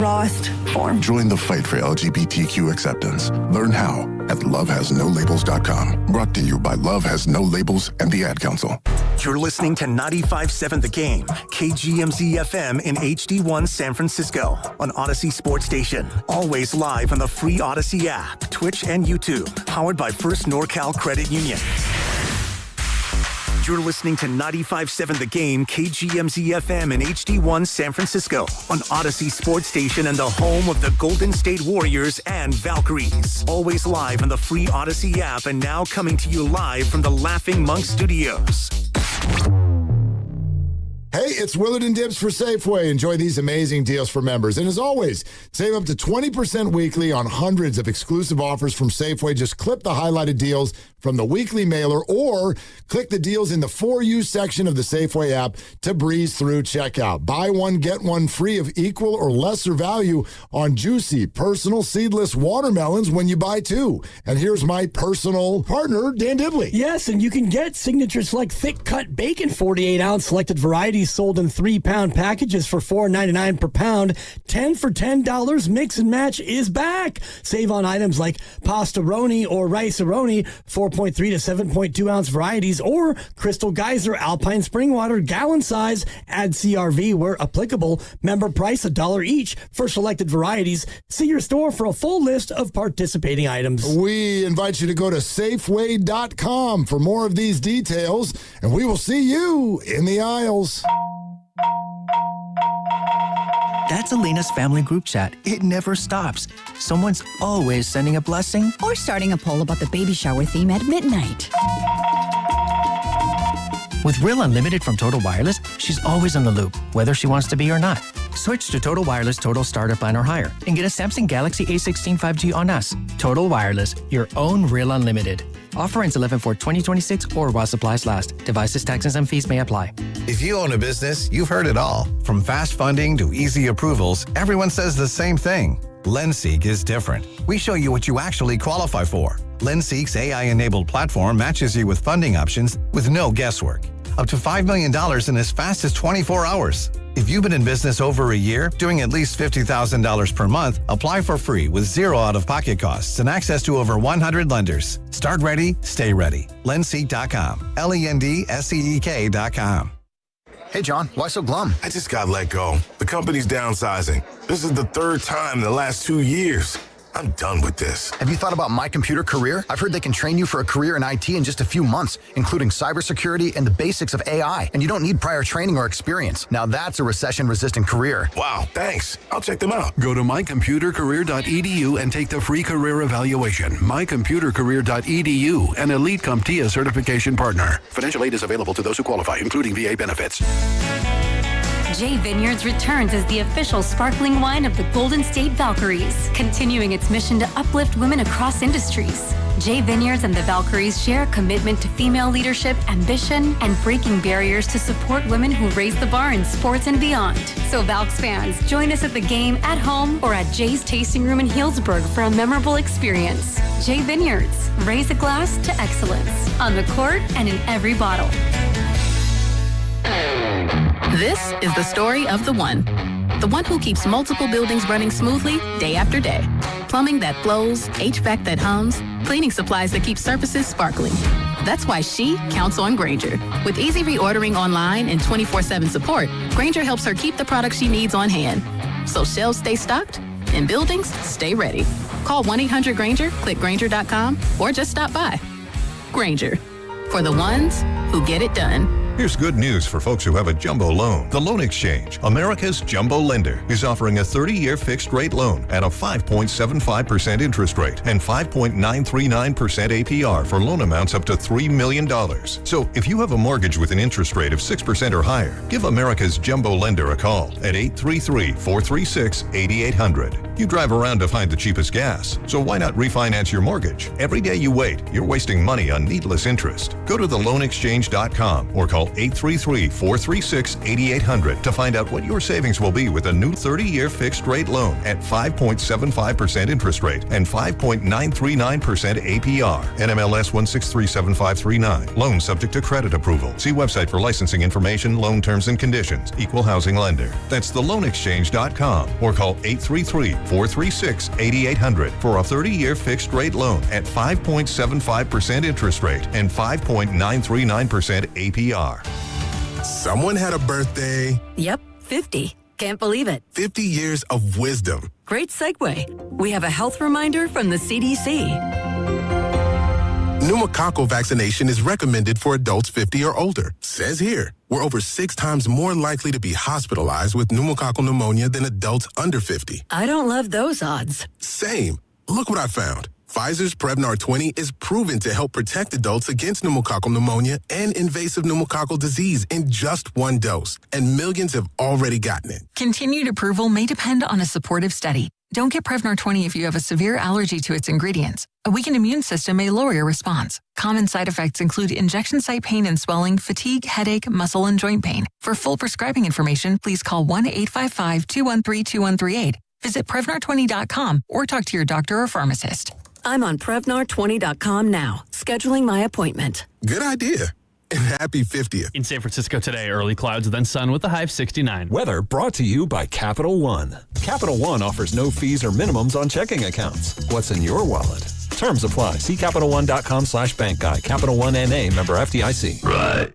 rawest form. Join the fight for LGBTQ acceptance. Learn how at lovehasnolabels.com. Brought to you by Love Has No Labels and the Ad Council. You're listening to 95.7 The Game, KGMZ FM in HD1 San Francisco on Odyssey Sports Station. Always live on the free Odyssey app, Twitch, and YouTube. Powered by First NorCal Credit Union. You're listening to 95.7 The Game, KGMZ FM in HD1 San Francisco on Odyssey Sports Station and the home of the Golden State Warriors and Valkyries. Always live on the free Odyssey app and now coming to you live from the Laughing Monk Studios. Hey, it's Willard and Dibbs for Safeway. Enjoy these amazing deals for members. And as always, save up to 20% weekly on hundreds of exclusive offers from Safeway. Just clip the highlighted deals from the weekly mailer or click the deals in the For You section of the Safeway app to breeze through checkout. Buy one, get one free of equal or lesser value on juicy, personal, seedless watermelons when you buy two. And here's my personal partner, Dan Dibley. Yes, and you can get Signature Select Thick Cut Bacon, 48-ounce selected varieties sold in 3-pound packages for $4.99 per pound. 10 for $10 mix and match is back. Save on items like pasta-roni or rice-a-roni, 4.3 to 7.2 ounce varieties, or Crystal Geyser Alpine Spring Water gallon size. Add CRV where applicable. Member price $1 each for selected varieties. See your store for a full list of participating items. We invite you to go to Safeway.com for more of these details, and we will see you in the aisles. That's Elena's family group chat. It never stops. Someone's always sending a blessing or starting a poll about the baby shower theme at midnight. With Real Unlimited from Total Wireless, she's always in the loop, whether she wants to be or not. Switch to Total Wireless Total Starter Plan or higher and get a Samsung Galaxy A16 5G on us. Total Wireless, your own Real Unlimited. Offer ends 11/4/2026 or while supplies last. Devices, taxes, and fees may apply. If you own a business, you've heard it all. From fast funding to easy approvals, everyone says the same thing. LendSeek is different. We show you what you actually qualify for. LendSeek's AI-enabled platform matches you with funding options with no guesswork. Up to $5 million in as fast as 24 hours. If you've been in business over a year, doing at least $50,000 per month, apply for free with zero out-of-pocket costs and access to over 100 lenders. Start ready, stay ready. LendSeek.com. LendSeek.com. Hey, John, why so glum? I just got let go. The company's downsizing. This is the third time in the last 2 years. I'm done with this. Have you thought about My Computer Career? I've heard they can train you for a career in IT in just a few months, including cybersecurity and the basics of AI. And you don't need prior training or experience. Now that's a recession-resistant career. Wow, thanks. I'll check them out. Go to mycomputercareer.edu and take the free career evaluation. Mycomputercareer.edu, an elite CompTIA certification partner. Financial aid is available to those who qualify, including VA benefits. J Vineyards returns as the official sparkling wine of the Golden State Valkyries, continuing its mission to uplift women across industries. J Vineyards and the Valkyries share a commitment to female leadership, ambition, and breaking barriers to support women who raise the bar in sports and beyond. So Valks fans, join us at the game, at home, or at Jay's Tasting Room in Healdsburg for a memorable experience. J Vineyards, raise a glass to excellence, on the court and in every bottle. This is the story of the one who keeps multiple buildings running smoothly day after day. Plumbing that flows, HVAC that hums, cleaning supplies that keep surfaces sparkling. That's why she counts on Grainger. With easy reordering online and 24/7 support, Grainger helps her keep the products she needs on hand. So shelves stay stocked and buildings stay ready. Call 1-800-GRAINGER, click Grainger.com, or just stop by. Grainger, for the ones who get it done. Here's good news for folks who have a jumbo loan. The Loan Exchange, America's jumbo lender, is offering a 30-year fixed-rate loan at a 5.75% interest rate and 5.939% APR for loan amounts up to $3 million. So if you have a mortgage with an interest rate of 6% or higher, give America's jumbo lender a call at 833-436-8800. You drive around to find the cheapest gas, so why not refinance your mortgage? Every day you wait, you're wasting money on needless interest. Go to theloanexchange.com or call 833-436-8800 to find out what your savings will be with a new 30-year fixed-rate loan at 5.75% interest rate and 5.939% APR. NMLS 1637539. Loan subject to credit approval. See website for licensing information, loan terms and conditions. Equal housing lender. That's theloanexchange.com or call 833-436-8800 for a 30-year fixed-rate loan at 5.75% interest rate and 5.939% APR. Someone had a birthday. Yep, 50. Can't believe it. 50 years of wisdom. Great segue. We have a health reminder from the CDC. Pneumococcal vaccination is recommended for adults 50 or older. Says here, we're over 6 times more likely to be hospitalized with pneumococcal pneumonia than adults under 50. I don't love those odds. Same. Look what I found. Pfizer's Prevnar 20 is proven to help protect adults against pneumococcal pneumonia and invasive pneumococcal disease in just 1 dose, and millions have already gotten it. Continued approval may depend on a supportive study. Don't get Prevnar 20 if you have a severe allergy to its ingredients. A weakened immune system may lower your response. Common side effects include injection site pain and swelling, fatigue, headache, muscle, and joint pain. For full prescribing information, please call 1-855-213-2138. Visit Prevnar20.com or talk to your doctor or pharmacist. I'm on Prevnar20.com now, scheduling my appointment. Good idea. And happy 50th. In San Francisco today, early clouds, then sun with a high of 69. Weather brought to you by Capital One. Capital One offers no fees or minimums on checking accounts. What's in your wallet? Terms apply. See CapitalOne.com/bank guide. Capital One NA, member FDIC. Right.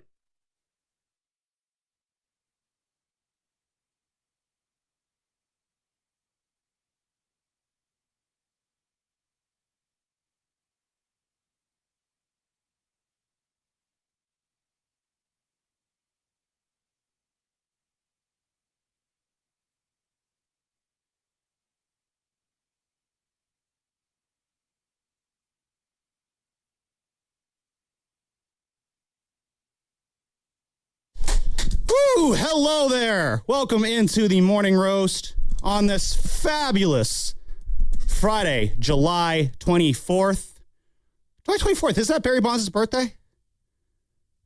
Ooh, hello there. Welcome into the Morning Roast on this fabulous Friday, July 24th. July 24th, is that Barry Bonds' birthday?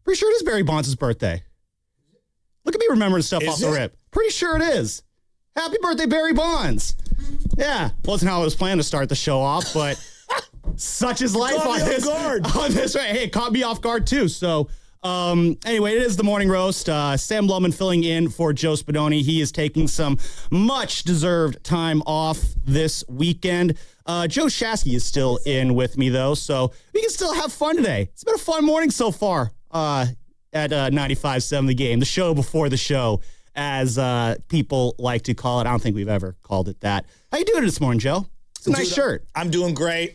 Pretty sure it is Barry Bonds' birthday. Look at me remembering stuff off the rip. Pretty sure it is. Happy birthday, Barry Bonds. Yeah, wasn't how I was planning to start the show off, but such is life on this. Right. Hey, it caught me off guard too, so... Anyway, it is the Morning Roast. Sam Blumman filling in for Joe Spadoni. He is taking some much-deserved time off this weekend. Joe Shasky is still in with me, though, so we can still have fun today. It's been a fun morning so far at 95.7 The Game, the show before the show, as people like to call it. I don't think we've ever called it that. How you doing this morning, Joe? It's a nice shirt. I'm doing great.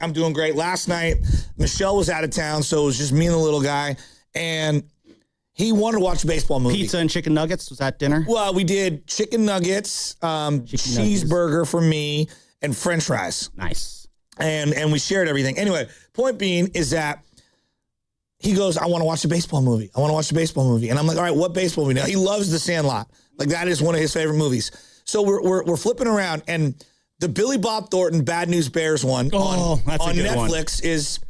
Last night, Michelle was out of town, so it was just me and the little guy. And he wanted to watch a baseball movie. Pizza and chicken nuggets? Was that dinner? Well, we did chicken nuggets, cheeseburger for me, and french fries. Nice. And we shared everything. Anyway, point being is that he goes, I want to watch a baseball movie. And I'm like, all right, what baseball movie? Now, he loves The Sandlot. Like, that is one of his favorite movies. So we're flipping around, and the Billy Bob Thornton Bad News Bears one on Netflix is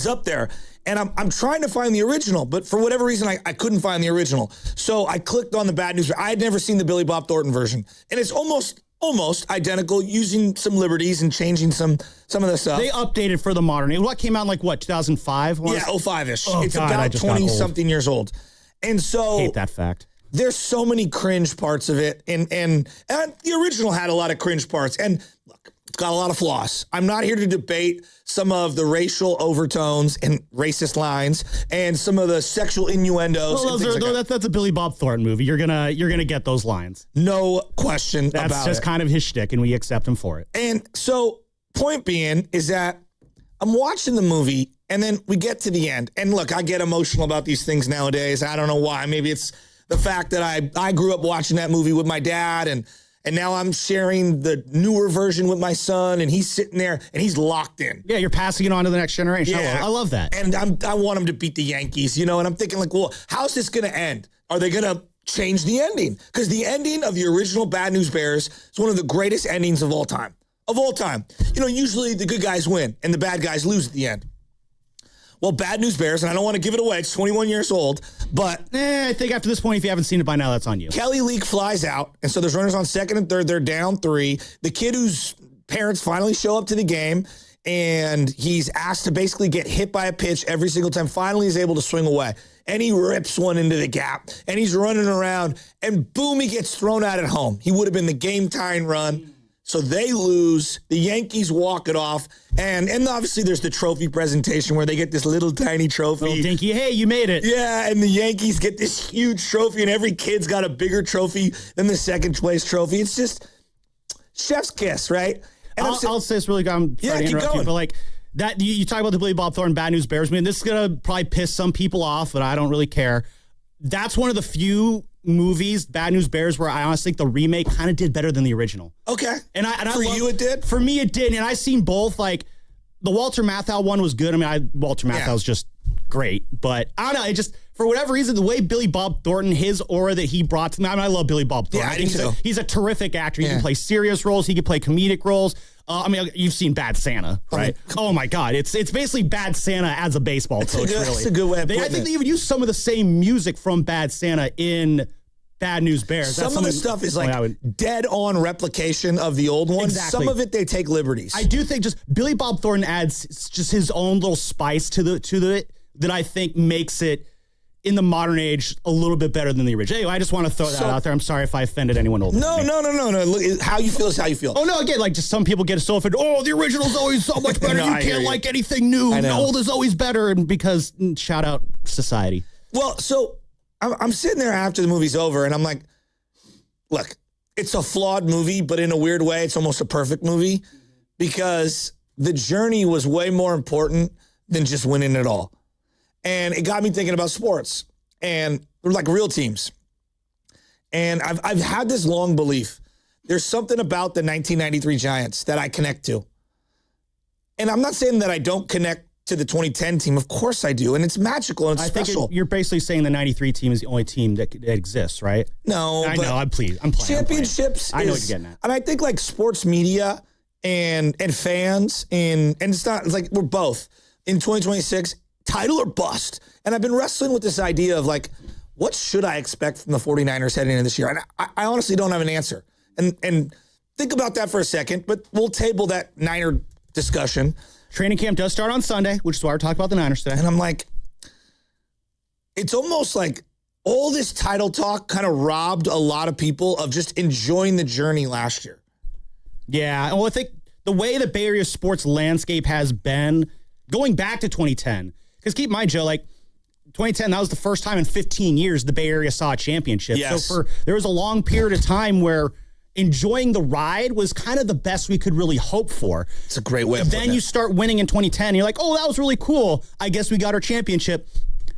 up there. And I'm trying to find the original, but for whatever reason, I couldn't find the original. So I clicked on the Bad News. I had never seen the Billy Bob Thornton version. And it's almost identical, using some liberties and changing some of the stuff. They updated for the modern. What came out in 2005? Yeah, 05-ish. It's about 20-something years old. And so... I hate that fact. There's so many cringe parts of it. And the original had a lot of cringe parts. And look, it's got a lot of flaws. I'm not here to debate some of the racial overtones and racist lines and some of the sexual innuendos. Well, that's a Billy Bob Thornton movie. You're gonna get those lines. No question about it. That's just kind of his shtick, and we accept him for it. And so, point being is that I'm watching the movie, and then we get to the end. And look, I get emotional about these things nowadays. I don't know why. Maybe it's the fact that I grew up watching that movie with my dad, and now I'm sharing the newer version with my son, and he's sitting there, and he's locked in. Yeah, you're passing it on to the next generation. Yeah. I love that. And I want him to beat the Yankees, and I'm thinking, like, well, how's this going to end? Are they going to change the ending? Because the ending of the original Bad News Bears is one of the greatest endings of all time. of all time. You know, usually the good guys win and the bad guys lose at the end. Well, Bad News Bears, and I don't want to give it away. It's 21 years old, but... I think after this point, if you haven't seen it by now, that's on you. Kelly Leak flies out, and so there's runners on second and third. They're down 3. The kid whose parents finally show up to the game, and he's asked to basically get hit by a pitch every single time, finally is able to swing away. And he rips one into the gap, and he's running around, and boom, he gets thrown out at home. He would have been the game-tying run. So they lose. The Yankees walk it off. And obviously there's the trophy presentation where they get this little tiny trophy. Little dinky, hey, you made it. Yeah, and the Yankees get this huge trophy, and every kid's got a bigger trophy than the second place trophy. It's just chef's kiss, right? And I'll say this really quick. I'm sorry to interrupt you, but like that, you talk about the Billy Bob Thornton Bad News Bears. I mean, this is going to probably piss some people off, but I don't really care. That's one of the few movies, Bad News Bears, where I honestly think the remake kind of did better than the original. Okay. And For you it did? For me it did. And I've seen both. Like the Walter Matthau one was good. I mean, Walter Matthau's just great. But I don't know. It just, for whatever reason, the way Billy Bob Thornton, his aura that he brought to me, I mean, I love Billy Bob Thornton. Yeah, I think so. He's a terrific actor. He can play serious roles. He can play comedic roles. I mean, you've seen Bad Santa, right? Oh my God. It's basically Bad Santa as a baseball coach, really. That's a good way of putting I think they even use some of the same music from Bad Santa in Bad News Bears. Some of the stuff is like dead on replication of the old one. Exactly. Some of it they take liberties. I do think just Billy Bob Thornton adds just his own little spice to it that I think makes it in the modern age a little bit better than the original. Anyway, I just want to throw that out there. I'm sorry if I offended anyone older. No. Look, how you feel is how you feel. Oh no, again, like just some people get so offended. Oh, the original's always so much better. You can't like anything new. The old is always better, and because shout out society. Well, so I'm sitting there after the movie's over, and I'm like, look, it's a flawed movie, but in a weird way, it's almost a perfect movie because the journey was way more important than just winning it all. And it got me thinking about sports and like real teams. And I've had this long belief. There's something about the 1993 Giants that I connect to. And I'm not saying that I don't connect to the 2010 team. Of course I do. And it's magical and it's special. Think you're basically saying the 93 team is the only team that exists, right? No. I know. I'm playing. Championships. I know what you're getting at. And I think like sports media and fans and it's like we're both in 2026, title or bust. And I've been wrestling with this idea of like, what should I expect from the 49ers heading into this year? And I honestly don't have an answer. And think about that for a second, but we'll table that Niner discussion. Training camp does start on Sunday, which is why we're talking about the Niners today. And I'm like, it's almost like all this title talk kind of robbed a lot of people of just enjoying the journey last year. Yeah. Well, I think the way the Bay Area sports landscape has been going back to 2010, because keep in mind, Joe, like 2010, that was the first time in 15 years the Bay Area saw a championship. Yes. So there was a long period of time where enjoying the ride was kind of the best we could really hope for. It's a great way of putting it. Then you start winning in 2010. And you're like, oh, that was really cool. I guess we got our championship.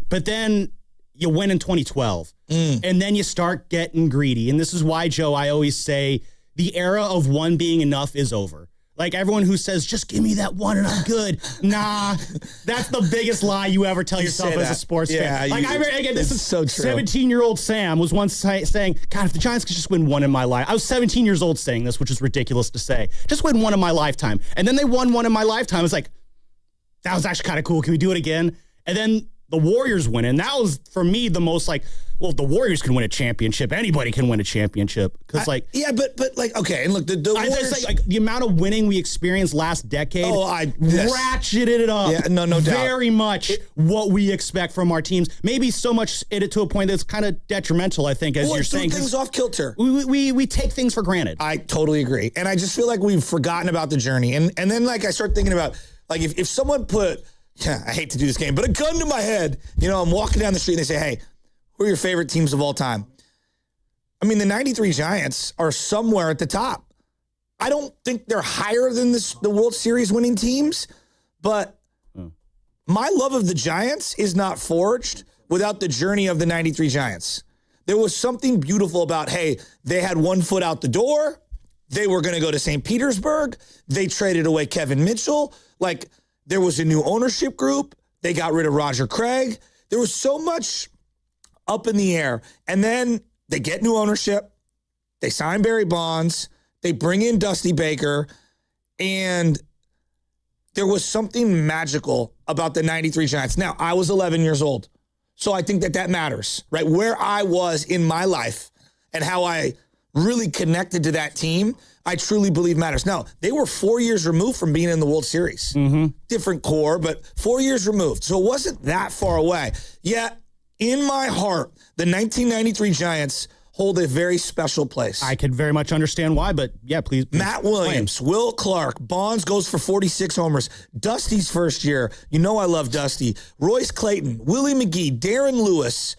But then you win in 2012. And then you start getting greedy. And this is why, Joe, I always say the era of one being enough is over. Like everyone who says, just give me that one and I'm good. Nah, that's the biggest lie you ever tell yourself as a sports fan. Like this is so true. 17-year-old Sam was once saying, God, if the Giants could just win one in my life. I was 17 years old saying this, which is ridiculous to say. Just win one in my lifetime. And then they won one in my lifetime. I was like, that was actually kind of cool. Can we do it again? And then the Warriors win. And that was, for me, the most like, well, if the Warriors can win a championship, anybody can win a championship. Because but like, okay, and look, the Warriors, like the amount of winning we experienced last decade ratcheted it up. Yeah, no doubt. Very much what we expect from our teams. Maybe so much to a point that's kind of detrimental, I think, as you're saying. Things off kilter. We take things for granted. I totally agree. And I just feel like we've forgotten about the journey. And then like I start thinking about, like if someone put, I hate to do this game, but a gun to my head, I'm walking down the street and they say, hey, who are your favorite teams of all time? I mean, the 93 Giants are somewhere at the top. I don't think they're higher than the World Series winning teams, but my love of the Giants is not forged without the journey of the 93 Giants. There was something beautiful about, hey, they had one foot out the door. They were going to go to St. Petersburg. They traded away Kevin Mitchell. Like, there was a new ownership group. They got rid of Roger Craig. There was so much up in the air. And then they get new ownership. They sign Barry Bonds. They bring in Dusty Baker. And there was something magical about the 93 Giants. Now, I was 11 years old, so I think that matters, right? Where I was in my life and how I really connected to that team, I truly believe matters. Now, they were 4 years removed from being in the World Series. Different core, but 4 years removed. So it wasn't that far away. Yet, in my heart, the 1993 Giants hold a very special place. I could very much understand why, but yeah, please. Matt Williams, Will Clark, Bonds goes for 46 homers. Dusty's first year. You know I love Dusty. Royce Clayton, Willie McGee, Darren Lewis,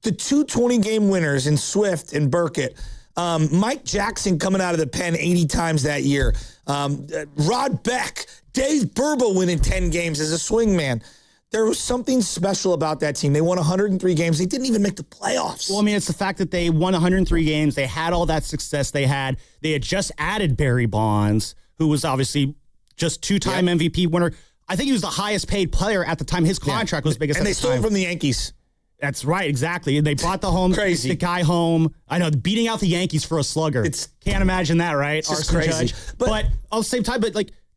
the 2 20-game winners in Swift and Burkett. Mike Jackson coming out of the pen 80 times that year. Rod Beck, Dave Burba winning 10 games as a swingman. There was something special about that team. They won 103 games. They didn't even make the playoffs. Well, I mean, it's the fact that they won 103 games. They had all that success they had. They had just added Barry Bonds, who was obviously just 2-time MVP winner. I think he was the highest paid player at the time. His contract was biggest at the time. And they stole him from the Yankees. That's right, exactly. They brought the guy home. I know, beating out the Yankees for a slugger. Can't imagine that, right? It's just crazy. Judge. But at the same time,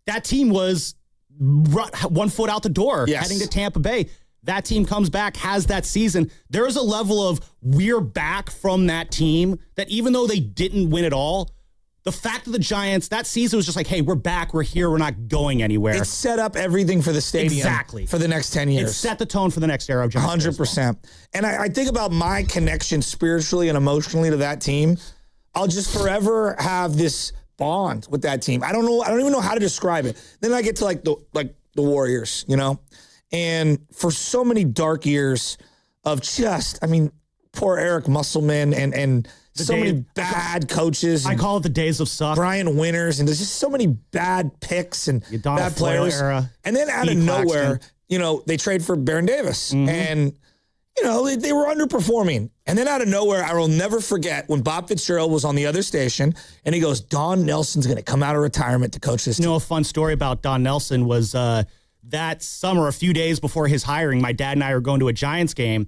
that team was 1 foot out the door, heading to Tampa Bay. That team comes back, has that season. There is a level of we're back from that team that even though they didn't win it all, the fact that the Giants, that season was just like, hey, we're back, we're here, we're not going anywhere. It set up everything for the stadium for the next 10 years. It set the tone for the next era of Giants. 100%. And I think about my connection spiritually and emotionally to that team. I'll just forever have this bond with that team. I don't even know how to describe it. Then I get to the Warriors, you know? And for so many dark years of poor Eric Musselman and so many bad coaches. I call it the days of suck. Brian Winters, and there's just so many bad picks and bad players. Era, and then out of nowhere, they trade for Baron Davis. And, they were underperforming. And then out of nowhere, I will never forget when Bob Fitzgerald was on the other station, and he goes, Don Nelson's going to come out of retirement to coach this team. A fun story about Don Nelson was that summer, a few days before his hiring, my dad and I were going to a Giants game.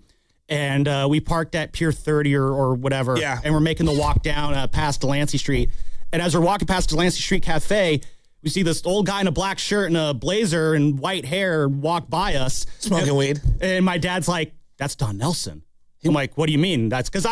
And we parked at Pier 30 or whatever. Yeah. And we're making the walk down past Delancey Street. And as we're walking past Delancey Street Cafe, we see this old guy in a black shirt and a blazer and white hair walk by us. Smoking weed. And my dad's like, that's Don Nelson. I'm like, what do you mean? That's because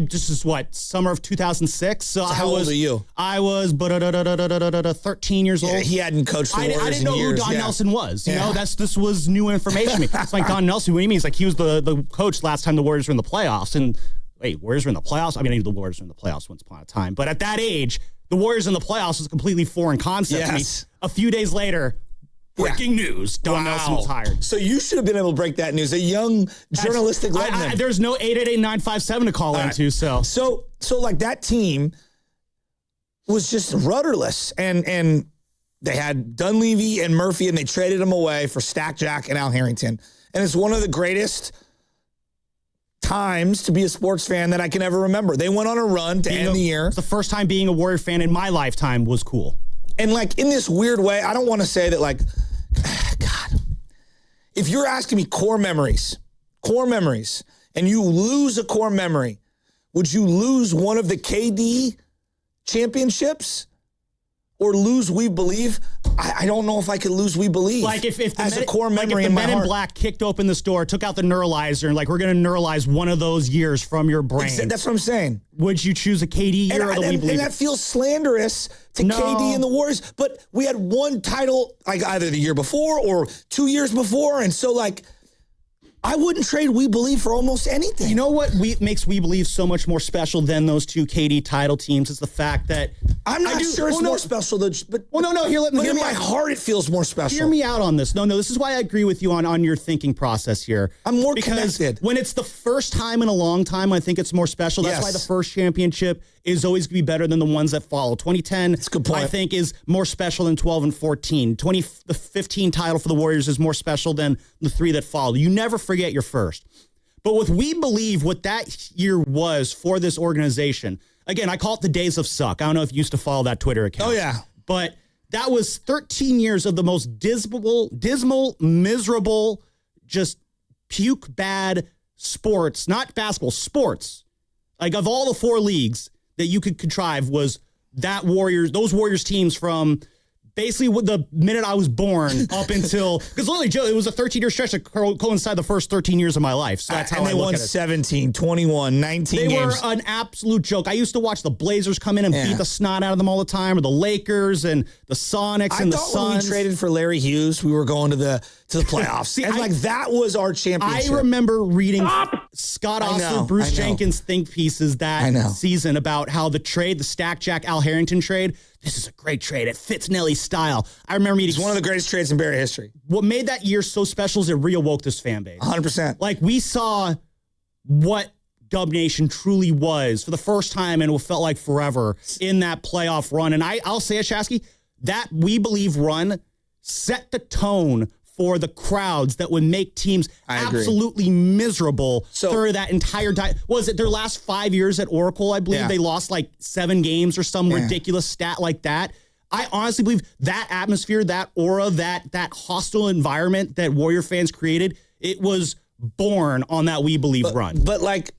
this is summer of 2006. So how old are you? I was 13 years old. He hadn't coached the Warriors I didn't know who Don Nelson was. This was new information to me. It's like, Don Nelson, what do you mean? He's like, he was the coach last time the Warriors were in the playoffs. And wait, Warriors were in the playoffs? I knew the Warriors were in the playoffs once upon a time. But at that age, the Warriors in the playoffs was a completely foreign concept to me. A few days later, breaking news, Don Nelson was hired. So you should have been able to break that news. A young journalistic legend. There's no 888-957 to call into. So that team was just rudderless. And they had Dunleavy and Murphy, and they traded them away for Stack Jack and Al Harrington. And it's one of the greatest times to be a sports fan that I can ever remember. They went on a run to end the year. The first time being a Warrior fan in my lifetime was cool. And in this weird way, I don't want to say that God, if you're asking me core memories, and you lose a core memory, would you lose one of the KD championships or lose We Believe? I don't know if I could lose We Believe. As a core memory in my heart. Men in Black kicked open this door, took out the neuralizer, and we're going to neuralize one of those years from your brain. That's what I'm saying. Would you choose a KD year or the We Believe? And that feels slanderous to KD and the Warriors, but we had one title either the year before or 2 years before, and so I wouldn't trade We Believe for almost anything. You know what makes We Believe so much more special than those two KD title teams is the fact that I'm not sure it's more special, but here, let me but in my heart it feels more special. Hear me out on this. No, this is why I agree with you on your thinking process here. I'm more connected. When it's the first time in a long time, I think it's more special. That's why the first championship is always going to be better than the ones that follow. 2010, that's a good point. I think, is more special than 12 and 14. The 15 title for the Warriors is more special than the three that followed. You never forget your first. But with We Believe, what that year was for this organization, again, I call it the days of suck. I don't know if you used to follow that Twitter account. Oh, yeah. But that was 13 years of the most dismal, miserable, just puke bad sports, not basketball, sports. Of all the four leagues that you could contrive was those Warriors teams from basically the minute I was born up until, because literally, Joe, it was a 13-year stretch that coincided the first 13 years of my life. So that's how and I they look won at it. 17, 21, 19 They games. were an absolute joke. I used to watch the Blazers come in and beat the snot out of them all the time, or the Lakers and the Sonics and the Suns. I thought when we traded for Larry Hughes, we were going to the playoffs. See, and that was our championship. I remember reading Scott Ostler, Bruce Jenkins think pieces that season about how the Stack Jack Al Harrington trade, this is a great trade. It fits Nelly's style. I remember meeting. It's one of the greatest trades in Bear history. What made that year so special is it reawoke this fan base. 100%. Like, we saw what Dub Nation truly was for the first time, and it felt like forever in that playoff run. And I'll say it, Shasky, that We Believe run set the tone for the crowds that would make teams absolutely miserable for that entire was it their last 5 years at Oracle? I believe they lost like 7 games or some ridiculous stat like that. I honestly believe that atmosphere, that aura, that hostile environment that Warrior fans created, it was born on that We Believe run. But like,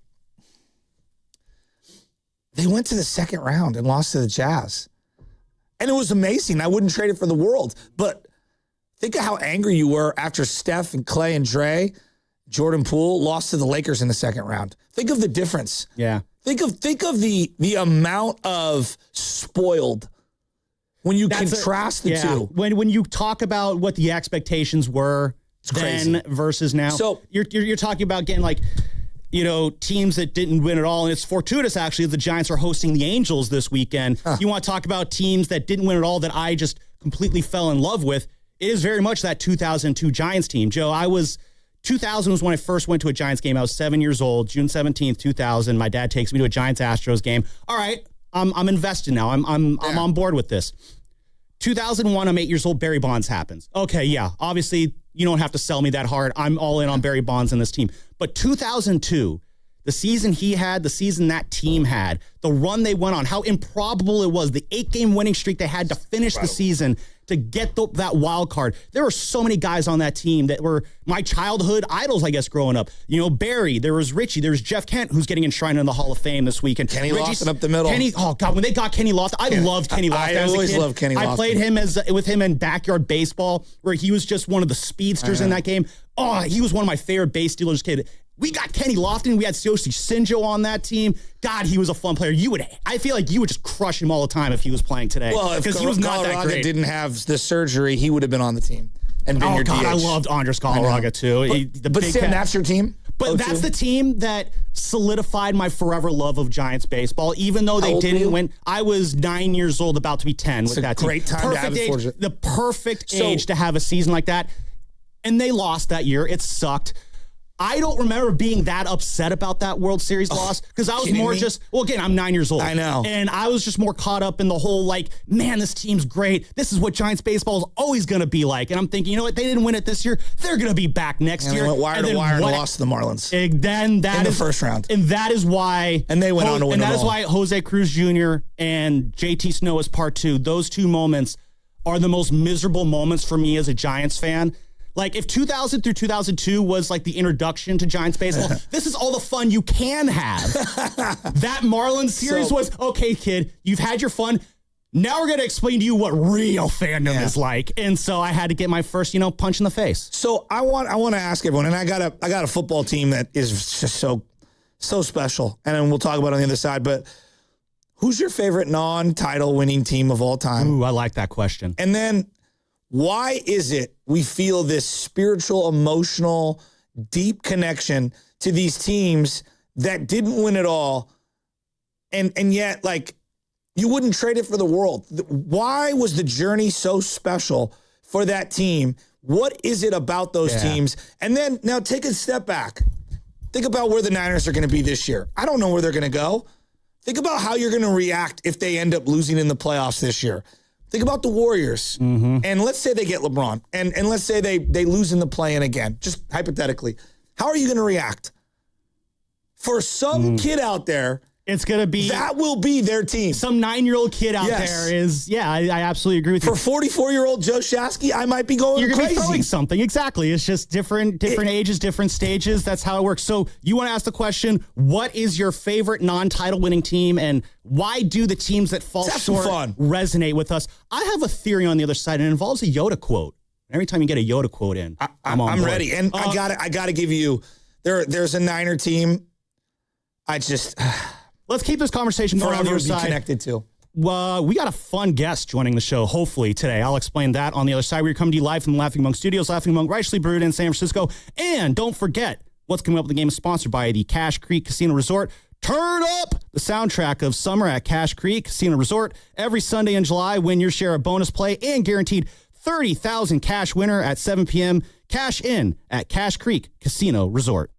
they went to the second round and lost to the Jazz. And it was amazing. I wouldn't trade it for the world. But think of how angry you were after Steph and Clay and Dre, Jordan Poole lost to the Lakers in the second round. Think of the difference. Yeah. Think of the amount of spoiled when you contrast the two. When you talk about what the expectations were then versus now. So you're talking about getting like, teams that didn't win at all. And it's fortuitous, actually, that the Giants are hosting the Angels this weekend. You want to talk about teams that didn't win at all that I just completely fell in love with. It is very much that 2002 Giants team. Joe, 2000 was when I first went to a Giants game. I was 7 years old, June 17th, 2000. My dad takes me to a Giants-Astros game. All right, I'm invested now. I'm on board with this. 2001, I'm 8 years old. Barry Bonds happens. Okay, yeah, obviously you don't have to sell me that hard. I'm all in on Barry Bonds and this team. But 2002, the season he had, the season that team had, the run they went on, how improbable it was, the 8-game winning streak they had to finish the season to get that wild card. There were so many guys on that team that were my childhood idols, I guess, growing up. Barry, there was Richie, there was Jeff Kent, who's getting enshrined in the Hall of Fame this weekend. Kenny Lofton up the middle. When they got Kenny Lofton, I loved Kenny Lofton. I always loved Kenny Lofton. I played with him in backyard baseball, where he was just one of the speedsters in that game. Oh, he was one of my favorite base stealers kid. We got Kenny Lofton. We had Yoshi Sinjo on that team. God, he was a fun player. I feel like you would just crush him all the time if he was playing today. Well, if he was not that great. Didn't have the surgery, he would have been on the team and been your DH. I loved Andres Galarraga too. But Sam, that's your team? But that's the team that solidified my forever love of Giants baseball, even though they didn't win. I was 9 years old, about to be 10 with that team. Great time to have it. The perfect age to have a season like that. And they lost that year. It sucked. I don't remember being that upset about that World Series loss because I was more again, I'm 9 years old. I know. And I was just more caught up in the whole, man, this team's great. This is what Giants baseball is always going to be like. And I'm thinking, you know what? They didn't win it this year. They're going to be back next year. They went wire to wire and lost to the Marlins. In the first round. And that is why. And they went on to win it all. And that is why Jose Cruz Jr. and JT Snow as part 2, those 2 moments are the most miserable moments for me as a Giants fan. Like, if 2000 through 2002 was like the introduction to Giants baseball, this is all the fun you can have. That Marlins series was, okay, kid, you've had your fun. Now we're going to explain to you what real fandom is like. And so I had to get my first, punch in the face. So I want to ask everyone, and I got a football team that is just so special. And then we'll talk about it on the other side. But who's your favorite non-title winning team of all time? Ooh, I like that question. And then, why is it we feel this spiritual, emotional, deep connection to these teams that didn't win it all, and yet, you wouldn't trade it for the world? Why was the journey so special for that team? What is it about those teams? And then, now take a step back. Think about where the Niners are going to be this year. I don't know where they're going to go. Think about how you're going to react if they end up losing in the playoffs this year. Think about the Warriors, and let's say they get LeBron, and let's say they lose in the play-in again, just hypothetically. How are you going to react? For some kid out there It's going to be... That will be their team. Some 9-year-old kid out there is... Yeah, I absolutely agree with you. For 44-year-old Joe Shasky, I might be going You're crazy. You're going to be throwing something. Exactly. It's just different ages, different stages. That's how it works. So you want to ask the question, what is your favorite non-title winning team, and why do the teams that fall short resonate with us? I have a theory on the other side, and it involves a Yoda quote. Every time you get a Yoda quote in, I'm ready. And I got to give you... There's a Niner team. Let's keep this conversation going on the other side. Connected to. We got a fun guest joining the show, hopefully, today. I'll explain that on the other side. We're coming to you live from the Laughing Monk Studios, Laughing Monk, Righteously Brewed in San Francisco. And don't forget, what's coming up with the game is sponsored by the Cache Creek Casino Resort. Turn up the soundtrack of summer at Cache Creek Casino Resort. Every Sunday in July, win your share of bonus play and guaranteed 30,000 cash winner at 7 p.m. Cash in at Cache Creek Casino Resort.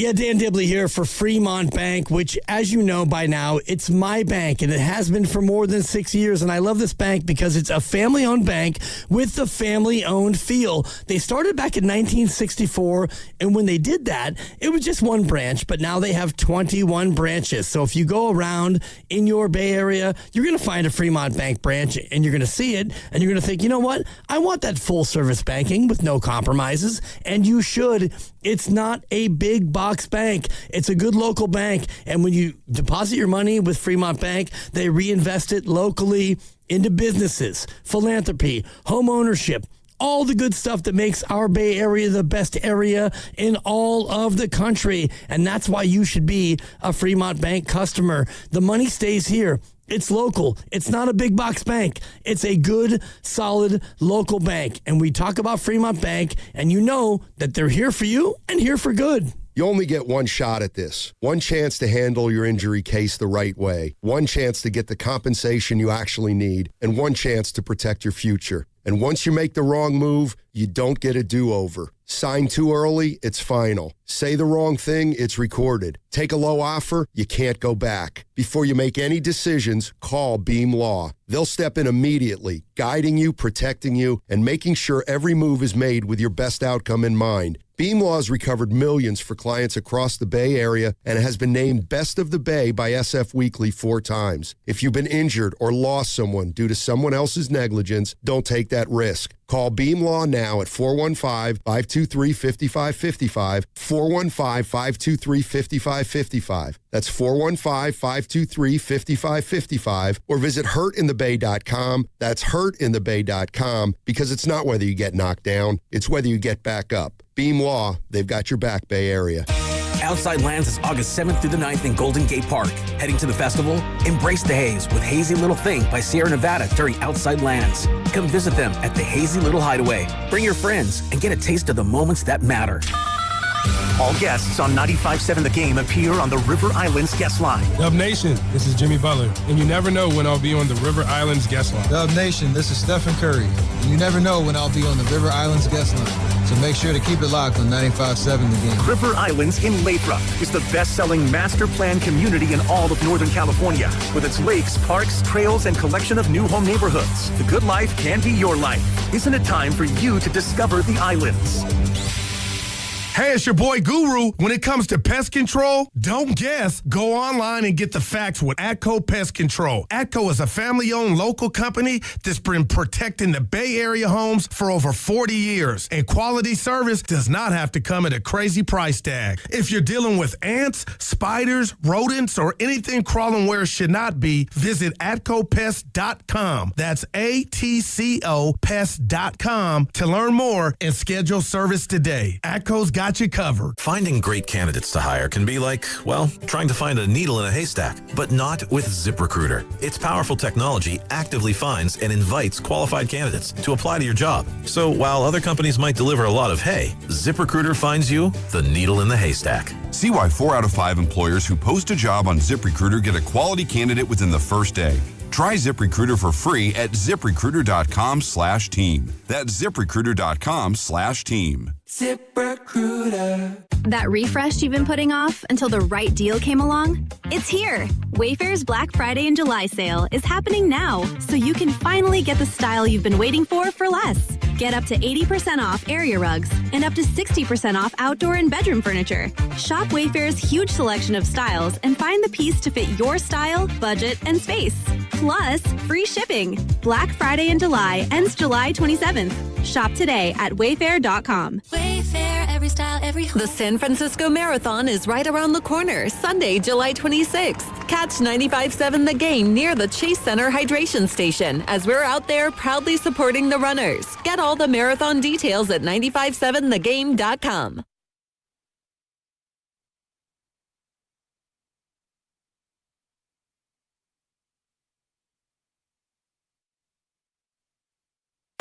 Yeah, Dan Dibley here for Fremont Bank, which, as you know by now, it's my bank, and it has been for more than 6 years. And I love this bank because it's a family-owned bank with the family-owned feel. They started back in 1964, and when they did that, it was just one branch, but now they have 21 branches. So if you go around in your Bay Area, you're going to find a Fremont Bank branch, and you're going to see it, and you're going to think, you know what? I want that full-service banking with no compromises, and you should. It's not a big box bank. It's a good local bank. And when you deposit your money with Fremont Bank, they reinvest it locally into businesses, philanthropy, home ownership, all the good stuff that makes our Bay Area the best area in all of the country. And that's why you should be a Fremont Bank customer. The money stays here. It's local. It's not a big box bank. It's a good, solid local bank. And we talk about Fremont Bank, and you know that they're here for you and here for good. You only get one shot at this. One chance to handle your injury case the right way. One chance to get the compensation you actually need. And one chance to protect your future. And once you make the wrong move, you don't get a do-over. Sign too early, it's final. Say the wrong thing, it's recorded. Take a low offer, you can't go back. Before you make any decisions, call Beam Law. They'll step in immediately, guiding you, protecting you, and making sure every move is made with your best outcome in mind. Beam Law has recovered millions for clients across the Bay Area and has been named Best of the Bay by SF Weekly 4 times. If you've been injured or lost someone due to someone else's negligence, don't take that risk. Call Beam Law now at 415-523-5555, 415-523-5555. That's 415-523-5555, or visit hurtinthebay.com. That's hurtinthebay.com, because it's not whether you get knocked down, it's whether you get back up. Beam Law, they've got your back, Bay Area. Outside Lands is August 7th through the 9th in Golden Gate Park. Heading to the festival? Embrace the haze with Hazy Little Thing by Sierra Nevada during Outside Lands. Come visit them at the Hazy Little Hideaway. Bring your friends and get a taste of the moments that matter. All guests on 95.7 The Game appear on the River Islands guest line. Dub Nation, this is Jimmy Butler, and you never know when I'll be on the River Islands guest line. Dub Nation, this is Stephen Curry, and you never know when I'll be on the River Islands guest line. So make sure to keep it locked on 95.7 The Game. River Islands in Lathrop is the best-selling master plan community in all of Northern California. With its lakes, parks, trails, and collection of new home neighborhoods, the good life can be your life. Isn't it time for you to discover the islands? Hey, it's your boy Guru. When it comes to pest control, don't guess. Go online and get the facts with Atco Pest Control. Atco is a family-owned local company that's been protecting the Bay Area homes for over 40 years. And quality service does not have to come at a crazy price tag. If you're dealing with ants, spiders, rodents, or anything crawling where it should not be, visit AtcoPest.com. That's ATCO Pest.com to learn more and schedule service today. Atco's got you covered. Finding great candidates to hire can be like, well, trying to find a needle in a haystack, but not with ZipRecruiter. Its powerful technology actively finds and invites qualified candidates to apply to your job. So while other companies might deliver a lot of hay, ZipRecruiter finds you the needle in the haystack. See why 4 out of 5 employers who post a job on ZipRecruiter get a quality candidate within the first day. Try ZipRecruiter for free at ZipRecruiter.com/team. That's ZipRecruiter.com/team. ZipRecruiter. That refresh you've been putting off until the right deal came along? It's here. Wayfair's Black Friday and July sale is happening now, so you can finally get the style you've been waiting for less. Get up to 80% off area rugs and up to 60% off outdoor and bedroom furniture. Shop Wayfair's huge selection of styles and find the piece to fit your style, budget, and space. Plus, free shipping. Black Friday in July ends July 27th. Shop today at wayfair.com. Wayfair, every style, every home. The San Francisco Marathon is right around the corner, Sunday, July 26th. Catch 95.7 The Game near the Chase Center Hydration Station as we're out there proudly supporting the runners. Get all the marathon details at 957thegame.com.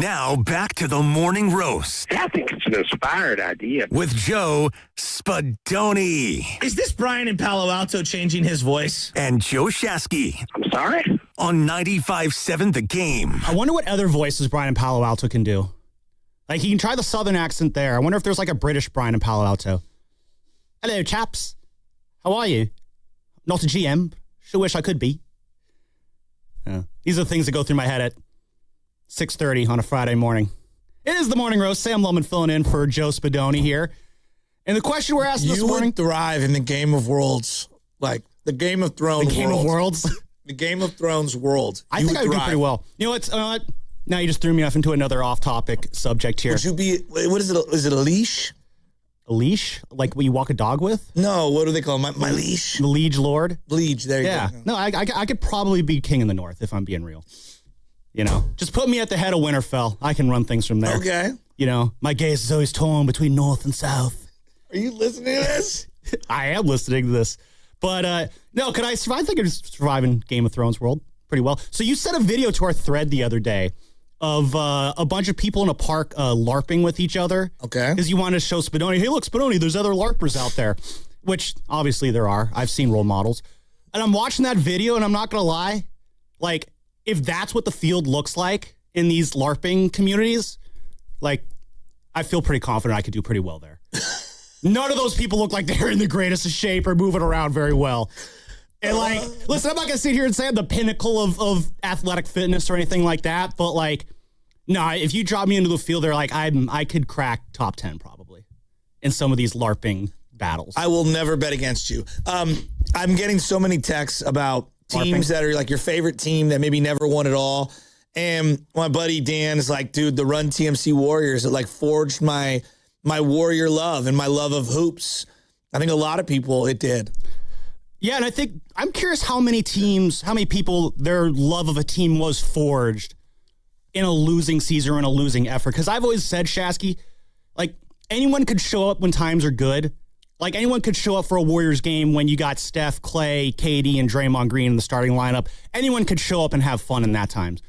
Now back to the morning roast. I think it's an inspired idea. With Joe Spadoni. Is this Brian in Palo Alto changing his voice? And Joe Shasky. I'm sorry? On 95.7 The Game. I wonder what other voices Brian in Palo Alto can do. Like, he can try the southern accent there. I wonder if there's like a British Brian in Palo Alto. Hello, chaps. How are you? Not a GM. Sure wish I could be. These are the things that go through my head at 6:30 on a Friday morning. It is the Morning Roast. Sam Lohman filling in for Joe Spadoni here. And the question we're asking this morning... You would thrive in the Game of Worlds, like the Game of Thrones The Game of Worlds? The Game of Thrones world. I think I would do pretty well. You know what? Now you just threw me off into another off-topic subject here. Would you be... What is it? Is it a leash? A leash? Like what you walk a dog with? No, what do they call it? My leash? The liege lord? Liege, there you go. No, I could probably be king in the north if I'm being real. You know, just put me at the head of Winterfell. I can run things from there. Okay. You know, my gaze is always torn between north and south. Are you listening to this? I am listening to this. But, no, could I survive? I think I could survive in Game of Thrones world pretty well. So you sent a video to our thread the other day of a bunch of people in a park LARPing with each other. Okay. Because you wanted to show Spadoni, hey, look, Spadoni, there's other LARPers out there. Which, obviously, there are. I've seen role models. And I'm watching that video, and I'm not going to lie. Like, if that's what the field looks like in these LARPing communities, like, I feel pretty confident I could do pretty well there. None of those people look like they're in the greatest of shape or moving around very well. And, like, listen, I'm not going to sit here and say I'm the pinnacle of athletic fitness or anything like that, but, like, no, if you drop me into the field, they're like, I could crack top 10 probably in some of these LARPing battles. I will never bet against you. I'm getting so many texts about teams that are like your favorite team that maybe never won at all. And my buddy Dan is like, dude, the Run TMC Warriors, it like forged my Warrior love and my love of hoops. I think a lot of people it did. Yeah, and I think I'm curious how many people their love of a team was forged in a losing season or in a losing effort. Because I've always said, Shasky, like anyone could show up when times are good. Like, anyone could show up for a Warriors game when you got Steph, Clay, KD, and Draymond Green in the starting lineup. Anyone could show up and have fun in that times.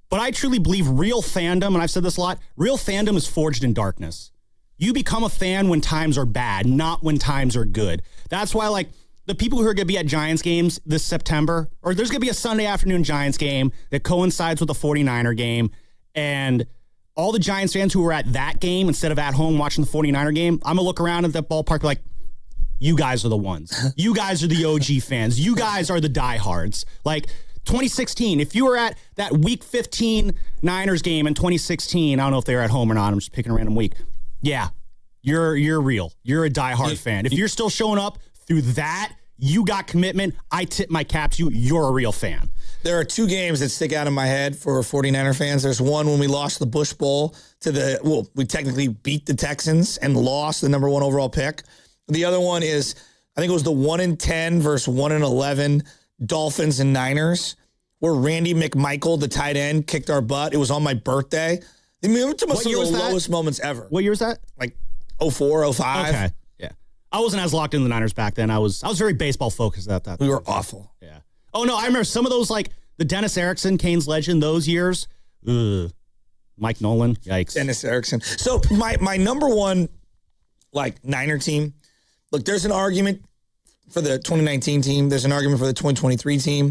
But I truly believe real fandom, and I've said this a lot, real fandom is forged in darkness. You become a fan when times are bad, not when times are good. That's why, like, the people who are going to be at Giants games this September, or there's going to be a Sunday afternoon Giants game that coincides with a 49er game, and all the Giants fans who were at that game instead of at home watching the 49er game, I'm going to look around at that ballpark like, you guys are the ones. You guys are the OG fans. You guys are the diehards. Like 2016, if you were at that week 15 Niners game in 2016, I don't know if they were at home or not. I'm just picking a random week. Yeah, you're real. You're a diehard fan. If you're still showing up through that, you got commitment. I tip my cap to you. You're a real fan. There are two games that stick out in my head for 49er fans. There's one when we lost the Busch Bowl we technically beat the Texans and lost the number 1 overall pick. The other one is, I think it was the 1-10 versus 1-11 Dolphins and Niners, where Randy McMichael, the tight end, kicked our butt. It was on my birthday. I mean, it was some of the lowest moments ever. What year was that? Like 04, 05. Okay, yeah. I wasn't as locked in the Niners back then. I was very baseball focused at that. We were awful. Yeah. Oh, no, I remember some of those, like the Dennis Erickson, Canes legend, those years. Ugh. Mike Nolan, yikes. Dennis Erickson. So my number one, like, Niner team, look, there's an argument for the 2019 team. There's an argument for the 2023 team. I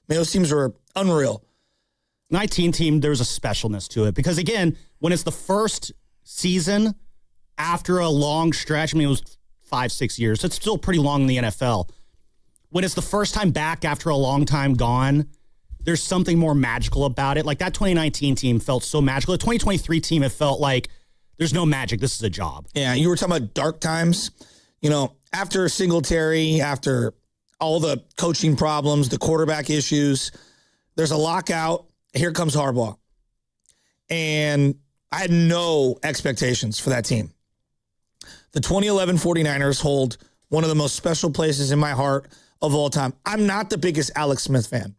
mean, those teams were unreal. 19 team, there's a specialness to it. Because, again, when it's the first season after a long stretch, I mean, it was 5-6 years. It's still pretty long in the NFL. When it's the first time back after a long time gone, there's something more magical about it. Like that 2019 team felt so magical. The 2023 team, it felt like there's no magic. This is a job. Yeah, you were talking about dark times. You know, after Singletary, after all the coaching problems, the quarterback issues, there's a lockout. Here comes Harbaugh. And I had no expectations for that team. The 2011 49ers hold one of the most special places in my heart of all time. I'm not the biggest Alex Smith fan.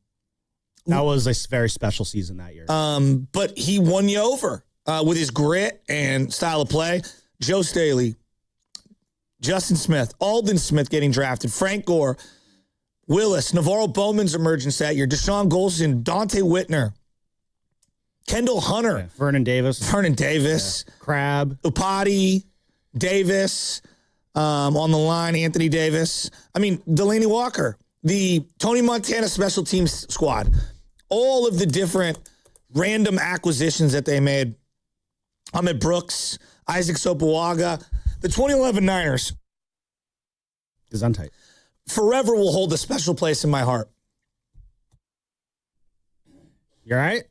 That was a very special season that year. But he won you over with his grit and style of play. Joe Staley, Justin Smith, Aldon Smith getting drafted, Frank Gore, Willis, Navarro Bowman's emergence that year, Deshaun Golson, Dante Whitner, Kendall Hunter. Vernon Davis. Crab. Upati, Davis, on the line, Anthony Davis. I mean, Delaney Walker, the Tony Montana special teams squad. All of the different random acquisitions that they made. Ahmed Brooks, Isaac Sopoaga. The 2011 Niners. Gesundheit. Forever will hold a special place in my heart. You all right?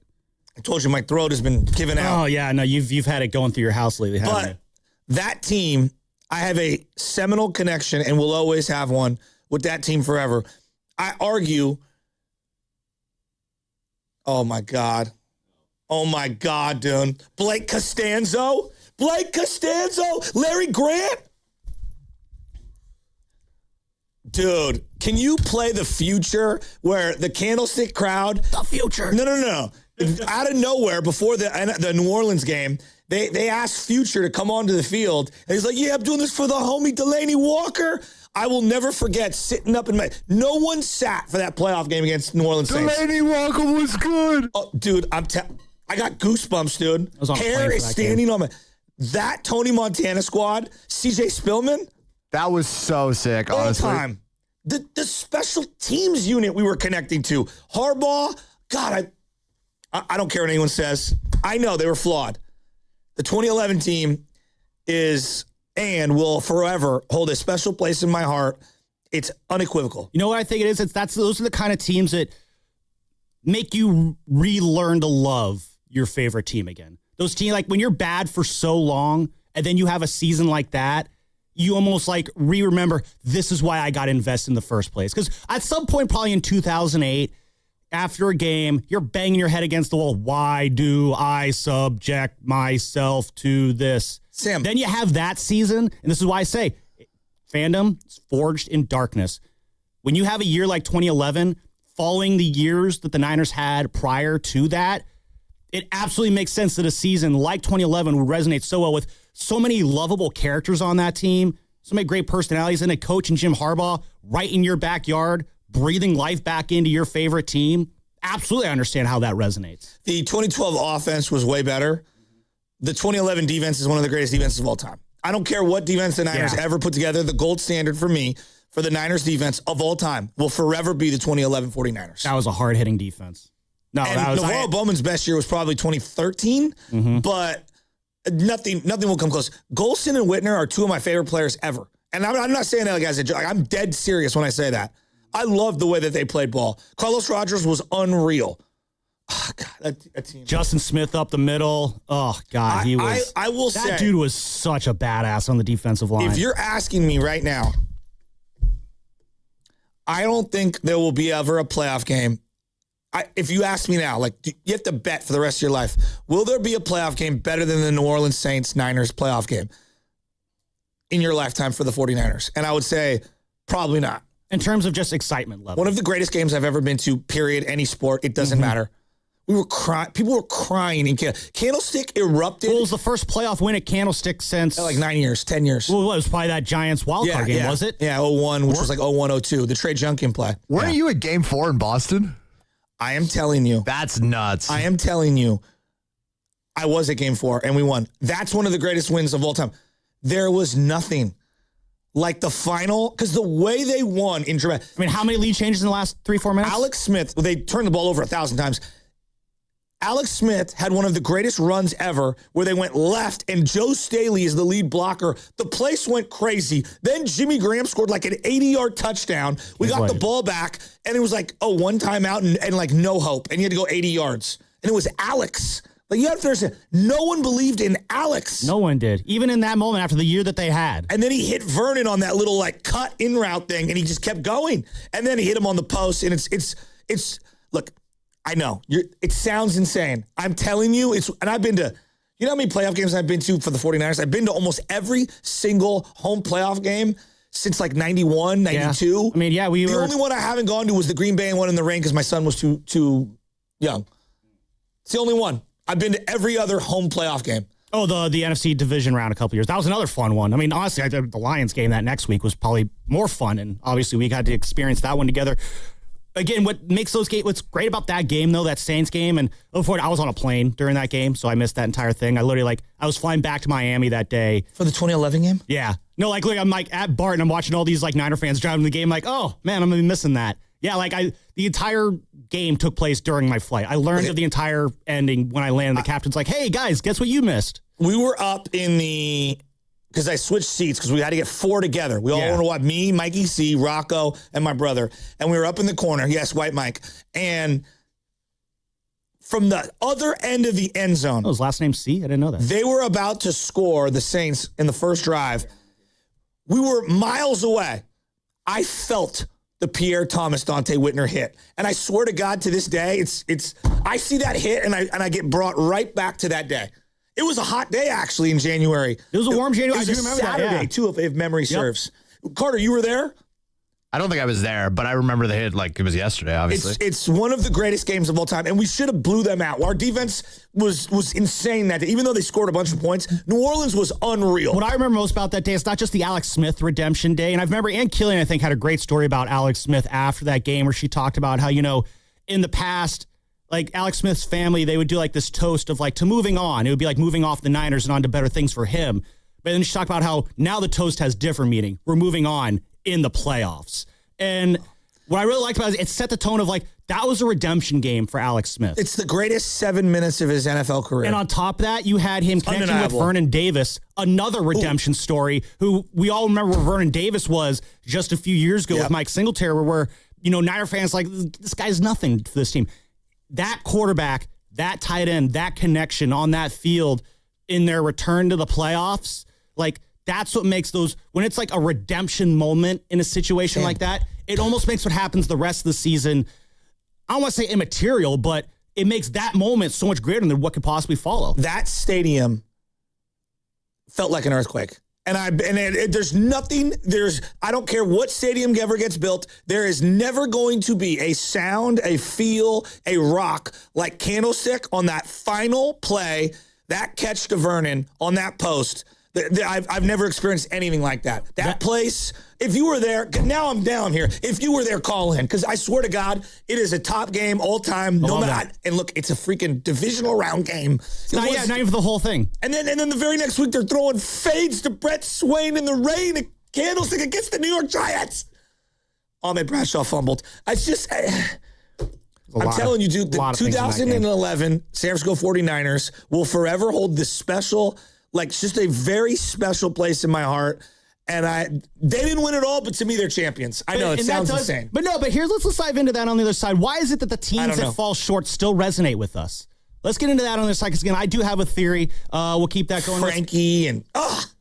I told you my throat has been given out. Oh, yeah. No, you've had it going through your house lately, haven't you? That team, I have a seminal connection and will always have one with that team forever. I argue, oh my God, dude. Blake Costanzo, Larry Grant. Dude, can you play the future where the Candlestick crowd? The future. No. Out of nowhere, before the New Orleans game, they asked Future to come onto the field. And he's like, yeah, I'm doing this for the homie Delaney Walker. I will never forget sitting up in my... No one sat for that playoff game against New Orleans Saints. Delaney Walker was good. Oh, dude, I got goosebumps, dude. Hair is standing on my... That Tony Montana squad, CJ Spillman... That was so sick, honestly. Time. The special teams unit we were connecting to. Harbaugh, God, I don't care what anyone says. I know they were flawed. The 2011 team is and will forever hold a special place in my heart. It's unequivocal. You know what I think it is? Those are the kind of teams that make you relearn to love your favorite team again. Those teams, like when you're bad for so long and then you have a season like that, you almost like remember this is why I got invested in the first place. Because at some point, probably in 2008, after a game, you're banging your head against the wall. Why do I subject myself to this? Sam. Then you have that season, and this is why I say fandom is forged in darkness. When you have a year like 2011, following the years that the Niners had prior to that, it absolutely makes sense that a season like 2011 would resonate so well with so many lovable characters on that team, so many great personalities, and a coach in Jim Harbaugh right in your backyard, breathing life back into your favorite team. Absolutely, I understand how that resonates. The 2012 offense was way better. The 2011 defense is one of the greatest defenses of all time. I don't care what defense the Niners ever put together. The gold standard for me, for the Niners defense of all time, will forever be the 2011 49ers. That was a hard-hitting defense. No, and that was Navarro Bowman's best year was probably 2013, but nothing will come close. Golson and Whitner are two of my favorite players ever. And I'm not saying that like as a joke. I'm dead serious when I say that. I love the way that they played ball. Carlos Rogers was unreal. Oh, God, that team. Justin Smith up the middle. Oh, God, he was. I will say. That dude was such a badass on the defensive line. If you're asking me right now, I don't think there will be ever a playoff game. If you ask me now, like, you have to bet for the rest of your life, will there be a playoff game better than the New Orleans Saints-Niners playoff game in your lifetime for the 49ers? And I would say probably not. In terms of just excitement level. One of the greatest games I've ever been to, period, any sport, it doesn't matter. We were crying. People were crying in Candlestick erupted. Well, it was the first playoff win at Candlestick since... like 9 years, 10 years. Well, it was probably that Giants wildcard game, was it? Yeah, 01, which was like 01-02, the Trey Junkin play. Weren't you at Game 4 in Boston? I am telling you. That's nuts. I am telling you. I was at Game 4, and we won. That's one of the greatest wins of all time. There was nothing like the final, because the way they won in dramatic. I mean, how many lead changes in the last 3-4 minutes? Alex Smith, they turned the ball over 1,000 times. Alex Smith had one of the greatest runs ever where they went left and Joe Staley is the lead blocker. The place went crazy. Then Jimmy Graham scored like an 80-yard touchdown. We got the ball back, and it was like, one timeout and like no hope. And you had to go 80 yards. And it was Alex. Like, you have to understand, no one believed in Alex. No one did, even in that moment after the year that they had. And then he hit Vernon on that little like cut in route thing, and he just kept going. And then he hit him on the post, and it's look, I know it sounds insane. I'm telling you, and I've been to, you know how many playoff games I've been to for the 49ers? I've been to almost every single home playoff game since like 91, 92. Yeah. I mean, yeah, the only one I haven't gone to was the Green Bay one in the rain because my son was too young. It's the only one. I've been to every other home playoff game. Oh, the NFC division round a couple years. That was another fun one. I mean, honestly, the Lions game that next week was probably more fun, and obviously we got to experience that one together. Again, what makes those games, what's great about that game, though, that Saints game, and before I was on a plane during that game, so I missed that entire thing. I literally, I was flying back to Miami that day. For the 2011 game? Yeah. No, I'm at BART, and I'm watching all these, Niner fans driving the game, oh, man, I'm going to be missing that. Yeah, the entire game took place during my flight. I learned of the entire ending when I landed. The captain's like, hey, guys, guess what you missed? We were up because I switched seats because we had to get four together. We all want to watch me, Mikey C, Rocco, and my brother. And we were up in the corner. Yes, White Mike. And from the other end of the end zone. Oh, his last name's C? I didn't know that. They were about to score, the Saints, in the first drive. We were miles away. I felt the Pierre Thomas Dante Whitner hit. And I swear to God, to this day, I see that hit and I get brought right back to that day. It was a hot day, actually, in January. It was a warm January. It was a Saturday, too, if memory serves. Carter, you were there? I don't think I was there, but I remember the hit like it was yesterday, obviously. It's one of the greatest games of all time, and we should have blew them out. Our defense was insane that day. Even though they scored a bunch of points, New Orleans was unreal. What I remember most about that day is not just the Alex Smith redemption day, and I remember Ann Killian, I think, had a great story about Alex Smith after that game where she talked about how, in the past, Alex Smith's family, they would do this toast of to moving on. It would be moving off the Niners and on to better things for him. But then she talked about how now the toast has different meaning. We're moving on in the playoffs. And what I really liked about it is it set the tone of that was a redemption game for Alex Smith. It's the greatest 7 minutes of his NFL career. And on top of that, you had him connecting with Vernon Davis, another redemption story, who we all remember where Vernon Davis was just a few years ago with Mike Singletary, where, Niner fans this guy's nothing for this team. That quarterback, that tight end, that connection on that field in their return to the playoffs, that's what makes those, when it's a redemption moment in a situation like that, it almost makes what happens the rest of the season, I don't want to say immaterial, but it makes that moment so much greater than what could possibly follow. That stadium felt like an earthquake. There's nothing, I don't care what stadium ever gets built, there is never going to be a sound, a feel, a rock like Candlestick on that final play, that catch to Vernon on that post. I've never experienced anything like that. That place, if you were there, now I'm down here. If you were there, call in. Because I swear to God, it is a top game all time. No matter. And look, it's a freaking divisional round game. Not even for the whole thing. And then the very next week, they're throwing fades to Brett Swain in the rain at Candlestick against the New York Giants. Ahmed Bradshaw fumbled. It's just, I'm telling you, dude, the 2011 San Francisco 49ers will forever hold this special, just a very special place in my heart. And they didn't win it all, but to me, they're champions. I know, it sounds insane. But let's dive into that on the other side. Why is it that the teams that fall short still resonate with us? Let's get into that on the other side, because again, I do have a theory. We'll keep that going. Frankie and...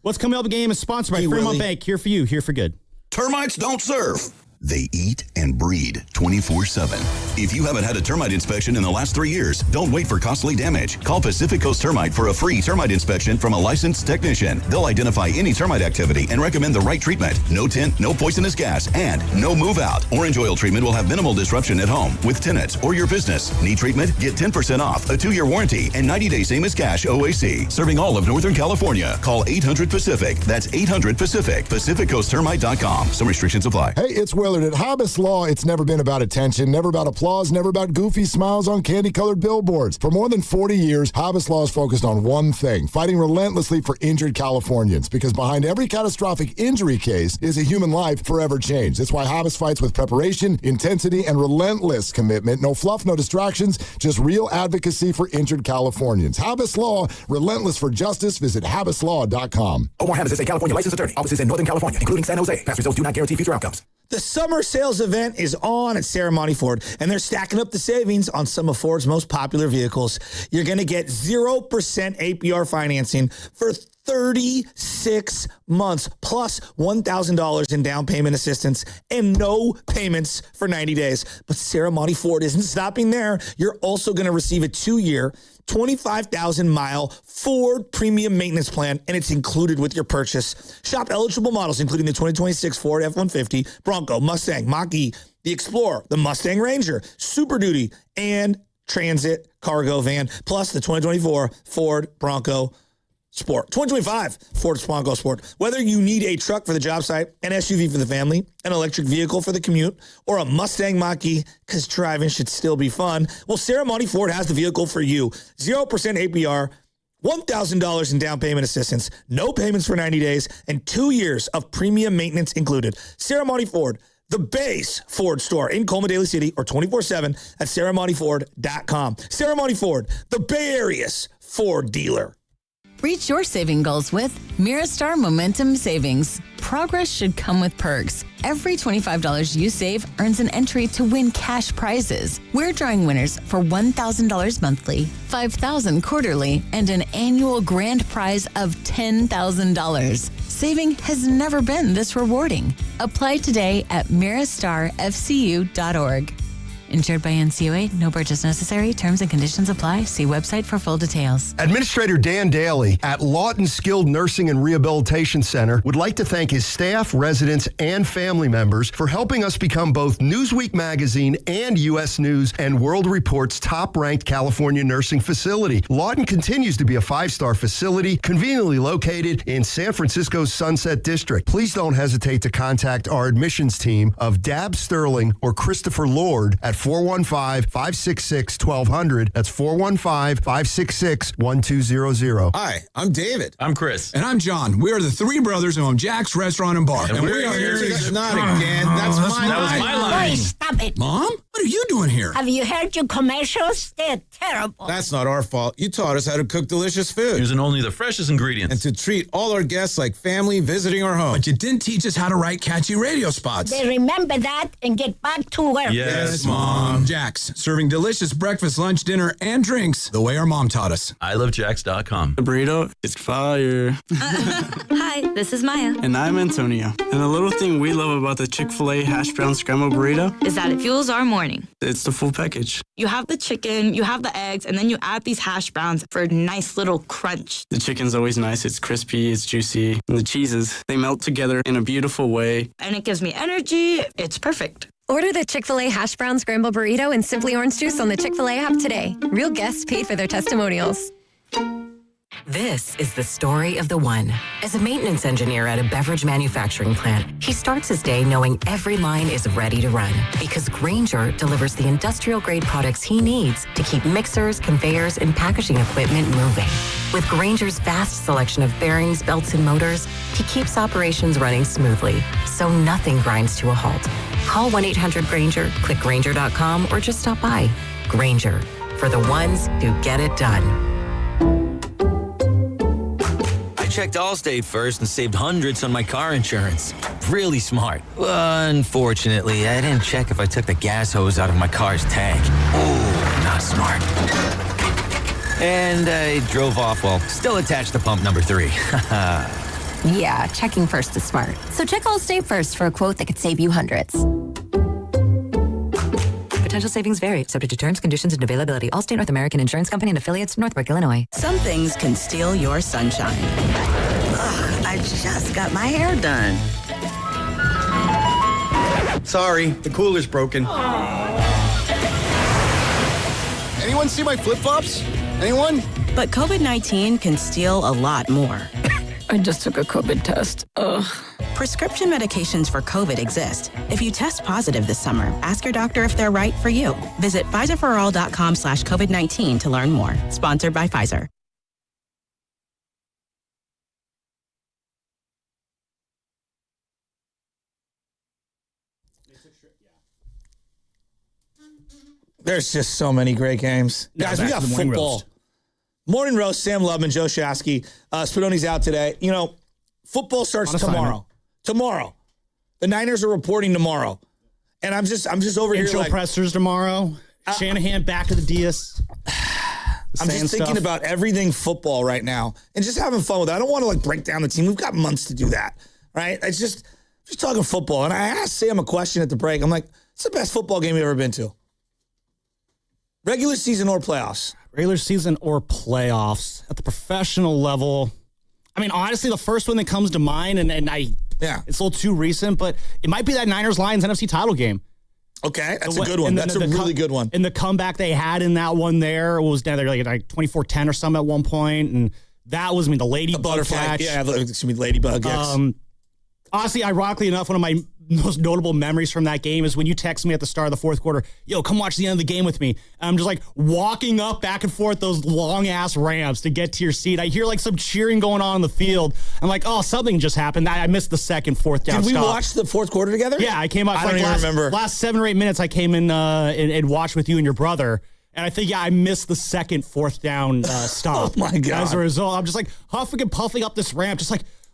What's coming up in the game is sponsored by Fremont Bank. Here for you, here for good. Termites don't serve. They eat and breed 24/7. If you haven't had a termite inspection in the last 3 years, don't wait for costly damage. Call Pacific Coast Termite for a free termite inspection from a licensed technician. They'll identify any termite activity and recommend the right treatment. No tint, no poisonous gas, and no move out. Orange oil treatment will have minimal disruption at home, with tenants, or your business. Need treatment? Get 10% off, a 2-year warranty, and 90-day same as cash OAC. Serving all of Northern California. Call 800-PACIFIC. That's 800-PACIFIC. PacificCoastTermite.com. Some restrictions apply. Hey, it's Will Willard, at Hobbs Law, it's never been about attention, never about applause, never about goofy smiles on candy-colored billboards. For more than 40 years, Hobbs Law is focused on one thing, fighting relentlessly for injured Californians, because behind every catastrophic injury case is a human life forever changed. That's why Hobbs fights with preparation, intensity, and relentless commitment. No fluff, no distractions, just real advocacy for injured Californians. Hobbs Law, relentless for justice. Visit HabbisLaw.com. Omar Habbis is a California licensed attorney. Offices in Northern California, including San Jose. Past results do not guarantee future outcomes. The summer sales event is on at Sarah Monty Ford, and they're stacking up the savings on some of Ford's most popular vehicles. You're going to get 0% APR financing for 36 months, plus $1,000 in down payment assistance and no payments for 90 days. But Sarah Monty Ford isn't stopping there. You're also going to receive a 2-year, 25,000-mile Ford premium maintenance plan, and it's included with your purchase. Shop eligible models, including the 2026 Ford F-150, Bronco, Mustang, Mach-E, the Explorer, the Mustang Ranger, Super Duty, and Transit cargo van, plus the 2024 Ford Bronco Sport. 2025 Ford Bronco Sport. Whether you need a truck for the job site, an SUV for the family, an electric vehicle for the commute, or a Mustang Mach-E, because driving should still be fun, well, Sarah Monty Ford has the vehicle for you. 0% APR, $1,000 in down payment assistance, no payments for 90 days, and 2 years of premium maintenance included. Sarah Monty Ford, the base Ford store in Colma Daly City, or 24/7 at SarahMontyFord.com. Sarah Monty Ford, the Bay Area's Ford dealer. Reach your saving goals with Miristar Momentum Savings. Progress should come with perks. Every $25 you save earns an entry to win cash prizes. We're drawing winners for $1,000 monthly, $5,000 quarterly, and an annual grand prize of $10,000. Saving has never been this rewarding. Apply today at miristarfcu.org. Insured by NCUA. No purchase necessary. Terms and conditions apply. See website for full details. Administrator Dan Daly at Lawton Skilled Nursing and Rehabilitation Center would like to thank his staff, residents, and family members for helping us become both Newsweek Magazine and U.S. News and World Report's top-ranked California nursing facility. Lawton continues to be a 5-star facility conveniently located in San Francisco's Sunset District. Please don't hesitate to contact our admissions team of Dab Sterling or Christopher Lord at 415-566-1200. That's 415-566-1200. Hi, I'm David. I'm Chris. And I'm John. We are the three brothers who own Jack's Restaurant and Bar. And we are here to... Not again. That's my line. Boy, stop it. Mom? What are you doing here? Have you heard your commercials? They're terrible. That's not our fault. You taught us how to cook delicious food. Using only the freshest ingredients. And to treat all our guests like family visiting our home. But you didn't teach us how to write catchy radio spots. They remember that and get back to work. Yes, Mom. Jack's, serving delicious breakfast, lunch, dinner, and drinks the way our mom taught us. ilovejacks.com. The burrito is fire. Hi, this is Maya. And I'm Antonio. And the little thing we love about the Chick-fil-A hash brown scrambled burrito is that it fuels our morning. It's the full package. You have the chicken, you have the eggs, and then you add these hash browns for a nice little crunch. The chicken's always nice. It's crispy, it's juicy. And the cheeses, they melt together in a beautiful way. And it gives me energy. It's perfect. Order the Chick-fil-A hash brown scramble burrito and Simply Orange Juice on the Chick-fil-A app today. Real guests paid for their testimonials. This is the story of the one. As a maintenance engineer at a beverage manufacturing plant, he starts his day knowing every line is ready to run because Grainger delivers the industrial-grade products he needs to keep mixers, conveyors, and packaging equipment moving. With Grainger's vast selection of bearings, belts, and motors, he keeps operations running smoothly, so nothing grinds to a halt. Call 1-800-GRAINGER, click Grainger.com, or just stop by. Grainger, for the ones who get it done. I checked Allstate first and saved hundreds on my car insurance. Really smart. Unfortunately, I didn't check if I took the gas hose out of my car's tank. Ooh, not smart. And I drove off while still attached to pump number 3. Yeah, checking first is smart. So check Allstate first for a quote that could save you hundreds. Potential savings vary, subject to terms, conditions, and availability. Allstate North American Insurance Company and affiliates, Northbrook, Illinois. Some things can steal your sunshine. Ugh, I just got my hair done. Sorry, the cooler's broken. Anyone see my flip-flops? Anyone? But COVID-19 can steal a lot more. I just took a COVID test. Ugh. Prescription medications for COVID exist. If you test positive this summer, ask your doctor if they're right for you. Visit PfizerForAll.com/COVID-19 to learn more. Sponsored by Pfizer. There's just so many great games. Guys, we got football. Morning roast, Sam Lubman, Joe Shasky. Spadoni's out today. You know, football starts tomorrow. Tomorrow. The Niners are reporting tomorrow. And I'm just over here Intro like... pressers tomorrow. Shanahan back to the DS. I'm just thinking about everything football right now and just having fun with it. I don't want to break down the team. We've got months to do that, right? It's just talking football. And I asked Sam a question at the break. I'm like, what's the best football game you've ever been to? Regular season or playoffs? Regular season or playoffs at the professional level. I mean, honestly, the first one that comes to mind, it's a little too recent, but it might be that Niners-Lions NFC title game. Okay, that's a good one. That's a really good one. And the comeback they had in that one there was down there like 24-10 or something at one point, and that was, the ladybug catch. Yeah, ladybug, yes. Honestly, ironically enough, one of my most notable memories from that game is when you text me at the start of the fourth quarter, yo, come watch the end of the game with me. And I'm just walking up back and forth those long ass ramps to get to your seat. I hear some cheering going on in the field. I'm like, oh, something just happened. I missed the second fourth down stop. Did we stop. watch the fourth quarter together? Yeah, I came up. I don't even remember. Last 7 or 8 minutes, I came in and watched with you and your brother. And I think, I missed the second fourth down stop. Oh, my God. As a result, I'm just huffing and puffing up this ramp, just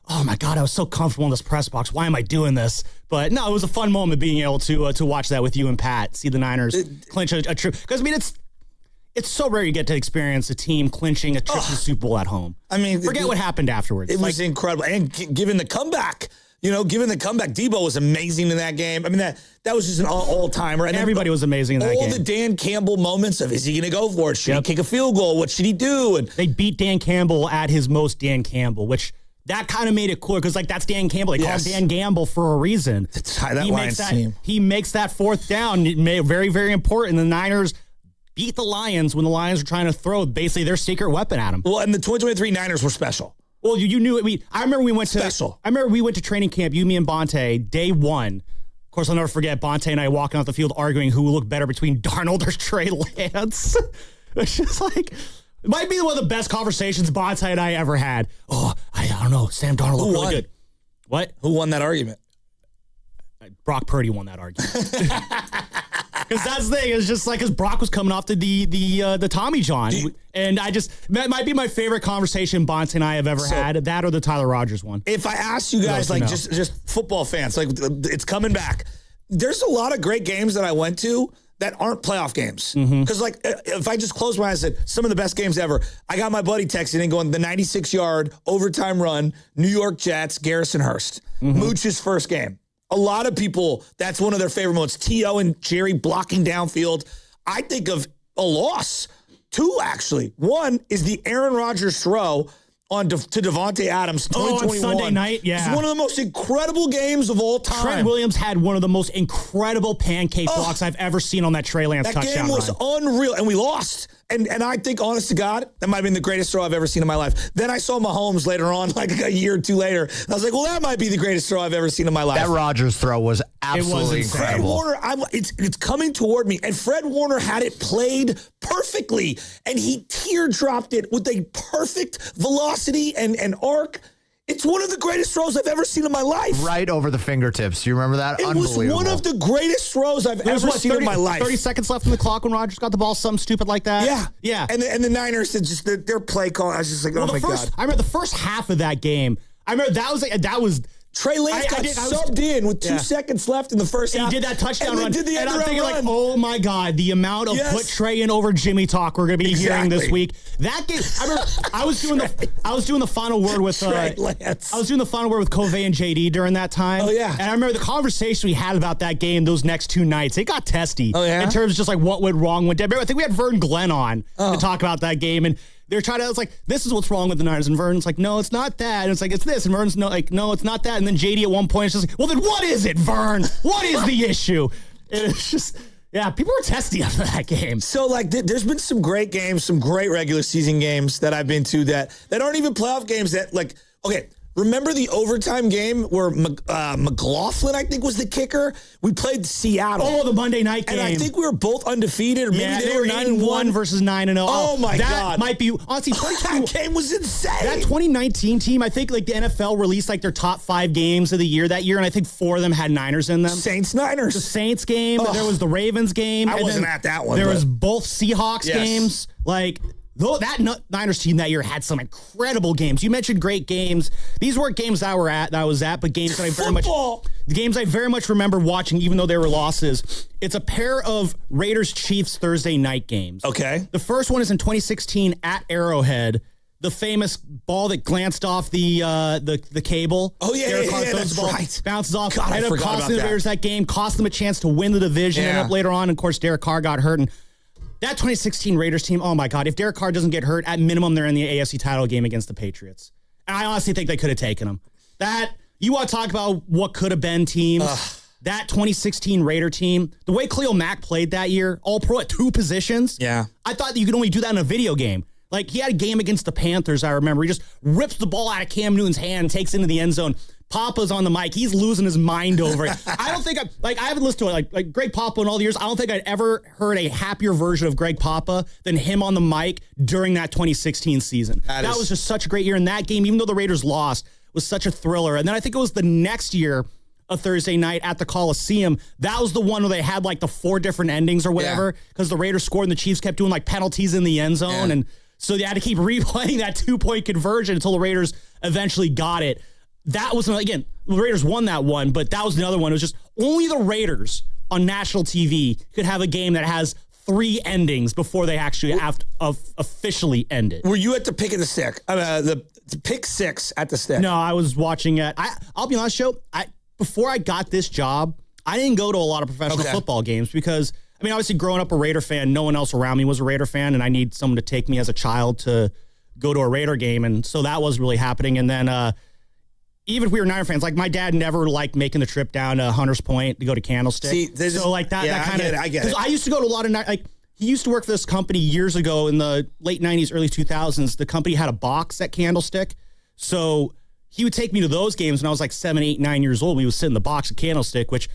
oh my God, I was so comfortable in this press box. Why am I doing this? But no, it was a fun moment being able to watch that with you and Pat, see the Niners clinch a trip. Because, it's so rare you get to experience a team clinching a trip to the Super Bowl at home. Forget what happened afterwards. It was incredible. And given the comeback, Debo was amazing in that game. That was just an all-timer. And everybody was amazing in that game. All the Dan Campbell moments of, is he going to go for it? Should he kick a field goal? What should he do? And they beat Dan Campbell at his most Dan Campbell, which... That kind of made it cooler because, that's Dan Campbell. They call him Dan Gamble for a reason. He makes that fourth down very, very important. The Niners beat the Lions when the Lions were trying to throw basically their secret weapon at them. Well, and the 2023 Niners were special. Well, you knew it. I remember we went to training camp, you, me, and Bonte, day one. Of course, I'll never forget Bonte and I walking off the field arguing who looked better between Darnold or Trey Lance. It's just it might be one of the best conversations Bonte and I ever had. Oh, I don't know. Sam Darnold looked really good. What? Who won that argument? Brock Purdy won that argument. Because that's the thing. It's just because Brock was coming off the Tommy John. And that might be my favorite conversation Bonte and I have ever had. That or the Tyler Rogers one. If I ask you guys, just football fans, it's coming back. There's a lot of great games that I went to that aren't playoff games. Because, if I just close my eyes and said, some of the best games ever, I got my buddy texting and going, the 96-yard overtime run, New York Jets, Garrison Hurst. Mooch's first game. A lot of people, that's one of their favorite moments. T.O. and Jerry blocking downfield. I think of a loss. 2, actually. 1 is the Aaron Rodgers throw to Devontae Adams, 2021. On Sunday night, yeah. It's one of the most incredible games of all time. Trent Williams had one of the most incredible pancake blocks I've ever seen on that Trey Lance touchdown run. That game was unreal, and we lost. And I think, honest to God, that might have been the greatest throw I've ever seen in my life. Then I saw Mahomes later on, a year or two later. I was like, well, that might be the greatest throw I've ever seen in my life. That Rodgers throw was absolutely incredible. Fred Warner, it's coming toward me. And Fred Warner had it played perfectly. And he teardropped it with a perfect velocity and arc. It's one of the greatest throws I've ever seen in my life. Right over the fingertips. Do you remember that? It was one of the greatest throws I've ever seen in my life. 30 seconds left in the clock when Rodgers got the ball, something stupid like that. Yeah. And the Niners, their play call, I was just like, oh my God. I remember the first half of that game. I remember that was Trey Lance got subbed in with 2 seconds left in the first half. He did that touchdown run. Did the and I'm thinking oh my God, the amount of put Trey in over Jimmy talk we're going to be hearing this week. That game, I remember I was doing the final word with Trey Lance. I was doing the final word with Covey and JD during that time. Oh yeah. And I remember the conversation we had about that game those next 2 nights. It got testy. Oh yeah. In terms of just what went wrong with I think we had Vern Glenn on to talk about that game, and they're trying to, it's this is what's wrong with the Niners. And Vern's like, no, it's not that. And it's it's this. And Vern's no, it's not that. And then JD at one point is just well, then what is it, Vern? What is the issue? And it's just, people were testy after that game. So, there's been some great games, some great regular season games that I've been to that aren't even playoff games that, okay, Remember the overtime game where McLaughlin, I think, was the kicker? We played Seattle. Oh, the Monday night game. And I think we were both undefeated, or maybe they were 9-1 versus 9-0. Oh, my that God. That might be, honestly, that game was insane. That 2019 team, I think like the NFL released like their top 5 games of the year that year, and I think 4 of them had Niners in them. Saints-Niners. The Saints game. Oh. There was the Ravens game. I wasn't at that one. There was both Seahawks games. Like, though that Niners team that year had some incredible games. You mentioned great games. These weren't games that I was at, but games that I very much remember watching, even though they were losses. It's a pair of Raiders-Chiefs Thursday night games. Okay. The first one is in 2016 at Arrowhead. The famous ball that glanced off the cable. Oh, yeah, that's right. Bounces off. God, I ended up forgot costing about the Raiders that game, cost them a chance to win the division. Ended up later on, of course, Derek Carr got hurt. And that 2016 Raiders team, oh my God, if Derek Carr doesn't get hurt, at minimum, they're in the AFC title game against the Patriots. And I honestly think they could have taken them. You want to talk about what could have been teams? That 2016 Raider team, the way Khalil Mack played that year, all pro at 2 positions. Yeah. I thought you could only do that in a video game. Like, he had a game against the Panthers, I remember. He just rips the ball out of Cam Newton's hand, takes it into the end zone. Papa's on the mic. He's losing his mind over it. I don't think I haven't listened to it. Like Greg Papa in all the years, I don't think I'd ever heard a happier version of Greg Papa than him on the mic during that 2016 season. That was just such a great year. And that game, even though the Raiders lost, was such a thriller. And then I think it was the next year, a Thursday night at the Coliseum. That was the one where they had like the 4 different endings or whatever, because the Raiders scored and the Chiefs kept doing like penalties in the end zone. And so they had to keep replaying that 2-point conversion until the Raiders eventually got it. That was, again, the Raiders won that one, but that was another one. It was just only the Raiders on national TV could have a game that has 3 endings before they actually have to officially end it. Were you at the pick of the stick? The pick 6 at the stick? No, I was watching it. I'll be honest, Joe. Before I got this job, I didn't go to a lot of professional football games because, I mean, obviously growing up a Raider fan, no one else around me was a Raider fan, and I need someone to take me as a child to go to a Raider game, and so that was really happening. And then even if we were Niner fans, like my dad never liked making the trip down to Hunters Point to go to Candlestick. See, so like that kind of, I get it. I used to go to a lot of, like, he used to work for this company years ago in the late 90s, early 2000s. The company had a box at Candlestick. So he would take me to those games when I was like 7, 8, 9 years old. We would sit in the box at Candlestick, which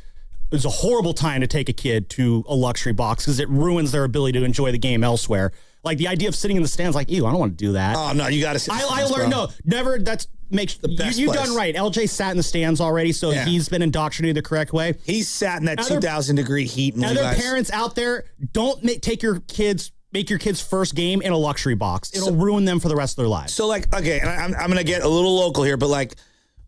was a horrible time to take a kid to a luxury box because it ruins their ability to enjoy the game elsewhere. Like the idea of sitting in the stands, like, ew, I don't want to do that. Oh, no, you got to sit in the stands, I learned, never, makes the best you've done right. LJ sat in the stands already, so he's been indoctrinated the correct way. He's sat in that 2,000-degree heat. Other parents out there, don't make your kids first game in a luxury box. It'll ruin them for the rest of their lives. So, like, okay, and I'm going to get a little local here, but, like,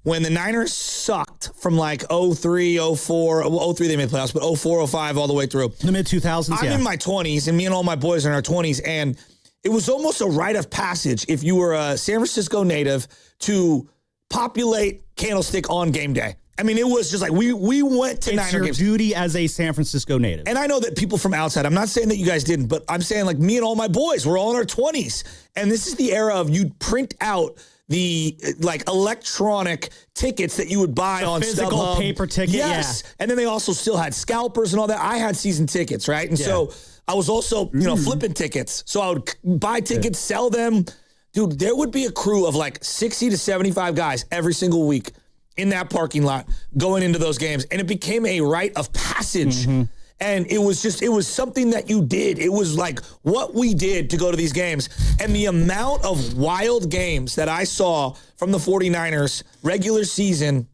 when the Niners sucked from, like, 03, 04, 03 they made playoffs, but 04, 05 all the way through. The mid-2000s, I'm in my 20s, and me and all my boys are in our 20s, and it was almost a rite of passage if you were a San Francisco native to populate Candlestick on game day. I mean, it was just like we went to Niner games. It's your duty as a San Francisco native. And I know that people from outside, I'm not saying that you guys didn't, but I'm saying like me and all my boys, we're all in our 20s. And this is the era of you'd print out the like electronic tickets that you would buy on physical StubHub. Paper ticket, yes. And then they also still had scalpers and all that. I had season tickets, right? And so I was also, flipping tickets. So I would buy tickets, sell them. Dude, there would be a crew of like 60 to 75 guys every single week in that parking lot going into those games. And it became a rite of passage. And it was something that you did. It was like what we did to go to these games. And the amount of wild games that I saw from the 49ers regular season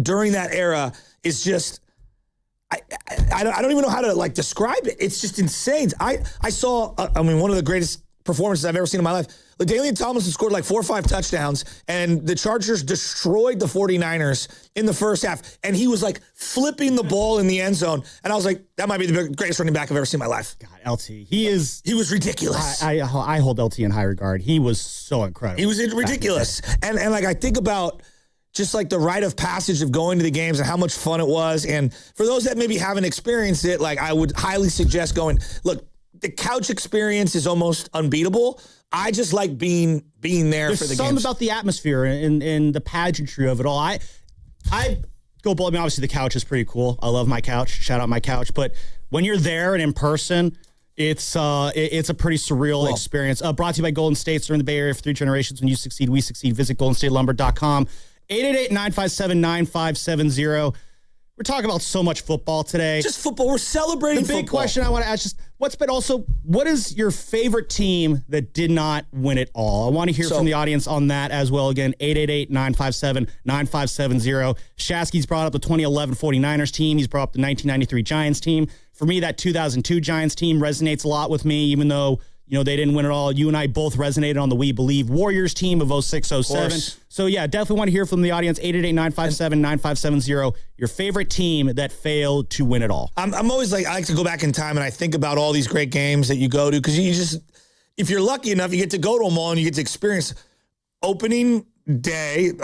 during that era is just, I don't even know how to like describe it. It's just insane. I saw, one of the greatest performances I've ever seen in my life. LaDainian Tomlinson scored like 4 or 5 touchdowns, and the Chargers destroyed the 49ers in the first half. And he was like flipping the ball in the end zone. And I was like, that might be the greatest running back I've ever seen in my life. God, LT. He was ridiculous. I hold LT in high regard. He was so incredible. He was ridiculous. And like I think about just like the rite of passage of going to the games and how much fun it was. And for those that maybe haven't experienced it, like I would highly suggest going. Look, the couch experience is almost unbeatable. I just like being there for the games. There's something about the atmosphere and the pageantry of it all. I go bold. I mean, obviously the couch is pretty cool. I love my couch. Shout out my couch. But when you're there and in person, It's a pretty surreal experience. Brought to you by Golden State. Serving the Bay Area for 3 generations. When you succeed, we succeed. Visit goldenstatelumber.com. 888-957-9570. We're talking about so much football today. Just football. We're celebrating football. The big question I want to ask is, what is your favorite team that did not win it all? I want to hear from the audience on that as well. Again, 888-957-9570. Shasky's brought up the 2011 49ers team. He's brought up the 1993 Giants team. For me, that 2002 Giants team resonates a lot with me, even though they didn't win it all. You and I both resonated on the We Believe Warriors team of 06-07. So, yeah, definitely want to hear from the audience. 888-957-9570. Your favorite team that failed to win it all. I'm always I like to go back in time, and I think about all these great games that you go to, because if you're lucky enough, you get to go to them all, and you get to experience opening weekend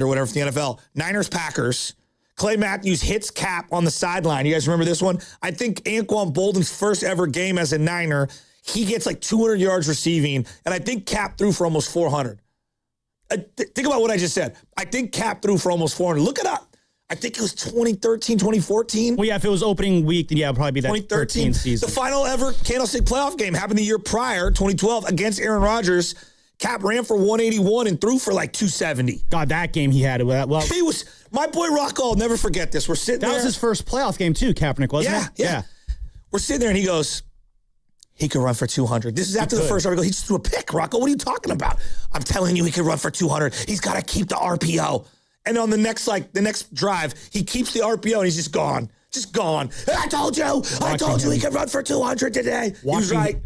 or whatever for the NFL. Niners-Packers. Clay Matthews hits Cap on the sideline. You guys remember this one? I think Anquan Bolden's first ever game as a Niner, he gets 200 yards receiving, and I think Cap threw for almost 400. Think about what I just said. I think Cap threw for almost 400. Look it up. I think it was 2013, 2014. Well, yeah, if it was opening week, then yeah, it'd probably be that 2013 season. The final ever Candlestick playoff game happened the year prior, 2012, against Aaron Rodgers. Cap ran for 181 and threw for 270. God, that game he had. He was, my boy Rocco, I'll never forget this. We're sitting there. That was his first playoff game too, Kaepernick, wasn't it? Yeah. We're sitting there and he goes, he could run for 200. This is after the first round. He just threw a pick, Rocco. What are you talking about? I'm telling you, he could run for 200. He's got to keep the RPO. And on the next drive, he keeps the RPO and he's just gone. Just gone. I told you he could run for 200 today. He was right.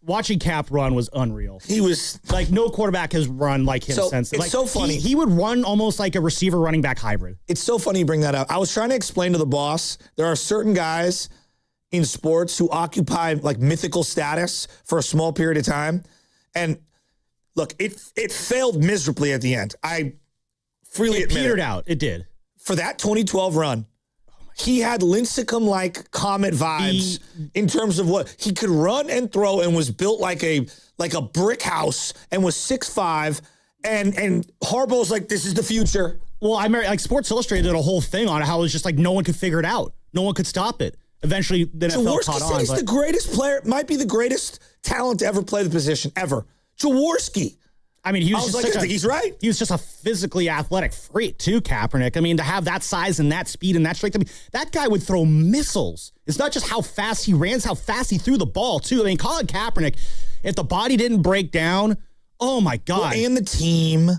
Watching Cap run was unreal. He was no quarterback has run like him since. It's so funny. He would run almost like a receiver running back hybrid. It's so funny you bring that up. I was trying to explain to the boss, there are certain guys in sports who occupy mythical status for a small period of time. And look, it failed miserably at the end. I freely admit it. Petered out. It did. For that 2012 run, he had Lincecum-like Comet vibes in terms of what he could run and throw, and was built like a brick house, and was 6'5", and Harbaugh's this is the future. Well, I remember Sports Illustrated did a whole thing on how it was just no one could figure it out. No one could stop it. Eventually, the NFL caught on. He's the greatest player, might be the greatest talent to ever play the position, ever. Jaworski. I mean, I think he's right. He was just a physically athletic freak too, Kaepernick. I mean, to have that size and that speed and that strength, that guy would throw missiles. It's not just how fast he ran, it's how fast he threw the ball too. I mean, Colin Kaepernick, if the body didn't break down, oh my God. Well, and the team,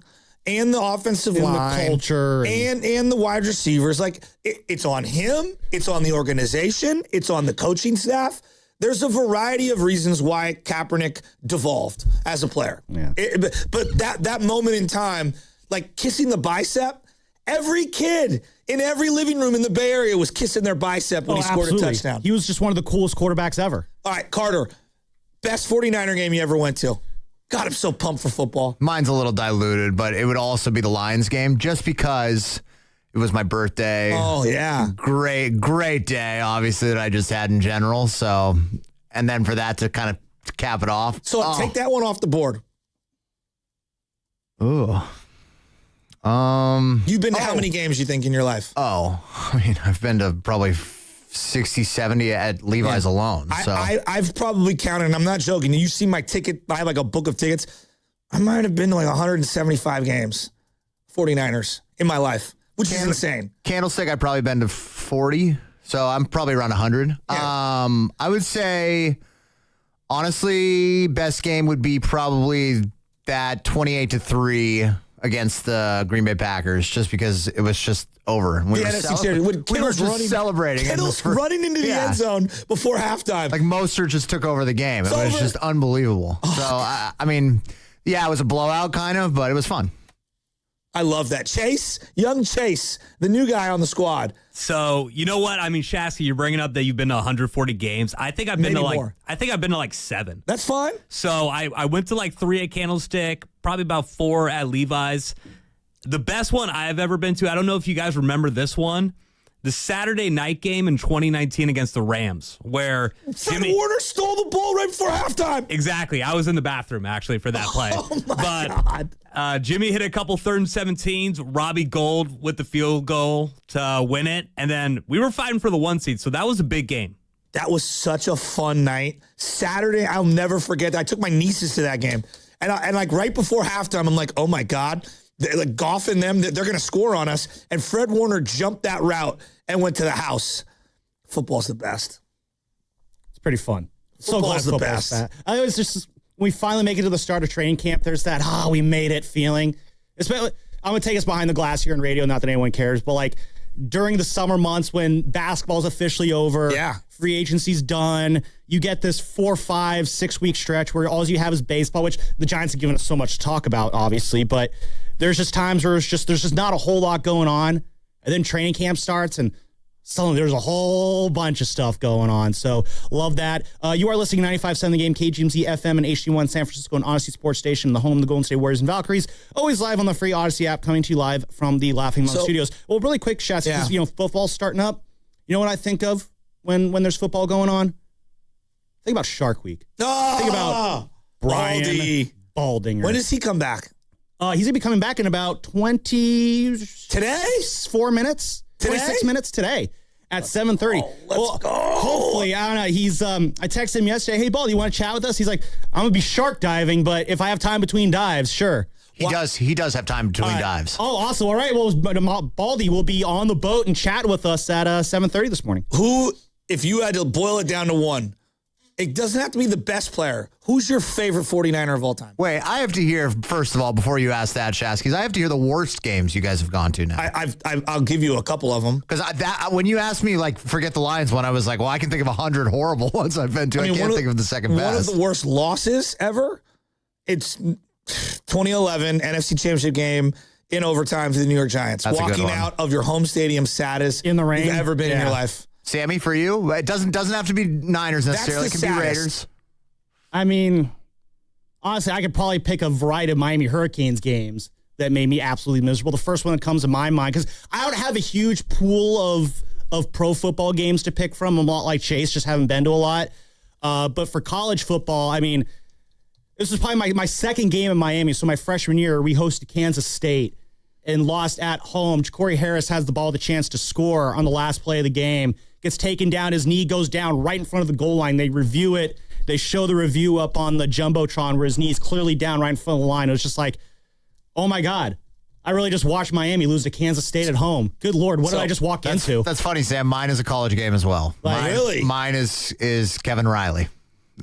and the offensive line, the culture, and the wide receivers. It's on him, it's on the organization, it's on the coaching staff. There's a variety of reasons why Kaepernick devolved as a player. Yeah. But that moment in time, kissing the bicep, every kid in every living room in the Bay Area was kissing their bicep when he scored a touchdown. He was just one of the coolest quarterbacks ever. All right, Carter, best 49er game you ever went to? God, I'm so pumped for football. Mine's a little diluted, but it would also be the Lions game just because it was my birthday. Oh, yeah. Great day, obviously, that I just had in general. So, and then for that to kind of cap it off. So take that one off the board. Ooh. You've been to how many games you think in your life? Oh, I mean, I've been to probably 60, 70 at Levi's alone. So I've probably counted, and I'm not joking. You see my ticket, I have a book of tickets. I might have been to 175 games, 49ers, in my life. Which is insane. Candlestick, I've probably been to 40, so I'm probably around 100. Yeah. I would say, honestly, best game would be probably that 28-3 against the Green Bay Packers, just because it was just over. We were just celebrating. Kittle's running into the end zone before halftime. Mostert just took over the game. It was just unbelievable. So, I mean, yeah, it was a blowout kind of, but it was fun. I love that. Young Chase, the new guy on the squad. So, you know what? I mean, Shasky, you're bringing up that you've been to 140 games. I think I've been to I think I've been to 7. That's fine. So, I went to 3 at Candlestick, probably about 4 at Levi's. The best one I've ever been to, I don't know if you guys remember this one, the Saturday night game in 2019 against the Rams, where Fred Warner stole the ball right before halftime. Exactly. I was in the bathroom, actually, for that play. Oh, my God. Jimmy hit a couple 3rd and 17s. Robbie Gould with the field goal to win it. And then we were fighting for the 1 seed, so that was a big game. That was such a fun night. Saturday, I'll never forget that. I took my nieces to that game. And like right before halftime, I'm like, oh my God, like Goff and them, they're going to score on us. And Fred Warner jumped that route and went to the house. Football's the best. It's pretty fun. So glad Football's the football's best. back. I was just, when we finally make it to the start of training camp, there's that, we made it feeling. Especially, I'm going to take us behind the glass here in radio, not that anyone cares, but like during the summer months when basketball's officially over, free agency's done, you get this 4, 5, 6 week stretch where all you have is baseball, which the Giants have given us so much to talk about, obviously, but there's just times where there's just not a whole lot going on. And then training camp starts and suddenly there's a whole bunch of stuff going on. So love that. You are listening to 95.7 The Game, KGMZ FM and HD1 San Francisco and Odyssey Sports Station, the home of the Golden State Warriors and Valkyries. Always live on the free Odyssey app, coming to you live from the Laughing Monk Studios. Well, really quick, Shats, because football's starting up. You know what I think of when there's football going on? Think about Shark Week. Think about Brian Baldinger. When does he come back? He's going to be coming back in about 4 minutes. Today? 26 minutes today at 7:30. Let's go. Hopefully, I don't know. He's I texted him yesterday, hey, Bald, you want to chat with us? He's like, I'm going to be shark diving, but if I have time between dives, sure. He does have time between dives. Oh, awesome. All right. Well, Baldy will be on the boat and chat with us at 7:30 this morning. Who, if you had to boil it down to one, it doesn't have to be the best player. Who's your favorite 49er of all time? Wait, I have to hear, first of all, before you ask that, Shasky, I have to hear the worst games you guys have gone to now. I'll give you a couple of them. Because when you asked me, like, forget the Lions one, I was like, well, I can think of 100 horrible ones I've been to. I can't think of the second best. One of the worst losses ever, it's 2011 NFC Championship game in overtime to the New York Giants. That's walking out of your home stadium saddest in the rain you've ever been in your life. Sammy, for you, it doesn't have to be Niners necessarily. It can be Raiders. I mean, honestly, I could probably pick a variety of Miami Hurricanes games that made me absolutely miserable. The first one that comes to my mind, because I don't have a huge pool of pro football games to pick from. I'm a lot like Chase, just haven't been to a lot. But for college football, I mean, this was probably my second game in Miami. So my freshman year, we hosted Kansas State and lost at home. Ja'Cory Harris has the ball, the chance to score on the last play of the game. Gets taken down. His knee goes down right in front of the goal line. They review it. They show the review up on the Jumbotron where his knee's clearly down right in front of the line. It was just like, oh my God. I really just watched Miami lose to Kansas State at home. Good Lord, what did I just walk into? That's funny, Sam. Mine is a college game as well. Really? Mine is Kevin Riley.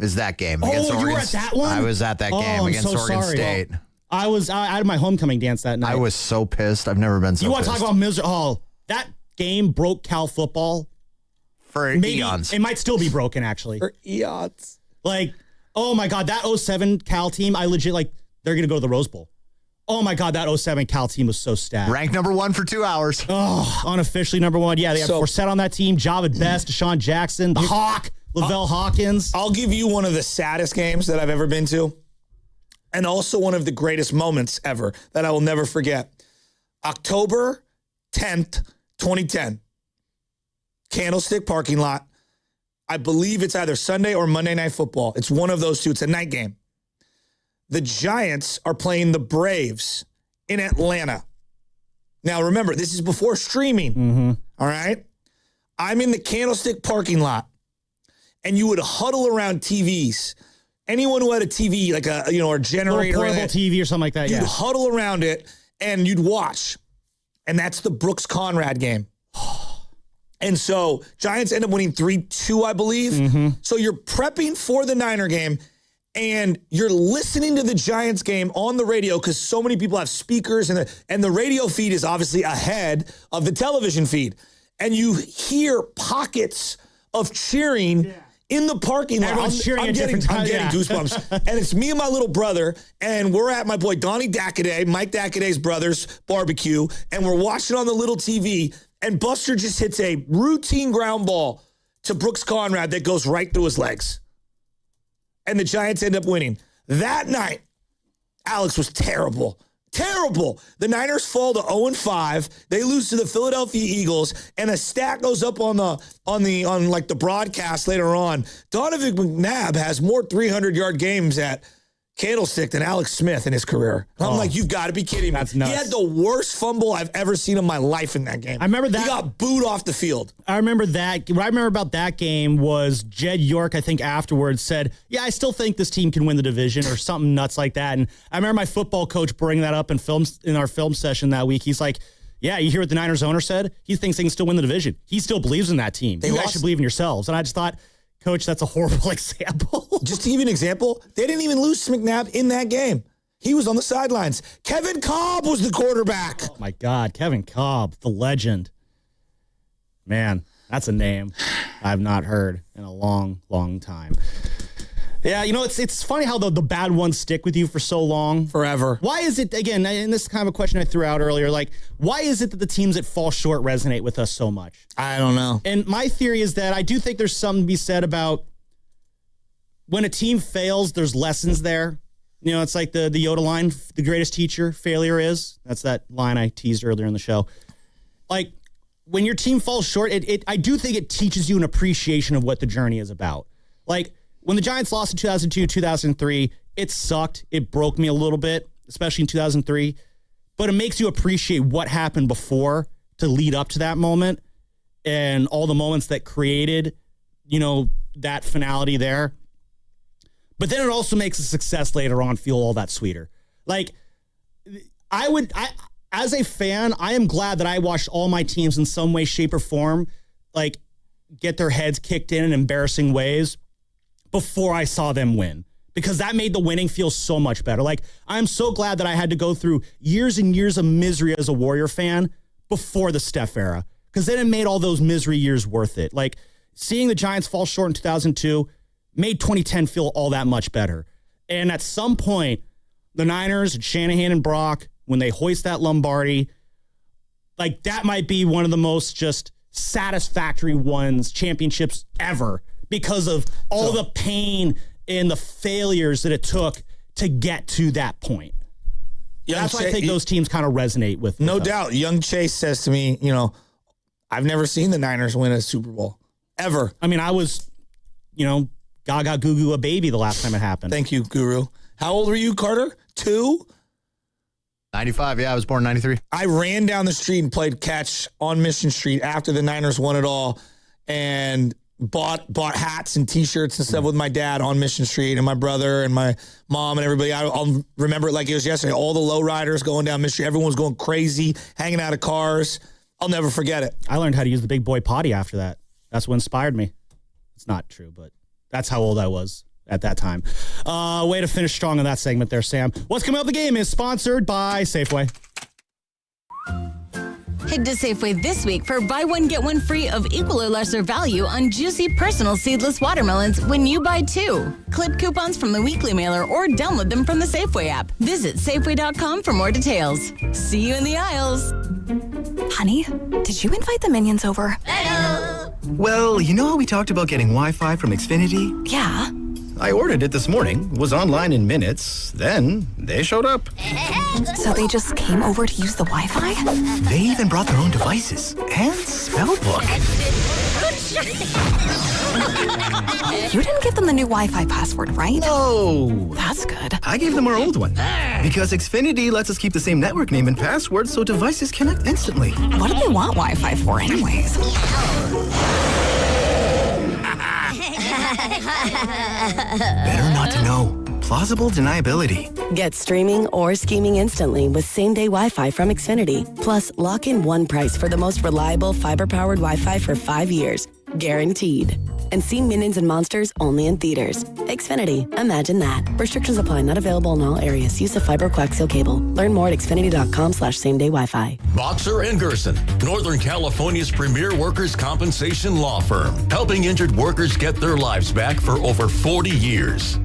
Is that game against Oregon? You were at that one? I was at that game against Oregon State. I had my homecoming dance that night. I was so pissed. I've never been so pissed. You want to talk about misery? Oh, that game broke Cal football. For eons. It might still be broken, actually. For eons. Like, oh my God, that 07 Cal team, I legit, like, they're going to go to the Rose Bowl. Oh my God, that 07 Cal team was so stacked. Ranked number 1 for 2 hours. Oh, unofficially number 1. Yeah, they had Forsett on that team, Javid Best, Deshaun Jackson, the Hawk, Lavelle Hawkins. I'll give you one of the saddest games that I've ever been to, and also one of the greatest moments ever that I will never forget. October 10th, 2010. Candlestick parking lot. I believe it's either Sunday or Monday Night Football. It's one of those two. It's a night game. The Giants are playing the Braves in Atlanta. Now, remember, this is before streaming. All right? I'm in the Candlestick parking lot, and you would huddle around TVs. Anyone who had a TV, like a generator, portable TV or something like that, you'd huddle around it, and you'd watch. And that's the Brooks Conrad game. And so Giants end up winning 3-2, I believe. So you're prepping for the Niner game, and you're listening to the Giants game on the radio because so many people have speakers, and the radio feed is obviously ahead of the television feed. And you hear pockets of cheering in the parking lot. Everyone's cheering at different times. I'm getting goosebumps. And it's me and my little brother, and we're at my boy Donnie Dackaday, Mike Dackaday's brother's barbecue, and we're watching on the little TV, and Buster just hits a routine ground ball to Brooks Conrad that goes right through his legs. And the Giants end up winning. That night, Alex, was terrible. Terrible. The Niners fall to 0-5. They lose to the Philadelphia Eagles, and a stat goes up on the broadcast later on. Donovan McNabb has more 300-yard games at candlestick than Alex Smith in his career. I'm like, you've got to be kidding me. That's nuts. He had the worst fumble I've ever seen in my life in that game. I remember that. He got booed off the field. I remember that. What I remember about that game was Jed York, I think, afterwards said, yeah, I still think this team can win the division or something nuts like that. And I remember my football coach bringing that up in our film session that week. He's like, yeah, you hear what the Niners owner said? He thinks they can still win the division. He still believes in that team. You guys should believe in yourselves. And I just thought, Coach, that's a horrible example. Just to give you an example, they didn't even lose to McNabb in that game. He was on the sidelines. Kevin Kolb was the quarterback. Oh, my God. Kevin Kolb, the legend. Man, that's a name I've not heard in a long, long time. Yeah, it's funny how the bad ones stick with you for so long. Forever. Why is it, again, and this is kind of a question I threw out earlier, like, why is it that the teams that fall short resonate with us so much? I don't know. And my theory is that I do think there's something to be said about when a team fails, there's lessons there. It's like the Yoda line, the greatest teacher failure is. That's that line I teased earlier in the show. Like, when your team falls short, I do think it teaches you an appreciation of what the journey is about. Like, when the Giants lost in 2002, 2003, it sucked. It broke me a little bit, especially in 2003. But it makes you appreciate what happened before to lead up to that moment and all the moments that created, that finality there. But then it also makes the success later on feel all that sweeter. Like, as a fan, I am glad that I watched all my teams in some way, shape, or form, like, get their heads kicked in embarrassing ways before I saw them win, because that made the winning feel so much better. Like, I'm so glad that I had to go through years and years of misery as a Warrior fan before the Steph era, because then it made all those misery years worth it. Like, seeing the Giants fall short in 2002 made 2010 feel all that much better. And at some point, the Niners and Shanahan and Brock, when they hoist that Lombardi, like, that might be one of the most just satisfactory championships ever, because of all the pain and the failures that it took to get to that point. That's why I think those teams kind of resonate with No us. doubt. Young Chase says to me, I've never seen the Niners win a Super Bowl, ever. I mean, I was, gaga goo goo a baby the last time it happened. Thank you, Guru. How old were you, Carter? 2? 95, yeah, I was born in 93. I ran down the street and played catch on Mission Street after the Niners won it all, and bought hats and T-shirts and stuff with my dad on Mission Street, and my brother and my mom and everybody. I'll remember it like it was yesterday. All the lowriders going down Mission Street. Everyone was going crazy, hanging out of cars. I'll never forget it. I learned how to use the big boy potty after that. That's what inspired me. It's not true, but that's how old I was at that time. Way to finish strong on that segment there, Sam. What's coming up the game is sponsored by Safeway. Head to Safeway this week for buy one, get one free of equal or lesser value on juicy personal seedless watermelons when you buy 2. Clip coupons from the weekly mailer or download them from the Safeway app. Visit Safeway.com for more details. See you in the aisles. Honey, did you invite the minions over? Hello. Well, you know how we talked about getting Wi-Fi from Xfinity? Yeah. I ordered it this morning, was online in minutes, then they showed up. So they just came over to use the Wi-Fi? They even brought their own devices and spell book. You didn't give them the new Wi-Fi password, right? No. That's good. I gave them our old one. Because Xfinity lets us keep the same network name and password so devices connect instantly. What do they want Wi-Fi for anyways? Better not to know. Plausible deniability. Get streaming or scheming instantly with same-day Wi-Fi from Xfinity. Plus, lock in one price for the most reliable fiber-powered Wi-Fi for 5 years. Guaranteed. And see Minions and Monsters only in theaters. Xfinity. Imagine that. Restrictions apply. Not available in all areas. Use of fiber coaxial cable. Learn more at xfinity.com/same-day Wi-Fi. Boxer & Gerson, Northern California's premier workers' compensation law firm, helping injured workers get their lives back for over 40 years.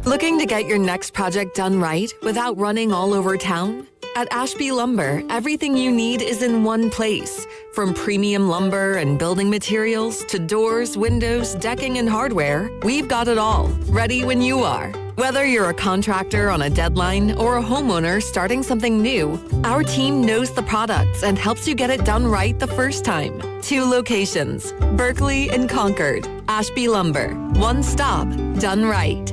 Looking to get your next project done right without running all over town? At Ashby Lumber, everything you need is in one place. From premium lumber and building materials to doors, windows, decking, and hardware, we've got it all, ready when you are. Whether you're a contractor on a deadline or a homeowner starting something new, our team knows the products and helps you get it done right the first time. 2 locations, Berkeley and Concord. Ashby Lumber, one stop, done right.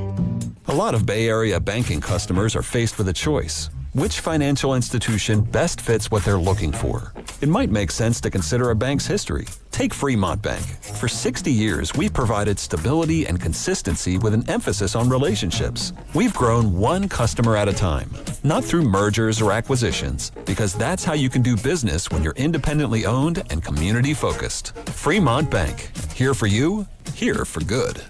A lot of Bay Area banking customers are faced with a choice. Which financial institution best fits what they're looking for? It might make sense to consider a bank's history. Take Fremont Bank. For 60 years, we've provided stability and consistency with an emphasis on relationships. We've grown one customer at a time, not through mergers or acquisitions, because that's how you can do business when you're independently owned and community focused. Fremont Bank. Here for you, here for good.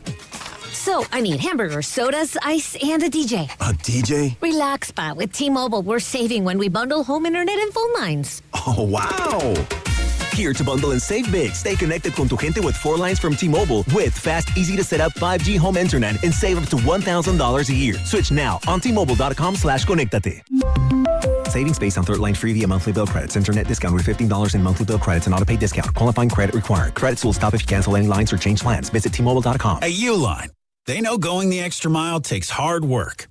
So, I need hamburgers, sodas, ice, and a DJ. A DJ? Relax, Pa. With T-Mobile, we're saving when we bundle home internet and phone lines. Oh, wow! Here to bundle and save big. Stay connected con tu gente with 4 lines from T-Mobile with fast, easy-to-set-up 5G home internet and save up to $1,000 a year. Switch now on T-Mobile.com/conectate. Savings based on third line free via monthly bill credits. Internet discount with $15 in monthly bill credits and auto pay discount. Qualifying credit required. Credits will stop if you cancel any lines or change plans. Visit T-Mobile.com. At Uline, they know going the extra mile takes hard work.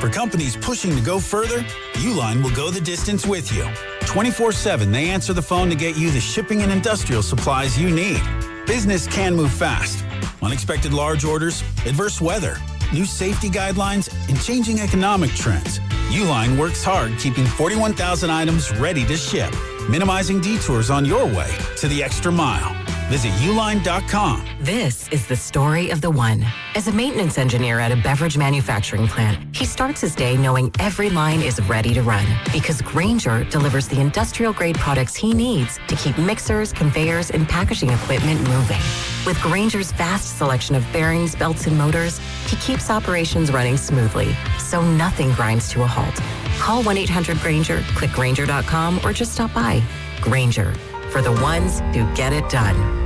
For companies pushing to go further, Uline will go the distance with you. 24/7, they answer the phone to get you the shipping and industrial supplies you need. Business can move fast. Unexpected large orders, adverse weather, new safety guidelines, and changing economic trends. Uline works hard keeping 41,000 items ready to ship, minimizing detours on your way to the extra mile. Visit uline.com. This is the story of the one. As a maintenance engineer at a beverage manufacturing plant, he starts his day knowing every line is ready to run because Grainger delivers the industrial-grade products he needs to keep mixers, conveyors, and packaging equipment moving. With Grainger's vast selection of bearings, belts, and motors, he keeps operations running smoothly, so nothing grinds to a halt. Call 1-800-GRAINGER, click Grainger.com, or just stop by. Grainger, for the ones who get it done.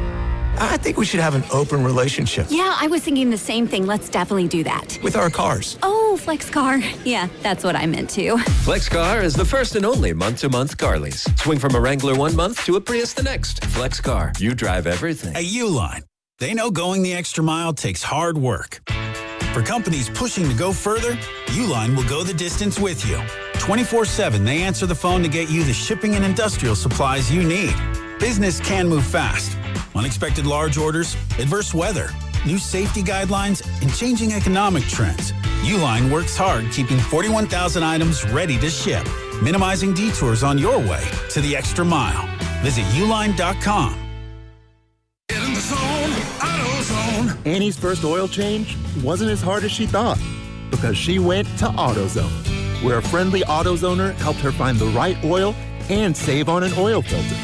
I think we should have an open relationship. Yeah, I was thinking the same thing. Let's definitely do that. With our cars. Oh, FlexCar. Yeah, that's what I meant too. FlexCar is the first and only month-to-month car lease. Swing from a Wrangler 1 month to a Prius the next. FlexCar. You drive everything. At Uline, they know going the extra mile takes hard work. For companies pushing to go further, Uline will go the distance with you. 24/7, they answer the phone to get you the shipping and industrial supplies you need. Business can move fast. Unexpected large orders, adverse weather, new safety guidelines, and changing economic trends. Uline works hard keeping 41,000 items ready to ship, minimizing detours on your way to the extra mile. Visit uline.com. Get in the zone, AutoZone. Annie's first oil change wasn't as hard as she thought because she went to AutoZone, where a friendly AutoZoner helped her find the right oil and save on an oil filter.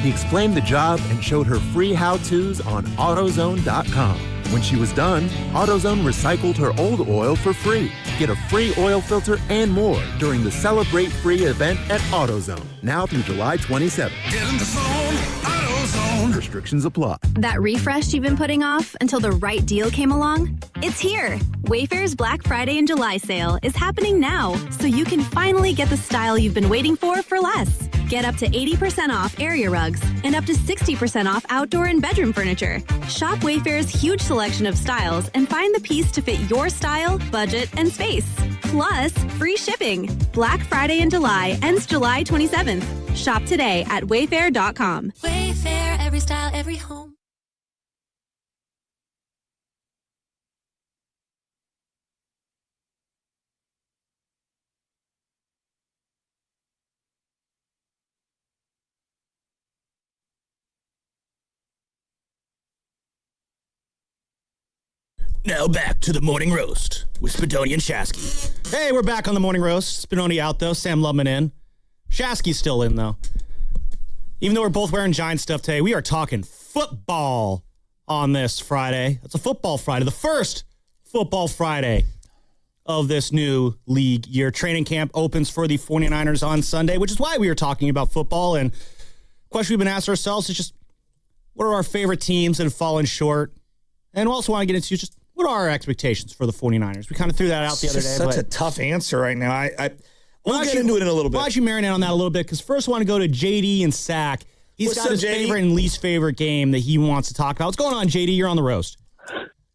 He explained the job and showed her free how-tos on AutoZone.com. When she was done, AutoZone recycled her old oil for free. Get a free oil filter and more during the Celebrate Free event at AutoZone, now through July 27th. Get in the zone, AutoZone. Restrictions apply. That refresh you've been putting off until the right deal came along? It's here. Wayfair's Black Friday and July sale is happening now, so you can finally get the style you've been waiting for less. Get up to 80% off area rugs and up to 60% off outdoor and bedroom furniture. Shop Wayfair's huge selection of styles and find the piece to fit your style, budget, and space. Plus, free shipping. Black Friday in July ends July 27th. Shop today at wayfair.com. Wayfair, every style, every home. Now back to the Morning Roast with Spadoni and Shasky. Hey, we're back on the Morning Roast. Spadoni out, though. Sam Lubman in. Shasky's still in, though. Even though we're both wearing Giant stuff today, we are talking football on this Friday. It's a football Friday, the first football Friday of this new league year. Training camp opens for the 49ers on Sunday, which is why we are talking about football. And the question we've been asking ourselves is just, what are our favorite teams that have fallen short? And we also want to get into just, what are our expectations for the 49ers? We kind of threw that out the other day. Such a tough answer right now. We'll get into it in a little bit. Why don't you marinate on that a little bit? Because first I want to go to JD and Sack. He's got his favorite and least favorite game that he wants to talk about. What's going on, JD? You're on the roast.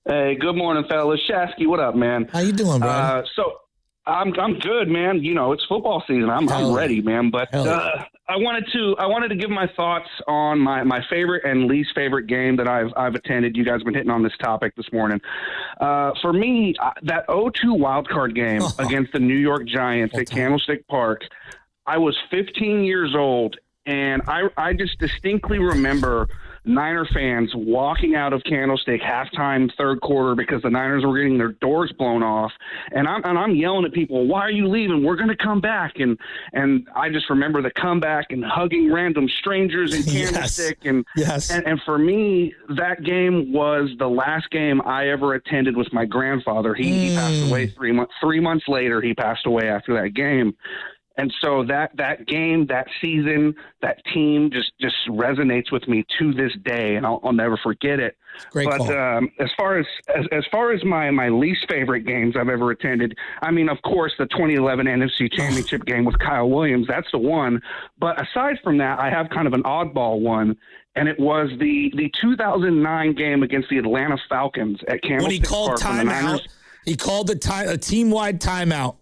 Hey, good morning, fellas. Shasky, what up, man? How you doing, bro? So I'm good, man. You know, it's football season. I'm ready, man. But I wanted to give my thoughts on my favorite and least favorite game that I've attended. You guys have been hitting on this topic this morning. For me, that 0-2 wildcard game against the New York Giants at Candlestick Park, I was 15 years old, and I just distinctly remember Niner fans walking out of Candlestick halftime, third quarter, because the Niners were getting their doors blown off, and I'm yelling at people, "Why are you leaving? We're going to come back!" And I just remember the comeback and hugging random strangers in Candlestick, and for me, that game was the last game I ever attended with my grandfather. He passed away 3 months later. He passed away after that game. And so that game, that season, that team just resonates with me to this day, and I'll never forget it. Great but call. As far as my least favorite games I've ever attended, I mean, of course, the 2011 NFC Championship game with Kyle Williams, that's the one. But aside from that, I have kind of an oddball one, and it was the 2009 game against the Atlanta Falcons at Candlestick When he called Park. timeout, he called a team-wide timeout.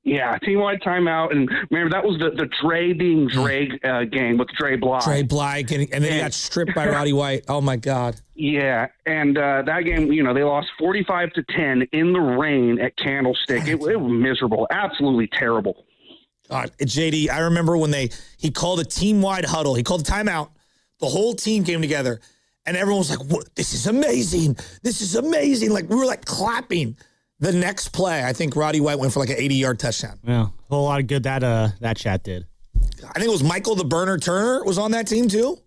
Yeah, team-wide timeout, and remember that was the Dre being Dre game with Dre Bly. Dre Bly, and then he got stripped by Roddy White. Oh my God! Yeah, and that game, they lost 45-10 in the rain at Candlestick. It was miserable, absolutely terrible. God, JD, I remember when he called a team-wide huddle. He called a timeout. The whole team came together, and everyone was like, "What? This is amazing! This is amazing!" Like we were like clapping. The next play, I think Roddy White went for like an 80-yard touchdown. Yeah, a whole lot of good that chat did. I think it was Michael the Burner Turner was on that team too.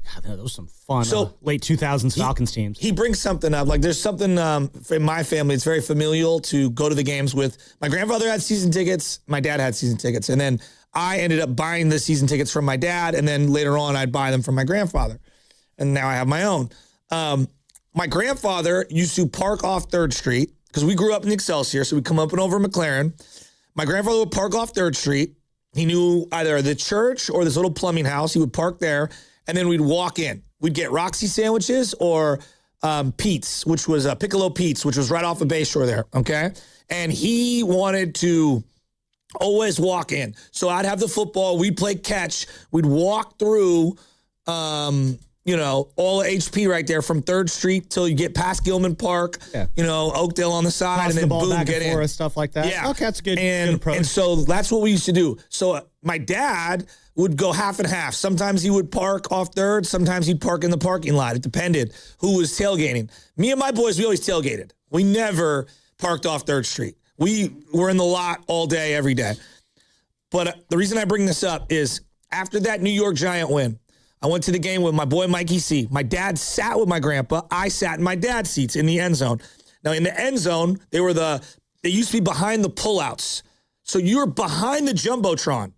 Yeah, that was some fun late 2000s Falcons teams. He brings something up. Like there's something in my family, it's very familial to go to the games with. My grandfather had season tickets. My dad had season tickets. And then I ended up buying the season tickets from my dad. And then later on, I'd buy them from my grandfather. And now I have my own. My grandfather used to park off 3rd Street. Because we grew up in Excelsior, so we'd come up and over McLaren. My grandfather would park off 3rd Street. He knew either the church or this little plumbing house. He would park there, and then we'd walk in. We'd get Roxy sandwiches or Pete's, which was Piccolo Pete's, which was right off of Bayshore there, okay? And he wanted to always walk in. So I'd have the football. We'd play catch. We'd walk through all of HP right there from 3rd Street till you get past Gilman Park, Oakdale on the side, Toss and then the ball boom, back get and in. forth, stuff like that. Yeah. Okay, that's good. And, good approach. and so that's what we used to do. So my dad would go half and half. Sometimes he would park off 3rd. Sometimes he'd park in the parking lot. It depended who was tailgating. Me and my boys, we always tailgated. We never parked off 3rd Street. We were in the lot all day, every day. But the reason I bring this up is after that New York Giant win, I went to the game with my boy Mikey C. My dad sat with my grandpa. I sat in my dad's seats in the end zone. Now, in the end zone, they used to be behind the pullouts. So you were behind the Jumbotron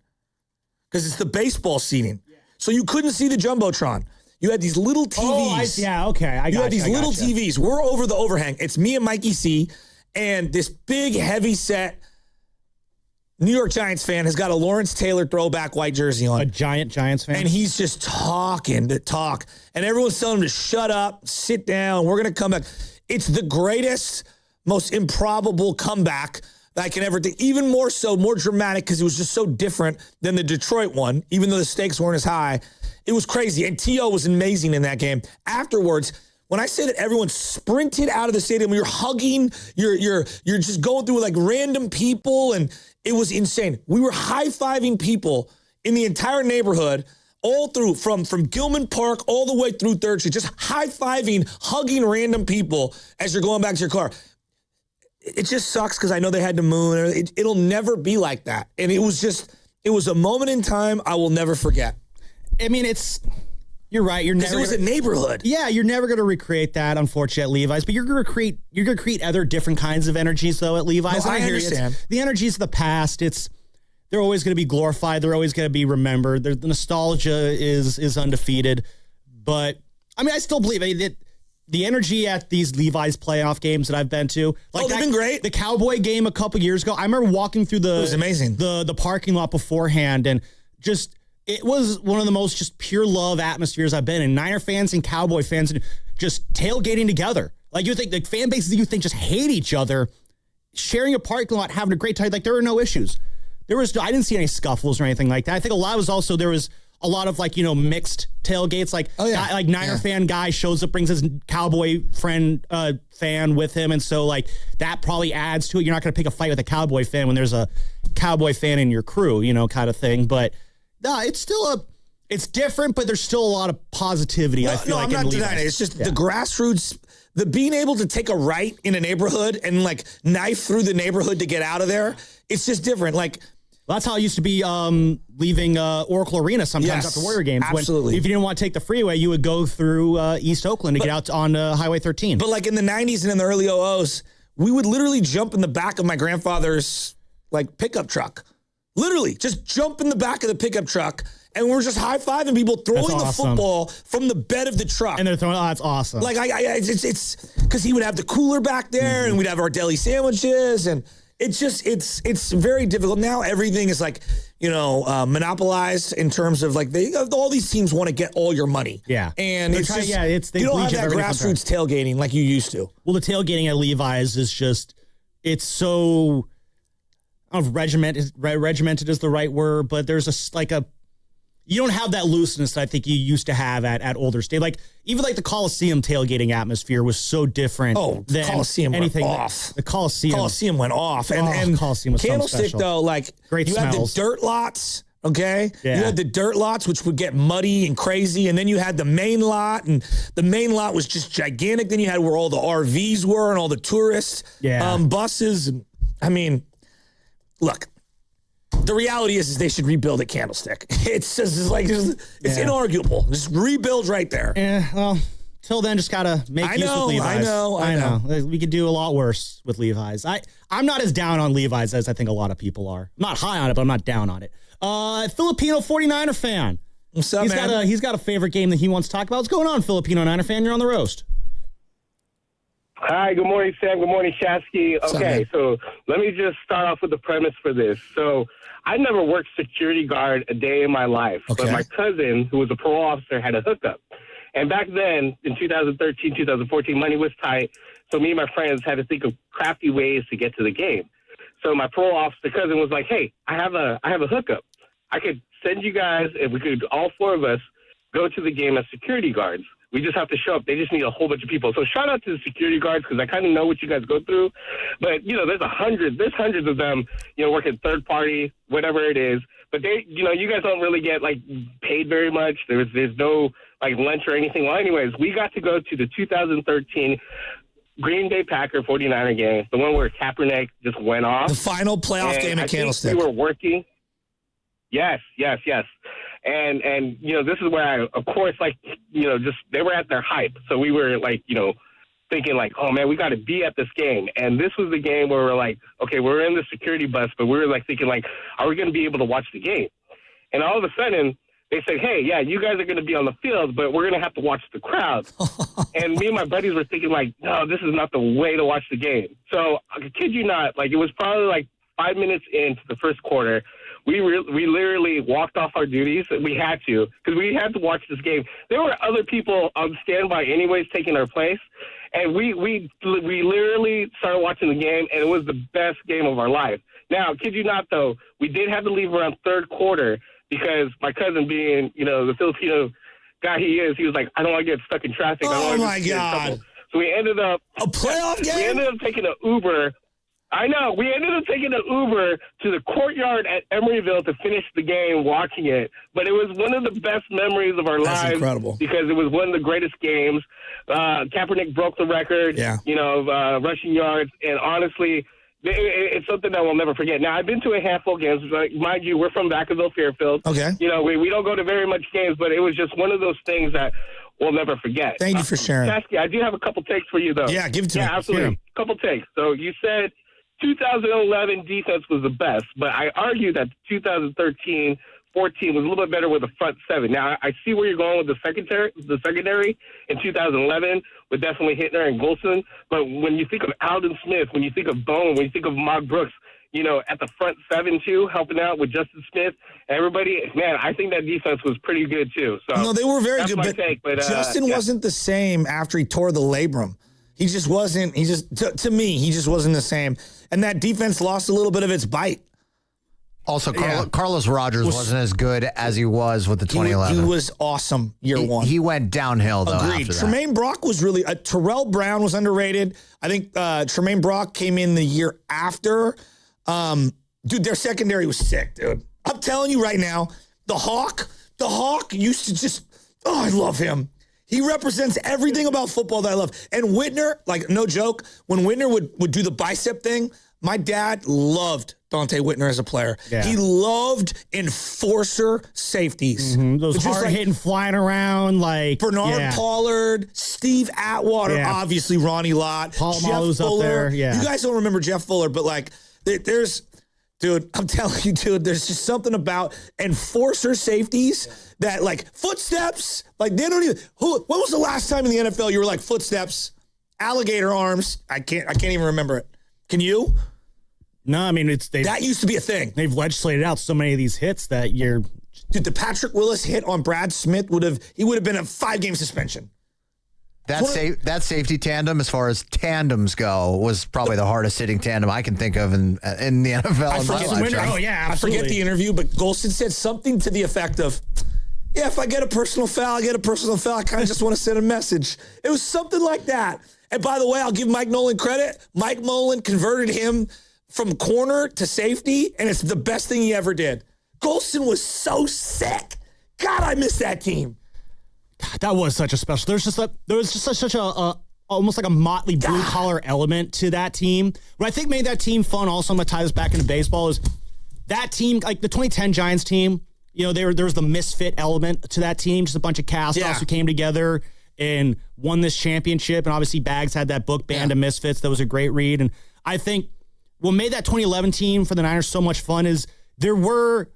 because it's the baseball seating. So you couldn't see the Jumbotron. You had these little TVs. You had these little TVs. We're over the overhang. It's me and Mikey C. And this big, heavy set New York Giants fan has got a Lawrence Taylor throwback white jersey on. A giant Giants fan. And he's just talking to talk. And everyone's telling him to shut up, sit down. We're going to come back. It's the greatest, most improbable comeback that I can ever do. Even more so, more dramatic because it was just so different than the Detroit one, even though the stakes weren't as high. It was crazy. And T.O. was amazing in that game. Afterwards, when I say that everyone sprinted out of the stadium, you're hugging, you're just going through like random people, and it was insane. We were high-fiving people in the entire neighborhood, all through from Gilman Park all the way through 3rd Street, just high-fiving, hugging random people as you're going back to your car. It just sucks because I know they had to move. It'll never be like that. And it was a moment in time I will never forget. I mean, you're right. You're never. It was a neighborhood. Yeah, you're never going to recreate that, unfortunately, at Levi's. But you're going to create other different kinds of energies, though, at Levi's. No, I understand. The energies of the past. They're always going to be glorified. They're always going to be remembered. The nostalgia is undefeated. But I mean, I still believe that the energy at these Levi's playoff games that I've been to, they've been great. The Cowboy game a couple years ago. I remember walking through it was amazing. The parking lot beforehand, and just. It was one of the most just pure love atmospheres I've been in. Niner fans and Cowboy fans just tailgating together. Like you think, like fan bases that you think just hate each other, sharing a parking lot, having a great time. Like there are no issues. I didn't see any scuffles or anything like that. I think a lot was also, there was a lot of mixed tailgates. Niner fan guy shows up, brings his Cowboy friend fan with him. And so that probably adds to it. You're not going to pick a fight with a Cowboy fan when there's a Cowboy fan in your crew, kind of thing. But it's still it's different, but there's still a lot of positivity. I feel I'm not denying it. It's just the grassroots, the being able to take a right in a neighborhood and knife through the neighborhood to get out of there. It's just different. That's how it used to be leaving Oracle Arena sometimes after Warrior games. Absolutely. If you didn't want to take the freeway, you would go through East Oakland to get out on Highway 13. But in the 90s and in the early 00s, we would literally jump in the back of my grandfather's pickup truck. Literally, just jump in the back of the pickup truck, and we're just high-fiving people, throwing the football from the bed of the truck. And they're throwing, that's awesome. It's because he would have the cooler back there, and we'd have our deli sandwiches, and it's very difficult. Now everything is monopolized in terms of all these teams want to get all your money. Yeah. And you don't have that grassroots tailgating like you used to. Well, the tailgating at Levi's is just, it's so, I don't know if regimented is the right word, but there's you don't have that looseness that I think you used to have at older state. Even the Coliseum tailgating atmosphere was so different. Oh, the Coliseum anything went off. The Coliseum went off. And Coliseum was Candlestick, though, great you smells. had the dirt lots, okay? Yeah. You had the dirt lots, which would get muddy and crazy. And then you had the main lot, and the main lot was just gigantic. Then you had where all the RVs were and all the tourist buses. Look. The reality is they should rebuild at Candlestick. It's just it's inarguable. Just rebuild right there. Yeah, well, till then, just gotta make use with Levi's. I know. We could do a lot worse with Levi's. I'm not as down on Levi's as I think a lot of people are. I'm not high on it, but I'm not down on it. Filipino 49er fan. What's up, man? He's got a favorite game that he wants to talk about. What's going on, Filipino Niner fan? You're on the roast. Hi, good morning, Sam. Good morning, Shasky. Okay, so let me just start off with the premise for this. So I never worked security guard a day in my life, but my cousin, who was a parole officer, had a hookup. And back then, in 2013, 2014, money was tight, so me and my friends had to think of crafty ways to get to the game. So my parole officer cousin was like, hey, I have a hookup. I could send you guys, if we could, all four of us, go to the game as security guards. We just have to show up. They just need a whole bunch of people. So shout out to the security guards because I kind of know what you guys go through. But, there's hundreds of them, working third party, whatever it is. But they, you guys don't really get paid very much. There's no lunch or anything. Well, anyways, we got to go to the 2013 Green Bay Packer 49er game, the one where Kaepernick just went off. The final playoff game at Candlestick. We were working. Yes. And this is where I, of course, just they were at their hype. So we were thinking oh man, we got to be at this game. And this was the game where we're okay, we're in the security bus, but we were thinking are we going to be able to watch the game? And all of a sudden they said, hey, yeah, you guys are going to be on the field, but we're going to have to watch the crowd. And me and my buddies were thinking no, this is not the way to watch the game. So I kid you not, it was probably 5 minutes into the first quarter. We literally walked off our duties. We had to because we had to watch this game. There were other people on standby anyways taking our place. And we literally started watching the game, and it was the best game of our life. Now, kid you not, though, we did have to leave around third quarter because my cousin being, the Filipino guy he is, he was like, I don't want to get stuck in traffic. Oh, my God. So we ended up... A playoff game? We ended up taking an Uber... I know. We ended up taking an Uber to the courtyard at Emeryville to finish the game watching it. But it was one of the best memories of our lives. Incredible. Because it was one of the greatest games. Kaepernick broke the record, of rushing yards. And honestly, it's something that we'll never forget. Now, I've been to a handful of games. Mind you, we're from Vacaville, Fairfield. Okay. We don't go to very much games, but it was just one of those things that we'll never forget. Thank you for sharing. Saskia, I do have a couple takes for you, though. Yeah, give it to me. Yeah, absolutely. A couple takes. So you said 2011 defense was the best, but I argue that 2013-14 was a little bit better with the front seven. Now, I see where you're going with the secondary in 2011 with definitely Hittner and Golson, but when you think of Alden Smith, when you think of Bone, when you think of Mog Brooks, at the front seven, too, helping out with Justin Smith, everybody, man, I think that defense was pretty good, too. So no, they were very good, but Justin wasn't the same after he tore the labrum. He just wasn't. To me, he just wasn't the same. And that defense lost a little bit of its bite. Also, Carlos Rogers wasn't as good as he was with the 2011. He was awesome year one. He went downhill, though, Agreed. after that. Tremaine Brock was really... Terrell Brown was underrated. I think Tremaine Brock came in the year after. Dude, their secondary was sick, dude. I'm telling you right now, the Hawk used to just... Oh, I love him. He represents everything about football that I love. And Whitner, like, no joke, when Whitner would do the bicep thing, my dad loved Dante Whitner as a player. Yeah. He loved enforcer safeties. Those hard-hitting, flying around, like... Bernard Pollard, Steve Atwater, obviously Ronnie Lott, Paul Jeff Malu's Fuller. up there, You guys don't remember Jeff Fuller, but, like, there's... Dude, I'm telling you, dude, there's just something about enforcer safeties that, like, footsteps, like, they don't even... When was the last time in the NFL you were like, footsteps, alligator arms? I can't even remember it. Can you? No, I mean, that used to be a thing. They've legislated out so many of these hits that you're... Dude, the Patrick Willis hit on Brad Smith would have been a 5-game suspension. That safety tandem, as far as tandems go, was probably the hardest hitting tandem I can think of in the NFL. I forget the interview, but Golston said something to the effect of, yeah, if I get a personal foul, I kind of just want to send a message. It was something like that. And by the way, I'll give Mike Nolan credit. Mike Nolan converted him from corner to safety, and it's the best thing he ever did. Golston was so sick. God, I miss that team. God, that was such a special. There was just such a almost like a motley blue collar element to that team. What I think made that team fun. Also, I'm gonna tie this back into baseball. Is that team, like the 2010 Giants team? You know, there was the misfit element to that team. Just a bunch of cast-offs who came together and won this championship. And obviously, Bags had that book, Band of Misfits. That was a great read. And I think what made that 2011 team for the Niners so much fun is there were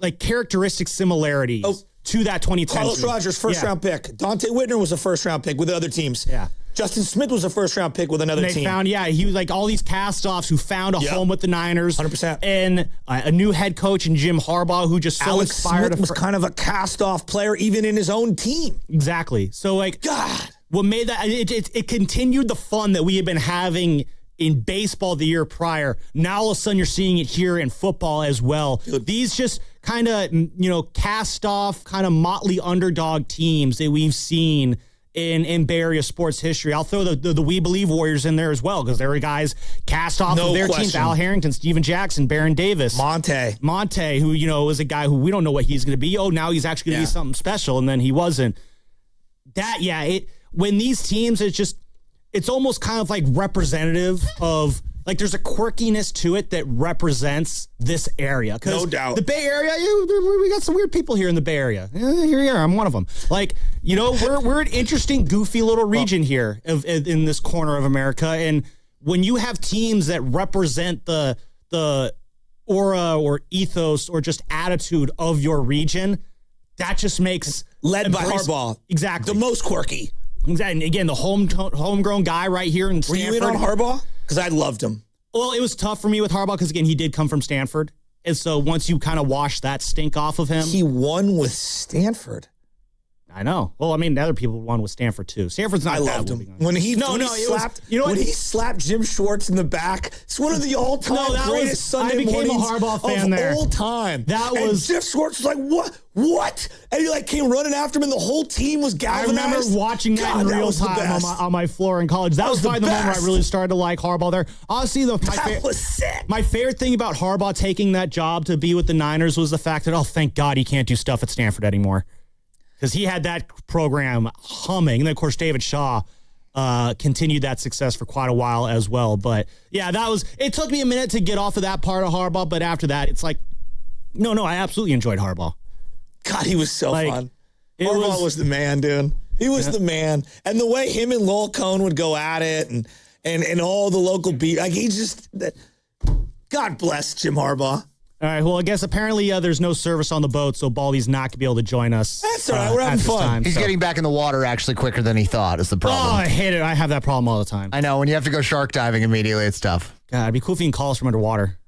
like characteristic similarities to that 2010 Carlos team. Rogers, first-round pick. Dante Whitner was a first-round pick with the other teams. Yeah. Justin Smith was a first-round pick with another And they team. found, he was like all these cast-offs who found a home with the Niners. 100%. And a new head coach in Jim Harbaugh who just so Alex inspired. Smith was kind of a cast-off player even in his own team. Exactly. So, like, God, what made that, it continued the fun that we had been having in baseball the year prior. Now, all of a sudden, you're seeing it here in football as well. Dude. These just kind of, cast-off, kind of motley underdog teams that we've seen in Bay Area sports history. I'll throw the We Believe Warriors in there as well, because there are guys cast off of their teams. Al Harrington, Steven Jackson, Baron Davis. Monte, who, was a guy who we don't know what he's going to be. Oh, now he's actually going to be something special, and then he wasn't. When these teams, it's almost kind of like representative of, like, there's a quirkiness to it that represents this area. No doubt. The Bay Area, we got some weird people here in the Bay Area. Here you are. I'm one of them. Like, we're an interesting, goofy little region here in this corner of America. And when you have teams that represent the aura or ethos or just attitude of your region, that just makes... Led by Harbaugh. Exactly. The most quirky. Exactly. And again, the homegrown guy right here in Stanford. Were you in on Harbaugh? Because I loved him. Well, it was tough for me with Harbaugh because, again, he did come from Stanford. And so once you kind of wash that stink off of him. He won with Stanford. I know. Well, I mean, other people won with Stanford, too. Stanford's not I loved him. When he slapped Jim Schwartz in the back, it's one of the all-time greatest Sunday mornings a Harbaugh fan of all time. And Jeff Schwartz was like, what? And he came running after him, and the whole team was galvanized. I remember watching that in real time on my floor in college. That was probably the moment I really started to like Harbaugh there. Honestly, was sick. My favorite thing about Harbaugh taking that job to be with the Niners was the fact that, thank God he can't do stuff at Stanford anymore. Because he had that program humming. And then, of course, David Shaw continued that success for quite a while as well. But, it took me a minute to get off of that part of Harbaugh. But after that, it's like, no, I absolutely enjoyed Harbaugh. God, he was so fun. Harbaugh was the man, dude. He was the man. And the way him and Lowell Cohn would go at it and all the local beat. God bless Jim Harbaugh. All right, well, I guess apparently there's no service on the boat, so Baldy's not going to be able to join us. That's all right. We're having fun. He's getting back in the water actually quicker than he thought is the problem. Oh, I hate it. I have that problem all the time. I know. When you have to go shark diving immediately, it's tough. God, it'd be cool if you can call us from underwater.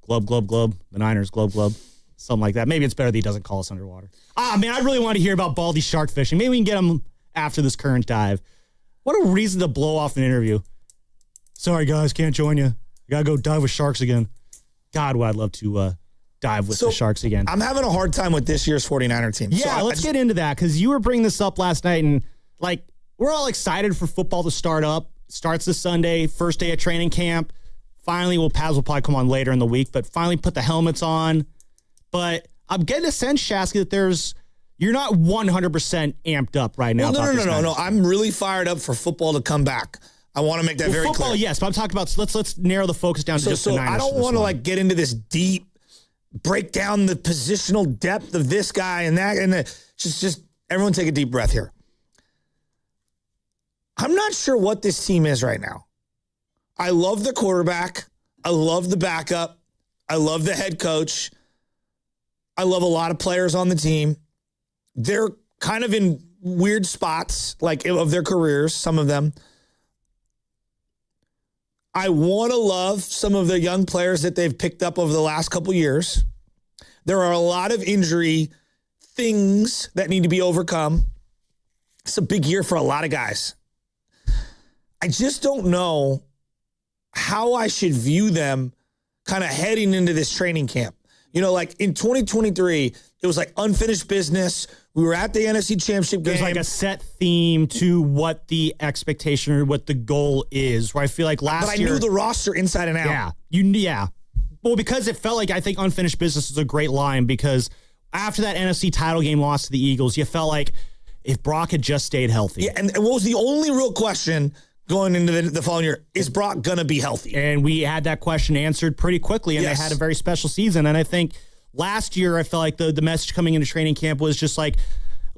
Globe, globe, globe. The Niners, globe, globe. Something like that. Maybe it's better that he doesn't call us underwater. Man, I really want to hear about Baldy shark fishing. Maybe we can get him after this current dive. What a reason to blow off an interview. Sorry, guys, can't join you. Got to go dive with sharks again. God, would I love to dive with the Sharks again. I'm having a hard time with this year's 49er team. Yeah, let's get into that because you were bringing this up last night, and like we're all excited for football to start up. Starts this Sunday, first day of training camp. Finally, Paz will probably come on later in the week, but finally put the helmets on. But I'm getting a sense, Shasky, that you're not 100% amped up right now. Well, no. I'm really fired up for football to come back. I want to make that very football, clear. Yes, but I'm talking about let's narrow the focus down to just the Niners. I don't want to get into this deep, break down the positional depth of this guy and that, and just everyone take a deep breath here. I'm not sure what this team is right now. I love the quarterback. I love the backup. I love the head coach. I love a lot of players on the team. They're kind of in weird spots, of their careers, some of them. I want to love some of the young players that they've picked up over the last couple years. There are a lot of injury things that need to be overcome. It's a big year for a lot of guys. I just don't know how I should view them kind of heading into this training camp. In 2023, it was unfinished business. We were at the NFC Championship game. There's a set theme to what the expectation or what the goal is. Where I feel like last year, I knew the roster inside and out. Yeah. Well, because it felt like I think unfinished business is a great line because after that NFC title game loss to the Eagles, you felt like if Brock had just stayed healthy. Yeah, and what was the only real question going into the following year? Is Brock going to be healthy? And we had that question answered pretty quickly, and they had a very special season. And I think last year, I felt like the message coming into training camp was just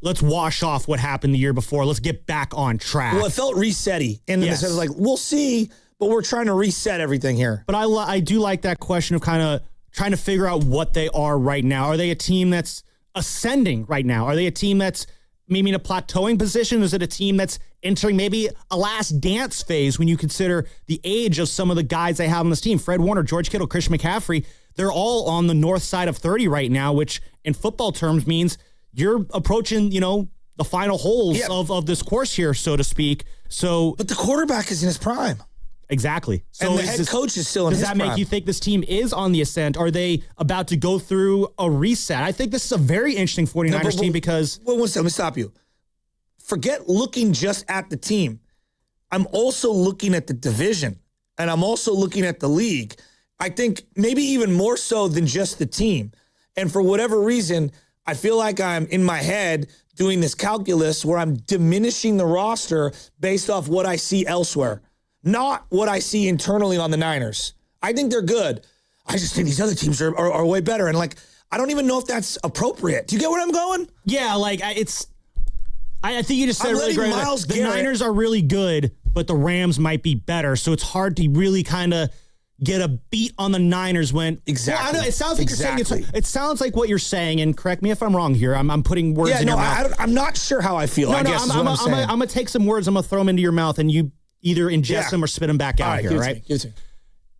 let's wash off what happened the year before. Let's get back on track. Well, it felt reset-y. And the sense of we'll see, but we're trying to reset everything here. But I do like that question of kind of trying to figure out what they are right now. Are they a team that's ascending right now? Are they a team that's maybe in a plateauing position? Is it a team that's entering maybe a last dance phase when you consider the age of some of the guys they have on this team? Fred Warner, George Kittle, Christian McCaffrey, they're all on the north side of 30 right now, which in football terms means you're approaching, the final holes of this course here, so to speak. But the quarterback is in his prime. Exactly. So and the head coach is still in his prime. Does that make you think this team is on the ascent? Are they about to go through a reset? I think this is a very interesting 49ers team because... Wait one second, let me stop you. Forget looking just at the team. I'm also looking at the division, and I'm also looking at the league. I think maybe even more so than just the team. And for whatever reason, I feel like I'm in my head doing this calculus where I'm diminishing the roster based off what I see elsewhere. Not what I see internally on the Niners. I think they're good. I just think these other teams are way better. And I don't even know if that's appropriate. Do you get where I'm going? Yeah, I think you just said really great. The Niners are really good, but the Rams might be better. So it's hard to really kind of get a beat on the Niners when exactly. Well, it sounds like you're saying it sounds like what you're saying, and correct me if I'm wrong here. I'm putting words in your mouth. I'm not sure how I feel. I'm gonna take some words. I'm gonna throw them into your mouth, and you either ingest them or spit them back out here, right?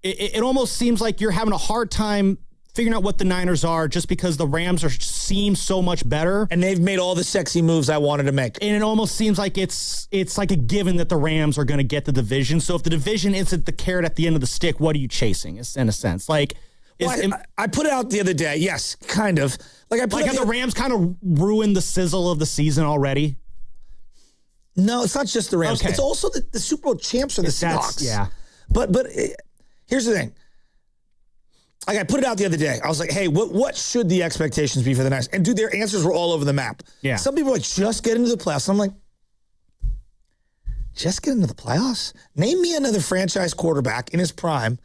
It almost seems like you're having a hard time figuring out what the Niners are just because the Rams seem so much better. And they've made all the sexy moves I wanted to make. And it almost seems like it's like a given that the Rams are going to get the division. So if the division isn't the carrot at the end of the stick, what are you chasing, in a sense? I put it out the other day. Yes, kind of. Have the Rams kind of ruined the sizzle of the season already? No, it's not just the Rams. Okay. It's also the Super Bowl champs are the Seahawks. Yeah. But here's the thing. I put it out the other day. I was like, hey, what should the expectations be for the Niners? And, dude, their answers were all over the map. Yeah. Some people are just get into the playoffs. I'm like, just get into the playoffs? Name me another franchise quarterback in his prime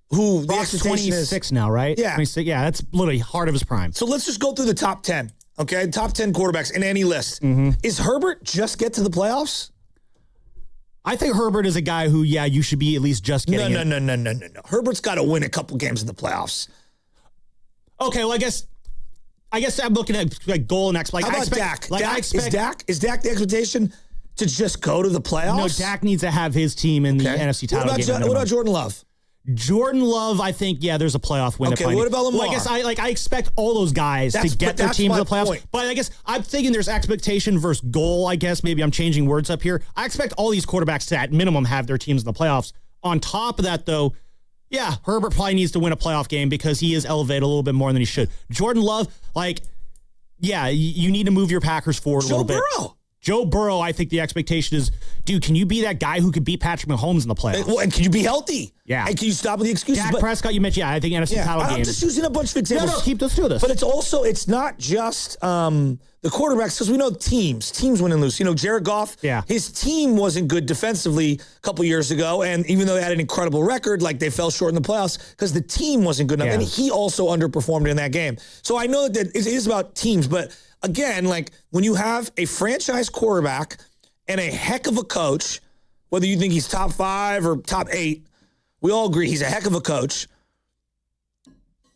who the expectation 26 now, right? Yeah. 26, yeah, that's literally heart of his prime. So let's just go through the top 10, okay? Top 10 quarterbacks in any list. Mm-hmm. Is Herbert just get to the playoffs? I think Herbert is a guy who, you should be at least just getting No. Herbert's got to win a couple games in the playoffs. Okay, well, I guess I'm looking at goal next. How about Dak? Is Dak the expectation to just go to the playoffs? No, Dak needs to have his team in the NFC title game. What about Jordan Love? Jordan Love, I think, there's a playoff win. Okay, what about Lamar? Well, I guess I expect all those guys to get their team to the playoffs. Point. But I guess I'm thinking there's expectation versus goal, I guess. Maybe I'm changing words up here. I expect all these quarterbacks to, at minimum, have their teams in the playoffs. On top of that, though, Yeah, Herbert probably needs to win a playoff game because he is elevated a little bit more than he should. Jordan Love, you need to move your Packers forward a little bit. Joe Burrow, I think the expectation is, dude, can you be that guy who could beat Patrick Mahomes in the playoffs? And can you be healthy? Yeah. And can you stop with the excuses? Dak Prescott, you mentioned, I think NFC title game. I'm just using a bunch of examples. No, let's do this. But it's not just the quarterbacks, because we know teams win and lose. Jared Goff, his team wasn't good defensively a couple years ago, and even though they had an incredible record, they fell short in the playoffs because the team wasn't good enough, and he also underperformed in that game. So I know that it is about teams, but again, when you have a franchise quarterback and a heck of a coach, whether you think he's top 5 or top 8, we all agree he's a heck of a coach.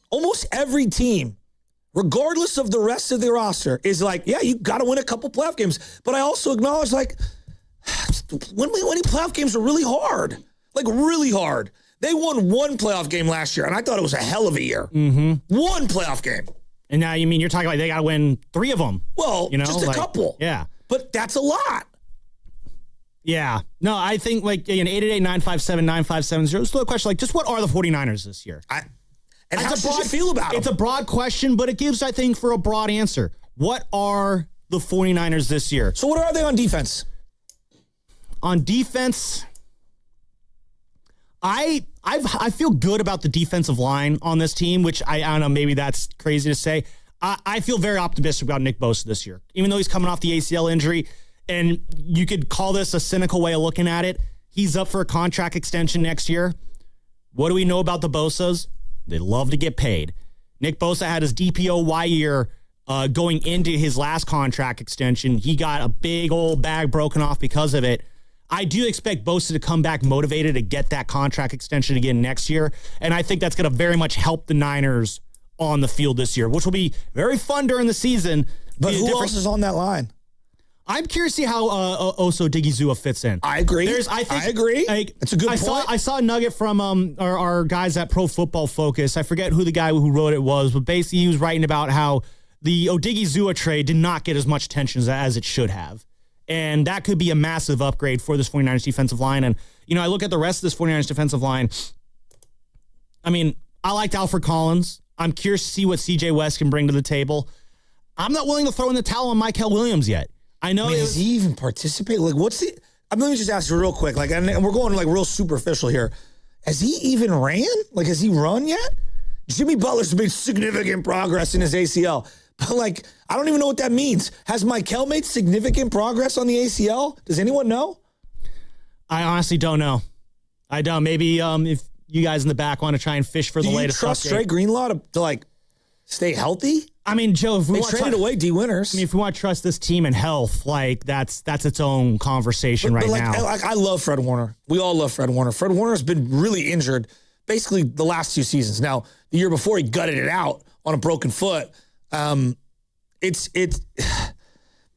Almost every team, regardless of the rest of the roster, is you got to win a couple playoff games. But I also acknowledge, winning playoff games are really hard. Really hard. They won one playoff game last year, and I thought it was a hell of a year. Mm-hmm. One playoff game. And now, you're talking they got to win 3 of them. Well, just a couple. Yeah. But that's a lot. Yeah. No, I think 888-957-9570. Still a question, just what are the 49ers this year? How should you feel about them? It's a broad question, but it gives, I think, for a broad answer. What are the 49ers this year? So what are they on defense? On defense, I feel good about the defensive line on this team, which I don't know, maybe that's crazy to say. I feel very optimistic about Nick Bosa this year, even though he's coming off the ACL injury. And you could call this a cynical way of looking at it. He's up for a contract extension next year. What do we know about the Bosas? They love to get paid. Nick Bosa had his DPOY year going into his last contract extension. He got a big old bag broken off because of it. I do expect Bosa to come back motivated to get that contract extension again next year. And I think that's going to very much help the Niners on the field this year, which will be very fun during the season. But who else is on that line? I'm curious to see how Oso Digizua fits in. I agree. I agree. It's a good point. I saw a nugget from our guys at Pro Football Focus. I forget who the guy who wrote it was, but basically he was writing about how the Odigizua trade did not get as much attention as it should have. And that could be a massive upgrade for this 49ers defensive line. And, I look at the rest of this 49ers defensive line. I liked Alfred Collins. I'm curious to see what C.J. West can bring to the table. I'm not willing to throw in the towel on Michael Williams yet. I know. Does he even participate? What's the? Let me just ask you real quick. And we're going real superficial here. Has he even ran? Has he run yet? Jimmy Butler's made significant progress in his ACL, but I don't even know what that means. Has Michael made significant progress on the ACL? Does anyone know? I honestly don't know. I don't. Maybe if you guys in the back want to try and fish for the latest. Do you trust Trey Greenlaw to stay healthy? Joe, if we traded away D Winters. If we want to trust this team in health, that's its own conversation now. I love Fred Warner. We all love Fred Warner. Fred Warner's been really injured basically the last 2 seasons. Now, the year before he gutted it out on a broken foot. Bosa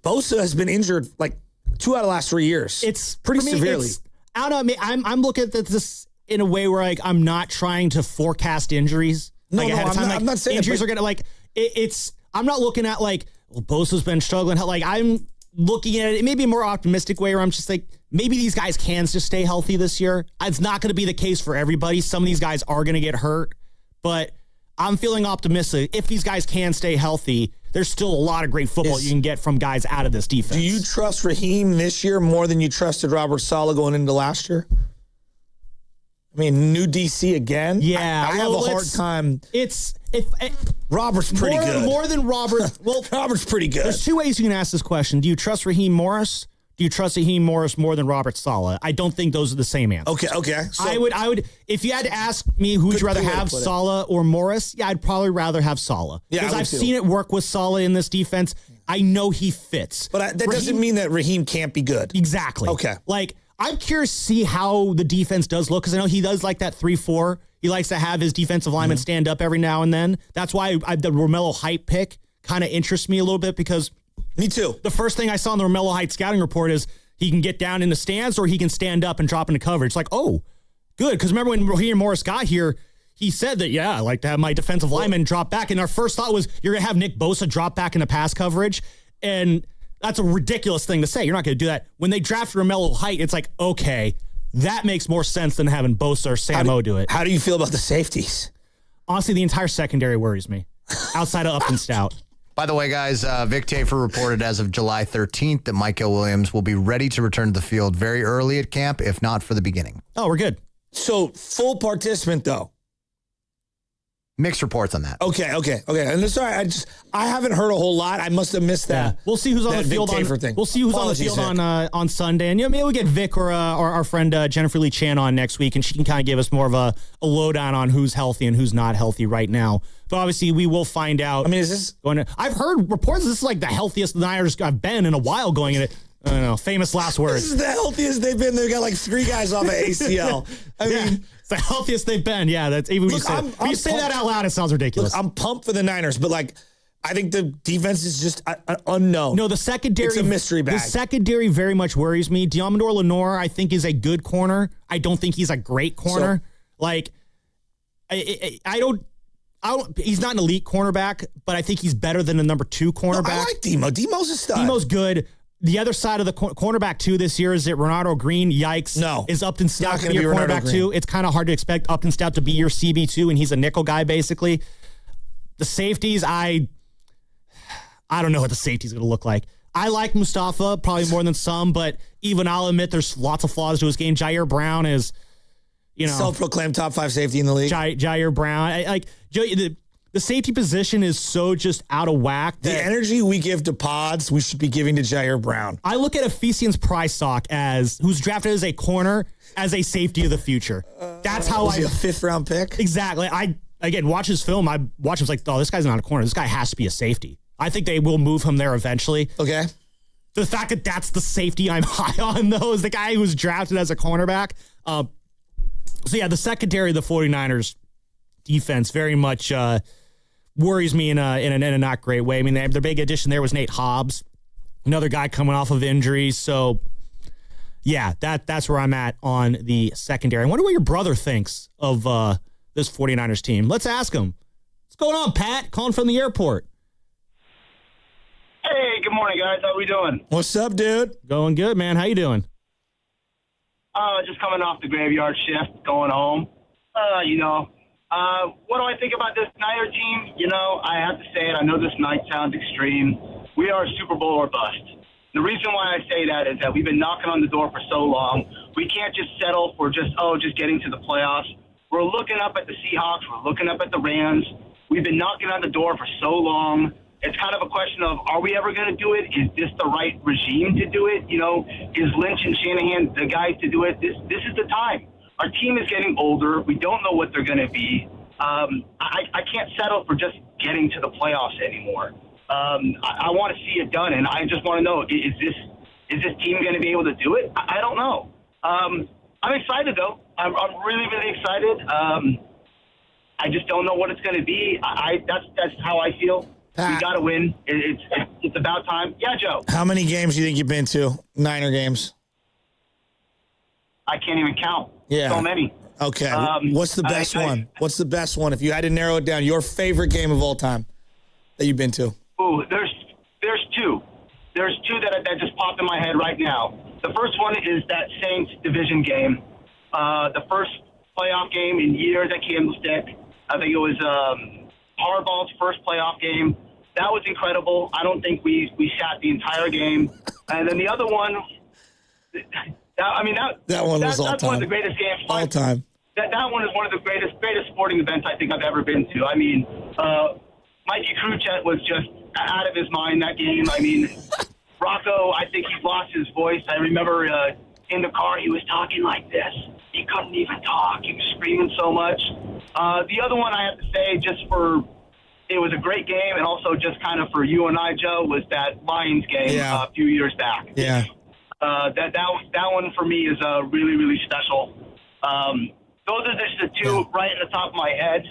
has been injured 2 out of the last 3 years. It's pretty severely. I don't know. I'm looking at this in a way where I'm not trying to forecast injuries. Ahead of time. I'm not saying injuries are going to I'm not looking at Bosa's been struggling. I'm looking at it in maybe a more optimistic way where I'm just maybe these guys can just stay healthy this year. It's not going to be the case for everybody. Some of these guys are going to get hurt, but I'm feeling optimistic. If these guys can stay healthy, there's still a lot of great football you can get from guys out of this defense. Do you trust Raheem this year more than you trusted Robert Saleh going into last year? New DC again? Yeah. I have a hard time. Robert's pretty good. More than Robert. Well, Robert's pretty good. There's 2 ways you can ask this question. Do you trust Raheem Morris? Do you trust Raheem Morris more than Robert Saleh? I don't think those are the same answers. Okay. So I would. If you had to ask me who would you rather have, Saleh or Morris? Yeah, I'd probably rather have Saleh. Because I've seen it work with Saleh in this defense. I know he fits. But that doesn't mean that Raheem can't be good. Exactly. Okay. I'm curious to see how the defense does look because I know he does that 3-4. He likes to have his defensive linemen stand up every now and then. That's why the Romello Height pick kind of interests me a little bit because me too. The first thing I saw in the Romello Height scouting report is he can get down in the stands or he can stand up and drop into coverage. Oh, good. Because remember when Raheem Morris got here, he said that, I like to have my defensive linemen drop back. And our first thought was you're going to have Nick Bosa drop back into pass coverage. And that's a ridiculous thing to say. You're not going to do that. When they drafted Romello Height, it's okay, That makes more sense than having Bosa or Samo do it. How do you feel about the safeties? Honestly, the entire secondary worries me, outside of Upton Stout. By the way, guys, Vic Tafer reported as of July 13th that Michael Williams will be ready to return to the field very early at camp, if not for the beginning. Oh, we're good. So, full participant, though. Mixed reports on that. Okay. And sorry, I haven't heard a whole lot. I must have missed that. Yeah. We'll see who's on the field We'll see who's Apologies, on the field on Sunday, and maybe we'll get Vic or our friend Jennifer Lee Chan on next week, and she can kind of give us more of a lowdown on who's healthy and who's not healthy right now. But obviously, we will find out. I mean, is this I've heard reports this is like the healthiest the Niners have been in a while going in it. I don't know. Famous last words. This is the healthiest they've been. They've got like 3 guys off of ACL. I mean, it's the healthiest they've been. Yeah, that's even when you say that out loud, it sounds ridiculous. Look, I'm pumped for the Niners, but I think the defense is just unknown. No, the secondary. It's a mystery bag. The secondary very much worries me. Diamador Lenore, I think, is a good corner. I don't think he's a great corner. I don't. He's not an elite cornerback, but I think he's better than a number 2 cornerback. I like Demo. Demo's a stud. Demo's good. The other side of the cornerback 2 this year is that Renardo Green. Yikes! No, is Upton Stout to be your cornerback 2? It's kind of hard to expect Upton Stout to be your CB2, and he's a nickel guy basically. The safeties, I don't know what the safety's going to look like. I like Mustafa probably more than some, but even I'll admit there's lots of flaws to his game. Jair Brown is, self-proclaimed top 5 safety in the league. Jair Brown, the safety position is so just out of whack. The energy we give to pods, we should be giving to Jair Brown. I look at Ephesians Prysock who's drafted as a corner, as a safety of the future. That's how he a 5th-round pick? Exactly. Watch his film. I watch him like, oh, this guy's not a corner. This guy has to be a safety. I think they will move him there eventually. Okay. The fact that that's the safety I'm high on, though, is the guy who was drafted as a cornerback. The secondary of the 49ers defense very much worries me in a not great way. I mean, their big addition there was Nate Hobbs, another guy coming off of injuries. So, yeah, that's where I'm at on the secondary. I wonder what your brother thinks of this 49ers team. Let's ask him. What's going on, Pat? Calling from the airport. Hey, good morning, guys. How we doing? What's up, dude? Going good, man. How you doing? Just coming off the graveyard shift, going home. What do I think about this Niner team? I have to say it. I know this might sound extreme. We are Super Bowl or bust. The reason why I say that is that we've been knocking on the door for so long. We can't just settle for just getting to the playoffs. We're looking up at the Seahawks. We're looking up at the Rams. We've been knocking on the door for so long. It's kind of a question of, are we ever going to do it? Is this the right regime to do it? Is Lynch and Shanahan the guys to do it? This is the time. Our team is getting older. We don't know what they're going to be. I can't settle for just getting to the playoffs anymore. I want to see it done, and I just want to know, is this team going to be able to do it? I don't know. I'm excited, though. I'm really, really excited. I just don't know what it's going to be. That's how I feel. We got to win. It's about time. Yeah, Joe. How many games do you think you've been to? Niner games? I can't even count. Yeah. So many. Okay. What's the best one? What's the best one? If you had to narrow it down, your favorite game of all time that you've been to? Ooh, there's 2. There's 2 that just popped in my head right now. The first one is that Saints division game. The first playoff game in years at Candlestick. I think it was Harbaugh's first playoff game. That was incredible. I don't think we sat the entire game. And then the other one, that one was all that's time. One of the greatest games. All time. That one is one of the greatest sporting events I think I've ever been to. I mean, Mikey Kruchet was just out of his mind that game. I mean, Rocco, I think he lost his voice. I remember in the car he was talking like this. He couldn't even talk. He was screaming so much. The other one I have to say, it was a great game, and also just kind of for you and I, Joe, was that Lions game a few years back. Yeah. That one for me is really, really special. Those are just the 2 right in the top of my head.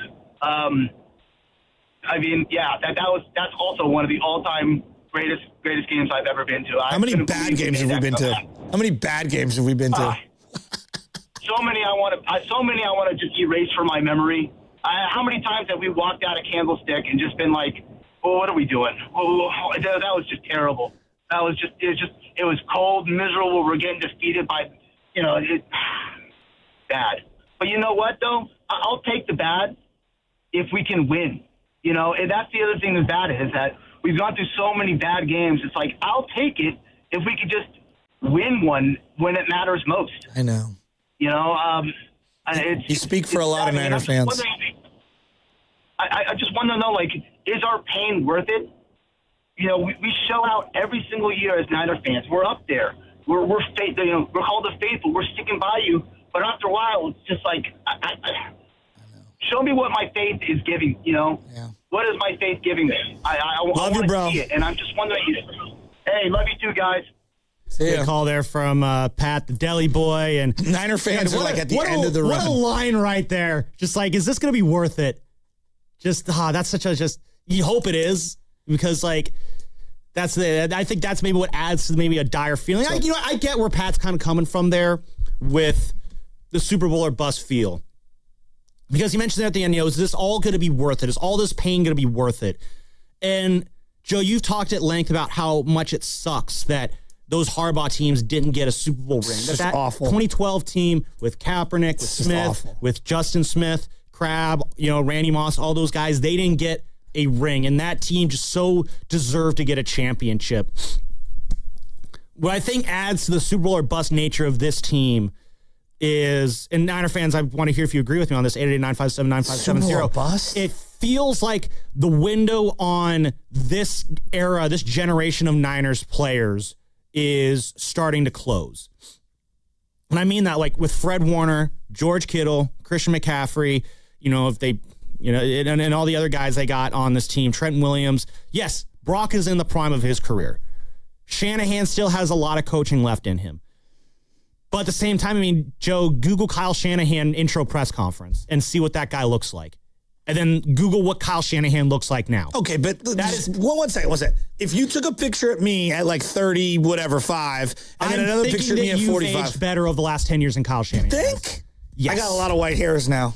That's also one of the all-time greatest games I've ever been to. How many bad games have we been to? How many bad games have we been to? So many I want to just erase from my memory. How many times have we walked out of Candlestick and just been like, "Well, what are we doing? Oh, that was just terrible. It was cold, miserable. We're getting defeated by, bad. But you know what, though? I'll take the bad if we can win. You know, and that's the other thing with that is that we've gone through so many bad games. It's like, I'll take it if we could just win one when it matters most. I know. You know, you speak for a lot of Niner fans. I just want to know, like, is our pain worth it? You know, we show out every single year as Niner fans. We're up there. We're we're called the faithful. We're sticking by you. But after a while, it's just like, show me what my faith is giving. You know, what is my faith giving me? I love you, bro. See it, and I'm just wondering. Hey, love you too, guys. Good call there from Pat, the deli boy, and Niner fans are like at the end of the run. What a line right there! Just like, is this going to be worth it? Just that's such a you hope it is, because like I think that's maybe what adds to maybe a dire feeling. I get where Pat's kind of coming from there with the Super Bowl or bust feel, because he mentioned there at the end, is this all going to be worth it? Is all this pain going to be worth it? And Joe, you've talked at length about how much it sucks that those Harbaugh teams didn't get a Super Bowl ring. That awful. 2012 team with Kaepernick, with Smith, with Justin Smith, Crab, Randy Moss, all those guys, they didn't get a ring, and that team just so deserved to get a championship. What I think adds to the Super Bowl or bust nature of this team is, and Niner fans, I want to hear if you agree with me on this, 888-957-9570. It feels like the window on this era, this generation of Niners players is starting to close. And I mean that, like, with Fred Warner, George Kittle, Christian McCaffrey, if they, and all the other guys they got on this team, Trent Williams. Yes, Brock is in the prime of his career. Shanahan still has a lot of coaching left in him. But at the same time, I mean, Joe, Google Kyle Shanahan intro press conference and see what that guy looks like. And then Google what Kyle Shanahan looks like now. Okay, but one second. If you took a picture of me at like 30, whatever, 5, and then another picture of me at 45. You've aged better over the last 10 years than Kyle Shanahan. You think? Yes. I got a lot of white hairs now.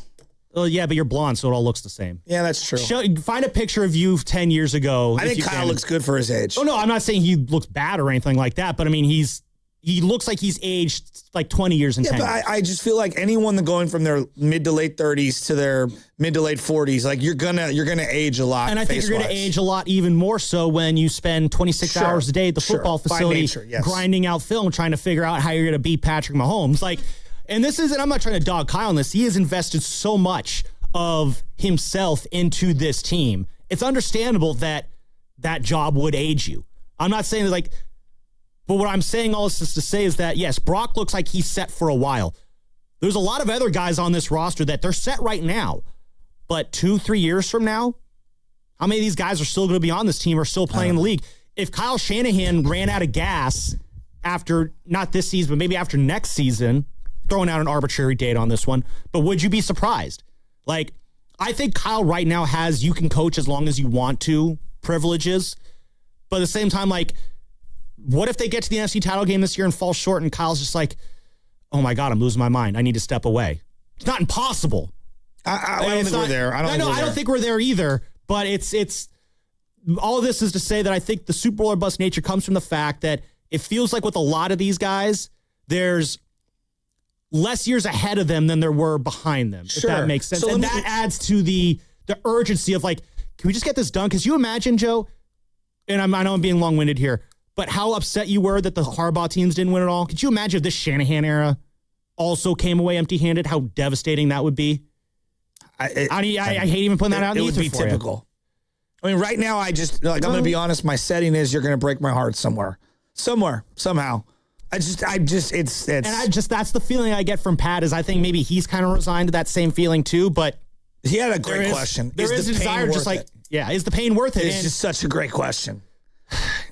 Well, yeah, but you're blonde, so it all looks the same. Yeah, that's true. Find a picture of you 10 years ago. I think Kyle looks good for his age. Oh, no, I'm not saying he looks bad or anything like that, but I mean, he looks like he's aged like 20 years in 10 years. I just feel like anyone that going from their mid to late 30s to their mid to late 40s, like you're gonna age a lot. And I think you're gonna age a lot even more so when you spend 26 hours a day at the football facility grinding out film, trying to figure out how you're gonna beat Patrick Mahomes. Like, and this isn't, I'm not trying to dog Kyle on this. He has invested so much of himself into this team. It's understandable that that job would age you. I'm not saying that, like, but what I'm saying all this is to say is that, yes, Brock looks like he's set for a while. There's a lot of other guys on this roster that they're set right now. But 2-3 years from now, how many of these guys are still going to be on this team or still playing in the league? If Kyle Shanahan ran out of gas after, not this season, but maybe after next season, throwing out an arbitrary date on this one, but would you be surprised? Like, I think Kyle right now has, you can coach as long as you want to, privileges. But at the same time, like, what if they get to the NFC title game this year and fall short and Kyle's just like, oh my God, I'm losing my mind. I need to step away. It's not impossible. I don't think we're there. I don't think we're there either. But it's all of this is to say that I think the Super Bowl or bust nature comes from the fact that it feels like with a lot of these guys, there's less years ahead of them than there were behind them, if that makes sense. So and that adds to the urgency of like, can we just get this done? Because you imagine, Joe, and I know I'm being long-winded here, but how upset you were that the Harbaugh teams didn't win at all? Could you imagine if this Shanahan era also came away empty-handed, how devastating that would be? I hate even putting that out in the ether. It would be typical. I mean, right now, I'm going to be honest, my setting is you're going to break my heart somewhere, somehow. That's the feeling I get from Pat is I think maybe he's kind of resigned to that same feeling too, but he had a great question. There is a desire just like, is the pain worth it? It's just such a great question.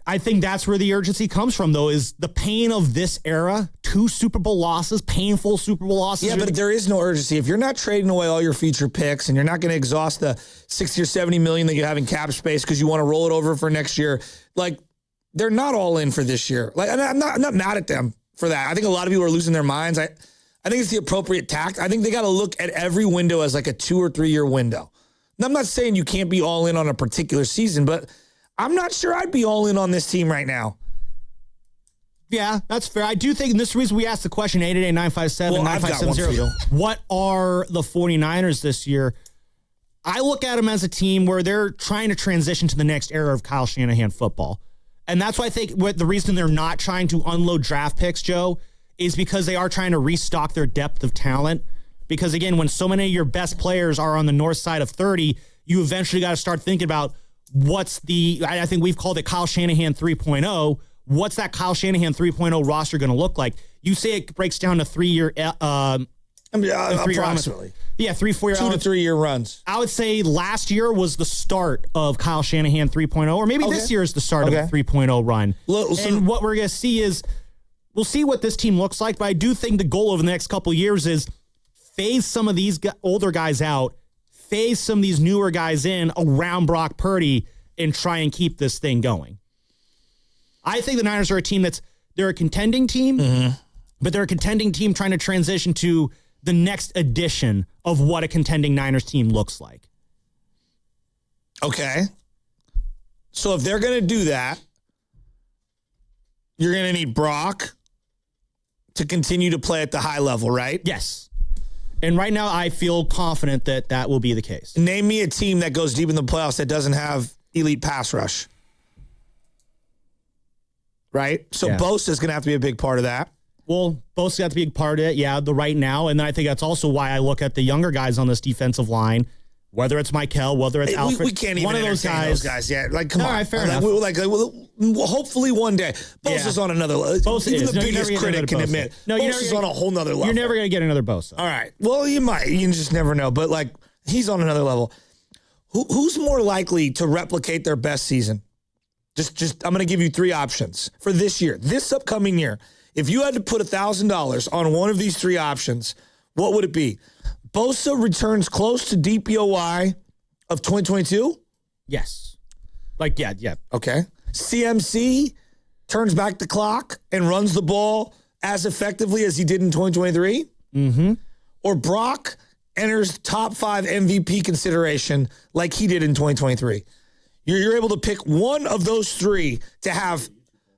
I think that's where the urgency comes from, though, is the pain of this era. 2 Super Bowl losses, painful Super Bowl losses. Yeah, but there is no urgency. If you're not trading away all your future picks and you're not going to exhaust the $60 or $70 million that you have in cap space because you want to roll it over for next year, like, they're not all in for this year. Like, I'm not mad at them for that. I think a lot of people are losing their minds. I think it's the appropriate tact. I think they got to look at every window as like a 2 or 3 year window. And I'm not saying you can't be all in on a particular season, but I'm not sure I'd be all in on this team right now. Yeah, that's fair. I do think, and this is the reason we asked the question, 888-957-9570. What are the 49ers this year? I look at them as a team where they're trying to transition to the next era of Kyle Shanahan football. And that's why I think the reason they're not trying to unload draft picks, Joe, is because they are trying to restock their depth of talent. Because, again, when so many of your best players are on the north side of 30, you eventually got to start thinking about what's I think we've called it Kyle Shanahan 3.0. What's that Kyle Shanahan 3.0 roster going to look like? You say it breaks down to 3 year, approximately. Yeah, 3-4 year. 2 to 3 year runs. I would say last year was the start of Kyle Shanahan 3.0, or maybe this year is the start of a 3.0 run. And what we're going to see is, we'll see what this team looks like, but I do think the goal over the next couple of years is phase some of these older guys out, phase some of these newer guys in around Brock Purdy, and try and keep this thing going. I think the Niners are a team they're a contending team, but they're a contending team trying to transition to the next edition of what a contending Niners team looks like. Okay. So if they're going to do that, you're going to need Brock to continue to play at the high level, right? Yes. And right now I feel confident that that will be the case. Name me a team that goes deep in the playoffs that doesn't have elite pass rush. Right? So Bosa is going to have to be a big part of that. Well, Bosa's got to be a part of it, the right now. And then I think that's also why I look at the younger guys on this defensive line, whether it's Michael, whether it's Alfred. We can't even one of those guys yet. Like, come on. All right, fair enough. Hopefully one day. Bosa's on another level. Even the biggest critic can admit. Bosa's on a whole nother level. You're never going to get another Bosa. All right. Well, you might. You just never know. But, he's on another level. Who's more likely to replicate their best season? Just I'm going to give you 3 options for this year, this upcoming year. If you had to put $1,000 on one of these 3 options, what would it be? Bosa returns close to DPOY of 2022? Yes. Yeah. Okay. CMC turns back the clock and runs the ball as effectively as he did in 2023? Mm-hmm. Or Brock enters top 5 MVP consideration like he did in 2023? You're able to pick one of those 3 to have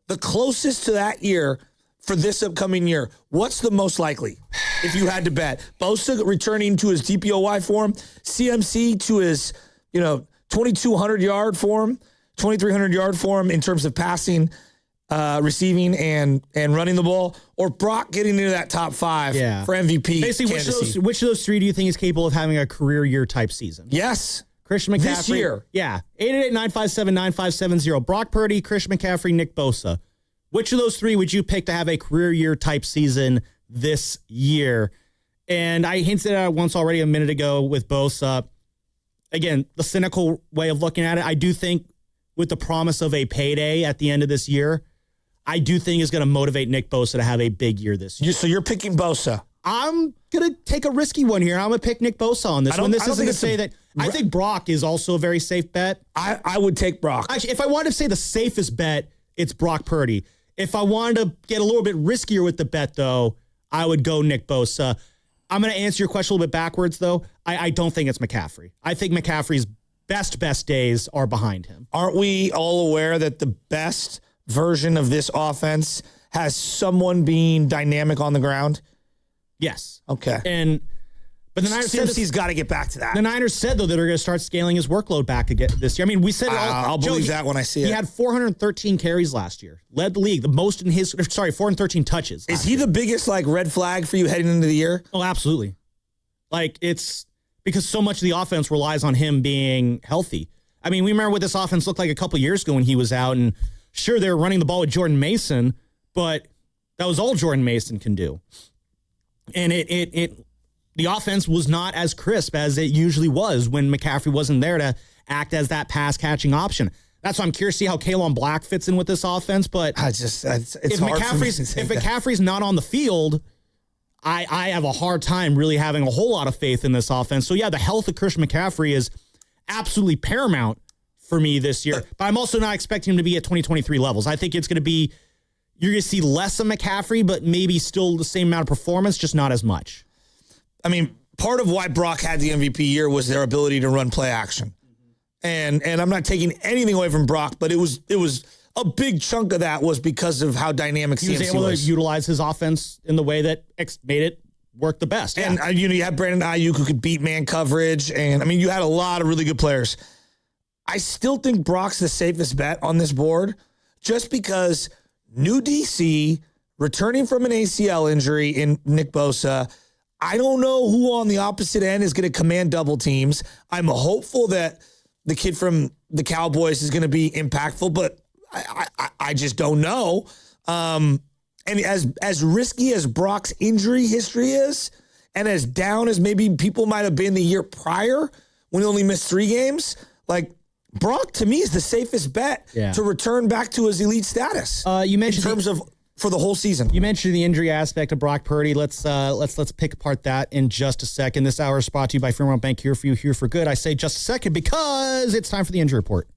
the closest to that year for this upcoming year. What's the most likely, if you had to bet? Bosa returning to his DPOY form, CMC to his 2,200-yard form, 2,300-yard form in terms of passing, receiving, and running the ball, or Brock getting into that top 5 for MVP. Basically, which of those 3 do you think is capable of having a career year type season? Yes. Christian McCaffrey. This year. Yeah. 888-957-9570. Brock Purdy, Christian McCaffrey, Nick Bosa. Which of those 3 would you pick to have a career year type season this year? And I hinted at it once already a minute ago with Bosa. Again, the cynical way of looking at it, I do think with the promise of a payday at the end of this year, I do think is going to motivate Nick Bosa to have a big year this year. So you're picking Bosa. I'm going to take a risky one here. I'm going to pick Nick Bosa on this one. This isn't to say that I think Brock is also a very safe bet. I would take Brock. Actually, if I wanted to say the safest bet, it's Brock Purdy. If I wanted to get a little bit riskier with the bet, though, I would go Nick Bosa. I'm going to answer your question a little bit backwards, though. I don't think it's McCaffrey. I think McCaffrey's best days are behind him. Aren't we all aware that the best version of this offense has someone being dynamic on the ground? Yes. Okay. But the Niners said he's got to get back to that. The Niners said, though, that they're going to start scaling his workload back again this year. I mean, we said I'll believe that when I see it. He had 413 carries last year. Led the league, the most in 413 touches. Is he the biggest red flag for you heading into the year? Oh, absolutely. It's because so much of the offense relies on him being healthy. I mean, we remember what this offense looked like a couple years ago when he was out, and sure, they were running the ball with Jordan Mason, but that was all Jordan Mason can do. And the offense was not as crisp as it usually was when McCaffrey wasn't there to act as that pass-catching option. That's why I'm curious to see how Kalen Black fits in with this offense. But it's if hard for me to say that. McCaffrey's not on the field, I have a hard time really having a whole lot of faith in this offense. So, yeah, the health of Christian McCaffrey is absolutely paramount for me this year. But I'm also not expecting him to be at 2023 levels. I think it's going to be, you're going to see less of McCaffrey, but maybe still the same amount of performance, just not as much. I mean, part of why Brock had the MVP year was their ability to run play action. And I'm not taking anything away from Brock, but it was a big chunk of that was because of how dynamic he was CMC able was. to utilize his offense in the way that made it work the best. And, you had Brandon Ayuk who could beat man coverage. And, you had a lot of really good players. I still think Brock's the safest bet on this board just because new DC, returning from an ACL injury in Nick Bosa, I don't know who on the opposite end is going to command double teams. I'm hopeful that the kid from the Cowboys is going to be impactful, but I just don't know. And as risky as Brock's injury history is, and as down as maybe people might have been the year prior when he only missed 3 games, like Brock to me is the safest bet to return back to his elite status. You mentioned in terms of for the whole season. You mentioned the injury aspect of Brock Purdy. Let's pick apart that in just a second. This hour is brought to you by Fairmount Bank, here for you, here for good. I say just a second because it's time for the injury report.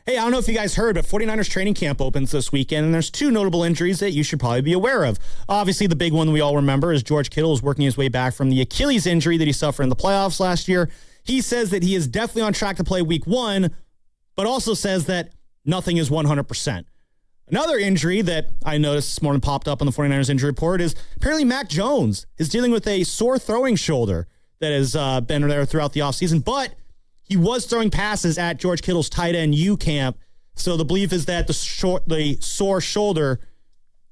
Hey, I don't know if you guys heard, but 49ers training camp opens this weekend, and there's 2 notable injuries that you should probably be aware of. Obviously, the big one we all remember is George Kittle is working his way back from the Achilles injury that he suffered in the playoffs last year. He says that he is definitely on track to play week 1, but also says that nothing is 100%. Another injury that I noticed this morning popped up on the 49ers injury report is apparently Mac Jones is dealing with a sore throwing shoulder that has been there throughout the offseason, but he was throwing passes at George Kittle's tight end U camp, so the belief is that the sore shoulder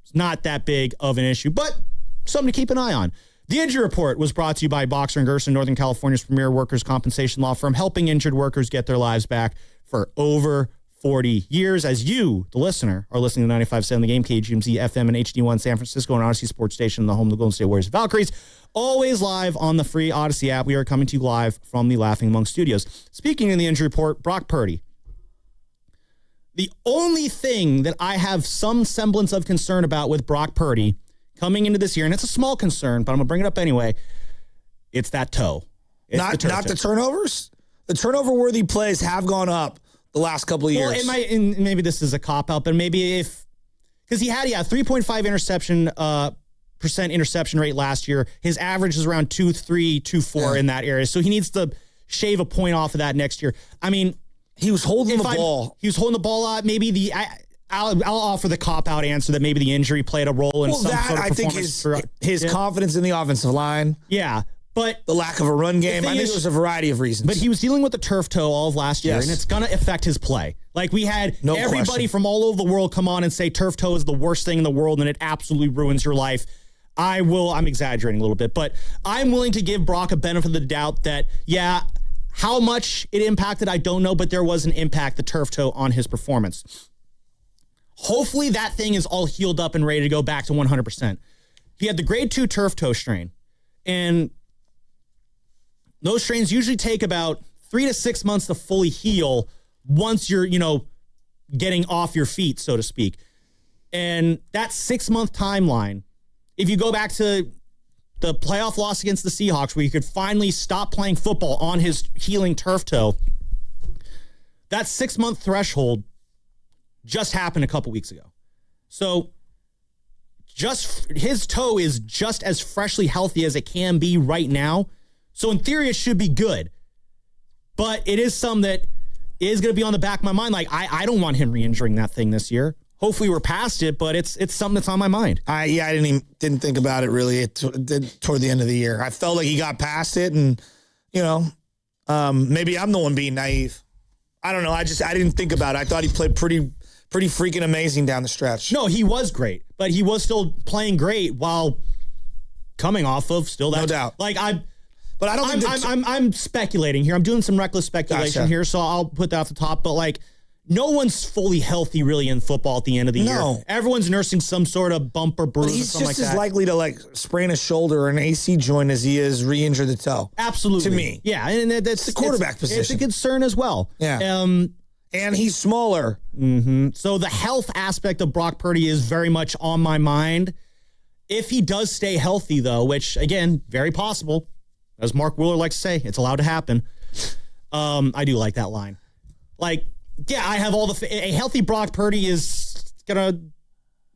is not that big of an issue, but something to keep an eye on. The injury report was brought to you by Boxer & Gerson, Northern California's premier workers' compensation law firm, helping injured workers get their lives back for over 40 years. As you, the listener, are listening to 95.7 The Game, KGMZ, FM, and HD1 San Francisco, and Odyssey Sports Station, the home of the Golden State Warriors Valkyries. Always live on the free Odyssey app. We are coming to you live from the Laughing Monk Studios. Speaking of the injury report, Brock Purdy. The only thing that I have some semblance of concern about with Brock Purdy coming into this year, and it's a small concern, but I'm going to bring it up anyway, it's that toe. It's not the turnovers? The turnover-worthy plays have gone up the last couple of years. Well, and maybe this is a cop-out, but maybe because he had 3.5% interception rate last year. His average is around 2.3, 2.4 in that area. So he needs to shave a point off of that next year. I mean, he was holding the ball. He was holding the ball out. Maybe I'll offer the cop-out answer that maybe the injury played a role in some sort of performance. I think his confidence in the offensive line. Yeah. But the lack of a run game, I think it was a variety of reasons. But he was dealing with the turf toe all of last year, and it's going to affect his play. Like, we had everybody from all over the world come on and say turf toe is the worst thing in the world, and it absolutely ruins your life. I'm exaggerating a little bit, but I'm willing to give Brock a benefit of the doubt that, how much it impacted, I don't know, but there was an impact, the turf toe, on his performance. Hopefully that thing is all healed up and ready to go back to 100%. He had the grade 2 turf toe strain, and those strains usually take about 3 to 6 months to fully heal once you're, getting off your feet, so to speak. And that 6-month timeline, if you go back to the playoff loss against the Seahawks, where you could finally stop playing football on his healing turf toe, that 6-month threshold just happened a couple weeks ago. So his toe is just as freshly healthy as it can be right now. So in theory, it should be good. But it is something that is going to be on the back of my mind. Like, I don't want him re-injuring that thing this year. Hopefully we're past it, but it's something that's on my mind. I didn't think about it really toward the end of the year. I felt like he got past it, and maybe I'm the one being naive. I don't know. I didn't think about it. I thought he played pretty freaking amazing down the stretch. No, he was great, but he was still playing great while coming off of still that. No doubt. Like But I don't think I'm speculating here. I'm doing some reckless speculation here, so I'll put that off the top. But no one's fully healthy really in football at the end of the year. Everyone's nursing some sort of bump or bruise. But he's or something just like as that. likely to sprain a shoulder or an AC joint as he is re-injure the toe. Absolutely. To me. Yeah, and that's the quarterback position. It's a concern as well. Yeah. And he's smaller. Mm-hmm. So the health aspect of Brock Purdy is very much on my mind. If he does stay healthy, though, which, again, very possible, as Mark Wheeler likes to say, it's allowed to happen. I do like that line. I have a healthy Brock Purdy is going to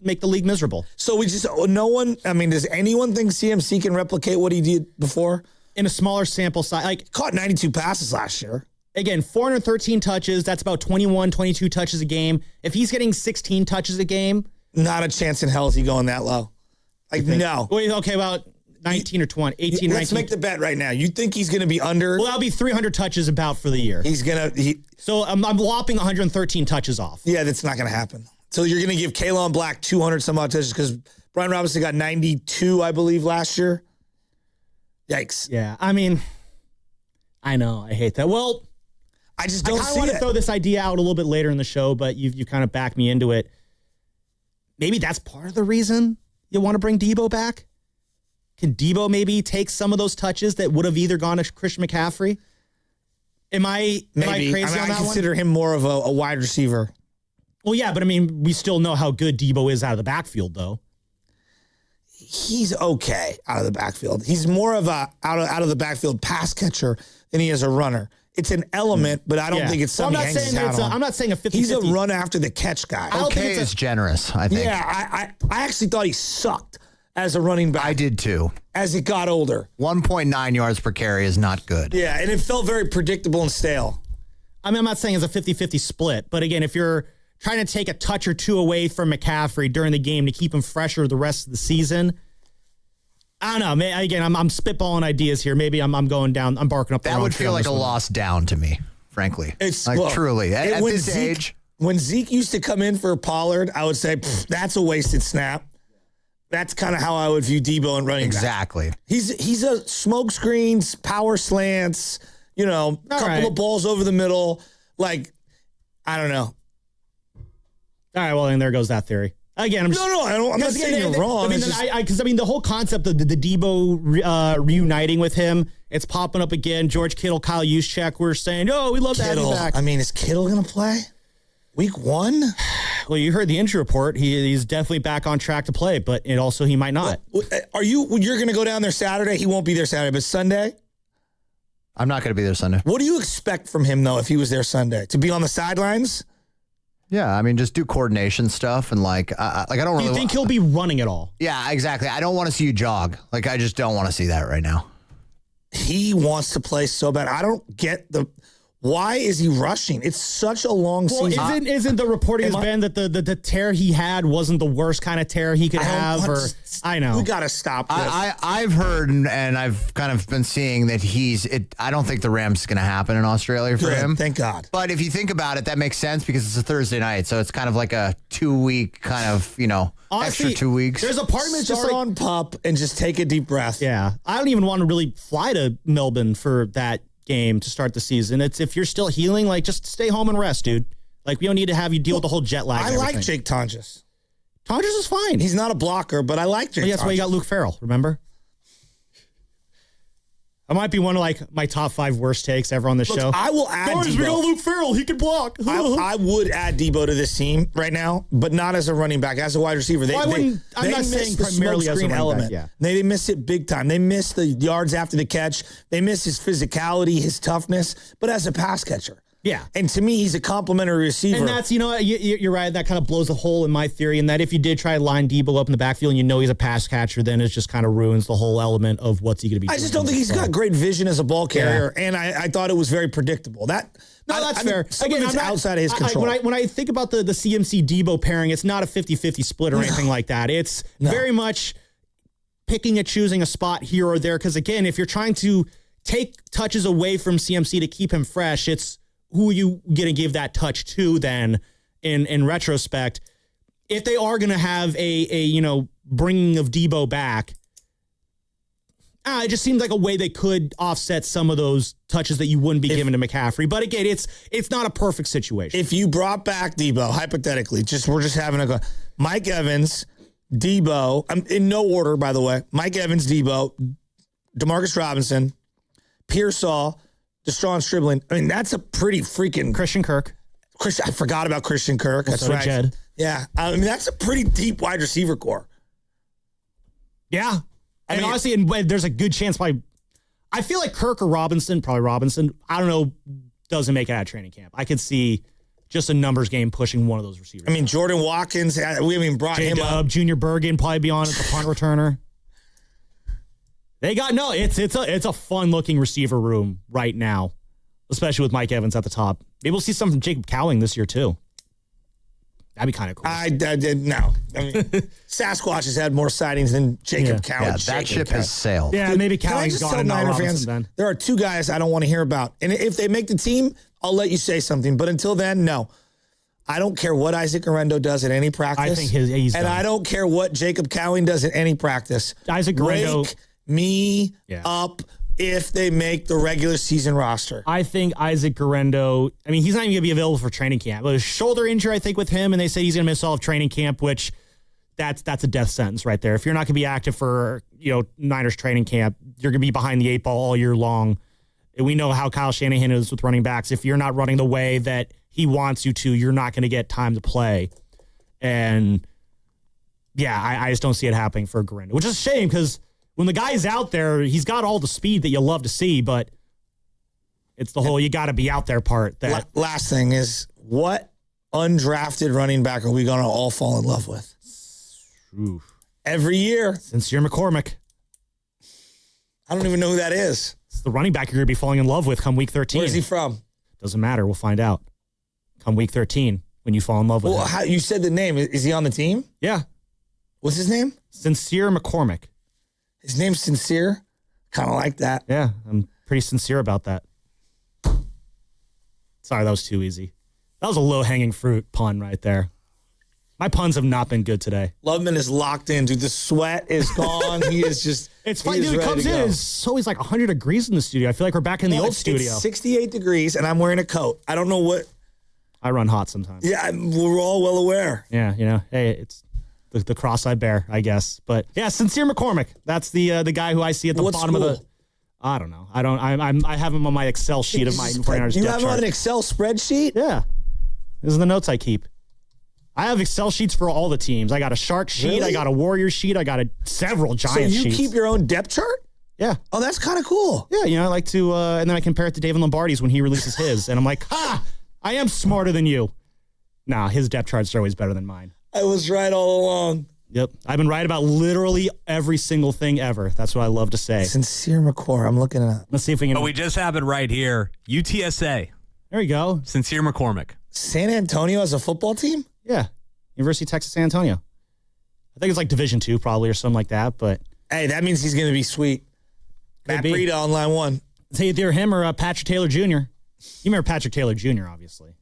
make the league miserable. So does anyone think CMC can replicate what he did before? In a smaller sample size. Like, caught 92 passes last year. Again, 413 touches. That's about 21, 22 touches a game. If he's getting 16 touches a game. Not a chance in hell is he going that low. Like, no. Wait, okay, about 19 or 20, 18 or 19. Let's make the bet right now. You think he's going to be under? Well, that'll be 300 touches about for the year. He's going to. So I'm lopping 113 touches off. Yeah, that's not going to happen. So you're going to give K'Lon Black 200 some odd touches because Brian Robinson got 92, I believe, last year. Yikes. Yeah, I mean, I know. I hate that. Well, I just don't see it. I want to throw this idea out a little bit later in the show, but you kind of backed me into it. Maybe that's part of the reason you want to bring Debo back? Can Debo maybe take some of those touches that would have either gone to Christian McCaffrey? Am I crazy on that one? I consider him more of a wide receiver. Well, yeah, but I mean, we still know how good Debo is out of the backfield, though. He's okay out of the backfield. He's more of a out of the backfield pass catcher than he is a runner. It's an element, but I don't think it's something he hangs his hat on. I'm not saying a 50-50. He's a run after the catch guy. Okay is generous, I think. Yeah, I actually thought he sucked as a running back. I did too. As it got older. 1.9 yards per carry is not good. Yeah, and it felt very predictable and stale. I mean, I'm not saying it's a 50-50 split, but again, if you're trying to take a touch or two away from McCaffrey during the game to keep him fresher the rest of the season, I don't know. Again, I'm spitballing ideas here. Maybe I'm going down. I'm barking up the wrong tree. That would feel like a lost down to me, frankly. It's like truly at this age. When Zeke used to come in for Pollard, I would say that's a wasted snap. That's kind of how I would view Debo and running exactly. back. He's a smoke screens, power slants, couple of balls over the middle. Like, I don't know. All right, well, then there goes that theory. Again, I'm not saying you're wrong. Because the whole concept of the Debo reuniting with him, it's popping up again. George Kittle, Kyle Juszczyk, we're saying, we love to have him back. I mean, is Kittle going to play week 1? Well, you heard the injury report. He's definitely back on track to play, but he might not. You're going to go down there Saturday? He won't be there Saturday, but Sunday? I'm not going to be there Sunday. What do you expect from him, though, if he was there Sunday? To be on the sidelines? Yeah, I mean, just do coordination stuff and I don't really. Do you think he'll be running at all? Yeah, exactly. I don't want to see you jog. Like, I just don't want to see that right now. He wants to play so bad. I don't get why is he rushing? It's such a long season. Isn't the reporting has been that the tear he had wasn't the worst kind of tear he could have? I know. We got to stop this. I've heard and I've kind of been seeing that I don't think the Rams is going to happen in Australia for him. Thank God. But if you think about it, that makes sense because it's a Thursday night. So it's kind of like a 2-week kind of, honestly, extra 2 weeks. There's a part of me that's just like on pup and just take a deep breath. Yeah. I don't even want to really fly to Melbourne for that game to start the season. It's if you're still healing, just stay home and rest, dude. Like, we don't need to have you deal with the whole jet lag. I like Jake Tonjes. Tonjes is fine. He's not a blocker, but I like Jake. That's why you got Luke Farrell, remember? I might be one of my top 5 worst takes ever on the show. I will add Debo. We got Luke Farrell. He can block. I would add Debo to this team right now, but not as a running back, as a wide receiver. I'm not saying primarily as a running back. Yeah. They miss it big time. They miss the yards after the catch. They miss his physicality, his toughness, but as a pass catcher. Yeah. And to me, he's a complimentary receiver. And that's, you're right. That kind of blows a hole in my theory. And that if you did try to line Debo up in the backfield and he's a pass catcher, then it just kind of ruins the whole element of what's he going to be doing. I just don't think he's got great vision as a ball carrier. Yeah. And I thought it was very predictable. That's fair. Again, it's outside of his control. When I think about the CMC Debo pairing, it's not a 50-50 split or anything like that. It's very much picking and choosing a spot here or there. Because again, if you're trying to take touches away from CMC to keep him fresh, it's who are you going to give that touch to then in retrospect? If they are going to have a bringing of Debo back, it just seems like a way they could offset some of those touches that you wouldn't be giving to McCaffrey. But again, it's not a perfect situation. If you brought back Debo, hypothetically, we're just having a go. Mike Evans, Debo, in no order, by the way. Mike Evans, Debo, Demarcus Robinson, Pearsall, Deshaun Stribling. I mean, that's a pretty freaking... Christian Kirk. I forgot about Christian Kirk. That's right. Jed. Yeah. I mean, that's a pretty deep wide receiver core. Yeah. I mean, honestly, there's a good chance I feel like Kirk or Robinson, probably Robinson, I don't know, doesn't make it out of training camp. I could see just a numbers game pushing one of those receivers. I mean, Jordan Watkins, we haven't even brought him up. Junior Bergen probably be on as the punt returner. It's a fun looking receiver room right now, especially with Mike Evans at the top. Maybe we'll see some from Jacob Cowing this year too. That'd be kind of cool. I no. I mean, Sasquatch has had more sightings than Jacob Cowing. Yeah, that ship has sailed. Yeah, maybe Cowing's gone and not Robinson then. There are two guys I don't want to hear about. And if they make the team, I'll let you say something. But until then, no. I don't care what Isaac Guerrero does at any practice. I think he's done. And I don't care what Jacob Cowing does at any practice. Isaac Guerrero. Wake me up if they make the regular season roster. I think Isaac Guerrero, I mean, he's not even going to be available for training camp. But a shoulder injury, I think, with him, and they say he's going to miss all of training camp, which that's a death sentence right there. If you're not going to be active for, Niners training camp, you're going to be behind the 8 ball all year long. And we know how Kyle Shanahan is with running backs. If you're not running the way that he wants you to, you're not going to get time to play. And, I just don't see it happening for Guerrero, which is a shame because when the guy's out there, he's got all the speed that you love to see, but it's the whole you got to be out there part. That last thing is, what undrafted running back are we going to all fall in love with? Oof. Every year. Sincere McCormick. I don't even know who that is. It's the running back you're going to be falling in love with come week 13. Where's he from? Doesn't matter. We'll find out. Come week 13 when you fall in love with him. You said the name. Is he on the team? Yeah. What's his name? Sincere McCormick. His name's Sincere? Kind of like that. Yeah, I'm pretty sincere about that. Sorry, that was too easy. That was a low-hanging fruit pun right there. My puns have not been good today. Loveman is locked in, dude. The sweat is gone. He is just... It's funny, dude. It comes in. It's always like 100 degrees in the studio. I feel like we're back in the old studio. It's 68 degrees, and I'm wearing a coat. I don't know what... I run hot sometimes. Yeah, we're all well aware. Yeah, hey, it's... The cross-eyed bear, I guess. But yeah, Sincere McCormick. That's the guy who I see at the bottom of the... I don't know. I have him on my Excel sheet of my 49ers You have him on an Excel spreadsheet? Yeah. These are the notes I keep. I have Excel sheets for all the teams. I got a Shark sheet. Really? I got a Warrior sheet. I got several Giant sheets. So you keep your own depth chart? Yeah. Oh, that's kind of cool. Yeah, I like to... and then I compare it to David Lombardi's when he releases his. And I'm like, I am smarter than you. Nah, his depth charts are always better than mine. I was right all along. Yep. I've been right about literally every single thing ever. That's what I love to say. Sincere McCormick. I'm looking it up. Let's see if we can... Oh, we just have it right here. UTSA. There you go. Sincere McCormick. San Antonio has a football team? Yeah. University of Texas San Antonio. I think it's like Division II probably or something like that, but... Hey, that means he's going to be sweet. Matt Breida on line 1. It's either him or Patrick Taylor Jr. You remember Patrick Taylor Jr., obviously.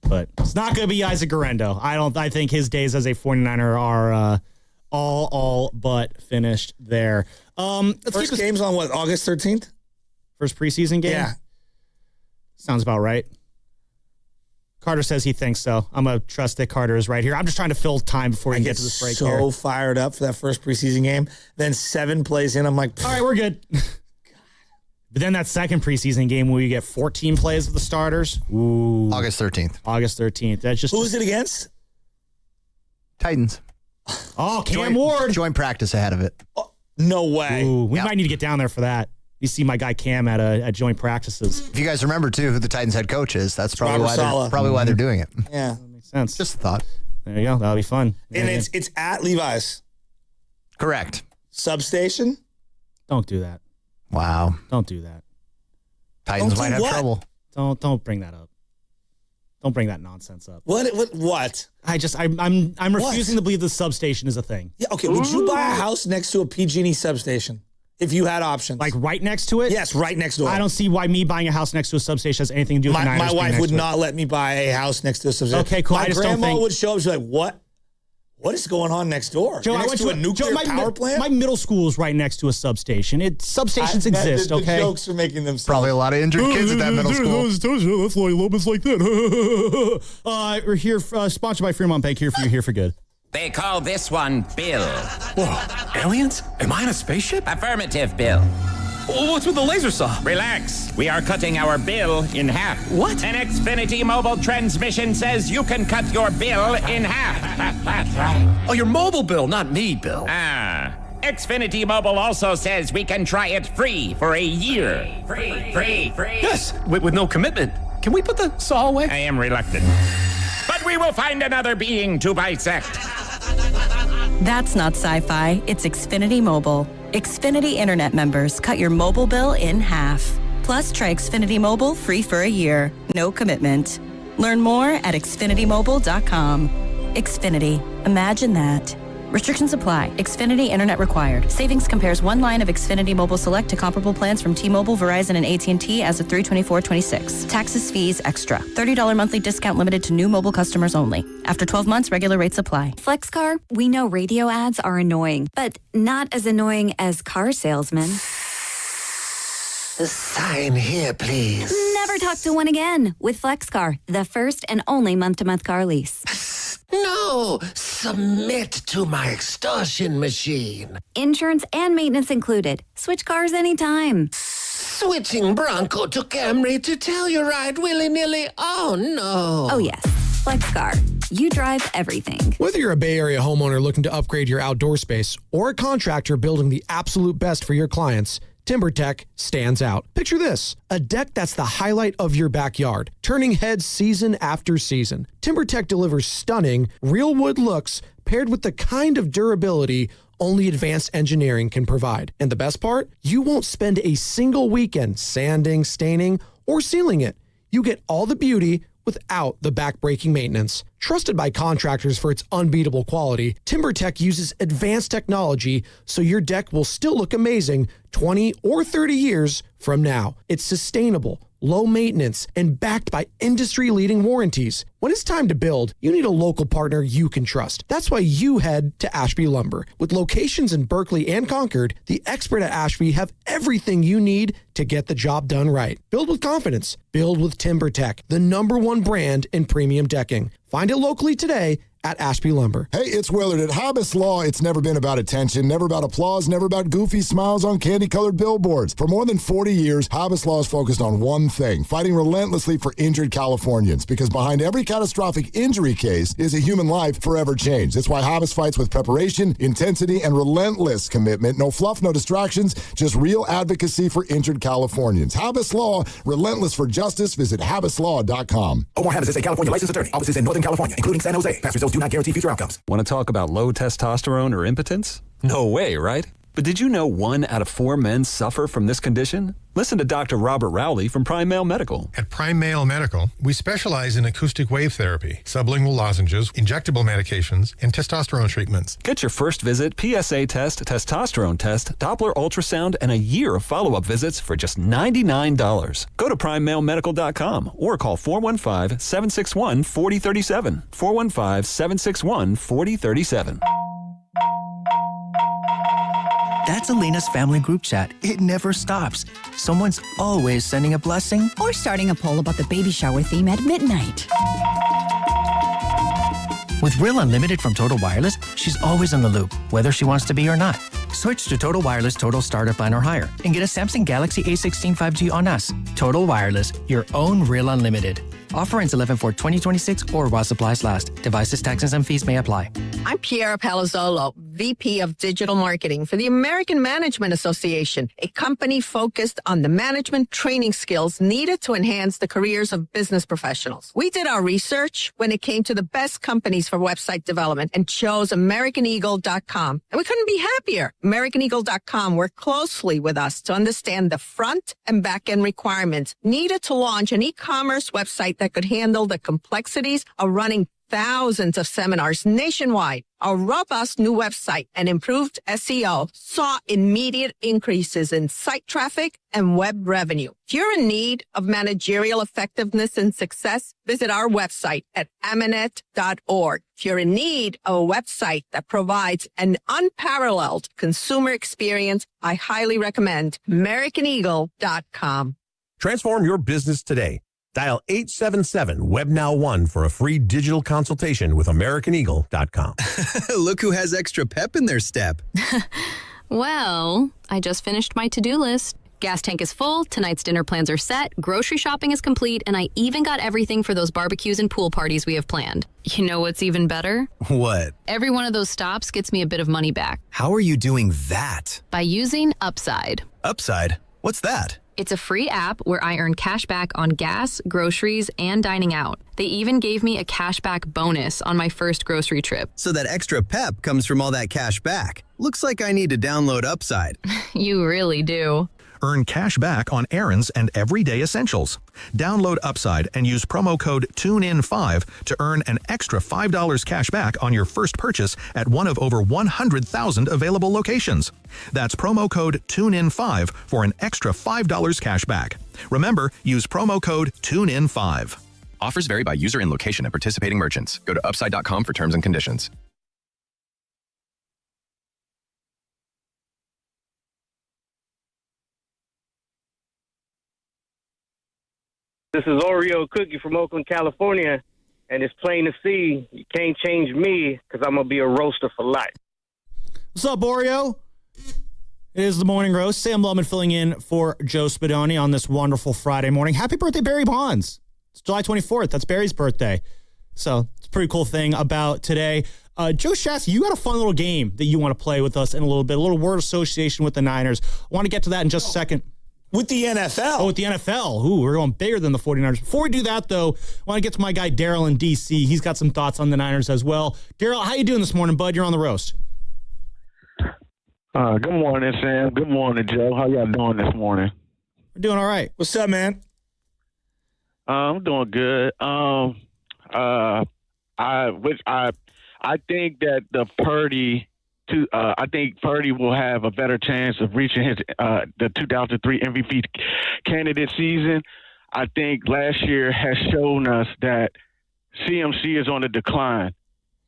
But it's not going to be Isaac Guerrero. I think his days as a 49er are all but finished there. First game's on what, August 13th? First preseason game? Yeah. Sounds about right. Carter says he thinks so. I'm going to trust that Carter is right here. I'm just trying to fill time before we get to this break so here. Fired up for that first preseason game. Then 7 plays in, I'm like... All right, we're good. But then that second preseason game where you get 14 plays of the starters. Ooh. August 13th. August 13th. That's just... Who is it against? Titans. Oh, Cam Ward. Joint practice ahead of it. Oh, no way. Ooh, we might need to get down there for that. You see my guy Cam at joint practices. If you guys remember, too, who the Titans head coach is, that's probably why they're doing it. Yeah. That makes sense. Just a thought. There you go. That'll be fun. And it's at Levi's. Correct. Substation? Don't do that. Wow. Don't do that. Titans might have trouble. Don't bring that up. Don't bring that nonsense up. What? I'm refusing to believe the substation is a thing. Yeah, okay. Would you buy a house next to a PG&E substation if you had options? Like right next to it? Yes, right next to it. I don't see why me buying a house next to a substation has anything to do with the Niners. My wife would not let me buy a house next to a substation. Okay, cool. My grandma would show up. She's like, "What? What is going on next door? Joe, You're next to a nuclear power plant?" My middle school is right next to a substation. Substations exist, the okay? jokes are making themselves. Probably a lot of injured kids at that middle school. That's why Loban's like that. We're here, sponsored by Fremont Bank, here for good. They call this one Bill. Whoa, aliens? Am I on a spaceship? Affirmative, Bill. What's with the laser saw? Relax. We are cutting our bill in half. What? An Xfinity mobile transmission says you can cut your bill in half. Oh, your mobile bill, not me, Bill. Xfinity Mobile also says we can try it free for a year. Free. Yes, with no commitment. can we put the saw away? I am reluctant. But we will find another being to bisect. That's not sci-fi, it's Xfinity Mobile. Xfinity Internet members cut your mobile bill in half. Plus, try Xfinity Mobile free for a year. No commitment. Learn more at xfinitymobile.com. Xfinity. Imagine that. Restrictions apply. Xfinity Internet required. Savings compares one line of Xfinity Mobile Select to comparable plans from T-Mobile, Verizon, and AT&T as of 3/24/26. Taxes, fees, extra. $30 monthly discount limited to new mobile customers only. After 12 months, regular rates apply. FlexCar, we know radio ads are annoying, but not as annoying as car salesmen. Sign here, please. Never talk to one again with FlexCar, the first and only month-to-month car lease. No, submit to my extortion machine. Insurance and maintenance included. Switch cars anytime. Switching Bronco to Camry to Telluride willy-nilly? Oh, no. Oh, yes. FlexCar. You drive everything. Whether you're a Bay Area homeowner looking to upgrade your outdoor space or a contractor building the absolute best for your clients, TimberTech stands out. Picture this, a deck that's the highlight of your backyard, turning heads season after season. TimberTech delivers stunning, real wood looks paired with the kind of durability only advanced engineering can provide. And the best part? You won't spend a single weekend sanding, staining, or sealing it. You get all the beauty without the back-breaking maintenance. Trusted by contractors for its unbeatable quality, TimberTech uses advanced technology so your deck will still look amazing 20 or 30 years from now. It's sustainable, low maintenance, and backed by industry-leading warranties. When it's time to build, you need a local partner you can trust. That's why you head to Ashby Lumber. With locations in Berkeley and Concord, the expert at Ashby have everything you need to get the job done right. Build with confidence. Build with TimberTech, the #1 brand in premium decking. Find it locally today at Ashby Lumber. Hey, it's Willard. At Habas Law, it's never been about attention, never about applause, never about goofy smiles on candy-colored billboards. For more than 40 years, Habas Law is focused on one thing, fighting relentlessly for injured Californians, because behind every catastrophic injury case is a human life forever changed. That's why Habas fights with preparation, intensity, and relentless commitment. No fluff, no distractions, just real advocacy for injured Californians. Habas Law, relentless for justice. Visit habaslaw.com. Omar Habas is a California licensed attorney. Offices in Northern California, including San Jose. Past results do not guarantee future outcomes. Want to talk about low testosterone or impotence? No way, right? But did you know 1 out of 4 men suffer from this condition? Listen to Dr. Robert Rowley from Prime Male Medical. At Prime Male Medical, we specialize in acoustic wave therapy, sublingual lozenges, injectable medications, and testosterone treatments. Get your first visit, PSA test, testosterone test, Doppler ultrasound, and a year of follow-up visits for just $99. Go to PrimeMaleMedical.com or call 415-761-4037. 415-761-4037. That's Elena's family group chat. It never stops. Someone's always sending a blessing or starting a poll about the baby shower theme at midnight. With Real Unlimited from Total Wireless, she's always in the loop, whether she wants to be or not. Switch to Total Wireless Total Starter Plan or higher and get a Samsung Galaxy A16 5G on us. Total Wireless, your own Real Unlimited. Offer ends 11/4/2026 or while supplies last. Devices, taxes, and fees may apply. I'm Piera Palazzolo, VP of Digital Marketing for the American Management Association, a company focused on the management training skills needed to enhance the careers of business professionals. We did our research when it came to the best companies for website development and chose AmericanEagle.com. And we couldn't be happier. AmericanEagle.com worked closely with us to understand the front and back end requirements needed to launch an e-commerce website that could handle the complexities of running thousands of seminars nationwide. Our robust new website and improved SEO saw immediate increases in site traffic and web revenue. If you're in need of managerial effectiveness and success, visit our website at amanet.org. If you're in need of a website that provides an unparalleled consumer experience, I highly recommend AmericanEagle.com. Transform your business today. Dial 877-WEBNOW1 for a free digital consultation with AmericanEagle.com. Look who has extra pep in their step. Well, I just finished my to-do list. Gas tank is full, tonight's dinner plans are set, grocery shopping is complete, and I even got everything for those barbecues and pool parties we have planned. You know what's even better? What? Every one of those stops gets me a bit of money back. How are you doing that? By using Upside. Upside? What's that? It's a free app where I earn cash back on gas, groceries, and dining out. They even gave me a cashback bonus on my first grocery trip. So that extra pep comes from all that cash back. Looks like I need to download Upside. You really do. Earn cash back on errands and everyday essentials. Download Upside and use promo code TUNEIN5 to earn an extra $5 cash back on your first purchase at one of over 100,000 available locations. That's promo code TUNEIN5 for an extra $5 cash back. Remember, use promo code TUNEIN5. Offers vary by user and location at participating merchants. Go to upside.com for terms and conditions. This is Oreo Cookie from Oakland, California, and it's plain to see you can't change me because I'm going to be a roaster for life. What's up, Oreo? It is the Morning Roast. Sam Lubman filling in for Joe Spadoni on this wonderful Friday morning. Happy birthday, Barry Bonds. It's July 24th. That's Barry's birthday. So it's a pretty cool thing about today. Joe Shasky, you got a fun little game that you want to play with us in a little bit, a little word association with the Niners. I want to get to that in just a second. With the NFL. Oh, with the NFL. Ooh, we're going bigger than the 49ers. Before we do that, though, I want to get to my guy Daryl in D.C. He's got some thoughts on the Niners as well. Daryl, how you doing this morning, bud? You're on the roast. Good morning, Sam. Good morning, Joe. How y'all doing this morning? We're doing all right. What's up, man? I'm doing good. I think that I think Purdy will have a better chance of reaching his the 2003 MVP candidate season. I think last year has shown us that CMC is on the decline,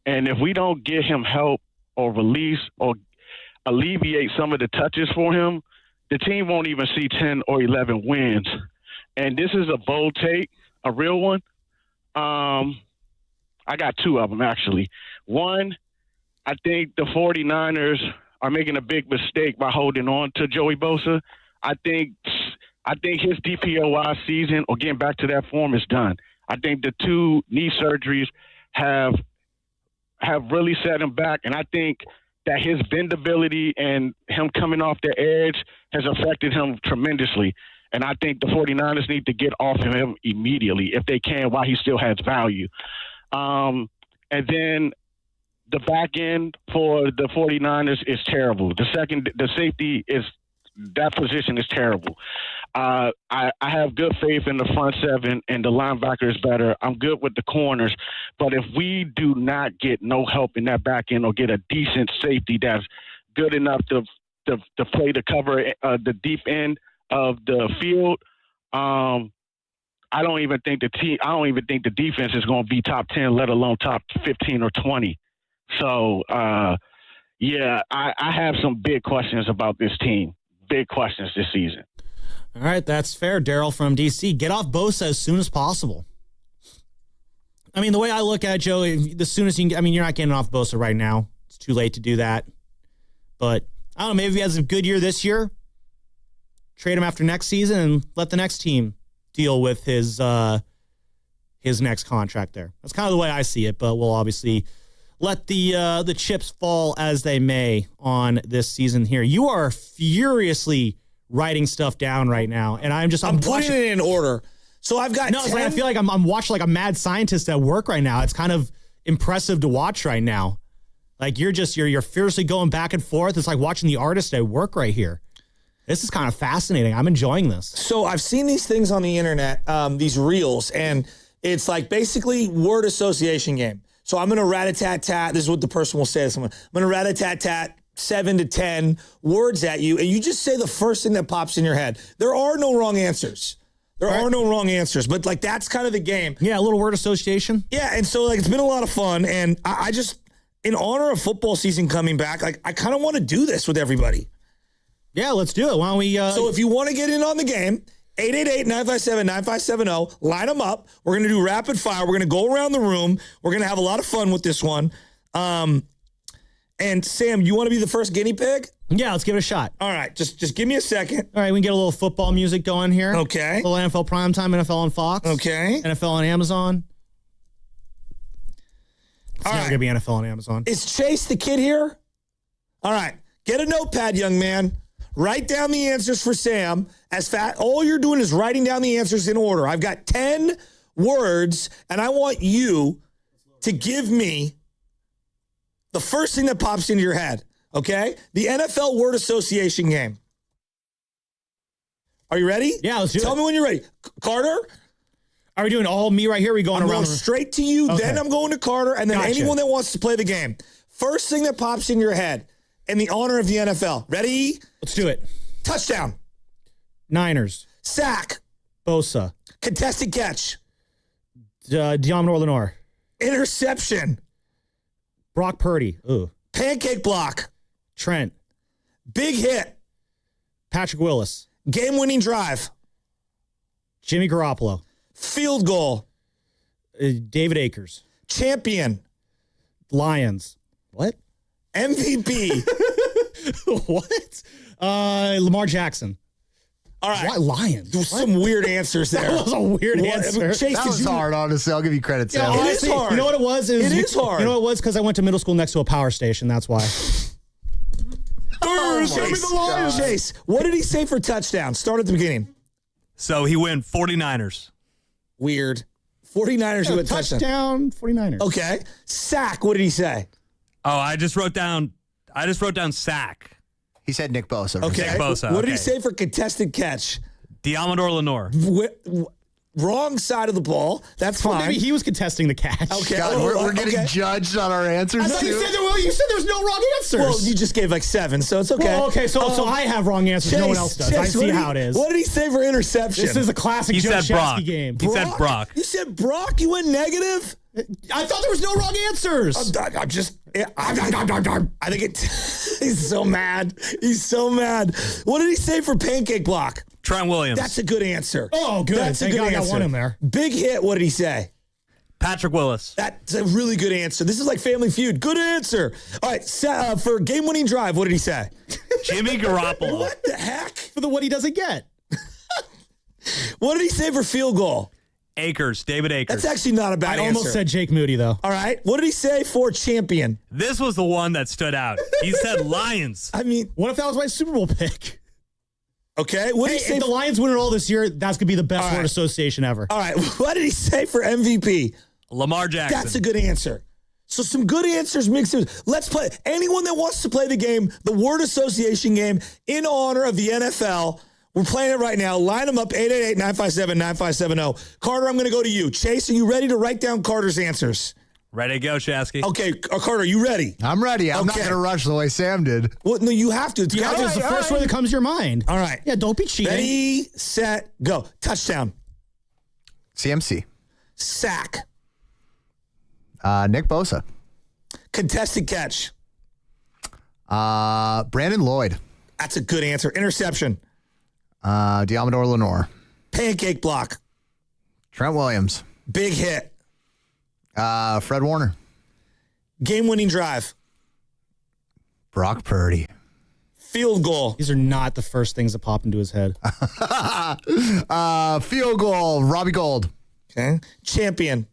and if we don't get him help or release or alleviate some of the touches for him, the team won't even see 10 or 11 wins. And this is a bold take, a real one. I got two of them, actually. One, I think the 49ers are making a big mistake by holding on to Joey Bosa. I think his DPOY season or getting back to that form is done. I think the two knee surgeries have really set him back, and I think that his bendability and him coming off the edge has affected him tremendously. And I think the 49ers need to get off of him immediately if they can while he still has value. And then the back end for the 49ers is terrible. The safety that position is terrible. I have good faith in the front seven and the linebacker is better. I'm good with the corners. But if we do not get no help in that back end or get a decent safety that's good enough to play to cover the deep end of the field, I don't even think the defense is going to be top 10, let alone top 15 or 20. So, I have some big questions about this team. Big questions this season. All right, that's fair, Daryl from D.C. Get off Bosa as soon as possible. I mean, the way I look at it, Joe, as soon as you can, I mean, you're not getting off Bosa right now. It's too late to do that. But, I don't know, maybe if he has a good year this year, trade him after next season and let the next team deal with his next contract there. That's kind of the way I see it, but we'll obviously let the chips fall as they may on this season here. You are furiously writing stuff down right now, and I'm putting it in order. So I've got it's like I feel like I'm watching like a mad scientist at work right now. It's kind of impressive to watch right now. Like you're fiercely going back and forth. It's like watching the artist at work right here. This is kind of fascinating. I'm enjoying this. So I've seen these things on the internet, these reels, and it's like basically word association game. So I'm going to rat-a-tat-tat. This is what the person will say. I'm going to rat-a-tat-tat 7 to 10 words at you, and you just say the first thing that pops in your head. There are no wrong answers. But like that's kind of the game. Yeah, a little word association. Yeah, and so like it's been a lot of fun, and I just, in honor of football season coming back, like I kind of want to do this with everybody. Yeah, let's do it. Why don't we? So if you want to get in on the game, 888-957-9570. Line them up. We're going to do rapid fire. We're going to go around the room. We're going to have a lot of fun with this one. And Sam, you want to be the first guinea pig? Yeah, let's give it a shot. All right, just give me a second. All right, we can get a little football music going here. Okay. A little NFL Primetime, NFL on Fox. Okay. NFL on Amazon. It's never going to be NFL on Amazon. Is Chase the kid here? All right. Get a notepad, young man. write down the answers for Sam as fast. All you're doing is writing down the answers in order. I've got 10 words, and I want you to give me the first thing that pops into your head, okay? The NFL word association game. Are you ready? Yeah, let's do it. Tell me when you're ready. Carter? Are we doing all me right here? Are we going I'm around? going straight to you, Okay. then I'm going to Carter, and then Gotcha. anyone that wants to play the game. First thing that pops in your head in the honor of the NFL. Ready? Let's do it. Touchdown. Niners. Sack. Bosa. Contested catch. Diamond Lenore. Interception. Brock Purdy. Ooh. Pancake block. Trent. Big hit. Patrick Willis. Game-winning drive. Jimmy Garoppolo. Field goal. David Akers. Champion. Lions. What? MVP. What? Lamar Jackson. All right. Why Lions? Some weird answers there. That was a weird answer. Chase, That was hard, honestly. I'll give you credit, Sam. It is hard. You know what it was? It is hard. You know what it was? Because I went to middle school next to a power station. That's why. Chase, what did he say for touchdown? Start at the beginning. So he went 49ers. Weird. 49ers who went touchdown. 49ers. Okay. Sack, what did he say? Oh, I just wrote down sack. He said Nick Bosa. Okay. Nick Bosa. What did he okay. say for contested catch? Diamador Lenore. Wrong side of the ball. That's fine. Maybe he was contesting the catch. Okay. God, we're getting judged on our answers, I thought too. you said there's no wrong answers. Well, you just gave like 7, so it's okay. Well, okay, so I have wrong answers. No one else does. I see how it is. What did he say for interception? This is a classic He Joe said Brock. Shasky game. He said Brock. You said Brock? You went negative? I thought there was no wrong answers. I'm just... I think it... He's so mad. He's so mad. What did he say for pancake block? Trent Williams. That's a good answer. Oh, good. That's a Thank good God I got answer. one in there. Big hit, what did he say? Patrick Willis. That's a really good answer. This is like Family Feud. Good answer. All right, for game-winning drive, what did he say? Jimmy Garoppolo. What the heck? For the what he doesn't get. What did he say for field goal? Akers. David Akers. That's actually not a bad I answer. almost said Jake Moody, though. All right. What did he say for champion? This was the one that stood out. He said Lions. I mean, what if that was my Super Bowl pick? Okay. What did he say? If the Lions win it all this year, that's going to be the best word association ever. All right. What did he say for MVP? Lamar Jackson. That's a good answer. So some good answers mixed in. Let's play. Anyone that wants to play the game, the word association game, in honor of the NFL, we're playing it right now. Line them up, 888-957-9570. Carter, I'm going to go to you. Chase, are you ready to write down Carter's answers? Ready to go, Shasky. Okay, Carter, are you ready? I'm ready. I'm not going to rush the way Sam did. Well, no, you have to. It's It's the first one that comes to your mind. All right. Yeah, don't be cheating. Ready, set, go. Touchdown. CMC. Sack. Nick Bosa. Contested catch. Brandon Lloyd. That's a good answer. Interception. Diamador Lenore. Pancake block. Trent Williams. Big hit. Fred Warner. Game-winning drive. Brock Purdy. Field goal. These are not the first things that pop into his head. Field goal. Robbie Gold. Okay. Champion.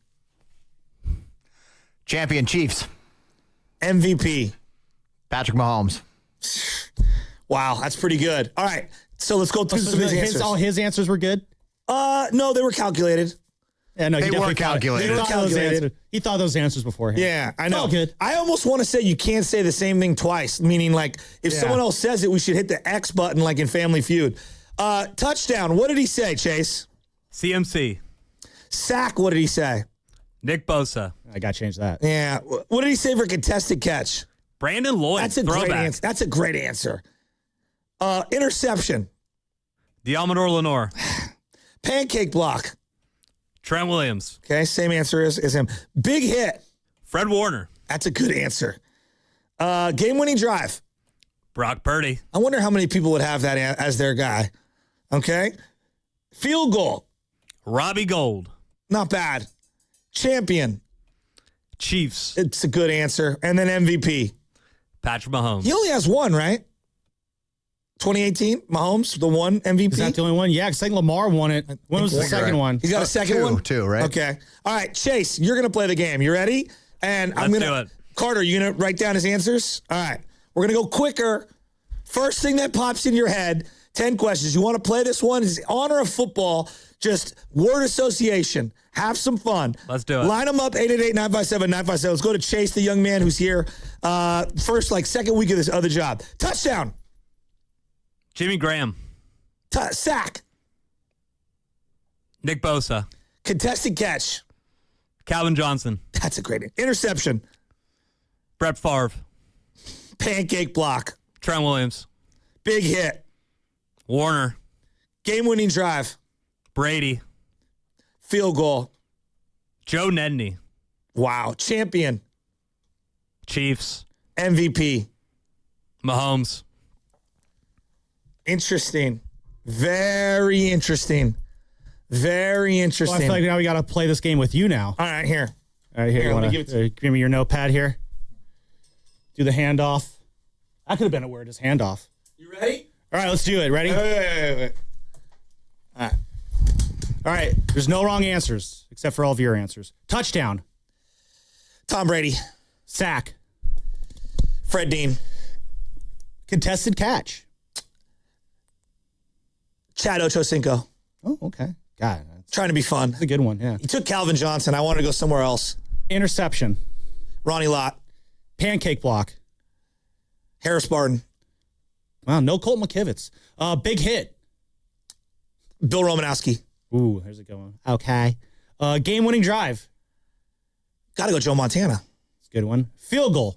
Champion Chiefs. MVP. Patrick Mahomes. Wow, that's pretty good. All right. So let's go through some of his answers. All his answers were good? No, they were calculated. Yeah, no, They were calculated. He thought those answers beforehand. Yeah, I know. All good. I almost want to say you can't say the same thing twice, meaning like if someone else says it, we should hit the X button like in Family Feud. Touchdown. What did he say, Chase? CMC. Sack. What did he say? Nick Bosa. I got to change that. Yeah. What did he say for contested catch? Brandon Lloyd. That's a great answer. That's a great answer. Interception. Diamador Lenore. Pancake block. Trent Williams. Okay, same answer as him. Big hit. Fred Warner. That's a good answer. Game-winning drive. Brock Purdy. I wonder how many people would have that as their guy. Okay. Field goal. Robbie Gold. Not bad. Champion. Chiefs. It's a good answer. And then MVP. Patrick Mahomes. He only has one, right? 2018, Mahomes, the one MVP. Is that the only one? Yeah, because I think Lamar won it. When was the second one? He's got a second one? Two, right? Okay. All right, Chase, you're going to play the game. You ready? And I'm Let's going do to... it. Carter, you going to write down his answers? All right. We're going to go quicker First thing that pops in your head, 10 questions. You want to play this one? It's honor of football, just word association. Have some fun. Let's do it. Line them up, 888-957-957. Let's go to Chase, the young man who's here. Second week of this other job. Touchdown. Jimmy Graham. Sack. Nick Bosa. Contested catch. Calvin Johnson. That's a great name. Interception. Brett Favre. Pancake block. Trent Williams. Big hit. Warner. Game-winning drive. Brady. Field goal. Joe Nedney. Wow. Champion. Chiefs. MVP. Mahomes. Interesting. Very interesting. Very interesting. Well, I feel like now we got to play this game with you now. All right, here. All right, here. Here, You let me wanna, give it give me your notepad here. Do the handoff. That could have been a word, just handoff. You ready? All right, let's do it. Ready? Wait. All right. All right. There's no wrong answers except for all of your answers. Touchdown. Tom Brady. Sack. Fred Dean. Contested catch. Chad Ochocinco. Oh, okay. God. Trying to be fun. That's a good one, yeah. He took Calvin Johnson. I wanted to go somewhere else. Interception. Ronnie Lott. Pancake block. Harris Barton. Wow, no Colt McKivitz. Big hit. Bill Romanowski. Ooh, there's a good one. Okay. Game-winning drive. Got to go Joe Montana. That's a good one. Field goal.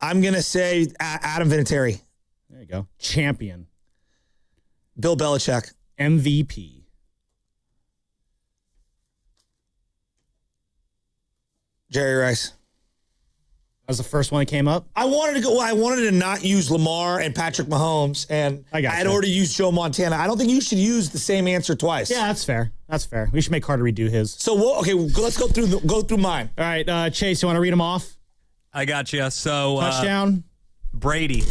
I'm going to say Adam Vinatieri. There you go. Champion. Bill Belichick. MVP. Jerry Rice. That was the first one that came up? I wanted to not use Lamar and Patrick Mahomes, and I had already used Joe Montana. I don't think you should use the same answer twice. Yeah, that's fair. That's fair. We should make Carter redo his. So, let's go through mine. All right, Chase, you want to read them off? I got you. So touchdown. Brady.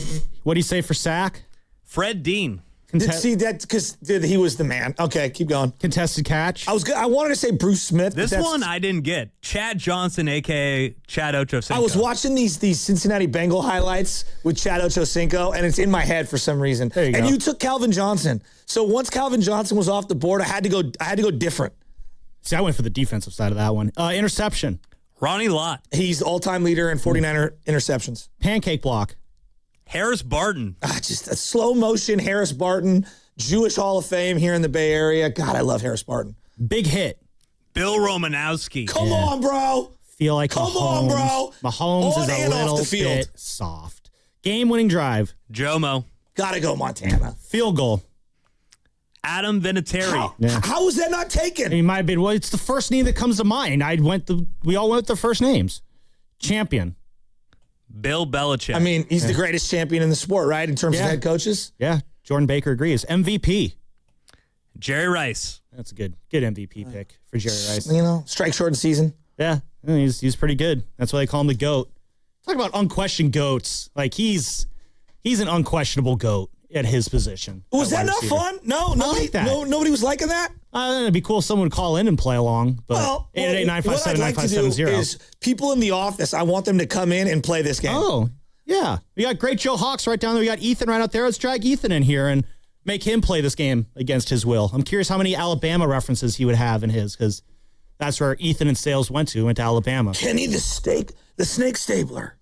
What do you say for sack? Fred Dean. See that because he was the man. Okay, keep going. Contested catch. I wanted to say Bruce Smith. This one I didn't get. Chad Johnson, a.k.a. Chad Ochocinco. I was watching these Cincinnati Bengal highlights with Chad Ochocinco, and it's in my head for some reason. There you go. And you took Calvin Johnson. So once Calvin Johnson was off the board, I had to go different. See, I went for the defensive side of that one. Interception. Ronnie Lott. He's the all-time leader in 49er interceptions. Pancake block. Harris Barton. Just a slow motion Harris Barton, Jewish Hall of Fame here in the Bay Area. God, I love Harris Barton. Big hit. Bill Romanowski. Come on, bro. Feel like Come Mahomes. on, bro. Mahomes On is a and off little the field. bit soft. Game-winning drive. Jomo. Gotta go Montana. Field goal. Adam Vinatieri. How was that not taken? He might have been. Well, it's the first name that comes to mind. We all went with the first names. Champion. Bill Belichick. I mean, he's the greatest champion in the sport, right? In terms of head coaches. Yeah. Jordan Baker agrees. MVP. Jerry Rice. That's a good MVP pick for Jerry Rice. You know, strike short in season. Yeah, he's pretty good. That's why they call him the GOAT. Talk about unquestioned GOATs. Like he's an unquestionable GOAT at his position. Was that not fun? No, nobody, like that. nobody was liking that. It'd be cool if someone would call in and play along. But Well, 888-957-9570 is people in the office. I want them to come in and play this game. Oh, yeah. We got great Joe Hawks right down there. We got Ethan right out there. Let's drag Ethan in here and make him play this game against his will. I'm curious how many Alabama references he would have in his, because that's where Ethan and Sales went to Alabama. Kenny the snake stabler.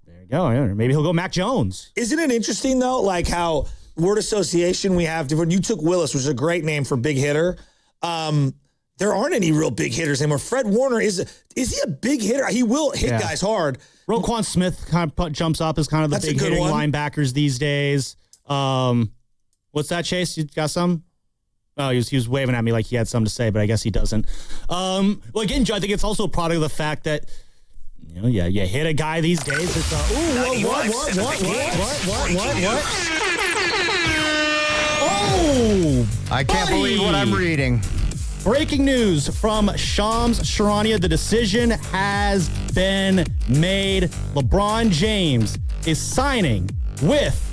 There you go. Maybe he'll go Mac Jones. Isn't it interesting though, like how word association we have different? You took Willis, which is a great name for big hitter. There aren't any real big hitters anymore. Fred Warner is he a big hitter? He will hit guys hard. Roquan Smith kind of jumps up as kind of the big hitting linebackers these days. What's that, Chase? You got some? Oh, he was waving at me like he had something to say, but I guess he doesn't. Well, again, Joe, I think it's also a product of the fact that you hit a guy these days. It's what? Oh, I can't believe what I'm reading. Breaking news from Shams Charania. The decision has been made. LeBron is signing with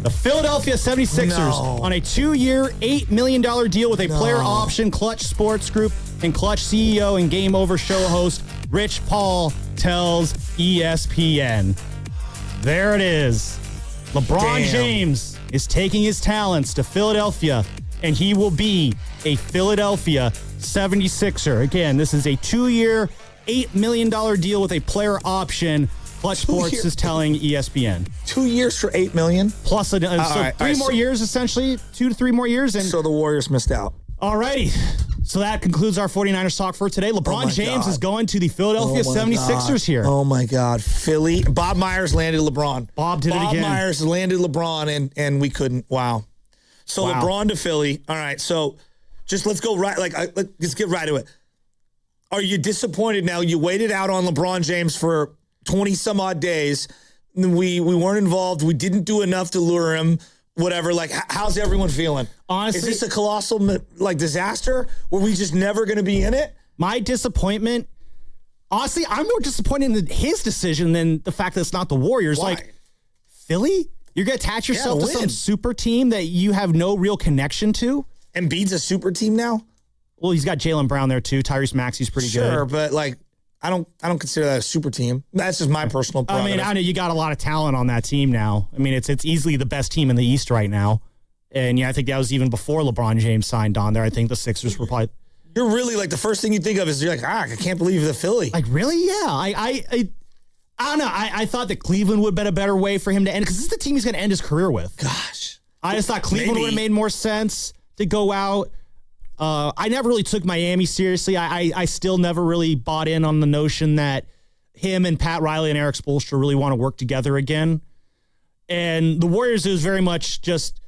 the Philadelphia 76ers on a 2-year, $8 million deal with a player option. Clutch Sports Group and Clutch CEO and Game Over show host Rich Paul tells ESPN. There it is. LeBron James is taking his talents to Philadelphia, and he will be a Philadelphia 76er. Again, this is a 2-year, $8 million deal with a player option. Clutch Sports is telling ESPN. 2 years for $8 million? Plus three more years, essentially. 2 to 3 more years. And so the Warriors missed out. All righty. So that concludes our 49ers talk for today. LeBron James is going to the Philadelphia 76ers here. Oh, my God. Philly. Bob Myers landed LeBron. Bob did it again. Bob Myers landed LeBron, and we couldn't. Wow. So LeBron to Philly. All right. So just let's go right. Let's get right to it. Are you disappointed now? You waited out on LeBron James for 20 some odd days. We weren't involved. We didn't do enough to lure him. Whatever. Like, how's everyone feeling? Honestly, is this a colossal disaster? Were we just never going to be in it? My disappointment. Honestly, I'm more disappointed in his decision than the fact that it's not the Warriors. Why? Like, Philly, you're going to attach yourself to some super team that you have no real connection to. Embiid's a super team now. Well, he's got Jaylen Brown there too. Tyrese Maxey's pretty good. Sure, but like, I don't consider that a super team. That's just my personal prerogative. I mean, I know you got a lot of talent on that team now. I mean, it's easily the best team in the East right now. And yeah, I think that was even before LeBron James signed on there. I think the Sixers were probably. You're really like the first thing you think of is you're like, I can't believe the Philly. Like, really? Yeah. I don't know. I thought that Cleveland would have been a better way for him to end because this is the team he's going to end his career with. Gosh. I just thought Cleveland would have made more sense to go out. I never really took Miami seriously. I still never really bought in on the notion that him and Pat Riley and Eric Spoelstra really want to work together again. And the Warriors, it was very much just,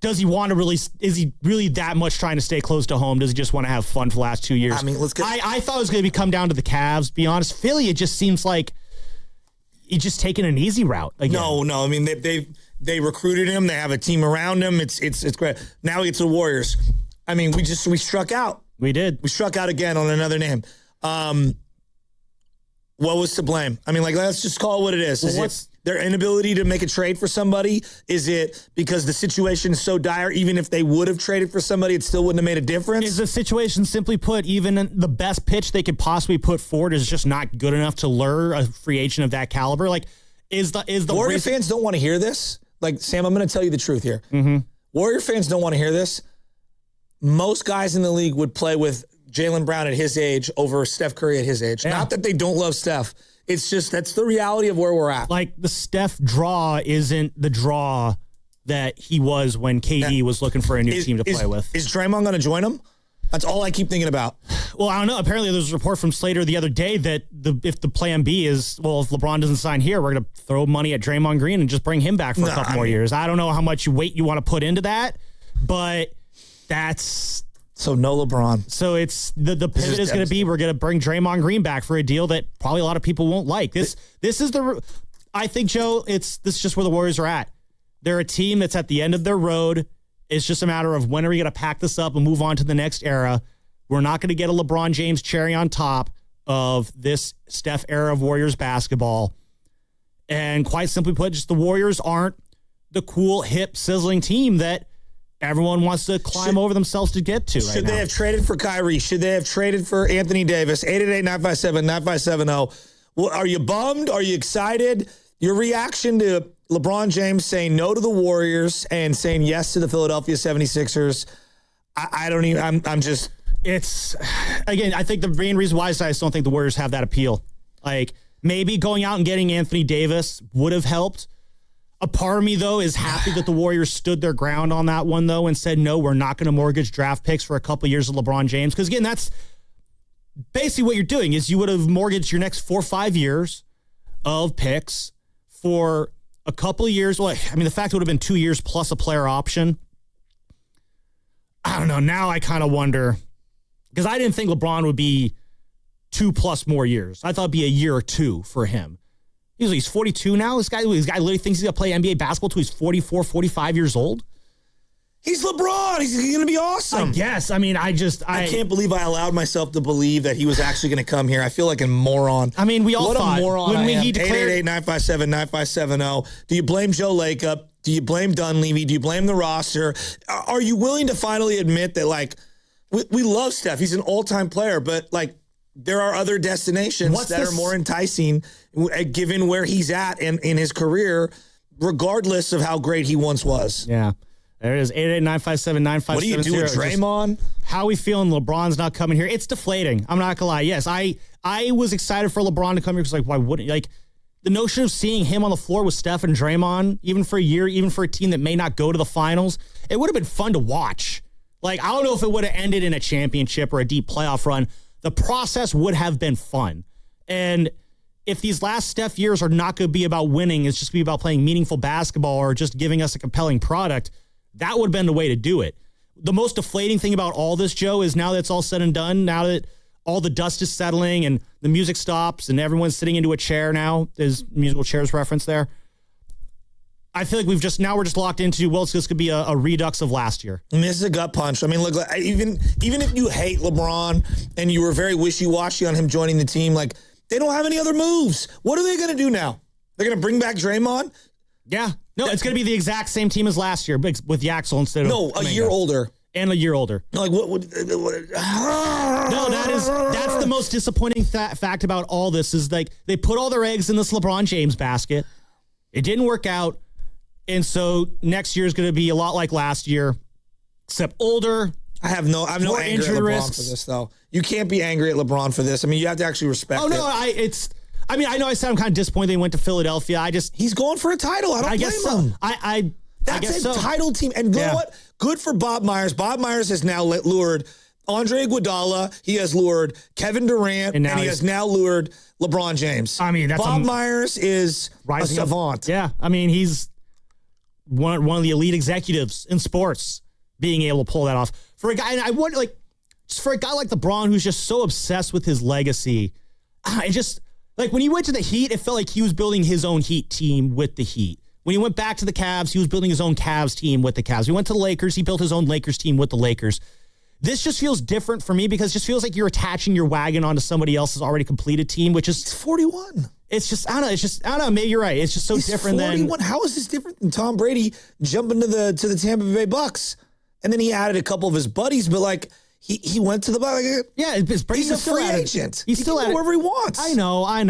is he really that much trying to stay close to home? Does he just want to have fun for the last 2 years? I mean, I thought it was going to come down to the Cavs, to be honest. Philly, it just seems like he's just taking an easy route again. No. I mean, they recruited him. They have a team around him. It's great. Now it's the Warriors. I mean, we struck out. We did. We struck out again on another name. What was to blame? I mean, like, let's just call it what it is. Is it their inability to make a trade for somebody? Is it because the situation is so dire, even if they would have traded for somebody, it still wouldn't have made a difference? Is the situation simply put, even the best pitch they could possibly put forward is just not good enough to lure a free agent of that caliber? Like, is the Warrior fans don't want to hear this? Like, Sam, I'm going to tell you the truth here. Mm-hmm. Warrior fans don't want to hear this. Most guys in the league would play with Jaylen Brown at his age over Steph Curry at his age. Yeah. Not that they don't love Steph. It's just that's the reality of where we're at. Like, the Steph draw isn't the draw that he was when KD was looking for a new team to play with. Is Draymond going to join him? That's all I keep thinking about. Well, I don't know. Apparently, there's a report from Slater the other day that if the plan B is, well, if LeBron doesn't sign here, we're going to throw money at Draymond Green and just bring him back for a couple more years. I don't know how much weight you want to put into that, but that's... So no LeBron. So it's the pivot is going to be we're going to bring Draymond Green back for a deal that probably a lot of people won't like. This is I think, Joe, this is just where the Warriors are at. They're a team that's at the end of their road. It's just a matter of when are we going to pack this up and move on to the next era. We're not going to get a LeBron James cherry on top of this Steph era of Warriors basketball. And quite simply put, just the Warriors aren't the cool, hip, sizzling team that everyone wants to climb over themselves to get to right now. Should they have traded for Kyrie? Should they have traded for Anthony Davis? 888-957-9570. Well, are you bummed? Are you excited? Your reaction to LeBron James saying no to the Warriors and saying yes to the Philadelphia 76ers, I'm just... It's, again, I think the main reason why is I just don't think the Warriors have that appeal. Like, maybe going out and getting Anthony Davis would have helped. A part of me, though, is happy that the Warriors stood their ground on that one, though, and said, no, we're not going to mortgage draft picks for a couple of years of LeBron James. Because, again, that's basically what you're doing is you would have mortgaged your next 4 or 5 years of picks for a couple of years. Well, I mean, the fact it would have been 2 years plus a player option. I don't know. Now I kind of wonder, because I didn't think LeBron would be 2+ more years. I thought it'd be a year or two for him. He's 42 now. This guy literally thinks he's going to play NBA basketball till he's 44, 45 years old. He's LeBron. He's going to be awesome. I guess. I mean, I can't believe I allowed myself to believe that he was actually going to come here. I feel like a moron. I mean, we all what thought. A moron when he declared 888-957-9570. Do you blame Joe Lacob? Do you blame Dunleavy? Do you blame the roster? Are you willing to finally admit that, like, we love Steph. He's an all-time player, but, like, there are other destinations that are more enticing given where he's at in his career regardless of how great he once was. Yeah. There it is, 888-957-9570. What do you do with Draymond? How are we feeling? LeBron's not coming here. It's deflating. I'm not going to lie. Yes, I was excited for LeBron to come here because, why wouldn't, the notion of seeing him on the floor with Steph and Draymond, even for a year, even for a team that may not go to the finals, it would have been fun to watch. I don't know if it would have ended in a championship or a deep playoff run. The process would have been fun. And if these last Steph years are not going to be about winning, it's just going to be about playing meaningful basketball or just giving us a compelling product, that would have been the way to do it. The most deflating thing about all this, Joe, is now that it's all said and done, now that all the dust is settling and the music stops and everyone's sitting into a chair now, there's musical chairs reference there. I feel like we're just locked into, it's just going to be a redux of last year. I mean, this is a gut punch. I mean, look, even if you hate LeBron and you were very wishy-washy on him joining the team, they don't have any other moves. What are they going to do now? They're going to bring back Draymond? Yeah. No, it's going to be the exact same team as last year, but with Yaxel instead of a year older. And a year older. What No, that's the most disappointing fact about all this is they put all their eggs in this LeBron James basket. It didn't work out. And so next year is going to be a lot like last year, except older. I have no anger at LeBron risks. For this, though. You can't be angry at LeBron for this. I mean, you have to actually respect it. I know I sound kind of disappointed they went to Philadelphia. He's going for a title. I don't blame him. That's a title team. And you know what? Good for Bob Myers. Bob Myers has now lured Andre Iguodala. He has lured Kevin Durant. And he has now lured LeBron James. I mean, Bob Myers is a savant. Yeah. I mean, he's one of the elite executives in sports being able to pull that off. For a guy, and I wonder, just for a guy like LeBron who's just so obsessed with his legacy, it just, when he went to the Heat, it felt like he was building his own Heat team with the Heat. When he went back to the Cavs, he was building his own Cavs team with the Cavs. He went to the Lakers, he built his own Lakers team with the Lakers. This just feels different for me because it just feels like you're attaching your wagon onto somebody else's already completed team, which is... It's 41. It's just, I don't know, maybe you're right. It's just so different 41. How is this different than Tom Brady jumping to the Tampa Bay Bucks? And then he added a couple of his buddies, but he went to the Bucks. Yeah, he's a free agent. He can go wherever he wants. I know. I don't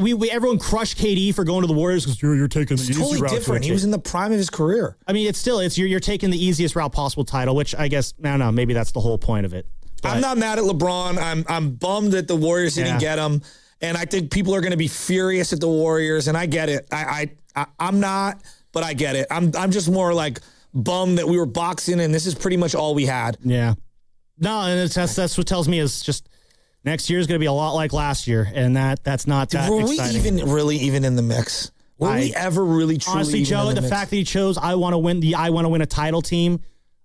know. Everyone crushed KD for going to the Warriors because you're taking the easy route. It's totally different. He was in the prime of his career. I mean, you're taking the easiest route possible title, which I guess, I don't know, maybe that's the whole point of it. But I'm not mad at LeBron. I'm bummed that the Warriors didn't get him. And I think people are going to be furious at the Warriors, and I get it. I'm not, but I get it. I'm just more bummed that we were boxing, and this is pretty much all we had. Yeah. No, and that's what tells me is just next year is going to be a lot like last year, and that's not that exciting. Were we even in the mix? Were we ever really truly honestly, Joe, the fact that he chose I want to win a title team,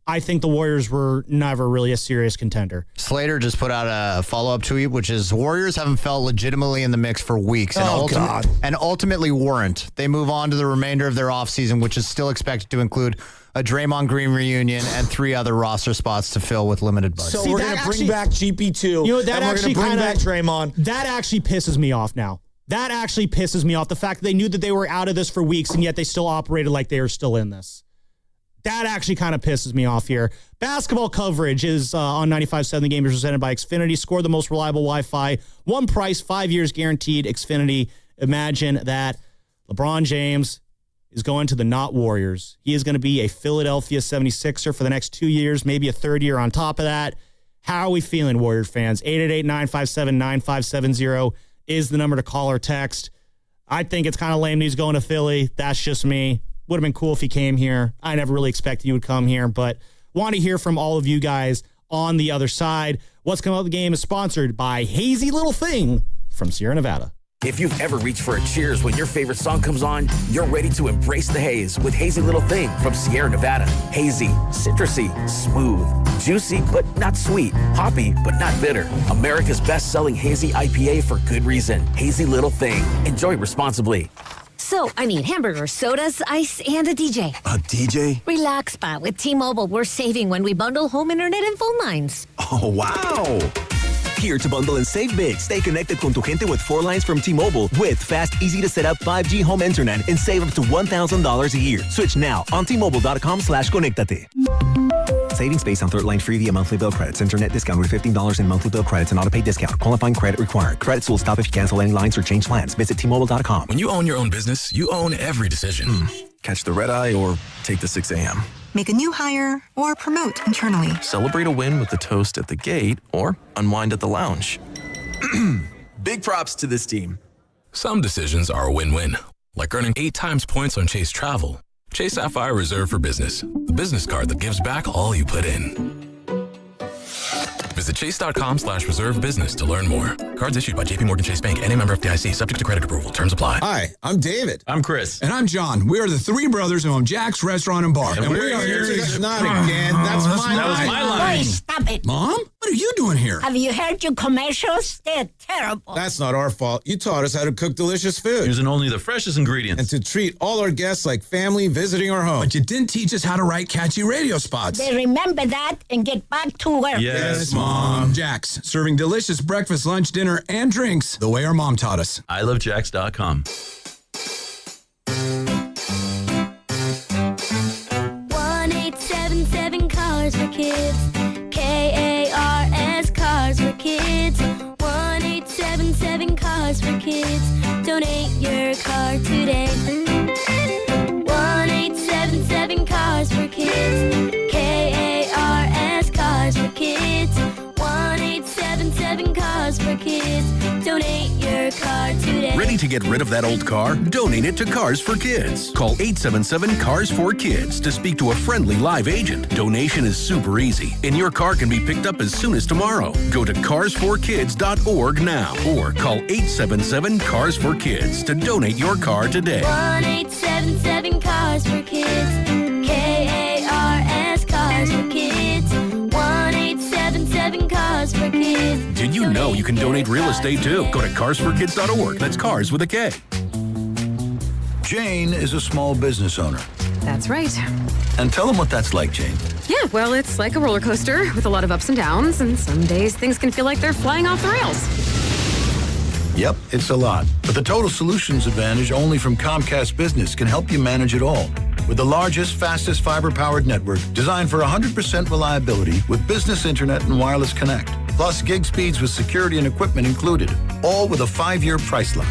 I think the Warriors were never really a serious contender. Slater just put out a follow-up tweet, which is Warriors haven't felt legitimately in the mix for weeks and ultimately weren't. They move on to the remainder of their offseason, which is still expected to include a Draymond Green reunion and 3 other roster spots to fill with limited budget. So we're going to bring back GP2 and we're going to bring back Draymond. That actually pisses me off now. That actually pisses me off. The fact that they knew that they were out of this for weeks and yet they still operated like they are still in this. That actually kind of pisses me off here. Basketball coverage is on 95.7. The game is presented by Xfinity. Score the most reliable Wi-Fi. One price, 5 years guaranteed. Xfinity. Imagine that. LeBron James is going to the not Warriors. He is going to be a Philadelphia 76er for the next 2 years, maybe a third year on top of that. How are we feeling, Warriors fans? 888-957-9570 is the number to call or text. I think it's kind of lame that he's going to Philly. That's just me. Would have been cool if he came here. I never really expected he would come here, but want to hear from all of you guys on the other side. What's Coming Up the Game is sponsored by Hazy Little Thing from Sierra Nevada. If you've ever reached for a cheers when your favorite song comes on, you're ready to embrace the haze with Hazy Little Thing from Sierra Nevada. Hazy, citrusy, smooth, juicy but not sweet, hoppy but not bitter. America's best-selling hazy IPA for good reason. Hazy Little Thing. Enjoy responsibly. So, hamburgers, sodas, ice, and a DJ. A DJ? Relax, Spot. With T-Mobile, we're saving when we bundle home internet and phone lines. Oh, wow. Here to bundle and save big. Stay connected con tu gente with 4 lines from T-Mobile with fast, easy-to-set-up 5G home internet and save up to $1,000 a year. Switch now on T-Mobile.com/conectate. Savings based on third line free via monthly bill credits. Internet discount with $15 in monthly bill credits and auto-pay discount. Qualifying credit required. Credits will stop if you cancel any lines or change plans. Visit T-Mobile.com. When you own your own business, you own every decision. Catch the red eye or take the 6 a.m. Make a new hire or promote internally. Celebrate a win with the toast at the gate or unwind at the lounge. Big props to this team. Some decisions are a win-win, like earning 8 times points on Chase Travel. Chase Sapphire Reserve for Business, the business card that gives back all you put in. Visit chase.com/reserve business to learn more. Cards issued by JPMorgan Chase Bank, N.A. member FDIC, subject to credit approval. Terms apply. Hi, I'm David. I'm Chris. And I'm John. We are the three brothers who own Jack's Restaurant and Bar. And we are here to... Not again. That's my line. Boy, stop it. Mom? What are you doing here? Have you heard your commercials? They're terrible. That's not our fault. You taught us how to cook delicious food. Using only the freshest ingredients. And to treat all our guests like family visiting our home. But you didn't teach us how to write catchy radio spots. They remember that and get back to work. Yes, Mom. Jack's, serving delicious breakfast, lunch, dinner, and drinks the way our mom taught us. ilovejacks.com. 1-877 Cars for Kids. KARS Cars for Kids. 1-877 Cars for Kids. Donate your car today. 1-877 Cars for Kids. KARS Cars for Kids. 1-877 Cars for Kids. Donate your car today. Ready to get rid of that old car? Donate it to Cars for Kids. Call 877-CARS-4-KIDS to speak to a friendly live agent. Donation is super easy, and your car can be picked up as soon as tomorrow. Go to carsforkids.org now or call 877-CARS-4-KIDS to donate your car today. 1-877 Cars for Kids. KARS Cars for Kids. 1-877 Cars for Kids. Did you know you can donate real estate too? Go to carsforkids.org. That's cars with a K. Jane is a small business owner. That's right. And tell them what that's like, Jane. Yeah, well, it's like a roller coaster with a lot of ups and downs, and some days things can feel like they're flying off the rails. Yep, it's a lot. But the Total Solutions Advantage only from Comcast Business can help you manage it all. With the largest, fastest fiber-powered network designed for 100% reliability with business internet and wireless connect. Plus gig speeds with security and equipment included. All with a 5-year price lock.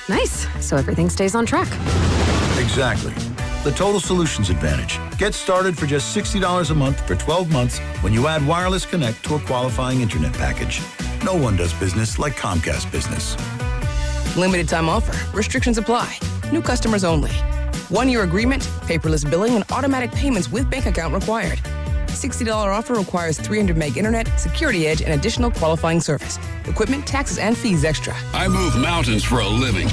Nice. So everything stays on track. Exactly. The Total Solutions Advantage. Get started for just $60 a month for 12 months when you add wireless connect to a qualifying internet package. No one does business like Comcast Business. Limited time offer. Restrictions apply. New customers only. 1-year agreement, paperless billing, and automatic payments with bank account required. $60 offer requires 300 meg internet, security edge, and additional qualifying service. Equipment, taxes, and fees extra. I move mountains for a living.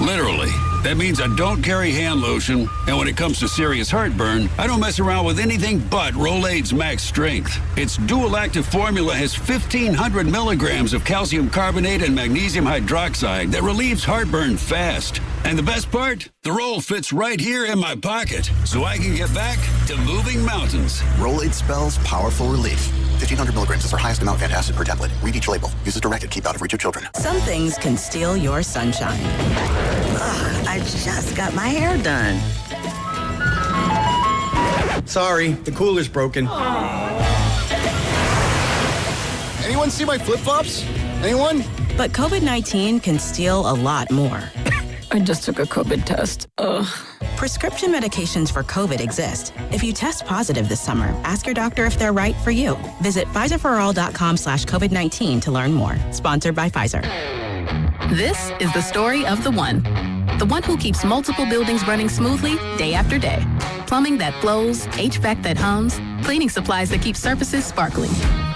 Literally. That means I don't carry hand lotion, and when it comes to serious heartburn, I don't mess around with anything but Rolaids Max Strength. Its dual active formula has 1,500 milligrams of calcium carbonate and magnesium hydroxide that relieves heartburn fast. And the best part? The roll fits right here in my pocket, so I can get back to moving mountains. Rolaids spells powerful relief. 1,500 milligrams is our highest amount of antacid per tablet. Read each label. Use as directed. Keep out of reach of children. Some things can steal your sunshine. Ugh, I just got my hair done. Sorry, the cooler's broken. Anyone see my flip-flops? Anyone? But COVID-19 can steal a lot more. I just took a COVID test. Ugh. Prescription medications for COVID exist. If you test positive this summer, ask your doctor if they're right for you. Visit PfizerForAll.com/COVID-19 to learn more. Sponsored by Pfizer. This is the story of the one who keeps multiple buildings running smoothly day after day. Plumbing that flows, HVAC that hums, cleaning supplies that keep surfaces sparkling.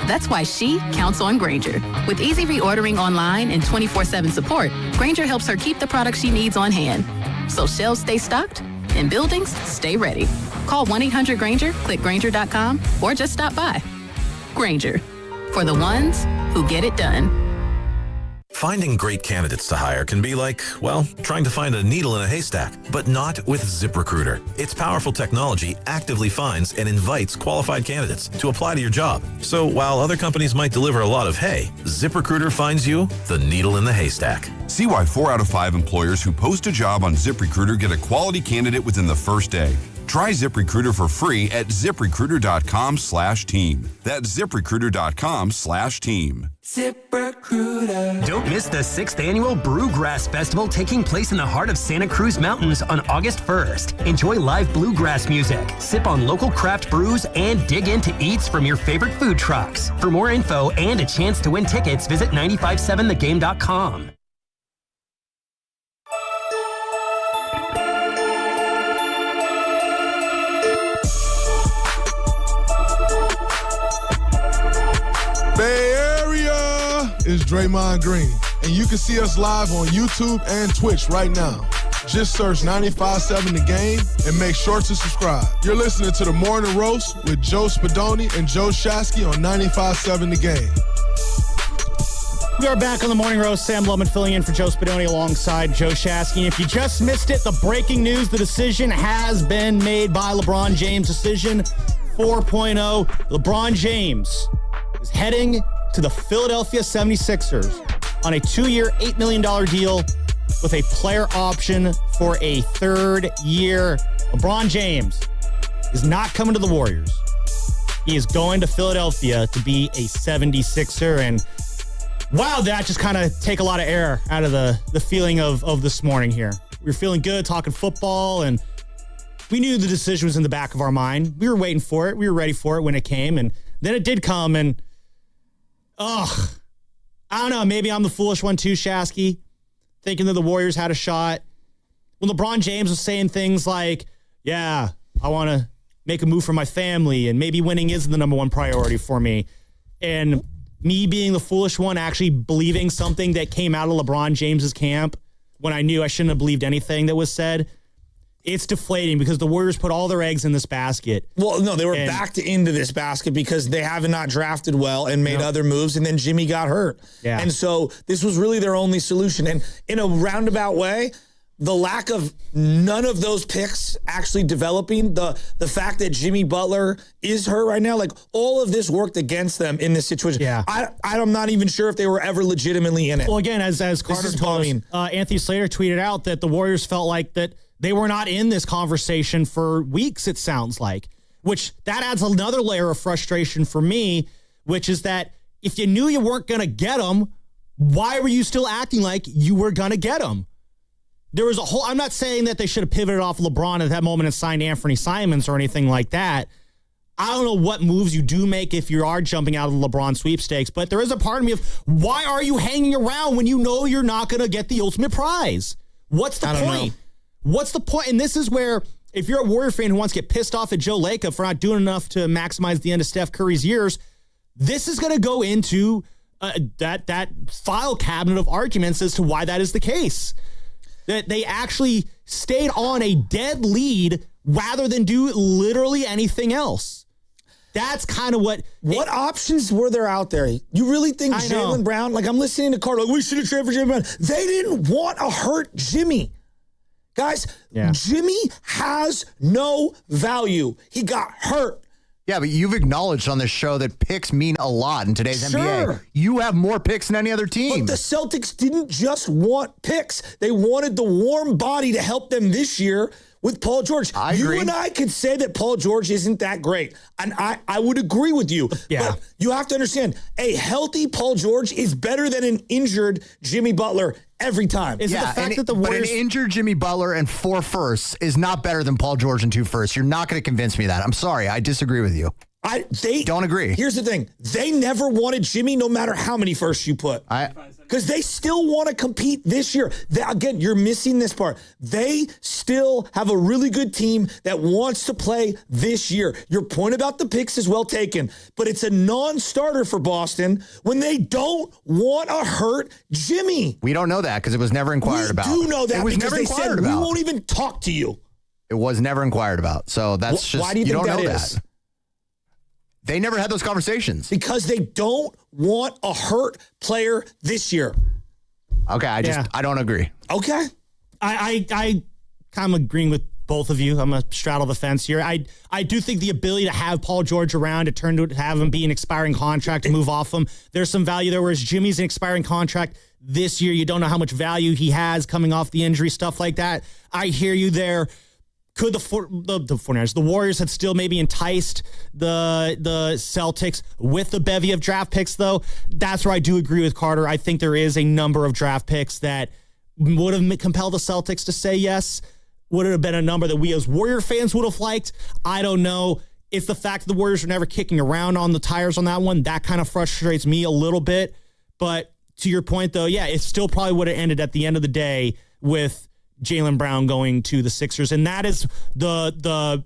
That's why she counts on Grainger. With easy reordering online and 24/7 support, Grainger helps her keep the products she needs on hand. So shelves stay stocked and buildings stay ready. Call 1-800-GRAINGER, click Grainger.com, or just stop by. Grainger, for the ones who get it done. Finding great candidates to hire can be like, well, trying to find a needle in a haystack, but not with ZipRecruiter. Its powerful technology actively finds and invites qualified candidates to apply to your job. So while other companies might deliver a lot of hay, ZipRecruiter finds you the needle in the haystack. See why 4 out of 5 employers who post a job on ZipRecruiter get a quality candidate within the first day. Try ZipRecruiter for free at ZipRecruiter.com/team. That's ZipRecruiter.com/team. ZipRecruiter. Don't miss the 6th annual Brewgrass Festival taking place in the heart of Santa Cruz Mountains on August 1st. Enjoy live bluegrass music, sip on local craft brews, and dig into eats from your favorite food trucks. For more info and a chance to win tickets, visit 957thegame.com. Bay Area is Draymond Green, and you can see us live on YouTube and Twitch right now. Just search 95.7 The Game and make sure to subscribe. You're listening to The Morning Roast with Joe Spadoni and Joe Shasky on 95.7 The Game. We are back on The Morning Roast. Sam Lubman filling in for Joe Spadoni alongside Joe Shasky. If you just missed it, the breaking news, the decision has been made by LeBron James. Decision 4.0. LeBron James is heading to the Philadelphia 76ers on a 2-year, $8 million deal with a player option for a 3rd year. LeBron James is not coming to the Warriors. He is going to Philadelphia to be a 76er. And wow, that just kind of take a lot of air out of the feeling of this morning here. We were feeling good talking football, and we knew the decision was in the back of our mind. We were waiting for it. We were ready for it when it came, and then it did come, and I don't know. Maybe I'm the foolish one too, Shasky, thinking that the Warriors had a shot. When LeBron James was saying things like, yeah, I want to make a move for my family, and maybe winning is the number one priority for me. And me being the foolish one actually believing something that came out of LeBron James's camp when I knew I shouldn't have believed anything that was said. It's deflating because the Warriors put all their eggs in this basket. Well, no, they were backed into this basket because they have not drafted well and made other moves, and then Jimmy got hurt. Yeah. And so this was really their only solution. And in a roundabout way, the lack of none of those picks actually developing, the fact that Jimmy Butler is hurt right now, like all of this worked against them in this situation. Yeah. I'm not even sure if they were ever legitimately in it. Well, again, as Carter told us, Anthony Slater tweeted out that the Warriors felt like that they were not in this conversation for weeks, it sounds like, which that adds another layer of frustration for me, which is that if you knew you weren't going to get them, why were you still acting like you were going to get them? There was a whole, I'm not saying that they should have pivoted off LeBron at that moment and signed Anthony Simons or anything like that. I don't know what moves you do make if you are jumping out of the LeBron sweepstakes, but there is a part of me of, why are you hanging around when you know you're not going to get the ultimate prize? What's the point? What's the point? And this is where, if you're a Warrior fan who wants to get pissed off at Joe Lacob for not doing enough to maximize the end of Steph Curry's years, this is going to go into that file cabinet of arguments as to why that is the case. That they actually stayed on a dead lead rather than do literally anything else. That's kind of what options were there out there? You really think Jaylen Brown, like I'm listening to Carter, like we should have traded for Jaylen Brown. They didn't want to hurt Jimmy. Guys, Jimmy has no value. He got hurt. Yeah, but you've acknowledged on this show that picks mean a lot in today's NBA. You have more picks than any other team. But the Celtics didn't just want picks. They wanted the warm body to help them this year with Paul George. I agree. You and I could say that Paul George isn't that great. And I would agree with you. Yeah. But you have to understand, a healthy Paul George is better than an injured Jimmy Butler every time. Is it the fact that the Warriors... But an injured Jimmy Butler and 4 firsts is not better than Paul George and 2 firsts. You're not going to convince me of that. I'm sorry. I disagree with you. They don't agree. Here's the thing. They never wanted Jimmy no matter how many firsts you put. Because they still want to compete this year. Again, you're missing this part. They still have a really good team that wants to play this year. Your point about the picks is well taken, but it's a non-starter for Boston when they don't want to hurt Jimmy. We don't know that because it was never inquired about. We do know that it was because never they said inquired about. We won't even talk to you. It was never inquired about. So that's just, why do you think don't that know is? that. They never had those conversations. Because they don't want a hurt player this year. Okay, I don't agree. Okay. I kind of agreeing with both of you. I'm going to straddle the fence here. I do think the ability to have Paul George around, to have him be an expiring contract, to move off him, there's some value there, whereas Jimmy's an expiring contract this year. You don't know how much value he has coming off the injury, stuff like that. I hear you there. Could the 49ers, the Warriors had still maybe enticed the Celtics with the bevy of draft picks, though? That's where I do agree with Carter. I think there is a number of draft picks that would have compelled the Celtics to say yes. Would it have been a number that we as Warrior fans would have liked? I don't know. It's the fact that the Warriors are never kicking around on the tires on that one. That kind of frustrates me a little bit. But to your point, though, yeah, it still probably would have ended at the end of the day with Jaylen Brown going to the Sixers. And that is the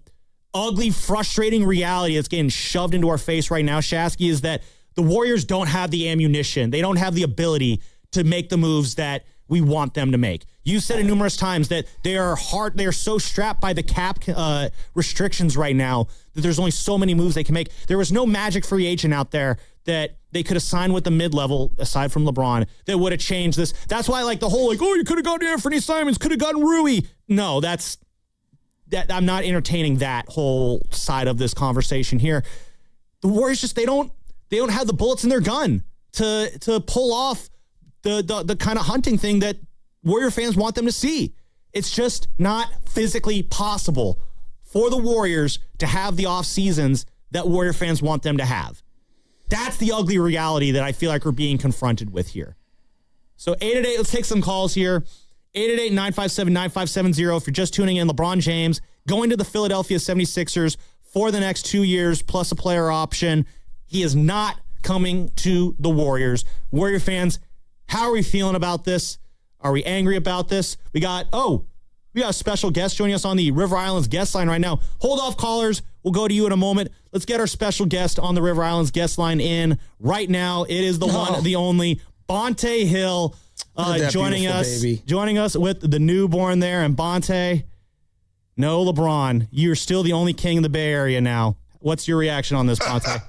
ugly, frustrating reality that's getting shoved into our face right now, Shasky, is that the Warriors don't have the ammunition. They don't have the ability to make the moves that we want them to make. You said it numerous times that they are so strapped by the cap restrictions right now that there's only so many moves they can make. There was no magic free agent out there that they could have signed with the mid-level, aside from LeBron, that would have changed this. That's why, like, the whole, you could have gotten Anthony Simons, could have gotten Rui. No, that I'm not entertaining that whole side of this conversation here. The Warriors just, they don't have the bullets in their gun to pull off the kind of hunting thing that Warrior fans want them to see. It's just not physically possible for the Warriors to have the off seasons that Warrior fans want them to have. That's the ugly reality that I feel like we're being confronted with here. So 888, let's take some calls here. 888-957-9570. If you're just tuning in, LeBron James going to the Philadelphia 76ers for the next 2 years plus a player option. He is not coming to the Warriors. Warrior fans, how are we feeling about this? Are we angry about this? We got a special guest joining us on the River Islands guest line right now. Hold off, callers. We'll go to you in a moment. Let's get our special guest on the River Islands guest line in right now. It is the one, the only, Bonte Hill, joining us with the newborn there. And Bonte, no LeBron. You're still the only king in the Bay Area now. What's your reaction on this, Bonte?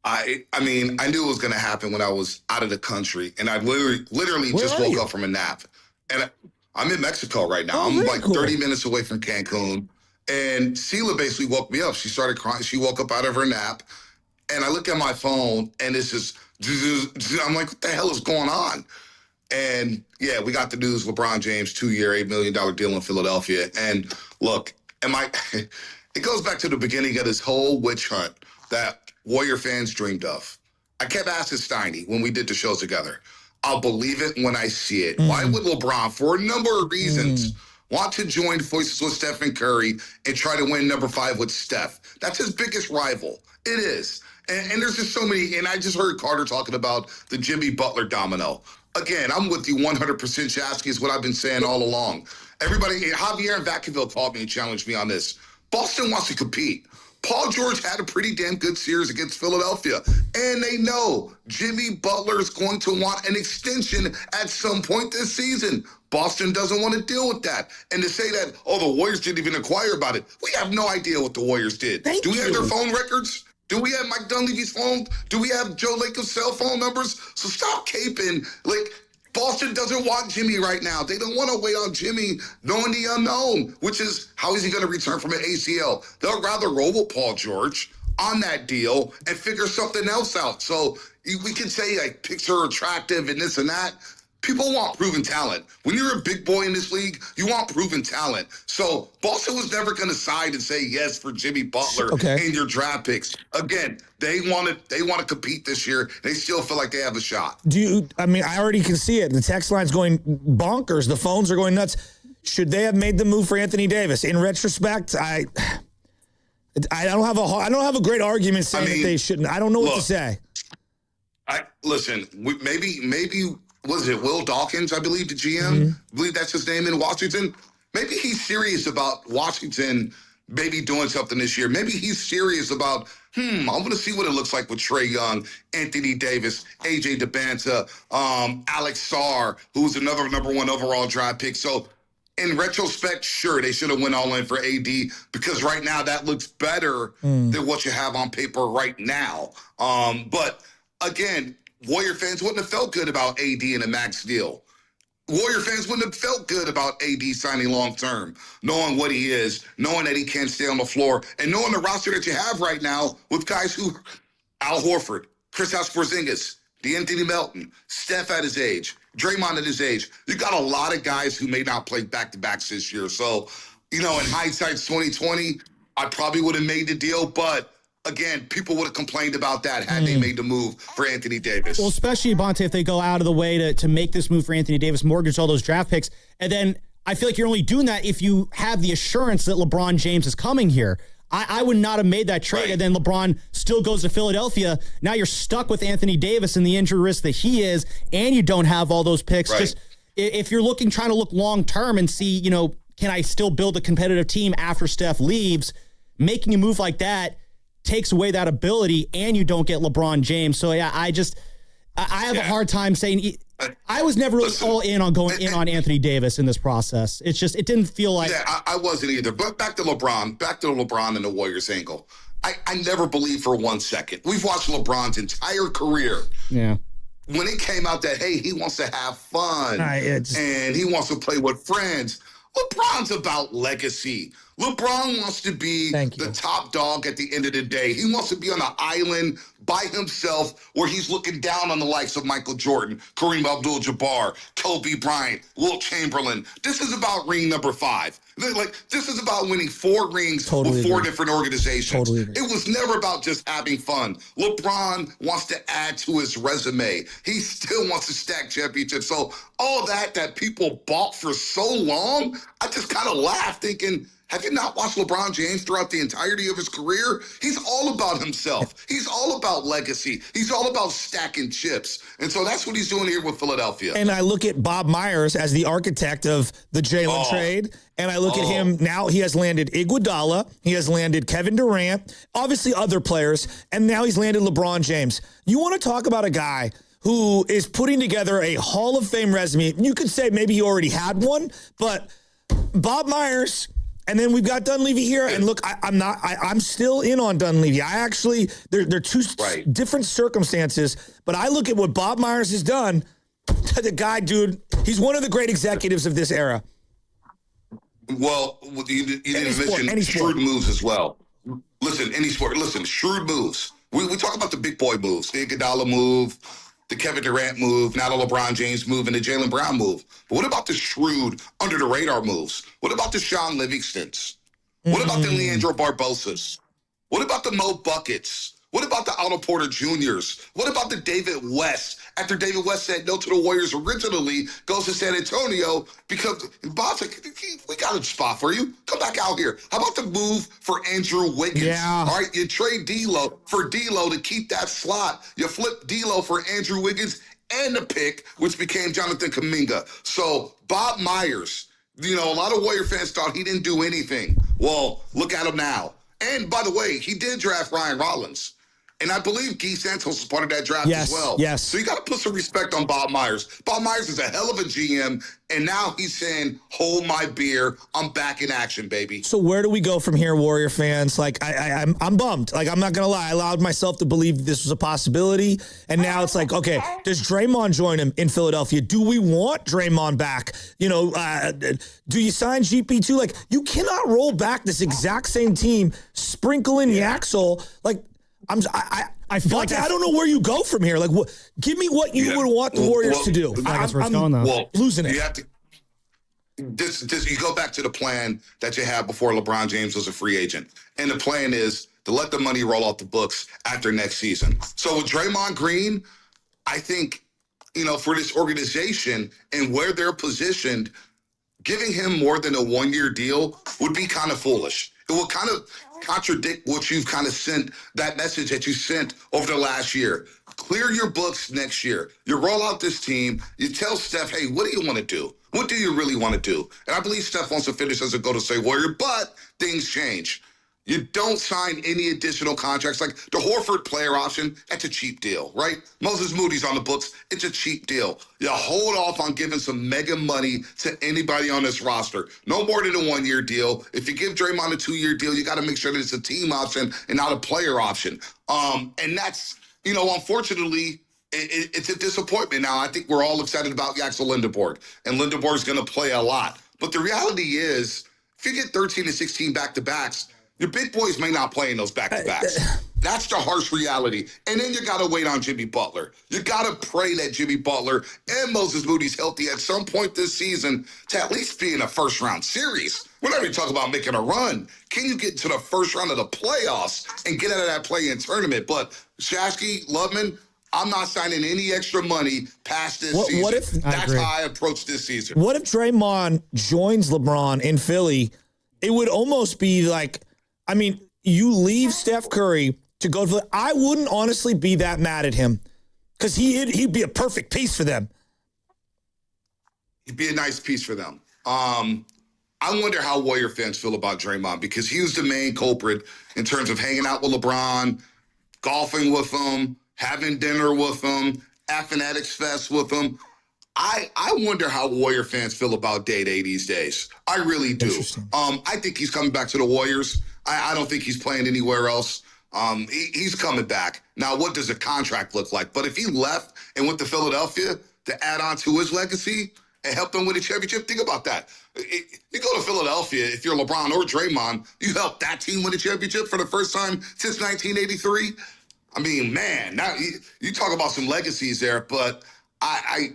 I mean, I knew it was going to happen when I was out of the country, and I literally just woke up from a nap. And I'm in Mexico right now. I'm like 30 minutes away from Cancun. And Sela basically woke me up. She started crying. She woke up out of her nap. And I look at my phone, and it's just, I'm like, what the hell is going on? And, yeah, we got the news, LeBron James, 2-year, $8 million deal in Philadelphia. And, look, it goes back to the beginning of this whole witch hunt that Warrior fans dreamed of. I kept asking Steiny when we did the shows together, I'll believe it when I see it. Why would LeBron, for a number of reasons, want to join forces with Stephen Curry and try to win number 5 with Steph? That's his biggest rival. It is. And there's just so many. And I just heard Carter talking about the Jimmy Butler domino. Again, I'm with you 100%, Shasky, is what I've been saying all along. Everybody, Javier in Vacaville called me and challenged me on this. Boston wants to compete. Paul George had a pretty damn good series against Philadelphia, and they know Jimmy Butler is going to want an extension at some point this season. Boston doesn't want to deal with that. And to say that, the Warriors didn't even inquire about it, we have no idea what the Warriors did. Do we have their phone records? Do we have Mike Dunleavy's phone? Do we have Joe Laco's cell phone numbers? So stop caping. Boston doesn't want Jimmy right now. They don't want to wait on Jimmy knowing the unknown, which is how is he going to return from an ACL? They'll rather roll with Paul George on that deal and figure something else out. So we can say picks are attractive and this and that. People want proven talent. When you're a big boy in this league, you want proven talent. So Boston was never going to side and say yes for Jimmy Butler in your draft picks. Again, they want to compete this year. They still feel like they have a shot. I already can see it. The text line's going bonkers. The phones are going nuts. Should they have made the move for Anthony Davis? In retrospect, I don't have a great argument saying that they shouldn't. I don't know what to say. Maybe was it Will Dawkins, I believe, the GM? I believe that's his name in Washington. Maybe he's serious about Washington maybe doing something this year. Maybe he's serious about, I'm going to see what it looks like with Trae Young, Anthony Davis, AJ DeBanta, Alex Sarr, who's another number 1 overall draft pick. So in retrospect, sure, they should have went all in for AD because right now that looks better than what you have on paper right now. But again, Warrior fans wouldn't have felt good about AD in a max deal. Warrior fans wouldn't have felt good about AD signing long-term, knowing what he is, knowing that he can't stay on the floor, and knowing the roster that you have right now with guys who, Al Horford, Kristaps Porzingis, DeAnthony Melton, Steph at his age, Draymond at his age. You got a lot of guys who may not play back-to-backs this year. So in hindsight, 2020, I probably would have made the deal, but again, people would have complained about that had they made the move for Anthony Davis. Well, especially, Bonte, if they go out of the way to make this move for Anthony Davis, mortgage all those draft picks, and then I feel like you're only doing that if you have the assurance that LeBron James is coming here. I would not have made that trade, and then LeBron still goes to Philadelphia. Now you're stuck with Anthony Davis and the injury risk that he is, and you don't have all those picks. Right. Just if you're trying to look long-term and see, can I still build a competitive team after Steph leaves, making a move like that takes away that ability, and you don't get LeBron James. So, yeah, I have a hard time saying I was never really all in on going in on Anthony Davis in this process. It's just, it didn't feel like. Yeah, I wasn't either. But back to LeBron and the Warriors angle. I never believed for 1 second. We've watched LeBron's entire career. Yeah. When it came out that, hey, he wants to have fun and he wants to play with friends. LeBron's about legacy. LeBron wants to be the top dog at the end of the day. He wants to be on an island by himself where he's looking down on the likes of Michael Jordan, Kareem Abdul-Jabbar, Kobe Bryant, Wilt Chamberlain. This is about ring number 5. This is about winning 4 rings with 4 different organizations. It was never about just having fun. LeBron wants to add to his resume. He still wants to stack championships. So all that people bought for so long, I just kind of laughed thinking, have you not watched LeBron James throughout the entirety of his career? He's all about himself. He's all about legacy. He's all about stacking chips. And so that's what he's doing here with Philadelphia. And I look at Bob Myers as the architect of the Jalen trade. And I look at him now. He has landed Iguodala. He has landed Kevin Durant, obviously other players. And now he's landed LeBron James. You want to talk about a guy who is putting together a Hall of Fame resume. You could say maybe he already had one, but Bob Myers. And then we've got Dunleavy here, and look, I'm still in on Dunleavy. I actually, they're two different circumstances, but I look at what Bob Myers has done. The guy, dude, he's one of the great executives of this era. Well, you didn't mention shrewd moves as well. Listen, any sport, shrewd moves. We talk about the big boy moves, the Iguodala move, the Kevin Durant move, now the LeBron James move, and the Jaylen Brown move. But what about the shrewd, under-the-radar moves? What about the Sean Livingstons? What about the Leandro Barbosas? What about the Mo Buckets? What about the Otto Porter Juniors? What about the David West? After David West said no to the Warriors originally, goes to San Antonio because Bob's like, we got a spot for you. Come back out here. How about the move for Andrew Wiggins? Yeah. All right, you trade D'Lo for D'Lo to keep that slot. You flip D'Lo for Andrew Wiggins and the pick, which became Jonathan Kuminga. So Bob Myers, a lot of Warrior fans thought he didn't do anything. Well, look at him now. And by the way, he did draft Ryan Rollins. And I believe Guy Santos was part of that draft as well. Yes. So you got to put some respect on Bob Myers. Bob Myers is a hell of a GM, and now he's saying, hold my beer. I'm back in action, baby. So where do we go from here, Warrior fans? Like, I'm bummed. Like, I'm not going to lie. I allowed myself to believe this was a possibility, and now it's like, okay, does Draymond join him in Philadelphia? Do we want Draymond back? Do you sign GP2? Like, you cannot roll back this exact same team, sprinkle in Yaxel. Like, I feel like I don't know where you go from here. Like, give me what you would want the Warriors to do. That's where it's going, though. Well, losing it. You have to. You go back to the plan that you had before LeBron James was a free agent, and the plan is to let the money roll off the books after next season. So with Draymond Green, I think for this organization and where they're positioned, giving him more than a 1-year deal would be kind of foolish. It will kind of contradict what you've kind of sent, that message that you sent over the last year. Clear your books next year. You roll out this team. You tell Steph, hey, what do you want to do? What do you really want to do? And I believe Steph wants to finish as a Golden State Warrior, but things change. You don't sign any additional contracts. Like the Horford player option, that's a cheap deal, right? Moses Moody's on the books. It's a cheap deal. You hold off on giving some mega money to anybody on this roster. No more than a 1-year deal. If you give Draymond a 2-year deal, you got to make sure that it's a team option and not a player option. And that's, unfortunately, it's a disappointment. Now, I think we're all excited about Yaxel Lindeborg, and Lindeborg's going to play a lot. But the reality is, if you get 13 and 16 back-to-backs, your big boys may not play in those back-to-backs. That's the harsh reality. And then you got to wait on Jimmy Butler. You got to pray that Jimmy Butler and Moses Moody's healthy at some point this season to at least be in a first-round series. We're not even talking about making a run. Can you get to the first round of the playoffs and get out of that play-in tournament? But Shasky, Loveman, I'm not signing any extra money past this season. What if, That's how I approach this season. What if Draymond joins LeBron in Philly? It would almost be like, I mean, you leave Steph Curry to go to Philly. I wouldn't honestly be that mad at him because he'd be a perfect piece for them. He'd be a nice piece for them. I wonder how Warrior fans feel about Draymond because he was the main culprit in terms of hanging out with LeBron, golfing with him, having dinner with him, at Fanatics Fest with him. I wonder how Warrior fans feel about Day-Day these days. I really do. I think he's coming back to the Warriors. I don't think he's playing anywhere else. He's coming back. Now, what does a contract look like? But if he left and went to Philadelphia to add on to his legacy and help them win a championship, think about that. You go to Philadelphia, if you're LeBron or Draymond, you help that team win a championship for the first time since 1983. I mean, man, now you talk about some legacies there, but I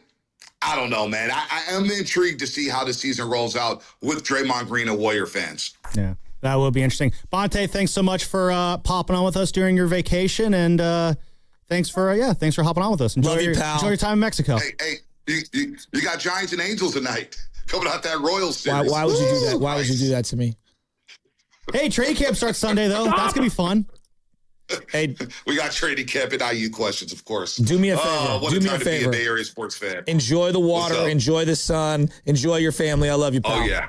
don't know, man. I am intrigued to see how the season rolls out with Draymond Green and Warrior fans. Yeah, that will be interesting. Bonte, thanks so much for popping on with us during your vacation, and thanks for hopping on with us. Enjoy your time in Mexico. Hey, you got Giants and Angels tonight coming out that Royals series. Why would you do that? Why would you do that to me? Hey, training camp starts Sunday though. That's gonna be fun. Hey, we got training camp and IU questions, of course. Do me a favor. What do a me time a to be favor. a Bay Area sports fan. Enjoy the water. Enjoy the sun. Enjoy your family. I love you, pal. Oh yeah.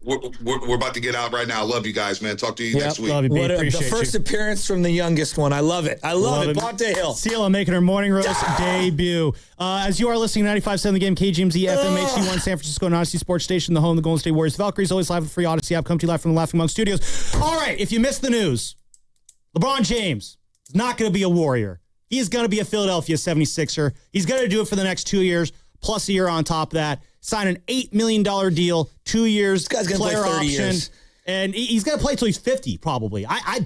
We're about to get out right now. I love you guys, man. Talk to you next week. Love you, the first appearance from the youngest one. I love it. I love it. Bonte Hill. Ciela making her morning roast debut. As you are listening, 95.7 The Game, KGMZ, FM, HD1, San Francisco, and Odyssey Sports Station, the home of the Golden State Warriors. Valkyries, always live with the free Odyssey app. Come to you live from the Laughing Monk Studios. All right, if you missed the news, LeBron James is not going to be a Warrior. He is going to be a Philadelphia 76er. He's going to do it for the next 2 years, plus a year on top of that. Sign an $8 million deal, 2 years. This guy's going to play 30 years. And he's going to play until he's 50, probably. I'm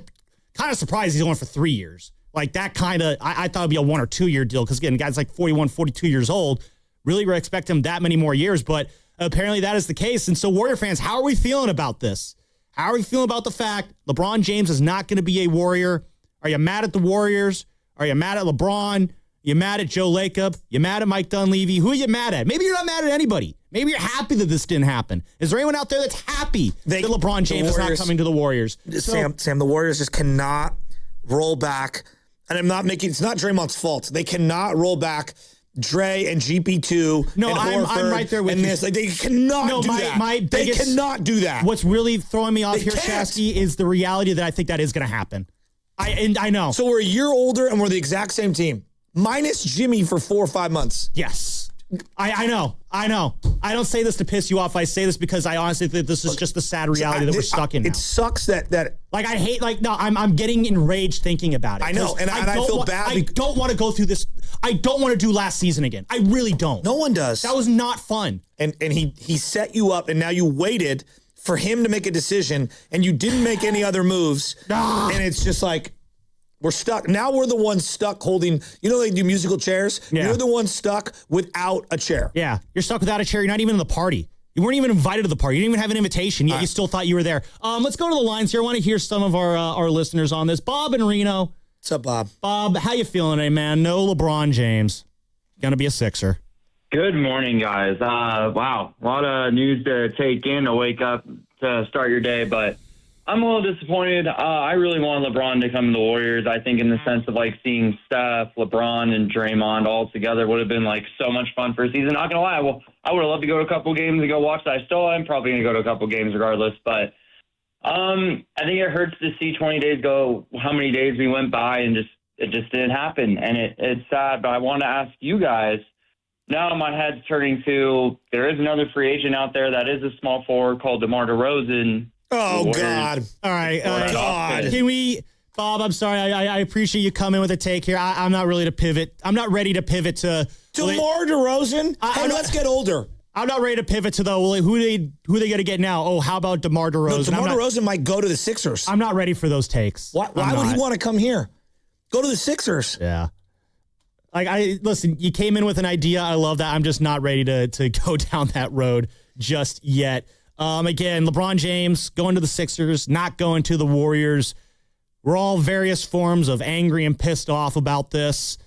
kind of surprised he's going for 3 years. Like that kind of, I thought it'd be a 1 or 2 year deal. Because again, the guy's like 41, 42 years old. Really expect him that many more years. But apparently that is the case. And so Warrior fans, how are we feeling about this? How are we feeling about the fact LeBron James is not going to be a Warrior? Are you mad at the Warriors? Are you mad at LeBron? You mad at Joe Lacob? You mad at Mike Dunleavy? Who are you mad at? Maybe you're not mad at anybody. Maybe you're happy that this didn't happen. Is there anyone out there that's happy that LeBron James is not coming to the Warriors? Sam, the Warriors just cannot roll back. And it's not Draymond's fault. They cannot roll back Dre and GP2 no, and I'm right there with and you. this. Like, they cannot do that. They cannot do that. What's really throwing me off here, Shasky, is the reality that I think that is going to happen. I know. So we're a year older and we're the exact same team. Minus Jimmy for 4 or 5 months. Yes. I know. I don't say this to piss you off. I say this because I honestly think this is just the sad reality that we're stuck in now. It sucks that like I hate I'm getting enraged thinking about it. I know, and I feel bad. I don't want to go through this. I don't want to do last season again. I really don't. No one does. That was not fun. And he set you up, and now you waited for him to make a decision, and you didn't make any other moves. And it's just like, we're stuck. Now we're the ones stuck holding, they do musical chairs? Yeah. You're the one stuck without a chair. Yeah. You're stuck without a chair. You're not even in the party. You weren't even invited to the party. You didn't even have an invitation, yet you still thought you were there. Let's go to the lines here. I want to hear some of our listeners on this. Bob in Reno. What's up, Bob? Bob, how you feeling today, man? No LeBron James. Gonna be a Sixer. Good morning, guys. Wow. A lot of news to take in to wake up to start your day, but I'm a little disappointed. I really wanted LeBron to come to the Warriors. I think in the sense of seeing Steph, LeBron, and Draymond all together would have been so much fun for a season. Not going to lie. Well, I would have loved to go to a couple games and go watch that. I still am probably going to go to a couple games regardless. But I think it hurts to see 20 days go, how many days we went by and it just didn't happen. And it's sad. But I want to ask you guys, now my head's turning to, there is another free agent out there that is a small forward called DeMar DeRozan. Oh, God. All right. God. Can we, Bob, I'm sorry. I appreciate you coming with a take here. I'm not really to pivot. I'm not ready to pivot to DeMar DeRozan? Hey, let's get older. I'm not ready to pivot to who they going to get now. Oh, how about DeMar DeRozan? No, DeMar DeRozan might go to the Sixers. I'm not ready for those takes. Why would he want to come here? Go to the Sixers. Yeah. Listen, you came in with an idea. I love that. I'm just not ready to go down that road just yet. Again, LeBron James going to the Sixers, not going to the Warriors. We're all various forms of angry and pissed off about this.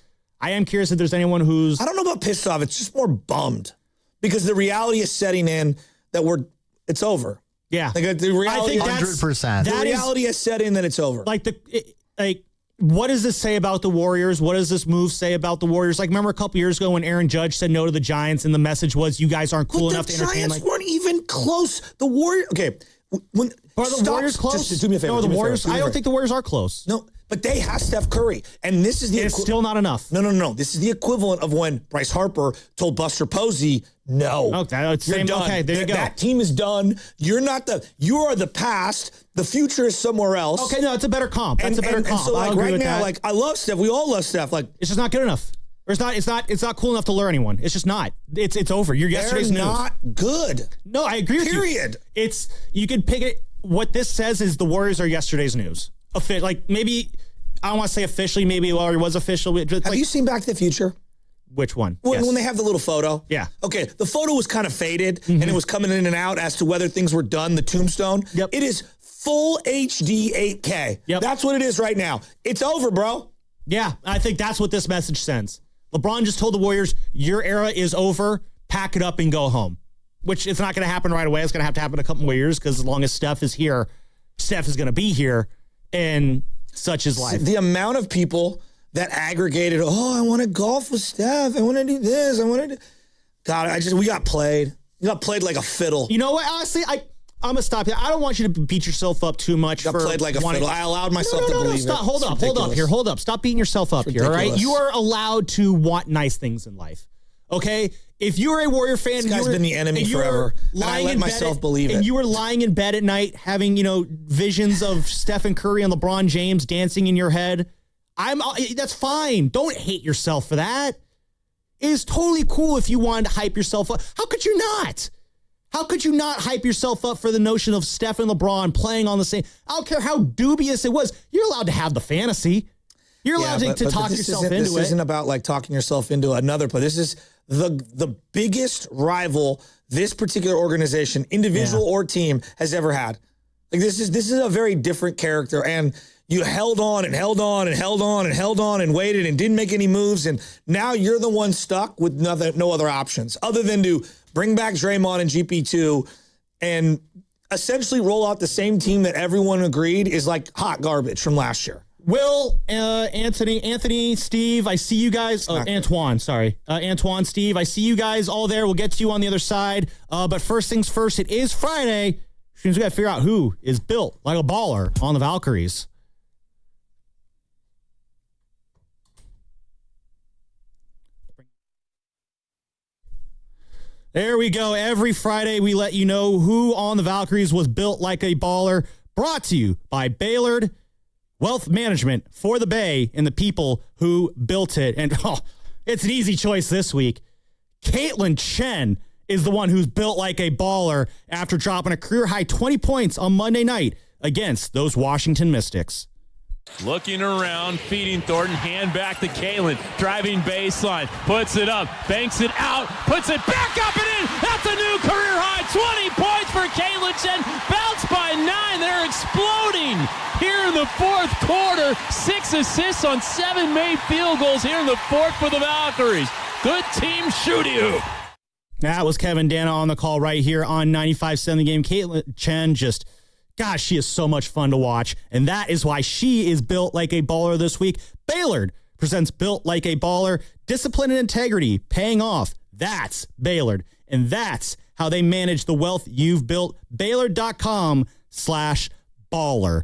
I am curious if there's anyone who's... I don't know about pissed off. It's just more bummed because the reality is setting in that it's over. Yeah. Like the reality, 100%. The reality is set in that it's over. What does this say about the Warriors? What does this move say about the Warriors? Like, remember a couple years ago when Aaron Judge said no to the Giants and the message was you guys aren't cool enough to entertain? The Giants weren't even close. The Warriors... Okay. Are the Warriors close? Just do me a favor. No, the Warriors... I don't think the Warriors are close. No, but they have Steph Curry. And this is the... It's still not enough. No. This is the equivalent of when Bryce Harper told Buster Posey, no. Okay, you're done. Okay, there you go. That team is done. You are the past. The future is somewhere else. Okay, no, it's a better comp. That's a better comp. So like right now, like I love Steph. We all love Steph. Like it's just not good enough. Or it's not cool enough to lure anyone. It's just not. It's over. You're yesterday's news. They're not good. No, I agree with you. Period. You could pick it. What this says is the Warriors are yesterday's news. Like maybe I don't want to say officially. Maybe it already was official. Have you seen Back to the Future? Which one? When they have the little photo? Yeah. Okay, the photo was kind of faded, and it was coming in and out as to whether things were done, the tombstone. Yep. It is full HD 8K. Yep. That's what it is right now. It's over, bro. Yeah, I think that's what this message sends. LeBron just told the Warriors, your era is over, pack it up and go home. Which it's not going to happen right away. It's going to have to happen in a couple more years because as long as Steph is here, Steph is going to be here, and such is life. The amount of people that aggregated, I want to golf with Steph. I want to do this. I want to do... God, we got played. We got played like a fiddle. You know what? Honestly, I'm going to stop here. I don't want you to beat yourself up too much. Got played like a fiddle. I allowed myself to believe stop. it. Hold up here. Hold up. Stop beating yourself up here, all right? You are allowed to want nice things in life, okay? If you're a Warrior fan... This guy's been the enemy forever. I let myself believe it. And you were lying in bed at night having, visions of Stephen Curry and LeBron James dancing in your head... that's fine. Don't hate yourself for that. It is totally cool if you wanted to hype yourself up. How could you not? How could you not hype yourself up for the notion of Steph and LeBron playing on the same... I don't care how dubious it was. You're allowed to have the fantasy. You're allowed to talk yourself into it. This isn't about like talking yourself into another play. This is the biggest rival this particular organization, individual or team, has ever had. Like this is a very different character, and you held on and held on and held on and held on and waited and didn't make any moves, and now you're the one stuck with no other options other than to bring back Draymond and GP2 and essentially roll out the same team that everyone agreed is like hot garbage from last year. Will, Anthony, Steve, I see you guys. Antoine, Steve, I see you guys all there. We'll get to you on the other side. But first things first, it is Friday. Which means we got to figure out who is built like a baller on the Valkyries. There we go. Every Friday, we let you know who on the Valkyries was built like a baller. Brought to you by Baylord Wealth Management for the Bay and the people who built it. And it's an easy choice this week. Caitlin Chen is the one who's built like a baller after dropping a career-high 20 points on Monday night against those Washington Mystics. Looking around, feeding Thornton, hand back to Kalen, driving baseline, puts it up, banks it out, puts it back up and in. That's a new career high, 20 points for Kalen Chen, bounced by 9. They're exploding here in the fourth quarter. 6 assists on 7 made field goals here in the fourth for the Valkyries. Good team shooting. That was Kevin Dana on the call right here on 95.7 The Game. Caitlin Chen just... Gosh, she is so much fun to watch, and that is why she is built like a baller this week. Baylord presents Built Like a Baller, discipline and integrity paying off. That's Baylord, and that's how they manage the wealth you've built. Baylord.com/baller.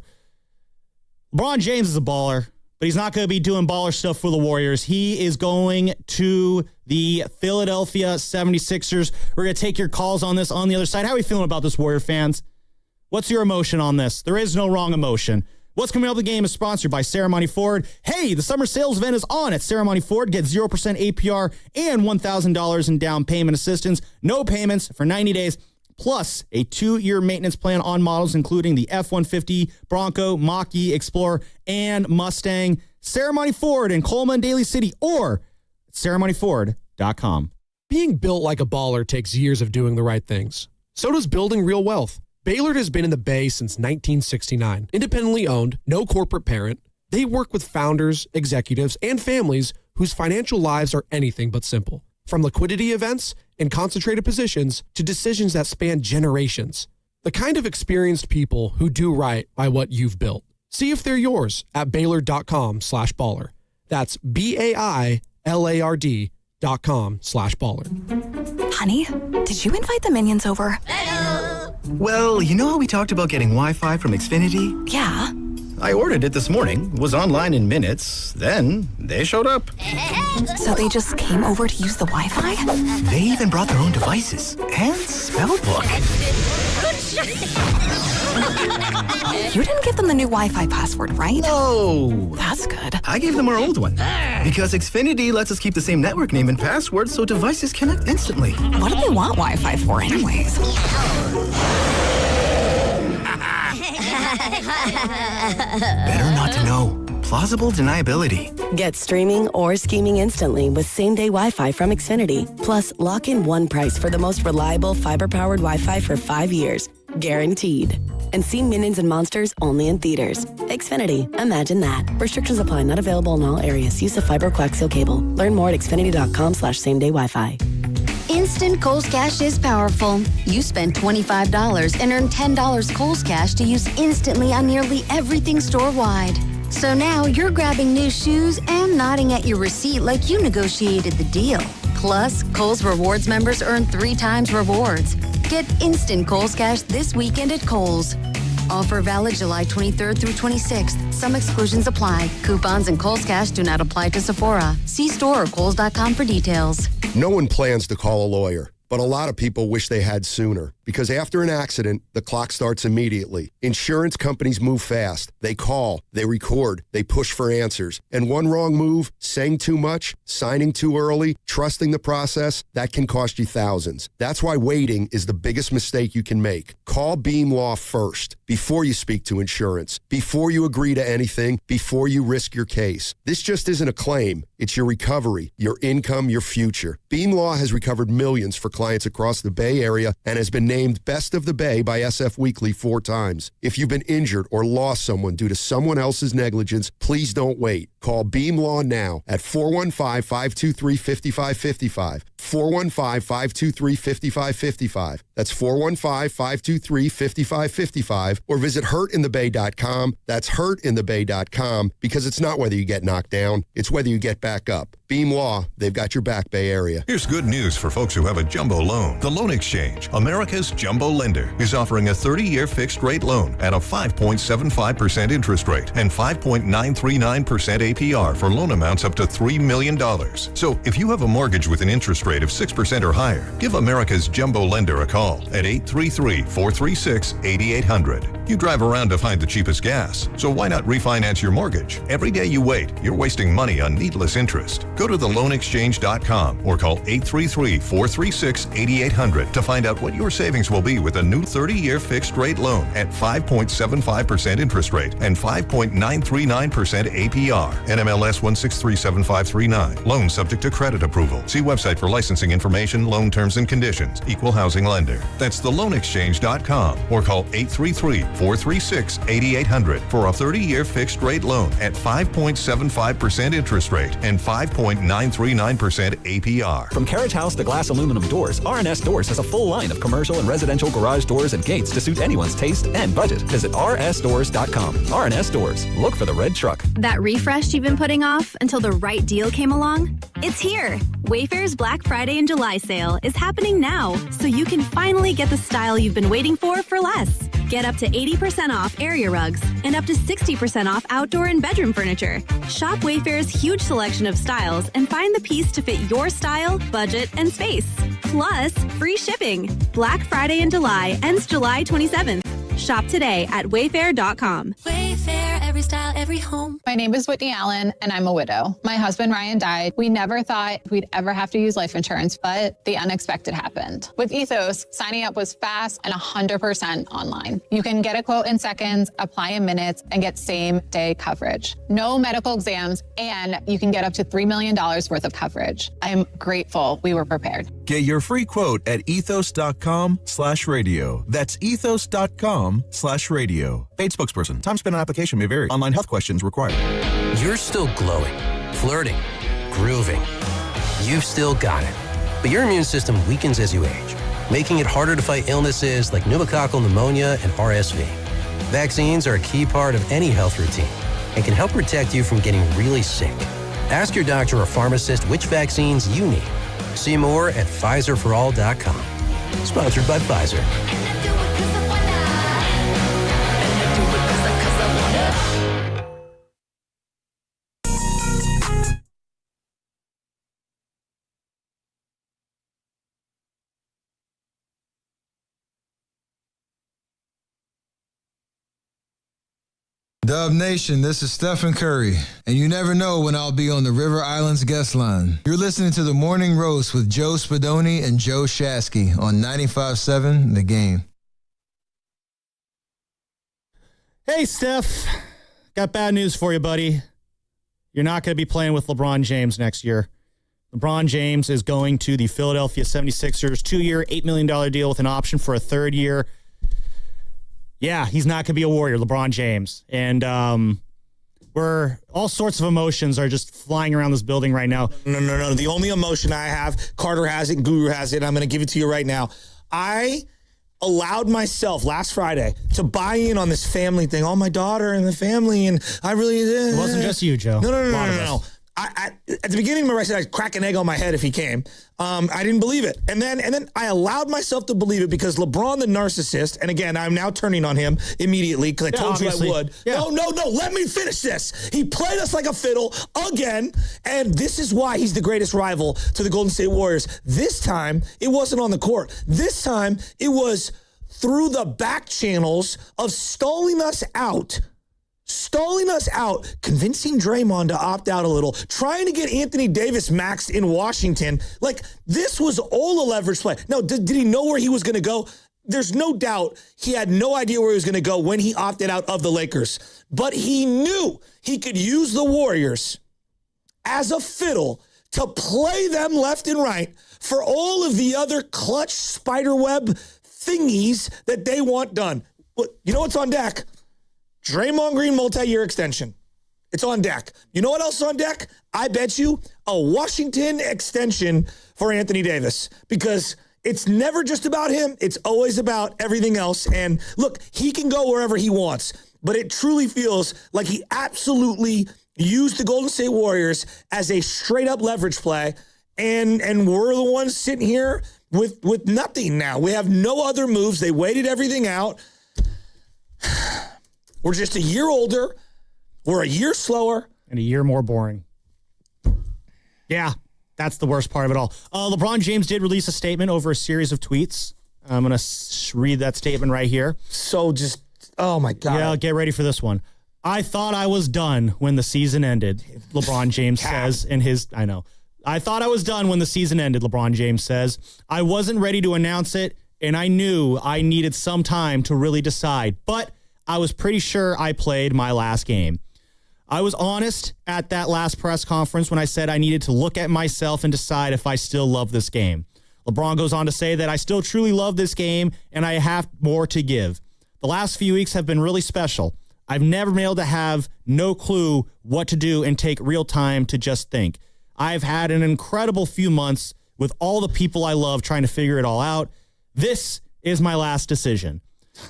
LeBron James is a baller, but he's not going to be doing baller stuff for the Warriors. He is going to the Philadelphia 76ers. We're going to take your calls on this on the other side. How are we feeling about this, Warrior fans? What's your emotion on this? There is no wrong emotion. What's Coming Up the Game is sponsored by Ceremony Ford. Hey, the summer sales event is on at Ceremony Ford. Get 0% APR and $1,000 in down payment assistance. No payments for 90 days, plus a 2-year maintenance plan on models, including the F-150, Bronco, Mach-E, Explorer, and Mustang. Ceremony Ford in Coleman, Daly City, or ceremonyford.com. Being built like a baller takes years of doing the right things. So does building real wealth. Baylord has been in the Bay since 1969. Independently owned, no corporate parent, they work with founders, executives, and families whose financial lives are anything but simple. From liquidity events and concentrated positions to decisions that span generations. The kind of experienced people who do right by what you've built. See if they're yours at Baylord.com/baller. That's BAILARD.com/baller. Honey, did you invite the minions over? Well, you know how we talked about getting Wi-Fi from Xfinity? Yeah. I ordered it this morning, was online in minutes, then they showed up. So they just came over to use the Wi-Fi? They even brought their own devices and spell book. You didn't give them the new Wi-Fi password, right? No. That's good. I gave them our old one. Because Xfinity lets us keep the same network name and password so devices connect instantly. What do they want Wi-Fi for anyways? Better not to know. Plausible deniability. Get streaming or scheming instantly with same-day Wi-Fi from Xfinity. Plus, lock in one price for the most reliable fiber-powered Wi-Fi for 5 years. Guaranteed. And see Minions and Monsters only in theaters. Xfinity. Imagine that. Restrictions apply. Not available in all areas. Use of fiber coaxial cable. Learn more at xfinity.com/same-day Wi-Fi. Instant Kohl's Cash is powerful. You spend $25 and earn $10 Kohl's Cash to use instantly on nearly everything store-wide. So now you're grabbing new shoes and nodding at your receipt like you negotiated the deal. Plus, Kohl's Rewards members earn 3 times rewards. Get instant Kohl's Cash this weekend at Kohl's. Offer valid July 23rd through 26th. Some exclusions apply. Coupons and Kohl's Cash do not apply to Sephora. See store or Kohl's.com for details. No one plans to call a lawyer, but a lot of people wish they had sooner. Because after an accident, the clock starts immediately. Insurance companies move fast. They call, they record, they push for answers. And one wrong move, saying too much, signing too early, trusting the process, that can cost you thousands. That's why waiting is the biggest mistake you can make. Call Beam Law first, before you speak to insurance, before you agree to anything, before you risk your case. This just isn't a claim. It's your recovery, your income, your future. Beam Law has recovered millions for clients across the Bay Area and has been named Best of the Bay by SF Weekly 4 times. If you've been injured or lost someone due to someone else's negligence, please don't wait. Call Beam Law now at 415-523-5555. 415-523-5555. That's 415-523-5555. Or visit hurtinthebay.com. That's hurtinthebay.com, because it's not whether you get knocked down, it's whether you get back up. Beam Law, they've got your back, Bay Area. Here's good news for folks who have a jumbo loan. The Loan Exchange, America's jumbo lender, is offering a 30-year fixed-rate loan at a 5.75% interest rate and 5.939% APR for loan amounts up to $3 million. So if you have a mortgage with an interest rate of 6% or higher, give America's jumbo lender a call at 833-436-8800. You drive around to find the cheapest gas, so why not refinance your mortgage? Every day you wait, you're wasting money on needless interest. Go to theloanexchange.com or call 833-436-8800 to find out what your savings will be with a new 30-year fixed-rate loan at 5.75% interest rate and 5.939% APR. NMLS 1637539. Loan subject to credit approval. See website for licensing information, loan terms and conditions. Equal housing lender. That's theloanexchange.com or call 833-436-8800 for a 30-year fixed-rate loan at 5.75% interest rate and 5.939% APR. From carriage house to glass aluminum doors, R&S Doors has a full line of commercial and residential garage doors and gates to suit anyone's taste and budget. Visit rsdoors.com. R&S Doors. Look for the red truck. That refresh you've been putting off until the right deal came along? It's here. Wayfair's Black Friday and July sale is happening now, so you can finally get the style you've been waiting for less. Get up to 80% off area rugs and up to 60% off outdoor and bedroom furniture. Shop Wayfair's huge selection of styles and find the piece to fit your style, budget, and space. Plus, free shipping. Black Friday in July ends July 27th. Shop today at wayfair.com. Wayfair, every style, every every home. My name is Whitney Allen, and I'm a widow. My husband, Ryan, died. We never thought we'd ever have to use life insurance, but the unexpected happened. With Ethos, signing up was fast and 100% online. You can get a quote in seconds, apply in minutes, and get same-day coverage. No medical exams, and you can get up to $3 million worth of coverage. I am grateful we were prepared. Get your free quote at ethos.com/radio. That's ethos.com/radio. Paid spokesperson. Time spent on application may vary. Online health questions required. You're still glowing, flirting, grooving. You've still got it. But your immune system weakens as you age, making it harder to fight illnesses like pneumococcal pneumonia and RSV. Vaccines are a key part of any health routine and can help protect you from getting really sick. Ask your doctor or pharmacist which vaccines you need. See more at PfizerForAll.com. Sponsored by Pfizer. Dub Nation, this is Stephen Curry, and you never know when I'll be on the River Islands guest line. You're listening to The Morning Roast with Joe Spadoni and Joe Shasky on 95.7 The Game. Hey, Steph. Got bad news for you, buddy. You're not going to be playing with LeBron James next year. LeBron James is going to the Philadelphia 76ers, 2-year, $8 million deal with an option for a third year. Yeah, he's not going to be a Warrior, LeBron James. And we're all sorts of emotions are just flying around this building right now. No. The only emotion I have, Carter has it, Guru has it, I'm going to give it to you right now. I allowed myself last Friday to buy in on this family thing. Oh, my daughter and the family, and I really... It wasn't just you, Joe. No. At the beginning of my race, I said I'd crack an egg on my head if he came. I didn't believe it. And then I allowed myself to believe it because LeBron, the narcissist, and again, I'm now turning on him immediately because I told you I would. Yeah. No, let me finish this. He played us like a fiddle again, and this is why he's the greatest rival to the Golden State Warriors. This time, it wasn't on the court. This time, it was through the back channels of stalling us out, convincing Draymond to opt out a little, trying to get Anthony Davis maxed in Washington. Like, this was all a leverage play. Now, did he know where he was going to go? There's no doubt he had no idea where he was going to go when he opted out of the Lakers. But he knew he could use the Warriors as a fiddle to play them left and right for all of the other clutch spiderweb thingies that they want done. You know what's on deck? Draymond Green multi-year extension. It's on deck. You know what else is on deck? I bet you a Washington extension for Anthony Davis, because it's never just about him. It's always about everything else. And look, he can go wherever he wants, but it truly feels like he absolutely used the Golden State Warriors as a straight up leverage play. And we're the ones sitting here with nothing now. We have no other moves. They waited everything out. We're just a year older. We're a year slower. And a year more boring. Yeah, that's the worst part of it all. LeBron James did release a statement over a series of tweets. I'm going to read that statement right here. So just, oh my God. Yeah, get ready for this one. I thought I was done when the season ended, LeBron James says in his, I thought I was done when the season ended, LeBron James says. I wasn't ready to announce it, and I knew I needed some time to really decide. But I was pretty sure I played my last game. I was honest at that last press conference when I said I needed to look at myself and decide if I still love this game. LeBron goes on to say that I still truly love this game and I have more to give. The last few weeks have been really special. I've never been able to have no clue what to do and take real time to just think. I've had an incredible few months with all the people I love trying to figure it all out. This is my last decision.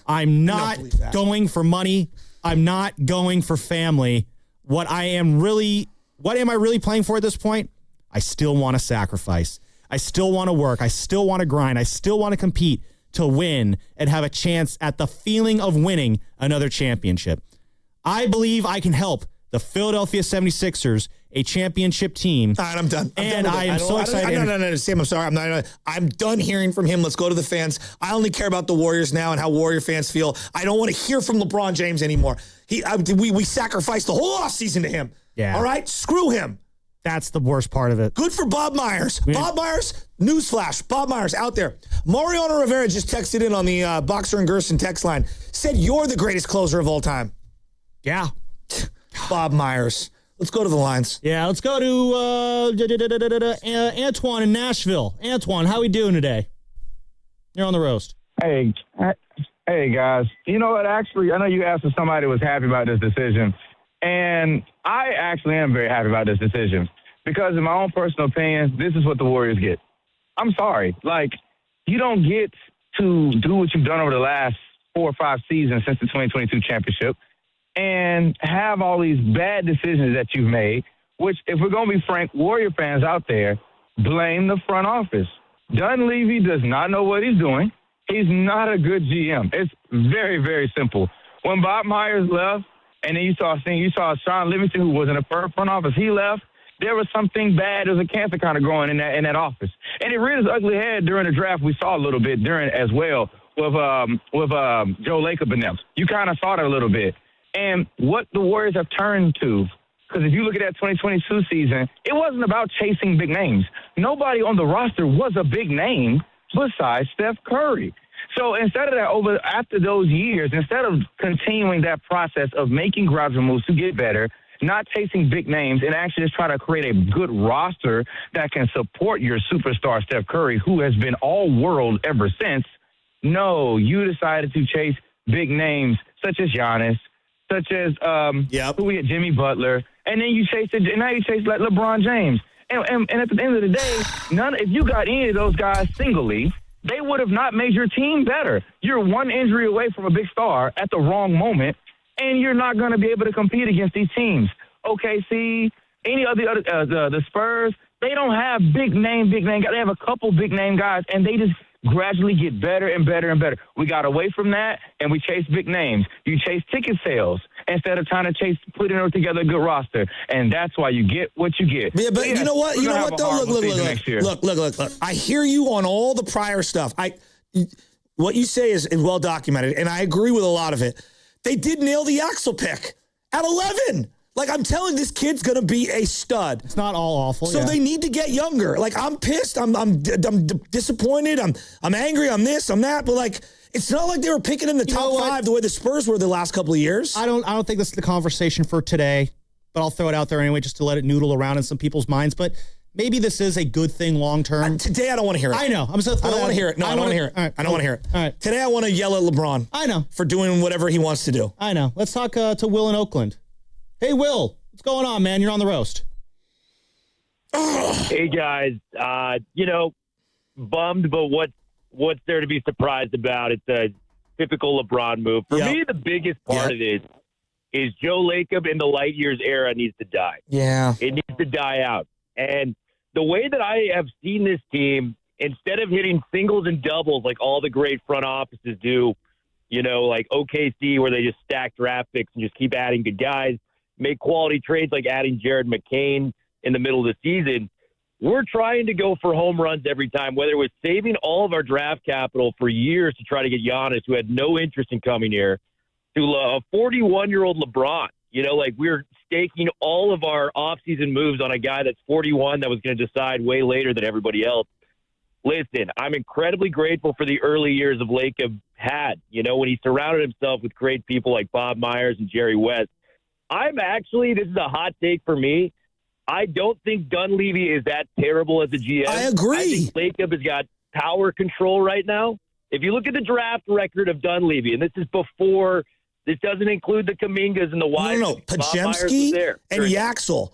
I'm not going for money. I'm not going for family. What am I really playing for at this point? I still want to sacrifice. I still want to work. I still want to grind. I still want to compete to win and have a chance at the feeling of winning another championship. I believe I can help the Philadelphia 76ers a championship team. All right, I'm done. I am so excited. No, Sam, I'm sorry. I'm done hearing from him. Let's go to the fans. I only care about the Warriors now and how Warrior fans feel. I don't want to hear from LeBron James anymore. We sacrificed the whole offseason to him. Yeah. All right? Screw him. That's the worst part of it. Good for Bob Myers. Bob Myers, newsflash. Bob Myers out there. Mariano Rivera just texted in on the Boxer and Gerson text line. Said you're the greatest closer of all time. Yeah. Bob Myers. Let's go to the lines. Yeah, let's go to Antoine in Nashville. Antoine, how we doing today? You're on the roast. Hey, guys. You know what? Actually, I know you asked if somebody was happy about this decision. And I actually am very happy about this decision because in my own personal opinion, this is what the Warriors get. I'm sorry. Like, you don't get to do what you've done over the last 4 or 5 seasons since the 2022 championship and have all these bad decisions that you've made, which, if we're going to be frank, Warrior fans out there, blame the front office. Dunleavy does not know what he's doing. He's not a good GM. It's very, very simple. When Bob Myers left, and then you saw Sean Livingston, who was in the front office. He left. There was something bad. There was a cancer kind of growing in that office, and it reared its ugly head during the draft. We saw a little bit during as well with Joe Lacob and them. You kind of saw it a little bit, and what the Warriors have turned to. Because if you look at that 2022 season, it wasn't about chasing big names. Nobody on the roster was a big name besides Steph Curry. So instead of that, after those years, instead of continuing that process of making gradual moves to get better, not chasing big names, and actually just try to create a good roster that can support your superstar Steph Curry, who has been all world ever since, no, you decided to chase big names such as Giannis, such as who we had, Jimmy Butler, and then you chase like LeBron James. And at the end of the day, if you got any of those guys singly, they would have not made your team better. You're one injury away from a big star at the wrong moment, and you're not going to be able to compete against these teams. OKC, any of the Spurs, they don't have big name guys. They have a couple big name guys, and they just gradually get better and better and better. We got away from that, and we chase big names. You chase ticket sales instead of trying to putting together a good roster, and that's why you get what you get. Yeah, but you know what? You know what, though? Look. I hear you on all the prior stuff. What you say is well documented, and I agree with a lot of it. They did nail the Axel pick at 11. Like, I'm telling this kid's going to be a stud. It's not all awful. So they need to get younger. Like, I'm pissed. I'm disappointed. I'm angry. I'm this. I'm that. But, like, it's not like they were picking in the top 5 the way the Spurs were the last couple of years. I don't think this is the conversation for today, but I'll throw it out there anyway just to let it noodle around in some people's minds. But maybe this is a good thing long term. Today, I don't want to hear it. I know. I don't want to hear it. No, I don't want to hear it. Right, I don't want to hear it. All right. Today, I want to yell at LeBron. I know. For doing whatever he wants to do. I know. Let's talk to Will in Oakland. Hey, Will. What's going on, man? You're on the roast. Hey, guys. Bummed, but what's there to be surprised about? It's a typical LeBron move. For me, the biggest part of this is Joe Lacob in the light years era needs to die. Yeah. It needs to die out. And the way that I have seen this team, instead of hitting singles and doubles like all the great front offices do, like OKC where they just stack draft picks and just keep adding good guys, make quality trades like adding Jared McCain in the middle of the season. We're trying to go for home runs every time, whether it was saving all of our draft capital for years to try to get Giannis, who had no interest in coming here, to a 41-year-old LeBron. We're staking all of our offseason moves on a guy that's 41 that was going to decide way later than everybody else. Listen, I'm incredibly grateful for the early years of Lacob had, when he surrounded himself with great people like Bob Myers and Jerry West. This is a hot take for me. I don't think Dunleavy is that terrible as a GM. I agree. I think Lacob has got power control right now. If you look at the draft record of Dunleavy, and this doesn't include the Kumingas and the Wiseman. No, Podziemski and Yaxel.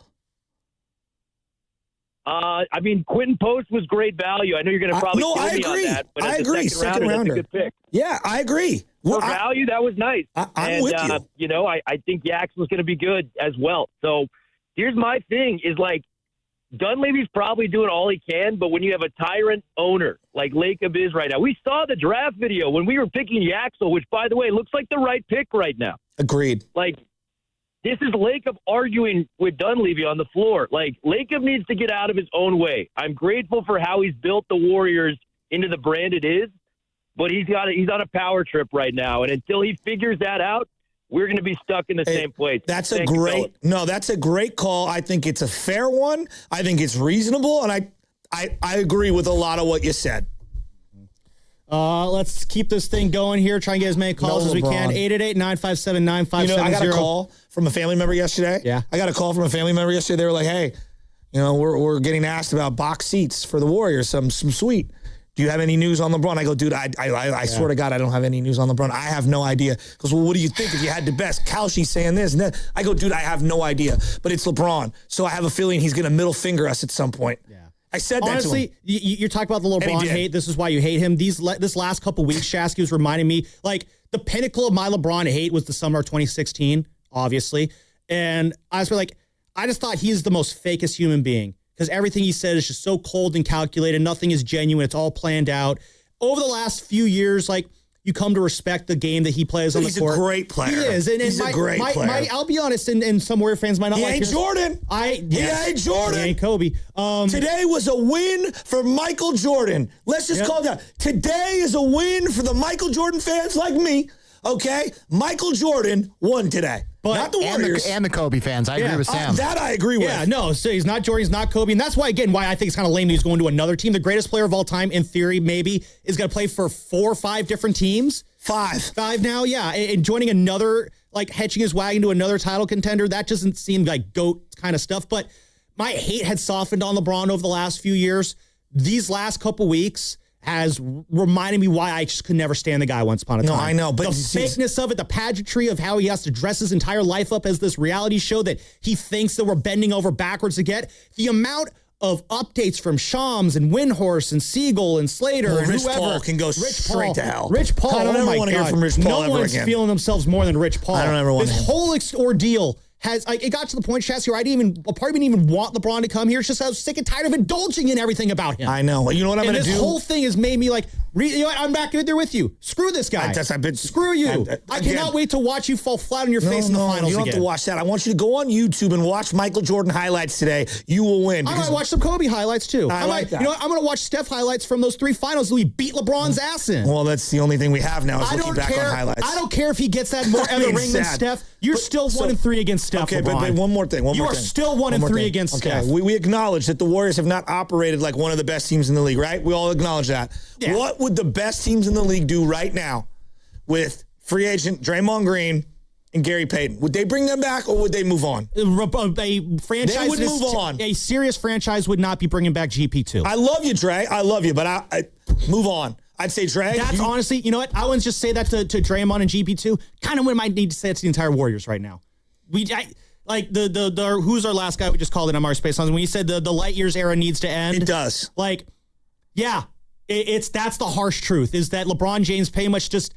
Quentin Post was great value. I know you're going to probably kill me on that. But I agree. Second rounder. That's a good pick. Yeah, I agree. For value, that was nice. I'm with you. I think Yaxel's going to be good as well. So here's my thing is Dunleavy's probably doing all he can, but when you have a tyrant owner like Lacob is right now, we saw the draft video when we were picking Yaxel, which, by the way, looks like the right pick right now. Agreed. This is Lacob arguing with Dunleavy on the floor. Like, Lacob needs to get out of his own way. I'm grateful for how he's built the Warriors into the brand it is, but he's on a power trip right now. And until he figures that out, we're going to be stuck in the same place. That's a great call. I think it's a fair one. I think it's reasonable, and I agree with a lot of what you said. Let's keep this thing going here. Try and get as many calls as we can. 888-957-9570. I got a call from a family member yesterday. Yeah. I got a call from a family member yesterday. They were like, hey, we're getting asked about box seats for the Warriors, some suite. Do you have any news on LeBron? I go, dude, I swear to God, I don't have any news on LeBron. I have no idea. He goes, well, what do you think if you had the best? Kalshi's saying this and that. I go, dude, I have no idea. But it's LeBron. So I have a feeling he's going to middle finger us at some point. Yeah. I said that honestly, to him. You're talking about the LeBron hate. This is why you hate him. This last couple weeks, Shasky was reminding me, like, the pinnacle of my LeBron hate was the summer of 2016, obviously. And I was like, I just thought he's the most fakest human being because everything he said is just so cold and calculated. Nothing is genuine. It's all planned out. Over the last few years, like, you come to respect the game that he plays on the court. He's a great player. He is. And he's a great player. I'll be honest, and some Warrior fans might not like this. He ain't Jordan. He ain't Kobe. Today was a win for Michael Jordan. Let's just call it that. Today is a win for the Michael Jordan fans like me. Okay? Michael Jordan won today. But not the Warriors. And the Kobe fans. I agree with Sam. That I agree with. Yeah, no, so he's not Jordan, he's not Kobe. And that's why, again, why I think it's kind of lame that he's going to another team. The greatest player of all time, in theory, maybe, is going to play for 4 or 5 different teams. 5 now, yeah. And joining another, like, hitching his wagon to another title contender, that doesn't seem like GOAT kind of stuff. But my hate had softened on LeBron over the last few years. These last couple weeks has reminded me why I just could never stand the guy once upon a time. No, I know. But the fakeness of it, the pageantry of how he has to dress his entire life up as this reality show that he thinks that we're bending over backwards to get. The amount of updates from Shams and Windhorse and Siegel and Slater and Rich whoever. Paul can go straight to hell. Rich Paul, I don't ever want to hear from Rich Paul no ever one's again. feeling themselves more than Rich Paul. I don't ever want this to. Whole ordeal has, like, it got to the point, Chassie, where a part of me didn't even want LeBron to come here. It's just I was sick and tired of indulging in everything about him. I know. You know what I'm going to do? This whole thing has made me like, you know what? I'm back there with you. Screw this guy. Screw you. I cannot wait to watch you fall flat on your face in the finals you don't have to watch that. I want you to go on YouTube and watch Michael Jordan highlights today. You will win. I might watch some Kobe highlights too. I like that. You know what? I'm going to watch Steph highlights from those 3 finals that we beat LeBron's ass in. Well, that's the only thing we have now is looking back on highlights. I don't care if he gets that more other ring than Steph. You're still 1-3 against Steph. Okay, but one more thing. You are still 1-3 against Steph. We acknowledge that the Warriors have not operated like one of the best teams in the league, right? We all acknowledge that. Yeah. What would the best teams in the league do right now with free agent Draymond Green and Gary Payton? Would they bring them back or would they move on? A franchise they would move on. A serious franchise would not be bringing back GP2. I love you, Dre. I love you, but I move on. I'd say Dre. That's honestly, you know what? I wouldn't just say that to Draymond and GP2. Kind of what I might need to say it to the entire Warriors right now. Like the who's our last guy we just called it on our space when you said the light years era needs to end. It does. Like, yeah, that's the harsh truth is that LeBron James pretty much just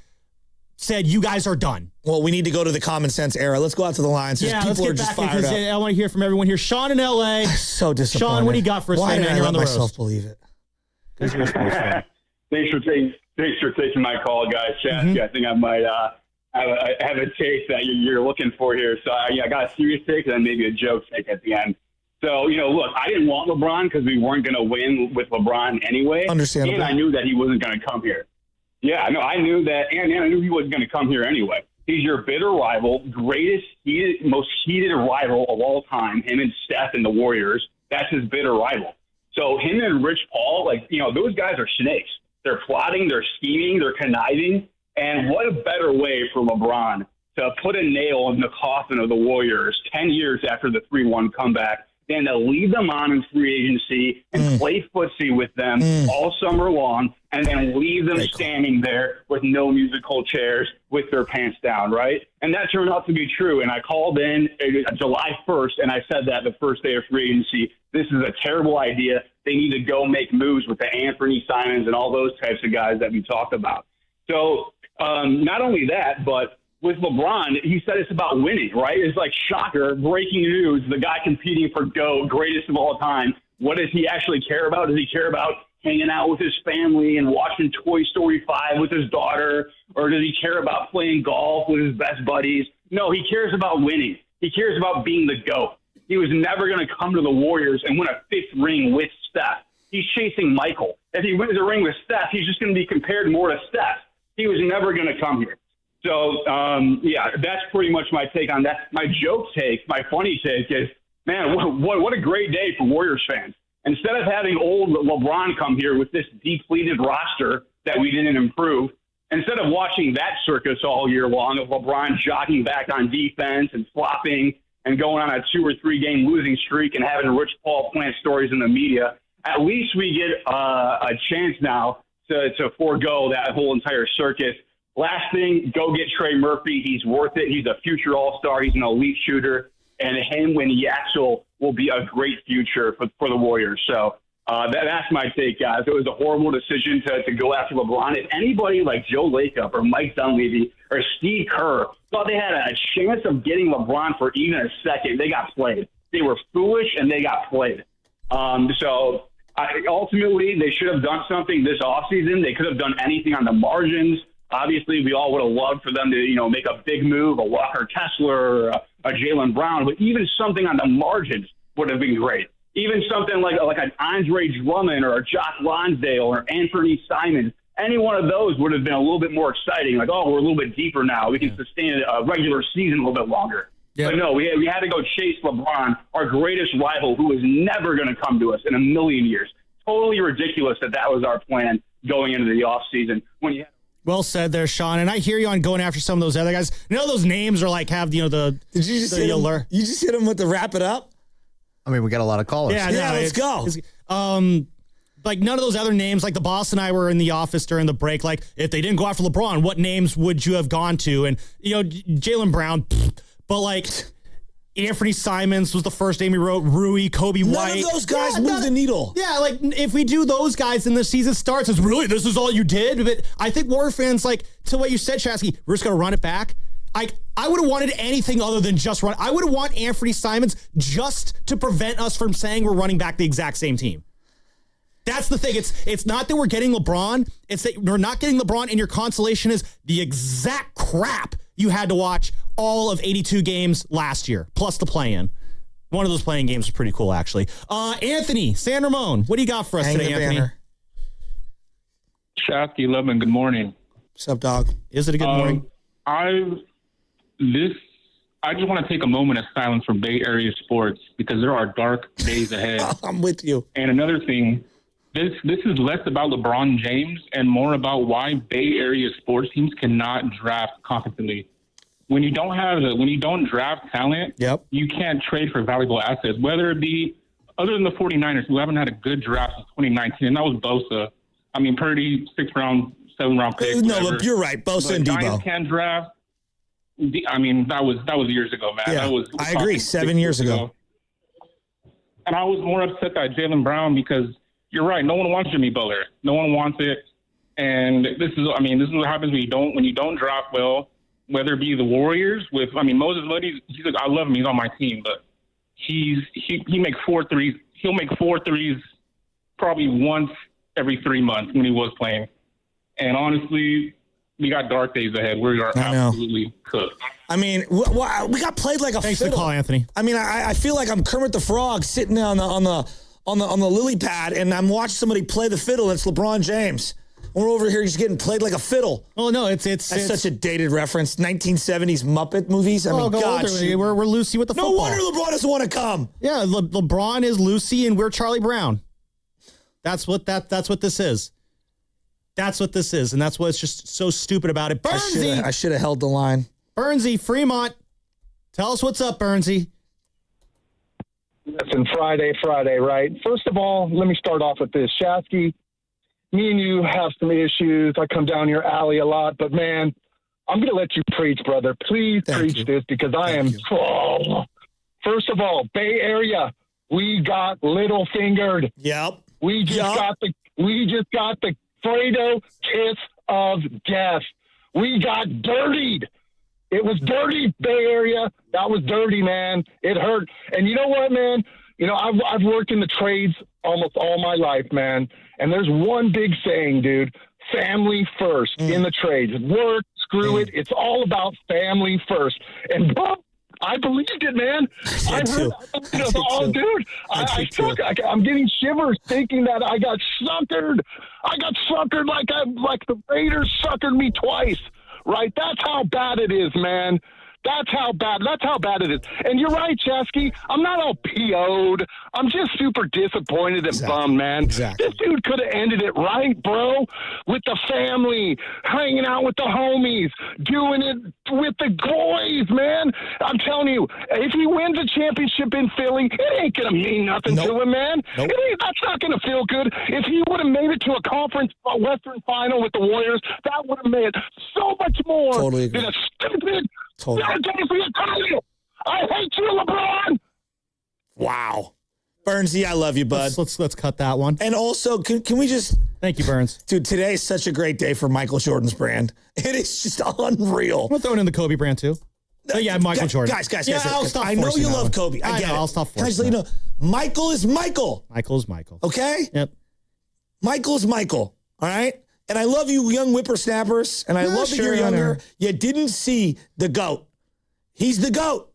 said you guys are done. Well, we need to go to the common sense era. Let's go out to the lines. Yeah, let's get back because I want to hear from everyone here. Sean in LA. So disappointed. Sean, what do you got for us? Why did I let myself roast? believe it? Thanks for taking my call, guys. Chasky, I think I might have a take that you're looking for here. So I got a serious take and then maybe a joke take at the end. So, look, I didn't want LeBron because we weren't going to win with LeBron anyway. Understandable. And I knew that he wasn't going to come here. Yeah, no, I knew that, and I knew he wasn't going to come here anyway. He's your bitter rival, most heated rival of all time, him and Steph and the Warriors. That's his bitter rival. So him and Rich Paul, those guys are snakes. They're plotting, they're scheming, they're conniving. And what a better way for LeBron to put a nail in the coffin of the Warriors 10 years after the 3-1 comeback than to leave them on in free agency and play footsie with them all summer long and then leave them standing there with no musical chairs with their pants down, right? And that turned out to be true. And I called in July 1st, and I said that the first day of free agency, this is a terrible idea. They need to go make moves with the Anthony Simons and all those types of guys that we talked about. So not only that, but with LeBron, he said it's about winning, right? It's like shocker, breaking news, the guy competing for GOAT, greatest of all time. What does he actually care about? Does he care about hanging out with his family and watching Toy Story 5 with his daughter? Or does he care about playing golf with his best buddies? No, he cares about winning. He cares about being the GOAT. He was never going to come to the Warriors and win a 5th ring with Steph. He's chasing Michael. If he wins a ring with Steph, he's just going to be compared more to Steph. He was never going to come here. So, that's pretty much my take on that. My joke take, my funny take is, man, what a great day for Warriors fans. Instead of having old LeBron come here with this depleted roster that we didn't improve, instead of watching that circus all year long of LeBron jogging back on defense and flopping and going on a 2 or 3 game losing streak and having Rich Paul plant stories in the media, at least we get a chance now to forego that whole entire circus. Last thing, go get Trey Murphy. He's worth it. He's a future all-star. He's an elite shooter. And him and Yaxel will be a great future for the Warriors. So that's my take, guys. It was a horrible decision to go after LeBron. If anybody like Joe Lacob or Mike Dunleavy or Steve Kerr thought they had a chance of getting LeBron for even a second, they got played. They were foolish, and they got played. Ultimately, they should have done something this offseason. They could have done anything on the margins. Obviously, we all would have loved for them to, make a big move, a Walker Kessler, a Jaylen Brown, but even something on the margins would have been great. Even something like an Andre Drummond or a Jock Lonsdale or Anthony Simons, any one of those would have been a little bit more exciting. Like, we're a little bit deeper now. We can sustain a regular season a little bit longer. Yeah. But no, we had to go chase LeBron, our greatest rival, who is never going to come to us in a million years. Totally ridiculous that was our plan going into the offseason. Well said there, Sean. And I hear you on going after some of those other guys. Those names are like have, the... Did you just hit him? You just hit him with the wrap it up? I mean, we got a lot of callers. Yeah, let's go. Like none of those other names, like the boss and I were in the office during the break. Like if they didn't go after LeBron, what names would you have gone to? And, Jaylen Brown, but like... Anthony Simons was the first name he wrote. Rui, Kobe White. None of those guys move the needle. Yeah, like if we do those guys and the season starts, it's really, this is all you did? But I think Warrior fans, like, to what you said, Shasky, we're just going to run it back. I would have wanted anything other than just run. I would have wanted Anthony Simons just to prevent us from saying we're running back the exact same team. That's the thing. It's not that we're getting LeBron. It's that we're not getting LeBron, and your consolation is the exact crap you had to watch all of 82 games last year, plus the play-in. One of those play-in games was pretty cool, actually. Anthony, San Ramon, what do you got for us today, Anthony? Shasky, Lubman, good morning. What's up, dog? Is it a good morning? I just want to take a moment of silence for Bay Area sports because there are dark days ahead. I'm with you. And another thing, this is less about LeBron James and more about why Bay Area sports teams cannot draft competently. When you don't draft talent, you can't trade for valuable assets, whether it be other than the 49ers, who haven't had a good draft since 2019, and that was Bosa. I mean, Purdy, 6th round, 7th round pick. No, look, you're right. Bosa and Debo. Giants can draft. I mean, that was years ago, man. Yeah, I agree. 7 years ago. And I was more upset that Jaylen Brown, because you're right. No one wants Jimmy Butler. No one wants it. And this is what happens when you don't draft well. Whether it be the Warriors with, Moses Moody, I love him. He's on my team, but he makes 4 threes. He'll make 4 threes probably once every 3 months when he was playing. And honestly, we got dark days ahead. We are absolutely cooked. I mean, we got played like a Thanks fiddle. for the call, Anthony. I mean, I feel like I'm Kermit the Frog sitting there on the lily pad, and I'm watching somebody play the fiddle. It's LeBron James. We're over here just getting played like a fiddle. Oh, no, it's such a dated reference. 1970s Muppet movies. I mean, gosh. We're Lucy with the football. No wonder LeBron doesn't want to come. Yeah, LeBron is Lucy, and we're Charlie Brown. That's what this is. That's what this is, and that's what's just so stupid about it. Burnsy! I should have held the line. Burnsy, Fremont. Tell us what's up, Burnsy. Listen, Friday, right? First of all, let me start off with this. Shasky, me and you have some issues. I come down your alley a lot, but man, I'm going to let you preach, brother. Please preach this because I am. First of all, Bay Area, we got little fingered. Yep. We just got the Fredo kiss of death. We got dirtied. It was dirty, Bay Area. That was dirty, man. It hurt. And you know what, man? You know, I've worked in the trades almost all my life, man. And there's one big saying, dude, family first in the trades. Work, screw it. It's all about family first. And I believed it, man. I too. Dude, I'm getting shivers thinking that I got suckered. I got suckered like the Raiders suckered me twice. Right? That's how bad it is, man. That's how bad it is. And you're right, Chesky. I'm not all PO'd. I'm just super disappointed and bummed, man. Exactly. This dude could have ended it right, bro, with the family, hanging out with the homies, doing it with the boys, man. I'm telling you, if he wins a championship in Philly, it ain't going to mean nothing to him, man. That's not going to feel good. If he would have made it to a conference Western final with the Warriors, that would have made so much more than a stupid I hate you, LeBron. Wow. Burnsy, I love you, bud. Let's cut that one. And also, can we just... Thank you, Burns. Dude, today is such a great day for Michael Jordan's brand. It is just unreal. We're throwing in the Kobe brand, too. Oh, yeah, Michael Jordan. Guys. I'll stop I know you love one. Kobe. I get it. I'll stop Can I just forcing let you know, Michael is Michael. Michael is Michael. Okay? Yep. Michael is Michael. All right? And I love you young whippersnappers, and I love that you're younger. You didn't see the GOAT. He's the GOAT.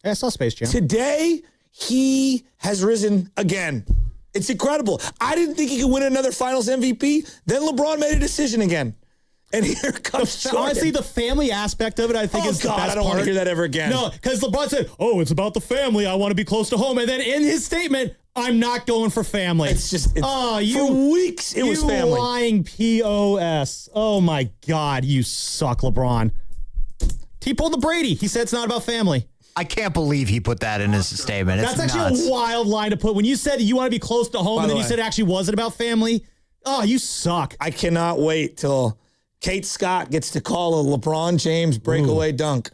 Yeah, I saw Space Jam. Today, he has risen again. It's incredible. I didn't think he could win another Finals MVP. Then LeBron made a decision again. And here comes Jordan. Honestly, the family aspect of it, I think, is the best part. I don't want to hear that ever again. No, because LeBron said, it's about the family. I want to be close to home. And then in his statement, I'm not going for family. It's just, for weeks, it was family. You lying POS. Oh, my God. You suck, LeBron. He pulled the Brady. He said it's not about family. I can't believe he put that in his statement. That's actually a wild line to put. When you said you want to be close to home, and then you said it actually wasn't about family. Oh, you suck. I cannot wait till Kate Scott gets to call a LeBron James breakaway dunk.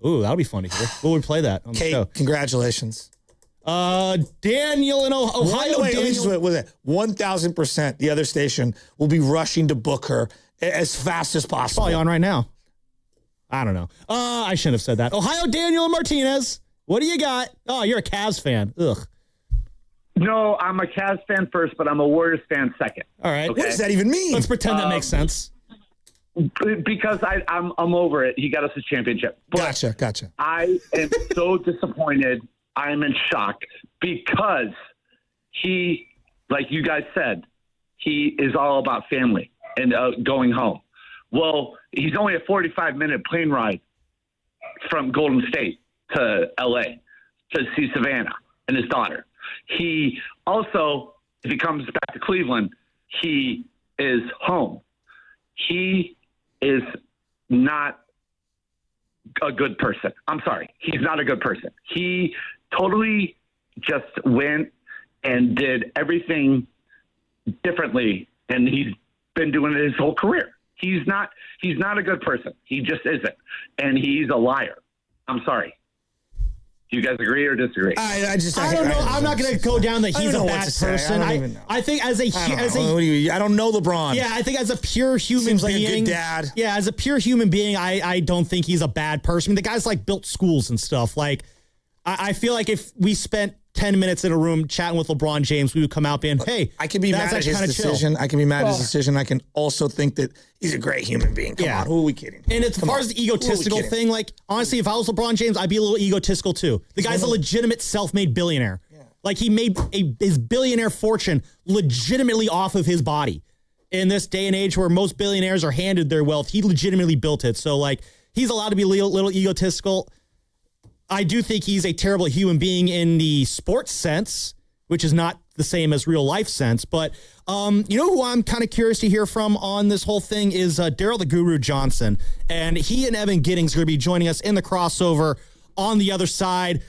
Ooh, that'll be fun to hear. We'll play that on the show. Congratulations. Daniel in Ohio. Wait, 1,000%. The other station will be rushing to book her as fast as possible. Probably on right now. I don't know. I shouldn't have said that. Ohio, Daniel Martinez. What do you got? Oh, you're a Cavs fan. Ugh. No, I'm a Cavs fan first, but I'm a Warriors fan second. All right. Okay? What does that even mean? Let's pretend that makes sense. Because I'm over it. He got us a championship. But Gotcha. I am so disappointed. I am in shock because he, like you guys said, he is all about family and going home. Well, he's only a 45-minute plane ride from Golden State to L.A. to see Savannah and his daughter. He also, if he comes back to Cleveland, he is home. He is not a good person. I'm sorry. He's not a good person. He totally just went and did everything differently, and he's been doing it his whole career. He's not a good person. He just isn't. And he's a liar. I'm sorry. Do you guys agree or disagree? I don't know. I'm not going to go down that he's a bad person. I think I don't know LeBron. Yeah, I think as a pure human Seems being. like a good dad. Yeah, as a pure human being, I don't think he's a bad person. I mean, the guy's like built schools and stuff. Like, I feel like if we spent 10 minutes in a room chatting with LeBron James, we would come out being, hey, I can be mad at his decision. Chill. I can be mad at his decision. I can also think that he's a great human being. Come on, who are we kidding? And as far as the egotistical thing, like, honestly, if I was LeBron James, I'd be a little egotistical too. The guy's a legitimate self-made billionaire. Yeah. Like, he made his billionaire fortune legitimately off of his body. In this day and age where most billionaires are handed their wealth, he legitimately built it. So, like, he's allowed to be a little egotistical. I do think he's a terrible human being in the sports sense, which is not the same as real life sense. But you know who I'm kind of curious to hear from on this whole thing is Daryl the Guru Johnson. And he and Evan Giddings are going to be joining us in the crossover on the other side.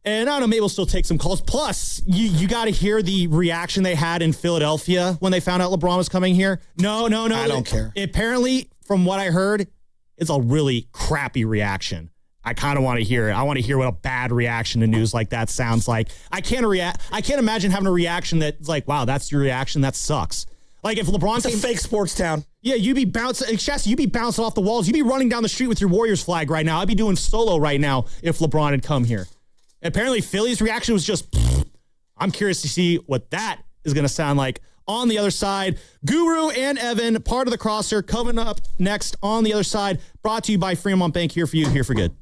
And I don't know, maybe we'll still take some calls. Plus, you got to hear the reaction they had in Philadelphia when they found out LeBron was coming here. No. I don't care. Apparently, from what I heard, it's a really crappy reaction. I kind of want to hear it. I want to hear what a bad reaction to news like that sounds like. I can't imagine having a reaction that's like, wow, that's your reaction. That sucks. Like if LeBron... It's a fake sports town. Yeah, you'd be bouncing... Chess, you'd be bouncing off the walls. You'd be running down the street with your Warriors flag right now. I'd be doing solo right now if LeBron had come here. Apparently, Philly's reaction was just... I'm curious to see what that is going to sound like. On the other side, Guru and Evan, part of the crosser, coming up next on the other side. Brought to you by Fremont Bank. Here for you, here for good.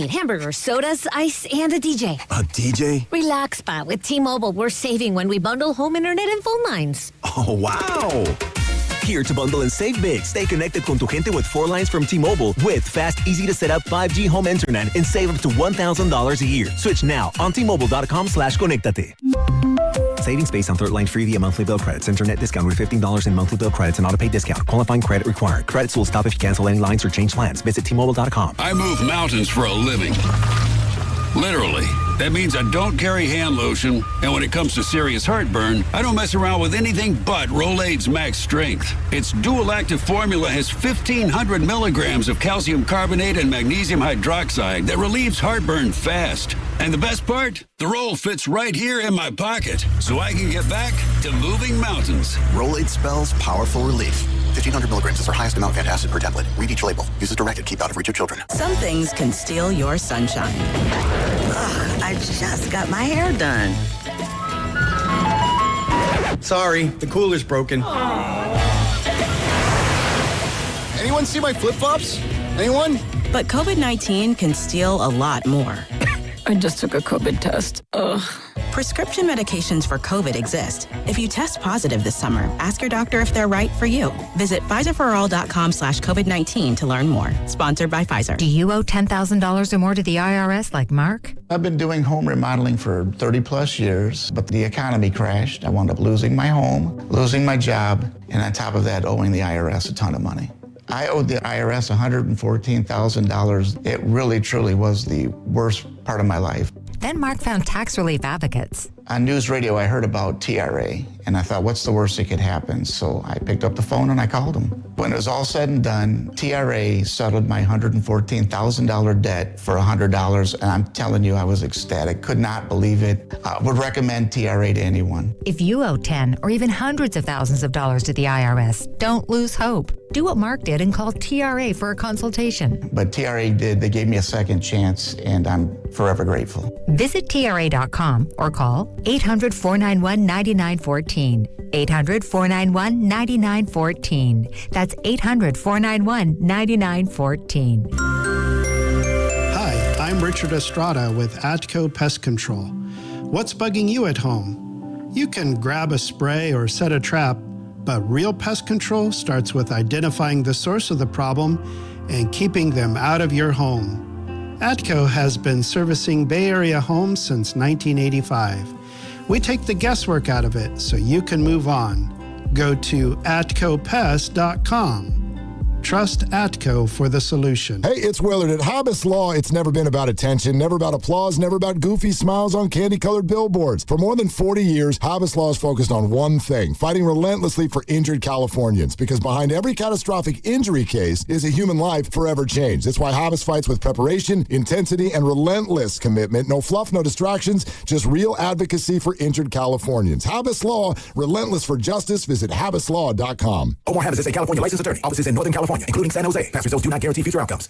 Hamburgers, sodas, ice, and a DJ. A DJ? Relax, Pa. With T-Mobile, we're saving when we bundle home internet and phone lines. Oh, wow. Here to bundle and save big. Stay connected con tu gente with 4 lines from T-Mobile with fast, easy-to-set-up 5G home internet and save up to $1,000 a year. Switch now on T-Mobile.com/conectate. Savings based on 3rd line free via monthly bill credits. Internet discount with $15 in monthly bill credits and auto-pay discount. Qualifying credit required. Credits will stop if you cancel any lines or change plans. Visit T-Mobile.com. I move mountains for a living. Literally. That means I don't carry hand lotion, and when it comes to serious heartburn, I don't mess around with anything but Rolaids Max Strength. Its dual-active formula has 1,500 milligrams of calcium carbonate and magnesium hydroxide that relieves heartburn fast. And the best part? The roll fits right here in my pocket, so I can get back to moving mountains. Rolaids spells powerful relief. 1,500 milligrams is our highest amount of antacid per tablet. Read each label. Use as directed. Keep out of reach of children. Some things can steal your sunshine. Ugh, I just got my hair done. Sorry, the cooler's broken. Anyone see my flip-flops? Anyone? But COVID-19 can steal a lot more. I just took a COVID test. Ugh. Prescription medications for COVID exist. If you test positive this summer, ask your doctor if they're right for you. Visit PfizerForAll.com/COVID-19 to learn more. Sponsored by Pfizer. Do you owe $10,000 or more to the IRS like Mark? I've been doing home remodeling for 30 plus years, but the economy crashed. I wound up losing my home, losing my job, and on top of that, owing the IRS a ton of money. I owed the IRS $114,000. It really, truly was the worst part of my life. Then Mark found tax relief advocates. On news radio, I heard about TRA, and I thought, what's the worst that could happen? So I picked up the phone and I called them. When it was all said and done, TRA settled my $114,000 debt for $100, and I'm telling you, I was ecstatic. Could not believe it. I would recommend TRA to anyone. If you owe 10 or even hundreds of thousands of dollars to the IRS, don't lose hope. Do what Mark did and call TRA for a consultation. But TRA did. They gave me a second chance, and I'm forever grateful. Visit TRA.com or call 800-491-9914. 800-491-9914. That's 800-491-9914. Hi, I'm Richard Estrada with Atco Pest Control. What's bugging you at home? You can grab a spray or set a trap, but real pest control starts with identifying the source of the problem and keeping them out of your home. Atco has been servicing Bay Area homes since 1985. We take the guesswork out of it so you can move on. Go to atcopest.com. Trust Atco for the solution. Hey, it's Willard. At Hobbs Law, it's never been about attention, never about applause, never about goofy smiles on candy-colored billboards. For more than 40 years, Hobbs Law is focused on one thing, fighting relentlessly for injured Californians, because behind every catastrophic injury case is a human life forever changed. That's why Hobbs fights with preparation, intensity, and relentless commitment. No fluff, no distractions, just real advocacy for injured Californians. Hobbs Law, relentless for justice. Visit HobbsLaw.com. Omar Hobbs is a California licensed attorney. Offices in Northern California, including San Jose. Past results do not guarantee future outcomes.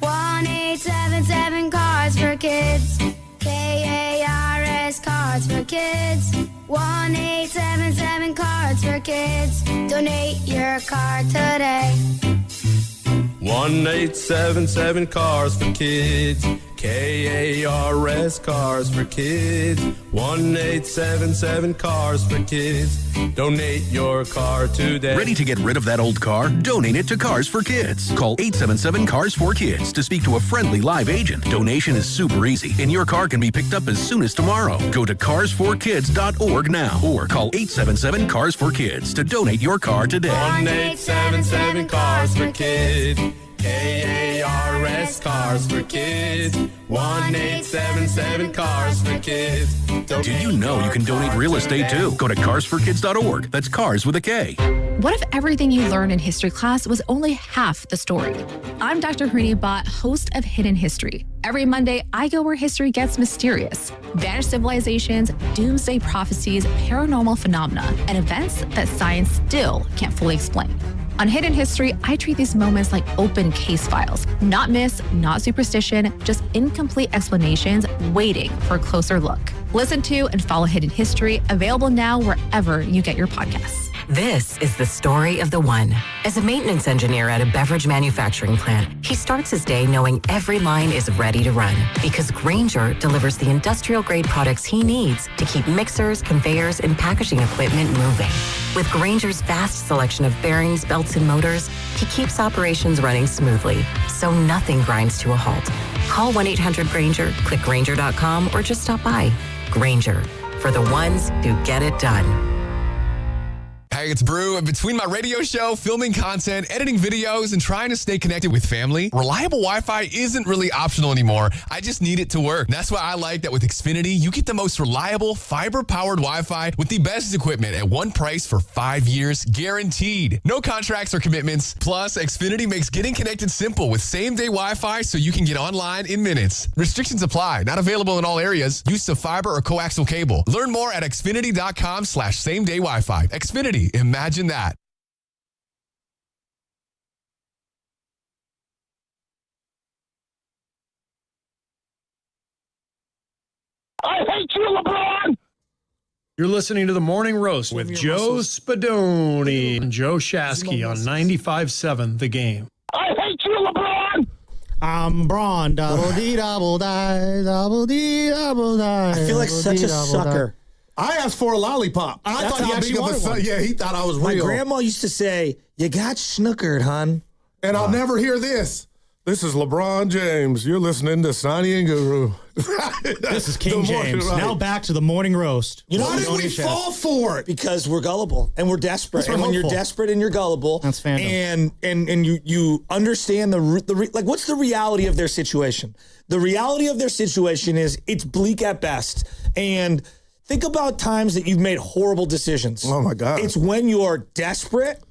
1-877 Cards for Kids. KARS Cards for Kids. 1-877 Cards for Kids. Donate your card today. 1-877 Cars for Kids. KARS Cars for Kids. 1-877 Cars for Kids. Donate your car today. Ready to get rid of that old car? Donate it to Cars for Kids. Call 877 Cars for Kids to speak to a friendly live agent. Donation is super easy, and your car can be picked up as soon as tomorrow. Go to carsforkids.org now or call 877 Cars for Kids to donate your car today. 1-877 Cars for Kids. KARS Cars for Kids. 1-877 Cars for Kids. Did you know you can donate real estate too? Go to carsforkids.org. That's cars with a K. What if everything you learned in history class was only half the story? I'm Dr. Harini Bhatt, host of Hidden History. Every Monday, I go where history gets mysterious. Vanished civilizations, doomsday prophecies, paranormal phenomena, and events that science still can't fully explain. On Hidden History, I treat these moments like open case files. Not myths, not superstition, just incomplete explanations waiting for a closer look. Listen to and follow Hidden History, available now wherever you get your podcasts. This is the story of the one. As a maintenance engineer at a beverage manufacturing plant, he starts his day knowing every line is ready to run because Grainger delivers the industrial-grade products he needs to keep mixers, conveyors, and packaging equipment moving. With Grainger's vast selection of bearings, belts, and motors, he keeps operations running smoothly, so nothing grinds to a halt. Call 1-800-GRAINGER, click Grainger.com, or just stop by. Grainger, for the ones who get it done. Hey, it's Brew, and between my radio show, filming content, editing videos, and trying to stay connected with family, reliable Wi-Fi isn't really optional anymore. I just need it to work. And that's why I like that with Xfinity, you get the most reliable, fiber-powered Wi-Fi with the best equipment at one price for 5 years, guaranteed. No contracts or commitments. Plus, Xfinity makes getting connected simple with same-day Wi-Fi so you can get online in minutes. Restrictions apply. Not available in all areas. Use of fiber or coaxial cable. Learn more at xfinity.com/same-day Wi-Fi. Xfinity. Imagine that. I hate you, LeBron! You're listening to The Morning Roast with Joe Spadoni and Joe Shasky on 95.7 The Game. I hate you, LeBron! I'm Braun, double-dee-double-die, double-dee-double-die. I feel like such a sucker. I asked for a lollipop. I thought how big of a son. Yeah, he thought I was real. My grandma used to say, "You got snookered, hun." And I'll never hear this. This is LeBron James. You're listening to Sonny and Guru. This is King James. Right. Now back to the morning roast. You know why did we fall for it? Because we're gullible and we're desperate. And when you're desperate and you're gullible, that's fandom. And you understand like what's the reality of their situation? The reality of their situation is it's bleak at best. And think about times that you've made horrible decisions. Oh, my God. It's when you're desperate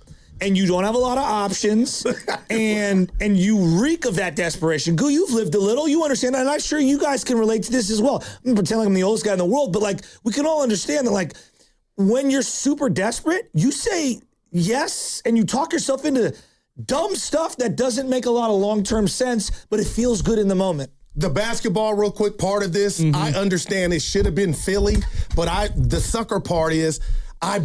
and you don't have a lot of options and you reek of that desperation. Goo, you've lived a little. You understand that. And I'm sure you guys can relate to this as well. I'm going to pretend like I'm the oldest guy in the world, but, like, we can all understand that, like, when you're super desperate, you say yes and you talk yourself into dumb stuff that doesn't make a lot of long-term sense, but it feels good in the moment. The basketball, real quick, part of this, I understand it should have been Philly, but the sucker part is I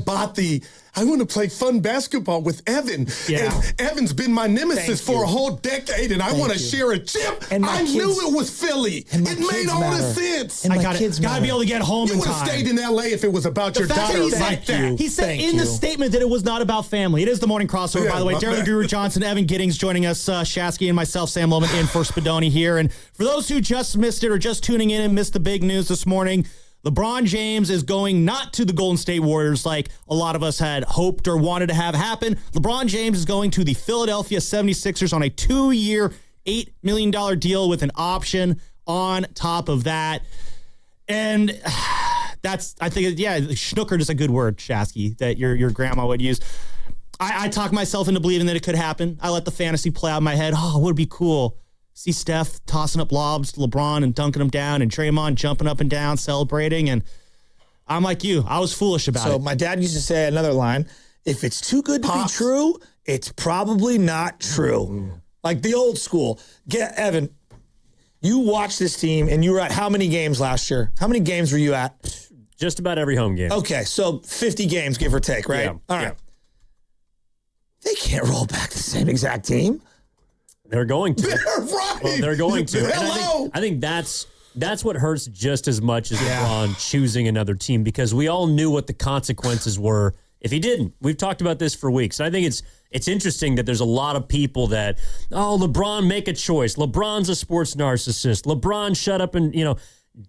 want to play fun basketball with Evan. Yeah. And Evan's been my nemesis for a whole decade, and I want to share a chip. And I knew it was Philly. It made all the sense. And I got to be able to get home in time. You would have stayed in L.A. if it was about your daughter like that. He said in the statement that it was not about family. It is the morning crossover, by the way. Darren Guru Johnson, Evan Giddings joining us, Shasky and myself, Sam Loman, in for Spadoni here. And for those who just missed it or just tuning in and missed the big news this morning, LeBron James is going not to the Golden State Warriors like a lot of us had hoped or wanted to have happen. LeBron James is going to the Philadelphia 76ers on a 2-year, $8 million deal with an option on top of that. And that's, I think, schnookered is a good word, Shasky, that your grandma would use. I talked myself into believing that it could happen. I let the fantasy play out in my head. Oh, it would be cool. See Steph tossing up lobs to LeBron and dunking them down, and Draymond jumping up and down, celebrating. And I'm like you. I was foolish about it. So my dad used to say another line, if it's too good to be true, it's probably not true. Like the old school. Evan, you watched this team, and you were at how many games last year? How many games were you at? Just about every home game. Okay, so 50 games, give or take, right? Yeah. All right. Yeah. They can't roll back the same exact team. They're going to. They're right. Well, they're going to. Hello. And I think that's what hurts just as much as LeBron choosing another team, because we all knew what the consequences were if he didn't. We've talked about this for weeks. And I think it's interesting that there's a lot of people that, LeBron, make a choice. LeBron's a sports narcissist. LeBron, shut up and,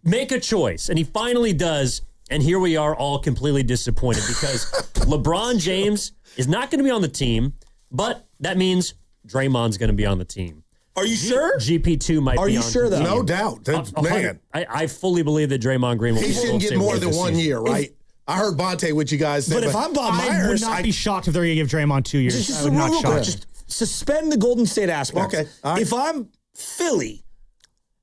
make a choice. And he finally does. And here we are all completely disappointed because LeBron James is not going to be on the team, but that means Draymond's going to be on the team. Are you sure? GP2 might be on the team. Are you sure, though? No doubt. Man. I fully believe that Draymond Green will He shouldn't get more than 1 year, right? I heard Bonte what you guys said. But if I'm Bob Myers, I would not be shocked if they're going to give Draymond 2 years. Just suspend the Golden State aspect. Okay. If I'm Philly,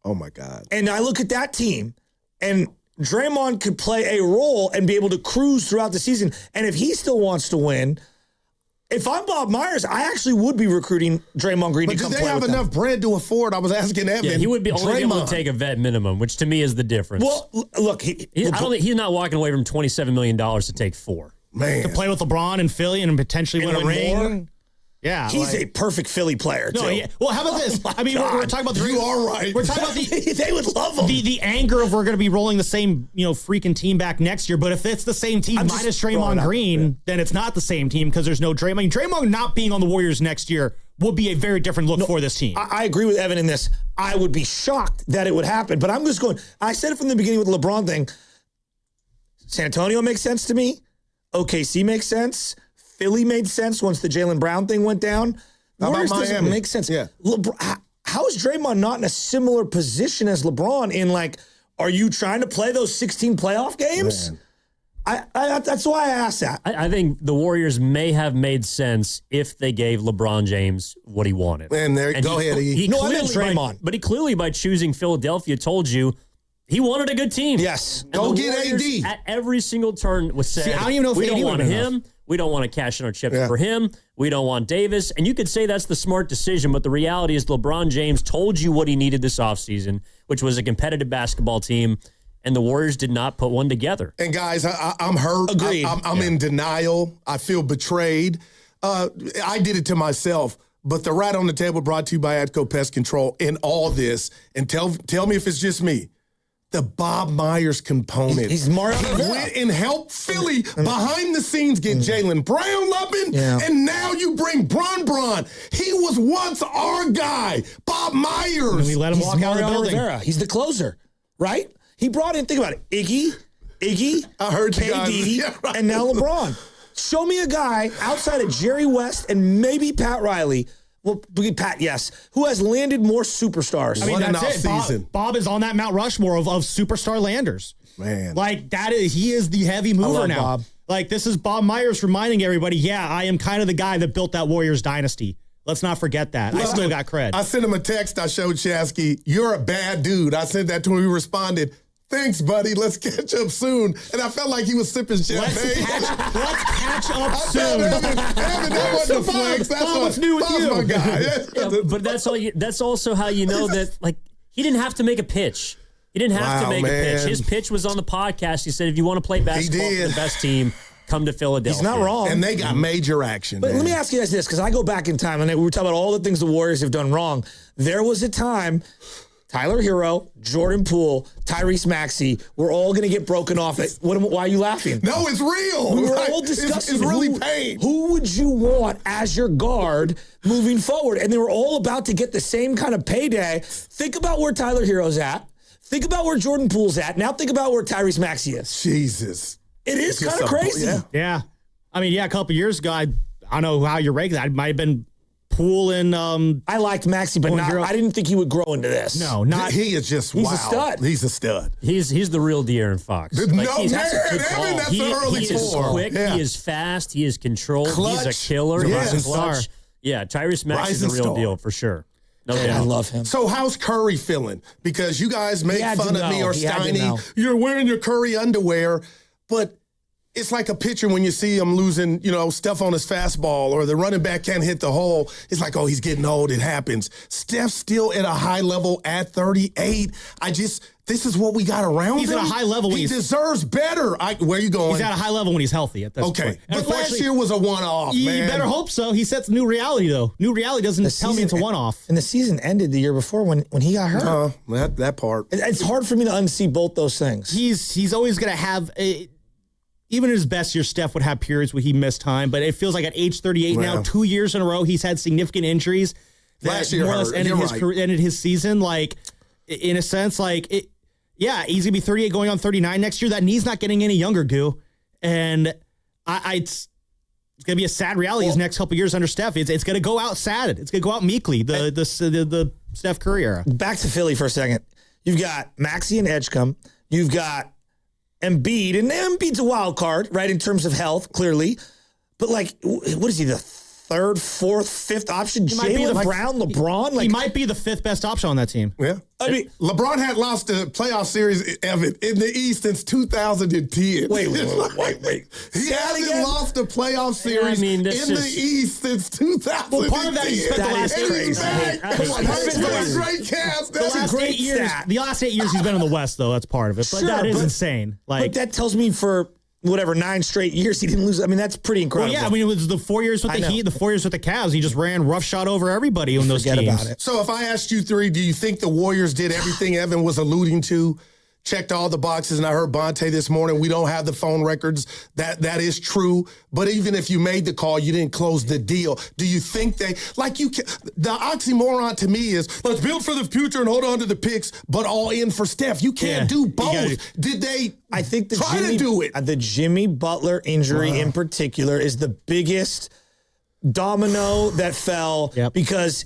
oh my God, and I look at that team, and Draymond could play a role and be able to cruise throughout the season, and if he still wants to win, if I'm Bob Myers, I actually would be recruiting Draymond Green to come play with them. But do they have enough bread to afford? I was asking Evan. Yeah, he would be only able to take a vet minimum, which to me is the difference. Well, look, I don't think he's not walking away from $27 million to take 4. Man. To play with LeBron in Philly and potentially win a ring. More. Yeah. He's a perfect Philly player, too. No, yeah. Well, how about this? I mean, we're talking about the... You are right. We're talking about they would love him. The anger of we're going to be rolling the same, freaking team back next year. But if it's the same team minus Draymond Green, then it's not the same team because there's no Draymond. I mean, Draymond not being on the Warriors next year would be a very different look for this team. I agree with Evan in this. I would be shocked that it would happen. But I'm just going... I said it from the beginning with the LeBron thing. San Antonio makes sense to me. OKC makes sense. Philly made sense once the Jaylen Brown thing went down. How about Miami? Make sense. Yeah. How is Draymond not in a similar position as LeBron in are you trying to play those 16 playoff games? That's why I asked that. I think the Warriors may have made sense if they gave LeBron James what he wanted. And go ahead. I meant Draymond. But he clearly, by choosing Philadelphia, told you he wanted a good team. Yes. And go get Warriors, AD. At every single turn was said, I don't even know if we AD don't want would him. enough. We don't want to cash in our chips for him. We don't want Davis. And you could say that's the smart decision, but the reality is LeBron James told you what he needed this offseason, which was a competitive basketball team, and the Warriors did not put one together. And guys, I'm hurt. Agreed. I'm in denial. I feel betrayed. I did it to myself. But the rat on the table brought to you by Atco Pest Control in all this. And tell me if it's just me. The Bob Myers component. He's Mario He Rivera. went and helped Philly behind the scenes get Jaylen Brown loving, and now you bring Bron. He was once our guy, Bob Myers. And we let him walk out of the Mario building. Rivera. He's the closer, right? He brought in, think about it, Iggy, I heard you KD, guys. Yeah, right. and now LeBron. Show me a guy outside of Jerry West and maybe Pat Riley. Well, Pat, yes. Who has landed more superstars? I mean, that's it. Season. Bob is on that Mount Rushmore of superstar landers. Man. He is the heavy mover now. Bob. This is Bob Myers reminding everybody, I am kind of the guy that built that Warriors dynasty. Let's not forget that. I still got cred. I sent him a text. I showed Chasky, you're a bad dude. I sent that to him. He responded, thanks, buddy. Let's catch up soon. And I felt like he was sipping champagne. Let's catch up soon. Evan, that wasn't a flex. That's what's new with you. my guy. Yeah, but that's also how you know that he didn't have to make a pitch. He didn't have to make a pitch. His pitch was on the podcast. He said, if you want to play basketball for the best team, come to Philadelphia. He's not wrong. And they got major action. But let me ask you guys this, because I go back in time, and we were talking about all the things the Warriors have done wrong. There was a time Tyler Hero, Jordan Poole, Tyrese Maxey, we're all going to get broken off. Why are you laughing? No, it's real. We were all discussing it's really pain. Who would you want as your guard moving forward? And they were all about to get the same kind of payday. Think about where Tyler Hero's at. Think about where Jordan Poole's at. Now think about where Tyrese Maxey is. Jesus. It is kind of crazy. Yeah. I mean, a couple years ago, I don't know how you rank that. It might have been Poole and I liked Maxey, but I didn't think he would grow into this. No, not he is just he's a stud. He's a stud. He's the real De'Aaron Fox. That's the early he is quick. Yeah. He is fast. He is controlled. Clutch. He's a killer. Yes. He's a clutch. Yeah, Tyrese Maxey is the real deal for sure. No doubt. I love him. So how's Curry feeling? Because you guys make fun of me or Steiny. You're wearing your Curry underwear, but it's like a pitcher when you see him losing, stuff on his fastball or the running back can't hit the hole. It's like, oh, he's getting old. It happens. Steph's still at a high level at 38. This is what we got around he's him. He's at a high level. He deserves better. Where are you going? He's at a high level when he's healthy at this point. But last year was a one-off, man. You better hope so. He sets new reality, though. New reality doesn't tell me it's a one-off. And the season ended the year before when he got hurt. That part. It's hard for me to unsee both those things. He's always going to have even in his best year, Steph would have periods where he missed time, but it feels like at age 38 now, 2 years in a row, he's had significant injuries. Last year, more or less ended his season, in a sense, he's going to be 38 going on 39 next year. That knee's not getting any younger, Goo. And it's going to be a sad reality his next couple years under Steph. It's going to go out sad. It's going to go out meekly, the Steph Curry era. Back to Philly for a second. You've got Maxey and Edgecombe. You've got Embiid, and Embiid's a wild card, right, in terms of health, clearly. But, what is he, the third, fourth, fifth option? Jaylen Brown, LeBron? He might be the fifth best option on that team. Yeah. I mean, LeBron had lost the playoff series, Evan, in the East since 2010. Wait. He hasn't lost a playoff series in the East since 2010. Well, part of that he spent the last 8 years. The last 8 years he's been in the West, though. That's part of it. But that is insane. But that tells me for whatever, 9 straight years he didn't lose. I mean, that's pretty incredible. Well, yeah, I mean, it was the 4 years with the Heat, the 4 years with the Cavs. He just ran roughshod over everybody in those teams. About it. So if I asked you three, do you think the Warriors did everything Evan was alluding to? Checked all the boxes, and I heard Bonte this morning. We don't have the phone records. That is true. But even if you made the call, you didn't close the deal. Do you think the oxymoron to me is let's build for the future and hold on to the picks, but all in for Steph. You can't do both. Did they? I think try to do it. The Jimmy Butler injury in particular is the biggest domino that fell because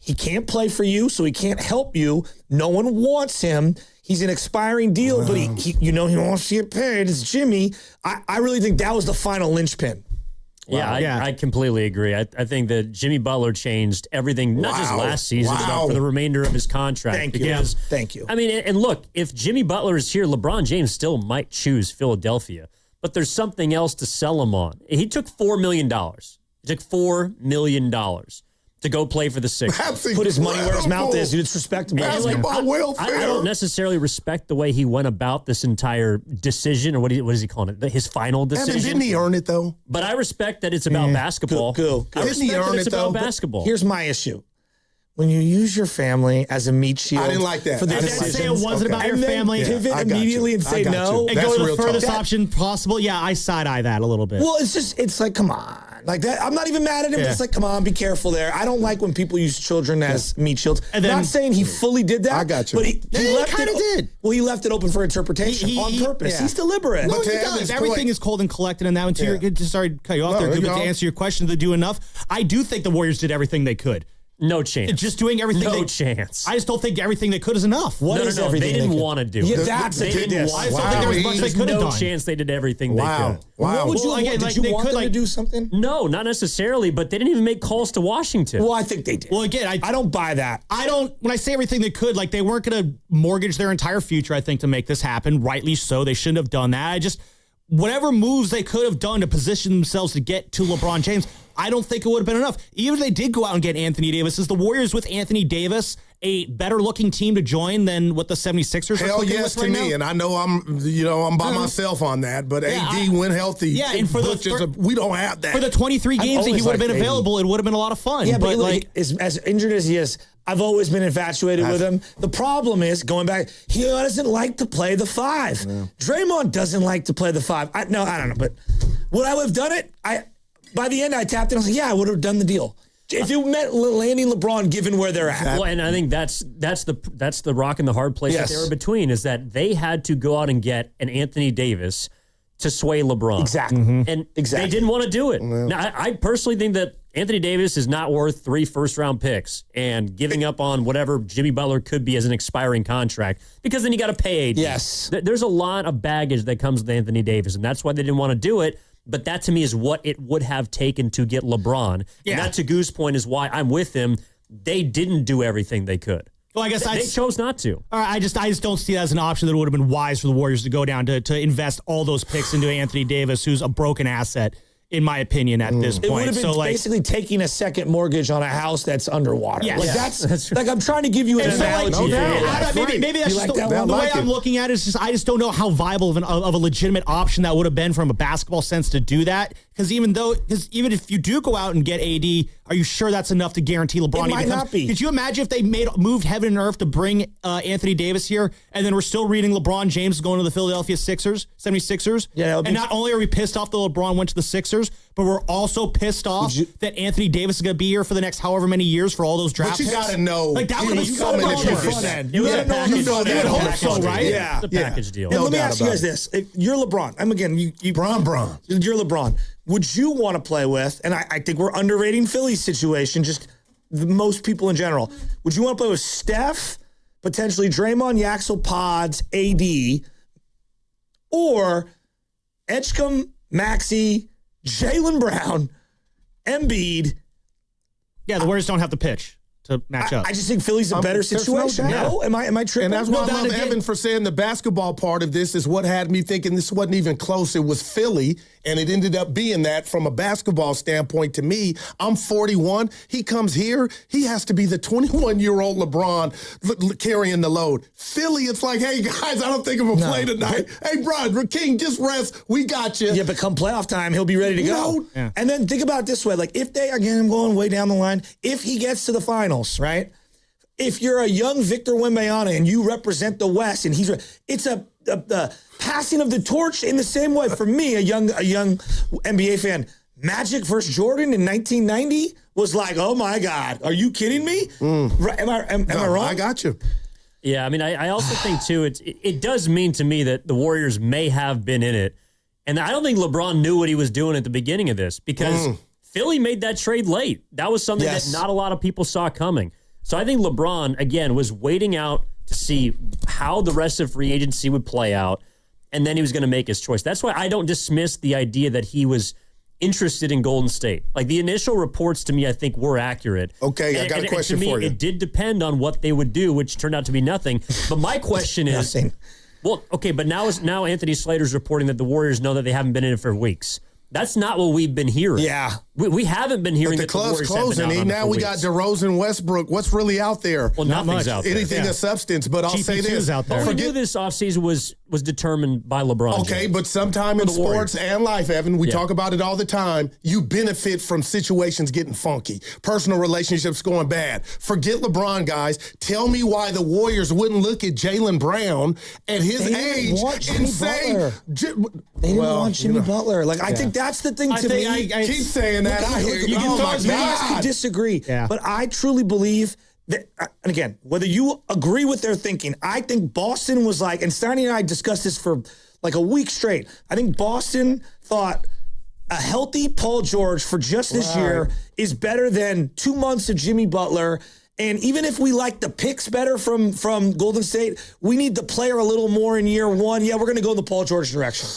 he can't play for you, so he can't help you. No one wants him. He's an expiring deal, but he wants to get paid. It's Jimmy. I really think that was the final linchpin. Yeah, I completely agree. I think that Jimmy Butler changed everything, not just last season, but for the remainder of his contract. Thank you. I mean, and look, if Jimmy Butler is here, LeBron James still might choose Philadelphia, but there's something else to sell him on. He took $4 million. He took $4 million. To go play for the Sixers. Put his money where his mouth is, dude. It's respectable. Basketball welfare. I don't necessarily respect the way he went about this entire decision, or what is he calling it? His final decision. Evan, didn't he earn it, though? But I respect that it's about basketball. Cool. Didn't he earn it, though? About basketball. Here's my issue. When you use your family as a meat shield. I didn't like that. For the say it wasn't about your family. Pivot immediately and say no. And go to the furthest option possible. Yeah, I side-eye that a little bit. Well, it's like, come on. Like that, I'm not even mad at him. It's like, come on, be careful there. I don't like when people use children as meat shields. And then, not saying he fully did that. I got you. But he kind of did. Well, he left it open for interpretation on purpose. He's deliberate. No, he does. Everything is cold and collected in that one. Sorry to cut you off there. But to answer your question, to do enough, I do think the Warriors did everything they could. No chance. Just doing everything. No chance. I just don't think everything they could is enough. What is everything? They didn't want to do. Yeah, that's they didn't want. I just don't think there was much they could have done. No chance they did everything they could. Wow. What would you did you want them to do something? No, not necessarily. But they didn't even make calls to Washington. Well, I think they did. Well, again, I don't buy that. When I say everything they could, like they weren't going to mortgage their entire future. I think to make this happen, rightly so. They shouldn't have done that. Whatever moves they could have done to position themselves to get to LeBron James, I don't think it would have been enough. Even if they did go out and get Anthony Davis, is the Warriors with Anthony Davis a better looking team to join than what the 76ers are Hell yes with to right me. now? And I know I'm by myself on that, but AD when healthy. Yeah, and for we don't have that. For the 23 games that he would have been available, it would have been a lot of fun. Yeah, but as injured as he is, I've always been infatuated with him. The problem is, going back, he doesn't like to play the 5. Yeah. Draymond doesn't like to play the 5. I don't know. But would I have done it? By the end, I tapped in. I was like, yeah, I would have done the deal. If it meant landing LeBron, given where they're at. Well, and I think that's the rock and the hard place that they were between, is that they had to go out and get an Anthony Davis to sway LeBron. Exactly. And they didn't want to do it. Yeah. Now, I personally think that Anthony Davis is not worth 3 first-round picks and giving up on whatever Jimmy Butler could be as an expiring contract, because then you got to pay AD. Yes. There's a lot of baggage that comes with Anthony Davis, and that's why they didn't want to do it. But that, to me, is what it would have taken to get LeBron. Yeah. And that, to Goo's point, is why I'm with him. They didn't do everything they could. Well, I guess they chose not to. All right, I just don't see that as an option that would have been wise for the Warriors to go down to invest all those picks into Anthony Davis, who's a broken asset, in my opinion, at this point. It would have been basically taking a second mortgage on a house that's underwater. Yes. That's like, I'm trying to give you an analogy. Maybe that's just the way I'm looking at it is I just don't know how viable of a legitimate option that would have been from a basketball sense to do that. Because even if you do go out and get AD, are you sure that's enough to guarantee LeBron? It might not be. Could you imagine if they moved heaven and earth to bring Anthony Davis here, and then we're still reading LeBron James going to the Philadelphia 76ers? Yeah, and not only are we pissed off that LeBron went to the Sixers, but we're also pissed off that Anthony Davis is going to be here for the next however many years for all those draft picks. But you got to know. Like, that would be so much on the front end. It was a package deal. You would hope so, right? Yeah. It's a package deal. And let me ask you guys this. If you're LeBron. You're LeBron. Would you want to play with, and I think we're underrating Philly's situation, just most people in general. Would you want to play with Steph, potentially Draymond, Yaxel, Pods, AD, or Edgecombe, Maxey, Jaylen Brown, Embiid? Yeah, the Warriors don't have the pitch to match up. I just think Philly's a better situation. No, am I tripping? And that's why I love again, Evan for saying the basketball part of this is what had me thinking this wasn't even close. It was Philly, and it ended up being that from a basketball standpoint to me. I'm 41. He comes here. He has to be the 21-year-old LeBron carrying the load. Philly, it's like, hey, guys, I don't think I'm going to play tonight. Hey, bro, King, just rest. We got you. Yeah, but come playoff time, he'll be ready to go. Yeah. And then think about it this way. Like, if they, again, I'm going way down the line, if he gets to the finals, right? If you're a young Victor Wembanyama and you represent the West, and it's a passing of the torch in the same way. For me, a young NBA fan, Magic versus Jordan in 1990 was like, oh my God, are you kidding me? Am I wrong? I got you. Yeah, I mean, I also think, too, it does mean to me that the Warriors may have been in it. And I don't think LeBron knew what he was doing at the beginning of this because Philly made that trade late. That was something that not a lot of people saw coming. So I think LeBron, again, was waiting out to see how the rest of free agency would play out, and then he was going to make his choice. That's why I don't dismiss the idea that he was interested in Golden State. Like, the initial reports to me, I think, were accurate. Okay, I got a question for you. for you. It did depend on what they would do, which turned out to be nothing. But my question is, well, okay, but now Anthony Slater's reporting that the Warriors know that they haven't been in it for weeks. That's not what we've been hearing. Yeah. We haven't been hearing but that the Warriors closing. have been out on Now we got DeRozan, Westbrook. What's really out there? Well, nothing's out there. Anything of substance, but I'll say this. Out there. But we knew this offseason was determined by LeBron. Okay, James. but sometime in sports and life, Evan, we talk about it all the time. You benefit from situations getting funky, personal relationships going bad. Forget LeBron, guys. Tell me why the Warriors wouldn't look at Jaylen Brown at his age and say, they didn't want Jimmy Butler. Like, I think that's the thing to me. I keep saying that. I hear you. I disagree. Yeah. But I truly believe that, and again, whether you agree with their thinking, I think Boston was like, and Steiny and I discussed this for like a week straight. I think Boston thought a healthy Paul George for just this year is better than 2 months of Jimmy Butler. And even if we like the picks better from Golden State, we need the player a little more in year one. Yeah, we're going to go in the Paul George direction.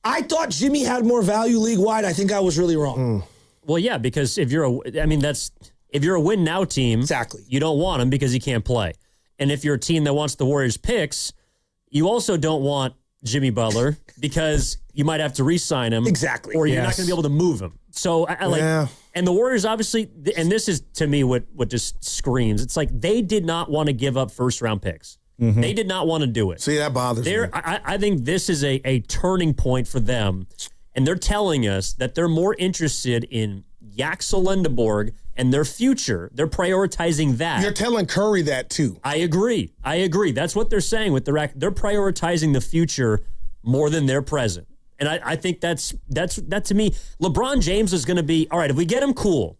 I thought Jimmy had more value league-wide. I think I was really wrong. Well, yeah, because if you're a win now team, exactly, you don't want him because he can't play. And if you're a team that wants the Warriors picks, you also don't want Jimmy Butler because you might have to re-sign him. Exactly. Or you're not going to be able to move him. So and the Warriors obviously, and this is to me what just screams. It's like they did not want to give up first round picks. Mm-hmm. They did not want to do it. See, that bothers me. I think this is a turning point for them. And they're telling us that they're more interested in Yaxel Lendeborg and their future. They're prioritizing that. You're telling Curry that too. I agree. That's what they're saying with they're prioritizing the future more than their present. And I think that to me, LeBron James is going to be, all right, if we get him, cool.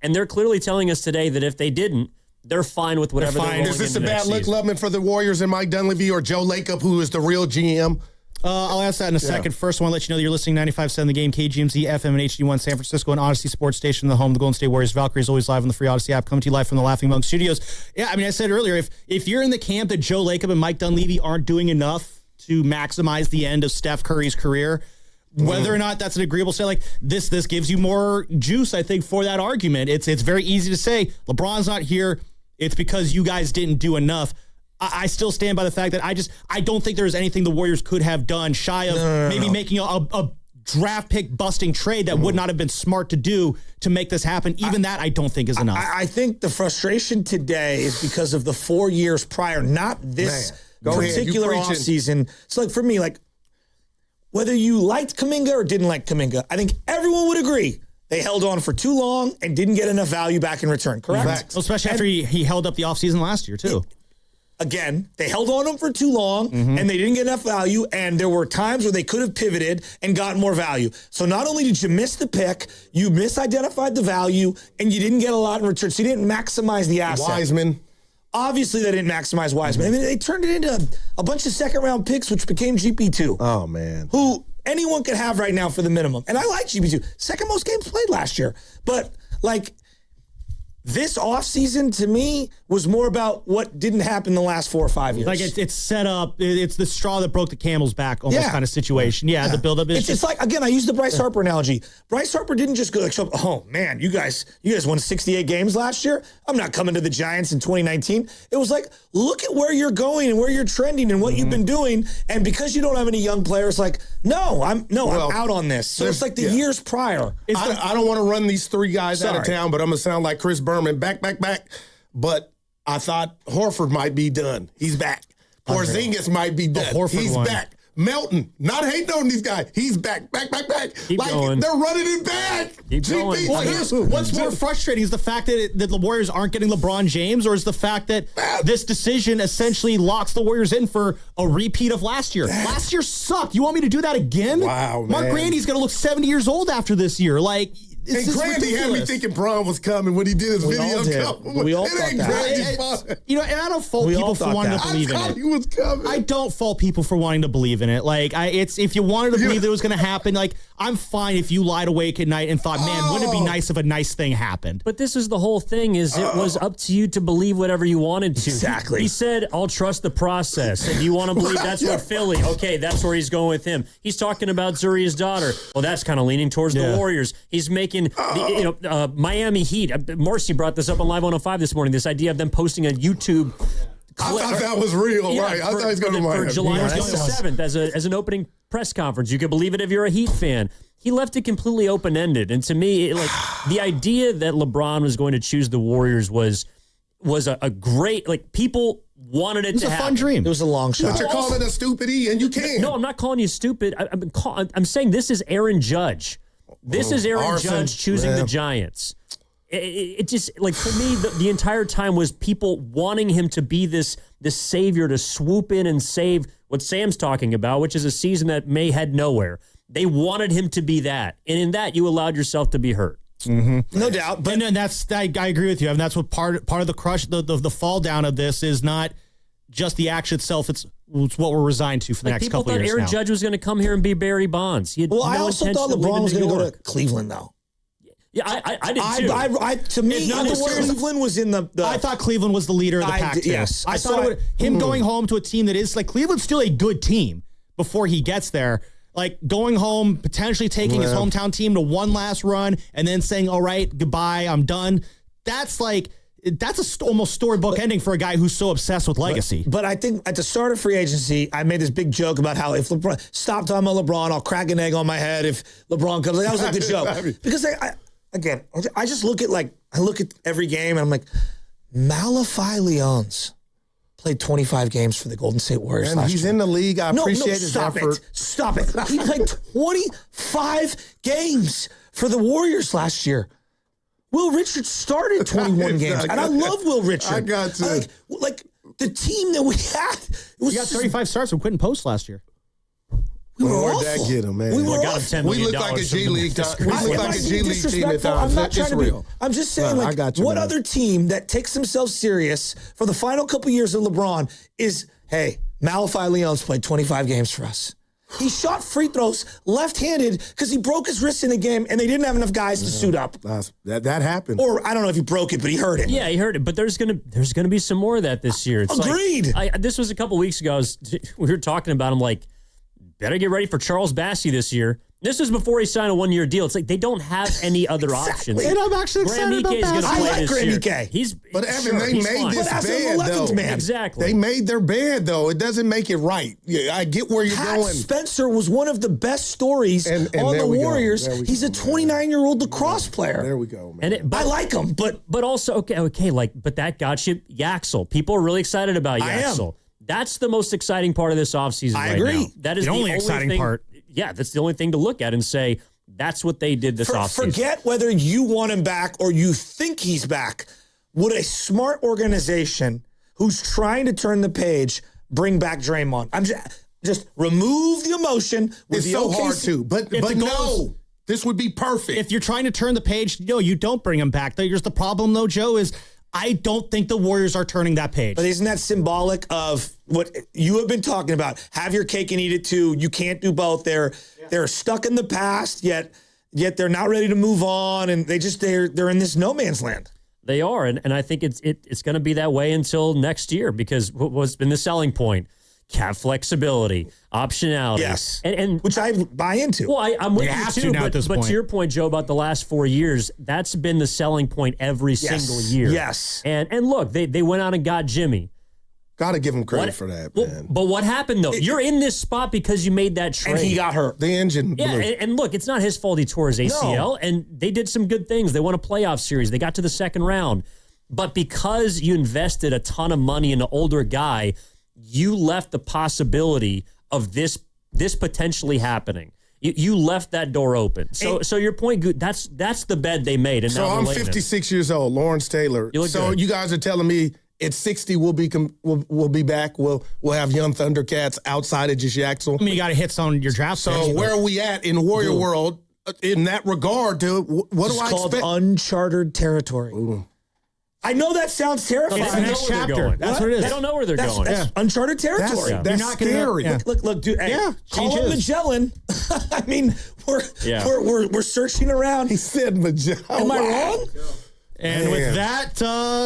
And they're clearly telling us today that if they didn't, they're fine with whatever they're rolling Is this a into bad next look, season. Lubman, for the Warriors and Mike Dunleavy or Joe Lacob, who is the real GM? I'll ask that in a second. First, I want to let you know that you're listening 95.7 The Game, KGMZ, FM, and HD1 San Francisco, and Odyssey Sports Station, the home of the Golden State Warriors. Valkyrie is always live on the free Odyssey app, coming to you live from the Laughing Monk Studios. Yeah, I mean, I said earlier, if you're in the camp that Joe Lacob and Mike Dunleavy aren't doing enough to maximize the end of Steph Curry's career, whether or not that's an agreeable say, like this gives you more juice, I think, for that argument. It's very easy to say LeBron's not here. It's because you guys didn't do enough. I still stand by the fact that I don't think there's anything the Warriors could have done shy of maybe making a draft pick busting trade that would not have been smart to do to make this happen. Even that I don't think is enough. I think the frustration today is because of the 4 years prior, not this particular offseason. So like for me, like whether you liked Kuminga or didn't like Kuminga, I think everyone would agree they held on for too long and didn't get enough value back in return, correct? Well, especially after he held up the offseason last year, too. Again, they held on him for too long, and they didn't get enough value, and there were times where they could have pivoted and gotten more value. So not only did you miss the pick, you misidentified the value, and you didn't get a lot in return. So you didn't maximize the asset. Wiseman. Obviously, they didn't maximize Wiseman. I mean, they turned it into a bunch of second-round picks, which became GP2. Oh, man. Who anyone could have right now for the minimum. And I like GP2. Second most games played last year. But, like, This offseason, to me, was more about what didn't happen the last 4 or 5 years. Like it's set up. It's the straw that broke the camel's back almost kind of situation. Yeah, the buildup is it's like, again, I use the Bryce Harper analogy. Bryce Harper didn't just go like, oh, man, you guys won 68 games last year. I'm not coming to the Giants in 2019. It was like, look at where you're going and where you're trending and what you've been doing. And because you don't have any young players, like, I'm out on this. So it's like the years prior. I don't want to run these three guys out of town, but I'm going to sound like Chris Berman. Back. But I thought Horford might be done. He's back. Porzingis might be done. He's back. Melton, not hating on these guys. He's back. Keep going. They're running it back. Keep going. What's more frustrating is the fact that the Warriors aren't getting LeBron James, or is the fact that this decision essentially locks the Warriors in for a repeat of last year. Last year sucked. You want me to do that again? Wow, man. Mark Grandy's going to look 70 years old after this year. Like, and Grandy had me thinking Braun was coming when he did his video. We all thought that. And I don't fault people for wanting to believe in it. He was coming. I don't fault people for wanting to believe in it. Like, if you wanted to believe that it was going to happen, like, I'm fine if you lied awake at night and thought, man, wouldn't it be nice if a nice thing happened? But this is the whole thing, is it was up to you to believe whatever you wanted to. Exactly. He said, I'll trust the process. And you want to believe that's what Philly, okay, that's where he's going with him. He's talking about Zuri's daughter. Well, that's kind of leaning towards the Warriors. He's making, Miami Heat. Marcy brought this up on Live 105 this morning, this idea of them posting a YouTube I thought that was real, right? I thought he was going to Miami. For July 27th as an opening press conference. You could believe it if you're a Heat fan. He left it completely open-ended. And to me, the idea that LeBron was going to choose the Warriors was a great, people wanted it to happen. It was a fun dream. It was a long shot. But you're calling us stupid, and you can't. No, I'm not calling you stupid. I'm saying this is Aaron Judge. This is Aaron Judge choosing the Giants. It just, for me, the entire time was people wanting him to be this savior to swoop in and save what Sam's talking about, which is a season that may head nowhere. They wanted him to be that. And in that, you allowed yourself to be hurt. Mm-hmm. No doubt. But I agree with you. I mean, that's what part of the crush, the fall down of this is not just the action itself. It's what we're resigned to for the next couple of years. People thought Aaron Judge was going to come here and be Barry Bonds. I also thought LeBron was going to go to Cleveland, though. Yeah, I did too. To me, Cleveland was in the. I thought Cleveland was the leader of the pack. Yes, I thought him going home to a team that is Cleveland's still a good team before he gets there. Like going home, potentially taking his hometown team to one last run, and then saying, "All right, goodbye, I'm done." That's almost storybook ending for a guy who's so obsessed with legacy. But I think at the start of free agency, I made this big joke about how if LeBron stop talking about LeBron, I'll crack an egg on my head if LeBron comes. That was like the joke because I just look at every game and I'm like, Malachi Leons played 25 games for the Golden State Warriors last year. He's in the league. I appreciate his effort. Stop it. He played 25 games for the Warriors last year. Will Richards started 21 games. And I love Will Richards. I got to. Like the team that we had. We got 35 starts from Quentin Post last year. Where'd that get him, man? We look like a G League team at times. It's real. I'm just saying, what other team that takes themselves serious for the final couple years of LeBron is, hey, Malachi Leons played 25 games for us. He shot free throws left-handed because he broke his wrist in a game and they didn't have enough guys to suit up. That happened. Or I don't know if he broke it, but he hurt it. Yeah, he hurt it. But there's gonna be some more of that this year. It's agreed. This was a couple weeks ago. We were talking about him better get ready for Charles Bassey this year. This was before he signed a one-year deal. It's they don't have any other options. And I'm actually excited about that. I like Graham Ike. But Evan, they made this bad, though. Man. Exactly. They made their bed, though. It doesn't make it right. I get where you're going. Spencer was one of the best stories on the Warriors. He's a 29-year-old lacrosse player. There we go, man. I like him, but also, but that got you Yaxel. People are really excited about Yaxel. That's the most exciting part of this offseason right agree. now. That is the only exciting thing, part. Yeah, that's the only thing to look at and say, that's what they did this offseason. Forget whether you want him back or you think he's back. Would a smart organization who's trying to turn the page bring back Draymond? I'm just remove the emotion. It's so hard to, but no. This would be perfect. If you're trying to turn the page, no, you don't bring him back. Here's the problem, though, Joe, is I don't think the Warriors are turning that page. But isn't that symbolic of what you have been talking about? Have your cake and eat it too. You can't do both. They're stuck in the past, yet they're not ready to move on, and they're in this no man's land. They are, and I think it's going to be that way until next year because what's been the selling point? Cap flexibility, optionality. Yes. And which I buy into. Well, I'm with you too, but to your point, Joe, about the last 4 years, that's been the selling point every single year. Yes. And look, they went out and got Jimmy. Got to give him credit for that, man. But what happened, though? You're in this spot because you made that trade. And he got hurt. The engine blew. Yeah, and look, it's not his fault he tore his ACL, and they did some good things. They won a playoff series. They got to the second round. But because you invested a ton of money in an older guy, you left the possibility of this potentially happening. You left that door open. So your point, that's the bed they made. And so now I'm 56 years old, Lawrence Taylor. You guys are telling me at 60 we'll be back. We'll have young Thundercats outside of just Yaxel. I mean, you got to hit on your draft. So where are we at in Warrior World in that regard? What do I expect? It's called uncharted territory. Ooh. I know that sounds terrifying. It's the next chapter. That's what it is. They don't know where they're going. That's uncharted territory. That's scary. Look, dude. Hey, call up Magellan. I mean, we're searching around. He said Magellan. Am I wrong? And with that,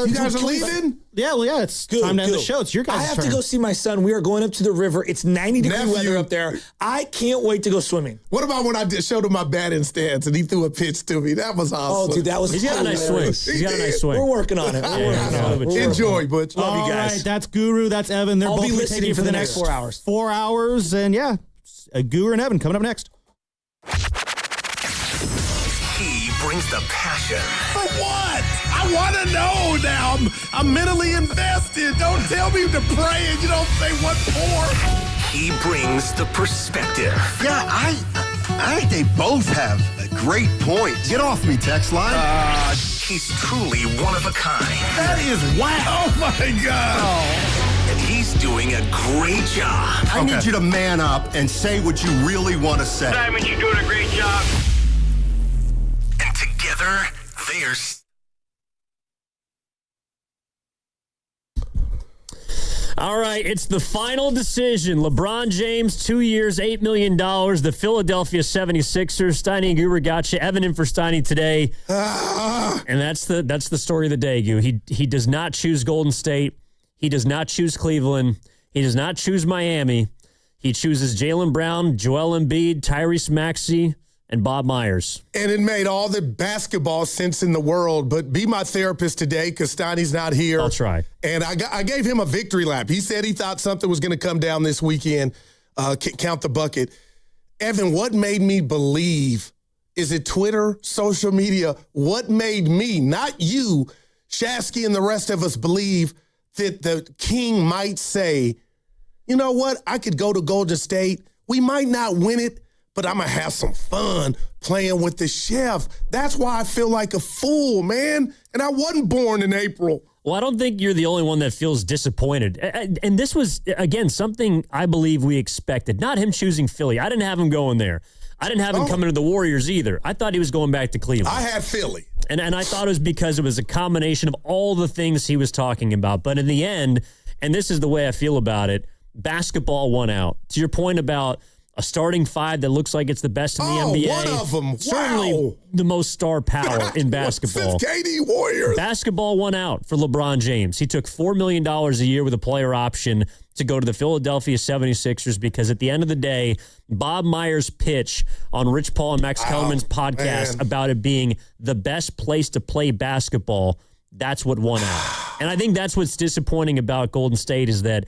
you guys are leaving? Yeah, well, yeah, it's time to end the show. It's your guys' I have turn. to go see my son. We are going up to the river. It's 90-degree weather up there. I can't wait to go swimming. What about when I showed him my batting stance and he threw a pitch to me? That was awesome. Oh, dude, that was He's got a nice swing. He's got a nice swing. We're working on it. Enjoy, Butch. Love you guys. All right, that's Guru. That's Evan. They're I'll both be gonna listening take you for the next 4 hours. 4 hours, and Guru and Evan coming up next. He brings the passion. For what? I want to know now. I'm mentally invested. Don't tell me to pray and you don't say what for. He brings the perspective. Yeah, I think they both have great points. Get off me, text line. He's truly one of a kind. That is wow. Oh, my God. And he's doing a great job. I need you to man up and say what you really want to say. Simon, you're doing a great job. And together, they're... All right, it's the final decision. LeBron James, 2 years, $8 million. The Philadelphia 76ers. Steiny and Guru got you. Evan in for Steiny today. And that's the story of the day, Gu. He does not choose Golden State. He does not choose Cleveland. He does not choose Miami. He chooses Jaylen Brown, Joel Embiid, Tyrese Maxey, and Bob Myers. And it made all the basketball sense in the world, but be my therapist today because Steiny's not here. I'll try. And I gave him a victory lap. He said he thought something was going to come down this weekend, count the bucket. Evan, what made me believe, is it Twitter, social media, what made me, not you, Shasky and the rest of us believe that the king might say, you know what, I could go to Golden State. We might not win it, but I'm going to have some fun playing with the chef. That's why I feel like a fool, man. And I wasn't born in April. Well, I don't think you're the only one that feels disappointed. And this was, again, something I believe we expected. Not him choosing Philly. I didn't have him going there. I didn't have him coming to the Warriors either. I thought he was going back to Cleveland. I had Philly. And I thought it was because it was a combination of all the things he was talking about. But in the end, and this is the way I feel about it, basketball won out. To your point about a starting five that looks like it's the best in the NBA. One of them. Certainly the most star power in basketball. KD Warriors. Basketball won out for LeBron James. He took $4 million a year with a player option to go to the Philadelphia 76ers because at the end of the day, Bob Myers' pitch on Rich Paul and Max Kellerman's podcast about it being the best place to play basketball, that's what won out. And I think that's what's disappointing about Golden State is that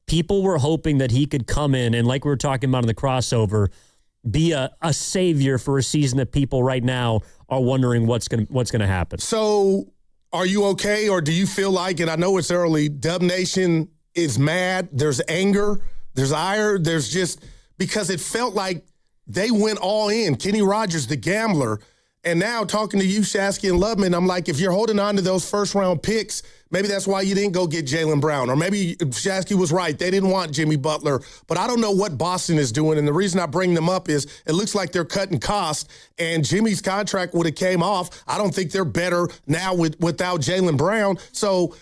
people were hoping that he could come in and, like we were talking about in the crossover, be a savior for a season that people right now are wondering what's gonna happen. So are you okay, or do you feel like, and I know it's early, Dub Nation is mad, there's anger, there's ire, there's just, because it felt like they went all in. Kenny Rogers, the gambler. And now talking to you, Shasky and Lubman, I'm like, if you're holding on to those first-round picks, maybe that's why you didn't go get Jaylen Brown. Or maybe Shasky was right. They didn't want Jimmy Butler. But I don't know what Boston is doing. And the reason I bring them up is it looks like they're cutting costs. And Jimmy's contract would have came off. I don't think they're better now without Jaylen Brown. So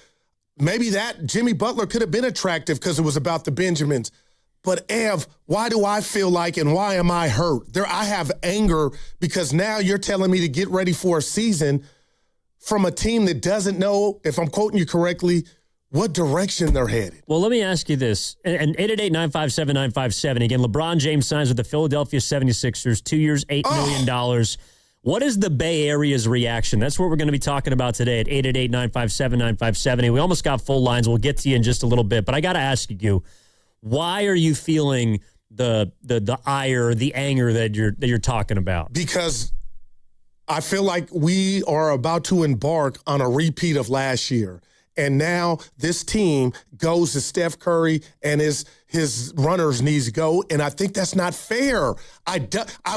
maybe that Jimmy Butler could have been attractive because it was about the Benjamins. But, Ev, why do I feel like, and why am I hurt? I have anger because now you're telling me to get ready for a season from a team that doesn't know, if I'm quoting you correctly, what direction they're headed. Well, let me ask you this. And 888-957-957. Again, LeBron James signs with the Philadelphia 76ers, 2 years, $8 million. What is the Bay Area's reaction? That's what we're going to be talking about today at 888-957-957. We almost got full lines. We'll get to you in just a little bit. But I got to ask you, why are you feeling the ire, the anger that you're talking about? Because I feel like we are about to embark on a repeat of last year. And now this team goes to Steph Curry and his runners needs to go. And I think that's not fair. I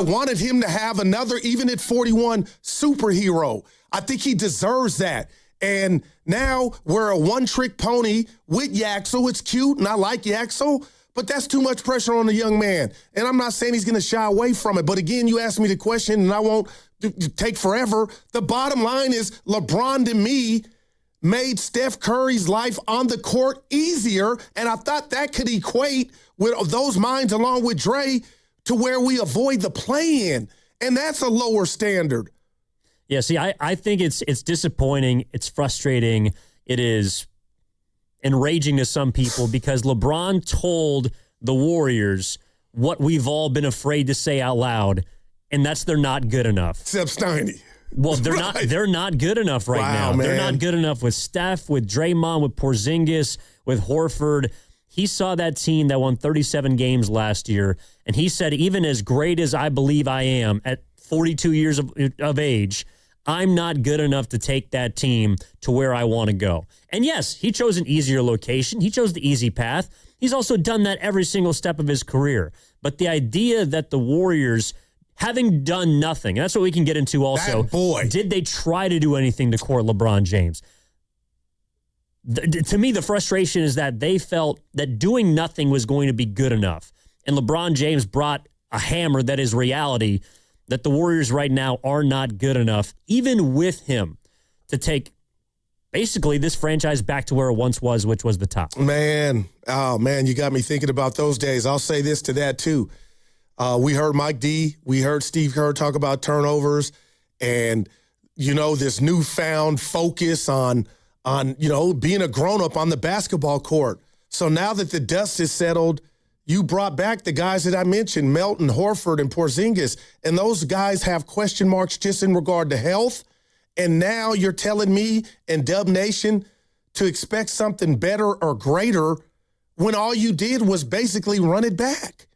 wanted him to have another, even at 41, superhero. I think he deserves that. And now we're a one-trick pony with Yaxel. It's cute, and I like Yaxel, but that's too much pressure on the young man. And I'm not saying he's going to shy away from it. But again, you asked me the question, and I won't take forever. The bottom line is LeBron, to me, made Steph Curry's life on the court easier, and I thought that could equate with those minds along with Dre to where we avoid the play-in, and that's a lower standard. Yeah, see, I think it's disappointing, it's frustrating, it is enraging to some people because LeBron told the Warriors what we've all been afraid to say out loud, and that's they're not good enough. Except Steiny. Well, they're not good enough right now. Man. They're not good enough with Steph, with Draymond, with Porzingis, with Horford. He saw that team that won 37 games last year, and he said, even as great as I believe I am at 42 years of age, I'm not good enough to take that team to where I want to go. And yes, he chose an easier location. He chose the easy path. He's also done that every single step of his career. But the idea that the Warriors, having done nothing, that's what we can get into also. Did they try to do anything to court LeBron James? To me, the frustration is that they felt that doing nothing was going to be good enough. And LeBron James brought a hammer that is reality, that the Warriors right now are not good enough, even with him, to take basically this franchise back to where it once was, which was the top. Man, you got me thinking about those days. I'll say this to that, too. We heard Mike D. We heard Steve Kerr talk about turnovers and, this newfound focus on being a grown-up on the basketball court. So now that the dust is settled, you brought back the guys that I mentioned, Melton, Horford, and Porzingis, and those guys have question marks just in regard to health. And now you're telling me and Dub Nation to expect something better or greater when all you did was basically run it back.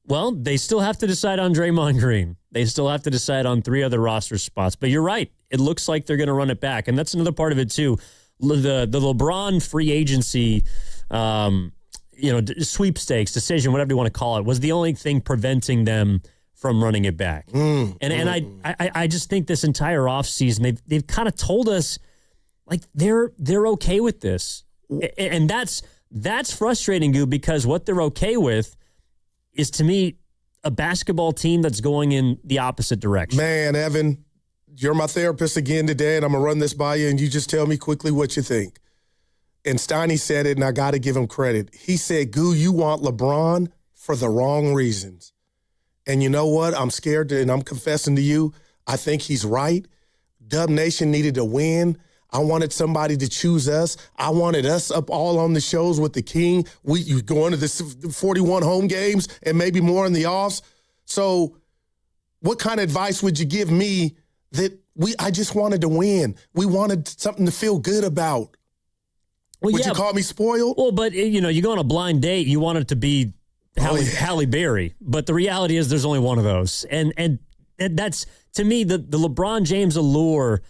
Well, they still have to decide on Draymond Green. They still have to decide on 3 other roster spots. But you're right. It looks like they're going to run it back. And that's another part of it, too. The LeBron free agency, sweepstakes, decision, whatever you want to call it, was the only thing preventing them from running it back. I just think this entire offseason, they've kind of told us, like, they're okay with this. And that's frustrating, Goo, because what they're okay with is, to me, a basketball team that's going in the opposite direction. Man, Evan, you're my therapist again today, and I'm going to run this by you, and you just tell me quickly what you think. And Steiny said it, and I got to give him credit. He said, Goo, you want LeBron for the wrong reasons. And you know what? I'm scared, and I'm confessing to you, I think he's right. Dub Nation needed to win. I wanted somebody to choose us. I wanted us up all on the shows with the King. You go into the 41 home games and maybe more in the offs. So what kind of advice would you give me that I just wanted to win? We wanted something to feel good about. Would you call me spoiled? Well, but, you go on a blind date, you want it to be Halle Berry. But the reality is there's only one of those. And that's, to me, the LeBron James allure.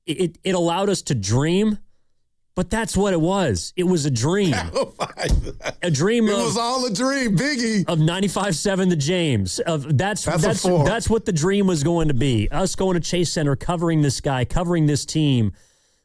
It allowed us to dream, but that's what it was. It was a dream. A dream. It was all a dream, Biggie. Of 95-7 the James. That's what the dream was going to be. Us going to Chase Center, covering this guy, covering this team.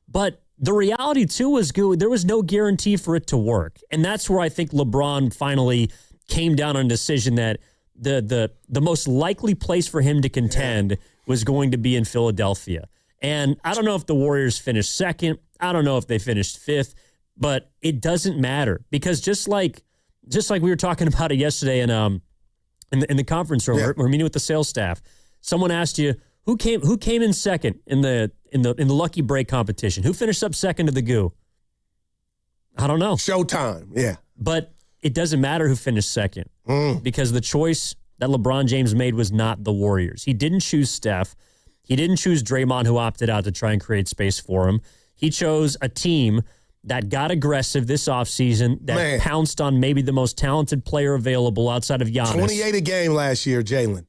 But the reality, too, was there was no guarantee for it to work. And that's where I think LeBron finally came down on a decision that the most likely place for him to contend was going to be in Philadelphia. And I don't know if the Warriors finished second. I don't know if they finished fifth, but it doesn't matter because just like we were talking about it yesterday in the conference room, we're meeting with the sales staff. Someone asked you who came in second in the in the lucky break competition. Who finished up second to the Goo? I don't know. Showtime, yeah. But it doesn't matter who finished second because the choice that LeBron James made was not the Warriors. He didn't choose Steph. He didn't choose Draymond, who opted out to try and create space for him. He chose a team that got aggressive this offseason, that pounced on maybe the most talented player available outside of Giannis. 28 a game last year, Jalen.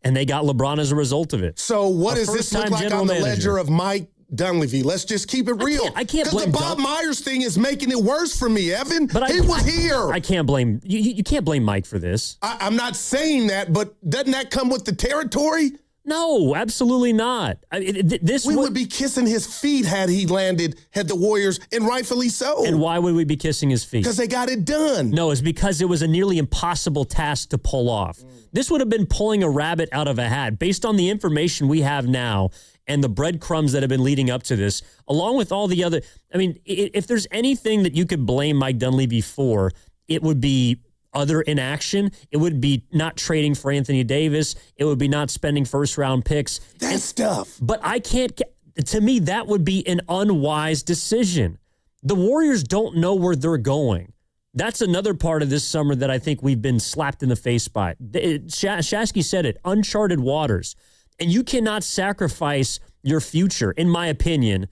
And they got LeBron as a result of it. So what does this look like on the ledger of Mike Dunleavy? Let's just keep it real. I can't blame the Bob Myers thing is making it worse for me, Evan. But he was here. I can't blame you. Can't blame Mike for this. I'm not saying that, but doesn't that come with the territory? No, absolutely not. We would be kissing his feet had the Warriors, and rightfully so. And why would we be kissing his feet? Because they got it done. No, it's because it was a nearly impossible task to pull off. This would have been pulling a rabbit out of a hat. Based on the information we have now and the breadcrumbs that have been leading up to this, along with all the other, I mean, if there's anything that you could blame Mike Dunleavy for, it would be other inaction. It would be not trading for Anthony Davis. It would be not spending first-round picks. That stuff. But I can't, to me, that would be an unwise decision. The Warriors don't know where they're going. That's another part of this summer that I think we've been slapped in the face by. Shasky said it, uncharted waters. And you cannot sacrifice your future, in my opinion,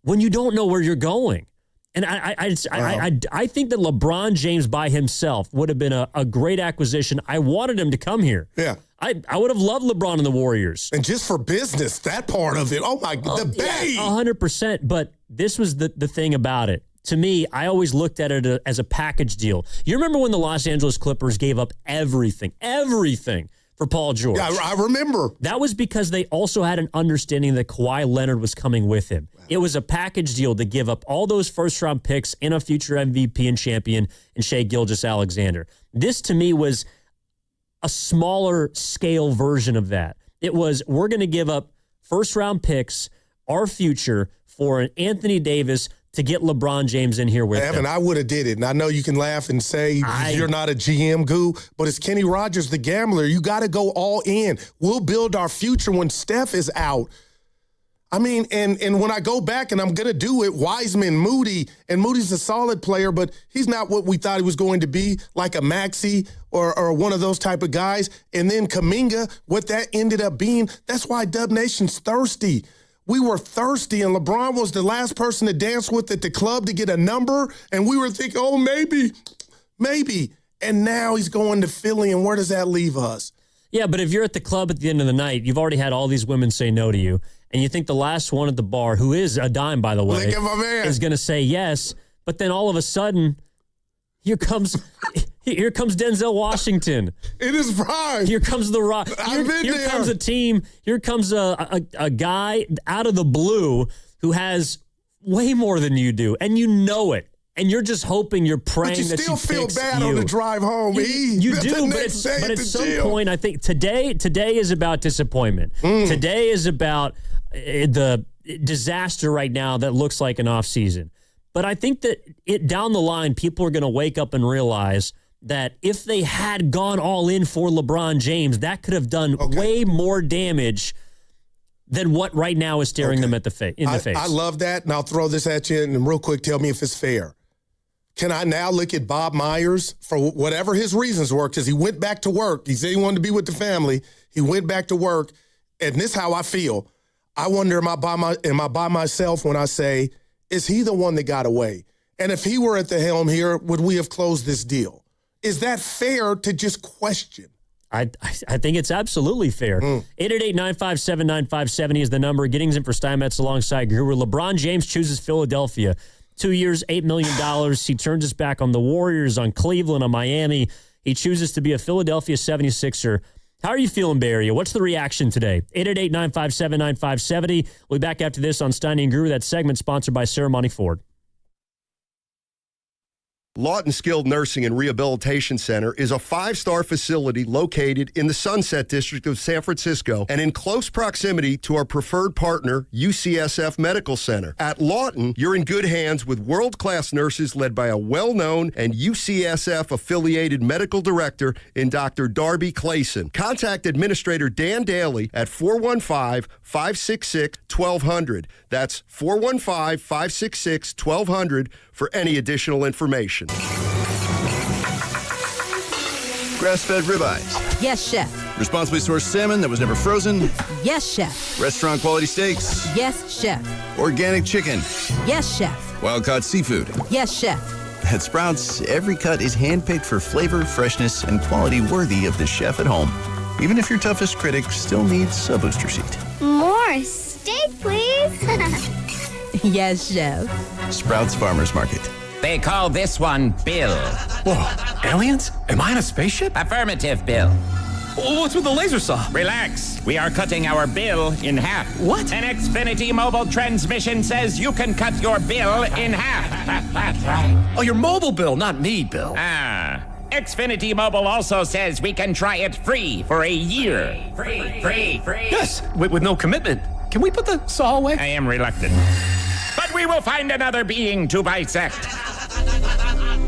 when you don't know where you're going. And I think that LeBron James by himself would have been a great acquisition. I wanted him to come here. Yeah. I would have loved LeBron and the Warriors. And just for business, that part of it. Oh, my God. The Bay. 100%. But this was the thing about it. To me, I always looked at it as a package deal. You remember when the Los Angeles Clippers gave up everything for Paul George? Yeah, I remember. That was because they also had an understanding that Kawhi Leonard was coming with him. Wow. It was a package deal to give up all those first-round picks and a future MVP and champion in Shai Gilgeous-Alexander. This, to me, was a smaller scale version of that. It was, we're going to give up first-round picks, our future, for an Anthony Davis to get LeBron James in here with Evan, him. I would have did it. And I know you can laugh and say you're not a GM goo, but it's Kenny Rogers, the gambler. You got to go all in. We'll build our future when Steph is out. I mean, and when I go back, and I'm going to do it, Wiseman, Moody, and Moody's a solid player, but he's not what we thought he was going to be, like a Maxey or one of those type of guys. And then Kuminga, what that ended up being, that's why Dub Nation's thirsty. We were thirsty, and LeBron was the last person to dance with at the club to get a number, and we were thinking, oh, maybe. And now he's going to Philly, and where does that leave us? Yeah, but if you're at the club at the end of the night, you've already had all these women say no to you, and you think the last one at the bar, who is a dime, by the way, is going to say yes, but then all of a sudden, here comes Denzel Washington. It is prime. Here comes the Rock. Here comes a team. Here comes a guy out of the blue who has way more than you do, and you know it. And you're just hoping, you're praying that you still feel bad you. on the drive home. You do, but at some point, I think today is about disappointment. Today is about the disaster right now that looks like an off season. But I think that down the line, people are going to wake up and realize that if they had gone all in for LeBron James, that could have done way more damage than what right now is staring them in the face. I love that, and I'll throw this at you, and real quick, tell me if it's fair. Can I now look at Bob Myers for whatever his reasons were, because he went back to work. He said he wanted to be with the family. He went back to work, and this is how I feel. I wonder, am I by myself when I say, is he the one that got away? And if he were at the helm here, would we have closed this deal? Is that fair to just question? I think it's absolutely fair. 888-957-9570 is the number. Giddings in for Steinmetz alongside Guru. LeBron James chooses Philadelphia. 2 years, $8 million. He turns his back on the Warriors, on Cleveland, on Miami. He chooses to be a Philadelphia 76er. How are you feeling, Bay Area? What's the reaction today? 888-957-9570. We'll be back after this on Steiny and Guru. That segment sponsored by Ceremony Ford. Lawton Skilled Nursing and Rehabilitation Center is a 5-star facility located in the Sunset District of San Francisco and in close proximity to our preferred partner, UCSF Medical Center. At Lawton, you're in good hands with world-class nurses led by a well-known and UCSF-affiliated medical director in Dr. Darby Clayson. Contact Administrator Dan Daly at 415-566-1200. That's 415-566-1200 for any additional information. Grass-fed ribeyes. Yes, chef. Responsibly sourced salmon that was never frozen. Yes, chef. Restaurant quality steaks. Yes, chef. Organic chicken. Yes, chef. Wild-caught seafood. Yes, chef. At Sprouts, every cut is handpicked for flavor, freshness, and quality worthy of the chef at home. Even if your toughest critic still needs a booster seat. More steak, please. Yes, chef. Sprouts Farmers Market. They call this one Bill. Whoa, aliens? Am I in a spaceship? Affirmative, Bill. What's with the laser saw? Relax. We are cutting our bill in half. What? An Xfinity mobile transmission says you can cut your bill in half. Oh, your mobile bill, not me, Bill. Xfinity Mobile also says we can try it free for a year. Free. Yes, with no commitment. Can we put the saw away? I am reluctant. But we will find another being to bisect.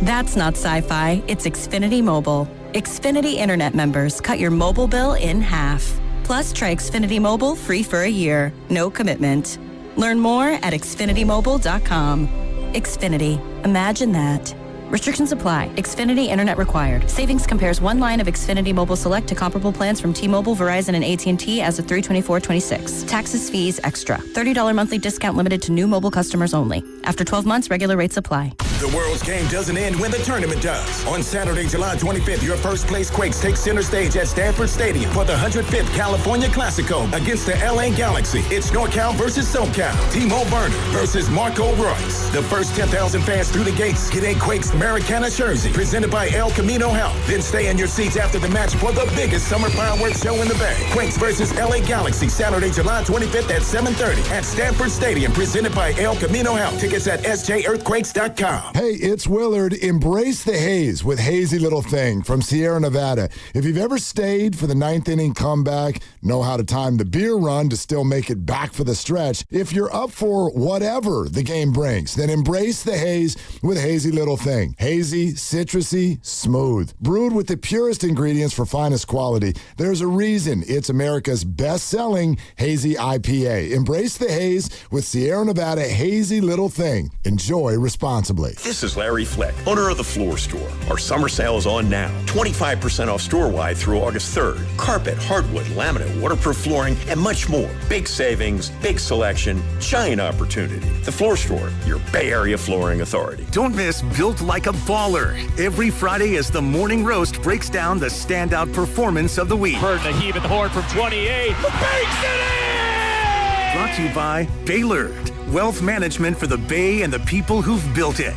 That's not sci-fi, it's Xfinity Mobile. Xfinity Internet members cut your mobile bill in half. Plus, try Xfinity Mobile free for a year. No commitment. Learn more at xfinitymobile.com. Xfinity. Imagine that. Restrictions apply. Xfinity Internet required. Savings compares one line of Xfinity Mobile Select to comparable plans from T-Mobile, Verizon, and AT&T as of 3/24/26. Taxes, fees, extra. $30 monthly discount limited to new mobile customers only. After 12 months, regular rates apply. The world's game doesn't end when the tournament does. On Saturday, July 25th, your first place Quakes take center stage at Stanford Stadium for the 105th California Classico against the LA Galaxy. It's NorCal versus SoCal. Timo Werner versus Marco Royce. The first 10,000 fans through the gates get a Quakes Americana jersey presented by El Camino Health. Then stay in your seats after the match for the biggest summer fireworks show in the Bay. Quakes versus LA Galaxy, Saturday, July 25th at 7:30 at Stanford Stadium, presented by El Camino Health. Tickets at sjearthquakes.com. Hey, it's Willard. Embrace the haze with Hazy Little Thing from Sierra Nevada. If you've ever stayed for the ninth inning comeback, know how to time the beer run to still make it back for the stretch. If you're up for whatever the game brings, then embrace the haze with Hazy Little Thing. Hazy, citrusy, smooth. Brewed with the purest ingredients for finest quality, there's a reason it's America's best-selling Hazy IPA. Embrace the haze with Sierra Nevada Hazy Little Thing. Enjoy responsibly. This is Larry Fleck, owner of The Floor Store. Our summer sale is on now. 25% off store-wide through August 3rd. Carpet, hardwood, laminate, waterproof flooring, and much more. Big savings, big selection, giant opportunity. The Floor Store, your Bay Area flooring authority. Don't miss Built Like a Baller every Friday as the Morning Roast breaks down the standout performance of the week. Burton a heave at the horn from 28. Banks it in! Brought to you by Baylord, wealth management for the Bay and the people who've built it.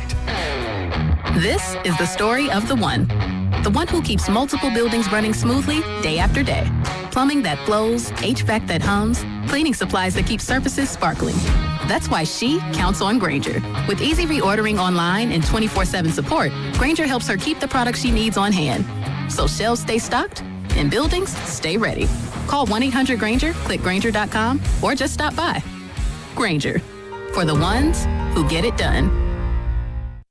This is the story of the one who keeps multiple buildings running smoothly day after day. Plumbing that flows, HVAC that hums, cleaning supplies that keep surfaces sparkling. That's why she counts on Grainger. With easy reordering online and 24/7 support, Grainger helps her keep the products she needs on hand. So shelves stay stocked and buildings stay ready. Call 1-800-GRAINGER, click Grainger.com, or just stop by. Grainger, for the ones who get it done.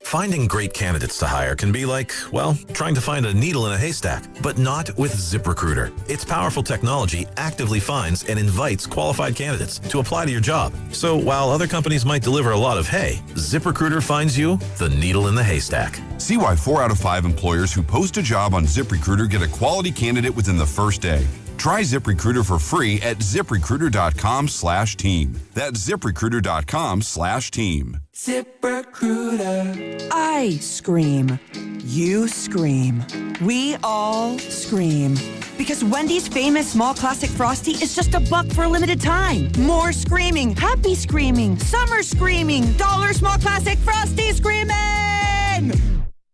Finding great candidates to hire can be like, well, trying to find a needle in a haystack, but not with ZipRecruiter. Its powerful technology actively finds and invites qualified candidates to apply to your job. So while other companies might deliver a lot of hay, ZipRecruiter finds you the needle in the haystack. See why 4 out of 5 employers who post a job on ZipRecruiter get a quality candidate within the first day. Try ZipRecruiter for free at ZipRecruiter.com/team. That's ZipRecruiter.com/team. ZipRecruiter. I scream. You scream. We all scream. Because Wendy's famous small classic Frosty is just $1 for a limited time. More screaming, happy screaming, summer screaming, dollar small classic Frosty screaming!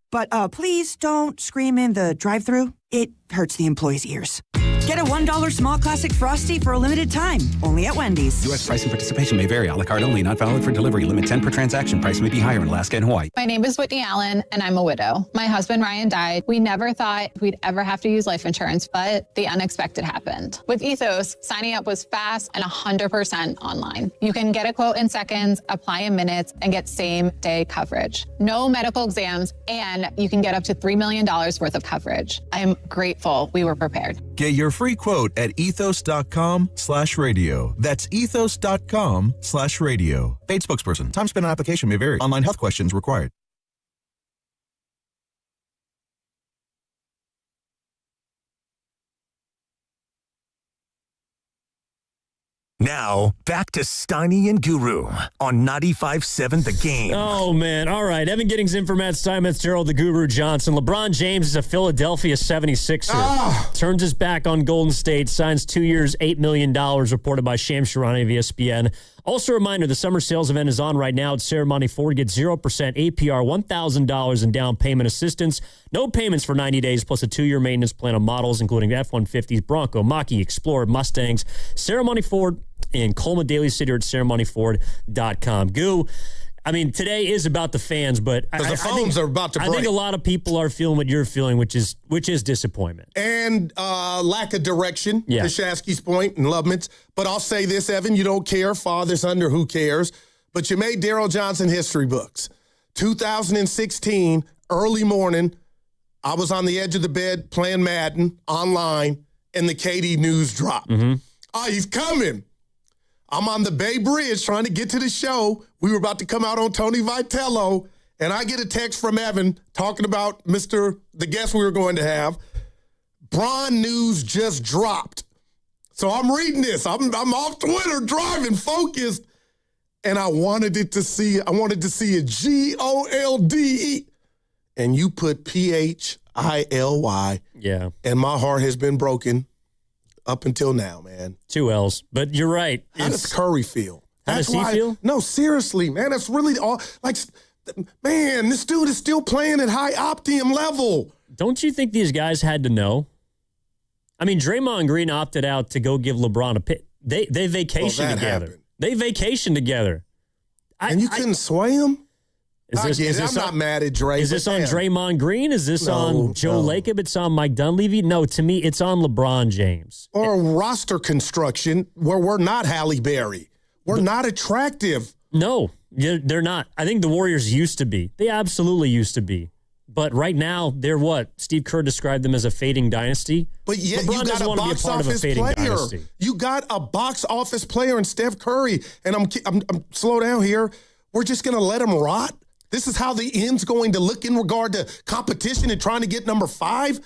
But please don't scream in the drive-thru. It hurts the employees' ears. Get a $1 small classic Frosty for a limited time, only at Wendy's. U.S. price and participation may vary. A la carte only. Not valid for delivery. Limit 10 per transaction. Price may be higher in Alaska and Hawaii. My name is Whitney Allen, and I'm a widow. My husband, Ryan, died. We never thought we'd ever have to use life insurance, but the unexpected happened. With Ethos, signing up was fast and 100% online. You can get a quote in seconds, apply in minutes, and get same-day coverage. No medical exams, and you can get up to $3 million worth of coverage. I am grateful we were prepared. Get your free quote at ethos.com/radio. That's ethos.com/radio. Paid spokesperson. Time spent on application may vary. Online health questions required. Now, back to Steiny and Guru on 95.7 The Game. Oh, man. All right. Evan Giddings in for Matt Steinmetz, Gerald the Guru Johnson. LeBron James is a Philadelphia 76er. Turns his back on Golden State, signs 2 years, $8 million, reported by Shams Charania of ESPN. Also a reminder, the summer sales event is on right now at Ceremony Ford. Get 0% APR, $1,000 in down payment assistance. No payments for 90 days, plus a 2-year maintenance plan on models, including F-150s, Bronco, Mach-E, Explorer, Mustangs. Ceremony Ford in Colma, Daly City, or at ceremonyford.com. Goo, I mean, today is about the fans, but the phones are about to break. I think a lot of people are feeling what you're feeling, which is disappointment. And lack of direction, Yeah. to Shasky's point, and Loveman's. But I'll say this, Evan, you don't care. Father's under, who cares? But you made Daryl Johnson history books. 2016, early morning, I was on the edge of the bed playing Madden online, and the KD news dropped. He's coming. I'm on the Bay Bridge trying to get to the show. We were about to come out on Tony Vitello, and I get a text from Evan talking about the guest we were going to have. Bron news just dropped. So I'm reading this. I'm off Twitter driving, focused, and I wanted to see a GOLDE, and you put PHILY. Yeah. And my heart has been broken up until now, man. 2 L's. But you're right. How does Curry feel? How does he feel? No, seriously, man. That's really all. Like, man, this dude is still playing at high Optium level. Don't you think these guys had to know? I mean, Draymond Green opted out to go give LeBron a pick. They vacationed together. Happened. They vacationed together. And you couldn't sway him? I'm not mad at Dre. Is this on Draymond Green? Is this on Joe Lacob? It's on Mike Dunleavy? No, to me, it's on LeBron James. Or roster construction where we're not Halle Berry. We're not attractive. No, they're not. I think the Warriors used to be. They absolutely used to be. But right now, they're what? Steve Kerr described them as a fading dynasty. But yet LeBron you got doesn't a want to be a box part of a office fading player. dynasty. You got a box office player in Steph Curry. And I'm slow down here. We're just going to let him rot? This is how the end's going to look in regard to competition and trying to get number 5?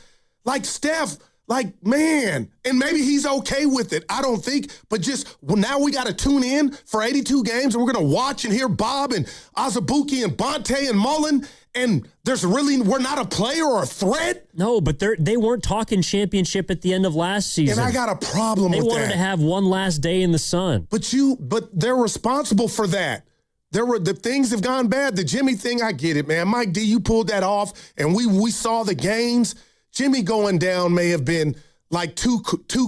Like Steph, like, man, and maybe he's okay with it. I don't think, but now we got to tune in for 82 games and we're going to watch and hear Bob and Azubuike and Bonte and Mullen, and we're not a player or a threat? No, but they weren't talking championship at the end of last season. And I got a problem with that. They wanted to have one last day in the sun. But they're responsible for that. The things have gone bad. The Jimmy thing, I get it, man. Mike D, you pulled that off, and we saw the gains. Jimmy going down may have been like two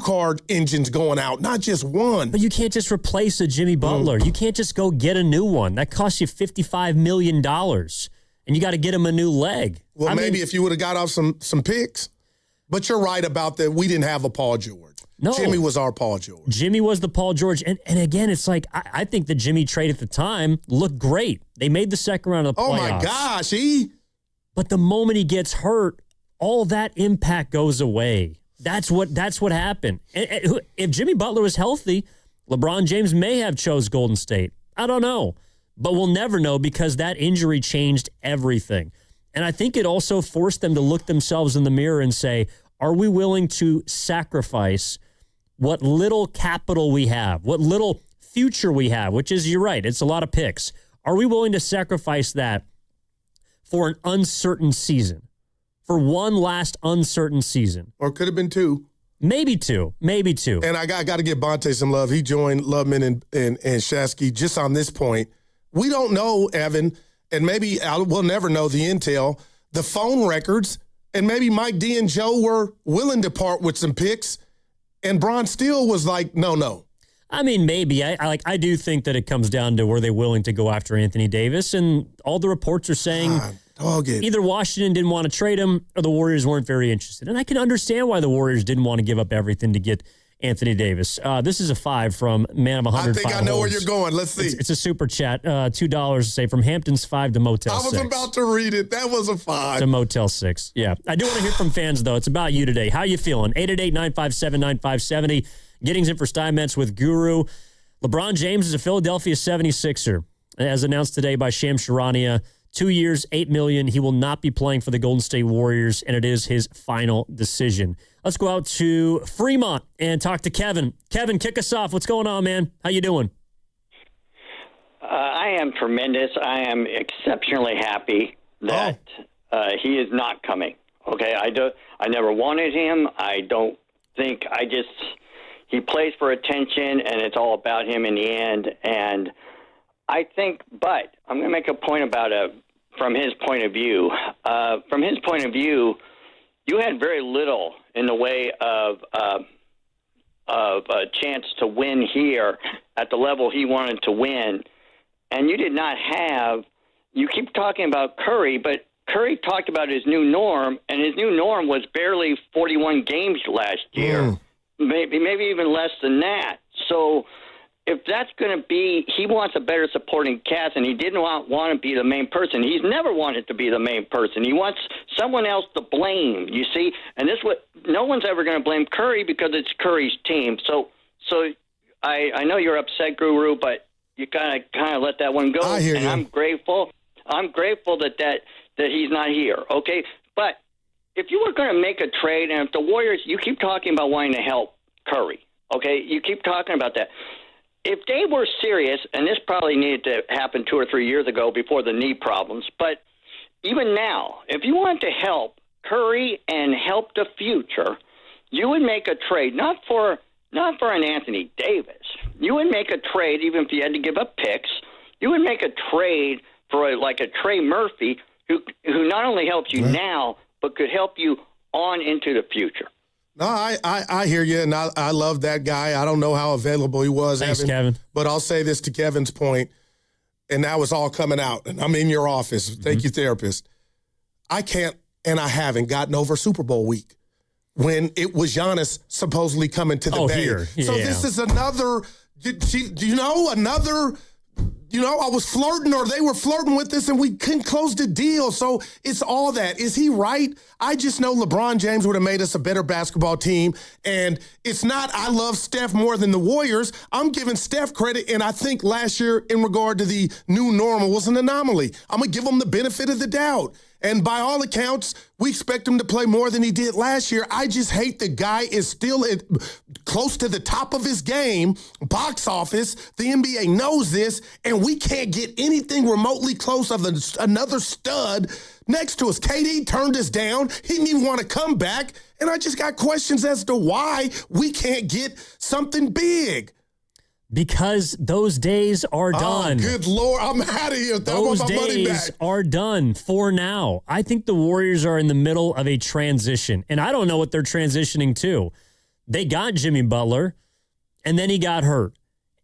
car engines going out, not just one. But you can't just replace a Jimmy Butler. You can't just go get a new one. That costs you $55 million, and you got to get him a new leg. Well, maybe if you would have got off some picks. But you're right about that. We didn't have a Paul George. No. Jimmy was our Paul George. Jimmy was the Paul George. And again, it's like, I think the Jimmy trade at the time looked great. They made the second round of the playoffs. Oh, my gosh. But the moment he gets hurt, all that impact goes away. That's what happened. And if Jimmy Butler was healthy, LeBron James may have chose Golden State. I don't know. But we'll never know because that injury changed everything. And I think it also forced them to look themselves in the mirror and say, are we willing to sacrifice what little capital we have, what little future we have, which is, you're right, it's a lot of picks. Are we willing to sacrifice that for an uncertain season, for one last uncertain season? Or could have been 2. Maybe 2. And I got to give Bonte some love. He joined Loveman and Shasky just on this point. We don't know, Evan, and maybe we'll never know the intel, the phone records, and maybe Mike D and Joe were willing to part with some picks And Bron still was like, no. I mean, maybe. I do think that it comes down to were they willing to go after Anthony Davis, and all the reports are saying either Washington didn't want to trade him or the Warriors weren't very interested. And I can understand why the Warriors didn't want to give up everything to get Anthony Davis. This is a 5 from Man of 100. I think I know where you're going. Let's see. It's a super chat. $2 to say from Hamptons 5 to Motel 6. I was about to read it. That was a 5. To Motel 6. Yeah. I do want to hear from fans, though. It's about you today. How you feeling? 888-957-9570. Giddings in for Steinmetz with Guru. LeBron James is a Philadelphia 76er, as announced today by Shams Charania. 2 years, $8 million. He will not be playing for the Golden State Warriors, and it is his final decision. Let's go out to Fremont and talk to Kevin. Kevin, kick us off. What's going on, man? How you doing? I am tremendous. I am exceptionally happy that he is not coming. Okay, I never wanted him. I don't think he plays for attention, and it's all about him in the end. And I think, but I'm going to make a point about from his point of view. From his point of view, you had very little in the way of a chance to win here at the level he wanted to win, and you did not have. You keep talking about Curry, but Curry talked about his new norm, and his new norm was barely 41 games last year. Maybe even less than that. So if that's going to be, he wants a better supporting cast, and he didn't want to be the main person. He's never wanted to be the main person. He wants someone else to blame, you see. And no one's ever going to blame Curry because it's Curry's team. So I know you're upset, Guru, but you got to kind of let that one go. I hear you. I'm grateful. I'm grateful that he's not here, okay? But if you were going to make a trade, and if the Warriors, you keep talking about wanting to help Curry, okay? You keep talking about that. If they were serious, and this probably needed to happen 2 or 3 years ago before the knee problems, but even now, if you want to help Curry and help the future, you would make a trade, not for an Anthony Davis. You would make a trade, even if you had to give up picks. You would make a trade for a Trey Murphy, who not only helps you now, but could help you on into the future. No, I hear you, and I love that guy. I don't know how available he was, Thanks, Kevin. But I'll say this to Kevin's point, and now it's all coming out, and I'm in your office. Thank you, therapist. I can't, and I haven't gotten over Super Bowl week when it was Giannis supposedly coming to the Bay. Here. Yeah. So this is another, I was flirting, or they were flirting with this, and we couldn't close the deal. So it's all that. Is he right? I just know LeBron James would have made us a better basketball team. And it's not, I love Steph more than the Warriors. I'm giving Steph credit, and I think last year, in regard to the new normal, was an anomaly. I'm going to give him the benefit of the doubt. And by all accounts, we expect him to play more than he did last year. I just hate the guy is still close to the top of his game, box office. The NBA knows this, and we can't get anything remotely close of another stud next to us. KD turned us down. He didn't even want to come back. And I just got questions as to why we can't get something big. Because those days are done. Oh, good Lord. I'm out of here. Those days are done for now. I think the Warriors are in the middle of a transition, and I don't know what they're transitioning to. They got Jimmy Butler, and then he got hurt.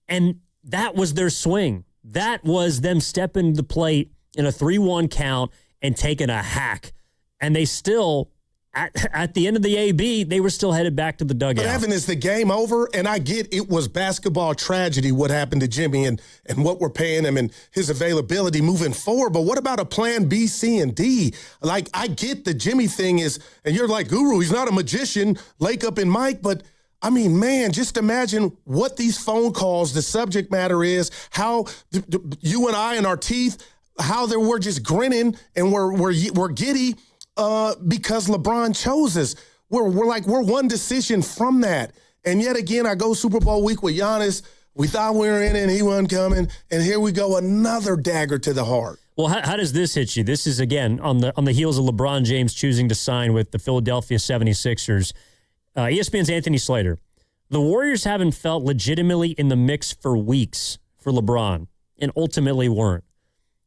And that was their swing. That was them stepping the plate in a 3-1 count and taking a hack. And they still, at the end of the AB, they were still headed back to the dugout. But Evan, is the game over? And I get it was basketball tragedy what happened to Jimmy and what we're paying him and his availability moving forward. But what about a plan B, C, and D? Like, I get the Jimmy thing is, and you're like, Guru, he's not a magician, Lake Up and Mike, but I mean, man, just imagine what these phone calls, the subject matter is, how you and I and our teeth, how we're just grinning and we're giddy because LeBron chose us. We're one decision from that. And yet again, I go Super Bowl week with Giannis. We thought we were in it and he wasn't coming. And here we go, another dagger to the heart. Well, how does this hit you? This is, again, on the heels of LeBron James choosing to sign with the Philadelphia 76ers. ESPN's Anthony Slater. The Warriors haven't felt legitimately in the mix for weeks for LeBron and ultimately weren't.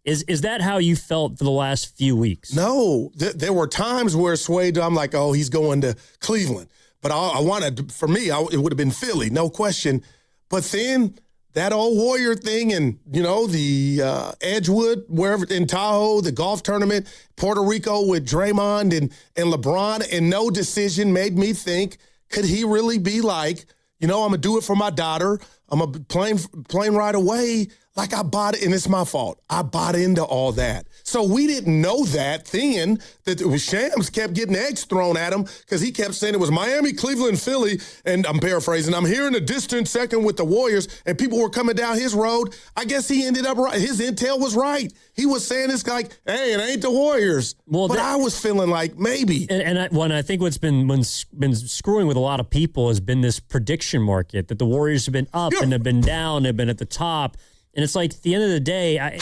Is that how you felt for the last few weeks? No. There were times where, Sway, I'm like, oh, he's going to Cleveland. But I wanted, for me, it would have been Philly, no question. But then that old Warrior thing and, the Edgewood, wherever in Tahoe, the golf tournament, Puerto Rico with Draymond and LeBron, and no decision made me think, could he really be like, I'm going to do it for my daughter. I'm going to plane right away. Like I bought it, and it's my fault. I bought into all that. So we didn't know that then, that it was Shams kept getting eggs thrown at him because he kept saying it was Miami, Cleveland, Philly, and I'm paraphrasing. I'm here in a distant second with the Warriors, and people were coming down his road. I guess he ended up right. His intel was right. He was saying this like, hey, it ain't the Warriors. Well, but I was feeling like maybe. And I think what's been screwing with a lot of people has been this prediction market, that the Warriors have been up and have been down, have been at the top. And it's like, at the end of the day, I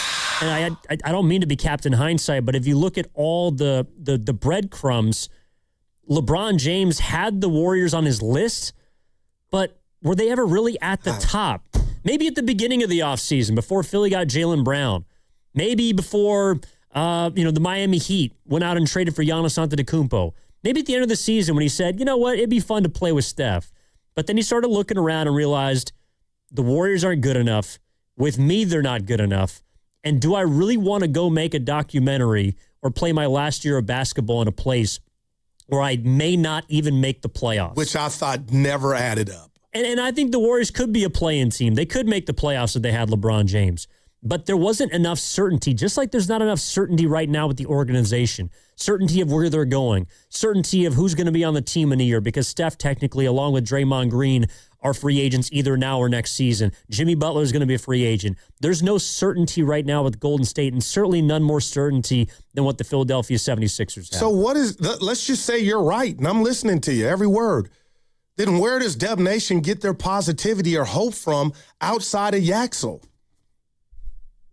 don't mean to be Captain Hindsight, but if you look at all the breadcrumbs, LeBron James had the Warriors on his list, but were they ever really at the top? Maybe at the beginning of the offseason, before Philly got Jaylen Brown. Maybe before, the Miami Heat went out and traded for Giannis Antetokounmpo. Maybe at the end of the season when he said, you know what, it'd be fun to play with Steph. But then he started looking around and realized the Warriors aren't good enough. With me, they're not good enough. And do I really want to go make a documentary or play my last year of basketball in a place where I may not even make the playoffs? Which I thought never added up. And I think the Warriors could be a play-in team. They could make the playoffs if they had LeBron James. But there wasn't enough certainty, just like there's not enough certainty right now with the organization. Certainty of where they're going. Certainty of who's going to be on the team in a year, because Steph technically, along with Draymond Green, are free agents either now or next season. Jimmy Butler is going to be a free agent. There's no certainty right now with Golden State, and certainly none more certainty than what the Philadelphia 76ers have. So let's just say you're right, and I'm listening to you, every word. Then where does Dub Nation get their positivity or hope from outside of Yaxel?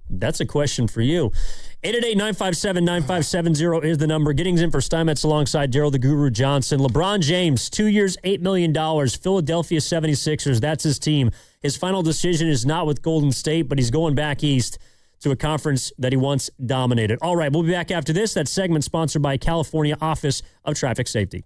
That's a question for you. 888-957-9570 is the number. Giddings in for Steinmetz alongside Daryl the Guru Johnson. LeBron James, 2 years, $8 million. Philadelphia 76ers, that's his team. His final decision is not with Golden State, but he's going back east to a conference that he once dominated. All right, we'll be back after this. That segment sponsored by California Office of Traffic Safety.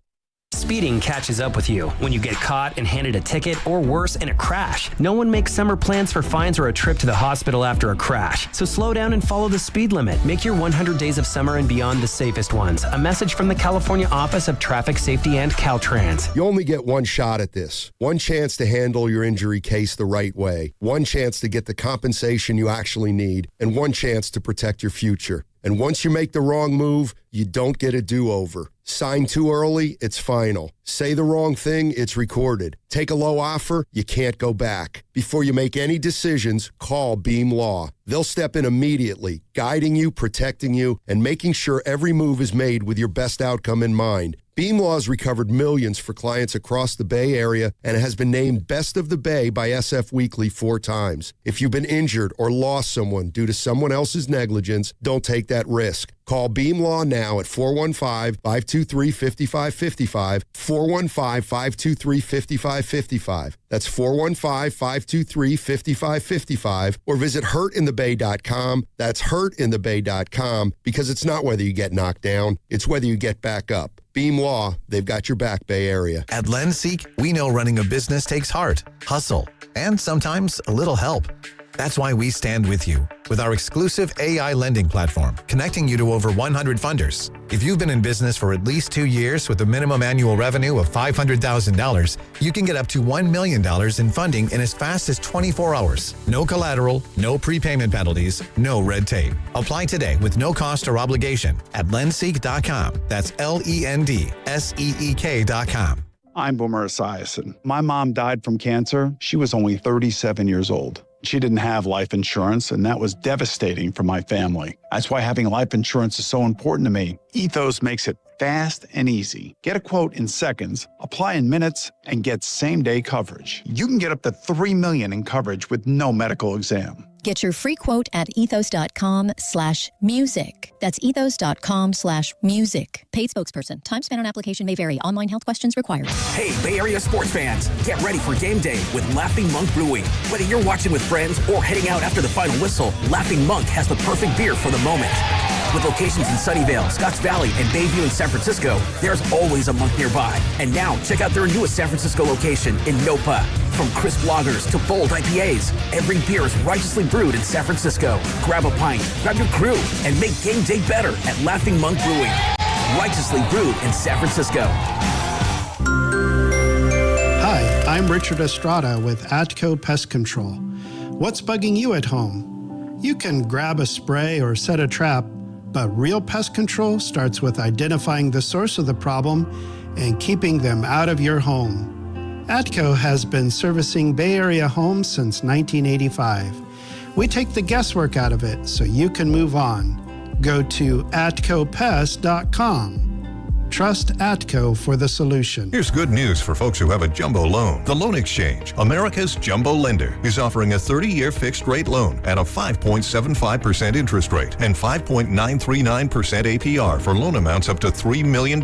Speeding catches up with you when you get caught and handed a ticket, or worse, in a crash. No one makes summer plans for fines or a trip to the hospital after a crash. So slow down and follow the speed limit. Make your 100 days of summer and beyond the safest ones. A message from the California Office of Traffic Safety and Caltrans. You only get one shot at this. One chance to handle your injury case the right way. One chance to get the compensation you actually need. And one chance to protect your future. And once you make the wrong move, you don't get a do-over. Sign too early, it's final. Say the wrong thing, it's recorded. Take a low offer, you can't go back. Before you make any decisions, call Beam Law. They'll step in immediately, guiding you, protecting you, and making sure every move is made with your best outcome in mind. Beam Law has recovered millions for clients across the Bay Area and has been named Best of the Bay by SF Weekly 4 times. If you've been injured or lost someone due to someone else's negligence, don't take that risk. Call Beam Law now at 415-523-5555, 415-523-5555. That's 415-523-5555, or visit hurtinthebay.com. That's hurtinthebay.com, because it's not whether you get knocked down, it's whether you get back up. Beam Law, they've got your back, Bay Area. At LendSeek, we know running a business takes heart, hustle, and sometimes a little help. That's why we stand with you with our exclusive AI lending platform, connecting you to over 100 funders. If you've been in business for at least 2 years with a minimum annual revenue of $500,000, you can get up to $1 million in funding in as fast as 24 hours. No collateral, no prepayment penalties, no red tape. Apply today with no cost or obligation at lendseek.com. That's LENDSEEK.com. I'm Boomer Esiason. My mom died from cancer. She was only 37 years old. She didn't have life insurance, and that was devastating for my family. That's why having life insurance is so important to me. Ethos makes it fast and easy. Get a quote in seconds, apply in minutes, and get same-day coverage. You can get up to $3 million in coverage with no medical exam. Get your free quote at ethos.com/music. That's ethos.com/music. Paid spokesperson. Time spent on application may vary. Online health questions required. Hey, Bay Area sports fans, get ready for game day with Laughing Monk Brewing. Whether you're watching with friends or heading out after the final whistle, Laughing Monk has the perfect beer for the moment. With locations in Sunnyvale, Scotts Valley, and Bayview in San Francisco, there's always a monk nearby. And now, check out their newest San Francisco location in Nopa. From crisp lagers to bold IPAs, every beer is righteously brewed in San Francisco. Grab a pint, grab your crew, and make game day better at Laughing Monk Brewing. Righteously brewed in San Francisco. Hi, I'm Richard Estrada with Atco Pest Control. What's bugging you at home? You can grab a spray or set a trap, but real pest control starts with identifying the source of the problem and keeping them out of your home. Atco has been servicing Bay Area homes since 1985. We take the guesswork out of it so you can move on. Go to atcopest.com. Trust Atco for the solution. Here's good news for folks who have a jumbo loan. The Loan Exchange, America's jumbo lender, is offering a 30-year fixed-rate loan at a 5.75% interest rate and 5.939% APR for loan amounts up to $3 million.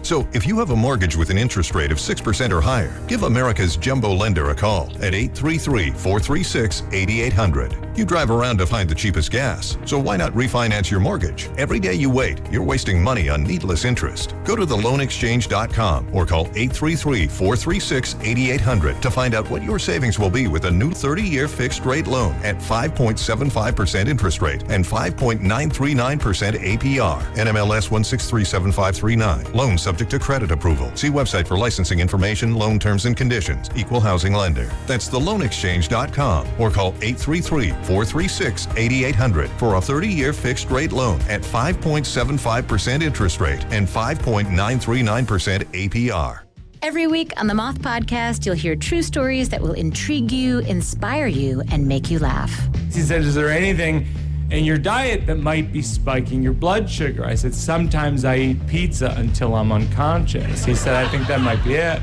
So if you have a mortgage with an interest rate of 6% or higher, give America's jumbo lender a call at 833-436-8800. You drive around to find the cheapest gas, so why not refinance your mortgage? Every day you wait, you're wasting money on needless interest. Go to theloanexchange.com or call 833-436-8800 to find out what your savings will be with a new 30-year fixed-rate loan at 5.75% interest rate and 5.939% APR. NMLS 1637539. Loan subject to credit approval. See website for licensing information, loan terms and conditions. Equal housing lender. That's theloanexchange.com or call 833-436-8800 for a 30-year fixed-rate loan at 5.75% interest rate and 5.939% APR. Every week on the Moth Podcast, you'll hear true stories that will intrigue you, inspire you, and make you laugh. He said, is there anything in your diet that might be spiking your blood sugar? I said, sometimes I eat pizza until I'm unconscious. He said, I think that might be it.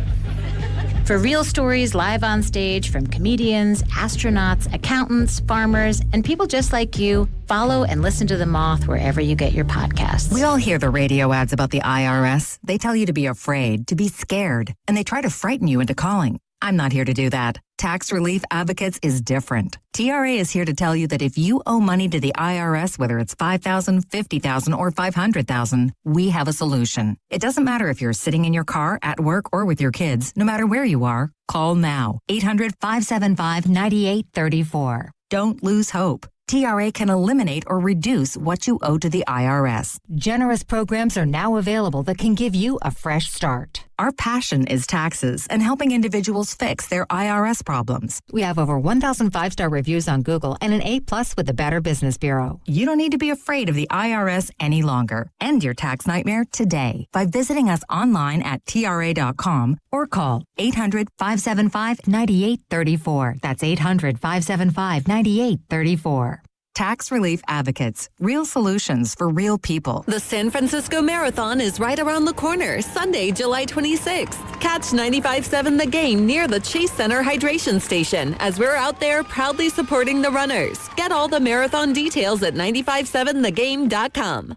For real stories live on stage from comedians, astronauts, accountants, farmers, and people just like you, follow and listen to The Moth wherever you get your podcasts. We all hear the radio ads about the IRS. They tell you to be afraid, to be scared, and they try to frighten you into calling. I'm not here to do that. Tax Relief Advocates is different. TRA is here to tell you that if you owe money to the IRS, whether it's $5,000, $50,000, or $500,000, we have a solution. It doesn't matter if you're sitting in your car, at work, or with your kids. No matter where you are, call now. 800-575-9834. Don't lose hope. TRA can eliminate or reduce what you owe to the IRS. Generous programs are now available that can give you a fresh start. Our passion is taxes and helping individuals fix their IRS problems. We have over 1,000 five-star reviews on Google and an A+ with the Better Business Bureau. You don't need to be afraid of the IRS any longer. End your tax nightmare today by visiting us online at TRA.com or call 800-575-9834. That's 800-575-9834. Tax Relief Advocates. Real solutions for real people. The San Francisco Marathon is right around the corner, Sunday, July 26th. Catch 95.7 The Game near the Chase Center Hydration Station as we're out there proudly supporting the runners. Get all the marathon details at 957thegame.com.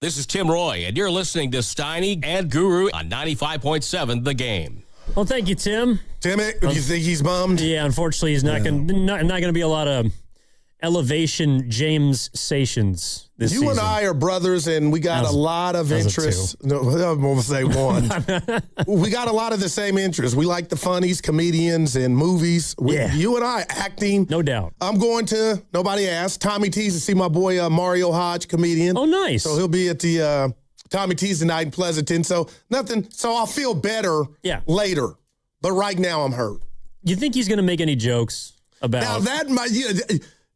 This is Tim Roy, and you're listening to Steiny and Guru on 95.7 The Game. Well, thank you, Tim. Timmy, you think he's bummed? Yeah, unfortunately, he's not going to be a lot of elevation James-sations this season. You and I are brothers, and we got a lot of interests. No, I'm going to say one. We got a lot of the same interests. We like the funnies, comedians, and movies. You and I, acting. No doubt. I'm going to, nobody asked, Tommy T's to see my boy Mario Hodge, comedian. Oh, nice. So he'll be at the Tommy T's tonight in Pleasanton. So I'll feel better later. But right now, I'm hurt. You think he's going to make any jokes about... Now, that might...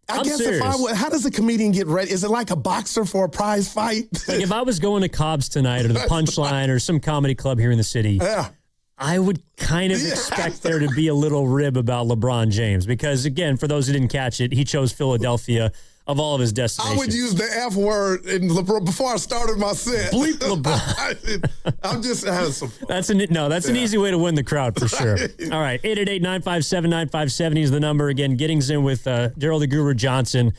I guess serious. how does a comedian get ready? Is it like a boxer for a prize fight? Like if I was going to Cobb's tonight or the Punchline or some comedy club here in the city, I would kind of expect there to be a little rib about LeBron James because, again, for those who didn't catch it, he chose Philadelphia of all of his destinations. I would use the F word in LeBron before I started my set. Bleep LeBron. I'm just having some fun. That's an easy way to win the crowd for sure. All right, 888-957-9570 is the number. Again, Giddings in with Daryl the Guru Johnson.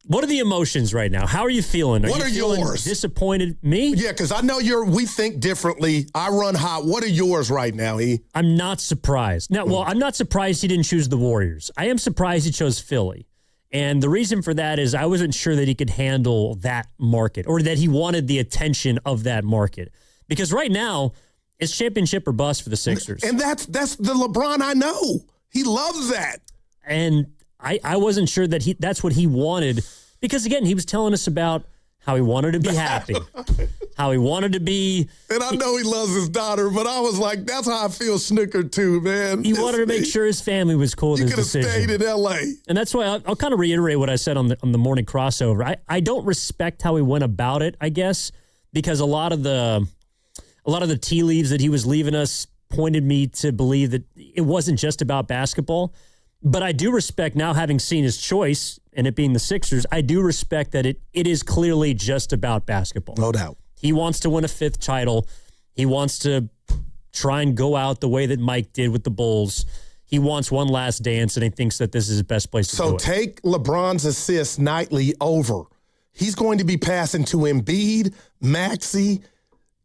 What are the emotions right now? How are you feeling? What are yours? Disappointed? Me? Yeah, because I know we think differently. I run hot. What are yours right now, E? I'm not surprised. Now, I'm not surprised he didn't choose the Warriors. I am surprised he chose Philly. And the reason for that is I wasn't sure that he could handle that market or that he wanted the attention of that market. Because right now, it's championship or bust for the Sixers. And that's the LeBron I know. He loves that. And I wasn't sure that that's what he wanted because, again, he was telling us about how he wanted to be happy, how he wanted to be. And I know he loves his daughter, but I was like, that's how I feel snookered too, man. He wanted to make sure his family was cool with his decision. You could have stayed in L.A. And that's why I'll kind of reiterate what I said on the morning crossover. I don't respect how he went about it, I guess, because a lot of the tea leaves that he was leaving us pointed me to believe that it wasn't just about basketball. But I do respect now, having seen his choice and it being the Sixers, I do respect that it is clearly just about basketball. No doubt. He wants to win a 5th title. He wants to try and go out the way that Mike did with the Bulls. He wants one last dance, and he thinks that this is his best place to do it. So take LeBron's assists nightly over. He's going to be passing to Embiid, Maxey,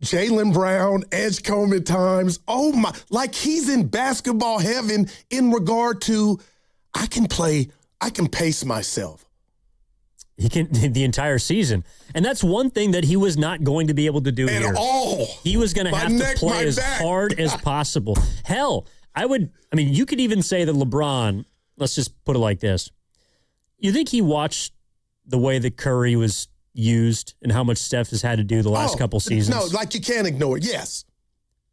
Jaylen Brown, Edgecombe at times. Oh, my. Like he's in basketball heaven in regard to I can pace myself. He can the entire season. And that's one thing that he was not going to be able to do at here. all. He was going to have to play as hard as possible. Hell, you could even say that LeBron, let's just put it like this. You think he watched the way that Curry was used and how much Steph has had to do the last couple seasons? No, like you can't ignore it. Yes.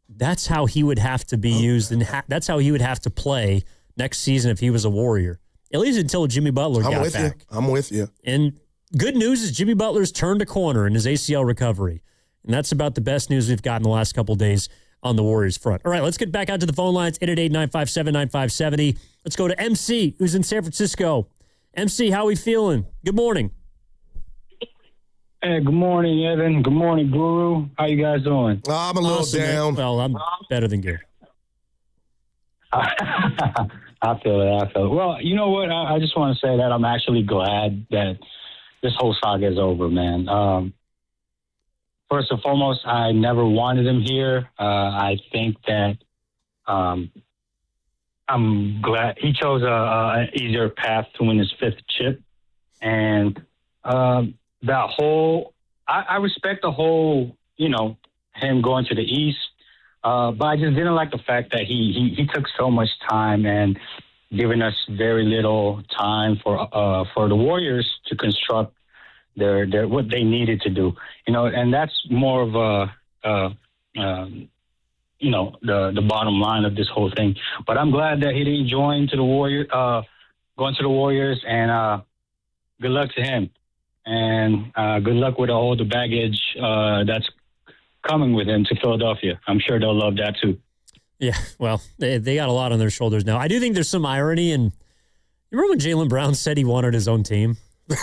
That's how he would have to be used, and that's how he would have to play next season if he was a Warrior. At least until Jimmy Butler got back. I'm with you. And good news is Jimmy Butler's turned a corner in his ACL recovery. And that's about the best news we've gotten the last couple of days on the Warriors front. All right, let's get back out to the phone lines, 888-957-9570. Let's go to MC, who's in San Francisco. MC, how are we feeling? Good morning. Hey, good morning, Evan. Good morning, Guru. How you guys doing? I'm a little down. Well, I'm better than good. I feel it. Well, you know what? I just want to say that I'm actually glad that this whole saga is over, man. First and foremost, I never wanted him here. I think that I'm glad he chose an easier path to win his 5th chip. And that whole, I respect the whole, him going to the East. But I just didn't like the fact that he took so much time and giving us very little time for the Warriors to construct their what they needed to do. And that's more of the bottom line of this whole thing. But I'm glad that he didn't going to the Warriors, and good luck to him. And good luck with all the baggage that's coming with him to Philadelphia. I'm sure they'll love that too. Yeah, well, they got a lot on their shoulders now. I do think there's some irony, and you remember when Jaylen Brown said he wanted his own team? But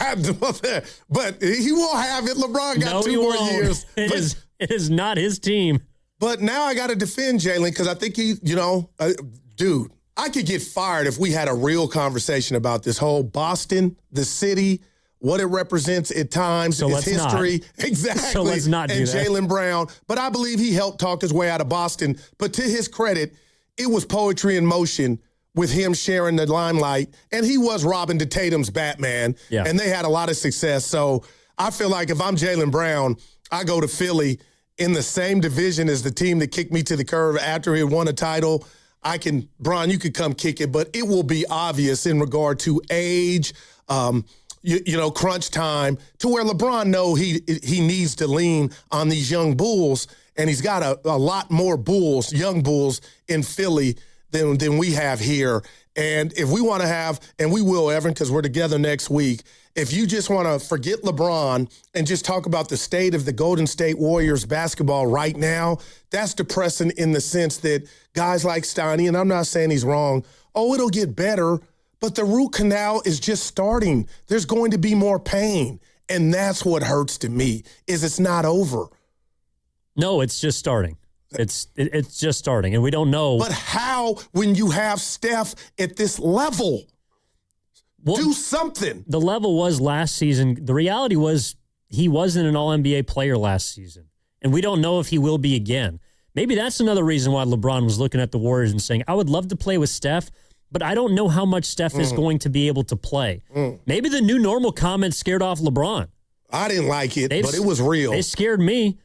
he won't have it. LeBron got 2 more years. It is not his team. But now I got to defend Jaylen because I think he, dude, I could get fired if we had a real conversation about this whole Boston, the city, what it represents at times, its history. Not. Exactly. So let's not do that. And Jaylen Brown. But I believe he helped talk his way out of Boston. But to his credit, it was poetry in motion with him sharing the limelight. And he was Robin to Tatum's Batman. Yeah. And they had a lot of success. So I feel like if I'm Jaylen Brown, I go to Philly in the same division as the team that kicked me to the curb after he had won a title. Bron, you could come kick it, but it will be obvious in regard to age, crunch time, to where LeBron know he needs to lean on these young Bulls, and he's got a lot more young Bulls in Philly than we have here. And if we want to have, and we will, Evan, because we're together next week, if you just want to forget LeBron and just talk about the state of the Golden State Warriors basketball right now, that's depressing in the sense that guys like Steiny, and I'm not saying he's wrong, it'll get better, but the root canal is just starting. There's going to be more pain, and that's what hurts to me, is it's not over. No, it's just starting. It's just starting, and we don't know. But how, when you have Steph at this level? Do something. The level was last season. The reality was he wasn't an all-NBA player last season, and we don't know if he will be again. Maybe that's another reason why LeBron was looking at the Warriors and saying, I would love to play with Steph, but I don't know how much Steph is going to be able to play. Maybe the new normal comment scared off LeBron. I didn't like it, but it was real. They scared me.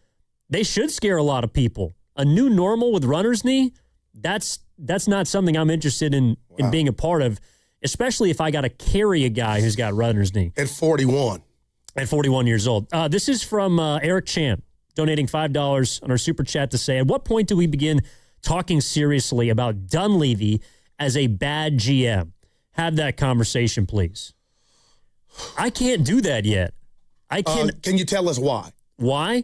They should scare a lot of people. A new normal with runner's knee, that's not something I'm interested in being a part of, especially if I got to carry a guy who's got runner's knee. At 41. At 41 years old. This is from Eric Chan, donating $5 on our super chat to say, at what point do we begin talking seriously about Dunleavy as a bad GM? Have that conversation, please. I can't do that yet. Can you tell us why? Why?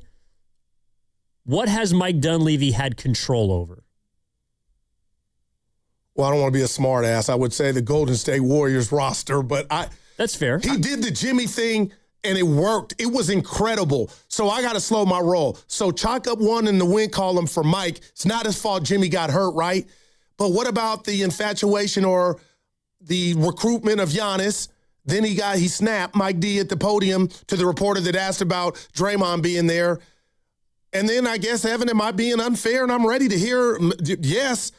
What has Mike Dunleavy had control over? Well, I don't want to be a smart ass. I would say the Golden State Warriors roster, but that's fair. He did the Jimmy thing, and it worked. It was incredible. So I got to slow my roll. So chalk up one in the win column for Mike. It's not his fault Jimmy got hurt, right? But what about the infatuation or the recruitment of Giannis? Then he snapped Mike D at the podium to the reporter that asked about Draymond being there. And then I guess, Evan, am I being unfair? And I'm ready to hear, yes,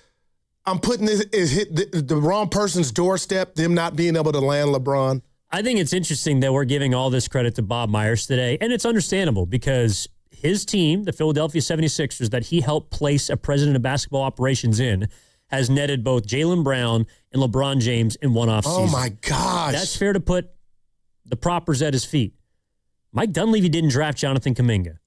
I'm putting this hit the wrong person's doorstep, them not being able to land LeBron. I think it's interesting that we're giving all this credit to Bob Myers today, and it's understandable because his team, the Philadelphia 76ers, that he helped place a president of basketball operations in, has netted both Jaylen Brown and LeBron James in one offseason. Oh, my gosh. That's fair to put the propers at his feet. Mike Dunleavy didn't draft Jonathan Kuminga.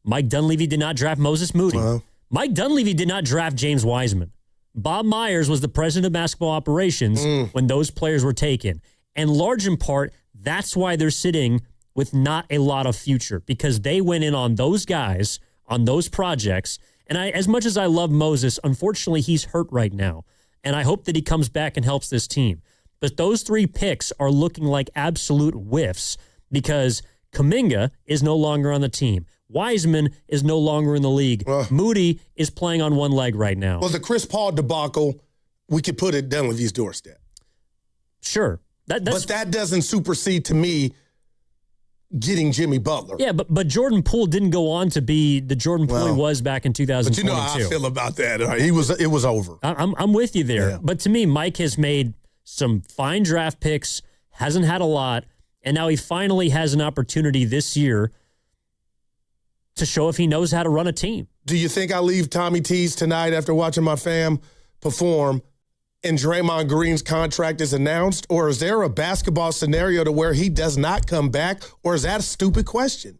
Mike Dunleavy did not draft Moses Moody. Mike Dunleavy did not draft James Wiseman. Bob Myers was the president of basketball operations when those players were taken. And large in part, that's why they're sitting with not a lot of future, because they went in on those guys, on those projects. And as much as I love Moses, unfortunately, he's hurt right now. And I hope that he comes back and helps this team. But those three picks are looking like absolute whiffs because Kuminga is no longer on the team. Wiseman is no longer in the league. Moody is playing on one leg right now. Well, the Chris Paul debacle, we could put it Dunleavy's doorstep. Sure. But that doesn't supersede, to me, getting Jimmy Butler. Yeah, but Jordan Poole didn't go on to be the Jordan Poole he was back in 2022. But you know how I feel about that. It was over. I'm with you there. Yeah. But to me, Mike has made some fine draft picks, hasn't had a lot, and now he finally has an opportunity this year to show if he knows how to run a team. Do you think I leave Tommy T's tonight after watching my fam perform and Draymond Green's contract is announced? Or is there a basketball scenario to where he does not come back? Or is that a stupid question?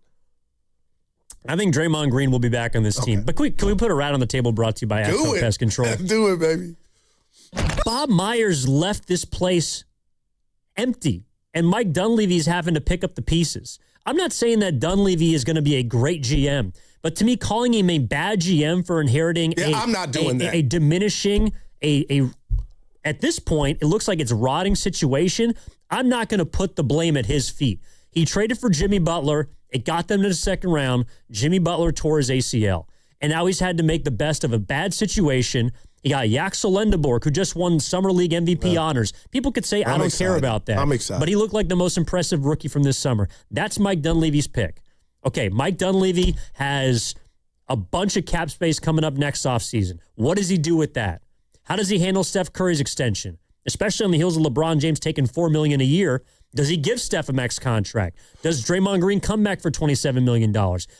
I think Draymond Green will be back on this team. But can we put a rat on the table brought to you by Atco Pest Control? Do it, baby. Bob Myers left this place empty, and Mike Dunleavy's having to pick up the pieces. I'm not saying that Dunleavy is going to be a great GM, but to me, calling him a bad GM for inheriting I'm not doing that. A diminishing, at this point, it looks like it's a rotting situation. I'm not going to put the blame at his feet. He traded for Jimmy Butler. It got them to the second round. Jimmy Butler tore his ACL. And now he's had to make the best of a bad situation. He got Yaxel Lendeborg, who just won Summer League MVP honors. People could say, I don't care about that. I'm excited. But he looked like the most impressive rookie from this summer. That's Mike Dunleavy's pick. Okay, Mike Dunleavy has a bunch of cap space coming up next offseason. What does he do with that? How does he handle Steph Curry's extension? Especially on the heels of LeBron James taking $4 million a year. Does he give Steph a max contract? Does Draymond Green come back for $27 million?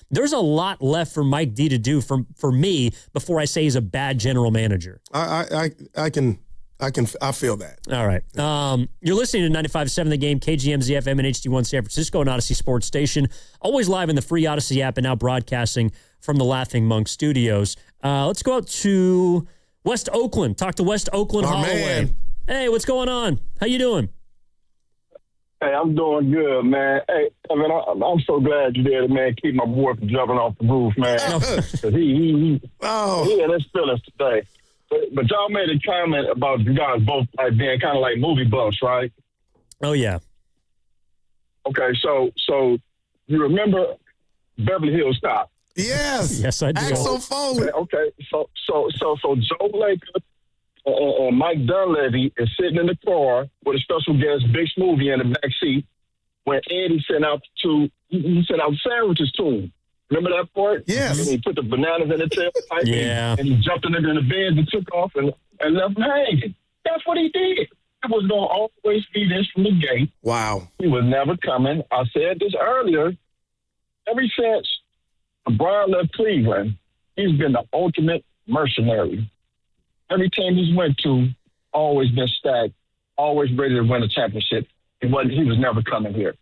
There's a lot left for Mike D to do for me before I say he's a bad general manager. I feel that. All right. You're listening to 95.7 The Game, KGMZ FM and HD1 San Francisco, and Odyssey Sports Station. Always live in the free Odyssey app and now broadcasting from the Laughing Monk Studios. Let's go out to West Oakland. Talk to West Oakland Holloway. Man. Hey, what's going on? How you doing? Hey, I'm doing good, man. Hey, I mean, I'm so glad you're there to, man, keep my boy from jumping off the roof, man. Cause he had his feelings today. But y'all made a comment about you guys both like being kind of like movie buffs, right? Oh, yeah. Okay, so you remember Beverly Hills Cop? Yes. Yes, I do. Axel Foley. Okay, so Joe Laker and Mike Dunleavy is sitting in the car with a special guest, Big Smoothie, in the back seat when Eddie sent out sandwiches to him. Remember that part? Yes. And he put the bananas in the tailpipe. Yeah. And he jumped in the Benz and took off and left him hanging. That's what he did. It was going to always be this from the gate. Wow. He was never coming. I said this earlier. Ever since LeBron left Cleveland, he's been the ultimate mercenary. Every team he's went to, always been stacked, always ready to win a championship. He was never coming here.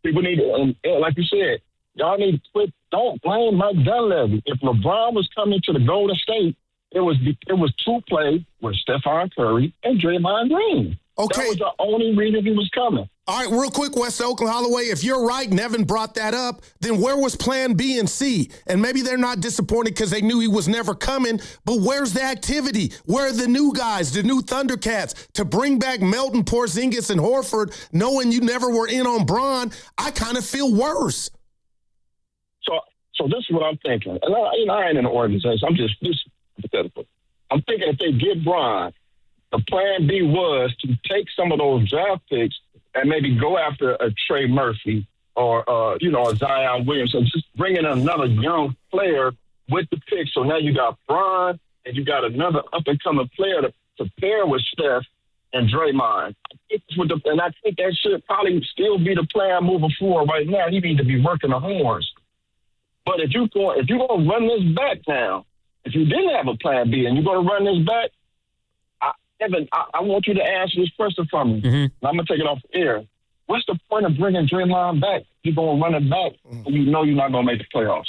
People need to, and like you said, y'all need to quit. Don't blame Mike Dunleavy. If LeBron was coming to the Golden State, it was to play with Stephon Curry and Draymond Green. Okay. That was the only reason he was coming. All right, real quick, West Oakland Holloway, if you're right, Nevin brought that up, then where was plan B and C? And maybe they're not disappointed because they knew he was never coming, but where's the activity? Where are the new guys, the new Thundercats? To bring back Melton, Porzingis, and Horford, knowing you never were in on Bron, I kind of feel worse. So this is what I'm thinking. And I ain't in the organization. I'm just hypothetical. I'm thinking if they get Bron, the plan B was to take some of those draft picks and maybe go after a Trey Murphy or a Zion Williamson. Just bring in another young player with the pick. So now you got Bron and you got another up-and-coming player to pair with Steph and Draymond. And I think that should probably still be the plan moving forward right now. He needs to be working the horns. But if you're going to run this back now, if you didn't have a plan B and you're going to run this back, Evan, I want you to answer this question for me. Mm-hmm. I'm going to take it off the air. What's the point of bringing Draymond back? You're going to run it back and you know you're not going to make the playoffs.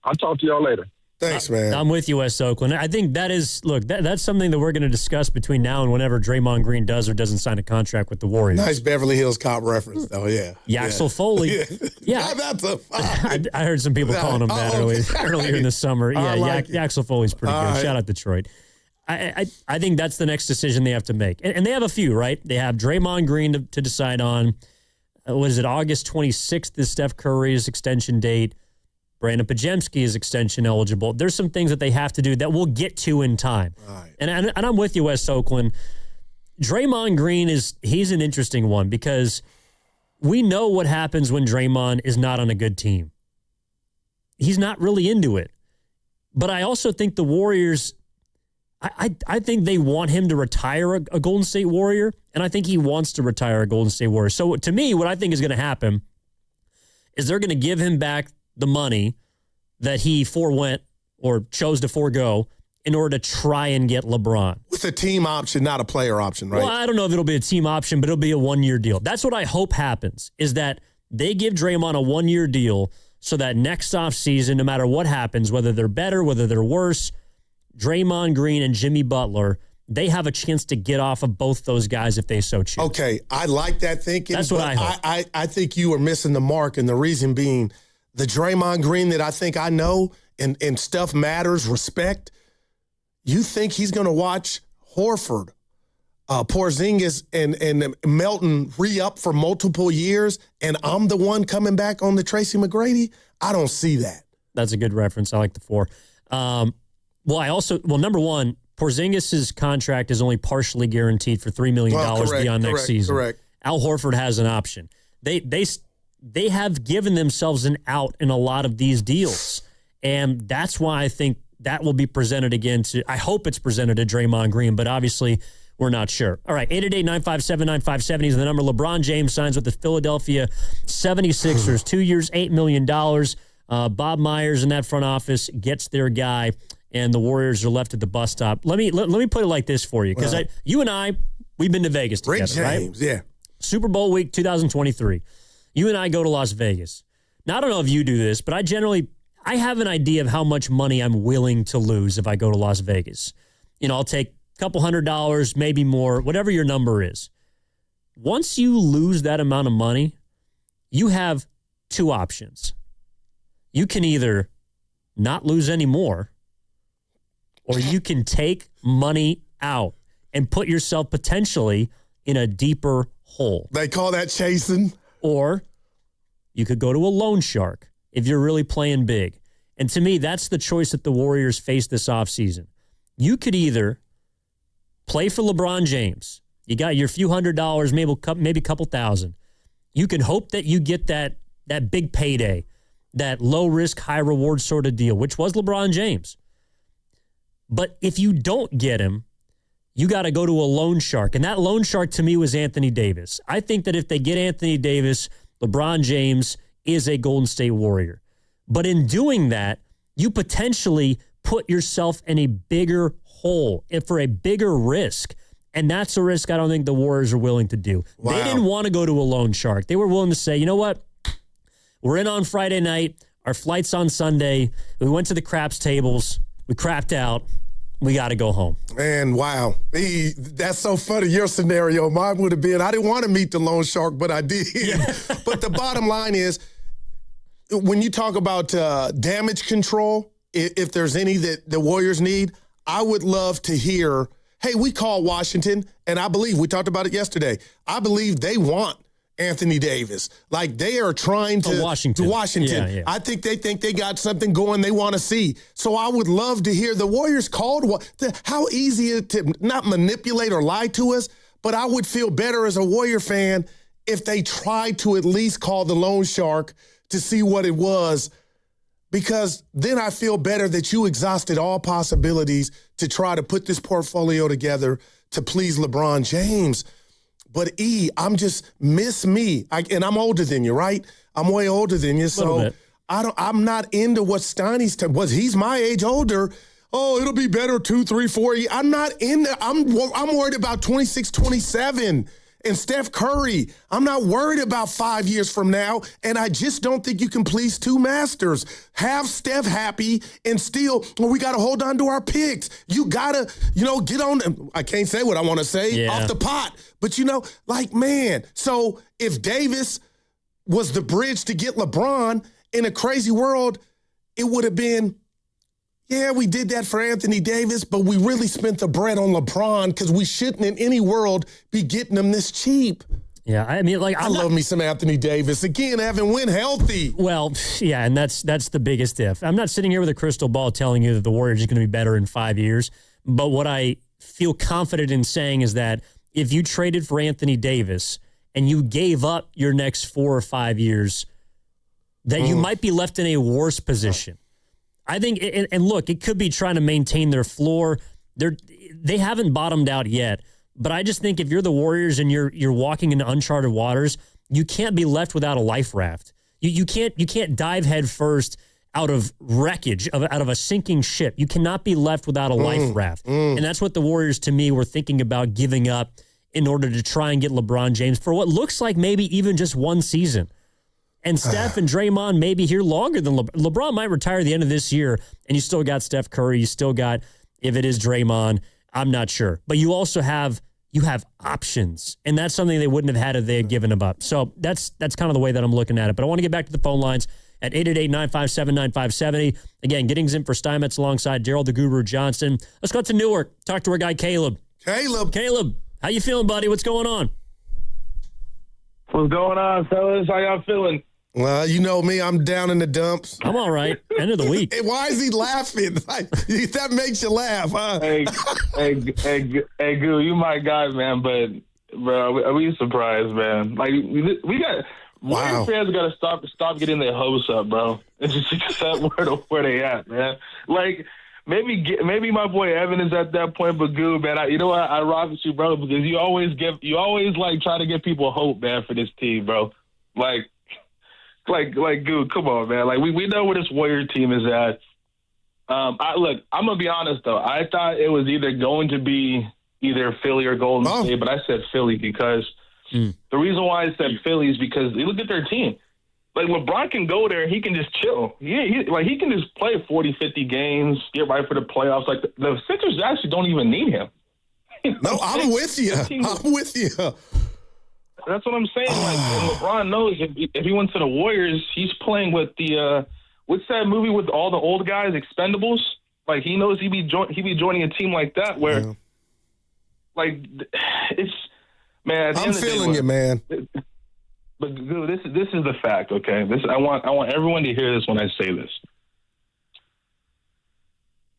I'll talk to y'all later. Thanks, man. I'm with you, West Oakland. I think that's something that we're going to discuss between now and whenever Draymond Green does or doesn't sign a contract with the Warriors. Nice Beverly Hills Cop reference, though, yeah. Yaxel Foley. Yeah. I heard some people calling him that earlier in the summer. Yaxel Foley's pretty good. Shout out Detroit. I think that's the next decision they have to make. And they have a few, right? They have Draymond Green to decide on. August 26th is Steph Curry's extension date. Brandon Pajemski is extension eligible. There's some things that they have to do that we'll get to in time. Right. And I'm with you, West Oakland. Draymond Green he's an interesting one because we know what happens when Draymond is not on a good team. He's not really into it. But I also think the Warriors, I think they want him to retire a Golden State Warrior, and I think he wants to retire a Golden State Warrior. So to me, what I think is going to happen is they're going to give him back the money that he forewent or chose to forego in order to try and get LeBron. With a team option, not a player option, right? Well, I don't know if it'll be a team option, but it'll be a one-year deal. That's what I hope happens, is that they give Draymond a one-year deal so that next offseason, no matter what happens, whether they're better, whether they're worse, Draymond Green and Jimmy Butler, they have a chance to get off of both those guys if they so choose. Okay, I like that thinking. That's what I hope. I think you are missing the mark, and the reason being the Draymond Green that I think I know and stuff matters, respect. You think he's going to watch Horford, Porzingis, and Melton re-up for multiple years, and I'm the one coming back on the Tracy McGrady? I don't see that. That's a good reference. I like the 4. Number one, Porzingis' contract is only partially guaranteed for $3 million beyond next season. Correct. Al Horford has an option. They have given themselves an out in a lot of these deals. And that's why I think that will be presented again I hope it's presented to Draymond Green, but obviously we're not sure. All right, 888-957-9570 is the number. LeBron James signs with the Philadelphia 76ers, 2 years, $8 million. Bob Myers in that front office gets their guy, and the Warriors are left at the bus stop. Let me put it like this for you, because you and I, we've been to Vegas together, James, right? Yeah. Super Bowl week 2023. You and I go to Las Vegas. Now, I don't know if you do this, but I have an idea of how much money I'm willing to lose if I go to Las Vegas. I'll take a couple $100, maybe more, whatever your number is. Once you lose that amount of money, you have two options. You can either not lose any more, or you can take money out and put yourself potentially in a deeper hole. They call that chasing. Or you could go to a loan shark if you're really playing big. And to me, that's the choice that the Warriors face this offseason. You could either play for LeBron James. You got your few $100s, maybe a couple thousand. You can hope that you get that big payday, that low-risk, high-reward sort of deal, which was LeBron James. But if you don't get him, you got to go to a loan shark. And that loan shark to me was Anthony Davis. I think that if they get Anthony Davis, LeBron James is a Golden State Warrior. But in doing that, you potentially put yourself in a bigger hole and for a bigger risk. And that's a risk I don't think the Warriors are willing to do. Wow. They didn't want to go to a loan shark. They were willing to say, you know what? We're in on Friday night. Our flight's on Sunday. We went to the craps tables. We crapped out. We got to go home. Man, wow. That's so funny. Your scenario, mine would have been, I didn't want to meet the loan shark, but I did. Yeah. But the bottom line is, when you talk about damage control, if there's any that the Warriors need, I would love to hear, hey, we called Washington, and I believe, we talked about it yesterday, I believe they want Anthony Davis. Like, they are trying to Washington. Yeah. I think they got something going they want to see. So I would love to hear the Warriors called. How easy is it to not manipulate or lie to us, but I would feel better as a Warrior fan if they tried to at least call the loan shark to see what it was, because then I feel better that you exhausted all possibilities to try to put this portfolio together to please LeBron James. But I'm just miss me. And I'm older than you, right? I'm way older than you. So I'm not into what Steiny's he's my age older. Oh, it'll be better 2, 3, 4 years. I'm not into I'm worried about 26, 27 and Steph Curry. I'm not worried about 5 years from now. And I just don't think you can please two masters. Have Steph happy and still, we got to hold on to our picks. You got to, get on. I can't say what I want to say off the pot. But, man. So if Davis was the bridge to get LeBron in a crazy world, it would have been, we did that for Anthony Davis, but we really spent the bread on LeBron because we shouldn't in any world be getting him this cheap. Yeah, I mean, I love me some Anthony Davis. Again, having win healthy. Well, yeah, and that's the biggest if. I'm not sitting here with a crystal ball telling you that the Warriors are going to be better in 5 years, but what I feel confident in saying is that if you traded for Anthony Davis and you gave up your next 4 or 5 years, that you might be left in a worse position. I think, and look, it could be trying to maintain their floor. They haven't bottomed out yet, but I just think if you're the Warriors and you're walking into uncharted waters, you can't be left without a life raft. You can't dive head first out of wreckage, out of a sinking ship. You cannot be left without a life raft. And that's what the Warriors, to me, were thinking about giving up in order to try and get LeBron James for what looks like maybe even just one season. And Steph and Draymond may be here longer than LeBron. LeBron might retire at the end of this year, and you still got Steph Curry. You still got, if it is Draymond, I'm not sure. But you also have options, and that's something they wouldn't have had if they had given them up. So that's kind of the way that I'm looking at it. But I want to get back to the phone lines at 888-957-9570. Again, Giddings in for Steinmetz alongside Gerald the Guru Johnson. Let's go to Newark. Talk to our guy, Caleb. Caleb, how you feeling, buddy? What's going on? What's going on, fellas? How y'all feeling? Well, you know me, I'm down in the dumps. I'm all right. End of the week. Hey, why is he laughing? That makes you laugh, huh? Hey, Goo, you my guy, man. But, bro, we surprised, man. Like, we got Warriors fans got to stop getting their hopes up, bro, and just accept where they at, man. Like, maybe my boy Evan is at that point, but Goo, man, I rock with you, bro, because you always like try to give people hope, man, for this team, bro. Like Goo, come on, man. Like we know where this Warrior team is at. I'm gonna be honest though. I thought it was either going to be either Philly or Golden State, but I said Philly because the reason why I said Philly is because you look at their team. Like, LeBron can go there, he can just chill. He can just play 40, 50 games, get right for the playoffs. Like, the Sixers actually don't even need him. No, I'm with you. That's what I'm saying. Like, LeBron knows if he went to the Warriors, he's playing with the what's that movie with all the old guys, Expendables? Like, he knows he'd be joining a team like that where, like, it's, man. I'm feeling you, man. But dude, this is the fact, okay? I want everyone to hear this when I say this.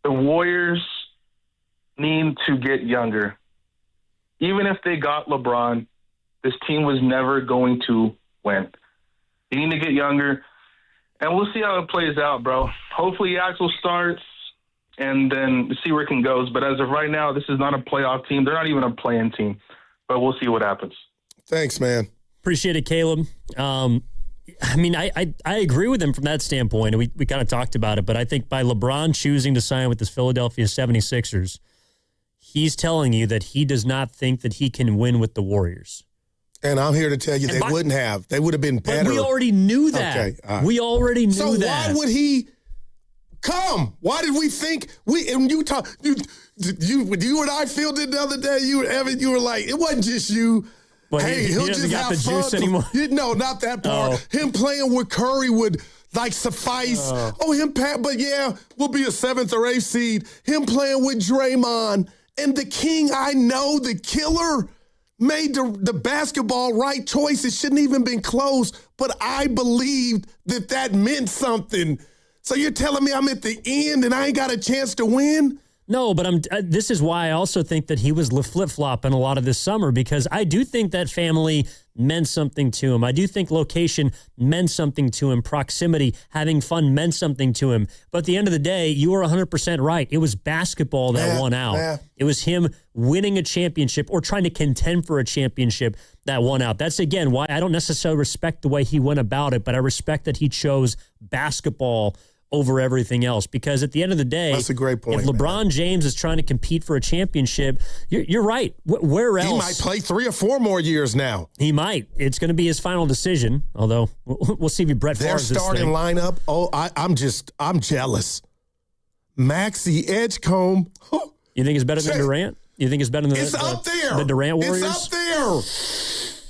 The Warriors need to get younger. even if they got LeBron, this team was never going to win. They need to get younger, and we'll see how it plays out, bro. Hopefully Axel starts, and then see where it can go. But as of right now, this is not a playoff team. They're not even a play-in team, but we'll see what happens. Thanks, man. Appreciate it, Caleb. I mean, I agree with him from that standpoint. We kind of talked about it, but I think by LeBron choosing to sign with the Philadelphia 76ers, he's telling you that he does not think that he can win with the Warriors. And I'm here to tell you wouldn't have. They would have been better. But we already knew that. Okay, right. We already knew that. So why would he come? Why did we think in Utah? You and I fielded the other day. Evan, you were like, it wasn't just you. But hey, he doesn't got the juice anymore. No, not that part. Oh. Him playing with Curry would suffice. But yeah, we'll be a 7th or 8th seed. Him playing with Draymond and the king. I know the killer made the basketball right choice. It shouldn't even been close, but I believed that meant something. So you're telling me I'm at the end and I ain't got a chance to win? No, but this is why I also think that he was flip-flopping a lot of this summer, because I do think that family meant something to him. I do think location meant something to him. Proximity, having fun meant something to him. But at the end of the day, you were 100% right. It was basketball that won out. Yeah. It was him winning a championship or trying to contend for a championship that won out. That's, again, why I don't necessarily respect the way he went about it, but I respect that he chose basketball over everything else, because at the end of the day, that's a great point. If LeBron James is trying to compete for a championship, you're right. Where else? He might play 3 or 4 more years now. He might. It's going to be his final decision. Although we'll see if Brett Favre's their starting lineup. Oh, I'm jealous. Maxey, Edgecombe. You think it's better than Durant? You think it's better than up there. The Durant Warriors? It's up there.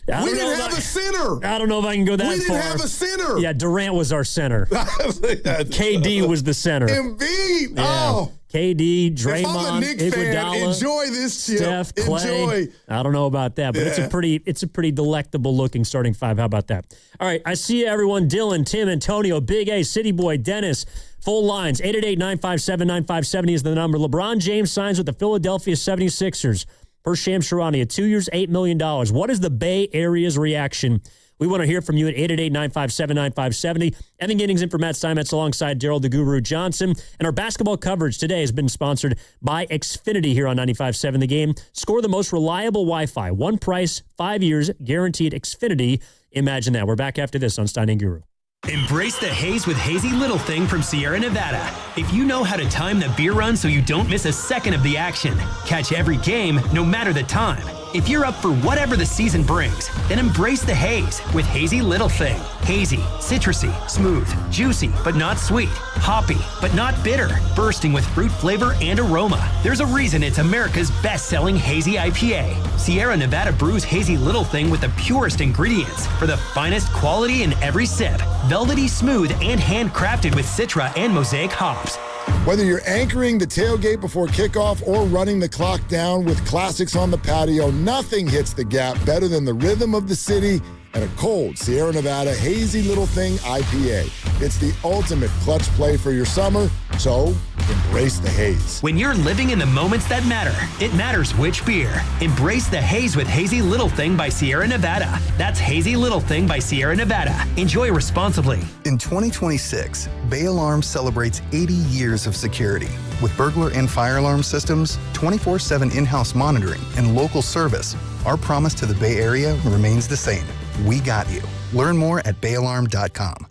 We didn't have a center. I don't know if I can go that far. We didn't have a center. Yeah, Durant was our center. KD was the center. Embiid. Yeah. Oh. KD, Draymond, if I'm a Knick Iguodala, fan, enjoy this chip. Steph, Clay. Enjoy. I don't know about that, but it's a pretty delectable looking starting 5. How about that? All right, I see everyone. Dylan, Tim, Antonio, Big A, City Boy, Dennis. Full lines. 888-957-9570 is the number. LeBron James signs with the Philadelphia 76ers. Per Shams Charania, 2 years, $8 million. What is the Bay Area's reaction? We want to hear from you at 888-957-9570. Evan Giddings in for Matt Steinmetz alongside Daryl the Guru Johnson. And our basketball coverage today has been sponsored by Xfinity here on 95.7 The Game. Score the most reliable Wi-Fi. One price, 5 years, guaranteed. Xfinity. Imagine that. We're back after this on Stein and Guru. Embrace the haze with Hazy Little Thing from Sierra Nevada. If you know how to time the beer run so you don't miss a second of the action, catch every game, no matter the time. If you're up for whatever the season brings, then embrace the haze with Hazy Little Thing. Hazy, citrusy, smooth, juicy, but not sweet, hoppy, but not bitter, bursting with fruit flavor and aroma. There's a reason it's America's best-selling Hazy IPA. Sierra Nevada brews Hazy Little Thing with the purest ingredients for the finest quality in every sip. Velvety smooth and handcrafted with Citra and Mosaic hops. Whether you're anchoring the tailgate before kickoff or running the clock down with classics on the patio, nothing hits the gap better than the rhythm of the city and a cold Sierra Nevada Hazy Little Thing IPA. It's the ultimate clutch play for your summer, so embrace the haze. When you're living in the moments that matter, it matters which beer. Embrace the haze with Hazy Little Thing by Sierra Nevada. That's Hazy Little Thing by Sierra Nevada. Enjoy responsibly. In 2026, Bay Alarm celebrates 80 years of security. With burglar and fire alarm systems, 24/7 in-house monitoring, and local service, our promise to the Bay Area remains the same. We got you. Learn more at bayalarm.com.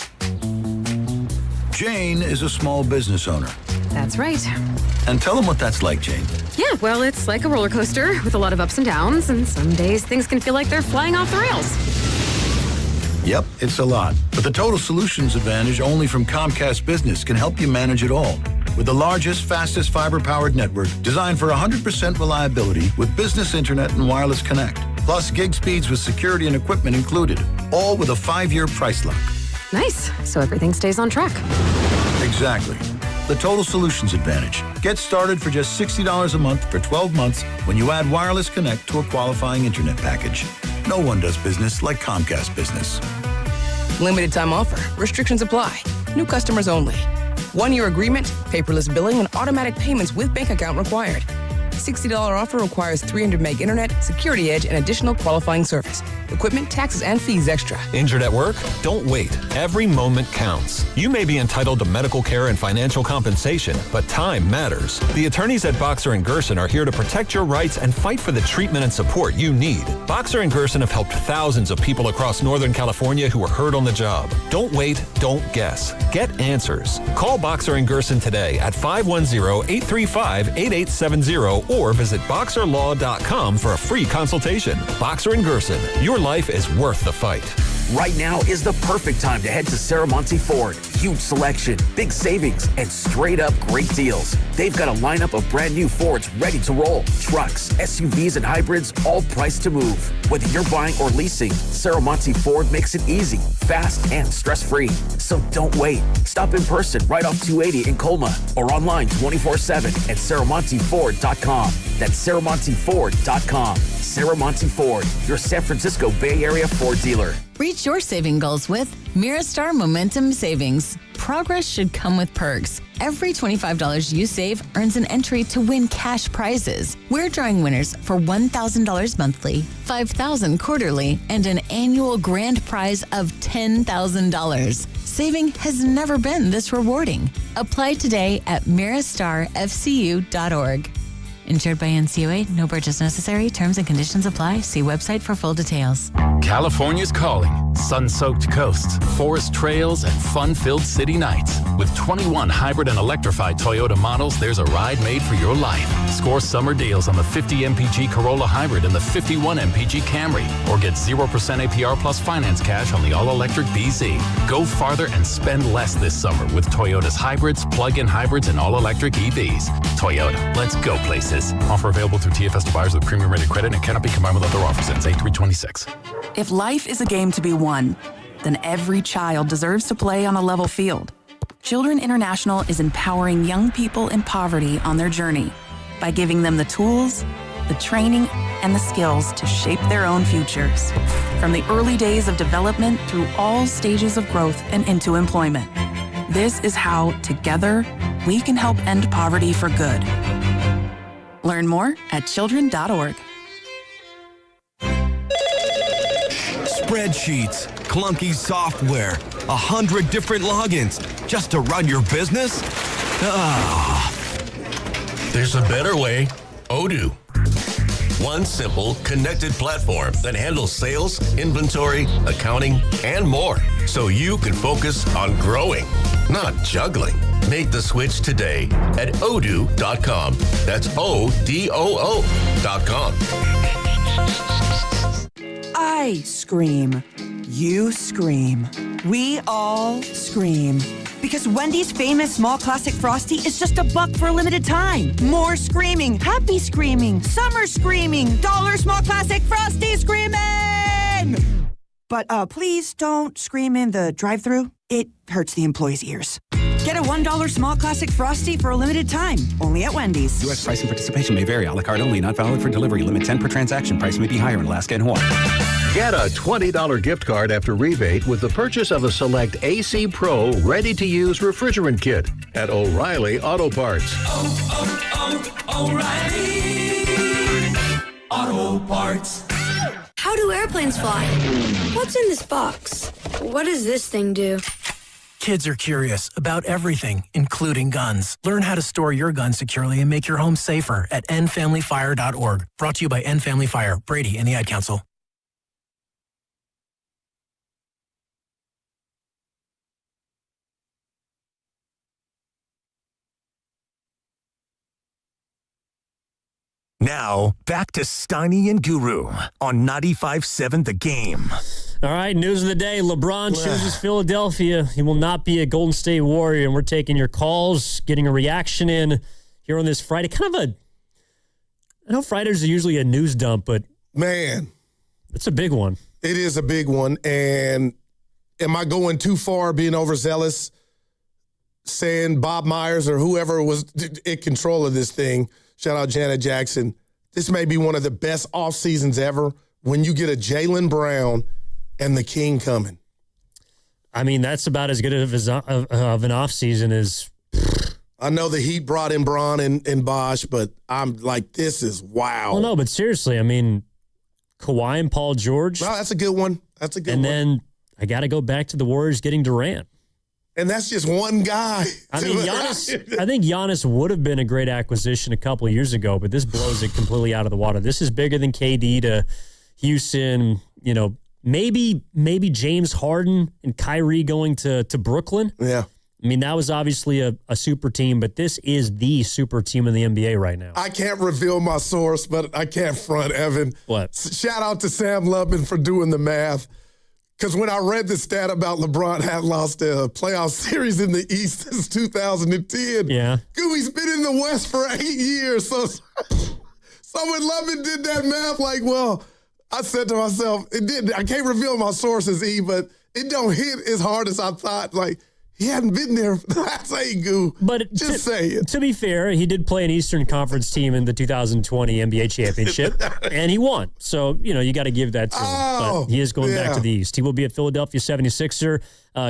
Jane is a small business owner. That's right. And tell them what that's like, Jane. Yeah, well, it's like a roller coaster with a lot of ups and downs, and some days things can feel like they're flying off the rails. Yep, it's a lot. But the Total Solutions Advantage only from Comcast Business can help you manage it all. With the largest, fastest fiber-powered network designed for 100% reliability with business internet and wireless connect. Plus gig speeds with security and equipment included. All with a 5-year price lock. Nice. So everything stays on track. Exactly. The Total Solutions Advantage. Get started for just $60 a month for 12 months when you add wireless connect to a qualifying internet package. No one does business like Comcast Business. Limited time offer. Restrictions apply. New customers only. 1-year agreement, paperless billing, and automatic payments with bank account required. $60 offer requires 300 meg internet, security edge, and additional qualifying service. Equipment, taxes, and fees extra. Injured at work? Don't wait. Every moment counts. You may be entitled to medical care and financial compensation, but time matters. The attorneys at Boxer & Gerson are here to protect your rights and fight for the treatment and support you need. Boxer & Gerson have helped thousands of people across Northern California who were hurt on the job. Don't wait, don't guess. Get answers. Call Boxer & Gerson today at 510-835-8870 or visit boxerlaw.com for a free consultation. Boxer & Gerson, your life is worth the fight. Right now is the perfect time to head to Saramonte Ford. Huge selection, big savings, and straight up great deals. They've got a lineup of brand new Fords ready to roll. Trucks, SUVs, and hybrids, all priced to move. Whether you're buying or leasing, Saramonte Ford makes it easy, fast, and stress-free. So don't wait. Stop in person right off 280 in Colma or online 24/7 at SaramonteFord.com. That's SaramonteFord.com. Saramonte Ford, your San Francisco Bay Area Ford dealer. Reach your saving goals with Mirastar Momentum Savings. Progress should come with perks. Every $25 you save earns an entry to win cash prizes. We're drawing winners for $1,000 monthly, $5,000 quarterly, and an annual grand prize of $10,000. Saving has never been this rewarding. Apply today at mirastarfcu.org. Insured by NCUA, no purchase necessary. Terms and conditions apply. See website for full details. California's calling. Sun-soaked coasts, forest trails, and fun-filled city nights. With 21 hybrid and electrified Toyota models, there's a ride made for your life. Score summer deals on the 50 MPG Corolla Hybrid and the 51 MPG Camry. Or get 0% APR plus finance cash on the all-electric BZ. Go farther and spend less this summer with Toyota's hybrids, plug-in hybrids, and all-electric EVs. Toyota, let's go places. Offer available through TFS to buyers with premium rated credit and cannot be combined with other offers. Ends 8/3/26. If life is a game to be won, then every child deserves to play on a level field. Children International is empowering young people in poverty on their journey by giving them the tools, the training, and the skills to shape their own futures. From the early days of development through all stages of growth and into employment. This is how, together, we can help end poverty for good. Learn more at children.org. Spreadsheets, clunky software, 100 different logins just to run your business? There's a better way. Odoo. One simple, connected platform that handles sales, inventory, accounting, and more. So you can focus on growing, not juggling. Make the switch today at odoo.com. That's ODOO.com. I scream. You scream. We all scream. Because Wendy's famous small classic Frosty is just $1 for a limited time. More screaming, happy screaming, summer screaming, dollar small classic Frosty screaming! But please don't scream in the drive-thru. It hurts the employees' ears. Get a $1 small classic Frosty for a limited time, only at Wendy's. U.S. price and participation may vary. A la carte only, not valid for delivery. Limit 10 per transaction. Price may be higher in Alaska and Hawaii. Get a $20 gift card after rebate with the purchase of a select AC Pro ready-to-use refrigerant kit at O'Reilly Auto Parts. O'Reilly Auto Parts. How do airplanes fly? What's in this box? What does this thing do? Kids are curious about everything, including guns. Learn how to store your gun securely and make your home safer at endfamilyfire.org. Brought to you by End Family Fire, Brady, and the Ad Council. Now, back to Steiny and Guru on 95.7 The Game. All right, news of the day. LeBron chooses Philadelphia. He will not be a Golden State Warrior, and we're taking your calls, getting a reaction in here on this Friday. I know Fridays are usually a news dump, but man, it's a big one. It is a big one, and am I going too far being overzealous, saying Bob Myers or whoever was in control of this thing, shout out Janet Jackson, this may be one of the best off seasons ever when you get a Jaylen Brown and the King coming. I mean, that's about as good of an off season as I know the Heat brought in Braun and Bosh, but I'm like, this is wow. Well, no, but seriously, I mean, Kawhi and Paul George. No, that's a good one. That's a good one. And then I got to go back to the Warriors getting Durant. And that's just one guy. I mean, Giannis, I think Giannis would have been a great acquisition a couple of years ago, but this blows it completely out of the water. This is bigger than KD to Houston, you know, maybe James Harden and Kyrie going to Brooklyn. Yeah. I mean, that was obviously a super team, but this is the super team in the NBA right now. I can't reveal my source, but I can't front Evan. What? Shout out to Sam Lubman for doing the math. Because when I read the stat about LeBron had lost a playoff series in the East since 2010, Gooey's been in the West for 8 years. So when Lubman did that math, like, well, I said to myself, I can't reveal my sources, but it don't hit as hard as I thought. Like, he hadn't been there. That's Goo. But just saying. To be fair, he did play an Eastern Conference team in the 2020 NBA championship, and he won. So, you know, you got to give that to him. But he is going back to the East. He will be at Philadelphia 76er.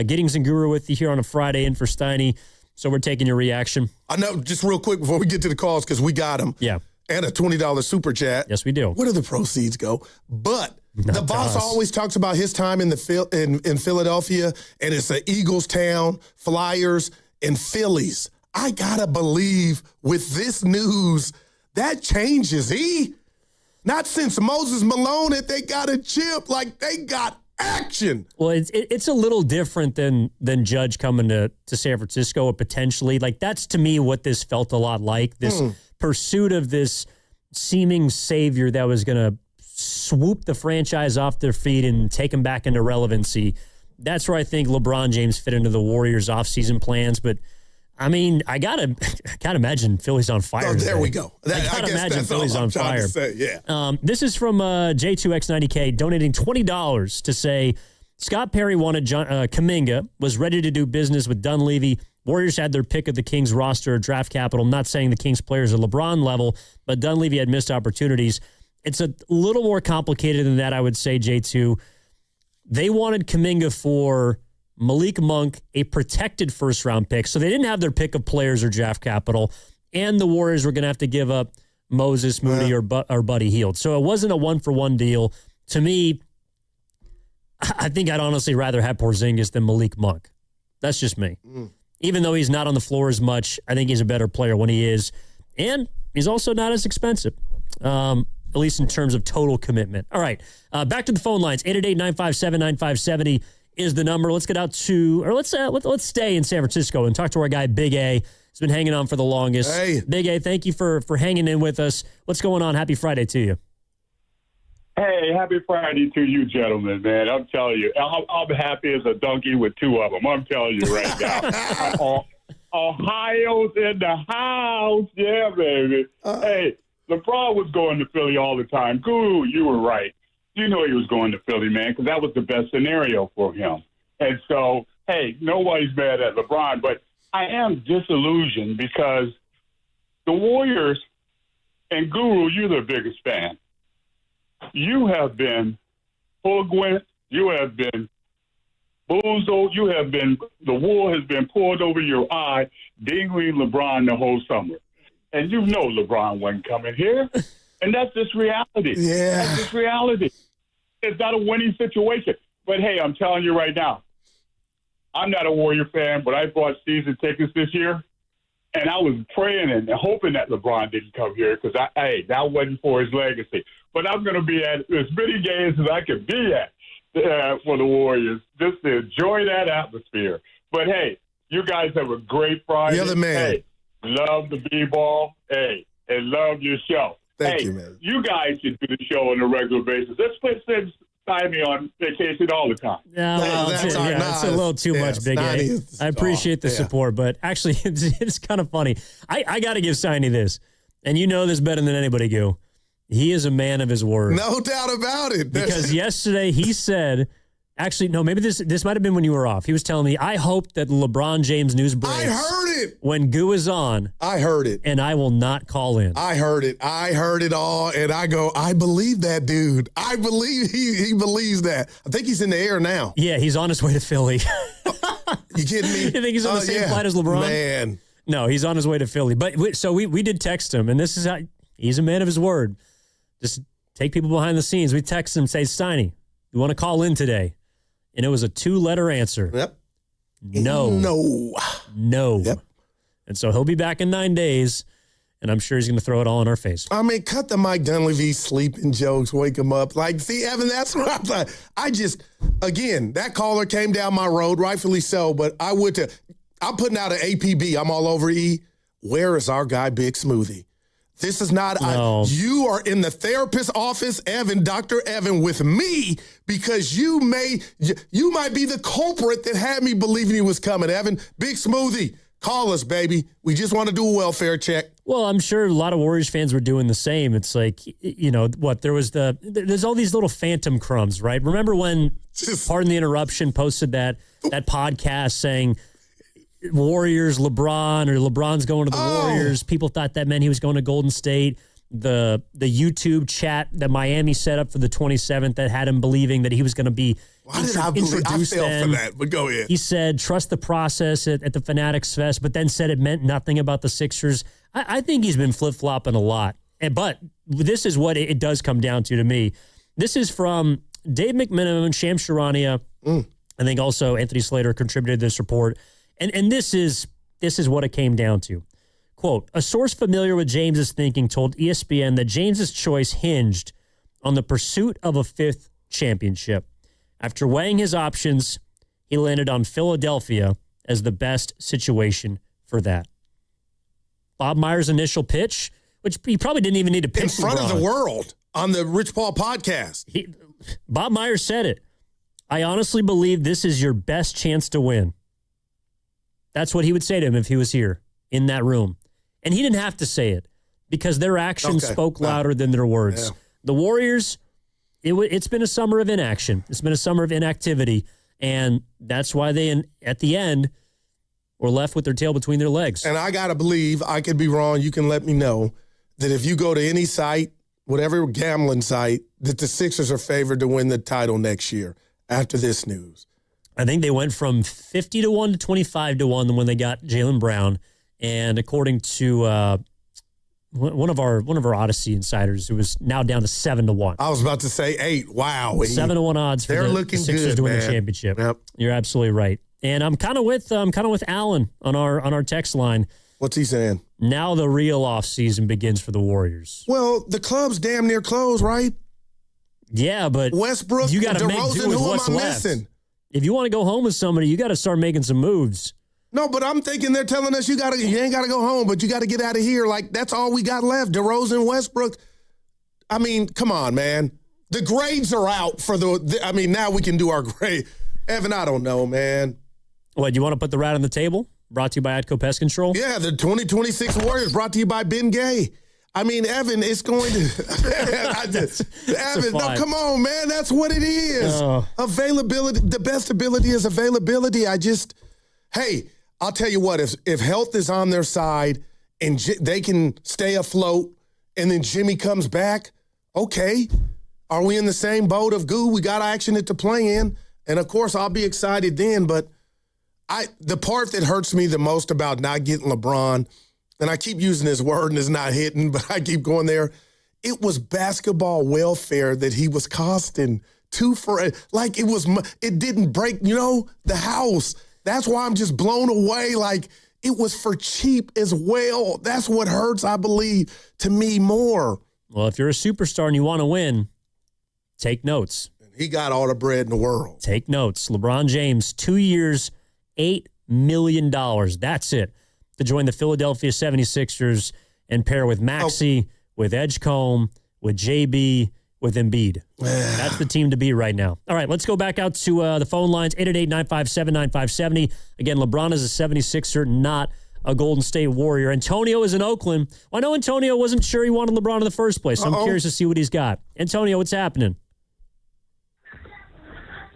Giddings and Guru with you here on a Friday in for Steiny. So we're taking your reaction. I know, just real quick before we get to the calls, because we got them. Yeah. And a $20 super chat. Yes, we do. Where do the proceeds go? But Not the boss us. always talks about his time in Philadelphia, and it's an Eagles town, Flyers, and Phillies. I gotta believe with this news that changes. Not since Moses Malone that they got a chip, like they got action. Well, it's a little different than Judge coming to San Francisco, or potentially. Like, that's to me what this felt a lot like. This pursuit of this seeming savior that was going to swoop the franchise off their feet and take them back into relevancy. That's where I think LeBron James fit into the Warriors' offseason plans. But, I mean, I gotta imagine Philly's on fire. Oh, there today. we go. I gotta imagine Philly's on fire. Yeah. This is from J2X90K donating $20 to say Scott Perry wanted Kuminga, was ready to do business with Dunleavy. Warriors had their pick of the Kings roster draft capital. I'm not saying the Kings players are LeBron level, but Dunleavy had missed opportunities. It's a little more complicated than that, I would say, J2. They wanted Kuminga for Malik Monk, a protected first-round pick. So they didn't have their pick of players or draft capital, and the Warriors were going to have to give up Moses Moody or Buddy Hield. So it wasn't a one-for-one deal. To me, I think I'd honestly rather have Porzingis than Malik Monk. That's just me. Even though he's not on the floor as much, I think he's a better player when he is. And he's also not as expensive, at least in terms of total commitment. All right, back to the phone lines. 888-957-9570 is the number. Let's get out to, or let's stay in San Francisco and talk to our guy, Big A. He's been hanging on for the longest. Hey. Big A, thank you for hanging in with us. What's going on? Happy Friday to you. Hey, happy Friday to you, gentlemen, man. I'm telling you, I'm happy as a donkey with two of them. I'm telling you right now. Ohio's in the house. Yeah, baby. Hey, LeBron was going to Philly all the time. Guru, you were right. You know he was going to Philly, man, because that was the best scenario for him. And so, hey, nobody's mad at LeBron, but I am disillusioned because the Warriors, and Guru, you're the biggest fan. You have been hoodwinked. You have been boozled. The wool has been poured over your eye, dingling LeBron the whole summer. And you know LeBron wasn't coming here. And that's just reality. Yeah. That's just reality. It's not a winning situation. But, hey, I'm telling you right now, I'm not a Warrior fan, but I bought season tickets this year. And I was praying and hoping that LeBron didn't come here because, that wasn't for his legacy. But I'm going to be at as many games as I can be at for the Warriors just to enjoy that atmosphere. But, hey, you guys have a great Friday. You're the man. Hey, love the B-ball. Hey, and love your show. Thank you, man. You guys should do the show on a regular basis. Let's put me on vacation all the time. It's a little too much, Big A. I appreciate the support, but actually, it's kind of funny. I got to give Steiny this, and you know this better than anybody, Goo. He is a man of his word. No doubt about it. Because yesterday he said, actually, no, maybe this might have been when you were off. He was telling me, I hope that LeBron James news breaks. I heard it. When Goo is on. I heard it. And I will not call in. I heard it. I heard it all. And I go, I believe that dude. I believe he believes that. I think he's in the air now. Yeah, he's on his way to Philly. You kidding me? You think he's on the same flight as LeBron? Man. No, he's on his way to Philly. But we did text him, and this is how he's a man of his word. Just take people behind the scenes. We text him, say, Steiny, you want to call in today? And it was a 2-letter answer. Yep. No. Yep. And so he'll be back in 9 days, and I'm sure he's going to throw it all in our face. I mean, cut the Mike Dunleavy sleeping jokes, wake him up. Like, see, Evan, that's what I'm like. Again, that caller came down my road, rightfully so, but I'm putting out an APB. I'm all over E. Where is our guy, Big Smoothie? This is not, No. You are in the therapist's office, Evan, Dr. Evan, with me because you might be the culprit that had me believing he was coming, Evan. Big Smoothie, call us, baby. We just want to do a welfare check. Well, I'm sure a lot of Warriors fans were doing the same. It's like, there's all these little phantom crumbs, right? Remember when, pardon the interruption, posted that podcast saying Warriors, LeBron, or LeBron's going to the Warriors. People thought that meant he was going to Golden State. The YouTube chat that Miami set up for the 27th that had him believing that he was going to be introduced. I fell for that, but go ahead. He said, trust the process at the Fanatics Fest, but then said it meant nothing about the Sixers. I think he's been flip-flopping a lot. But this is what it does come down to me. This is from Dave McMenamin, Sham Charania. I think also Anthony Slater contributed to this report. And this is what it came down to. Quote, a source familiar with James's thinking told ESPN that James's choice hinged on the pursuit of a 5th championship. After weighing his options, he landed on Philadelphia as the best situation for that. Bob Meyer's initial pitch, which he probably didn't even need to pitch in front of the world on the Rich Paul podcast. Bob Meyer said it. I honestly believe this is your best chance to win. That's what he would say to him if he was here in that room. And he didn't have to say it because their actions spoke louder than their words. Yeah. The Warriors, it's been a summer of inaction. It's been a summer of inactivity. And that's why they, at the end, were left with their tail between their legs. And I got to believe, I could be wrong, you can let me know, that if you go to any site, whatever gambling site, that the Sixers are favored to win the title next year after this news. I think they went from 50-1 to 25-1 when they got Jaylen Brown, and according to one of our Odyssey insiders, it was now down to 7-1. I was about to say 8. Wow, 7-1 odds for the Sixers to win the championship. Yep. You're absolutely right, and I'm kind of with Alan on our text line. What's he saying? Now the real off season begins for the Warriors. Well, the club's damn near closed, right? Yeah, but Westbrook, you got to make do with what's left. Missing? If you want to go home with somebody, you got to start making some moves. No, but I'm thinking they're telling us you ain't got to go home, but you got to get out of here. Like, that's all we got left. DeRozan, Westbrook. I mean, come on, man. The grades are out for now we can do our grade. Evan, I don't know, man. What, you want to put the rat on the table? Brought to you by Atco Pest Control? Yeah, the 2026 Warriors brought to you by Ben Gay. I mean, Evan, it's going to... Evan, no, come on, man. That's what it is. Availability. The best ability is availability. Hey, I'll tell you what. If health is on their side and they can stay afloat and then Jimmy comes back, okay. Are we in the same boat of goo? We got action at the play-in. And, of course, I'll be excited then. But the part that hurts me the most about not getting LeBron, and I keep using his word and it's not hitting, but I keep going there. It was basketball welfare that he was costing it didn't break, the house. That's why I'm just blown away. Like, it was for cheap as well. That's what hurts, I believe, to me more. Well, if you're a superstar and you want to win, take notes. He got all the bread in the world. Take notes. LeBron James, 2 years, $8 million. That's it. To join the Philadelphia 76ers and pair with Maxey, with Edgecombe, with JB, with Embiid. That's the team to beat right now. All right, let's go back out to the phone lines, 888-957-9570. Again, LeBron is a 76er, not a Golden State Warrior. Antonio is in Oakland. Well, I know Antonio wasn't sure he wanted LeBron in the first place, so I'm curious to see what he's got. Antonio, what's happening?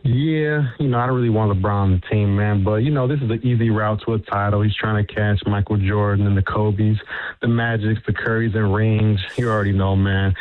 Yeah, I don't really want LeBron on the team, man. But, this is an easy route to a title. He's trying to catch Michael Jordan and the Kobe's. the Magics, the Currys, and rings. You already know, man.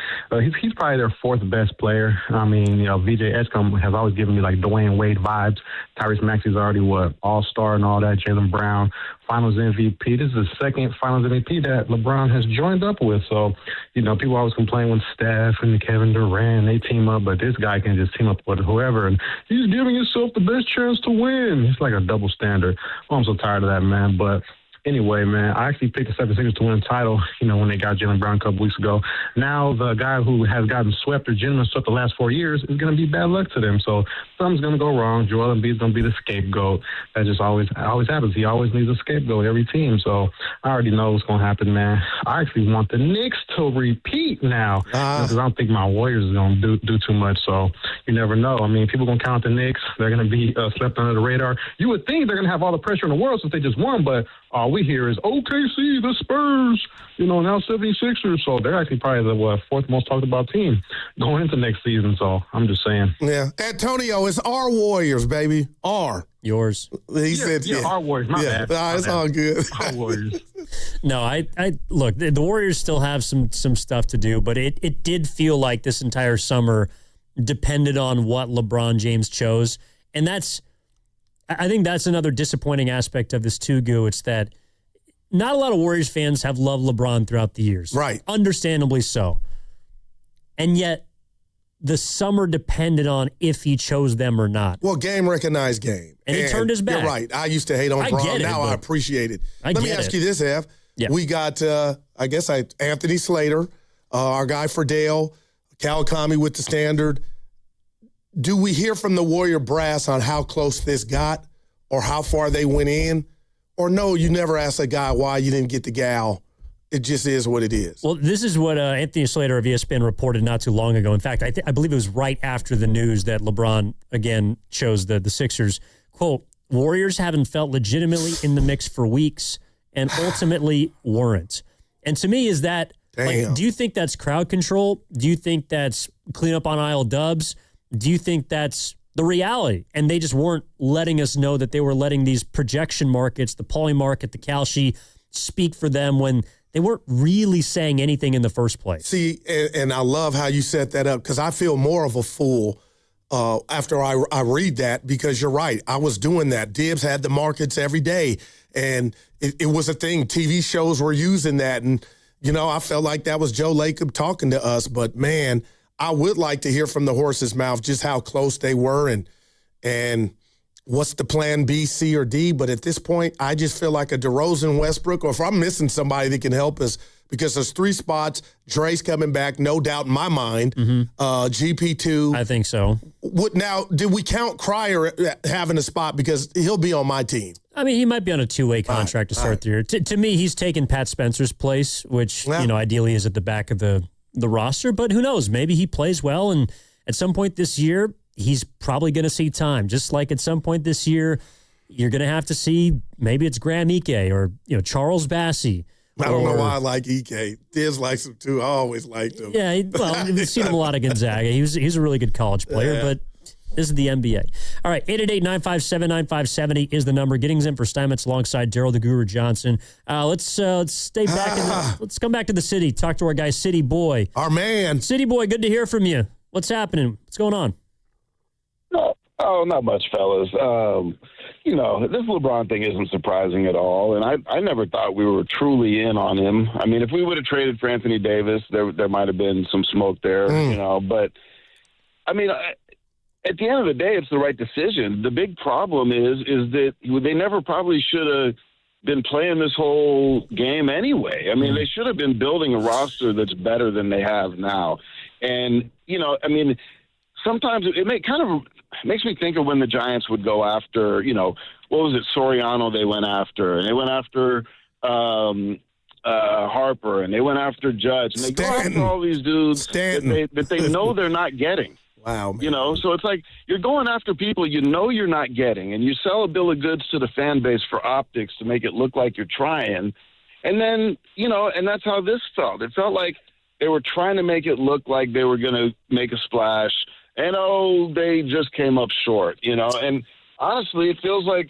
He's probably their fourth best player. I mean, VJ Edgecombe has always given me like Dwayne Wade vibes. Tyrese Maxey's already All-Star and all that. Jaylen Brown, Finals MVP. This is the second Finals MVP that LeBron has joined up with. So, people always complain when Steph and Kevin Durant, they team up, but this guy can just team up with whoever, and he's giving himself the best chance to win. It's like a double standard. Oh, I'm so tired of that, man. But anyway, man, I actually picked the 76ers to win the title, when they got Jaylen Brown a couple weeks ago. Now the guy who has gotten swept or gentlemen swept the last 4 years is going to be bad luck to them. So something's going to go wrong. Joel Embiid's going to be the scapegoat. That just always happens. He always needs a scapegoat every team. So I already know what's going to happen, man. I actually want the Knicks to repeat now because I don't think my Warriors is going to do too much. So you never know. I mean, people are going to count the Knicks. They're going to be swept under the radar. You would think they're going to have all the pressure in the world since they just won, but all we hear is OKC, the Spurs, now 76ers. So they're actually probably the fourth most talked about team going into next season. So I'm just saying. Yeah. Antonio, it's our Warriors, baby. Yours. He said, yeah. Our Warriors. My bad. It's all good. Our Warriors. No, I look, the Warriors still have some stuff to do, but it did feel like this entire summer depended on what LeBron James chose. And I think that's another disappointing aspect of this too, Goo. It's that not a lot of Warriors fans have loved LeBron throughout the years. Right. Understandably so. And yet the summer depended on if he chose them or not. Well, game recognized game. And he turned his back. You're right. I used to hate on Bron. Now I appreciate it. Let me ask you this, Ev. Yeah. We got, Anthony Slater, our guy for Dale, Kawakami with the Standard. Do we hear from the Warrior brass on how close this got or how far they went in? Or no, you never ask a guy why you didn't get the gal. It just is what it is. Well, this is what Anthony Slater of ESPN reported not too long ago. In fact, I believe it was right after the news that LeBron, again, chose the Sixers. Quote, Warriors haven't felt legitimately in the mix for weeks and ultimately weren't. And to me, is that, do you think that's crowd control? Do you think that's clean up on aisle dubs? Do you think that's the reality? And they just weren't letting us know that they were letting these projection markets, the poly market, the Kalshi, speak for them when they weren't really saying anything in the first place. See, and I love how you set that up because I feel more of a fool after I read that because you're right. I was doing that. Dibs had the markets every day, and it was a thing. TV shows were using that, and, I felt like that was Joe Lacob talking to us. But, man, I would like to hear from the horse's mouth just how close they were and what's the plan B, C, or D. But at this point, I just feel like a DeRozan, Westbrook, or if I'm missing somebody that can help us, because there's 3 spots. Dre's coming back, no doubt in my mind. GP2. I think so. Now, did we count Cryer having a spot? Because he'll be on my team. I mean, he might be on a 2-way contract to start the year. To me, he's taken Pat Spencer's place, which, ideally is at the back of the roster, but who knows? Maybe he plays well, and at some point this year, he's probably going to see time. Just like at some point this year, you're going to have to see maybe it's Graham Ike or Charles Bassey. I don't know why I like Ike. Diz likes him too. I always liked him. Yeah, we've seen him a lot at Gonzaga. He's a really good college player, but this is the NBA. All right, 888-957-9570 is the number. Giddings in for Steinmetz alongside Daryl the Guru Johnson. Let's stay back. Let's come back to the city. Talk to our guy, City Boy. Our man. City Boy, good to hear from you. What's happening? What's going on? Oh, not much, fellas. This LeBron thing isn't surprising at all, and I never thought we were truly in on him. I mean, if we would have traded for Anthony Davis, there might have been some smoke there, But, I mean, at the end of the day, it's the right decision. The big problem is that they never probably should have been playing this whole game anyway. I mean, they should have been building a roster that's better than they have now. And, sometimes it makes me think of when the Giants would go after, what was it, Soriano they went after. And they went after Harper, and they went after Judge. And they go after all these dudes that they know they're not getting. Wow, man. So it's like you're going after people you're not getting, and you sell a bill of goods to the fan base for optics to make it look like you're trying. And then, and that's how this felt. It felt like they were trying to make it look like they were going to make a splash, and, they just came up short, And honestly, it feels like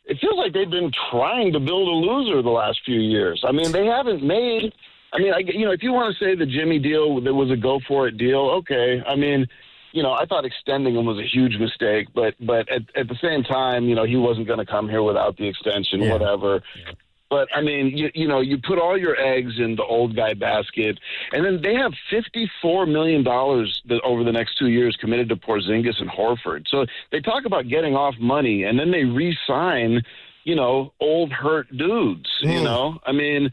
it feels like they've been trying to build a loser the last few years. I mean, they haven't made. I mean, if you want to say the Jimmy deal that was a go for it deal, okay. I mean, I thought extending him was a huge mistake, but at the same time, he wasn't going to come here without the extension, whatever. Yeah. But, I mean, you put all your eggs in the old guy basket, and then they have $54 million over the next 2 years committed to Porzingis and Horford. So they talk about getting off money, and then they re-sign, old hurt dudes, I mean,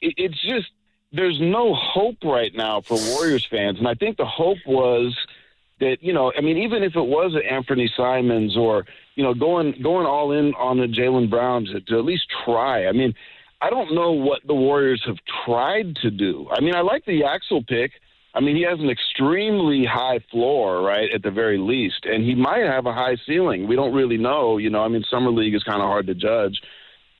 it's just there's no hope right now for Warriors fans. And I think the hope was that, even if it was an Anthony Simons or, going all in on a Jaylen Brown to at least try. I mean, I don't know what the Warriors have tried to do. I mean, I like the Yaxel pick. I mean, he has an extremely high floor, right, at the very least. And he might have a high ceiling. We don't really know. Summer League is kind of hard to judge.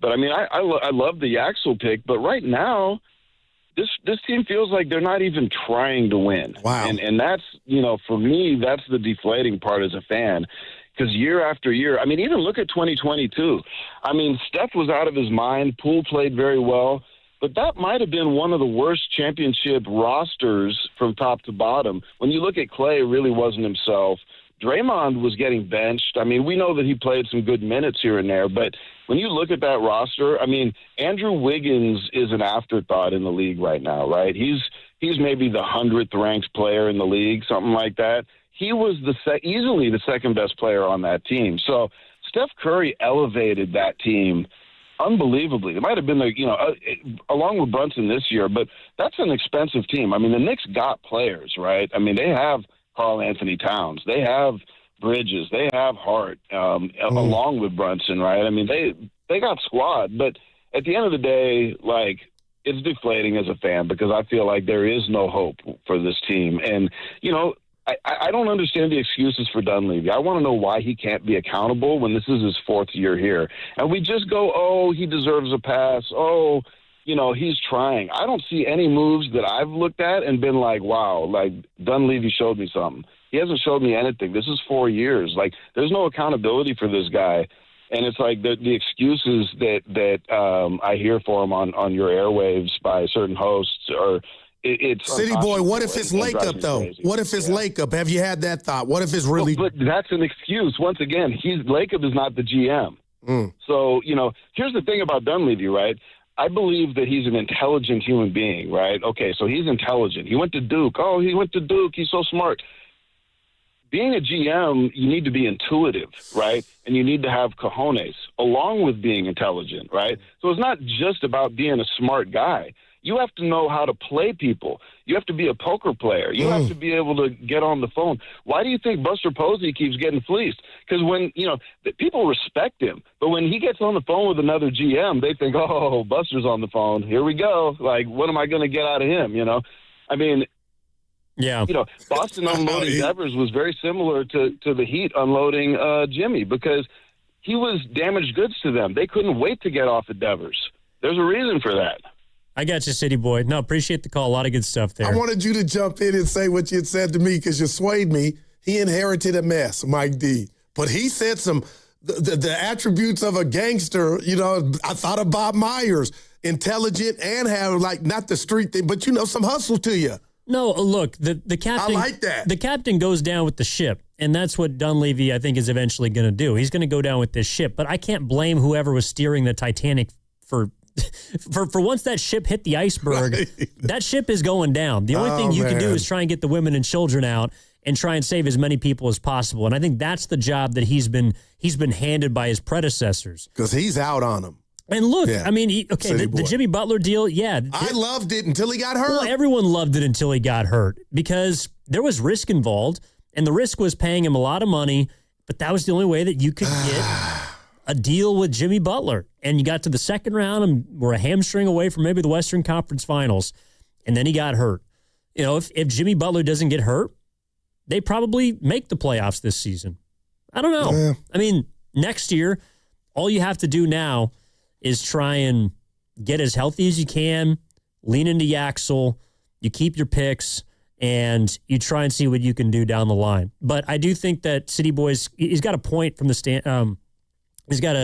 But, I mean, I love the Yaxel pick. But right now, this team feels like they're not even trying to win. Wow. And that's, for me, that's the deflating part as a fan. Because year after year, I mean, even look at 2022. I mean, Steph was out of his mind. Poole played very well. But that might have been one of the worst championship rosters from top to bottom. When you look at Clay, really wasn't himself. Draymond was getting benched. I mean, we know that he played some good minutes here and there. But when you look at that roster, I mean, Andrew Wiggins is an afterthought in the league right now, right? He's maybe the 100th ranked player in the league, something like that. He was easily the second best player on that team. So Steph Curry elevated that team unbelievably. It might have been along with Brunson this year, but that's an expensive team. I mean, the Knicks got players, right? I mean, they have Karl Anthony Towns, they have Bridges, they have Hart, along with Brunson, right? I mean, they got squad, but at the end of the day, like, it's deflating as a fan because I feel like there is no hope for this team. And, I don't understand the excuses for Dunleavy. I want to know why he can't be accountable when this is his fourth year here. And we just go, oh, he deserves a pass. Oh, he's trying. I don't see any moves that I've looked at and been like, wow, like Dunleavy showed me something. He hasn't showed me anything. This is 4 years. Like, there's no accountability for this guy. And it's like the excuses that I hear for him on your airwaves by certain hosts are – it's City Boy, what if it's Lake Up, though? Crazy. What if it's Lake Up? Have you had that thought? What if it's really... But that's an excuse. Once again, Lake Up is not the GM. So, here's the thing about Dunleavy, right? I believe that he's an intelligent human being, right? Okay, so he's intelligent. He went to Duke. Oh, he went to Duke. He's so smart. Being a GM, you need to be intuitive, right? And you need to have cojones along with being intelligent, right? So it's not just about being a smart guy. You have to know how to play people. You have to be a poker player. You have to be able to get on the phone. Why do you think Buster Posey keeps getting fleeced? Because when, people respect him. But when he gets on the phone with another GM, they think, oh, Buster's on the phone. Here we go. Like, what am I going to get out of him, I mean, yeah. Boston unloading Devers was very similar to the Heat unloading Jimmy because he was damaged goods to them. They couldn't wait to get off of Devers. There's a reason for that. I got you, City Boy. No, appreciate the call. A lot of good stuff there. I wanted you to jump in and say what you had said to me because you swayed me. He inherited a mess, Mike D. But he said the attributes of a gangster. I thought of Bob Myers, intelligent and have not the street thing, but some hustle to you. No, look, the captain. I like that. The captain goes down with the ship, and that's what Dunleavy, I think, is eventually going to do. He's going to go down with this ship, but I can't blame whoever was steering the Titanic for once that ship hit the iceberg, right. That ship is going down. The only thing you can do is try and get the women and children out and try and save as many people as possible. And I think that's the job that he's been handed by his predecessors. Because he's out on them. And look, I mean, the Jimmy Butler deal, yeah. I loved it until he got hurt. Well, everyone loved it until he got hurt because there was risk involved, and the risk was paying him a lot of money, but that was the only way that you could get a deal with Jimmy Butler. And you got to the second round and were a hamstring away from maybe the Western Conference Finals, and then he got hurt. If Jimmy Butler doesn't get hurt, they probably make the playoffs this season. I don't know. Yeah. I mean, next year, all you have to do now is try and get as healthy as you can, lean into Yaxel, you keep your picks, and you try and see what you can do down the line. But I do think that City Boys, he's got a point from the stand. He's got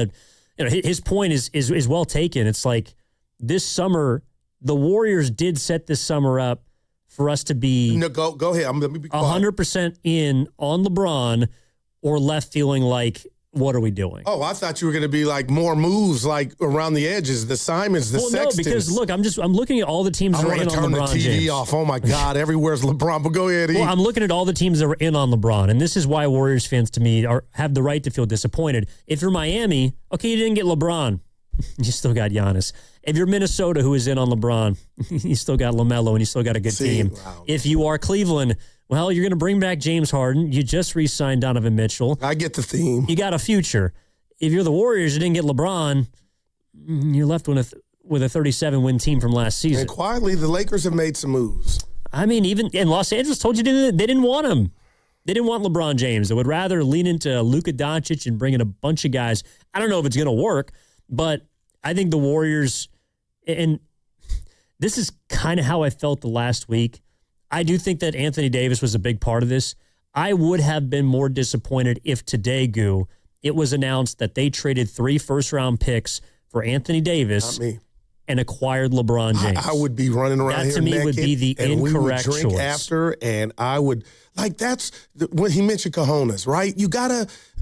his point is well taken. It's like this summer, the Warriors did set this summer up for us to be go ahead. Let me be quiet. 100% in on LeBron or left feeling like, what are we doing? Oh, I thought you were going to be like more moves like around the edges, the Simons, the Sextons. No, because look, I'm looking at all the teams that are in on LeBron James. I want to turn the TV off. Oh my God, everywhere's LeBron. But go ahead. Well, I'm looking at all the teams that are in on LeBron, and this is why Warriors fans to me have the right to feel disappointed. If you're Miami, okay, you didn't get LeBron. You still got Giannis. If you're Minnesota, who is in on LeBron, you still got LaMelo, and you still got a good team. Wow. If you are Cleveland, well, you're going to bring back James Harden. You just re-signed Donovan Mitchell. I get the theme. You got a future. If you're the Warriors, you didn't get LeBron, you're left with a 37-win team from last season. And quietly, the Lakers have made some moves. I mean, even in Los Angeles told you they didn't want him. They didn't want LeBron James. They would rather lean into Luka Doncic and bring in a bunch of guys. I don't know if it's going to work, but I think the Warriors, and this is kind of how I felt the last week. I do think that Anthony Davis was a big part of this. I would have been more disappointed if today, Goo, it was announced that they traded 3 first-round picks for Anthony Davis and acquired LeBron James. I would be running around here to me naked, would be the and incorrect we would drink choice. after, and I would that's when he mentioned cojones, right?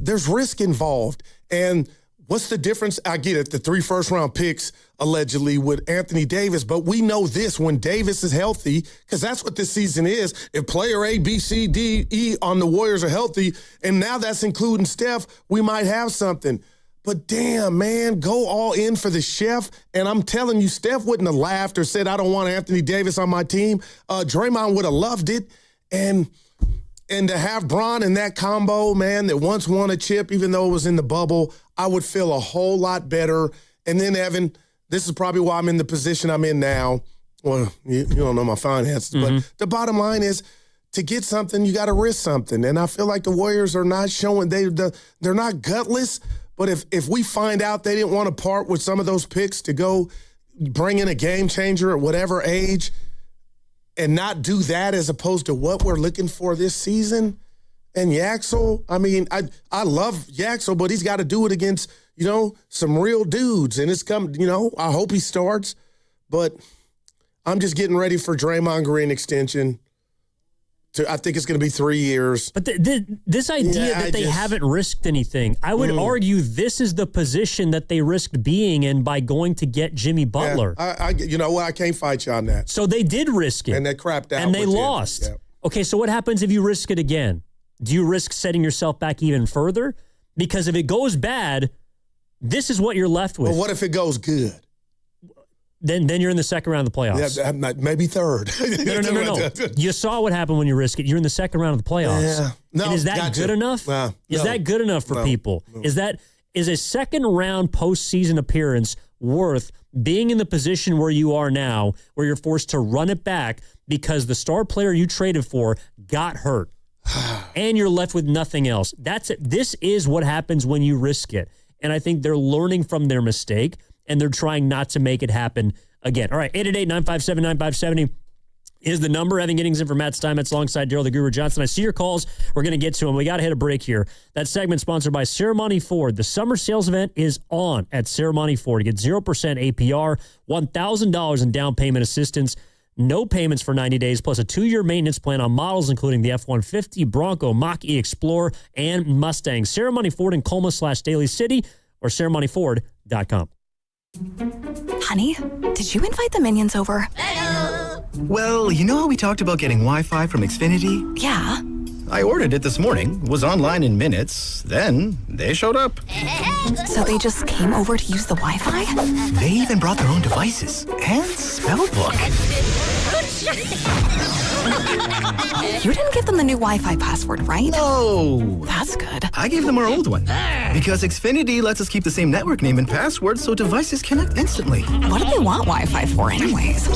There's risk involved, and what's the difference? I get it, the 3 first-round picks allegedly with Anthony Davis, but we know this, when Davis is healthy, because that's what this season is. If player A, B, C, D, E on the Warriors are healthy, and now that's including Steph, we might have something. But damn, man, go all in for the chef. And I'm telling you, Steph wouldn't have laughed or said, I don't want Anthony Davis on my team. Draymond would have loved it. And to have Bron in that combo, man, that once won a chip, even though it was in the bubble, I would feel a whole lot better. And then, Evan, this is probably why I'm in the position I'm in now. Well, you don't know my finances, but the bottom line is, to get something, you got to risk something. And I feel like the Warriors are not showing, they're not gutless, but if we find out they didn't want to part with some of those picks to go bring in a game changer at whatever age and not do that as opposed to what we're looking for this season. And Yaxel, I mean, I love Yaxel, but he's got to do it against, some real dudes. And it's come, I hope he starts. But I'm just getting ready for Draymond Green extension. I think it's going to be 3 years. But this idea that they haven't risked anything, I would argue this is the position that they risked being in by going to get Jimmy Butler. Yeah, you know what? I can't fight you on that. So they did risk it. And they crapped out. And they lost. Yeah. Okay, so what happens if you risk it again? Do you risk setting yourself back even further? Because if it goes bad, this is what you're left with. Well, what if it goes good? Then you're in the second round of the playoffs. Yeah, maybe third. No. You saw what happened when you risk it. You're in the second round of the playoffs. Yeah. No, and is that good enough? Is that good enough for people? No. Is a second round postseason appearance worth being in the position where you are now, where you're forced to run it back because the star player you traded for got hurt, and you're left with nothing else? That's it. This is what happens when you risk it, and I think they're learning from their mistake. And they're trying not to make it happen again. All right, 888-957-9570 is the number. Evan Giddings in for Matt Steinmetz alongside Daryl the Guru Johnson. I see your calls. We're going to get to them. We got to hit a break here. That segment sponsored by Ceremony Ford. The summer sales event is on at Ceremony Ford. You get 0% APR, $1,000 in down payment assistance, no payments for 90 days, plus a 2-year maintenance plan on models including the F-150, Bronco, Mach-E Explorer, and Mustang. Ceremony Ford in Colma/Daly City or ceremonyford.com. Honey, did you invite the minions over? Well, you know how we talked about getting Wi-Fi from Xfinity? Yeah. I ordered it this morning, was online in minutes, then they showed up. So they just came over to use the Wi-Fi? They even brought their own devices and spell book. You didn't give them the new Wi-Fi password, right? No. That's good. I gave them our old one. Because Xfinity lets us keep the same network name and password so devices connect instantly. What do they want Wi-Fi for anyways?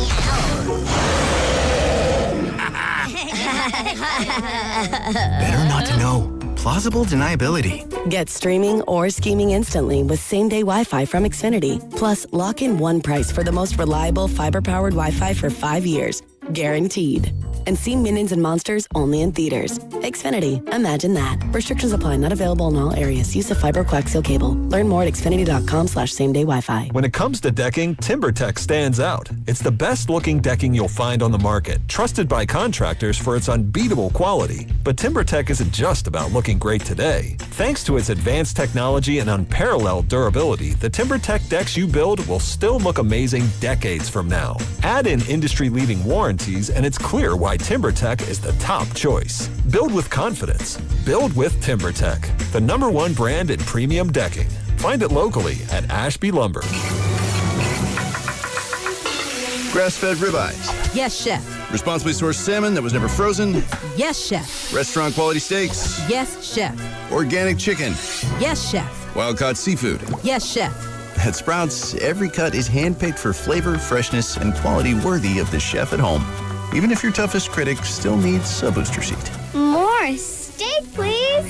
Better not to know. Plausible deniability. Get streaming or scheming instantly with same-day Wi-Fi from Xfinity. Plus, lock in one price for the most reliable fiber-powered Wi-Fi for 5 years. Guaranteed. And see Minions and Monsters only in theaters. Xfinity. Imagine that. Restrictions apply. Not available in all areas. Use of fiber coaxial cable. Learn more at xfinity.com/same-day Wi-Fi. When it comes to decking, TimberTech stands out. It's the best-looking decking you'll find on the market, trusted by contractors for its unbeatable quality. But TimberTech isn't just about looking great today. Thanks to its advanced technology and unparalleled durability, the TimberTech decks you build will still look amazing decades from now. Add in industry-leading warranties, and it's clear why TimberTech is the top choice. Build with confidence. Build with TimberTech, the #1 brand in premium decking. Find it locally at Ashby Lumber. Grass-fed ribeyes. Yes, chef. Responsibly sourced salmon that was never frozen. Yes, chef. Restaurant quality steaks. Yes, chef. Organic chicken. Yes, chef. Wild-caught seafood. Yes, chef. At Sprouts, every cut is handpicked for flavor, freshness, and quality worthy of the chef at home. Even if your toughest critic still needs a booster seat. More steak, please.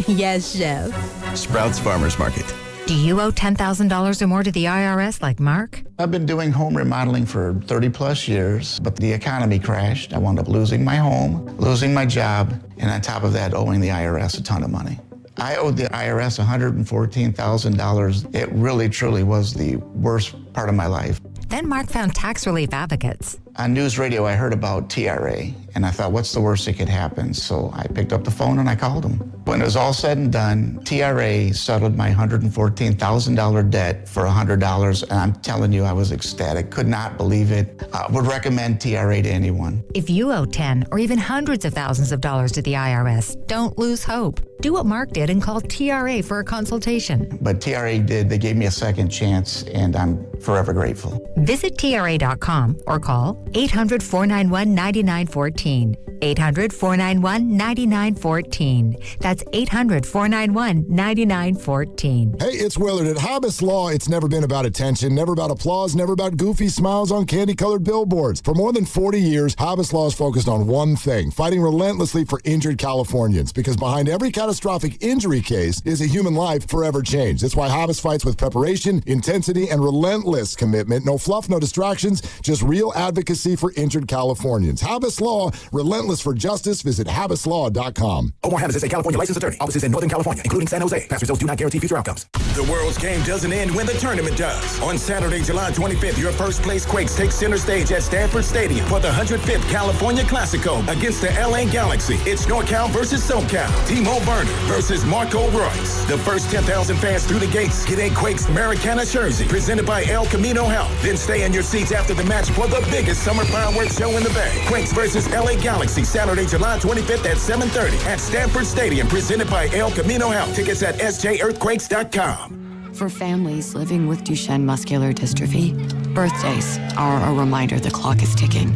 Yes, chef. Sprouts Farmers Market. Do you owe $10,000 or more to the IRS like Mark? I've been doing home remodeling for 30 plus years, but the economy crashed. I wound up losing my home, losing my job, and on top of that, owing the IRS a ton of money. I owed the IRS $114,000. It really, truly was the worst part of my life. Then Mark found tax relief advocates. On news radio, I heard about TRA, and I thought, what's the worst that could happen? So I picked up the phone and I called them. When it was all said and done, TRA settled my $114,000 debt for $100, and I'm telling you, I was ecstatic. Could not believe it. Would recommend TRA to anyone. If you owe 10 or even hundreds of thousands of dollars to the IRS, don't lose hope. Do what Mark did and call TRA for a consultation. But TRA did. They gave me a second chance, and I'm forever grateful. Visit TRA.com or call 800-491-9914. 800-491-9914. That's 800-491-9914. Hey, it's Willard. At Hobbs Law, it's never been about attention, never about applause, never about goofy smiles on candy-colored billboards. For more than 40 years, Hobbs Law is focused on one thing, fighting relentlessly for injured Californians, because behind every catastrophic injury case is a human life forever changed. That's why Hobbs fights with preparation, intensity, and relentless commitment. No fluff, no distractions, just real advocacy for injured Californians. Hobbs Law, relentless for justice. Visit HabbisLaw.com. Omar Habbis is a California licensed attorney. Offices in Northern California, including San Jose. Past results do not guarantee future outcomes. The world's game doesn't end when the tournament does. On Saturday, July 25th, your first place Quakes take center stage at Stanford Stadium for the 105th California Classico against the LA Galaxy. It's NorCal versus SoCal. Timo Werner versus Marco Royce. The first 10,000 fans through the gates get a Quakes Americana jersey presented by El Camino Health. Then stay in your seats after the match for the biggest summer fireworks show in the Bay. Quakes versus LA Galaxy, Saturday, July 25th at 7:30 at Stanford Stadium, presented by El Camino Health. Tickets at sjearthquakes.com. For families living with Duchenne muscular dystrophy, birthdays are a reminder the clock is ticking.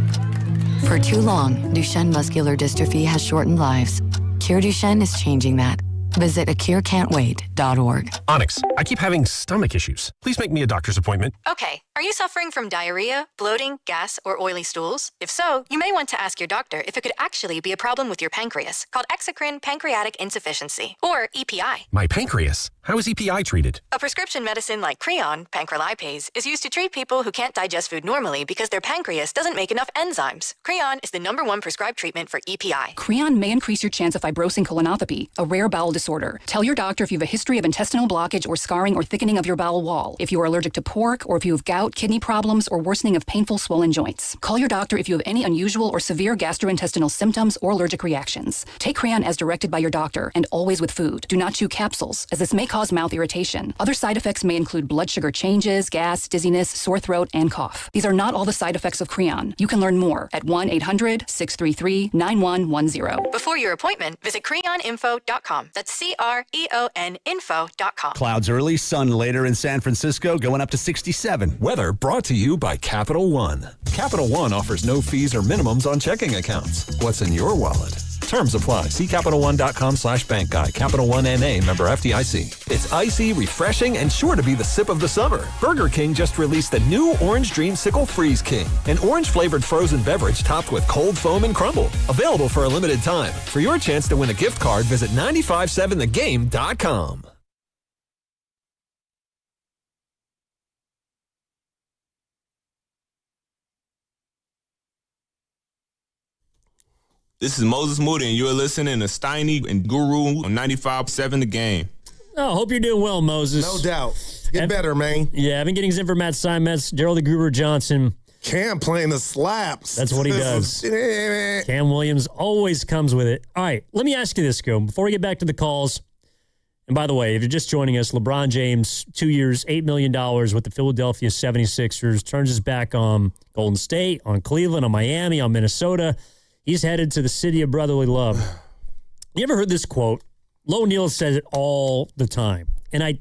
For too long, Duchenne muscular dystrophy has shortened lives. Cure Duchenne is changing that. Visit acurecan'twait.org. Onyx, I keep having stomach issues. Please make me a doctor's appointment. Okay, are you suffering from diarrhea, bloating, gas, or oily stools? If so, you may want to ask your doctor if it could actually be a problem with your pancreas, called exocrine pancreatic insufficiency, or EPI. My pancreas? How is EPI treated? A prescription medicine like Creon, pancrelipase, is used to treat people who can't digest food normally because their pancreas doesn't make enough enzymes. Creon is the #1 prescribed treatment for EPI. Creon may increase your chance of fibrosing colonopathy, a rare bowel disorder. Tell your doctor if you have a history of intestinal blockage or scarring or thickening of your bowel wall, if you are allergic to pork, or if you have gout, kidney problems, or worsening of painful swollen joints. Call your doctor if you have any unusual or severe gastrointestinal symptoms or allergic reactions. Take Creon as directed by your doctor, and always with food. Do not chew capsules, as this may cause mouth irritation. Other side effects may include blood sugar changes, gas, dizziness, sore throat, and cough. These are not all the side effects of Creon. You can learn more at 1-800-633-9110. Before your appointment, visit creoninfo.com. That's CREON info.com. Clouds early, sun later in San Francisco, going up to 67. Weather brought to you by Capital One. Capital One offers no fees or minimums on checking accounts. What's in your wallet? Terms apply. See CapitalOne.com/bank guide. Capital One NA, member FDIC. It's icy, refreshing, and sure to be the sip of the summer. Burger King just released the new Orange Dreamsicle Freeze King, an orange-flavored frozen beverage topped with cold foam and crumble. Available for a limited time. For your chance to win a gift card, visit 957thegame.com. This is Moses Moody, and you're listening to Steiny and Guru on 95.7 The Game. Oh, hope you're doing well, Moses. No doubt. Get better, man. Yeah, I've been getting in for Matt Simons, Gerald the Guru Johnson. Cam playing the slaps. That's what he does. Cam Williams always comes with it. All right, let me ask you this, Go. Before we get back to the calls, and by the way, if you're just joining us, LeBron James, 2 years, $8 million with the Philadelphia 76ers, turns his back on Golden State, on Cleveland, on Miami, on Minnesota. He's headed to the city of brotherly love. You ever heard this quote? Lo Neal says it all the time. And I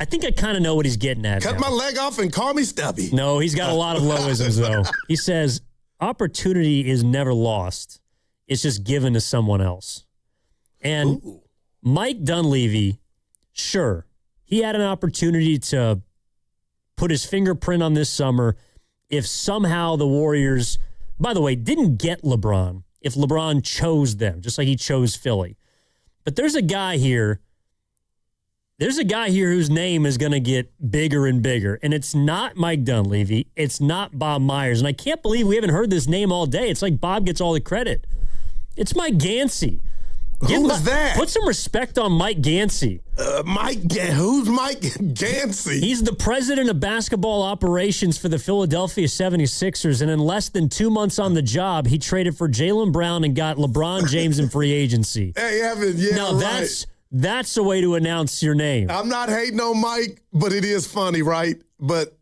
think I kind of know what he's getting at. Cut my leg off and call me Stubby. No, he's got a lot of Loisms, though. He says, opportunity is never lost. It's just given to someone else. And Mike Dunleavy, sure, he had an opportunity to put his fingerprint on this summer if somehow the Warriors, by the way, didn't get LeBron, if LeBron chose them, just like he chose Philly. But there's a guy here whose name is going to get bigger and bigger, and it's not Mike Dunleavy. It's not Bob Myers, and I can't believe we haven't heard this name all day. It's like Bob gets all the credit. It's Mike Gansey. Who was that? Put some respect on Mike Gansey. Who's Mike Gansey? He's the president of basketball operations for the Philadelphia 76ers, and in less than 2 months on the job, he traded for Jaylen Brown and got LeBron James in free agency. Hey, Evan, yeah, now, right. That's the way to announce your name. I'm not hating on Mike, but it is funny, right? But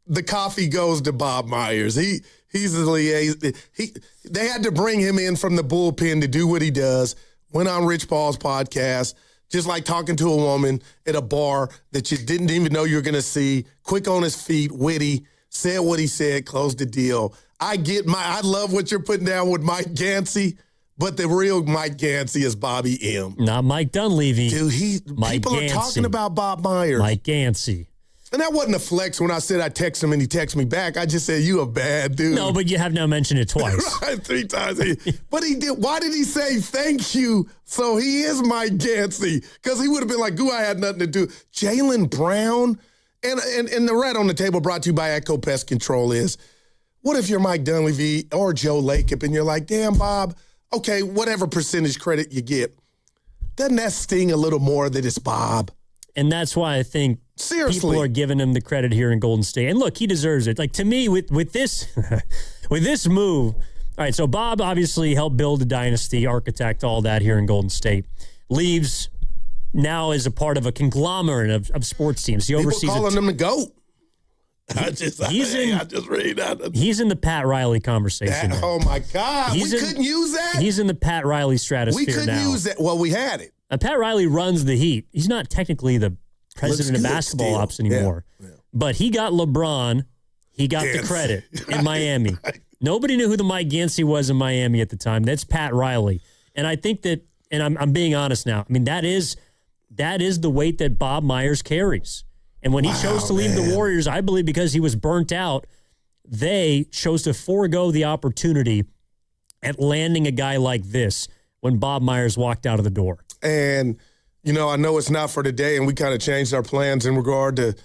the coffee goes to Bob Myers. He's the liaison. They had to bring him in from the bullpen to do what he does. Went on Rich Paul's podcast, just like talking to a woman at a bar that you didn't even know you were going to see. Quick on his feet, witty, said what he said, closed the deal. I love what you're putting down with Mike Gansey, but the real Mike Gansey is Bobby M. Not Mike Dunleavy. Dude, people Gansey. Are talking about Bob Myers. Mike Gansey. And that wasn't a flex when I said I text him and he texted me back. I just said, you a bad dude. No, but you have now mentioned it twice. Right, 3 times. But he did. Why did he say thank you? So he is Mike Gansey. Because he would have been like, I had nothing to do. Jaylen Brown. And the red on the table brought to you by Echo Pest Control is, what if you're Mike Dunleavy or Joe Lacob and you're like, damn, Bob, okay, whatever percentage credit you get, doesn't that sting a little more that it's Bob? And that's why I think people are giving him the credit here in Golden State. And look, he deserves it. Like, to me, with this with this move, all right, so Bob obviously helped build a dynasty, architect all that here in Golden State. Leaves now as a part of a conglomerate of sports teams. He oversees people calling him the GOAT. He's in the Pat Riley conversation. Oh, my God. We couldn't use that? He's in the Pat Riley stratosphere now. We couldn't use that. Well, we had it. Pat Riley runs the Heat. He's not technically the president of basketball ops anymore. Yeah. But he got LeBron. He got the credit in Miami. Nobody knew who the Mike Gansey was in Miami at the time. That's Pat Riley. And I think that, and I'm being honest now, I mean, that is the weight that Bob Myers carries. And when he chose to leave the Warriors, I believe because he was burnt out, they chose to forego the opportunity at landing a guy like this when Bob Myers walked out of the door. And, I know it's not for today, and we kind of changed our plans in regard to,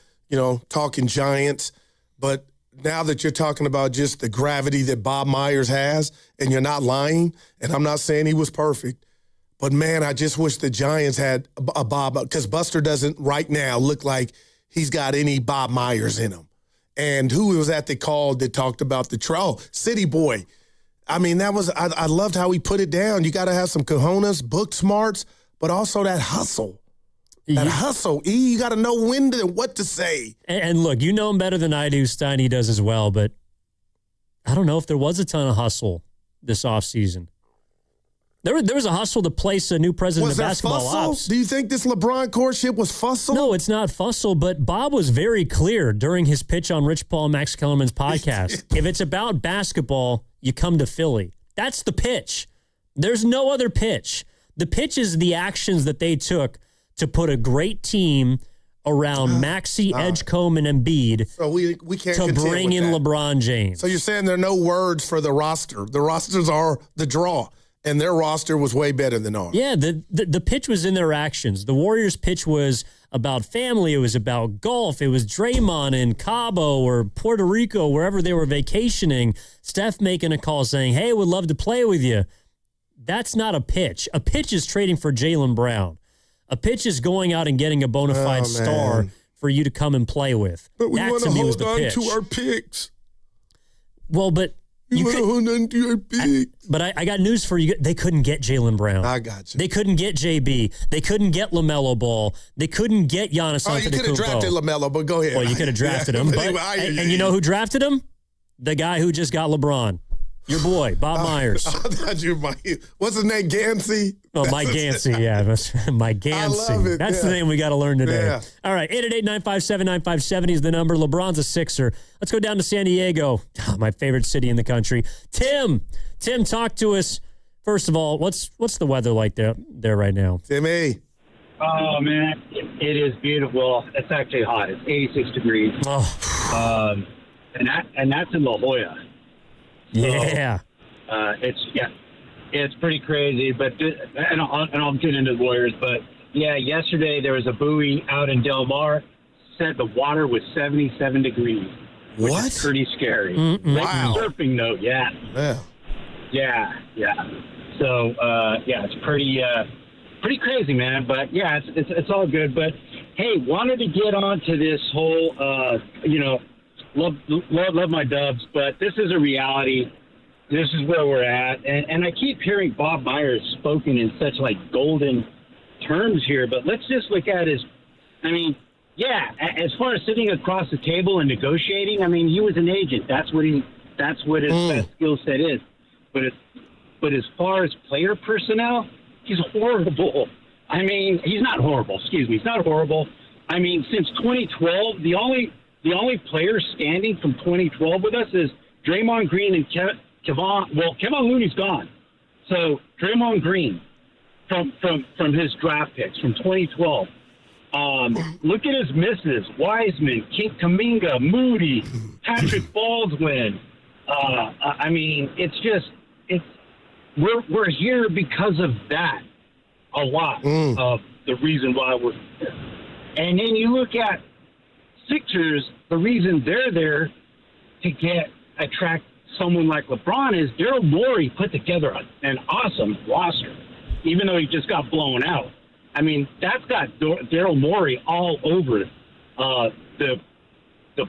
talking Giants. But now that you're talking about just the gravity that Bob Myers has, and you're not lying, and I'm not saying he was perfect, but, man, I just wish the Giants had a Bob, because Buster doesn't right now look like he's got any Bob Myers in him. And who was at the call that talked about the City Boy? I mean, I loved how he put it down. You got to have some cojones, book smarts, but also that hustle. That hustle. You got to know when and what to say. And look, you know him better than I do. Steiny does as well, but I don't know if there was a ton of hustle this offseason. There was a hustle to place a new president of basketball ops. Do you think this LeBron courtship was fussle? No, it's not fussle, but Bob was very clear during his pitch on Rich Paul and Max Kellerman's podcast. If it's about basketball, you come to Philly. That's the pitch. There's no other pitch. The pitch is the actions that they took to put a great team around Maxey, Edgecombe, and Embiid so we can't to bring in LeBron James. So you're saying there are no words for the roster. The rosters are the draw, and their roster was way better than ours. Yeah, the pitch was in their actions. The Warriors' pitch was about family. It was about golf. It was Draymond in Cabo or Puerto Rico, wherever they were vacationing. Steph making a call saying, hey, would love to play with you. That's not a pitch. A pitch is trading for Jaylen Brown. A pitch is going out and getting a bona fide star for you to come and play with. But we that want to to me was hold the on pitch. to our picks. Well, but you want to hold on to your picks. But I got news for you. They couldn't get Jaylen Brown. I got you. They couldn't get JB. They couldn't get LaMelo Ball. They couldn't get Giannis Antetokounmpo. You could have drafted LaMelo, but go ahead. Well, you could have drafted him. But, and you know who drafted him? The guy who just got LeBron. Your boy, Bob Myers. I thought you might. What's his name? Gansey? Oh, Mike Gansey. Yeah, Mike Gansey. I love it. That's the name we got to learn today. Yeah. All right, 888-957-9570 is the number. LeBron's a Sixer. Let's go down to San Diego, my favorite city in the country. Tim, talk to us. First of all, what's the weather like there right now? Timmy. Oh, man, it is beautiful. It's actually hot. It's 86 degrees. Oh. And that's in La Jolla. Yeah. It's pretty crazy, but and I'll get into the Warriors, but yeah, yesterday there was a buoy out in Del Mar, said the water was 77 degrees. Which What? is pretty scary. Wow. Surfing note, yeah. Yeah. Yeah. So, it's pretty crazy, man, but yeah, it's all good, but hey, wanted to get onto this whole, love my Dubs, but this is a reality. This is where we're at. And I keep hearing Bob Myers spoken in such like golden terms here, but let's just look at his, as far as sitting across the table and negotiating, he was an agent. That's what his best skill set is. But as far as player personnel, he's horrible. He's not horrible. Excuse me. He's not horrible. Since 2012, the only players standing from 2012 with us is Draymond Green and Kevon Looney's gone. So Draymond Green from his draft picks from 2012. Look at his misses: Wiseman, Kuminga, Moody, Patrick Baldwin. We're here because of that. A lot of the reason why we're here. And then you look at Sixers, the reason they're there to attract someone like LeBron is Daryl Morey put together an awesome roster, even though he just got blown out. That's got Daryl Morey all over the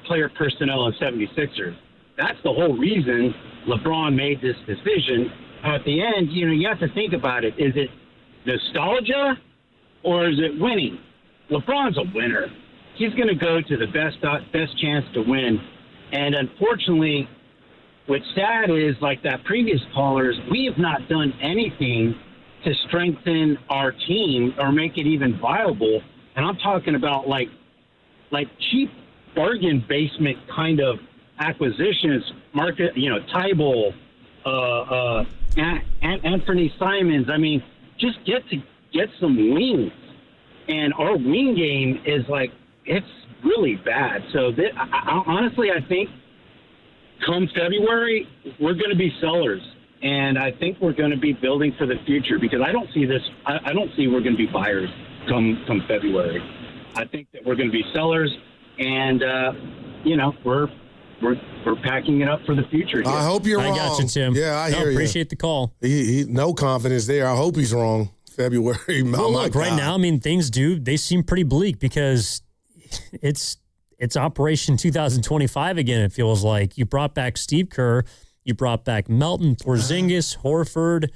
player personnel in 76ers. That's the whole reason LeBron made this decision. At the end, you have to think about it. Is it nostalgia or is it winning? LeBron's a winner. He's going to go to the best chance to win. And unfortunately, what's sad is, like that previous callers, we have not done anything to strengthen our team or make it even viable. And I'm talking about like cheap bargain basement kind of acquisitions, market, Tybalt, Anthony Simons. Just get some wings. And our wing game is it's really bad. So honestly, I think come February, we're going to be sellers. And I think we're going to be building for the future because I don't see we're going to be buyers come February. I think that we're going to be sellers and, we're packing it up for the future. I hope you're wrong. I got you, Tim. Yeah, I hear you. Appreciate the call. He no confidence there. I hope he's wrong. February. Look, right now, things they seem pretty bleak because it's Operation 2025 again, it feels like. You brought back Steve Kerr. You brought back Melton, Porzingis, Horford.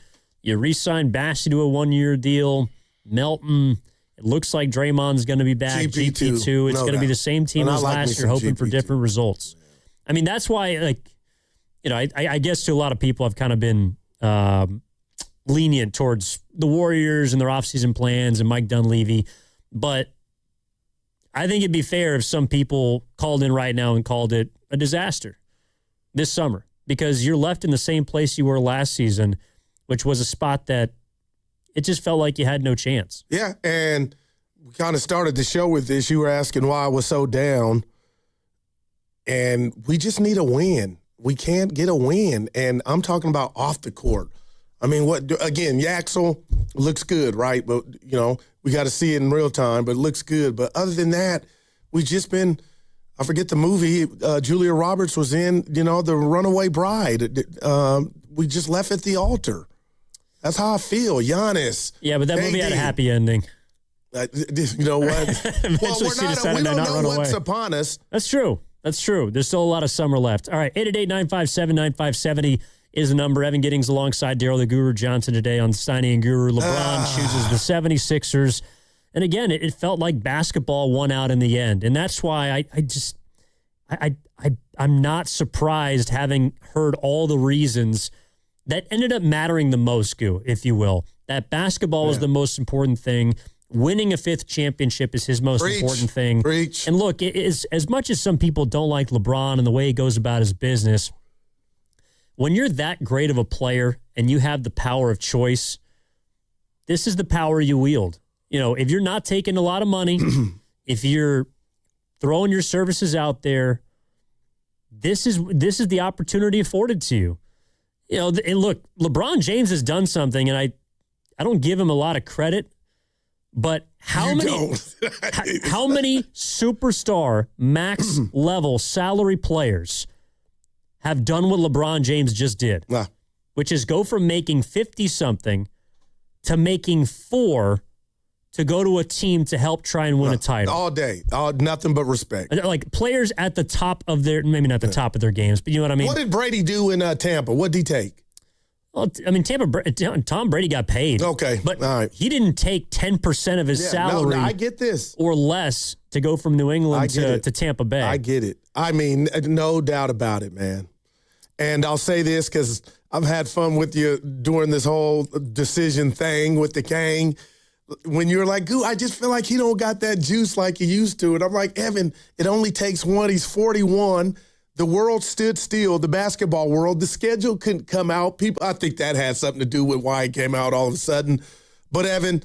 You re-signed Bassey to a one-year deal. Melton. It looks like Draymond's going to be back. GP2. It's going to be the same team as last year, hoping for different results. That's why, I guess to a lot of people I've kind of been lenient towards the Warriors and their offseason plans and Mike Dunleavy. But I think it'd be fair if some people called in right now and called it a disaster this summer because you're left in the same place you were last season, which was a spot that it just felt like you had no chance. Yeah, and we kind of started the show with this. You were asking why I was so down, and we just need a win. We can't get a win, and I'm talking about off the court. Yaxel looks good, right? But, we got to see it in real time, but it looks good. But other than that, we just been, I forget the movie Julia Roberts was in, The Runaway Bride. We just left at the altar. That's how I feel. Giannis. Yeah, but that movie had a happy ending. You know what? Well, we don't know what's upon us. That's true. There's still a lot of summer left. All right, 888-957-9570 is the number. Evan Giddings alongside Daryl the Guru Johnson today on Steiny and Guru. LeBron chooses the 76ers. And again, it felt like basketball won out in the end. And that's why I'm not surprised, having heard all the reasons that ended up mattering the most, Goo, if you will. That basketball was the most important thing. Winning a 5th championship is his most important thing. Preach. And look, it is, as much as some people don't like LeBron and the way he goes about his business, when you're that great of a player and you have the power of choice, this is the power you wield. You know, if you're not taking a lot of money, if you're throwing your services out there, this is the opportunity afforded to you. You know, and look, LeBron James has done something, and I don't give him a lot of credit, but how many superstar max level salary players have done what LeBron James just did, which is go from making 50 something to making 4 to go to a team to help try and win a title. All day. Nothing but respect. Like players at the top of their, maybe not the top of their games, but you know what I mean? What did Brady do in Tampa? What did he take? Well, I mean, Tom Brady got paid. Okay. But he didn't take 10% of his salary. No, I get this. Or less to go from New England to Tampa Bay. I get it. I mean, no doubt about it, man. And I'll say this because I've had fun with you during this whole decision thing with the Kang. When you're like, Goo, I just feel like he don't got that juice like he used to. And I'm like, Evan, it only takes one. He's 41. The world stood still, the basketball world. The schedule couldn't come out. I think that had something to do with why it came out all of a sudden. But, Evan,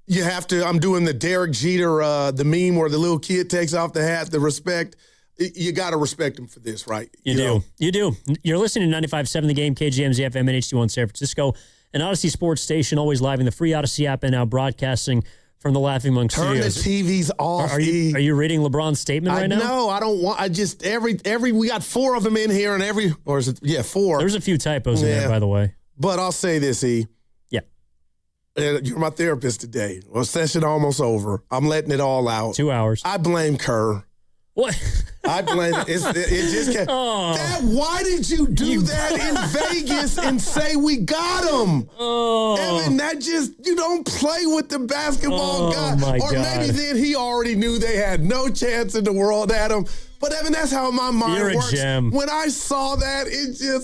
you have to, I'm doing the Derek Jeter, the meme where the little kid takes off the hat, the respect. You got to respect him for this, right? You do. You're listening to 95.7 The Game, KGMZ FM, and HD1 San Francisco. An Odyssey Sports Station, always live in the free Odyssey app and now broadcasting from the Laughing Monk Studios. Turn the TVs off. Are you reading LeBron's statement right now? No, I don't want. I just we got 4 of them in here, and or is it? Yeah, 4. There's a few typos in there, by the way. But I'll say this, E. Yeah. And you're my therapist today. Well, session almost over. I'm letting it all out. 2 hours. I blame Kerr. What? I blame it. It just can't. Why did you do that in Vegas and say we got him? Evan, you don't play with the basketball guy. Or maybe then he already knew they had no chance in the world at him. But Evan, that's how my mind works. Gem. When I saw that,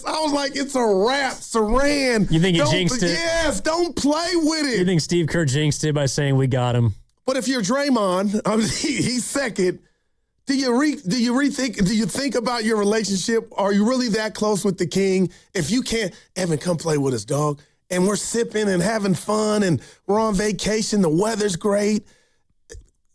I was like, it's a wrap. Saran. You think he jinxed it? Yes, don't play with it. You think Steve Kerr jinxed it by saying we got him? But if you're Draymond, he's second. Do you think about your relationship? Are you really that close with the king? If you can't, Evan, come play with us, dog. And we're sipping and having fun and we're on vacation. The weather's great.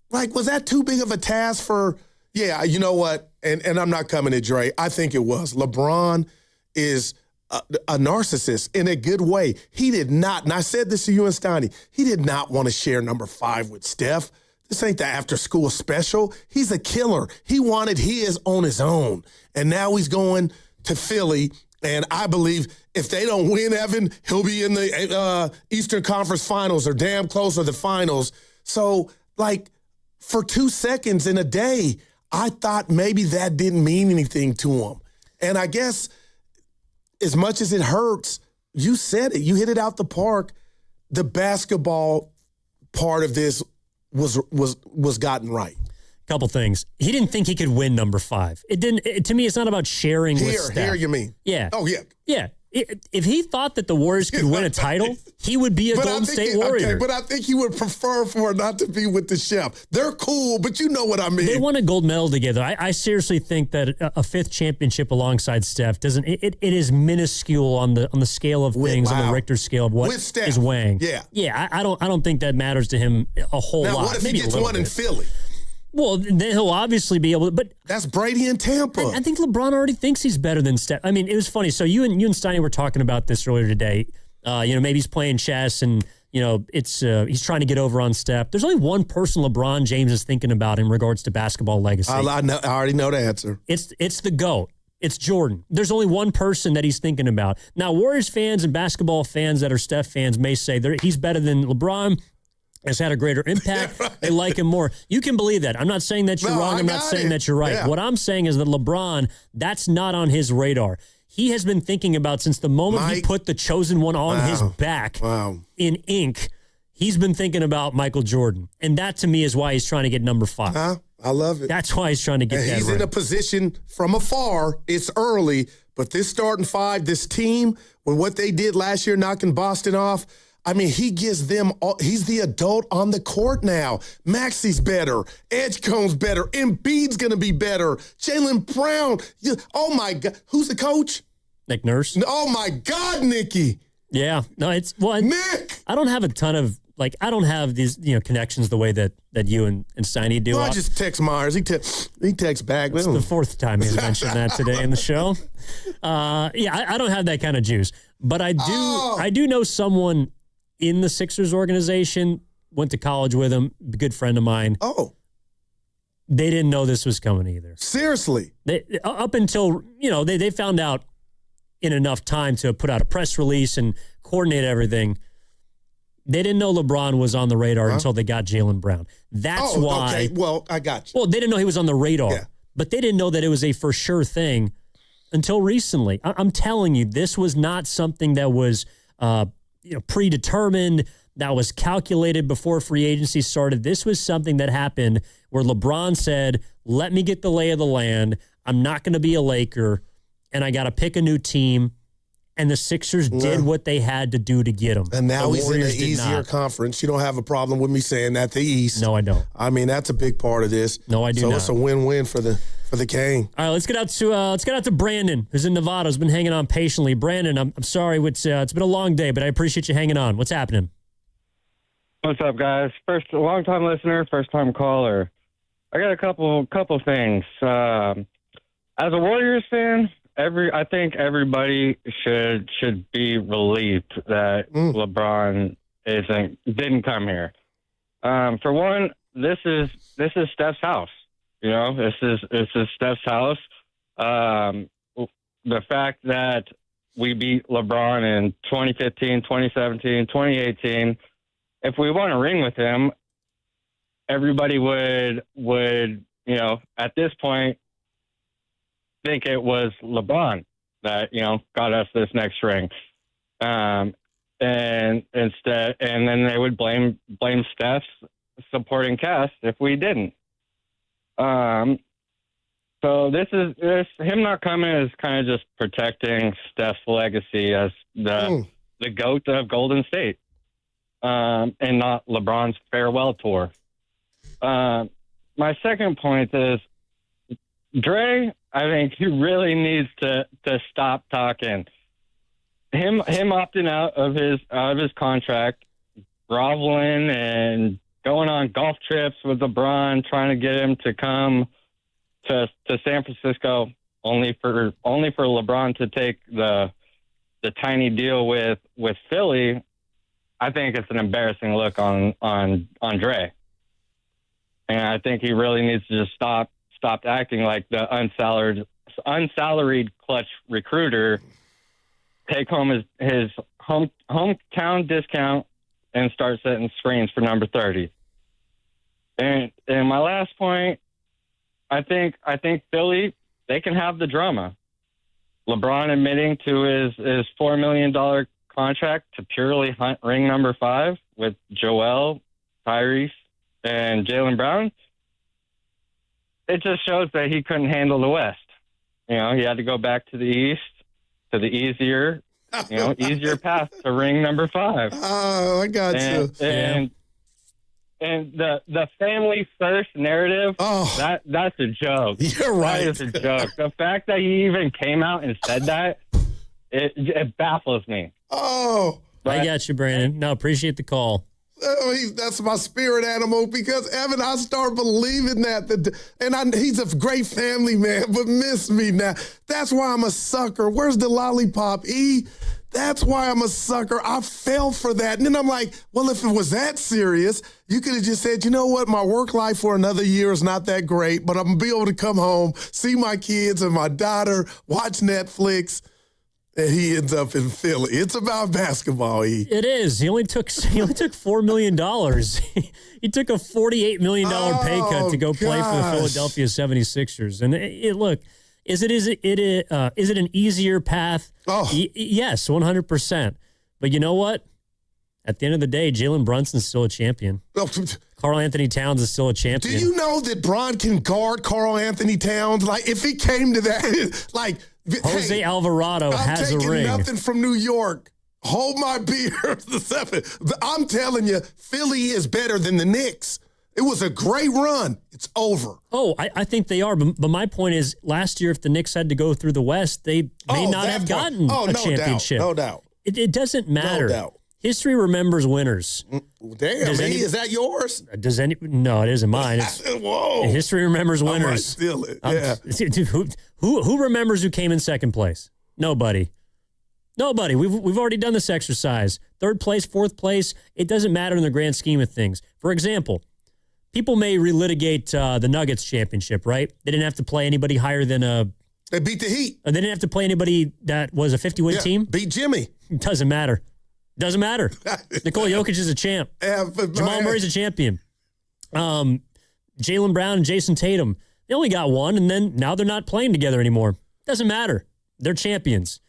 Like, was that too big of a task for, you know what? And I'm not coming at Dre. I think it was. LeBron is a narcissist in a good way. He did not, and I said this to you and Steiny, he did not want to share number 5 with Steph. This ain't the after-school special. He's a killer. He wanted his on his own. And now he's going to Philly. And I believe if they don't win, Evan, he'll be in the Eastern Conference Finals or damn close to the finals. So, like, for 2 seconds in a day, I thought maybe that didn't mean anything to him. And I guess as much as it hurts, you said it. You hit it out the park. The basketball part of this was gotten right. Couple things. He didn't think he could win number 5. It didn't. To me, it's not about sharing with Steph. Here, you mean? Yeah. Oh, yeah. Yeah. If he thought that the Warriors could win a title, he would be a Golden State Warrior. Okay, but I think he would prefer for it not to be with the chef. They're cool, but you know what I mean. They won a gold medal together. I seriously think that a 5th championship alongside Steph doesn't. It is minuscule on the scale of things, on the Richter scale of what is weighing. Yeah. I don't think that matters to him a whole lot. Now, what if he gets one in Philly? Well, then he'll obviously be able to, but that's Brady in Tampa. I think LeBron already thinks he's better than Steph. I mean, it was funny. So you and Steiny were talking about this earlier today. Maybe he's playing chess and, it's he's trying to get over on Steph. There's only one person LeBron James is thinking about in regards to basketball legacy. I already know the answer. It's the GOAT. It's Jordan. There's only one person that he's thinking about. Now, Warriors fans and basketball fans that are Steph fans may say he's better than LeBron, has had a greater impact. They like him more. You can believe that. I'm not saying that you're wrong. I'm not saying that you're right. Yeah. What I'm saying is that LeBron, that's not on his radar. He has been thinking about since the moment he put the chosen one on his back in ink, he's been thinking about Michael Jordan. And that, to me, is why he's trying to get number 5. I love it. That's why he's trying to get that He's right. in a position from afar. It's early, but this starting 5, this team, with what they did last year, knocking Boston off, I mean, he gives them all, he's the adult on the court now. Maxi's better. Edgecomb's better. Embiid's going to be better. Jaylen Brown. Oh, my God. Who's the coach? Nick Nurse. Oh, my God, Nicky. Yeah. No, it's Nick. I don't have a ton of, I don't have these, connections the way that you and Steiny do. No, I just text Myers. He texts back. It's the 4th time he's mentioned that today in the show. I don't have that kind of juice. But I do know someone in the Sixers organization, went to college with him, a good friend of mine. Oh. They didn't know this was coming either. Seriously? Up until, they found out in enough time to put out a press release and coordinate everything. They didn't know LeBron was on the radar until they got Jaylen Brown. That's why. Okay. Well, I got you. Well, they didn't know he was on the radar, but they didn't know that it was a for sure thing until recently. I'm telling you, this was not something that was predetermined, that was calculated before free agency started. This was something that happened where LeBron said, let me get the lay of the land. I'm not going to be a Laker, and I got to pick a new team. And the Sixers did what they had to do to get him. And now he's in an easier conference. You don't have a problem with me saying that, the East. No, I don't. I mean, that's a big part of this. No, I do not. So it's a win-win for the King. All right, let's get out to Brandon, who's in Nevada, who's been hanging on patiently. Brandon, I'm sorry, it's been a long day, but I appreciate you hanging on. What's happening? What's up, guys? First, long-time listener, first-time caller. I got a couple things. As a Warriors fan, I think everybody should be relieved that LeBron didn't come here. For one, this is Steph's house. This is Steph's house. The fact that we beat LeBron in 2015, 2017, 2018, if we won a ring with him, everybody would at this point think it was LeBron that got us this next ring, and then they would blame Steph's supporting cast if we didn't. So this him not coming is kind of just protecting Steph's legacy as the GOAT of Golden State, and not LeBron's farewell tour. My second point is Dre. I think he really needs to stop talking. Him opting out of his contract, groveling and going on golf trips with LeBron, trying to get him to come to San Francisco, only for LeBron to take the tiny deal with Philly. I think it's an embarrassing look on Dre, and I think he really needs to just stop acting like the unsalaried clutch recruiter, take home his hometown discount, and start setting screens for number 30. And my last point, I think Philly, they can have the drama. LeBron admitting to his $4 million contract to purely hunt ring number 5 with Joel, Tyrese, and Jaylen Brown. It just shows that he couldn't handle the West. He had to go back to the East, to the easier path to ring number 5. Oh, I got you. And the family first narrative, that's a joke. You're right. That is a joke. The fact that he even came out and said that, it baffles me. Oh. I got you, Brandon. No, appreciate the call. That's my spirit animal because, Evan, I start believing that. He's a great family man, but miss me now. That's why I'm a sucker. Where's the lollipop, E? That's why I'm a sucker. I fell for that. And then I'm like, well, if it was that serious, you could have just said, you know what? My work life for another year is not that great, but I'm going to be able to come home, see my kids and my daughter, watch Netflix. And he ends up in Philly. It's about basketball, E. It is. He only took $4 million. He took a $48 million pay cut to go play for the Philadelphia 76ers. And look, is it an easier path? Yes, 100%. But you know what? At the end of the day, Jalen Brunson's still a champion. Karl Anthony Towns is still a champion. Do you know that Bron can guard Karl Anthony Towns? Like, if he came to that, like, Jose Alvarado has a ring. I'm taking nothing from New York. Hold my beer. I'm telling you, Philly is better than the Knicks. It was a great run. It's over. Oh, I think they are. But my point is, last year, if the Knicks had to go through the West, they may not have gotten a championship. No doubt. It doesn't matter. No doubt. History remembers winners. Damn, is that yours? No, it isn't mine. Whoa. History remembers winners. I might steal it. Yeah. Who remembers who came in second place? Nobody. We've already done this exercise. Third place, fourth place, it doesn't matter in the grand scheme of things. For example, people may relitigate the Nuggets championship, right? They didn't have to play anybody higher than They beat the Heat. They didn't have to play anybody that was a 50-win team. Beat Jimmy. It doesn't matter. Doesn't matter. Nikola Jokic is a champ. Jamal Murray's a champion. Jaylen Brown and Jason Tatum, they only got one, and then now they're not playing together anymore. Doesn't matter. They're champions.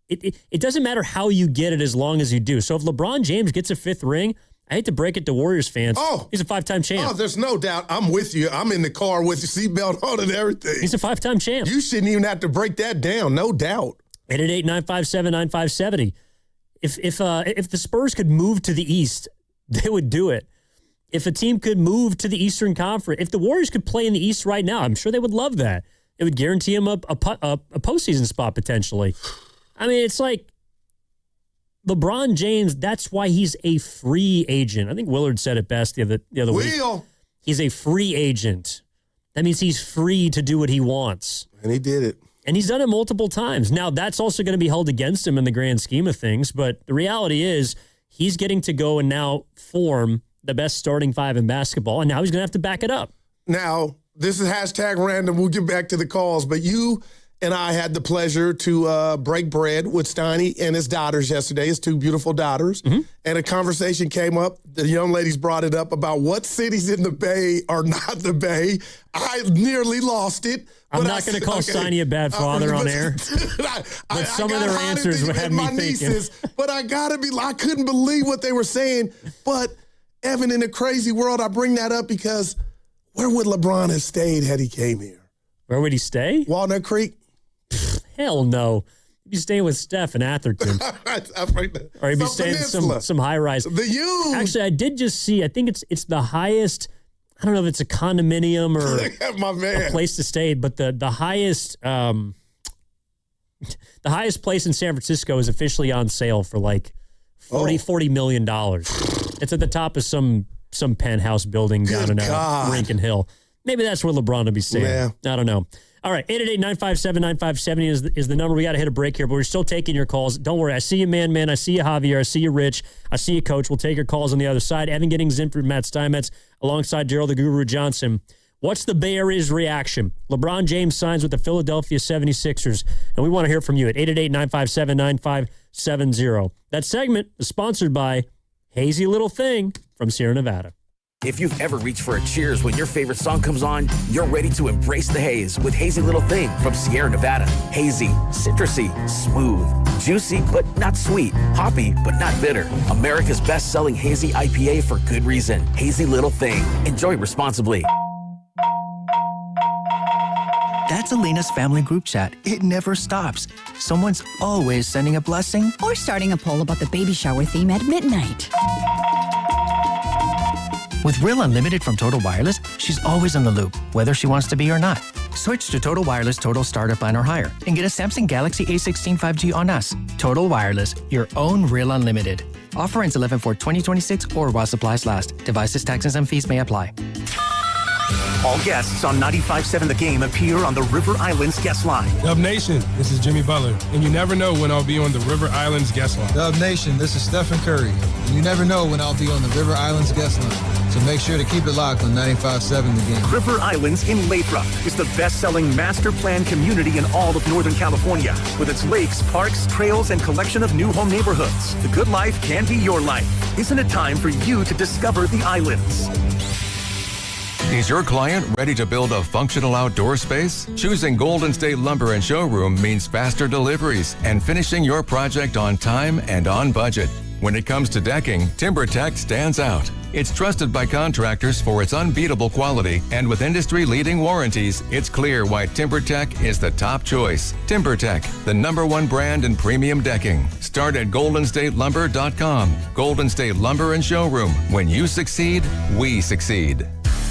It doesn't matter how you get it as long as you do. So if LeBron James gets a fifth ring, I hate to break it to Warriors fans. He's a five-time champ. Oh, there's no doubt. I'm with you. I'm in the car with the seatbelt on and everything. He's a five-time champ. You shouldn't even have to break that down. No doubt. 888-957-9570. If the Spurs could move to the East, they would do it. If a team could move to the Eastern Conference, if the Warriors could play in the East right now, I'm sure they would love that. It would guarantee them a postseason spot potentially. I mean, it's like LeBron James, that's why he's a free agent. I think Willard said it best the other week. He's a free agent. That means he's free to do what he wants. And he did it. And he's done it multiple times. Now, that's also going to be held against him in the grand scheme of things. But the reality is he's getting to go and now form the best starting five in basketball. And now he's going to have to back it up. Now, this is #random. We'll get back to the calls. But you and I had the pleasure to break bread with Steiny and his daughters yesterday, his two beautiful daughters. Mm-hmm. And a conversation came up. The young ladies brought it up about what cities in the Bay are not the Bay. I nearly lost it. I'm not going to call Steiny a bad father on air. But some of their answers had me thinking. But I couldn't believe what they were saying. But, Evan, in a crazy world, I bring that up because where would LeBron have stayed had he came here? Where would he stay? Walnut Creek. Hell no. He'd be staying with Steph in Atherton. Or he'd be staying in some high rise. The U. Actually, I did just see, I think it's the highest, I don't know if it's a condominium or my man. A place to stay, but the highest place in San Francisco is officially on sale for like $40 million. It's at the top of some penthouse building down in Rincon Hill. Maybe that's where LeBron will be staying. Yeah. I don't know. All right, 888-957-9570 is the number. We got to hit a break here, but we're still taking your calls. Don't worry. I see you, man. I see you, Javier. I see you, Rich. I see you, Coach. We'll take your calls on the other side. Evan Giddings in for Matt Steinmetz alongside Daryl the Guru Johnson. What's the Bay Area's reaction? LeBron James signs with the Philadelphia 76ers, and we want to hear from you at 888-957-9570. That segment is sponsored by Hazy Little Thing from Sierra Nevada. If you've ever reached for a cheers when your favorite song comes on, you're ready to embrace the haze with Hazy Little Thing from Sierra Nevada. Hazy, citrusy, smooth, juicy but not sweet, hoppy but not bitter. America's best-selling hazy IPA for good reason. Hazy Little Thing. Enjoy responsibly. That's Elena's family group chat. It never stops. Someone's always sending a blessing or starting a poll about the baby shower theme at midnight. With Real Unlimited from Total Wireless, she's always in the loop, whether she wants to be or not. Switch to Total Wireless Total Starter Plan or higher and get a Samsung Galaxy A16 5G on us. Total Wireless, your own Real Unlimited. Offer ends 11/4/2026 or while supplies last. Devices, taxes, and fees may apply. All guests on 95.7 The Game appear on the River Islands guest line. Dub Nation, this is Jimmy Butler, and you never know when I'll be on the River Islands guest line. Dub Nation, this is Stephen Curry, and you never know when I'll be on the River Islands guest line. So make sure to keep it locked on 95.7 The Game. River Islands in Lathrop is the best-selling master plan community in all of Northern California. With its lakes, parks, trails, and collection of new home neighborhoods, the good life can be your life. Isn't it time for you to discover the islands? Is your client ready to build a functional outdoor space? Choosing Golden State Lumber and Showroom means faster deliveries and finishing your project on time and on budget. When it comes to decking, TimberTech stands out. It's trusted by contractors for its unbeatable quality, and with industry-leading warranties, it's clear why TimberTech is the top choice. TimberTech, the #1 brand in premium decking. Start at GoldenStateLumber.com. Golden State Lumber and Showroom. When you succeed, we succeed.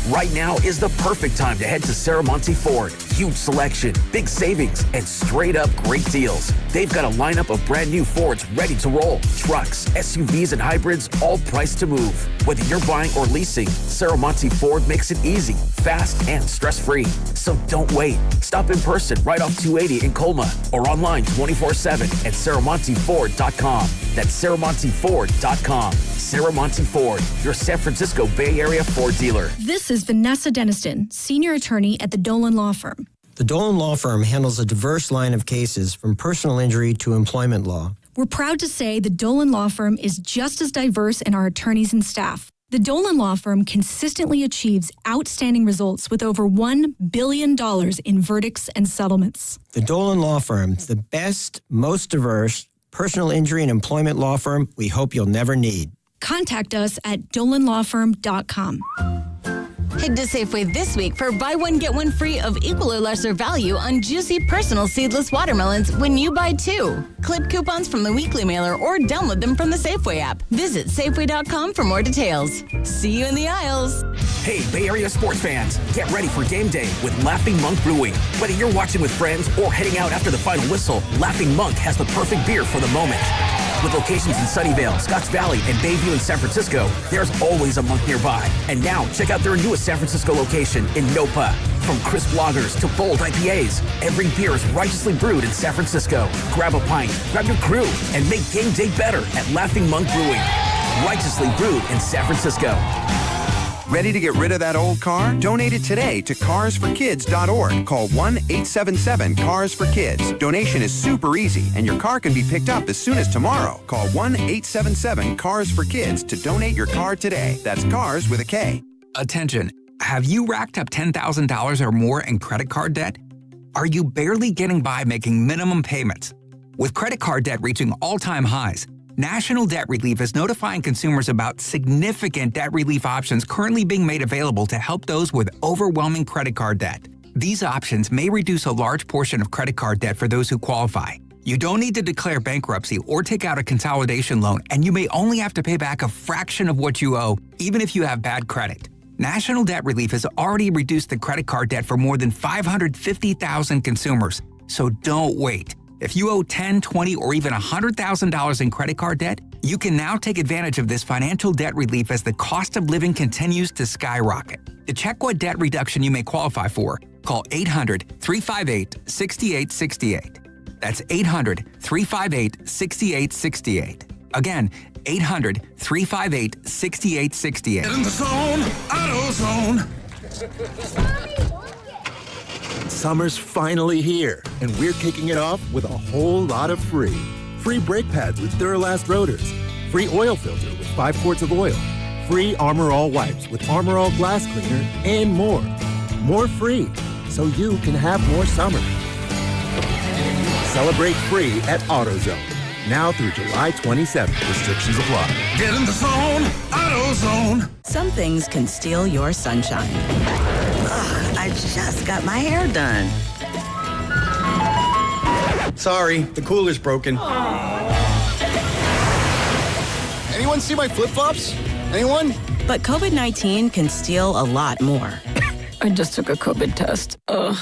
Right now is the perfect time to head to Saramonte Ford. Huge selection, big savings, and straight up great deals. They've got a lineup of brand new Fords ready to roll. Trucks, SUVs, and hybrids, all priced to move. Whether you're buying or leasing, Saramonte Ford makes it easy, fast, and stress-free. So don't wait. Stop in person right off 280 in Colma or online 24/7 at SaramonteFord.com. That's SaramonteFord.com. Saramonte Ford, your San Francisco Bay Area Ford dealer. This is Vanessa Deniston, senior attorney at the Dolan Law Firm. The Dolan Law Firm handles a diverse line of cases from personal injury to employment law. We're proud to say the Dolan Law Firm is just as diverse in our attorneys and staff. The Dolan Law Firm consistently achieves outstanding results with over $1 billion in verdicts and settlements. The Dolan Law Firm, the best, most diverse personal injury and employment law firm we hope you'll never need. Contact us at dolanlawfirm.com. Head to Safeway this week for buy one, get one free of equal or lesser value on juicy personal seedless watermelons when you buy two. Clip coupons from the weekly mailer or download them from the Safeway app. Visit Safeway.com for more details. See you in the aisles. Hey, Bay Area sports fans, get ready for game day with Laughing Monk Brewing. Whether you're watching with friends or heading out after the final whistle, Laughing Monk has the perfect beer for the moment. With locations in Sunnyvale, Scotts Valley, and Bayview in San Francisco, there's always a Monk nearby. And now, check out their newest San Francisco location in Nopa. From crisp lagers to bold IPAs, every beer is righteously brewed in San Francisco. Grab a pint, grab your crew, and make game day better at Laughing Monk Brewing. Righteously brewed in San Francisco. Ready to get rid of that old car? Donate it today to carsforkids.org. Call 1-877-CARS-FOR-KIDS. Donation is super easy, and your car can be picked up as soon as tomorrow. Call 1-877-CARS-FOR-KIDS to donate your car today. That's CARS with a K. Attention. Have you racked up $10,000 or more in credit card debt? Are you barely getting by making minimum payments? With credit card debt reaching all-time highs, National Debt Relief is notifying consumers about significant debt relief options currently being made available to help those with overwhelming credit card debt. These options may reduce a large portion of credit card debt for those who qualify. You don't need to declare bankruptcy or take out a consolidation loan, and you may only have to pay back a fraction of what you owe, even if you have bad credit. National Debt Relief has already reduced the credit card debt for more than 550,000 consumers, so don't wait. If you owe $10,000, $20,000, or even $100,000 in credit card debt, you can now take advantage of this financial debt relief as the cost of living continues to skyrocket. To check what debt reduction you may qualify for, call 800-358-6868. That's 800-358-6868. Again, 800-358-6868. Get in the zone, AutoZone. Summer's finally here, and we're kicking it off with a whole lot of free. Free brake pads with Duralast rotors. Free oil filter with 5 quarts of oil. Free Armor All wipes with Armor All glass cleaner, and more. More free, so you can have more summer. Celebrate free at AutoZone. Now through July 27th. Restrictions apply. Get in the zone, AutoZone. Some things can steal your sunshine. Ugh, I just got my hair done. Sorry, the cooler's broken. Anyone see my flip-flops? Anyone? But COVID-19 can steal a lot more. I just took a COVID test. Ugh.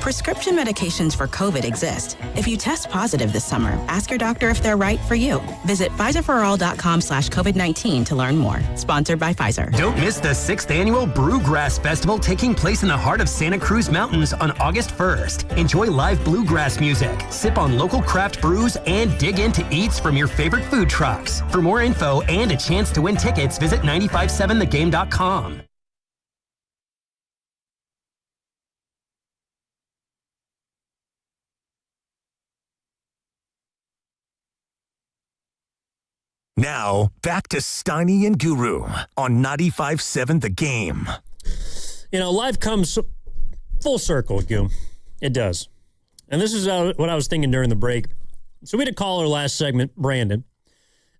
Prescription medications for COVID exist. If you test positive this summer, ask your doctor if they're right for you. Visit PfizerForAll.com/COVID-19 to learn more. Sponsored by Pfizer. Don't miss the 6th annual Brewgrass Festival taking place in the heart of Santa Cruz Mountains on August 1st. Enjoy live bluegrass music, sip on local craft brews, and dig into eats from your favorite food trucks. For more info and a chance to win tickets, visit 957thegame.com. Now, back to Steiny and Guru on 95.7 The Game. You know, life comes full circle, Goo. It does. And this is what I was thinking during the break. So we had a caller last segment, Brandon,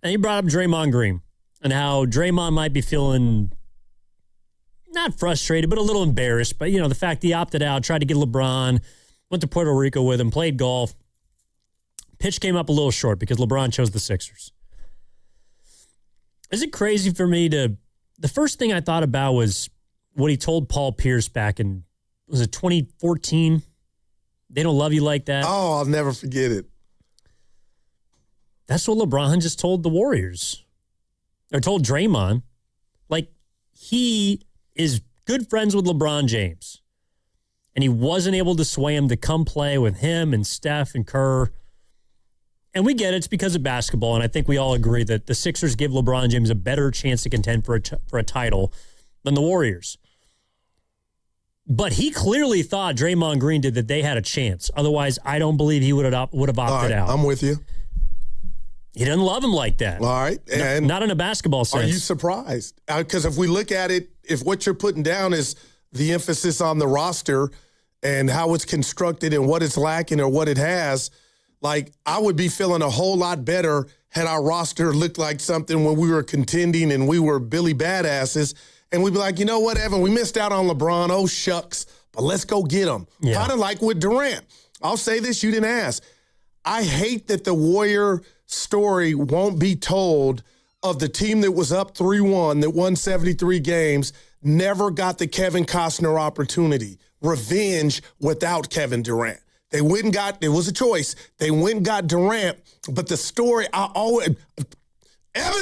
and he brought up Draymond Green and how Draymond might be feeling not frustrated, but a little embarrassed. But, you know, the fact he opted out, tried to get LeBron, went to Puerto Rico with him, played golf. Pitch came up a little short because LeBron chose the Sixers. Is it crazy for me the first thing I thought about was what he told Paul Pierce back in, was it 2014? They don't love you like that. Oh, I'll never forget it. That's what LeBron just told the Warriors. Or told Draymond. Like, he is good friends with LeBron James. And he wasn't able to sway him to come play with him and Steph and Kerr. And we get it. It's because of basketball, and I think we all agree that the Sixers give LeBron James a better chance to contend for a title than the Warriors. But he clearly thought Draymond Green did that they had a chance. Otherwise, I don't believe he would have opted out. I'm with you. He doesn't love him like that. All right. And not in a basketball sense. Are you surprised? Because if we look at it, if what you're putting down is the emphasis on the roster and how it's constructed and what it's lacking or what it has, like, I would be feeling a whole lot better had our roster looked like something when we were contending and we were Billy Badasses. And we'd be like, you know what, Evan, we missed out on LeBron. Oh, shucks. But let's go get him. Yeah. Kind of like with Durant. I'll say this, you didn't ask. I hate that the Warrior story won't be told of the team that was up 3-1, that won 73 games, never got the Kevin Costner opportunity. Revenge without Kevin Durant. They went and got, it was a choice. They went and got Durant, but the story, Evan,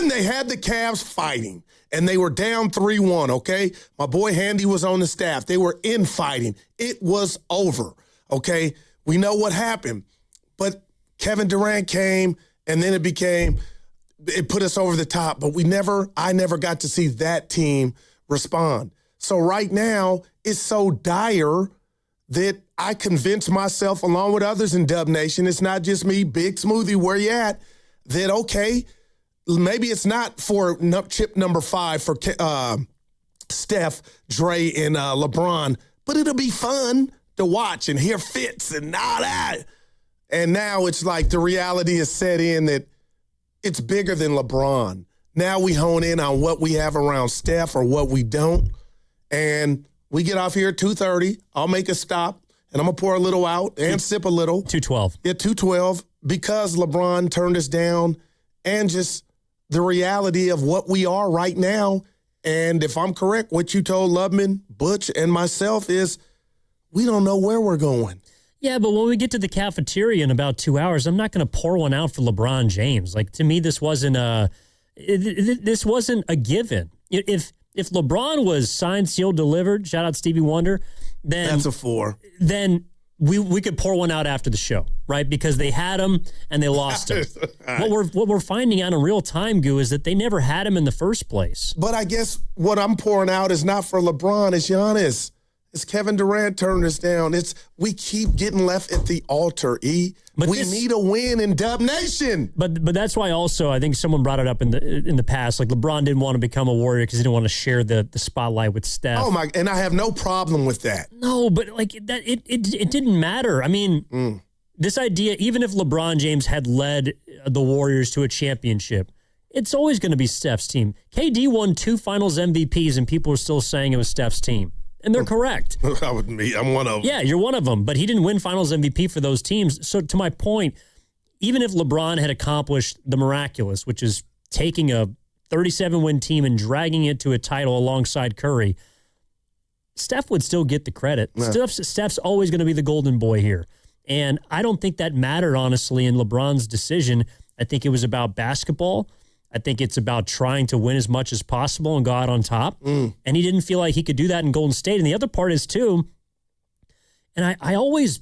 they had the Cavs fighting, and they were down 3-1, okay? My boy Handy was on the staff. They were infighting. It was over, okay? We know what happened, but Kevin Durant came, and then it put us over the top, but I never got to see that team respond. So right now, it's so dire that I convinced myself, along with others in Dub Nation, it's not just me, Big Smoothie, where you at, that, okay, maybe it's not for chip number 5 for Steph, Dre, and LeBron, but it'll be fun to watch and hear fits and all that. And now it's like the reality is set in that it's bigger than LeBron. Now we hone in on what we have around Steph or what we don't, and we get off here at 2:30. I'll make a stop, and I'm going to pour a little out and sip a little. 2:12. Yeah, 2:12, because LeBron turned us down, and just the reality of what we are right now. And if I'm correct, what you told Lubman, Butch, and myself is we don't know where we're going. Yeah, but when we get to the cafeteria in about 2 hours, I'm not going to pour one out for LeBron James. Like, to me, this wasn't a given. If LeBron was signed, sealed, delivered, shout out Stevie Wonder, then that's a 4. Then we could pour one out after the show, right? Because they had him and they lost him. Right. What we're finding out in real time, Goo, is that they never had him in the first place. But I guess what I'm pouring out is not for LeBron, it's Giannis. It's Kevin Durant turned us down. We keep getting left at the altar, E. But we need a win in Dub Nation. But that's why also I think someone brought it up in the past. Like, LeBron didn't want to become a Warrior because he didn't want to share the spotlight with Steph. Oh my! And I have no problem with that. No, but like that, it didn't matter. I mean, this idea, even if LeBron James had led the Warriors to a championship, it's always going to be Steph's team. KD won 2 Finals MVPs, and people are still saying it was Steph's team. And they're correct. I'm one of them. Yeah, you're one of them. But he didn't win Finals MVP for those teams. So to my point, even if LeBron had accomplished the miraculous, which is taking a 37-win team and dragging it to a title alongside Curry, Steph would still get the credit. Steph's always going to be the golden boy here. And I don't think that mattered, honestly, in LeBron's decision. I think it was about basketball. I think it's about trying to win as much as possible and go out on top. And he didn't feel like he could do that in Golden State. And the other part is, too, and I always,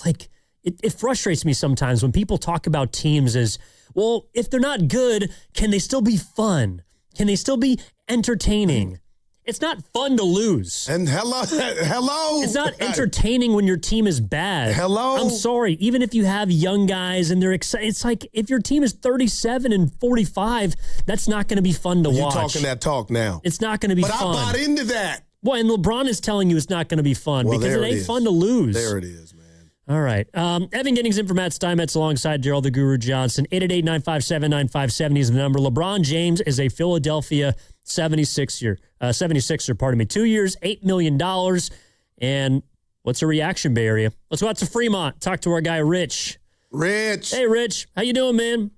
like, it frustrates me sometimes when people talk about teams as, well, if they're not good, can they still be fun? Can they still be entertaining? It's not fun to lose. And hello. It's not entertaining when your team is bad. Hello. I'm sorry. Even if you have young guys and they're excited, it's like if your team is 37 and 45, that's not going to be fun to watch. You're talking that talk now. It's not going to be fun. But I bought into that. Well, and LeBron is telling you it's not going to be fun because it ain't fun to lose. There it is, man. All right. Evan Giddings in for Matt Steinmetz alongside Gerald the Guru Johnson. 888-957-9570 is the number. LeBron James is a Philadelphia 76er, pardon me. 2 years, $8 million. And what's a reaction, Bay Area? Let's go out to Fremont. Talk to our guy, Rich. Hey, Rich. How you doing, man?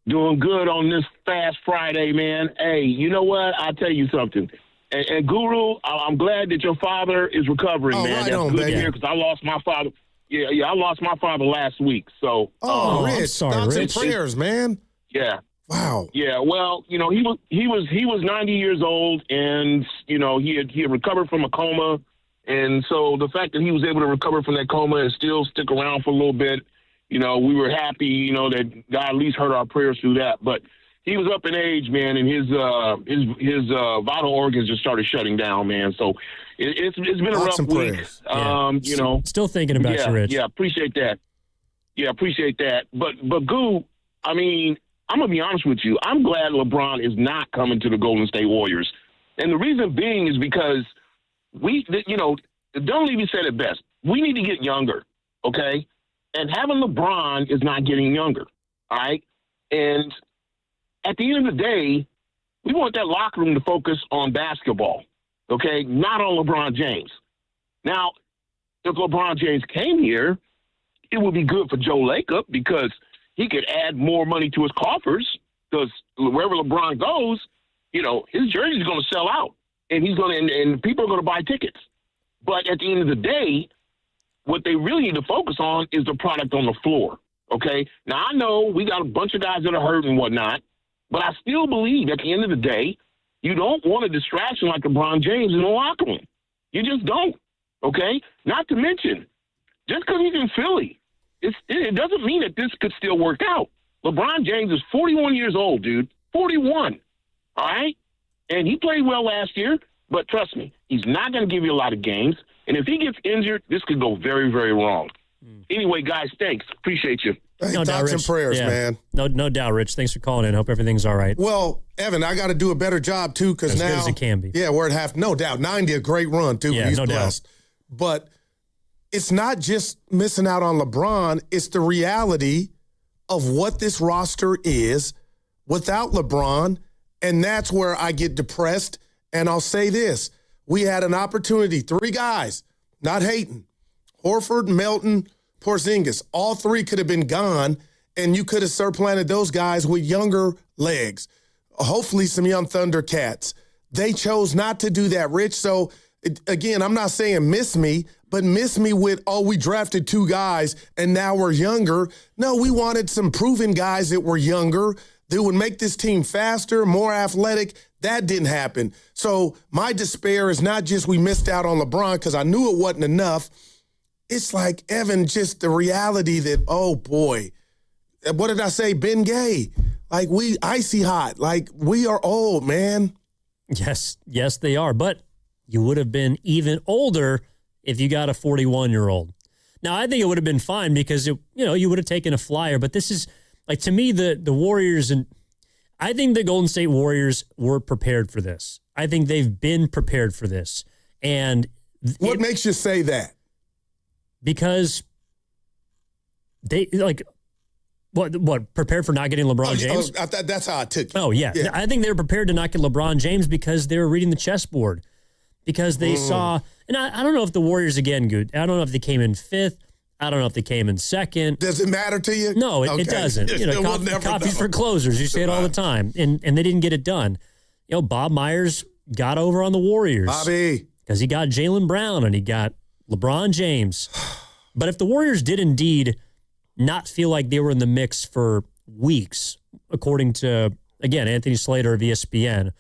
Doing good on this Fast Friday, man. Hey, you know what? I'll tell you something. And Guru, I'm glad that your father is recovering, man. Right That's on, good baby. to hear because I lost my father. Yeah, I lost my father last week. So, Rich, I'm sorry, thoughts Rich. and prayers, man. Yeah. Wow. Yeah. Well, you know, he was 90 years old, and you know he had recovered from a coma, and so the fact that he was able to recover from that coma and still stick around for a little bit, you know, we were happy, you know, that God at least heard our prayers through that, but. He was up in age, man, and his vital organs just started shutting down, man. So it's been a rough week. You know, still thinking about you, Rich. Yeah, appreciate that. Yeah, appreciate that. But Goo, I mean, I'm gonna be honest with you. I'm glad LeBron is not coming to the Golden State Warriors, and the reason being is because Don Levy said it best. We need to get younger, okay? And having LeBron is not getting younger, all right? And at the end of the day, we want that locker room to focus on basketball, okay, not on LeBron James. Now, if LeBron James came here, it would be good for Joe Lacob because he could add more money to his coffers because wherever LeBron goes, you know, his jersey is going to sell out, and and people are going to buy tickets. But at the end of the day, what they really need to focus on is the product on the floor, okay? Now, I know we got a bunch of guys that are hurt and whatnot, but I still believe at the end of the day, you don't want a distraction like LeBron James in the locker room. You just don't, okay? Not to mention, just because he's in Philly, it doesn't mean that this could still work out. LeBron James is 41 years old, dude. 41, all right? And he played well last year, but trust me, he's not going to give you a lot of games. And if he gets injured, this could go very, very wrong. Anyway, guys, thanks. Appreciate you. Hey, No doubt, thoughts and Rich. prayers, Yeah. man. No doubt, Rich. Thanks for calling in. Hope everything's all right. Well, Evan, I got to do a better job, too, because As now. good as it can be. Yeah, we're at half. No doubt. 90, a great run, too. Yeah, He's no doubt. blessed. But it's not just missing out on LeBron. It's the reality of what this roster is without LeBron. And that's where I get depressed. And I'll say this. We had an opportunity. 3 guys, not hating. Horford, Melton, Porzingis. All 3 could have been gone, and you could have supplanted those guys with younger legs. Hopefully some young Thundercats. They chose not to do that, Rich. So, again, I'm not saying miss me, but miss me with, we drafted 2 guys, and now we're younger. No, we wanted some proven guys that were younger that would make this team faster, more athletic. That didn't happen. So my despair is not just we missed out on LeBron because I knew it wasn't enough. It's like, Evan, just the reality that, oh, boy, what did I say? Ben Gay. Like, we icy hot. Like, we are old, man. Yes, they are. But you would have been even older if you got a 41-year-old. Now, I think it would have been fine because, you would have taken a flyer. But this is, like, to me, the Warriors, and I think the Golden State Warriors were prepared for this. I think they've been prepared for this. And what makes you say that? Because they, like, what prepared for not getting LeBron James? That's how I took it. Oh, yeah. I think they were prepared to not get LeBron James because they were reading the chessboard. Because they saw, and I don't know if the Warriors, again, good. I don't know if they came in 5th. I don't know if they came in 2nd. Does it matter to you? No, it doesn't. We'll Coffee's for closers. You say it all the time. And they didn't get it done. Bob Myers got over on the Warriors. Bobby. Because he got Jaylen Brown and he got LeBron James. But if the Warriors did indeed not feel like they were in the mix for weeks, according to, again, Anthony Slater of ESPN,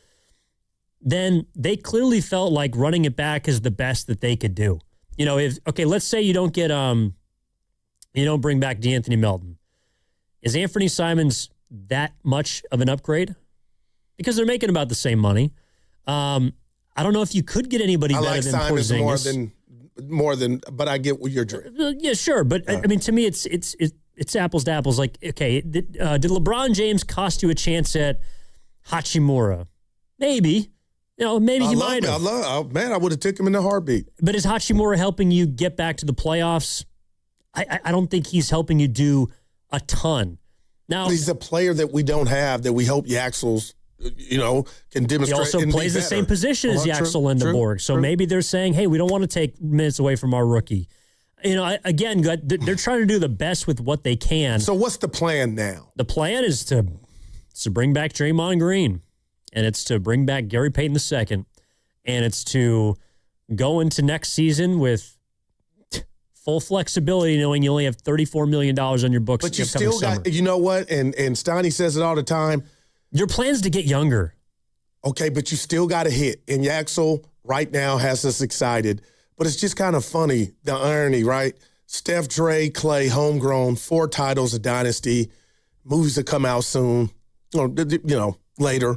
then they clearly felt like running it back is the best that they could do. You know, let's say you don't get, you don't bring back DeAnthony Melton. Is Anthony Simons that much of an upgrade? Because they're making about the same money. I don't know if you could get anybody better than Porzingis. More than, but I get what you're doing. Yeah, sure. But I mean, to me, it's apples to apples. Like, okay, did LeBron James cost you a chance at Hachimura? Maybe. You know, maybe he might have. I would have took him in a heartbeat. But is Hachimura helping you get back to the playoffs? I don't think he's helping you do a ton. Now, he's a player that we don't have that we hope Yaxel's, can demonstrate. He also plays the same position as Yaxel Lindeborg. So maybe they're saying, hey, we don't want to take minutes away from our rookie. You know, again, they're trying to do the best with what they can. So what's the plan now? The plan is to bring back Draymond Green, and it's to bring back Gary Payton II, and it's to go into next season with full flexibility, knowing you only have $34 million on your books. But you still got, you know what? And Steiny says it all the time. Your plan's to get younger. Okay, but you still got to hit. And Yaxel right now has us excited. But it's just kind of funny, the irony, right? Steph, Dre, Clay, homegrown, 4 titles, a dynasty, movies that come out soon, later.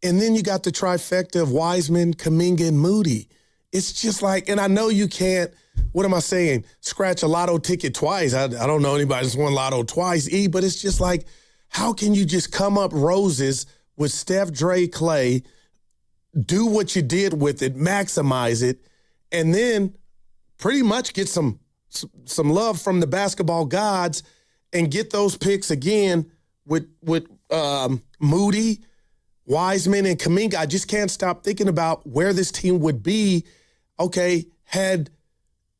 And then you got the trifecta of Wiseman, Kuminga, and Moody. It's just like, and I know you can't, what am I saying? Scratch a lotto ticket twice. I don't know anybody that's won lotto twice, but it's just like, how can you just come up roses with Steph, Dre, Clay, do what you did with it, maximize it, and then pretty much get some love from the basketball gods and get those picks again with Moody, Wiseman, and Kuminga? I just can't stop thinking about where this team would be, had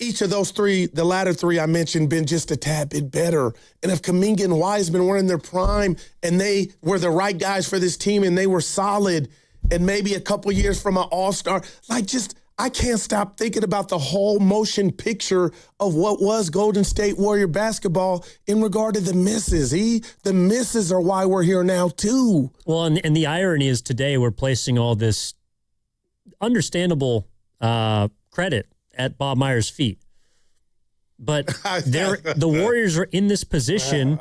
each of those three, the latter three I mentioned, been just a tad bit better. And if Kuminga and Wiseman were in their prime and they were the right guys for this team and they were solid and maybe a couple years from an all-star, I can't stop thinking about the whole motion picture of what was Golden State Warrior basketball in regard to the misses. The misses are why we're here now, too. Well, and the irony is today we're placing all this understandable credit at Bob Myers' feet. But the Warriors are in this position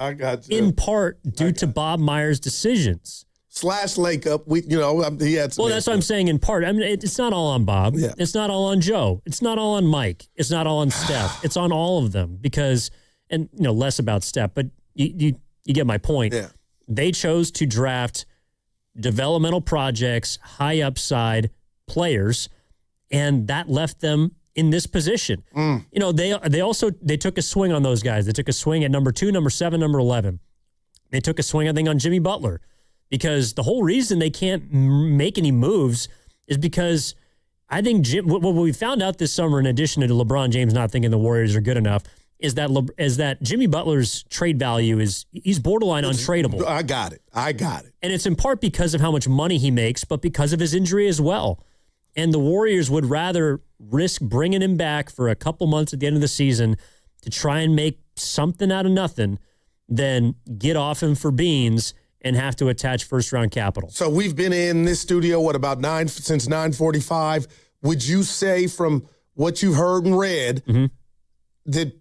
in part due to Bob Myers' decisions. / Lake Up, he had some. Well, that's what I'm saying in part. I mean, it's not all on Bob. Yeah. It's not all on Joe. It's not all on Mike. It's not all on Steph. It's on all of them because, and less about Steph, but you get my point. Yeah. They chose to draft developmental projects, high upside players, and that left them in this position. They took a swing on those guys. They took a swing at number 2, number 7, number 11. They took a swing, I think, on Jimmy Butler. Because the whole reason they can't make any moves is because I think what we found out this summer, in addition to LeBron James not thinking the Warriors are good enough, is that Jimmy Butler's trade value he's borderline untradeable. I got it. And it's in part because of how much money he makes, but because of his injury as well. And the Warriors would rather risk bringing him back for a couple months at the end of the season to try and make something out of nothing than get off him for beans and have to attach first-round capital. So we've been in this studio, since 9:45. Would you say from what you've heard and read that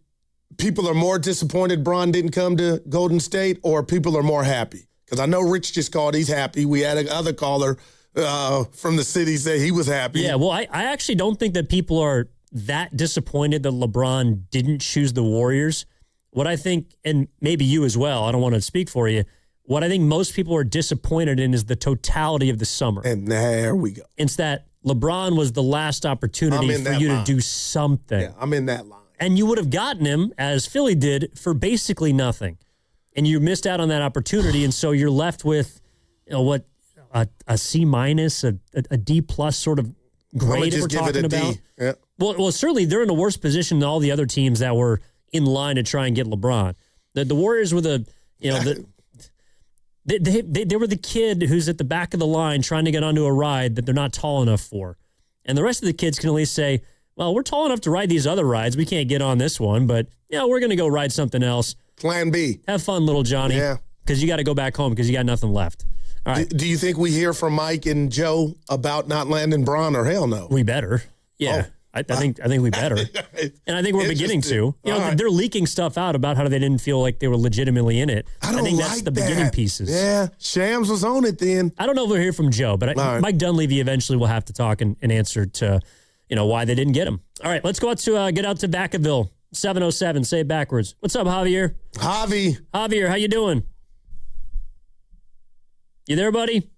people are more disappointed Bron didn't come to Golden State, or people are more happy? Because I know Rich just called, he's happy. We had another caller from the city say he was happy. Yeah, well, I actually don't think that people are that disappointed that LeBron didn't choose the Warriors. What I think, and maybe you as well, I don't want to speak for you, what I think most people are disappointed in is the totality of the summer. And there we go. It's that LeBron was the last opportunity for you to do something. Yeah, I'm in that line. And you would have gotten him, as Philly did, for basically nothing. And you missed out on that opportunity, and so you're left with a C-, a D+ sort of grade if we're talking about. Yeah. Well, certainly they're in a worse position than all the other teams that were in line to try and get LeBron. The Warriors were They were the kid who's at the back of the line trying to get onto a ride that they're not tall enough for. And the rest of the kids can at least say, well, we're tall enough to ride these other rides. We can't get on this one, but we're going to go ride something else. Plan B. Have fun, little Johnny. Yeah. Because you got to go back home because you got nothing left. All right. Do you think we hear from Mike and Joe about not landing Bron, or hell no? We better. Yeah. Oh. I think we better. And I think we're beginning to. They're leaking stuff out about how they didn't feel like they were legitimately in it. I think that's the beginning pieces. Yeah. Shams was on it then. I don't know if we'll hear from Joe, but Mike Dunleavy eventually will have to talk and answer to, why they didn't get him. All right, let's go out to get out to Vacaville. 707, say it backwards. What's up, Javier? Javier, how you doing? You there, buddy?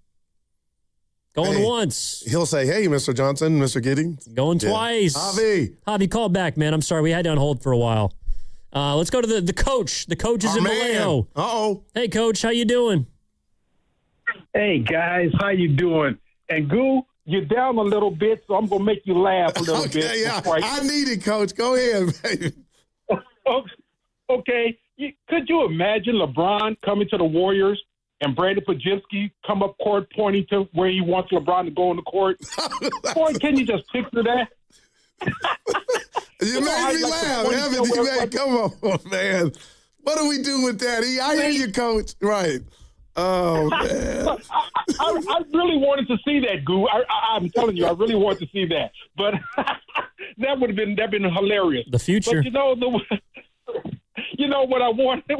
Going once. He'll say, hey, Mr. Johnson, Mr. Giddings. Going twice. Javi, call back, man. I'm sorry. We had you on hold for a while. Let's go to the coach. The coach is in Vallejo. Uh-oh. Hey, Coach. How you doing? Hey, guys. How you doing? And, Goo, you're down a little bit, so I'm going to make you laugh a little bit. Yeah. I need it, Coach. Go ahead, baby. Okay. Could you imagine LeBron coming to the Warriors and Brandon Pajinski come up court pointing to where he wants LeBron to go on the court? Boy, can you just picture that? You made me laugh, Evan. Come on, man. What do we do with that? I hear you, Coach. Right. Oh, man. I really wanted to see that, Goo. I'm telling you, I really wanted to see that. But that would have been hilarious. The future. But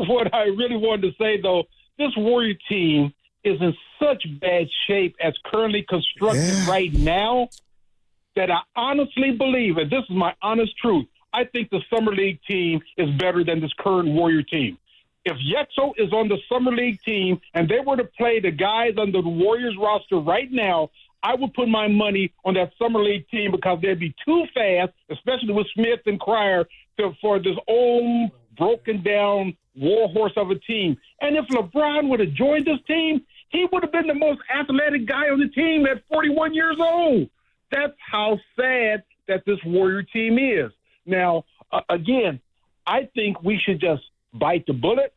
what I really wanted to say, though, this Warrior team is in such bad shape as currently constructed right now that I honestly believe, and this is my honest truth, I think the Summer League team is better than this current Warrior team. If Yexo is on the Summer League team and they were to play the guys under the Warriors roster right now, I would put my money on that Summer League team because they'd be too fast, especially with Smith and Cryer, for this old, broken-down warhorse of a team. And if LeBron would have joined this team, he would have been the most athletic guy on the team at 41 years old. That's how sad that this Warrior team is. Now, again, I think we should just bite the bullet,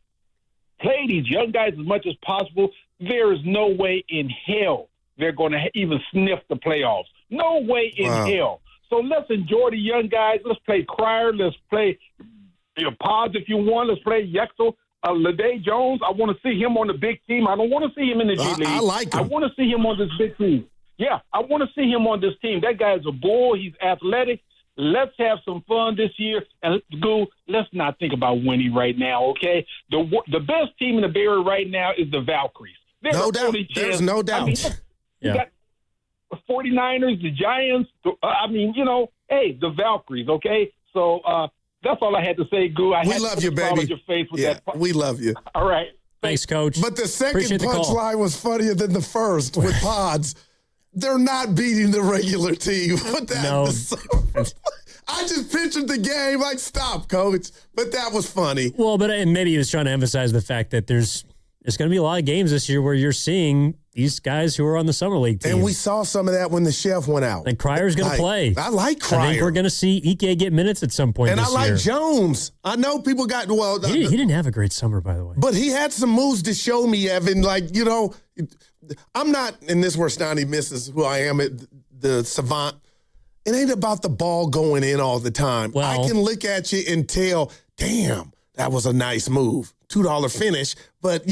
play these young guys as much as possible. There is no way in hell they're going to even sniff the playoffs. No way in hell. So let's enjoy the young guys. Let's play Cryer. Let's play Pods if you want. Let's play Yexel. Ladae Jones, I want to see him on the big team. I don't want to see him in the G League. I like him. I want to see him on this big team. Yeah, I want to see him on this team. That guy's a bull. He's athletic. Let's have some fun this year. And let's not think about winning right now, okay? The best team in the Bay Area right now is the Valkyries. No doubt. There's no doubt. You got the 49ers, the Giants. The Valkyries, okay? So that's all I had to say, Goo. We love you, baby. Your face with that. We love you. All right. Thanks, Coach. But the second punchline was funnier than the first with Pods. They're not beating the regular team. I just pictured the game like, stop, Coach. But that was funny. Well, and maybe he was trying to emphasize the fact that there's going to be a lot of games this year where you're seeing these guys who are on the Summer League team. And we saw some of that when the chef went out. And Cryer's going to play. I like Cryer. I think we're going to see Ike get minutes at some point and this year. And I like Jones. I know people got, he didn't have a great summer, by the way. But he had some moves to show me, Evan. I'm not, and this is where Stoney misses who I am at the Savant. It ain't about the ball going in all the time. Well, I can look at you and tell, damn, that was a nice move. $2 finish. But,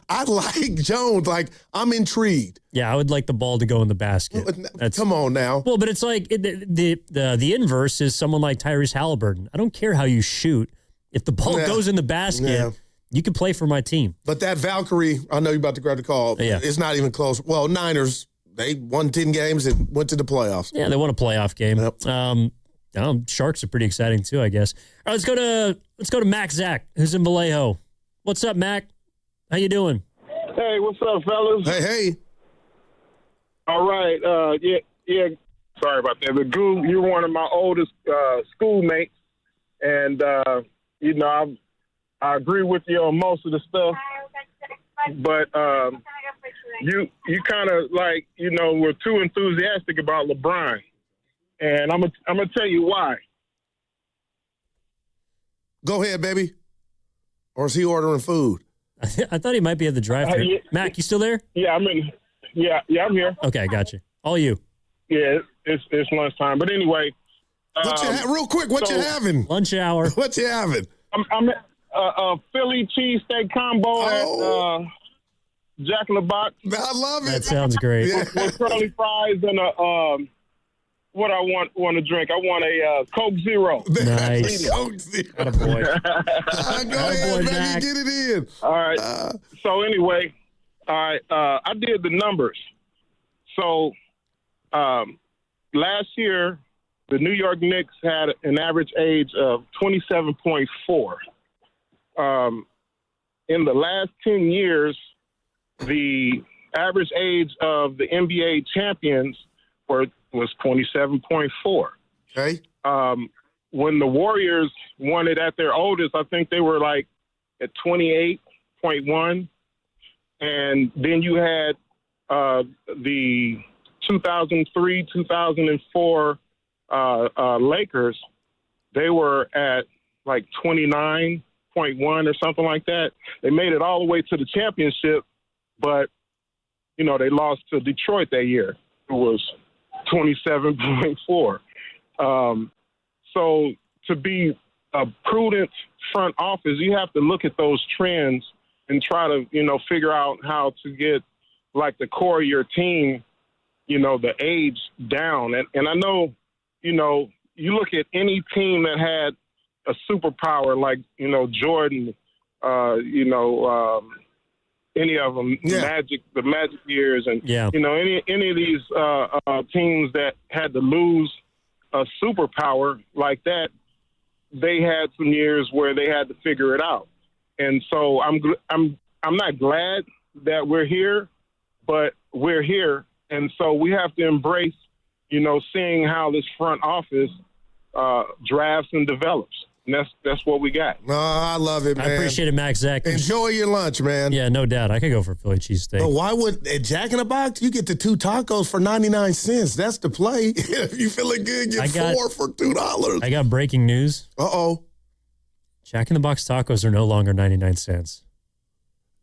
I like Jones. I'm intrigued. Yeah, I would like the ball to go in the basket. Come on now. Well, but it's like the inverse is someone like Tyrese Halliburton. I don't care how you shoot. If the ball goes in the basket, you can play for my team. But that Valkyrie, I know you're about to grab the call. Yeah. It's not even close. Well, Niners, they won 10 games and went to the playoffs. Yeah, they won a playoff game. Yep. Sharks are pretty exciting too, I guess. All right, let's go to Mac Zach, who's in Vallejo. What's up, Mac? How you doing? Hey, what's up, fellas? Hey. All right. Yeah. Sorry about that. But Goo, you're one of my oldest schoolmates, and I agree with you on most of the stuff. But you kind of were too enthusiastic about LeBron, and I'm gonna tell you why. Go ahead, baby. Or is he ordering food? I thought he might be at the drive-thru. Yeah. Mac, you still there? Yeah, I'm in. Yeah, I'm here. Okay, gotcha. All you. Yeah, it's lunchtime. But anyway, real quick, what you having? Lunch hour. What you having? I'm at a Philly cheesesteak combo at Jack in the Box. I love it. That sounds great. With curly fries and what I want to drink. I want a Coke Zero. Nice. Coke Zero. Attaboy. Go ahead, baby, get it in. All right. So anyway, I did the numbers. So last year, the New York Knicks had an average age of 27.4. In the last 10 years, the average age of the NBA champions was 27.4. Okay. When the Warriors won it at their oldest, I think they were like at 28.1. And then you had the 2003, 2004 Lakers. They were at like 29.1 or something like that. They made it all the way to the championship, but, you know, they lost to Detroit that year. It was 27.4. So to be a prudent front office, you have to look at those trends and try to, you know, figure out how to get, like, the core of your team, you know, the age down. And I know, you know, you look at any team that had a superpower like, you know, Jordan, any of them, the Magic years, and, you know, any of these teams that had to lose a superpower like that, they had some years where they had to figure it out. And so I'm not glad that we're here, but we're here. And so we have to embrace, you know, seeing how this front office drafts and develops. And that's what we got. Oh, I love it, man. I appreciate it, Max. Zach. Enjoy your lunch, man. Yeah, no doubt. I could go for Philly cheesesteak. But why would at Jack in the Box you get the 2 tacos for 99 cents? That's the play. If you feeling good, get 4 for $2. I got breaking news. Uh-oh. Jack in the Box tacos are no longer 99 cents.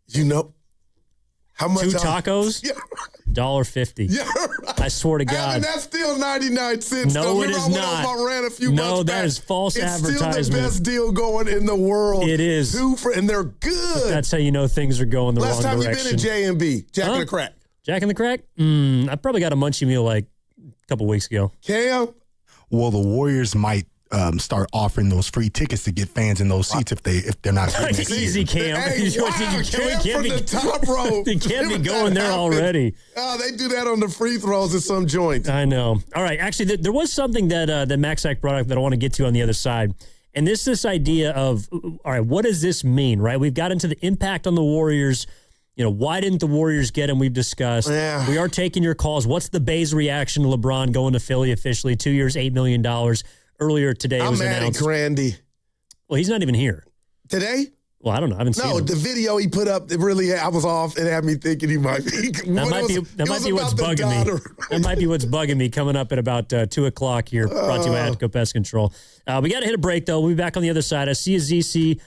You know how much? 2 tacos? Yeah. $1.50. Yeah, right. I swear to God. And that's still 99 cents. No, it is not. I ran a few no, months that back. is false advertisement. It's still the best deal going in the world. It is. And they're good. But that's how you know things are going the wrong direction. Last time you been at J&B, Jack in the Crack. Jack in the Crack? I probably got a munchie meal like a couple weeks ago. Cam? Well, the Warriors might start offering those free tickets to get fans in those seats if they're not getting it. Easy, Cam. Hey, wow, Cam from the top row. They can't be going there already. Oh, they do that on the free throws at some joint. I know. All right. Actually, there was something that Max Sack brought up that I want to get to on the other side. And this idea of, all right, what does this mean, right? We've got into the impact on the Warriors. You know, why didn't the Warriors get him? We've discussed. Yeah. We are taking your calls. What's the Bays reaction to LeBron going to Philly officially? 2 years, $8 million. Earlier today, it was announced. I'm mad at Grandy. Well, he's not even here. Today? Well, I don't know. I haven't seen him. No, the video he put up, I was off. It had me thinking he might be. That might be what's bugging me. That might be what's bugging me coming up at about 2 o'clock here, brought to you by Atco Pest Control. We got to hit a break, though. We'll be back on the other side. I see you, ZC,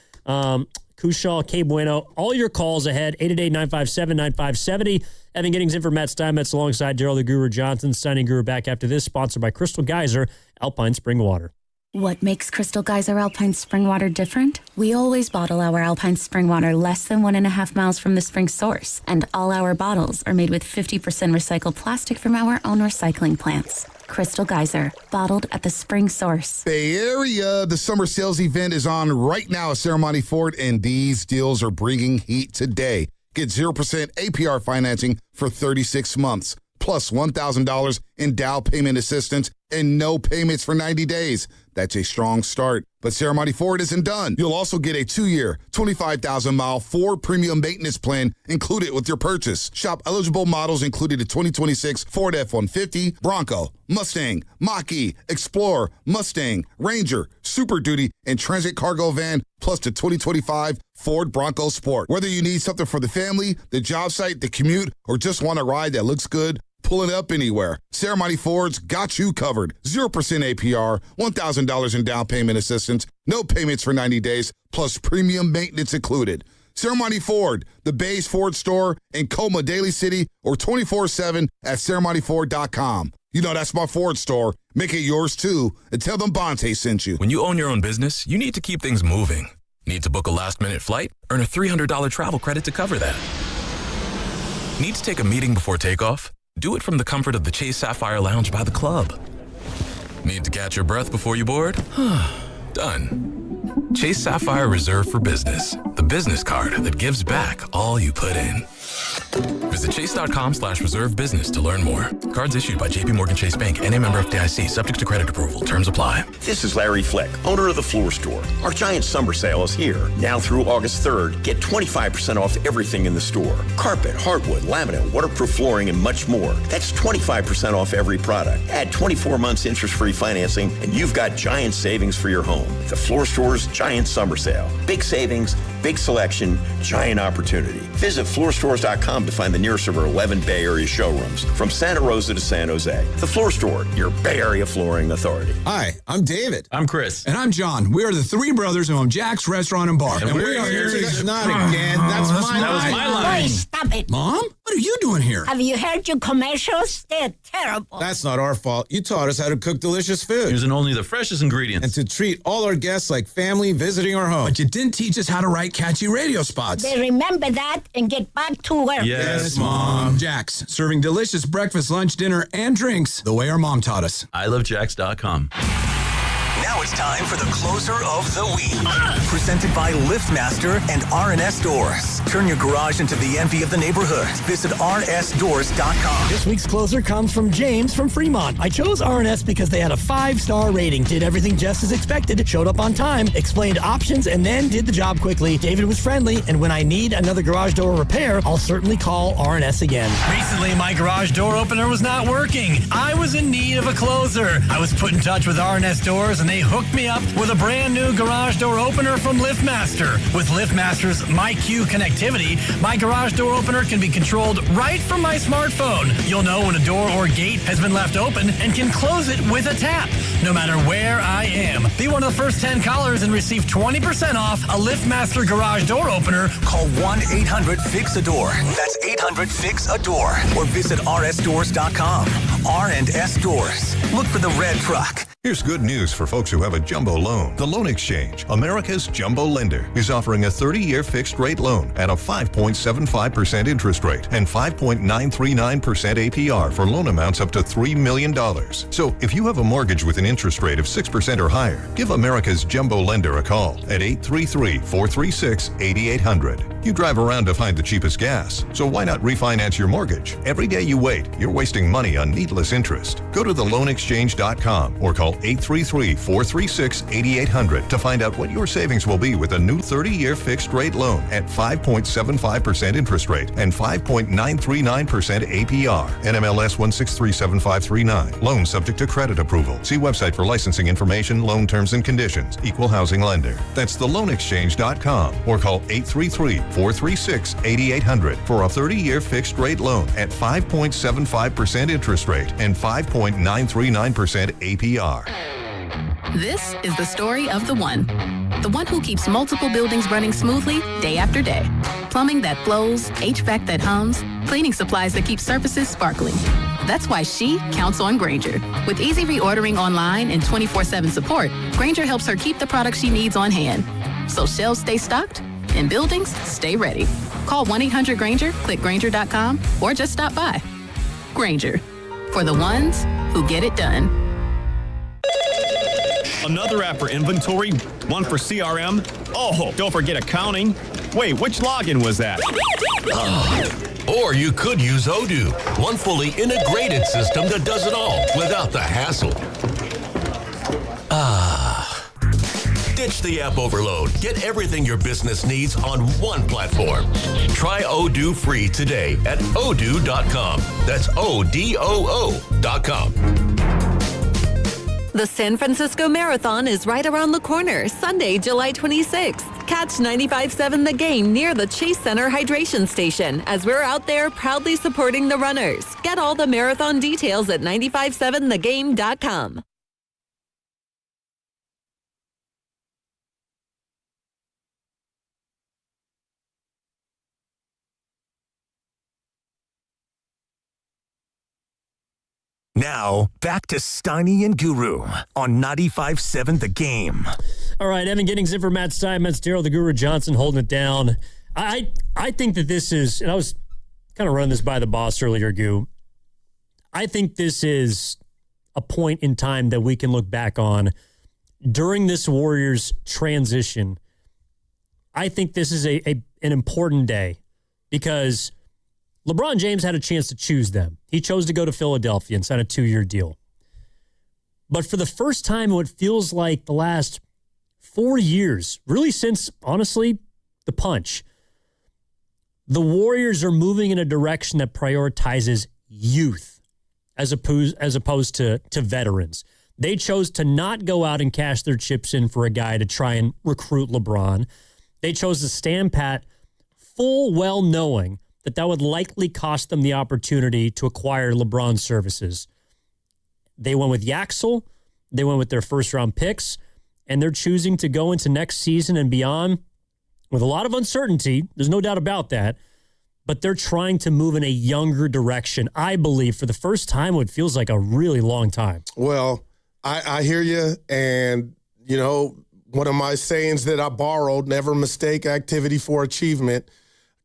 Kushal, K Bueno. All your calls ahead, 888-957-9570. Evan Giddings in for Matt Steinmetz alongside Daryl the Guru Johnson. Signing Guru back after this, sponsored by Crystal Geyser, Alpine Spring Water. What makes Crystal Geyser Alpine Spring Water different? We always bottle our Alpine Spring Water less than 1.5 miles from the spring source, and all our bottles are made with 50% recycled plastic from our own recycling plants. Crystal Geyser, bottled at the spring source. Bay Area, the summer sales event is on right now at Ceremony Ford, and these deals are bringing heat today. Get 0% APR financing for 36 months, plus $1,000 in down payment assistance and no payments for 90 days. That's a strong start. But Ceremony Ford isn't done. You'll also get a 2-year, 25,000-mile Ford premium maintenance plan included with your purchase. Shop eligible models included the 2026 Ford F-150, Bronco, Mustang, Mach-E, Explorer, Mustang, Ranger, Super Duty, and Transit Cargo Van, plus the 2025 Ford Bronco Sport. Whether you need something for the family, the job site, the commute, or just want a ride that looks good, pull it up anywhere. Ceremony Ford's got you covered. 0% APR, $1,000 in down payment assistance, no payments for 90 days, plus premium maintenance included. Ceremony Ford, the Bay's Ford store in Colma, Daly City, or 24/7 at ceremonyford.com. You know that's my Ford store. Make it yours too, and tell them Bonte sent you. When you own your own business, you need to keep things moving. Need to book a last-minute flight? Earn a $300 travel credit to cover that. Need to take a meeting before takeoff? Do it from the comfort of the Chase Sapphire Lounge by the club. Need to catch your breath before you board? Done. Chase Sapphire Reserve for Business, the business card that gives back all you put in. Visit chase.com/reserve business to learn more. Cards issued by JPMorgan Chase Bank, N.A. member FDIC, subject to credit approval. Terms apply. This is Larry Fleck, owner of The Floor Store. Our giant summer sale is here. Now through August 3rd, get 25% off everything in the store. Carpet, hardwood, laminate, waterproof flooring, and much more. That's 25% off every product. Add 24 months interest-free financing, and you've got giant savings for your home. The Floor Store's giant summer sale. Big savings, big selection, giant opportunity. Visit floorstores.com to find the nearest of our 11 Bay Area showrooms, from Santa Rosa to San Jose. The Floor Store, your Bay Area flooring authority. Hi, I'm David. I'm Chris. And I'm John. We are the three brothers who own Jack's Restaurant and Bar. And we are here to... Not again. That's my line. Boy, stop it. Mom? What are you doing here? Have you heard your commercials? They're terrible. That's not our fault. You taught us how to cook delicious food. Using only the freshest ingredients. And to treat all our guests like family visiting our home. But you didn't teach us how to write catchy radio spots. They remember that and get back to work. Yes, Mom. Jack's, serving delicious breakfast, lunch, dinner, and drinks the way our mom taught us. ilovejacks.com. Now it's time for the closer of the week. Presented by LiftMaster and R&S Doors. Turn your garage into the envy of the neighborhood. Visit rsdoors.com. This week's closer comes from James from Fremont. I chose R&S because they had a 5-star rating, did everything just as expected, showed up on time, explained options, and then did the job quickly. David was friendly, and when I need another garage door repair, I'll certainly call R&S again. Recently, my garage door opener was not working. I was in need of a closer. I was put in touch with R&S Doors, and they hooked me up with a brand new garage door opener from LiftMaster. With LiftMaster's MyQ connectivity, my garage door opener can be controlled right from my smartphone. You'll know when a door or gate has been left open and can close it with a tap, no matter where I am. Be one of the first 10 callers and receive 20% off a LiftMaster garage door opener. Call 1-800-FIX-A-DOOR. That's 800-FIX-A-DOOR. Or visit rsdoors.com. R&S Doors. Look for the red truck. Here's good news for folks who have a jumbo loan. The Loan Exchange, America's jumbo lender, is offering a 30-year fixed-rate loan at a 5.75% interest rate and 5.939% APR for loan amounts up to $3 million. So if you have a mortgage with an interest rate of 6% or higher, give America's jumbo lender a call at 833-436-8800. You drive around to find the cheapest gas, so why not refinance your mortgage? Every day you wait, you're wasting money on needless interest. Go to theloanexchange.com or call 833-436-8800 to find out what your savings will be with a new 30-year fixed-rate loan at 5.75% interest rate and 5.939% APR. NMLS 1637539. Loan subject to credit approval. See website for licensing information, loan terms and conditions. Equal housing lender. That's theloanexchange.com or call 833-436-8800 for a 30-year fixed-rate loan at 5.75% interest rate and 5.939% APR. This is the story of the one who keeps multiple buildings running smoothly day after day. Plumbing that flows, HVAC that hums, cleaning supplies that keep surfaces sparkling. That's why she counts on Grainger. With easy reordering online and 24/7 support, Grainger helps her keep the products she needs on hand. So shelves stay stocked and buildings stay ready. Call 1-800-GRAINGER, click Grainger.com, or just stop by. Grainger, for the ones who get it done. Another app for inventory, one for CRM. Oh, don't forget accounting. Wait, which login was that? Or you could use Odoo, one fully integrated system that does it all without the hassle. Ditch the app overload. Get everything your business needs on one platform. Try Odoo free today at odoo.com. That's ODOO.com. The San Francisco Marathon is right around the corner, Sunday, July 26th. Catch 95.7 The Game near the Chase Center Hydration Station as we're out there proudly supporting the runners. Get all the marathon details at 957thegame.com. Now, back to Steiny and Guru on 95.7 The Game. All right, Evan Giddings in for Matt Steinmetz, Daryl the Guru Johnson holding it down. I think that this is, and I was kind of running this by the boss earlier, Goo. I think this is a point in time that we can look back on during this Warriors transition. I think this is an important day because LeBron James had a chance to choose them. He chose to go to Philadelphia and sign a 2-year deal. But for the first time, what feels like the last 4 years, really since, honestly, the punch, the Warriors are moving in a direction that prioritizes youth as opposed to veterans. They chose to not go out and cash their chips in for a guy to try and recruit LeBron. They chose to stand pat, full well knowing that would likely cost them the opportunity to acquire LeBron's services. They went with Yaxel. They went with their first-round picks, and they're choosing to go into next season and beyond with a lot of uncertainty. There's no doubt about that. But they're trying to move in a younger direction, I believe, for the first time, what feels like a really long time. Well, I hear you, and, you know, one of my sayings that I borrowed, never mistake activity for achievement,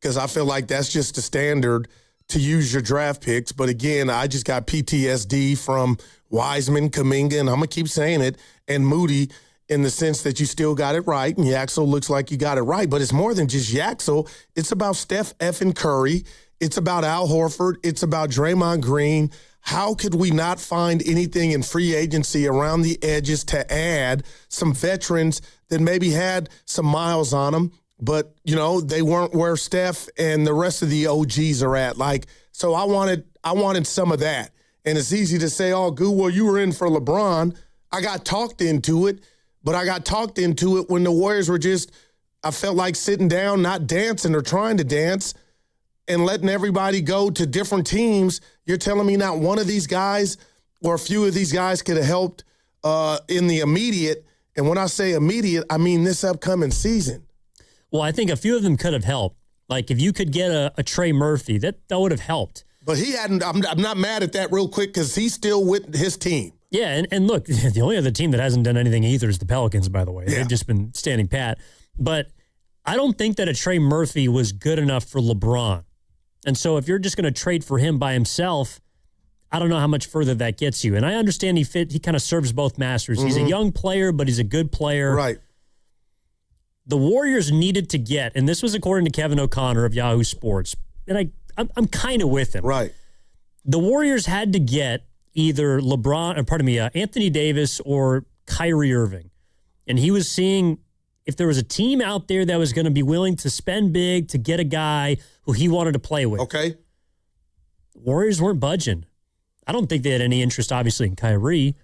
because I feel like that's just the standard to use your draft picks. But again, I just got PTSD from Wiseman, Kuminga, and I'm going to keep saying it, and Moody, in the sense that you still got it right, and Yaxel looks like you got it right. But it's more than just Yaxel. It's about Steph effing Curry. It's about Al Horford. It's about Draymond Green. How could we not find anything in free agency around the edges to add some veterans that maybe had some miles on them, but, you know, they weren't where Steph and the rest of the OGs are at? Like, so I wanted some of that. And it's easy to say, oh, Goo, well, you were in for LeBron. I got talked into it, but I got talked into it when the Warriors were just, I felt like sitting down, not dancing or trying to dance, and letting everybody go to different teams. You're telling me not one of these guys or a few of these guys could have helped in the immediate. And when I say immediate, I mean this upcoming season. Well, I think a few of them could have helped. Like if you could get a Trey Murphy, that would have helped. But he hadn't. I'm not mad at that real quick because he's still with his team. Yeah, and look, the only other team that hasn't done anything either is the Pelicans, by the way. Yeah. They've just been standing pat. But I don't think that a Trey Murphy was good enough for LeBron. And so if you're just going to trade for him by himself, I don't know how much further that gets you. And I understand he kind of serves both masters. Mm-hmm. He's a young player, but he's a good player. Right. The Warriors needed to get, and this was according to Kevin O'Connor of Yahoo Sports, and I'm kind of with him. Right. The Warriors had to get either Anthony Davis or Kyrie Irving. And he was seeing if there was a team out there that was going to be willing to spend big to get a guy who he wanted to play with. Okay. Warriors weren't budging. I don't think they had any interest, obviously, in Kyrie.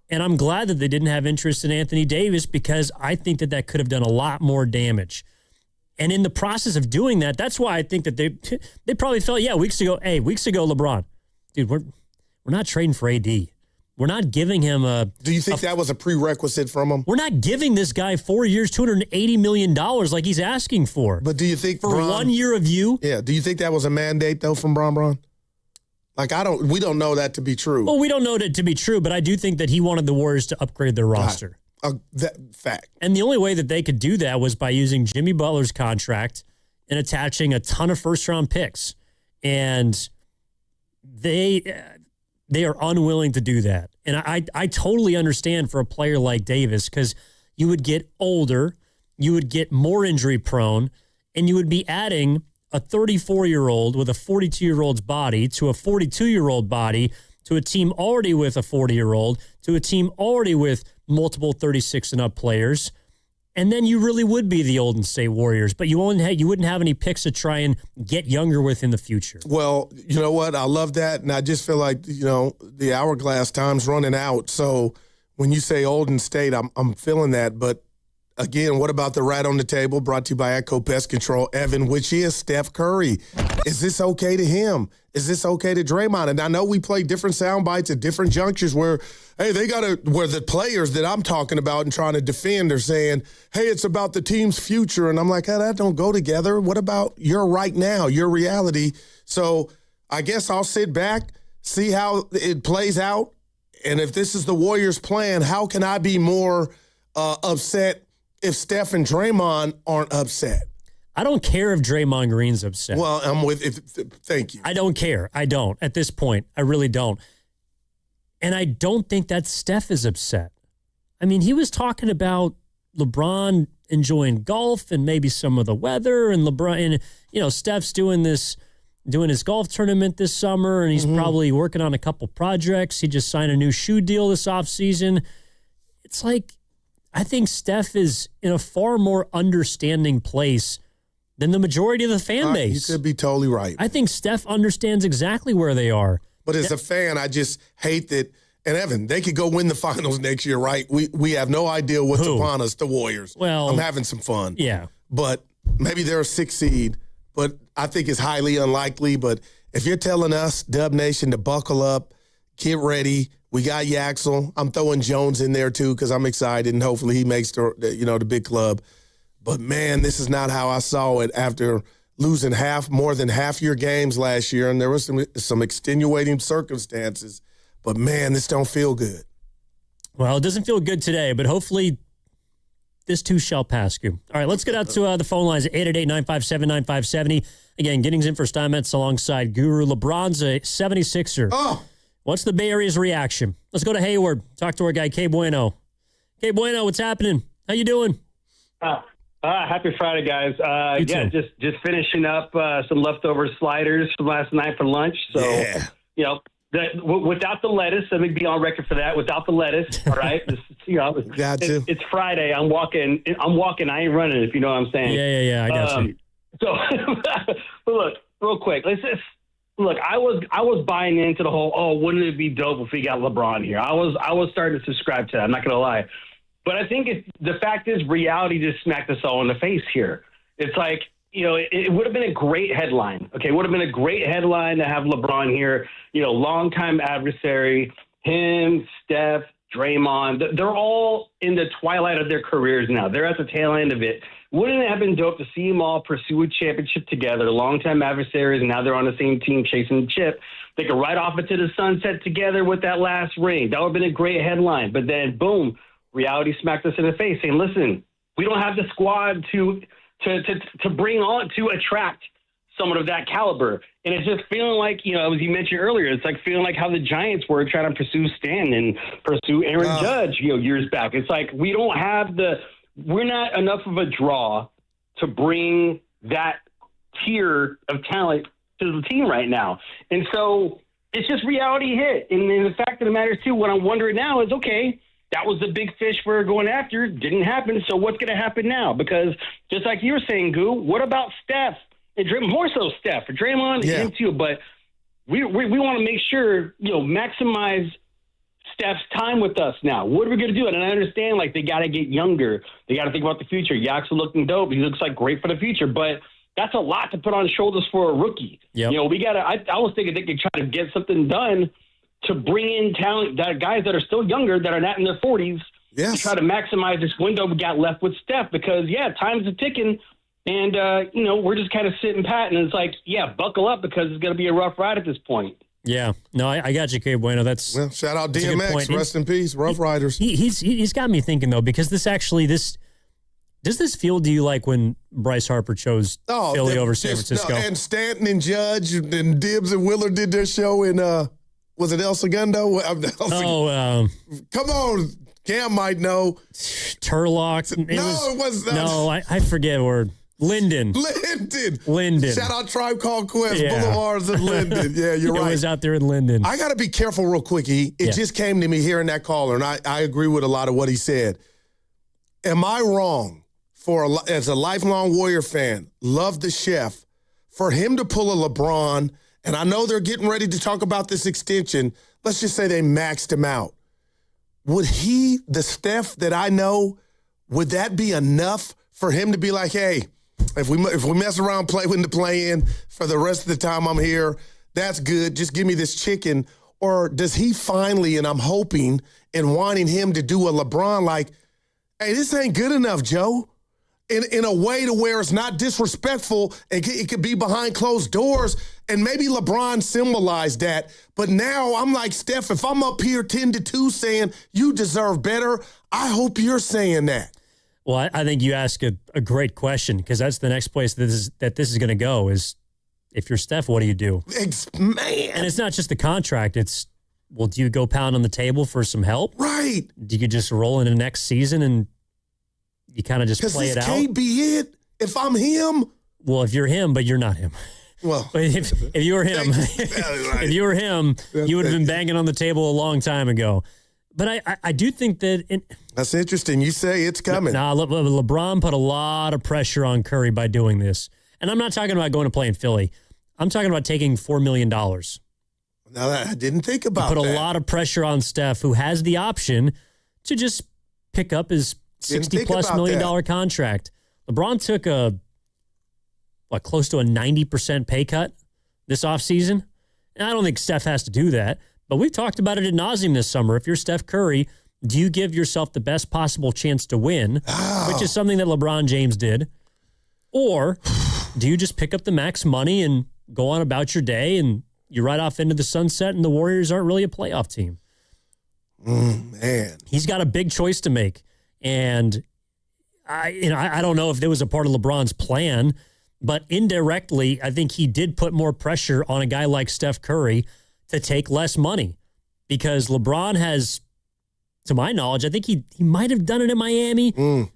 And I'm glad that they didn't have interest in Anthony Davis because I think that could have done a lot more damage. And in the process of doing that, that's why I think that they probably felt, weeks ago, LeBron, dude, we're not trading for AD. We're not giving him a... Do you think that was a prerequisite from him? We're not giving this guy 4 years, $280 million like he's asking for. But do you think... For 1 year of you? Yeah. Do you think that was a mandate, though, from Bron? Like, we don't know that to be true. Well, we don't know that to be true, but I do think that he wanted the Warriors to upgrade their roster. That fact. And the only way that they could do that was by using Jimmy Butler's contract and attaching a ton of first-round picks. And they are unwilling to do that. And I totally understand for a player like Davis because you would get older, you would get more injury-prone, and you would be adding a 34-year-old with a 42-year-old's body to a 42-year-old body to a team already with a 40-year-old to a team already with multiple 36-and-up players. And then you really would be the Golden State Warriors, but you wouldn't have any picks to try and get younger with in the future. Well, you know what? I love that, and I just feel like, the hourglass time's running out. So when you say Golden State, I'm feeling that, but again, what about the rat on the table brought to you by Echo Pest Control, Evan, which is Steph Curry? Is this okay to him? Is this okay to Draymond? And I know we play different sound bites at different junctures where, hey, where the players that I'm talking about and trying to defend are saying, hey, it's about the team's future. And I'm like, that don't go together. What about your right now, your reality? So I guess I'll sit back, see how it plays out. And if this is the Warriors' plan, how can I be more upset if Steph and Draymond aren't upset? I don't care if Draymond Green's upset. Well, thank you. I don't care. I don't. At this point, I really don't. And I don't think that Steph is upset. I mean, he was talking about LeBron enjoying golf and maybe some of the weather, and LeBron, and Steph's doing his golf tournament this summer, and he's probably working on a couple projects. He just signed a new shoe deal this offseason. It's like, I think Steph is in a far more understanding place than the majority of the fan base. You could be totally right. I think Steph understands exactly where they are. But as a fan, I just hate that. And Evan, they could go win the finals next year, right? We have no idea what's upon us, the Warriors. Well, I'm having some fun. Yeah. But maybe they're a 6 seed, but I think it's highly unlikely. But if you're telling us, Dub Nation, to buckle up, get ready, we got Yaxel. I'm throwing Jones in there too because I'm excited, and hopefully he makes the big club. But, man, this is not how I saw it after losing more than half your games last year, and there was some extenuating circumstances. But, man, this don't feel good. Well, it doesn't feel good today, but hopefully this too shall pass you. All right, let's get out to the phone lines at 888-957-9570. Again, Giddings in for Steinmetz alongside Guru. LeBron's a 76er. Oh. What's the Bay Area's reaction? Let's go to Hayward. Talk to our guy, K Bueno. K Bueno, what's happening? How you doing? Happy Friday, guys. Just finishing up some leftover sliders from last night for lunch. So, without the lettuce, let me be on record for that. Without the lettuce, all right. It's Friday. I'm walking. I ain't running. If you know what I'm saying. Yeah. I got you. So, look, real quick. Look, I was buying into the whole. Oh, wouldn't it be dope if we got LeBron here? I was starting to subscribe to that. I'm not gonna lie. But I think the fact is reality just smacked us all in the face here. It's like, it would have been a great headline. Okay, it would have been a great headline to have LeBron here, longtime adversary, him, Steph, Draymond. They're all in the twilight of their careers now. They're at the tail end of it. Wouldn't it have been dope to see them all pursue a championship together, longtime adversaries, and now they're on the same team chasing the chip? They could ride off into the sunset together with that last ring. That would have been a great headline. But then, boom, reality smacked us in the face saying, listen, we don't have the squad to bring on, to attract someone of that caliber. And it's just feeling like, as you mentioned earlier, it's like feeling like how the Giants were trying to pursue Stan and pursue Aaron Judge, years back. It's like we're not enough of a draw to bring that tier of talent to the team right now. And so it's just reality hit. And the fact of the matter is, too, what I'm wondering now is, okay, that was the big fish we're going after. Didn't happen. So what's going to happen now? Because just like you were saying, Goo, what about Steph? And more so Steph. For Draymond, him too. But we want to make sure, maximize Steph's time with us now. What are we going to do? And I understand, they got to get younger. They got to think about the future. Yaxel looking dope. He looks like great for the future. But that's a lot to put on shoulders for a rookie. Yep. We got to – I was thinking they could try to get something done to bring in talent, guys that are still younger, that are not in their 40s, to try to maximize this window we got left with Steph. Because, time's a ticking, and, we're just kind of sitting pat. And it's like, buckle up because it's going to be a rough ride at this point. Yeah. No, I got you, K Bueno. Shout out DMX. Rest in peace. Rough Riders. He's got me thinking, though, because does this feel to you like when Bryce Harper chose Philly over San Francisco? And Stanton and Judge and Dibbs and Willard did their show in was it El Segundo? Come on, Cam might know. Turlock. It was no, I forget where. Linden. Shout out Tribe Called Quest. Boulevards in Linden. Yeah, you're right. It was out there in Linden. I got to be careful real quick. It just came to me hearing that caller, and I agree with a lot of what he said. Am I wrong as a lifelong Warrior fan, love the chef, for him to pull a LeBron? And I know they're getting ready to talk about this extension. Let's just say they maxed him out. Would the Steph that I know, would that be enough for him to be like, hey, if we mess around, play in the play-in for the rest of the time I'm here, that's good. Just give me this chicken. Or does he finally, and I'm hoping and wanting him to do a LeBron like, hey, this ain't good enough, Joe. in a way to where it's not disrespectful. It could be behind closed doors, and maybe LeBron symbolized that. But now I'm like, Steph, if I'm up here 10-2 saying you deserve better, I hope you're saying that. Well, I think you ask a great question, because that's the next place that this is going to go is, if you're Steph, what do you do? Man. And it's not just the contract. It's, well, do you go pound on the table for some help? Right. Do you just roll into next season and you kind of just play it out? Because this can't be it if I'm him. Well, if you're him, but you're not him. Well, if you were him, if you were him, you would have been banging on the table a long time ago. But I do think that... That's interesting. You say it's coming. Nah, LeBron put a lot of pressure on Curry by doing this. And I'm not talking about going to play in Philly. I'm talking about taking $4 million. Now, I didn't think about that. Put a lot of pressure on Steph, who has the option to just pick up his $60+ million contract. LeBron took close to a 90% pay cut this offseason. And I don't think Steph has to do that. But we've talked about it ad nauseum this summer. If you're Steph Curry, do you give yourself the best possible chance to win, which is something that LeBron James did? Or do you just pick up the max money and go on about your day and you ride off into the sunset and the Warriors aren't really a playoff team? Man. He's got a big choice to make. And I don't know if there was a part of LeBron's plan, but indirectly, I think he did put more pressure on a guy like Steph Curry to take less money, because LeBron has, to my knowledge, I think he might have done it in Miami,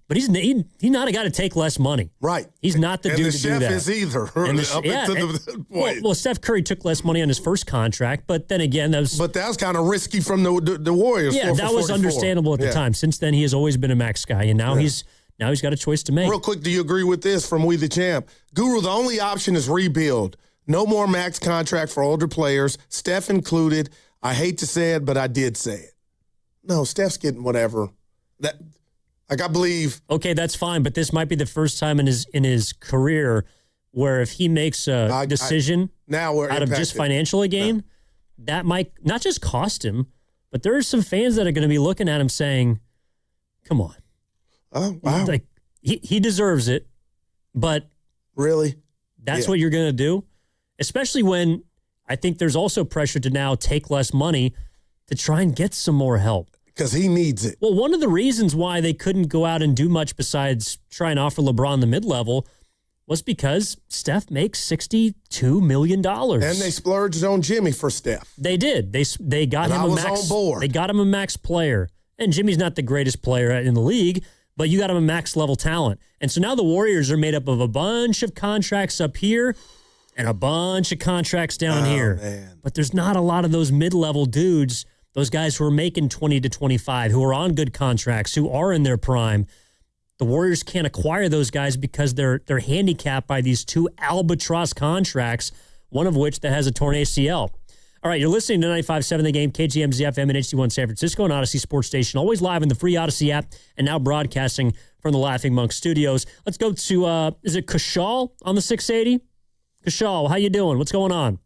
but he's not a guy to take less money. Right. He's not the dude to do that. And the chef is either. Well, Steph Curry took less money on his first contract, but then again, that was kind of risky from the Warriors. Yeah, that was understandable at the time. Since then, he has always been a max guy, and now he's got a choice to make. Real quick, do you agree with this from We the Champ? Guru, the only option is rebuild. No more max contract for older players, Steph included. I hate to say it, but I did say it. No, Steph's getting whatever. I believe. Okay, that's fine, but this might be the first time in his career where if he makes a decision out of just financial gain, that might not just cost him, but there are some fans that are going to be looking at him saying, "Come on, oh wow, like he deserves it," but really, that's what you're going to do. Especially when I think there's also pressure to now take less money to try and get some more help. Because he needs it. Well, one of the reasons why they couldn't go out and do much besides try and offer LeBron the mid-level was because Steph makes $62 million. And they splurged on Jimmy for Steph. They did. They got him a max. On board. They got him a max player. And Jimmy's not the greatest player in the league, but you got him a max level talent. And so now the Warriors are made up of a bunch of contracts up here and a bunch of contracts down here. Man. But there's not a lot of those mid-level dudes, those guys who are making 20 to 25, who are on good contracts, who are in their prime. The Warriors can't acquire those guys because they're handicapped by these two albatross contracts, one of which that has a torn ACL. All right, you're listening to 95.7 The Game, KGMZ FM and HD1 San Francisco and Odyssey Sports Station, always live in the free Odyssey app and now broadcasting from the Laughing Monk Studios. Let's go to, is it Kashal on the 680? Kashal, how you doing? What's going on?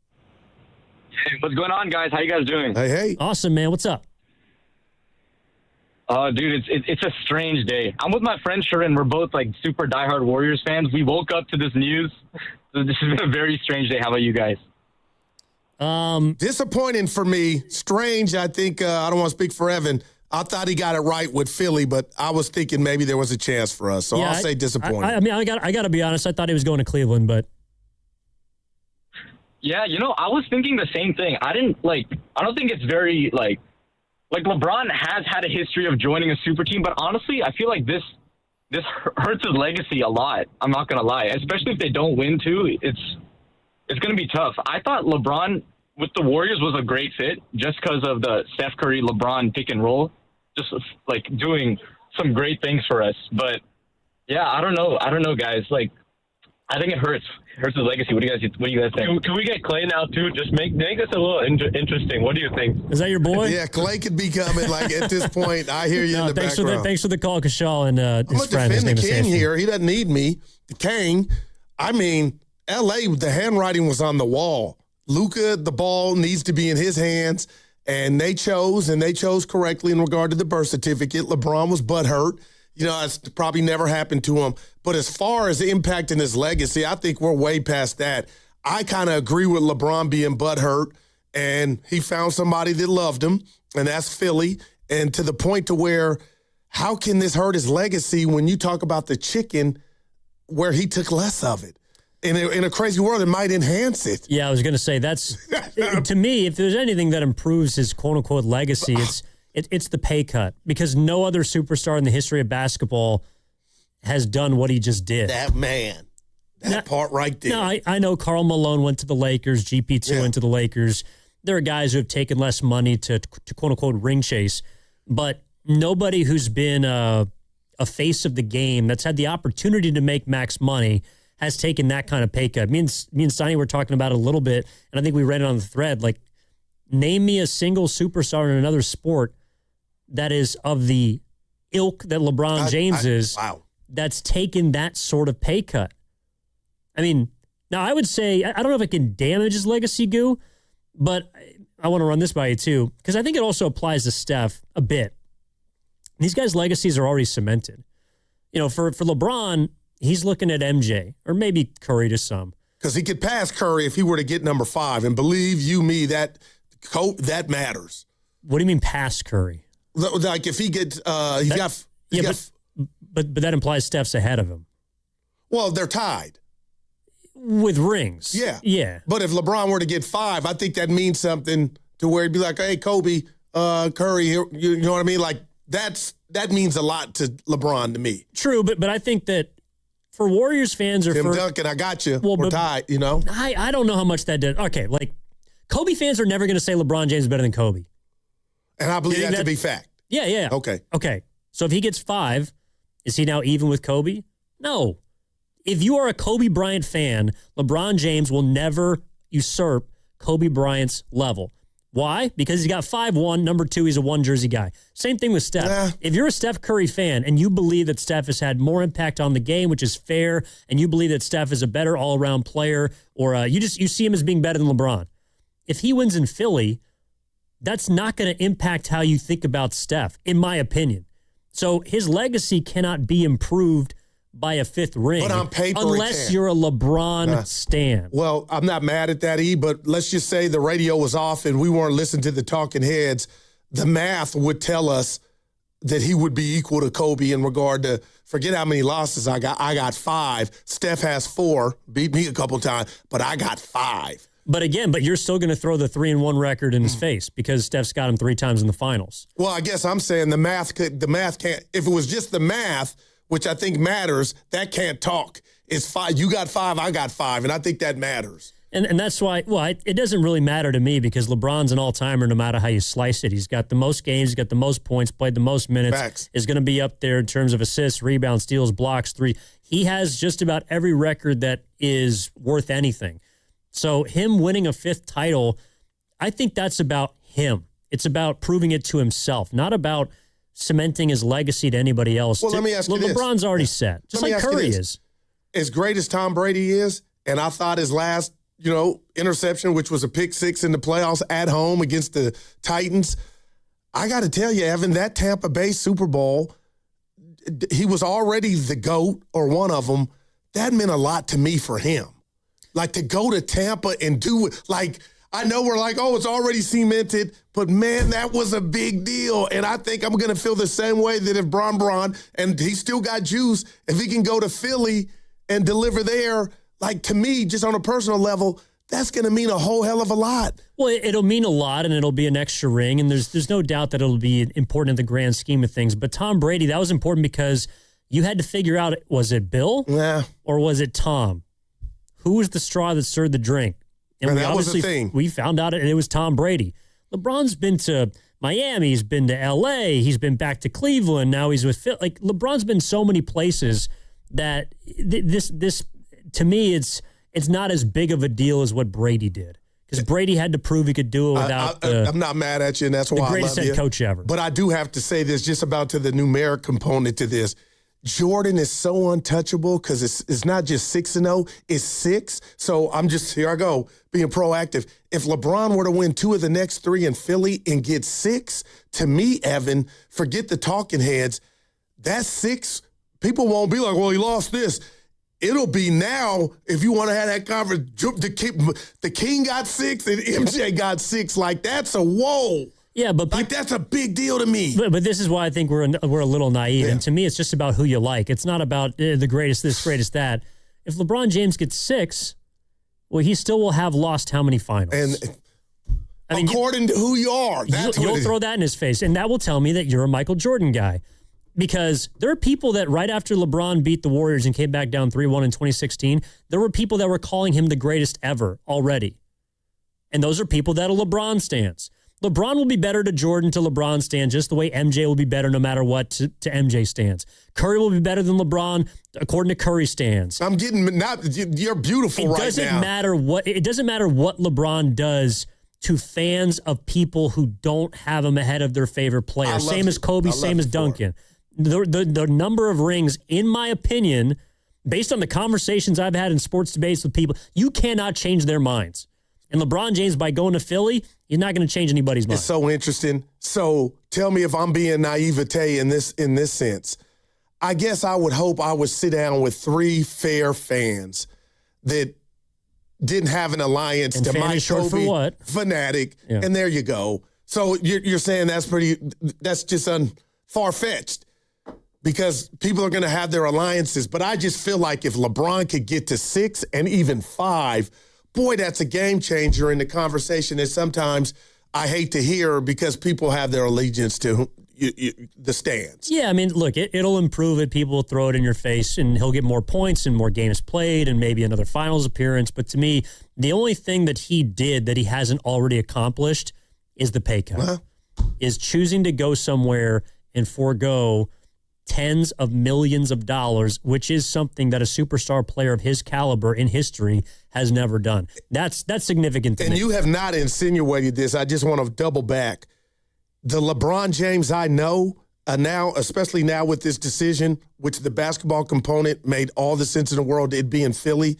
Hey, what's going on, guys? How you guys doing? Hey. Awesome, man. What's up? Dude, it's a strange day. I'm with my friend Sharon. We're both like super diehard Warriors fans. We woke up to this news. So this has been a very strange day. How about you guys? Disappointing for me. Strange. I think I don't want to speak for Evan. I thought he got it right with Philly, but I was thinking maybe there was a chance for us. So I'll say disappointing. I got to be honest. I thought he was going to Cleveland, but. Yeah, I was thinking the same thing. I don't think it's very, like LeBron has had a history of joining a super team, but honestly, I feel like this hurts his legacy a lot. I'm not going to lie. Especially if they don't win, too. It's going to be tough. I thought LeBron with the Warriors was a great fit just because of the Steph Curry, LeBron pick and roll, just, like, doing some great things for us. But, yeah, I don't know, guys. Like, I think it hurts his legacy. What do you guys think? Can we get Clay now too? Just make this a little interesting. What do you think? Is that your boy? Yeah, Clay could be coming. Like at this point, I hear you in the background. Thanks for the call, Kashal, and his friend. I'm going to defend the king here. He doesn't need me. The king. I mean, L.A. The handwriting was on the wall. Luka, the ball needs to be in his hands, and they chose correctly in regard to the birth certificate. LeBron was butthurt. It's probably never happened to him. But as far as impacting his legacy, I think we're way past that. I kind of agree with LeBron being butthurt, and he found somebody that loved him, and that's Philly. And to the point to where, how can this hurt his legacy when you talk about the chicken where he took less of it? In a crazy world, it might enhance it. Yeah, I was going to say that's to me. If there's anything that improves his quote unquote legacy, it's the pay cut, because no other superstar in the history of basketball has done what he just did. That part right there. No, I know Karl Malone went to the Lakers. GP2 went to the Lakers. There are guys who have taken less money to quote unquote ring chase, but nobody who's been a face of the game that's had the opportunity to make max money has taken that kind of pay cut. Me and Steiny were talking about it a little bit, and I think we read it on the thread. Like, name me a single superstar in another sport that is of the ilk that LeBron James is that's taken that sort of pay cut. I mean, now I would say, I don't know if it can damage his legacy, Goo, but I want to run this by you too, because I think it also applies to Steph a bit. These guys' legacies are already cemented. For LeBron, he's looking at MJ, or maybe Curry to some. Because he could pass Curry if he were to get number 5. And believe you me, that matters. What do you mean pass Curry? Like if he gets, but that implies Steph's ahead of him. Well, they're tied. With rings. Yeah. Yeah. But if LeBron were to get 5, I think that means something to where he'd be like, hey, Kobe, Curry, you know what I mean? Like, that means a lot to LeBron to me. True, but I think that for Warriors fans or Tim Duncan, I got you. Well, we're tied, I don't know how much that did. Okay, like, Kobe fans are never going to say LeBron James is better than Kobe. And I believe that to be fact. Yeah. Okay. So if he gets 5, is he now even with Kobe? No. If you are a Kobe Bryant fan, LeBron James will never usurp Kobe Bryant's level. Why? Because he's got 5'1", number 2, he's a one jersey guy. Same thing with Steph. Yeah. If you're a Steph Curry fan and you believe that Steph has had more impact on the game, which is fair, and you believe that Steph is a better all-around player, or you see him as being better than LeBron, if he wins in Philly, that's not going to impact how you think about Steph, in my opinion. So his legacy cannot be improved by a 5th ring, but on paper, unless you're a LeBron stan. Well, I'm not mad at that, but let's just say the radio was off and we weren't listening to the talking heads. The math would tell us that he would be equal to Kobe in regard to, forget how many losses I got. I got 5. Steph has 4, beat me a couple times, but I got 5. But again, you're still going to throw the 3-1 record in his face because Steph's got him 3 times in the finals. Well, I guess I'm saying the math can't, if it was just the math, which I think matters, that can't talk. It's 5. You got 5, I got 5, and I think that matters. And that's why, it doesn't really matter to me because LeBron's an all-timer no matter how you slice it. He's got the most games, he's got the most points, played the most minutes. Facts. Is going to be up there in terms of assists, rebounds, steals, blocks, 3. He has just about every record that is worth anything. So him winning a 5th title, I think that's about him. It's about proving it to himself, not about cementing his legacy to anybody else. Well, let me ask you this. LeBron's already set, just like Curry is. As great as Tom Brady is, and I thought his last, interception, which was a pick 6 in the playoffs at home against the Titans, I got to tell you, Evan, that Tampa Bay Super Bowl, he was already the GOAT or one of them. That meant a lot to me for him. Like, to go to Tampa and do it, like, I know we're like, oh, it's already cemented, but man, that was a big deal. And I think I'm going to feel the same way that if Bron, and he still got juice, if he can go to Philly and deliver there, like, to me, just on a personal level, that's going to mean a whole hell of a lot. Well, it'll mean a lot, and it'll be an extra ring, and there's no doubt that it'll be important in the grand scheme of things. But Tom Brady, that was important because you had to figure out, was it Bill or was it Tom? Who was the straw that stirred the drink? And that was the thing. We found out it was Tom Brady. LeBron's been to Miami. He's been to L.A. He's been back to Cleveland. Now he's with Phil. Like, LeBron's been so many places that this to me, it's not as big of a deal as what Brady did. Because Brady had to prove he could do it without I'm not mad at you, and that's why I love you. The greatest head coach ever. But I do have to say this, just about to the numeric component to this. Jordan is so untouchable because it's not just 6-0, it's 6. So here I go, being proactive. If LeBron were to win 2 of the next 3 in Philly and get 6, to me, Evan, forget the talking heads, that 6, people won't be like, well, he lost this. It'll be now, if you want to have that conference, the King got 6 and MJ got 6. Like, that's a whoa. Yeah, but that's a big deal to me. But this is why I think we're a little naive. Yeah. And to me, it's just about who you like. It's not about the greatest this, greatest that. If LeBron James gets 6, well, he still will have lost how many finals? And according to who you are, you'll throw that in his face, and that will tell me that you're a Michael Jordan guy. Because there are people that right after LeBron beat the Warriors and came back down 3-1 in 2016, there were people that were calling him the greatest ever already. And those are people that are LeBron stans. LeBron will be better to Jordan to LeBron stands, just the way MJ will be better no matter what to MJ stands. Curry will be better than LeBron according to Curry stands. You're beautiful right now. It doesn't matter what LeBron does to fans of people who don't have him ahead of their favorite player. Same as Kobe, same as Duncan. The number of rings, in my opinion, based on the conversations I've had in sports debates with people, you cannot change their minds. And LeBron James, by going to Philly, he's not going to change anybody's mind. It's so interesting. So tell me if I'm being naivete in this sense. I guess I would hope I would sit down with 3 fair fans that didn't have an alliance and to Mike Kobe fanatic. Yeah. And there you go. So you're saying that's just far-fetched because people are going to have their alliances. But I just feel like if LeBron could get to 6 and even 5, boy, that's a game changer in the conversation that sometimes I hate to hear because people have their allegiance to the stands. Yeah, I mean, look, it'll improve it. People will throw it in your face, and he'll get more points and more games played and maybe another finals appearance. But to me, the only thing that he did that he hasn't already accomplished is the pay cut, is choosing to go somewhere and forego tens of millions of dollars, which is something that a superstar player of his caliber in history has never done. That's significant to me. And you have not insinuated this. I just want to double back. The LeBron James I know now, especially now with this decision, which the basketball component made all the sense in the world, it being Philly.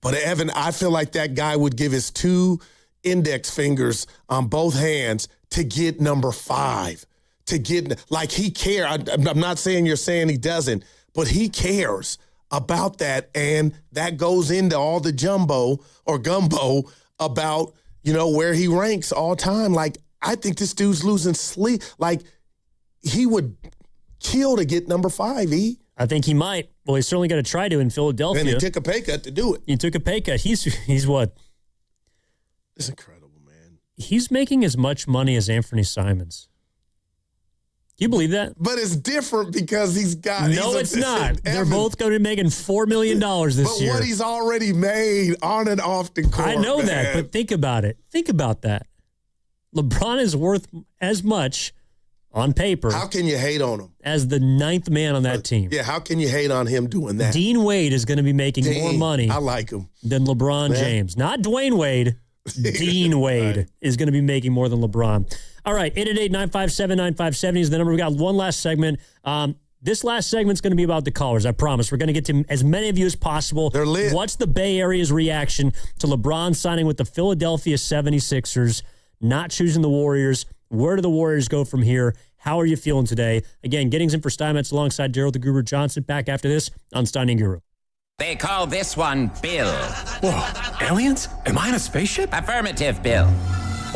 But Evan, I feel like that guy would give his 2 index fingers on both hands to get number 5. To get, like, he cares. I'm not saying you're saying he doesn't, but he cares about that. And that goes into all the jumbo or gumbo about, where he ranks all time. Like, I think this dude's losing sleep. Like, he would kill to get number 5, E. I think he might. Well, he's certainly going to try to in Philadelphia. And he took a pay cut to do it. He took a pay cut. He's what? It's incredible, man. He's making as much money as Anthony Simons. Do you believe that? But it's different because he's got... No, it's not. They're both going to be making $4 million this year. But what he's already made on and off the court, I know that, but think about it. Think about that. LeBron is worth as much on paper. How can you hate on him? As the 9th man on that team. Yeah, how can you hate on him doing that? Dean Wade is going to be making more money. I like him. Than LeBron James. Not Dwayne Wade. Dean Wade is going to be making more than LeBron. All right, 888-957-9570 is the number. We got one last segment. This last segment's going to be about the callers, I promise. We're going to get to as many of you as possible. They're lit. What's the Bay Area's reaction to LeBron signing with the Philadelphia 76ers, not choosing the Warriors? Where do the Warriors go from here? How are you feeling today? Again, Giddings in for Steinmetz alongside Gerald the Guru Johnson. Back after this on Stein and Guru. They call this one Bill. Whoa, aliens? Am I in a spaceship? Affirmative, Bill.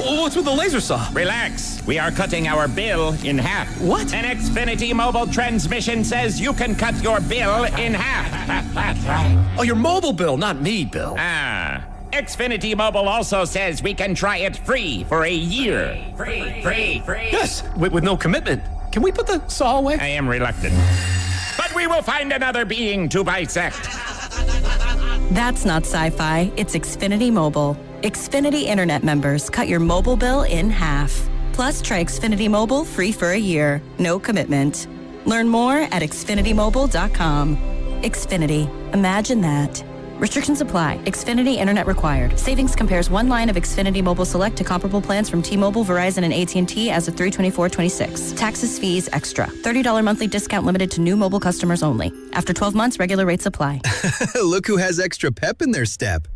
What's with the laser saw? Relax. We are cutting our bill in half. What? An Xfinity mobile transmission says you can cut your bill in half. Oh, your mobile bill, not me, Bill. Xfinity Mobile also says we can try it free for a year. Free. Yes, with no commitment. Can we put the saw away? I am reluctant. But we will find another being to bisect. That's not sci-fi. It's Xfinity Mobile. Xfinity Internet members cut your mobile bill in half. Plus, try Xfinity Mobile free for a year. No commitment. Learn more at xfinitymobile.com. Xfinity. Imagine that. Restrictions apply. Xfinity Internet required. Savings compares one line of Xfinity Mobile Select to comparable plans from T-Mobile, Verizon, and AT&T as of 3/24/26. Taxes, fees, extra. $30 monthly discount limited to new mobile customers only. After 12 months, regular rates apply. Look who has extra pep in their step.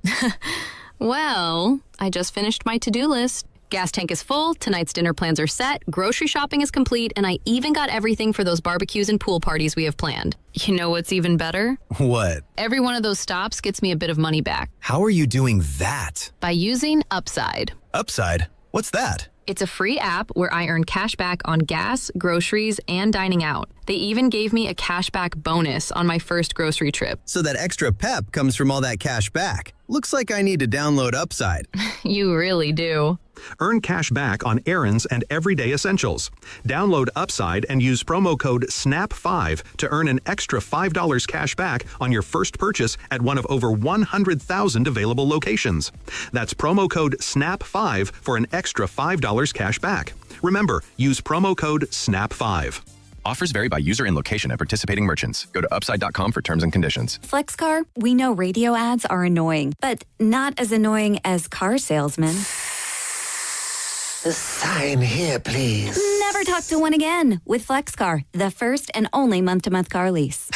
Well, I just finished my to-do list. Gas tank is full, tonight's dinner plans are set, grocery shopping is complete, and I even got everything for those barbecues and pool parties we have planned. You know what's even better? What? Every one of those stops gets me a bit of money back. How are you doing that? By using Upside. Upside? What's that? It's a free app where I earn cash back on gas, groceries, and dining out. They even gave me a cashback bonus on my first grocery trip. So that extra pep comes from all that cash back. Looks like I need to download Upside. You really do. Earn cash back on errands and everyday essentials. Download Upside and use promo code SNAP5 to earn an extra $5 cash back on your first purchase at one of over 100,000 available locations. That's promo code SNAP5 for an extra $5 cash back. Remember, use promo code SNAP5. Offers vary by user and location at participating merchants. Go to upside.com for terms and conditions. FlexCar, we know radio ads are annoying, but not as annoying as car salesmen. Sign here, please. Never talk to one again with FlexCar, the first and only month-to-month car lease.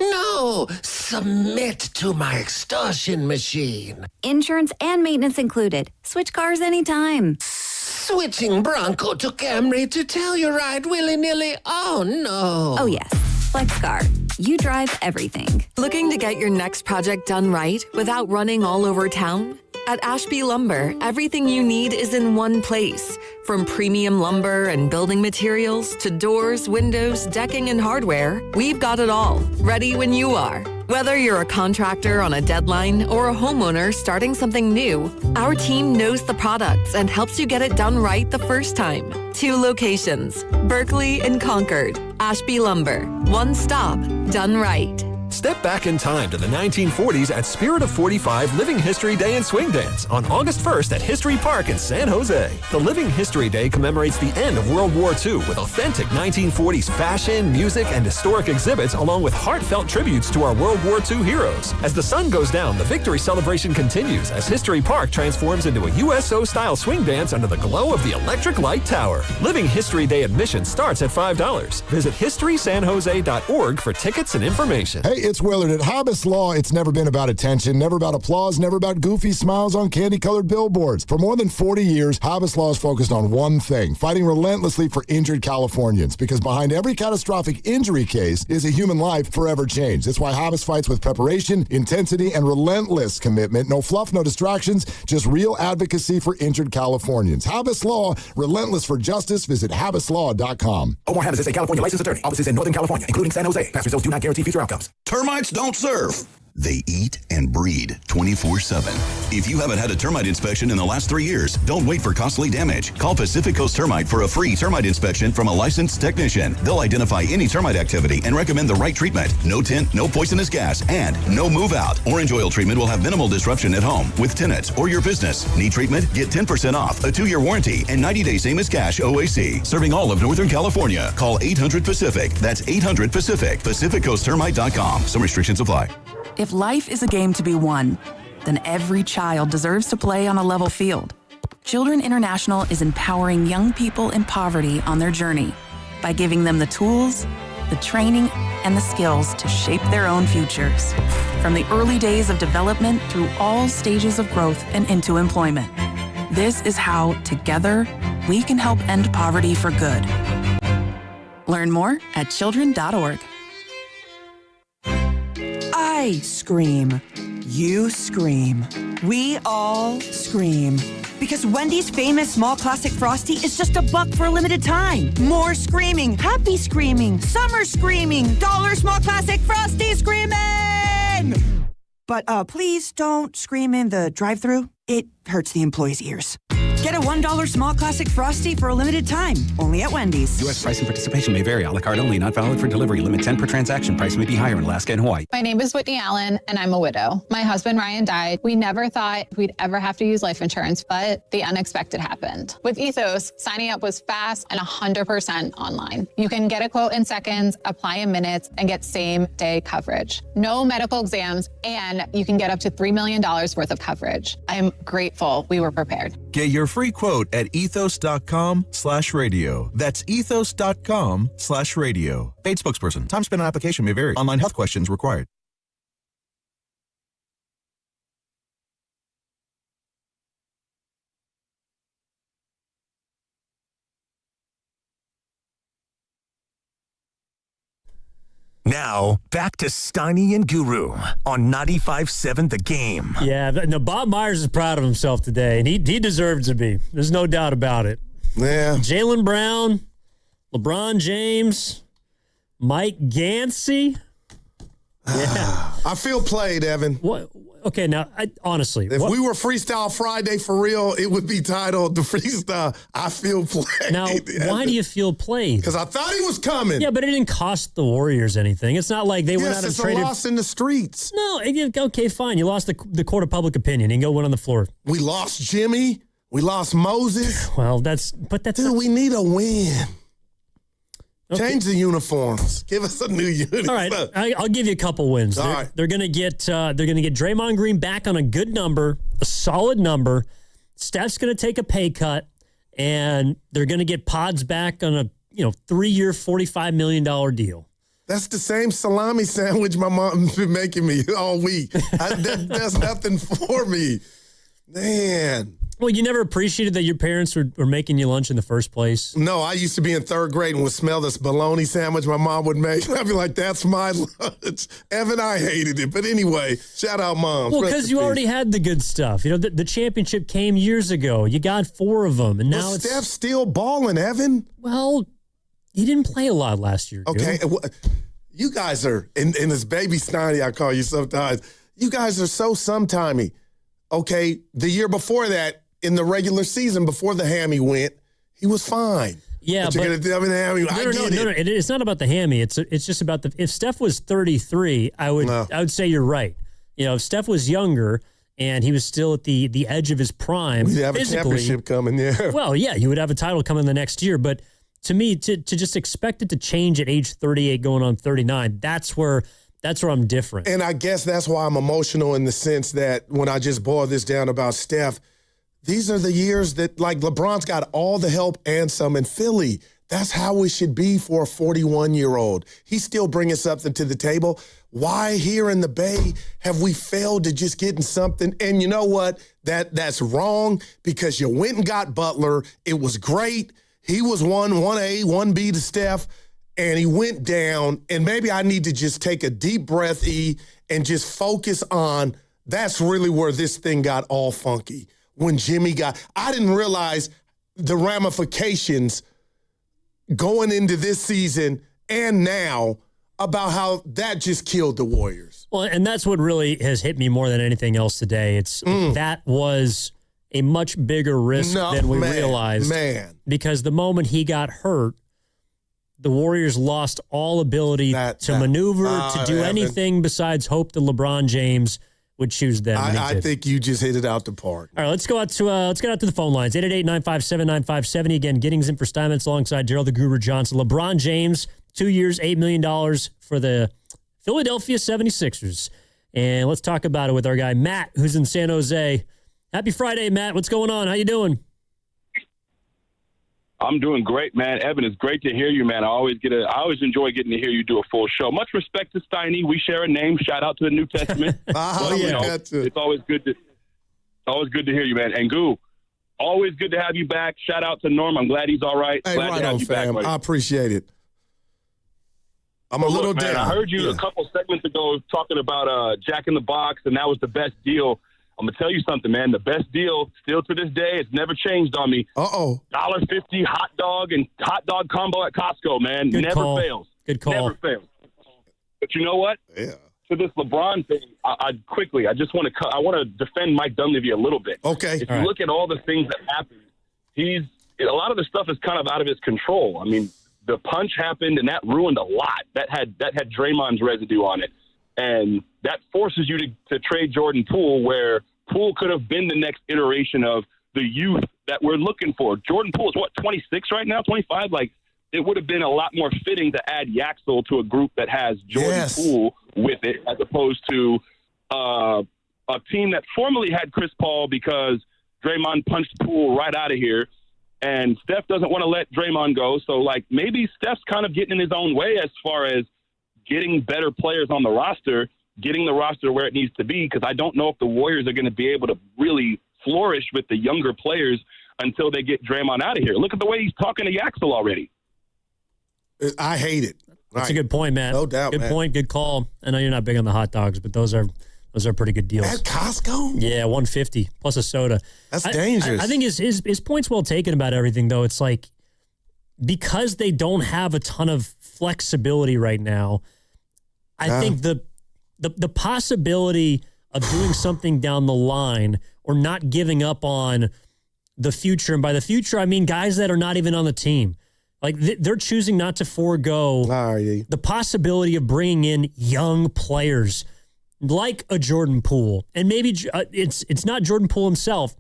No, submit to my extortion machine. Insurance and maintenance included. Switch cars anytime. Switching Bronco to Camry to Telluride willy-nilly? Oh, no. Oh, yes. FlexCar. You drive everything. Looking to get your next project done right without running all over town? At Ashby Lumber, everything you need is in one place. From premium lumber and building materials to doors, windows, decking, and hardware, we've got it all, ready when you are. Whether you're a contractor on a deadline or a homeowner starting something new, our team knows the products and helps you get it done right the first time. 2 locations, Berkeley and Concord. Ashby Lumber, one stop, done right. Step back in time to the 1940s at Spirit of 45 Living History Day and Swing Dance on August 1st at History Park in San Jose. The Living History Day commemorates the end of World War II with authentic 1940s fashion, music, and historic exhibits along with heartfelt tributes to our World War II heroes. As the sun goes down, the victory celebration continues as History Park transforms into a USO-style swing dance under the glow of the Electric Light Tower. Living History Day admission starts at $5. Visit historysanjose.org for tickets and information. Hey, it's Willard. At Habas Law, it's never been about attention, never about applause, never about goofy smiles on candy-colored billboards. For more than 40 years, Habas Law is focused on one thing, fighting relentlessly for injured Californians, because behind every catastrophic injury case is a human life forever changed. That's why Habas fights with preparation, intensity, and relentless commitment. No fluff, no distractions, just real advocacy for injured Californians. Habas Law, relentless for justice. Visit habaslaw.com. Omar Habas is a California licensed attorney. Offices in Northern California, including San Jose. Past results do not guarantee future outcomes. Termites don't serve. They eat and breed 24/7. If you haven't had a termite inspection in the last 3 years, don't wait for costly damage. Call Pacific Coast Termite for a free termite inspection from a licensed technician. They'll identify any termite activity and recommend the right treatment. No tint, no poisonous gas, and no move out. Orange oil treatment will have minimal disruption at home with tenants or your business. Need treatment? Get 10% off, a 2-year warranty, and 90-day same as cash OAC. Serving all of Northern California. Call 800-PACIFIC. That's 800-PACIFIC. PacificCoastTermite.com. Some restrictions apply. If life is a game to be won, then every child deserves to play on a level field. Children International is empowering young people in poverty on their journey by giving them the tools, the training, and the skills to shape their own futures. From the early days of development through all stages of growth and into employment. This is how, together, we can help end poverty for good. Learn more at children.org. I scream. You scream. We all scream. Because Wendy's famous small classic Frosty is just $1 for a limited time. More screaming, happy screaming, summer screaming, dollar small classic Frosty screaming! But please don't scream in the drive-thru. It hurts the employees' ears. Get a $1 small classic Frosty for a limited time, only at Wendy's. U.S. price and participation may vary. A la carte only, not valid for delivery. Limit 10 per transaction. Price may be higher in Alaska and Hawaii. My name is Whitney Allen, and I'm a widow. My husband, Ryan, died. We never thought we'd ever have to use life insurance, but the unexpected happened. With Ethos, signing up was fast and 100% online. You can get a quote in seconds, apply in minutes, and get same-day coverage. No medical exams, and you can get up to $3 million worth of coverage. I am grateful we were prepared. Get your free quote at ethos.com/radio. That's ethos.com/radio. Paid spokesperson. Time spent on application may vary. Online health questions required. Now, back to Steiny and Guru on 95.7 The Game. Yeah, no, Bob Myers is proud of himself today, and he deserves to be. There's no doubt about it. Yeah. Jaylen Brown, LeBron James, Mike Gansey. Yeah. I feel played, Evan. What? Okay, now, honestly. If we were Freestyle Friday for real, it would be titled The Freestyle I Feel Played. Now, why do you feel played? Because I thought he was coming. Yeah, but it didn't cost the Warriors anything. It's not like they went out and traded. It's a loss in the streets. No, okay, fine. You lost the court of public opinion. You can go win on the floor. We lost Jimmy. We lost Moses. Well, Dude, we need a win. Okay. Change the uniforms. Give us a new uniform. All right, I'll give you a couple wins. They're going to get Draymond Green back on a good number, a solid number. Steph's going to take a pay cut, and they're going to get Pods back on a 3-year, $45 million deal. That's the same salami sandwich my mom's been making me all week. That's nothing for me, man. Well, you never appreciated that your parents were making you lunch in the first place? No, I used to be in third grade and would smell this bologna sandwich my mom would make. I'd be like, that's my lunch. Evan, I hated it. But anyway, shout out, Mom. Well, because you already had the good stuff. The championship came years ago. You got 4 of them. And now Steph's still balling, Evan. Well, he didn't play a lot last year. Okay. You guys are, in this baby Steiny, I call you sometimes, you guys are so sometimey. Okay, the year before that, in the regular season, before the hammy went, he was fine. Yeah, but you're going to tell me the hammy. No. It's not about the hammy. It's just about if Steph was 33, I would say you're right. If Steph was younger and he was still at the edge of his prime, we'd have a championship coming. Yeah. Well, yeah, you would have a title coming the next year. But to me, to just expect it to change at age 38, going on 39, that's where I'm different. And I guess that's why I'm emotional in the sense that when I just boil this down about Steph. These are the years that, like, LeBron's got all the help and some in Philly. That's how it should be for a 41-year-old. He's still bringing something to the table. Why here in the Bay have we failed to just getting something? And you know what? That's wrong because you went and got Butler. It was great. He was 1A, 1B to Steph, and he went down. And maybe I need to just take a deep breath, and just focus on that's really where this thing got all funky. When Jimmy I didn't realize the ramifications going into this season and now about how that just killed the Warriors. Well, and that's what really has hit me more than anything else today. That was a much bigger risk than we realized. Man. Because the moment he got hurt, the Warriors lost all ability to maneuver, to do anything besides hope that LeBron James would choose them. I think you just hit it out the park. All right, let's get out to the phone lines. 888-957-9570. Again, Giddings in for Steinmetz alongside Gerald the Guru Johnson. LeBron James, 2 years, $8 million for the Philadelphia 76ers. And let's talk about it with our guy, Matt, who's in San Jose. Happy Friday, Matt. What's going on? How you doing? I'm doing great, man. Evan, it's great to hear you, man. I always enjoy getting to hear you do a full show. Much respect to Steiny. We share a name. Shout out to the New Testament. It's always good to hear you, man. And Goo, always good to have you back. Shout out to Norm. I'm glad he's all right. Hey, glad to have you fam. back. I appreciate it. I'm a little down. I heard you a couple segments ago talking about Jack in the Box, and that was the best deal. I'm going to tell you something, man. The best deal, still to this day, it's never changed on me. $1.50 hot dog combo at Costco, man. Never fails. Good call. Never fails. But you know what? Yeah. To this LeBron thing, I want to defend Mike Dunleavy a little bit. Okay. If you look at all the things that happened, a lot of the stuff is kind of out of his control. I mean, the punch happened, and that ruined a lot. That had Draymond's residue on it. And that forces you to trade Jordan Poole, where Poole could have been the next iteration of the youth that we're looking for. Jordan Poole is, 26 right now, 25? Like, it would have been a lot more fitting to add Yaxel to a group that has Jordan Poole with it, as opposed to a team that formerly had Chris Paul because Draymond punched Poole right out of here. And Steph doesn't want to let Draymond go. So, like, maybe Steph's kind of getting in his own way as far as getting better players on the roster, getting the roster where it needs to be, because I don't know if the Warriors are going to be able to really flourish with the younger players until they get Draymond out of here. Look at the way he's talking to Yaxel already. I hate it. That's a good point, Matt. No doubt, Good man. point, good call. I know you're not big on the hot dogs, but those are pretty good deals. At Costco? Yeah, $150 plus a soda. That's dangerous. I think his point's well taken about everything, though. It's like, because they don't have a ton of flexibility right now, I think the possibility of doing something down the line or not giving up on the future, and by the future, I mean guys that are not even on the team. Like, they're choosing not to forego the possibility of bringing in young players like a Jordan Poole. And maybe it's not Jordan Poole himself,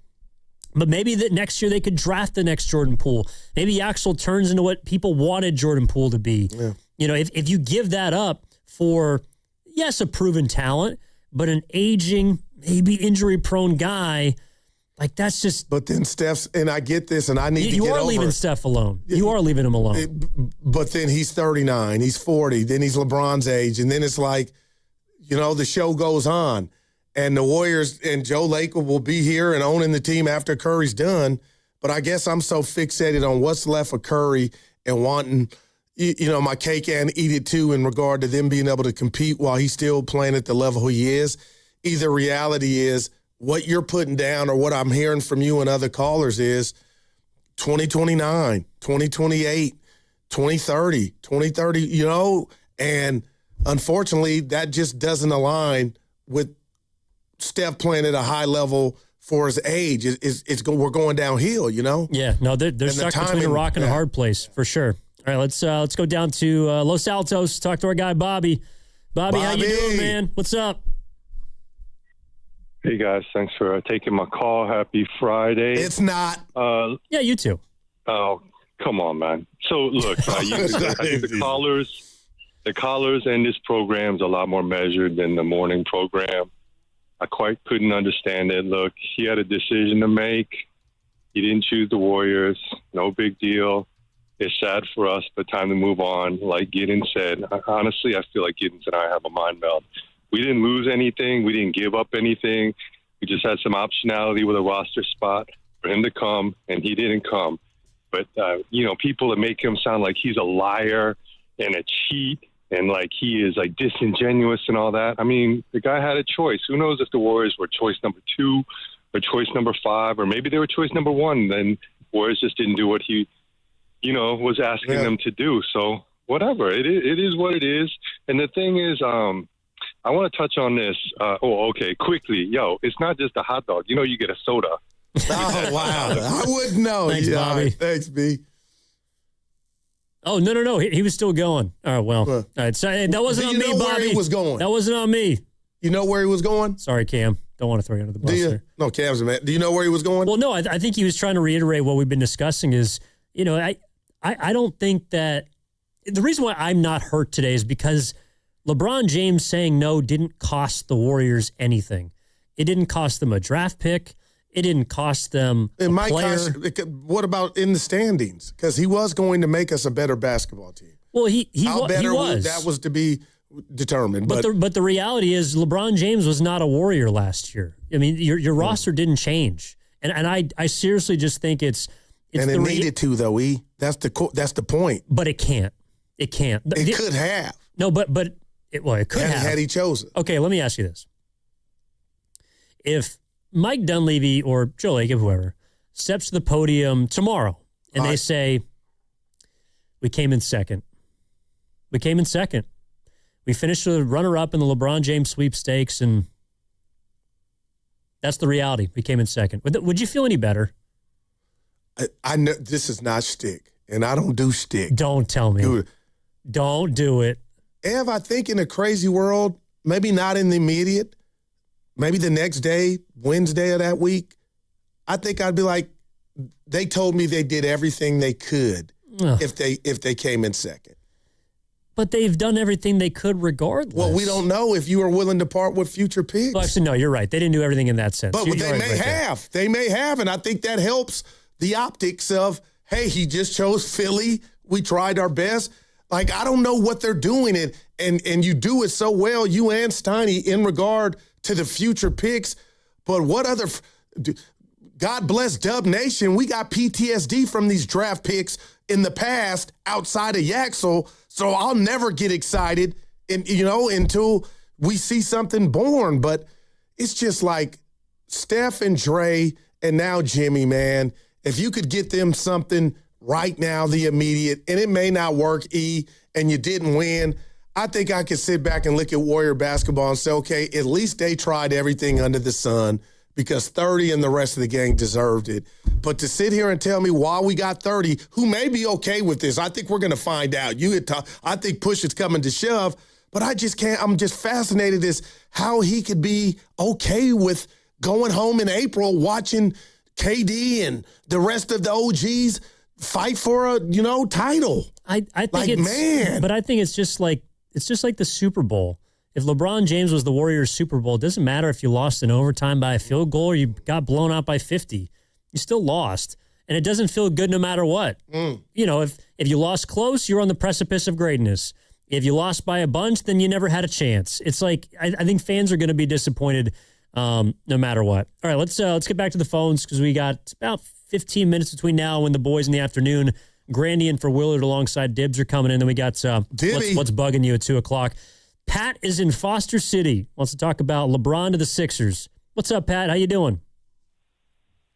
but maybe that next year they could draft the next Jordan Poole. Maybe Axel turns into what people wanted Jordan Poole to be. Yeah. You know, if you give that up for, yes, a proven talent, but an aging, maybe injury-prone guy, like, that's just... But then Steph's, and I get this, and I need to get over it. You are leaving Steph alone. You are leaving him alone. But then he's 39, he's 40, then he's LeBron's age, and then it's like, you know, the show goes on. And the Warriors and Joe Lacob will be here and owning the team after Curry's done. But I guess I'm so fixated on what's left for Curry and wanting, you know, my cake and eat it too in regard to them being able to compete while he's still playing at the level he is. Either reality is what you're putting down or what I'm hearing from you and other callers is 2029, 2028, 2030, you know, and unfortunately that just doesn't align with Steph playing at a high level for his age. We're going downhill, you know? Yeah, no, they're stuck between a rock and a hard place for sure. All right, let's go down to Los Altos, talk to our guy Bobby. Bobby, how you doing, man? What's up? Hey, guys. Thanks for taking my call. Happy Friday. It's not. Yeah, you too. Oh, come on, man. So, look, I think the callers in this program is a lot more measured than the morning program. I quite couldn't understand it. Look, he had a decision to make. He didn't choose the Warriors. No big deal. It's sad for us, but time to move on. Like Gideon said, honestly, I feel like Gideon and I have a mind meld. We didn't lose anything. We didn't give up anything. We just had some optionality with a roster spot for him to come, and he didn't come. But, you know, people that make him sound like he's a liar and a cheat and like he is like disingenuous and all that. I mean, the guy had a choice. Who knows if the Warriors were choice number 2 or choice number 5, or maybe they were choice number 1. Then Warriors just didn't do what he, you know, was asking them to do. So whatever, it is what it is. And the thing is, I want to touch on this. Okay, quickly. Yo, it's not just a hot dog. You know, you get a soda. Oh, wow. I wouldn't know. Thanks, Bobby. Thanks, B. Oh, no. He was still going. All right, well. All right, so that wasn't on me, Bobby. Where he was going? That wasn't on me. You know where he was going? Sorry, Cam. Don't want to throw you under the bus there. No, Cam's a man. Do you know where he was going? Well, no, I think he was trying to reiterate what we've been discussing is, you know, I don't think that – the reason why I'm not hurt today is because – LeBron James saying no didn't cost the Warriors anything. It didn't cost them a draft pick. It didn't cost them a player. What about in the standings? Because he was going to make us a better basketball team. Well, he was. That was to be determined. But the reality is LeBron James was not a Warrior last year. I mean, your roster didn't change. And I seriously just think it's and it needed to, though, E. That's the point. But it can't. It can't. It could have. No, but it could have. Had he chosen. Okay, let me ask you this. If Mike Dunleavy or Joe Lacob, whoever, steps to the podium tomorrow and they say, we came in second. We came in second. We finished the runner-up in the LeBron James sweepstakes, and that's the reality. We came in second. Would you feel any better? I know this is not shtick, and I don't do shtick. Don't tell me. Dude. Don't do it. Ev, I think in a crazy world, maybe not in the immediate, maybe the next day, Wednesday of that week, I think I'd be like, they told me they did everything they could if they came in second. But they've done everything they could regardless. Well, we don't know if you are willing to part with future picks. Well, actually, no, you're right. They didn't do everything in that sense. But they may have. They may have, and I think that helps the optics of, hey, he just chose Philly. We tried our best. Like, I don't know what they're doing, and you do it so well, you and Steiny, in regard to the future picks. But what other God bless Dub Nation. We got PTSD from these draft picks in the past outside of Yaxel. So I'll never get excited, until we see something born. But it's just like Steph and Dre and now Jimmy, man. If you could get them something right now, the immediate, and it may not work, and you didn't win, I think I could sit back and look at Warrior basketball and say, okay, at least they tried everything under the sun, because 30 and the rest of the gang deserved it. But to sit here and tell me while we got 30, who may be okay with this, I think we're going to find out. I think push is coming to shove, but I just can't. I'm just fascinated as how he could be okay with going home in April, watching KD and the rest of the OGs fight for a, title. I think but I think it's just like the Super Bowl. If LeBron James was the Warriors' Super Bowl, it doesn't matter if you lost in overtime by a field goal or you got blown out by 50. You still lost. And it doesn't feel good no matter what. If you lost close, you're on the precipice of greatness. If you lost by a bunch, then you never had a chance. It's like, I think fans are going to be disappointed no matter what. All right, let's get back to the phones, because we got about 15 minutes between now and when the boys in the afternoon, Grandy and for Willard alongside Dibbs are coming in. Then we got what's bugging you at 2 o'clock. Pat is in Foster City. Wants to talk about LeBron to the Sixers. What's up, Pat? How you doing?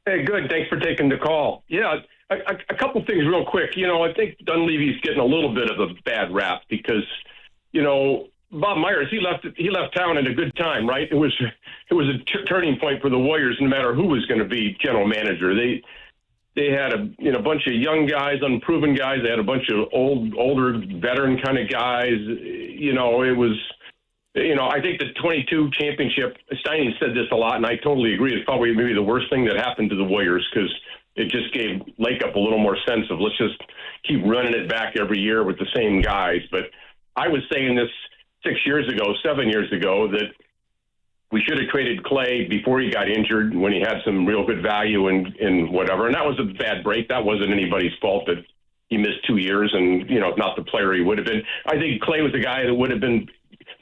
Hey, good. Thanks for taking the call. Yeah, a couple things real quick. I think Dunleavy's getting a little bit of a bad rap because, Bob Myers, he left town at a good time, right? It was a turning point for the Warriors, no matter who was going to be general manager. They had a bunch of young guys, unproven guys. They had a bunch of older veteran kind of guys. It was, I think the 22 championship, Steiny said this a lot, and I totally agree. It's probably maybe the worst thing that happened to the Warriors, because it just gave Lakeup a little more sense of, let's just keep running it back every year with the same guys. But I was saying this 7 years ago, that we should have traded Clay before he got injured, when he had some real good value and whatever. And that was a bad break. That wasn't anybody's fault that he missed 2 years and, not the player he would have been. I think Clay was a guy that would have been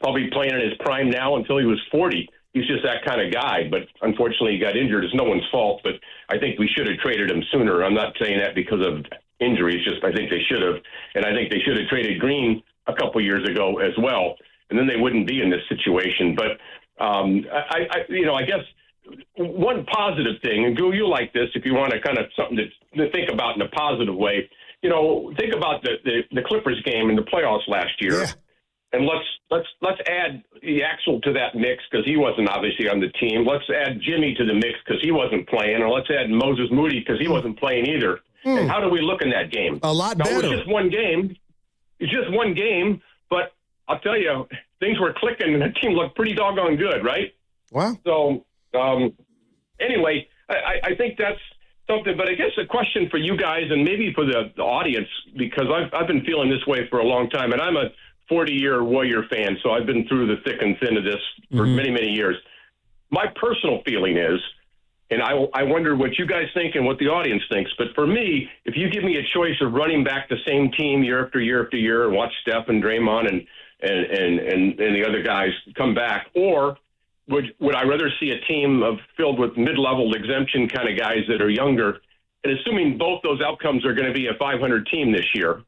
probably playing in his prime now until he was 40. He's just that kind of guy. But unfortunately, he got injured. It's no one's fault. But I think we should have traded him sooner. I'm not saying that because of injuries. Just I think they should have. And I think they should have traded Green a couple years ago as well. And then they wouldn't be in this situation. But I guess one positive thing, and Goo, you like this if you want to kind of something to think about in a positive way. Think about the Clippers game in the playoffs last year, and let's add Yaxel to that mix, because he wasn't obviously on the team. Let's add Jimmy to the mix because he wasn't playing, or let's add Moses Moody because he wasn't playing either. And how do we look in that game? A lot better. It was just one game. It's just one game, but I'll tell you, things were clicking, and the team looked pretty doggone good, right? Wow. So, anyway, I think that's something. But I guess a question for you guys, and maybe for the audience, because I've been feeling this way for a long time, and I'm a 40-year Warrior fan, so I've been through the thick and thin of this for many, many years. My personal feeling is, and I wonder what you guys think and what the audience thinks, but for me, if you give me a choice of running back the same team year after year after year, and watch Steph and Draymond and the other guys come back, or would I rather see a team filled with mid-level exemption kind of guys that are younger? And assuming both those outcomes are going to be a 500 team this year,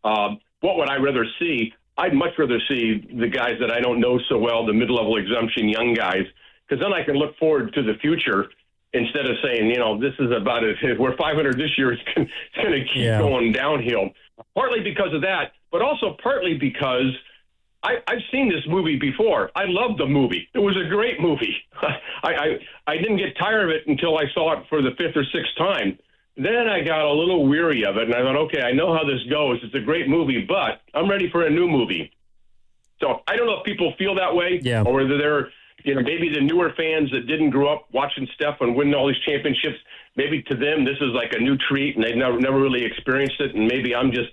what would I rather see? I'd much rather see the guys that I don't know so well, the mid-level exemption young guys, because then I can look forward to the future instead of saying, this is about it. If we're 500 this year, it's going to keep going downhill. Partly because of that, but also partly because I've seen this movie before. I loved the movie. It was a great movie. I didn't get tired of it until I saw it for the 5th or 6th time. Then I got a little weary of it, and I thought, okay, I know how this goes. It's a great movie, but I'm ready for a new movie. So I don't know if people feel that way, or whether they're, maybe the newer fans that didn't grow up watching Steph and winning all these championships, maybe to them this is like a new treat, and they've never really experienced it, and maybe I'm just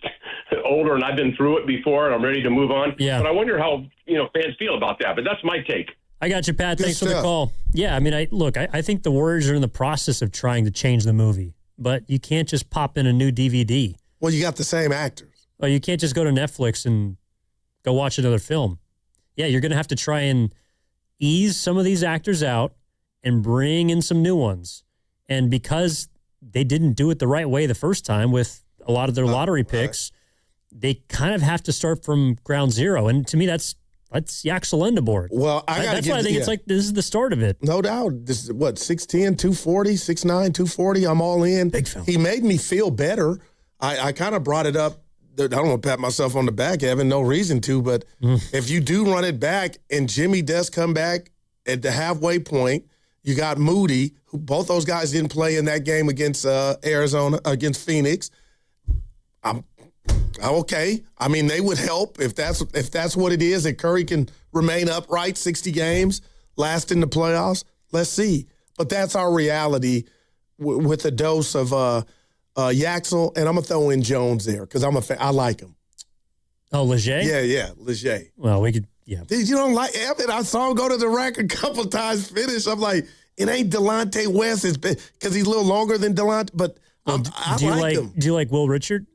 older and I've been through it before and I'm ready to move on. Yeah. But I wonder how fans feel about that. But that's my take. I got you, Pat. Thanks for the call. Yeah, I mean, I think the Warriors are in the process of trying to change the movie, but you can't just pop in a new DVD. Well, you got the same actors. Well, you can't just go to Netflix and go watch another film. Yeah, you're going to have to try and ease some of these actors out and bring in some new ones. And because they didn't do it the right way the first time with a lot of their lottery picks, they kind of have to start from ground zero. And to me, that's Yaxel board. Well, that's why I think it's like this is the start of it. No doubt. This is what, 6'10", 240, 6'9", 240. I'm all in. Big fella. He made me feel better. I kind of brought it up. I don't want to pat myself on the back, Evan. No reason to. But if you do run it back and Jimmy does come back at the halfway point, you got Moody, who both those guys didn't play in that game against against Phoenix. I'm okay. I mean, they would help if that's what it is, that Curry can remain upright 60 games, last in the playoffs. Let's see. But that's our reality with a dose of Yaxel, and I'm going to throw in Jones there because I'm a fan. I like him. Oh, Leger? Yeah, Leger. Well, we could, yeah. Dude, you don't like Evan? I saw him go to the rack a couple times, finish. I'm like, it ain't Delonte West. It's because he's a little longer than Delonte, but I like him. Do you like Will Richard?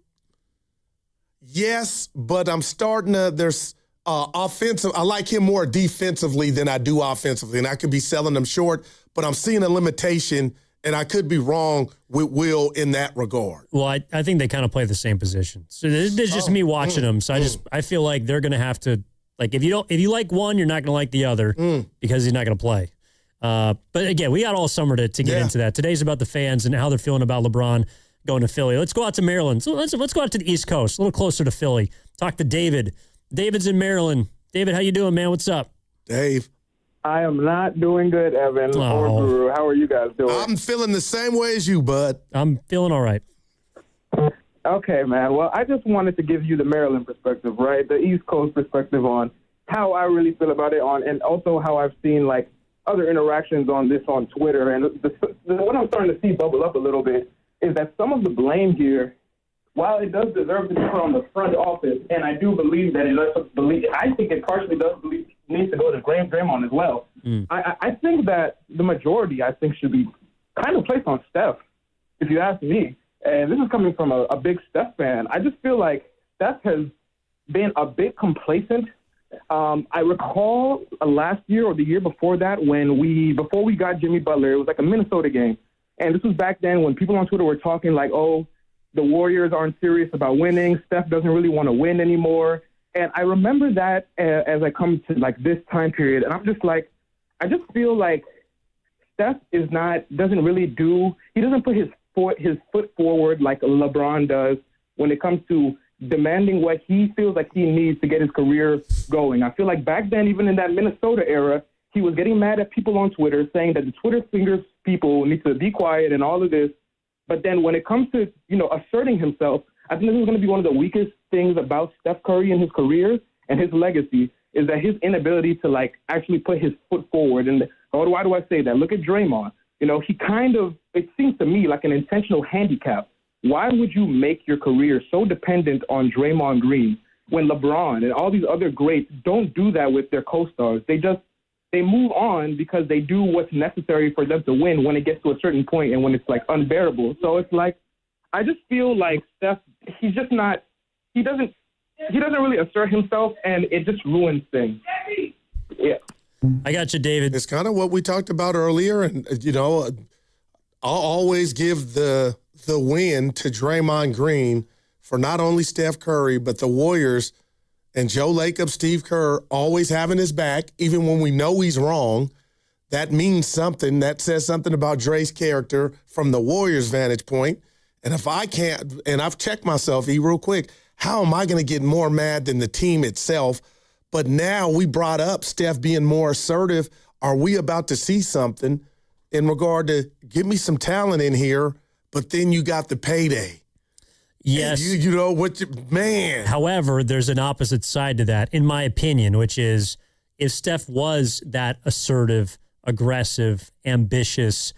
Yes, but I'm starting to, there's offensive. I like him more defensively than I do offensively, and I could be selling him short, but I'm seeing a limitation, and I could be wrong with Will in that regard. Well, I think they kind of play the same position. So there's just me watching them. So I feel like they're going to have to, like, if you like one, you're not going to like the other because he's not going to play. But again, we got all summer to get into that. Today's about the fans and how they're feeling about LeBron going to Philly. Let's go out to Maryland. So let's go out to the East Coast, a little closer to Philly. Talk to David. David's in Maryland. David, how you doing, man? What's up? Dave. I am not doing good, Evan or Guru. How are you guys doing? I'm feeling the same way as you, bud. I'm feeling all right. Okay, man. Well, I just wanted to give you the Maryland perspective, right? The East Coast perspective on how I really feel about it, and also how I've seen, like, other interactions on this on Twitter. And what I'm starting to see bubble up a little bit is that some of the blame here, while it does deserve to be put on the front office, and I do believe that I think it partially needs to go to Draymond as well. I think that the majority, should be kind of placed on Steph, if you ask me. And this is coming from a big Steph fan. I just feel like Steph has been a bit complacent. I recall last year or the year before that before we got Jimmy Butler, it was like a Minnesota game. And this was back then when people on Twitter were talking like, oh, the Warriors aren't serious about winning. Steph doesn't really want to win anymore. And I remember that as I come to like this time period. And I'm just like, I just feel like Steph doesn't put his foot forward like LeBron does when it comes to demanding what he feels like he needs to get his career going. I feel like back then, even in that Minnesota era, he was getting mad at people on Twitter saying that the Twitter fingers people need to be quiet and all of this. But then when it comes to, asserting himself, I think this is going to be one of the weakest things about Steph Curry and his career and his legacy is that his inability to, like, actually put his foot forward. And why do I say that? Look at Draymond. He kind of, it seems to me like an intentional handicap. Why would you make your career so dependent on Draymond Green when LeBron and all these other greats don't do that with their co-stars? They move on because they do what's necessary for them to win when it gets to a certain point and when it's, like, unbearable. So it's like, I just feel like Steph, he doesn't really assert himself, and it just ruins things. Yeah. I got you, David. It's kind of what we talked about earlier, and, I'll always give the win to Draymond Green for not only Steph Curry, but the Warriors and Joe Lacob, Steve Kerr always having his back, even when we know he's wrong. That means something. That says something about Dre's character from the Warriors' vantage point. And if I can't, and I've checked myself, real quick, how am I going to get more mad than the team itself? But now we brought up Steph being more assertive. Are we about to see something in regard to give me some talent in here, but then you got the payday? Yes. Man. However, there's an opposite side to that, in my opinion, which is if Steph was that assertive, aggressive, ambitious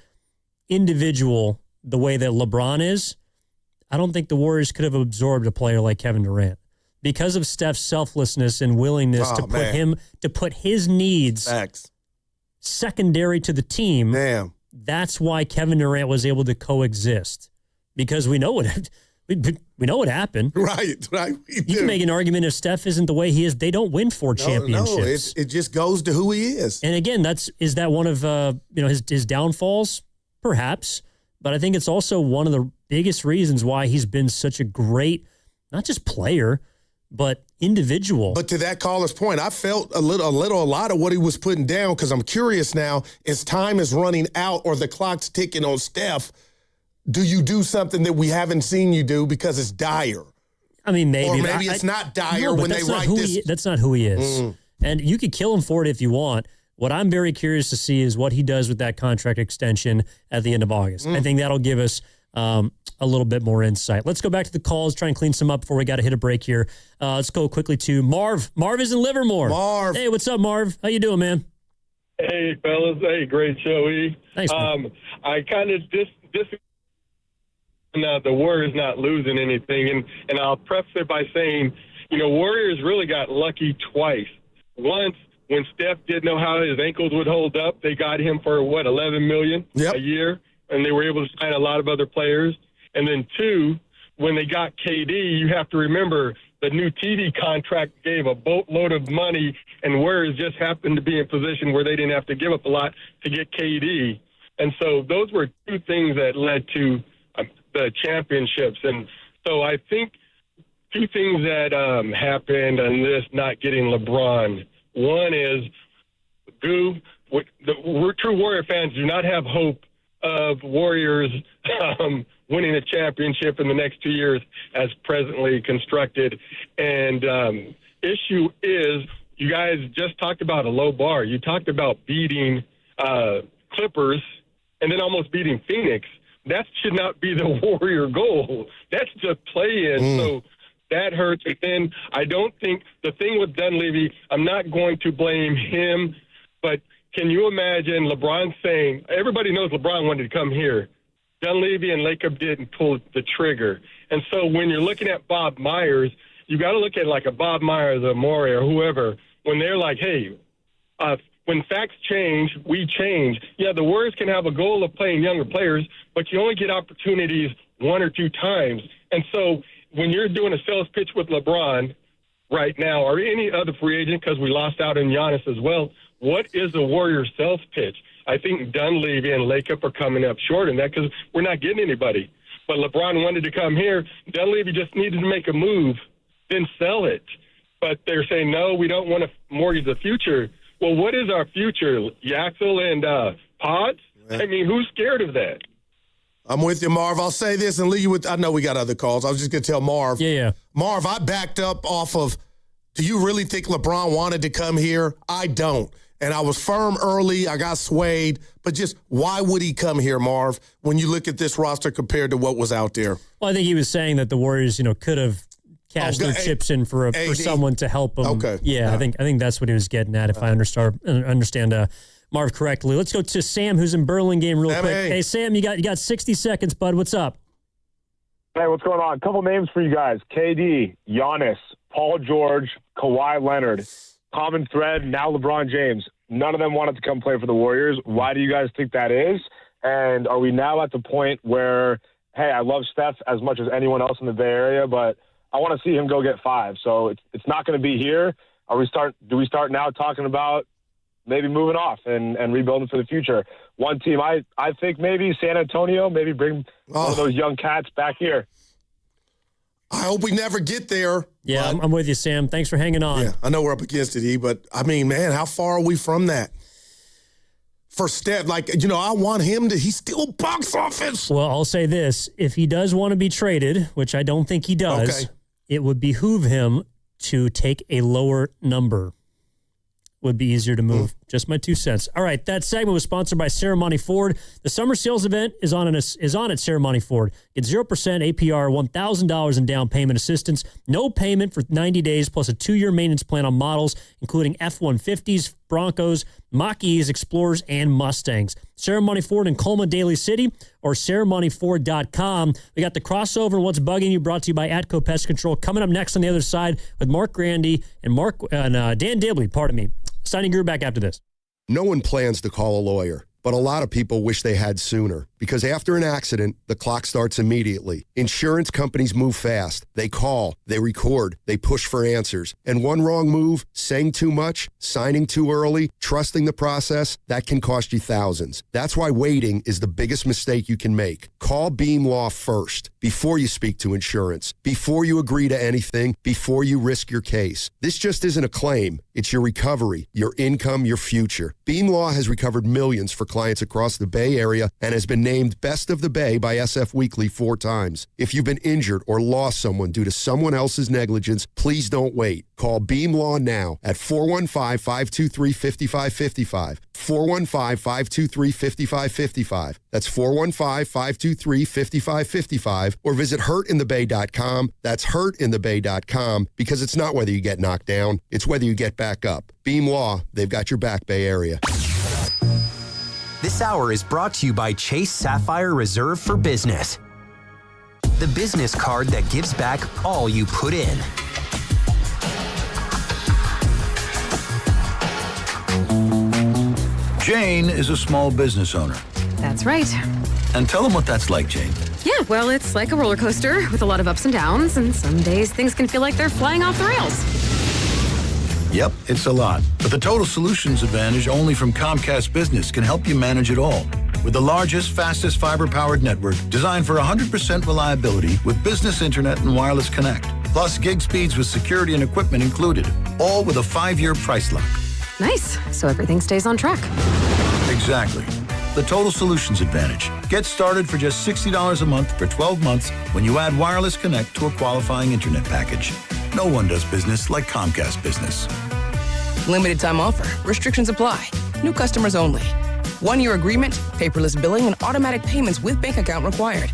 individual the way that LeBron is, I don't think the Warriors could have absorbed a player like Kevin Durant. Because of Steph's selflessness and willingness to put his needs secondary to the team, that's why Kevin Durant was able to coexist. Because we know what happened. Right. You can make an argument if Steph isn't the way he is, they don't win 4 championships. No, it just goes to who he is. And again, is that one of his downfalls? Perhaps. but I think it's also one of the biggest reasons why he's been such a great, not just player, but individual. But to that caller's point, I felt a lot of what he was putting down, because I'm curious now, as time is running out or the clock's ticking on Steph, do you do something that we haven't seen you do because it's dire? I mean, maybe. Or maybe it's not dire when they write this. That's not who he is. And you could kill him for it if you want. What I'm very curious to see is what he does with that contract extension at the end of August. I think that'll give us a little bit more insight. Let's go back to the calls, try and clean some up before we got to hit a break here. Let's go quickly to Marv. Marv is in Livermore. Marv. Hey, what's up, Marv? How you doing, man? Hey, fellas. Hey, great show, E. Thanks, man. I kind of disagree. The Warriors not losing anything, and I'll preface it by saying, Warriors really got lucky twice. Once, when Steph didn't know how his ankles would hold up, they got him for, $11 million a year, and they were able to sign a lot of other players. And then two, when they got KD, you have to remember the new TV contract gave a boatload of money, and Warriors just happened to be in a position where they didn't have to give up a lot to get KD. And so those were two things that led to the championships. And so I think two things that happened on this not getting LeBron. One is, true Warrior fans do not have hope of Warriors winning a championship in the next 2 years as presently constructed. And issue is, you guys just talked about a low bar. You talked about beating Clippers and then almost beating Phoenix. That should not be the Warrior goal. That's just play-in. So that hurts. And then I don't think the thing with Dunleavy, I'm not going to blame him, but can you imagine LeBron saying, everybody knows LeBron wanted to come here. Dunleavy and Lacob didn't pull the trigger. And so when you're looking at Bob Myers, you got to look at like a Bob Myers or Morey or whoever, when they're like, hey, when facts change, we change. Yeah, the Warriors can have a goal of playing younger players, but you only get opportunities one or two times. And so when you're doing a sales pitch with LeBron right now, or any other free agent, because we lost out on Giannis as well, what is the Warriors sales pitch? I think Dunleavy and Lacob are coming up short in that because we're not getting anybody. But LeBron wanted to come here. Dunleavy just needed to make a move, then sell it. But they're saying, no, we don't want to mortgage the future. Well, what is our future? Yaxel and Pods? I mean, who's scared of that? I'm with you, Marv. I'll say this and leave you with, I know we got other calls. I was just going to tell Marv. Yeah. Marv, I backed up off of, do you really think LeBron wanted to come here? I don't. And I was firm early. I got swayed. But just why would he come here, Marv, when you look at this roster compared to what was out there? Well, I think he was saying that the Warriors, could have cashed their chips in for someone to help them. Okay. Yeah, I think that's what he was getting at, if I understand Marv correctly. Let's go to Sam, who's in Burlingame real quick. Hey, Sam, you got 60 seconds, bud. What's up? Hey, what's going on? A couple names for you guys. KD, Giannis, Paul George, Kawhi Leonard. Common thread, now LeBron James. None of them wanted to come play for the Warriors. Why do you guys think that is? And are we now at the point where, hey, I love Steph as much as anyone else in the Bay Area, but I want to see him go get 5. So it's not going to be here. Do we start now talking about maybe moving off and rebuilding for the future? One team, I think maybe San Antonio, maybe bring one of those young cats back here. I hope we never get there. Yeah, I'm with you, Sam. Thanks for hanging on. Yeah, I know we're up against it, but I mean, man, how far are we from that? For Steph, I want him to, he's still box office. Well, I'll say this. If he does want to be traded, which I don't think he does, it would behoove him to take a lower number. Would be easier to move. Just my 2 cents. All right, that segment was sponsored by Ceremony Ford. The summer sales event is on at Ceremony Ford. Get 0% APR, $1,000 in down payment assistance, no payment for 90 days, plus a 2-year maintenance plan on models, including F-150s, Broncos, Mach-E's, Explorers, and Mustangs. Ceremony Ford in Colma, Daly City, or ceremonyford.com. We got the crossover and what's bugging you, brought to you by Atco Pest Control. Coming up next on the other side with Mark Grandy and Dan Dibley, Signing Group back after this. No one plans to call a lawyer. but a lot of people wish they had sooner. Because after an accident, the clock starts immediately. Insurance companies move fast. They call, they record, they push for answers. And one wrong move, saying too much, signing too early, trusting the process, that can cost you thousands. That's why waiting is the biggest mistake you can make. Call Beam Law first, before you speak to insurance, before you agree to anything, before you risk your case. This just isn't a claim. It's your recovery, your income, your future. Beam Law has recovered millions for clients across the Bay Area and has been named Best of the Bay by SF Weekly 4 times. If you've been injured or lost someone due to someone else's negligence, please don't wait. Call Beam Law now at 415-523-5555. 415-523-5555. That's 415-523-5555. Or visit hurtinthebay.com. That's hurtinthebay.com, because it's not whether you get knocked down, it's whether you get back up. Beam Law, they've got your back, Bay Area. This hour is brought to you by Chase Sapphire Reserve for Business, the business card that gives back all you put in. Jane is a small business owner. That's right. And tell them what that's like, Jane. Yeah, well, it's like a roller coaster with a lot of ups and downs, and some days things can feel like they're flying off the rails. Yep, it's a lot. But the Total Solutions Advantage only from Comcast Business can help you manage it all. With the largest, fastest fiber-powered network designed for 100% reliability with business internet and wireless connect. Plus gig speeds with security and equipment included. All with a 5-year price lock. Nice. So everything stays on track. Exactly. The Total Solutions Advantage. Get started for just $60 a month for 12 months when you add wireless connect to a qualifying internet package. No one does business like Comcast Business. Limited time offer. Restrictions apply. New customers only. 1-year agreement, paperless billing, and automatic payments with bank account required.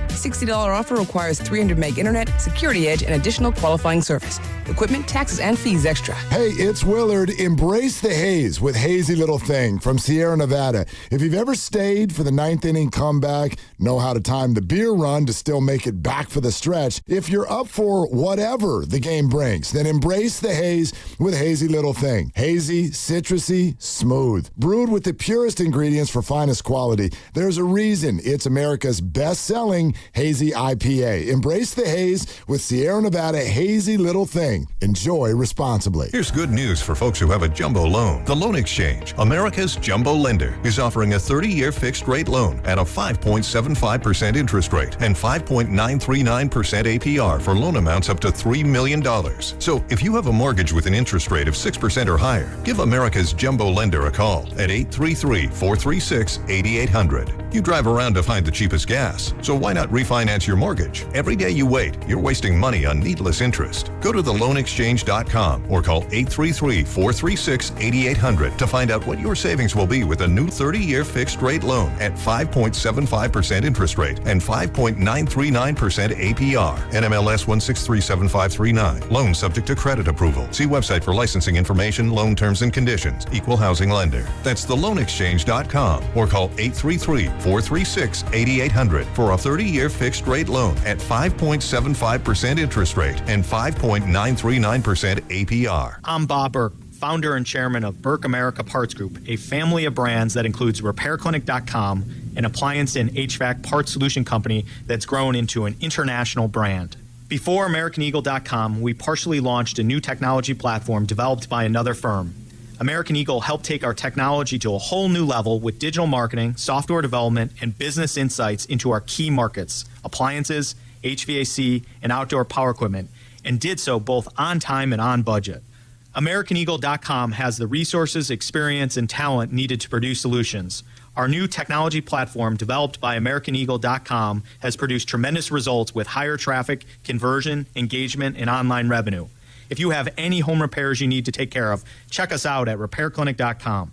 $60 offer requires 300 meg internet, security edge, and additional qualifying service. Equipment, taxes, and fees extra. Hey, it's Willard. Embrace the haze with Hazy Little Thing from Sierra Nevada. If you've ever stayed for the 9th inning comeback, know how to time the beer run to still make it back for the stretch. If you're up for whatever the game brings, then embrace the haze with Hazy Little Thing. Hazy, citrusy, smooth. Brewed with the purest ingredients for finest quality. There's a reason it's America's best-selling Hazy IPA. Embrace the haze with Sierra Nevada Hazy Little Thing. Enjoy responsibly. Here's good news for folks who have a jumbo loan. The Loan Exchange, America's jumbo lender, is offering a 30-year fixed-rate loan at a 5.75% interest rate and 5.939% APR for loan amounts up to $3 million. So if you have a mortgage with an interest rate of 6% or higher, give America's jumbo lender a call at 833-436-8800. You drive around to find the cheapest gas, so why not refinance your mortgage? Every day you wait, you're wasting money on needless interest. Go to theloanexchange.com or call 833-436-8800 to find out what your savings will be with a new 30-year fixed-rate loan at 5.75% interest rate and 5.939% APR. NMLS 1637539. Loan subject to credit approval. See website for licensing information, loan terms and conditions. Equal housing lender. That's theloanexchange.com or call 833-436-8800 for a 30-year fixed-rate loan at 5.75% interest rate and 5.939% APR. I'm Bob Burke, founder and chairman of Burke America Parts Group, a family of brands that includes RepairClinic.com, an appliance and HVAC parts solution company that's grown into an international brand. Before AmericanEagle.com, we partially launched a new technology platform developed by another firm. American Eagle helped take our technology to a whole new level with digital marketing, software development, and business insights into our key markets, appliances, HVAC, and outdoor power equipment, and did so both on time and on budget. AmericanEagle.com has the resources, experience, and talent needed to produce solutions. Our new technology platform, developed by AmericanEagle.com, has produced tremendous results with higher traffic, conversion, engagement, and online revenue. If you have any home repairs you need to take care of, check us out at RepairClinic.com.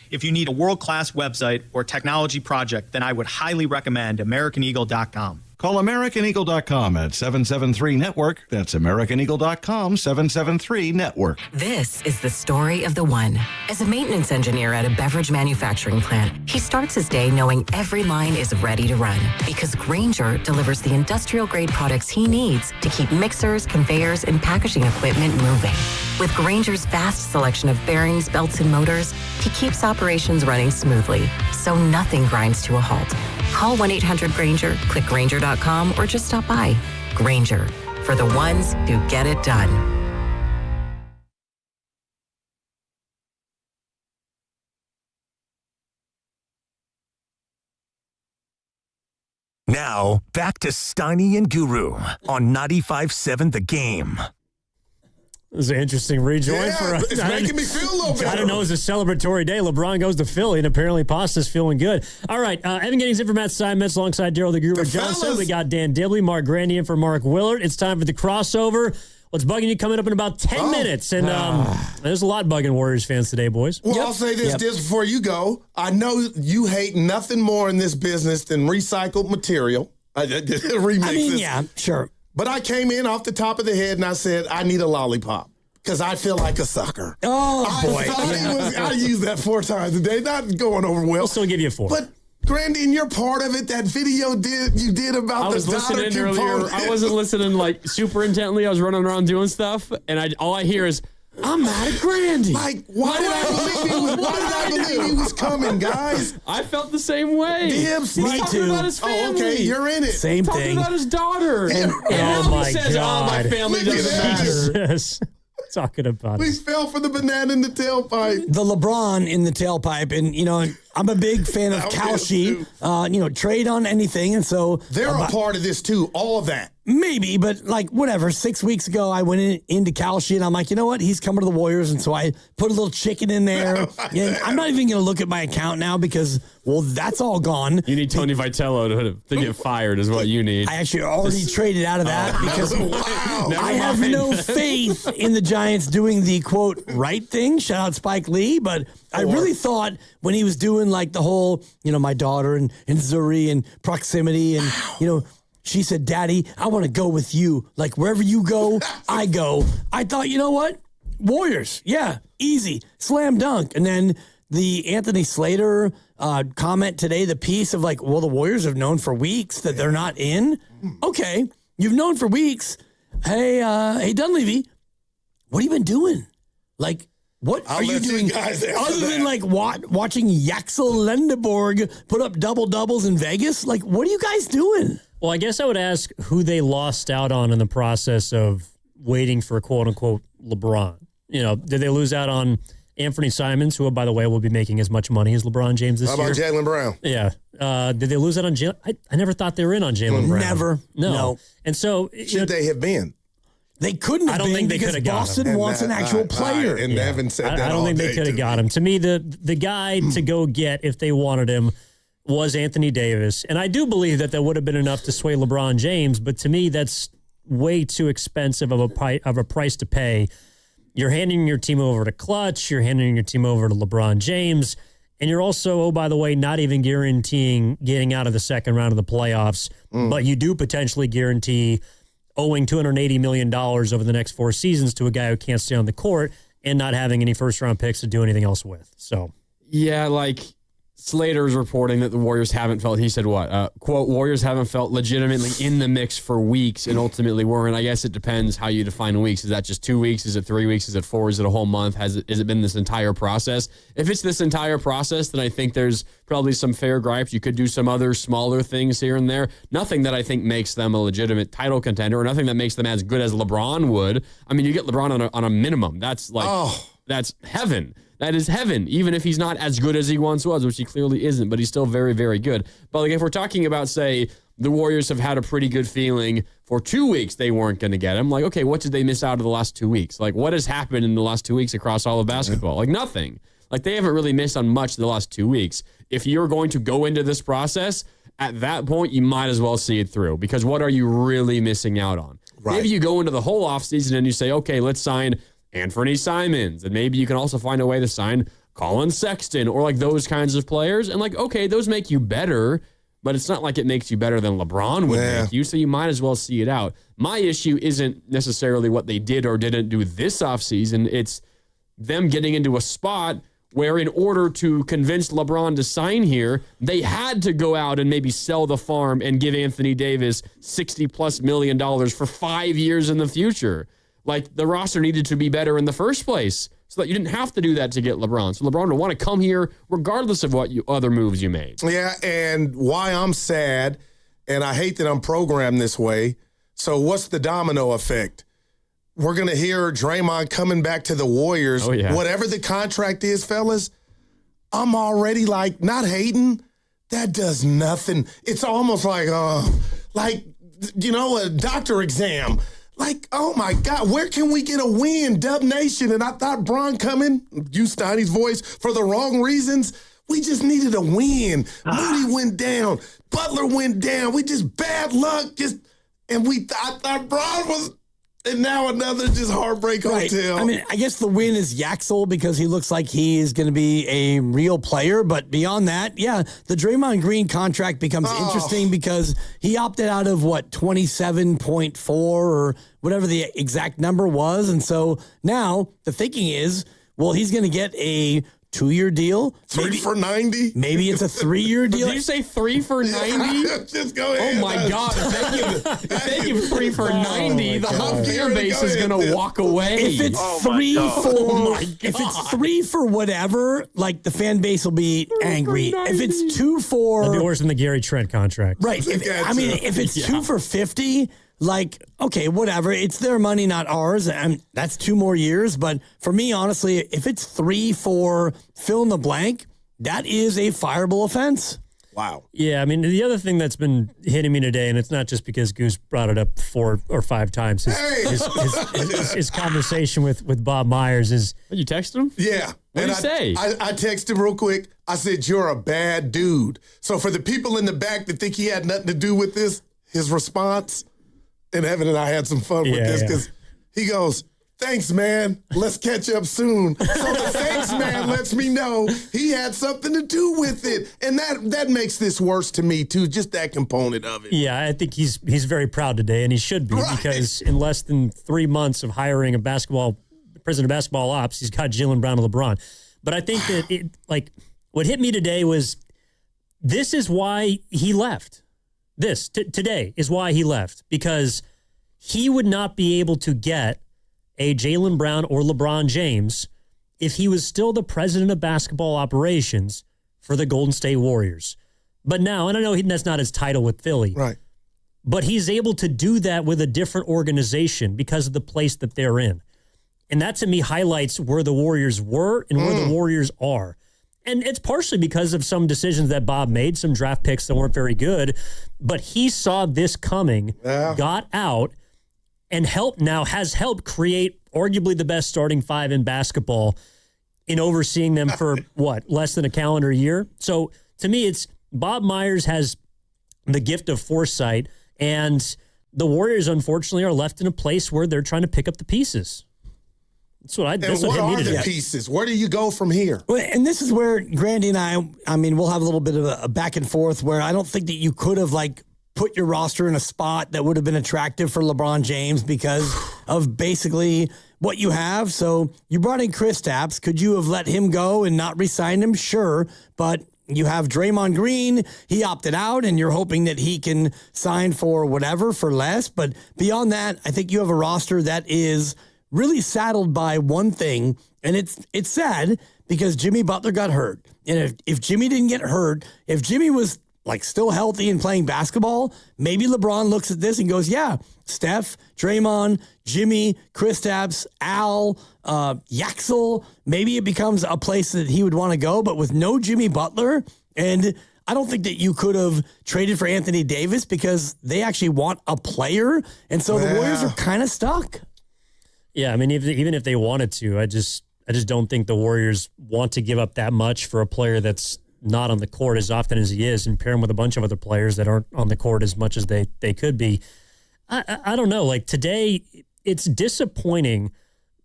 If you need a world-class website or technology project, then I would highly recommend AmericanEagle.com. Call AmericanEagle.com at 773-NETWORK. That's AmericanEagle.com, 773-NETWORK. This is the story of the one. As a maintenance engineer at a beverage manufacturing plant, he starts his day knowing every line is ready to run because Grainger delivers the industrial-grade products he needs to keep mixers, conveyors, and packaging equipment moving. With Grainger's vast selection of bearings, belts, and motors, he keeps operations running smoothly. So so nothing grinds to a halt. Call 1-800-GRAINGER, click Grainger.com, or just stop by. Grainger, for the ones who get it done. Now, back to Steiny and Guru on 95.7 The Game. This is an interesting rejoin for us. It's making me feel a little better. I don't know. It's a celebratory day. LeBron goes to Philly, and apparently Pasta's feeling good. All right. Evan Giddings in for Matt Steinmetz alongside Daryl the Guru Johnson. We got Dan Dibley, Mark Grandy in for Mark Willard. It's time for the crossover. What's bugging you coming up in about 10 minutes? And there's a lot bugging Warriors fans today, boys. Well, I'll say this before you go. I know you hate nothing more in this business than recycled material. Remixes. Yeah, sure. But I came in off the top of the head and I said, I need a lollipop because I feel like a sucker. Oh, boy. I used that 4 times a day. Not going over well. We'll still give you 4. But Grandy, and you're part of it. That video you did about the listening earlier. I wasn't listening like super intently. I was running around doing stuff, and all I hear is, I'm mad at Grandy. Like, why did I believe he was coming, guys? I felt the same way. Dibs, He's talking about his family. Okay, you're in it. Same talking thing. about his daughter. And oh my he says, God. my family doesn't matter. Jesus. Talking about We it. fell for the banana in the tailpipe. The LeBron in the tailpipe. And, I'm a big fan of Kalshi. Trade on anything. And so they're a part of this too, all of that. Maybe, but whatever. 6 weeks ago, I went into Kalshi and I'm like, you know what? He's coming to the Warriors. And so I put a little chicken in there. And I'm not even going to look at my account now because, that's all gone. You need Tony Vitello to get fired is what you need. I actually already traded out of that because I have no faith in the Giants doing the, quote, right thing. Shout out Spike Lee. But I really thought when he was doing the whole, my daughter and Zuri and proximity and, she said, Daddy, I want to go with you. Like, wherever you go, I go. I thought, you know what? Warriors. Yeah, easy. Slam dunk. And then the Anthony Slater comment today, the piece of the Warriors have known for weeks that they're not in. Okay, you've known for weeks. Hey, Dunleavy, what have you been doing? What are you doing other than watching Yaxel Lendeborg put up double-doubles in Vegas? What are you guys doing? Well, I guess I would ask who they lost out on in the process of waiting for quote-unquote LeBron. Did they lose out on Anthony Simons, who, by the way, will be making as much money as LeBron James this year? How about Jaylen Brown? Yeah. Did they lose out on Jaylen? I never thought they were in on Jaylen Brown. Never. No. And so... Should they have been? They couldn't have I don't been think they because could have got Boston him. wants an actual player. And Evan said that I don't think they could have got him. To me, the guy to go get if they wanted him was Anthony Davis. And I do believe that would have been enough to sway LeBron James, but to me, that's way too expensive of a price to pay. You're handing your team over to Clutch, you're handing your team over to LeBron James, and you're also, by the way, not even guaranteeing getting out of the second round of the playoffs, but you do potentially guarantee owing $280 million over the next 4 seasons to a guy who can't stay on the court and not having any first-round picks to do anything else with. So, yeah, Slater's reporting that the Warriors haven't felt, he said what? Quote, Warriors haven't felt legitimately in the mix for weeks and ultimately weren't. I guess it depends how you define weeks. Is that just 2 weeks? Is it 3 weeks? Is it 4? Is it a whole month? Has it been this entire process? If it's this entire process, then I think there's probably some fair gripes. You could do some other smaller things here and there. Nothing that I think makes them a legitimate title contender or nothing that makes them as good as LeBron would. I mean, you get LeBron on a minimum. That's that's heaven. That is heaven, even if he's not as good as he once was, which he clearly isn't, but he's still very, very good. But if we're talking about, say, the Warriors have had a pretty good feeling for 2 weeks they weren't going to get him, okay, what did they miss out of the last 2 weeks? What has happened in the last 2 weeks across all of basketball? Nothing. They haven't really missed on much the last 2 weeks. If you're going to go into this process, at that point, you might as well see it through, because what are you really missing out on? Right. Maybe you go into the whole offseason and you say, okay, let's sign Anthony Simons, and maybe you can also find a way to sign Colin Sexton or those kinds of players. And okay, those make you better, but it's not like it makes you better than LeBron would make you, so you might as well see it out. My issue isn't necessarily what they did or didn't do this offseason. It's them getting into a spot where in order to convince LeBron to sign here, they had to go out and maybe sell the farm and give Anthony Davis $60+ million for 5 years in the future. The roster needed to be better in the first place so that you didn't have to do that to get LeBron. So LeBron would want to come here regardless of what other moves you made. Yeah, and why I'm sad, and I hate that I'm programmed this way. So what's the domino effect? We're going to hear Draymond coming back to the Warriors. Oh, yeah. Whatever the contract is, fellas, I'm already like, not hating. That does nothing. It's almost like a doctor exam. Like, oh my God, where can we get a win? Dub Nation. And I thought Bron coming, use Steiny's voice, for the wrong reasons. We just needed a win. Moody went down. Butler went down. We just bad luck. I thought Bron was. And now another just heartbreak hotel. I mean, I guess the win is Yaxel because he looks like he is going to be a real player. But beyond that, yeah, the Draymond Green contract becomes interesting because he opted out of, 27.4 or whatever the exact number was. And so now the thinking is, well, he's going to get a 2-year deal. 3 for 90? Maybe it's a 3-year deal. Did you say 3 for 90? Just go ahead. Oh, my God. If they give 3 for 90, the whole fan base is going to walk away. If it's 3 for whatever, like the fan base will be angry. If it's 2 for... It'll be worse than the Gary Trent contract. Right. If it's 2 for 50... Like, okay, whatever. It's their money, not ours. And that's 2 more years. But for me, honestly, if it's 3 for fill in the blank, that is a fireable offense. Wow. Yeah, I mean, the other thing that's been hitting me today, and it's not just because Goose brought it up 4 or 5 times, his conversation with Bob Myers is... You texted him? Yeah. What did he say? I texted him real quick. I said, you're a bad dude. So for the people in the back that think he had nothing to do with this, his response... And Evan and I had some fun with this because he goes, thanks, man. Let's catch up soon. So the thanks, man, lets me know he had something to do with it. And that makes this worse to me, too, just that component of it. Yeah, I think he's very proud today, and he should be, because in less than 3 months of hiring a president of basketball ops, he's got Jaylen Brown and LeBron. But I think that, what hit me today was this is why he left. Today is why he left, because he would not be able to get a Jaylen Brown or LeBron James if he was still the president of basketball operations for the Golden State Warriors. But now, and I know that's not his title with Philly, right? But he's able to do that with a different organization because of the place that they're in. And that, to me, highlights where the Warriors were and where the Warriors are. And it's partially because of some decisions that Bob made, some draft picks that weren't very good. But he saw this coming, got out, and has helped create arguably the best starting 5 in basketball in overseeing them for, less than a calendar year. So, to me, it's Bob Myers has the gift of foresight, and the Warriors, unfortunately, are left in a place where they're trying to pick up the pieces. That's what are the pieces? Where do you go from here? Well, and this is where Grandy and I mean, we'll have a little bit of a back and forth where I don't think that you could have put your roster in a spot that would have been attractive for LeBron James because of basically what you have. So you brought in Kristaps. Could you have let him go and not re-signed him? Sure. But you have Draymond Green. He opted out, and you're hoping that he can sign for whatever for less. But beyond that, I think you have a roster that is really saddled by one thing, and it's sad because Jimmy Butler got hurt. And if Jimmy didn't get hurt, if Jimmy was still healthy and playing basketball, maybe LeBron looks at this and goes, yeah, Steph, Draymond, Jimmy, Kristaps, Al, Yaxel, maybe it becomes a place that he would want to go. But with no Jimmy Butler, and I don't think that you could have traded for Anthony Davis because they actually want a player. And so the Warriors are kind of stuck. Yeah, I mean, even if they wanted to, I just don't think the Warriors want to give up that much for a player that's not on the court as often as he is, and pair him with a bunch of other players that aren't on the court as much as they could be. I don't know. Today, it's disappointing,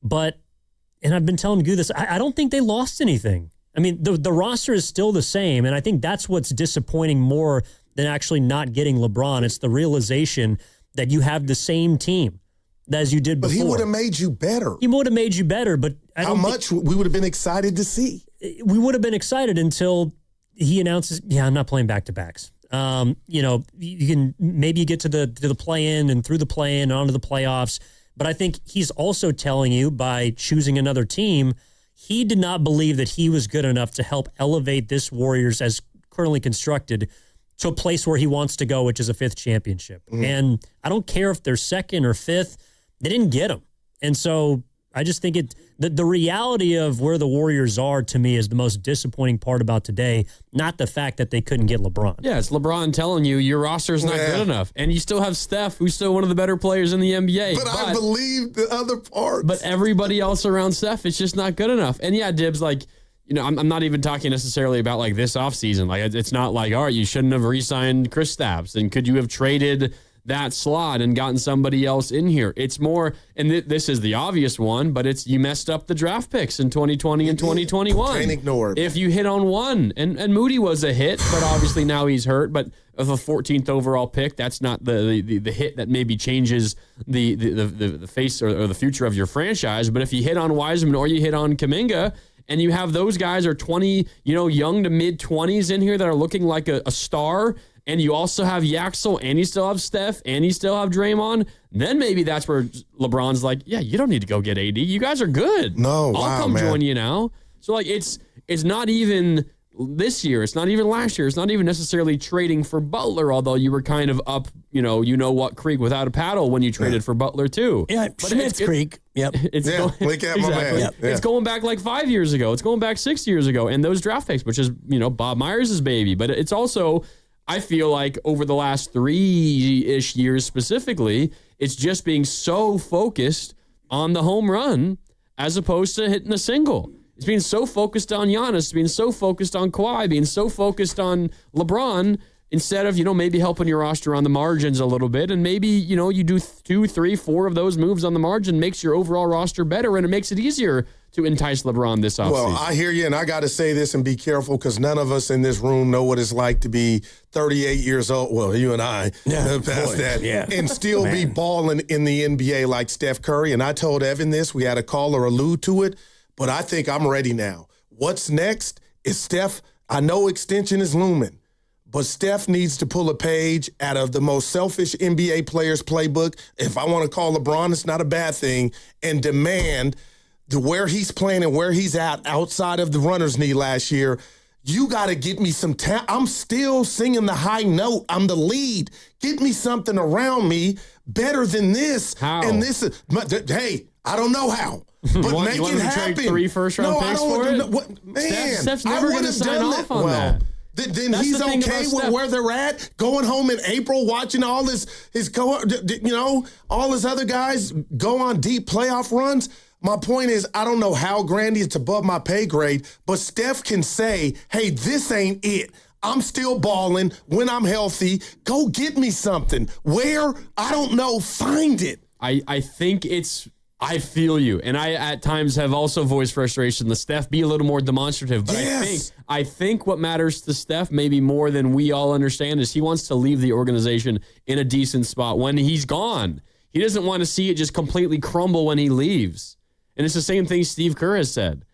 but, and I've been telling Gu this, I don't think they lost anything. I mean, the roster is still the same, and I think that's what's disappointing more than actually not getting LeBron. It's the realization that you have the same team as you did before. But he would have made you better. He would have made you better, but how much we would have been excited to see. We would have been excited until he announces, I'm not playing back-to-backs. You can maybe get to the play-in and through the play-in and onto the playoffs, but I think he's also telling you by choosing another team, he did not believe that he was good enough to help elevate this Warriors as currently constructed to a place where he wants to go, which is a 5th championship. Mm-hmm. And I don't care if they're 2nd or 5th, they didn't get him. And so I just think the reality of where the Warriors are, to me, is the most disappointing part about today, not the fact that they couldn't get LeBron. Yeah, it's LeBron telling you your roster is not good enough. And you still have Steph, who's still one of the better players in the NBA. But I believe the other parts. But everybody else around Steph, it's just not good enough. And yeah, Dibs, like, you know, I'm not even talking necessarily about like this offseason. Like, it's not like, all right, you shouldn't have re-signed Kristaps. And could you have traded that slot and gotten somebody else in here? It's more, and this is the obvious one, but it's you messed up the draft picks in 2020 and 2021. Can't ignore it. If you hit on one, and Moody was a hit, but obviously now he's hurt. But of a 14th overall pick, that's not the hit that maybe changes the face or the future of your franchise. But if you hit on Wiseman or you hit on Kuminga, and you have those guys are 20, young to mid 20s in here that are looking like a star, and you also have Yaxel, and you still have Steph, and you still have Draymond, then maybe that's where LeBron's like, yeah, you don't need to go get AD. You guys are good. I'll come join you now. So, like, it's not even this year. It's not even last year. It's not even necessarily trading for Butler, although you were kind of up, what creek without a paddle when you traded for Butler, too. Yeah, but Schmidt's Creek. Yep. Look at my man. Yep. It's going back like 5 years ago. It's going back 6 years ago. And those draft picks, which is, Bob Myers' baby. But it's also, I feel like over the last 3-ish years specifically, it's just being so focused on the home run as opposed to hitting a single. It's being so focused on Giannis, being so focused on Kawhi, being so focused on LeBron, instead of, maybe helping your roster on the margins a little bit. And maybe, you do 2, 3, 4 of those moves on the margin, makes your overall roster better, and it makes it easier to entice LeBron this offseason. Well, I hear you, and I got to say this and be careful because none of us in this room know what it's like to be 38 years old. Well, you and I past that, and still be balling in the NBA like Steph Curry. And I told Evan this. We had a caller allude to it, but I think I'm ready now. What's next is Steph. I know extension is looming, but Steph needs to pull a page out of the most selfish NBA player's playbook. If I want to call LeBron, it's not a bad thing, and demand to where he's playing and where he's at outside of the runner's knee last year. You got to get me some talent. I'm still singing the high note. I'm the lead. Get me something around me better than this. How? And this is, hey, I don't know how. But make it happen. Trade 3 first-round picks for it? Man, Steph's never going to sign off on that. Then he's okay with where they're at, going home in April, watching all his all his other guys go on deep playoff runs. My point is, I don't know how Grandy, it's above my pay grade, but Steph can say, hey, this ain't it. I'm still balling when I'm healthy. Go get me something. Where? I don't know. Find it. I think I feel you. And I, at times, have also voiced frustration. The Steph be a little more demonstrative. But I think what matters to Steph, maybe more than we all understand, is he wants to leave the organization in a decent spot when he's gone. He doesn't want to see it just completely crumble when he leaves. And it's the same thing Steve Kerr has said.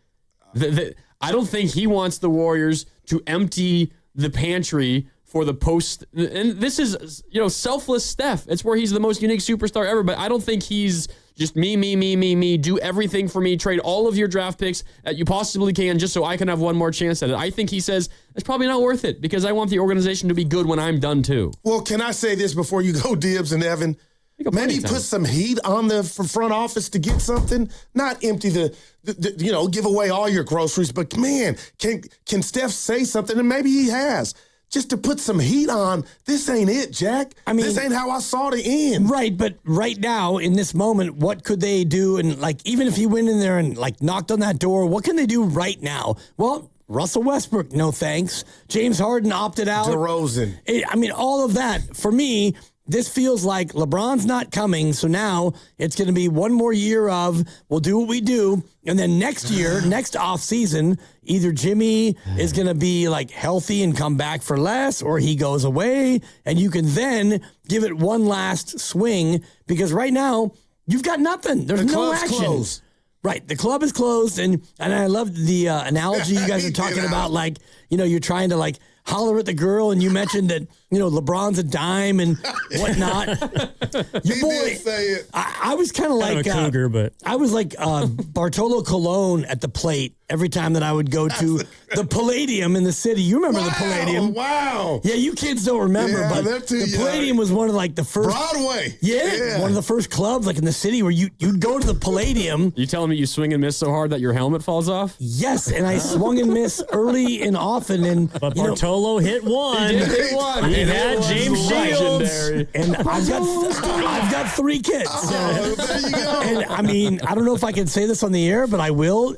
I don't think he wants the Warriors to empty the pantry for the post. And this is, selfless Steph. It's where he's the most unique superstar ever. But I don't think he's just me, do everything for me, trade all of your draft picks that you possibly can just so I can have one more chance at it. I think he says it's probably not worth it because I want the organization to be good when I'm done too. Well, can I say this before you go, Dibs and Evan? Maybe put some heat on the front office to get something. Not empty give away all your groceries. But man, can Steph say something? And maybe he has. Just to put some heat on. This ain't it, Jack. I mean, this ain't how I saw the end. Right, but right now in this moment, what could they do? And even if he went in there and knocked on that door, what can they do right now? Well, Russell Westbrook, no thanks. James Harden opted out. DeRozan. All of that for me. This feels like LeBron's not coming, so now it's going to be one more year of we'll do what we do, and then next year, next offseason, either Jimmy is going to be healthy and come back for less, or he goes away, and you can then give it one last swing, because right now, you've got nothing. There's no action. Closed. Right, the club is closed, and I love the analogy you guys are talking about, you're trying to holler at the girl, and you mentioned that LeBron's a dime and whatnot. Your boy, did say it. I was kind of like a cougar, but I was like Bartolo Colon at the plate every time that I would go to the Palladium in the city. You remember the Palladium? Wow. Yeah, you kids don't remember, Yeah, but they're too the young. Palladium was one of like the first Broadway. Yeah, one of the first clubs like in the city where you'd go to the Palladium. You telling me you swing and miss so hard that your helmet falls off? Yes, and I swung and missed early and often, and but Bartolo hit one. He did hit one. He had James Shields, legendary. And I've got 3 kids. Oh, there you go. And I mean, I don't know if I can say this on the air, but I will.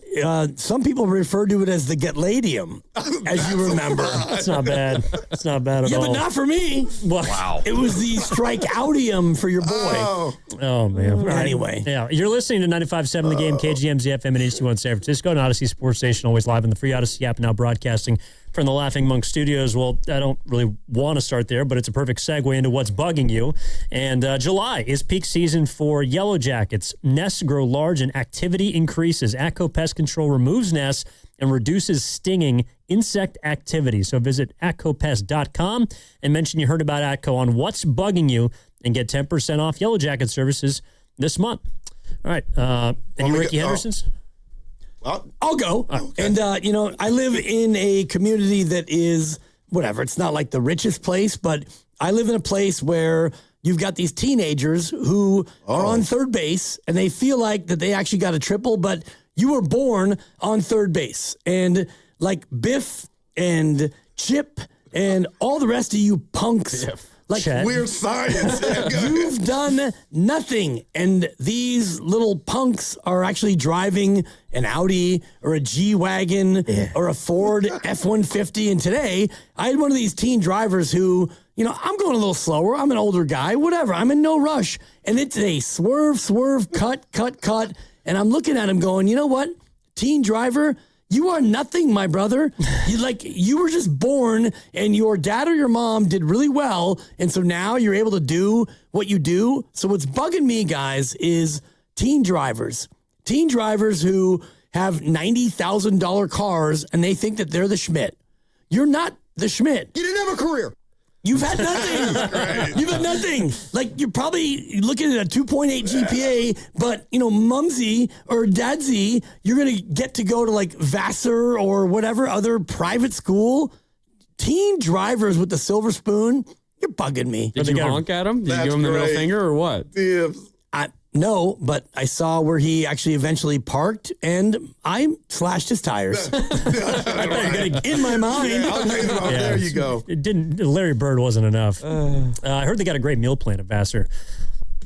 Some people refer to it as the Getladium, as you remember. It's not bad. It's not bad at all. Yeah, but not for me. Wow. It was the strikeoutium for your boy. Oh man. All right. Anyway. Yeah. You're listening to 95.7 The Game, KGMZ FM and HD1 San Francisco, and Odyssey Sports Station, always live in the free Odyssey app, now broadcasting from the Laughing Monk Studios. Well, I don't really want to start there, but it's a perfect segue into what's bugging you. And July is peak season for yellow jackets. Nests grow large and activity increases. ATCO Pest Control removes nests and reduces stinging insect activity. So visit atcopest.com and mention you heard about ATCO on what's bugging you and get 10% off yellow jacket services this month. All right. Any Ricky Hendersons? I'll go. Okay. And, I live in a community that is, whatever, it's not like the richest place, but I live in a place where you've got these teenagers who are on third base, and they feel like that they actually got a triple, but you were born on third base. And like Biff and Chip and all the rest of you punks. Like weird science. You've done nothing. And these little punks are actually driving an Audi or a G-Wagon or a Ford F-150. And today, I had one of these teen drivers who, I'm going a little slower. I'm an older guy, whatever. I'm in no rush. And it's a swerve, cut. And I'm looking at him going, you know what, teen driver, you are nothing, my brother. You were just born and your dad or your mom did really well. And so now you're able to do what you do. So what's bugging me, guys, is teen drivers. Teen drivers who have $90,000 cars and they think that they're the Schmidt. You're not the Schmidt. You didn't have a career. You've had nothing. You've had nothing. Like, you're probably looking at a 2.8 GPA, but, Mumsy or Dadsy, you're going to get to go to, like, Vassar or whatever other private school. Teen drivers with the silver spoon, you're bugging me. Did you honk at him? Did you give him the middle finger or what? No, but I saw where he actually eventually parked, and I slashed his tires. In my mind. There you go. It didn't. Larry Bird wasn't enough. I heard they got a great meal plan at Vassar.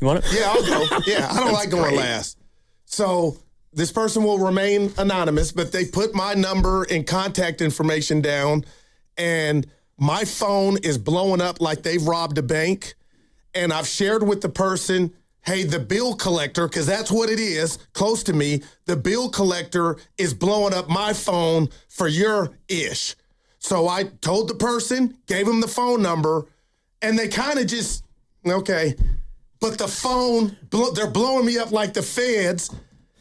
You want it? Yeah, I'll go. Yeah, I don't like going last. So this person will remain anonymous, but they put my number and contact information down, and my phone is blowing up like they've robbed a bank. And I've shared with the person, hey, the bill collector, because that's what it is, close to me, the bill collector is blowing up my phone for your ish. So I told the person, gave him the phone number, and they kind of just, okay. But the phone, they're blowing me up like the feds.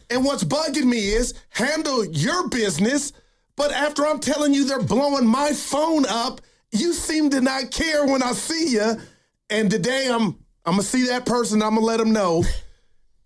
And what's bugging me is, handle your business, but after I'm telling you they're blowing my phone up, you seem to not care when I see you. And today I'm going to see that person. I'm going to let them know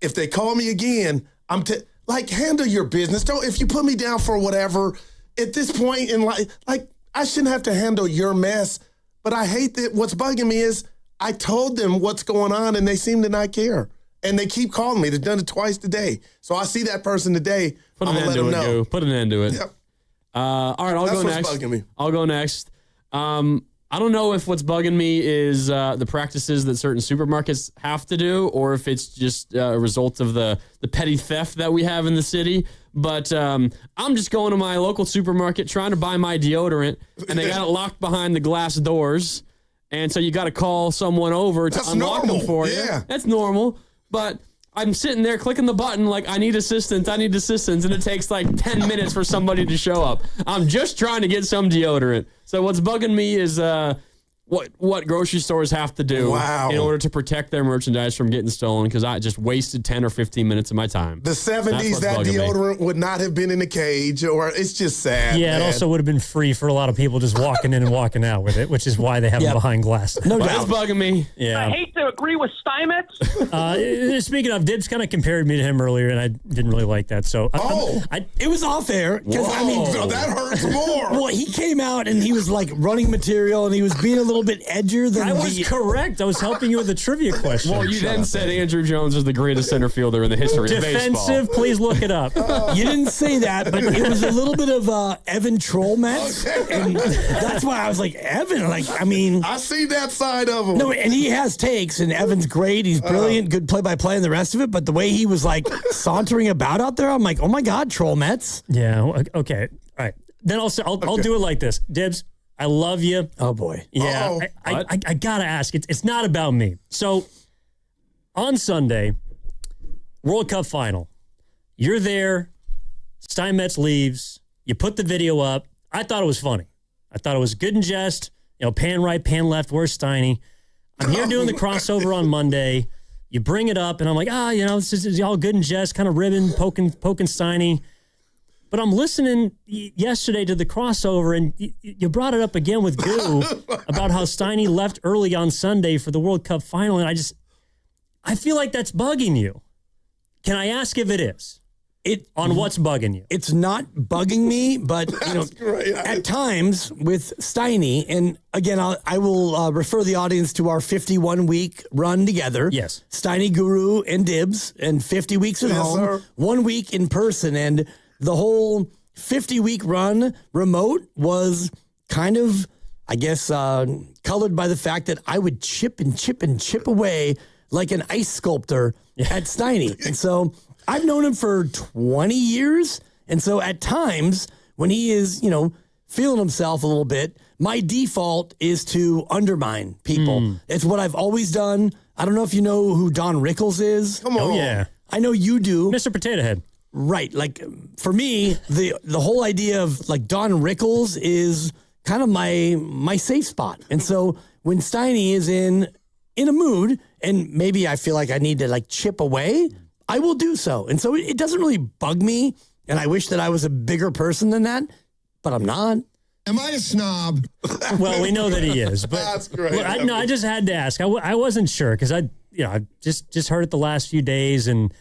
if they call me again, handle your business. If you put me down for whatever, at this point in life, I shouldn't have to handle your mess. But I hate that what's bugging me is I told them what's going on and they seem to not care. And they keep calling me. They've done it twice today. So I see that person today. Put an end to it, Goo. Put an end to it. Yep. All right, I'll go next. That's what's bugging me. I'll go next. I don't know if what's bugging me is the practices that certain supermarkets have to do, or if it's just a result of the petty theft that we have in the city. But I'm just going to my local supermarket trying to buy my deodorant, and they got it locked behind the glass doors. And so you got to call someone over to unlock them for you. That's normal. But I'm sitting there clicking the button like, I need assistance, and it takes like 10 minutes for somebody to show up. I'm just trying to get some deodorant. So what's bugging me is what grocery stores have to do in order to protect their merchandise from getting stolen, because I just wasted 10 or 15 minutes of my time. The 70s, that deodorant would not have been in a cage, or it's just sad. Yeah, man. it also would have been free for a lot of people just walking in and walking out with it, which is why they have them behind glass. No doubt. That's bugging me. Yeah. I hate to agree with Steinmetz. Speaking of, Dibs kind of compared me to him earlier, and I didn't really like that. So, it was off air. Because that hurts more. Well, he came out and he was like running material, and he was being a little bit edgier than I was correct. I was helping you with a trivia question. Well, you then said Andrew Jones is the greatest center fielder in the history of baseball. Defensive, please look it up. You didn't say that, but it was a little bit of Evan Trollmetz, and that's why I was like, Evan, I see that side of him. No, and he has takes, and Evan's great. He's brilliant, good play-by-play and the rest of it, but the way he was like sauntering about out there, I'm like, oh my God, Trollmetz. Yeah, okay. All right. Then I'll do it like this. Dibs, I love you. Oh, boy. Yeah, I got to ask. It's not about me. So, on Sunday, World Cup final, you're there, Steinmetz leaves, you put the video up. I thought it was funny. I thought it was good in jest, pan right, pan left, where's Steiny? I'm here doing the crossover on Monday. You bring it up, and I'm like, this is all good in jest, kind of ribbon, poking Steiny. But I'm listening yesterday to the crossover, and you brought it up again with Goo about how Steiny left early on Sunday for the World Cup final, and I feel like that's bugging you. Can I ask if it is? On what's bugging you? It's not bugging me, but at times with Steiny, and again, I will refer the audience to our 51-week run together. Yes. Steiny, Guru, and Dibs, and 50 weeks at home, sir. 1 week in person, and the whole 50-week run remote was kind of, I guess, colored by the fact that I would chip and chip and chip away like an ice sculptor at Steiny. And so I've known him for 20 years. And so at times when he is, feeling himself a little bit, my default is to undermine people. It's what I've always done. I don't know if you know who Don Rickles is. Come on. Oh, yeah. I know you do. Mr. Potato Head. Right. Like, for me, the whole idea of, like, Don Rickles is kind of my safe spot. And so when Steiny is in a mood, and maybe I feel like I need to, like, chip away, I will do so. And so it doesn't really bug me, and I wish that I was a bigger person than that, but I'm not. Am I a snob? Well, we know that he is. But That's great. Well, I just had to ask. I wasn't sure, because I just heard it the last few days, and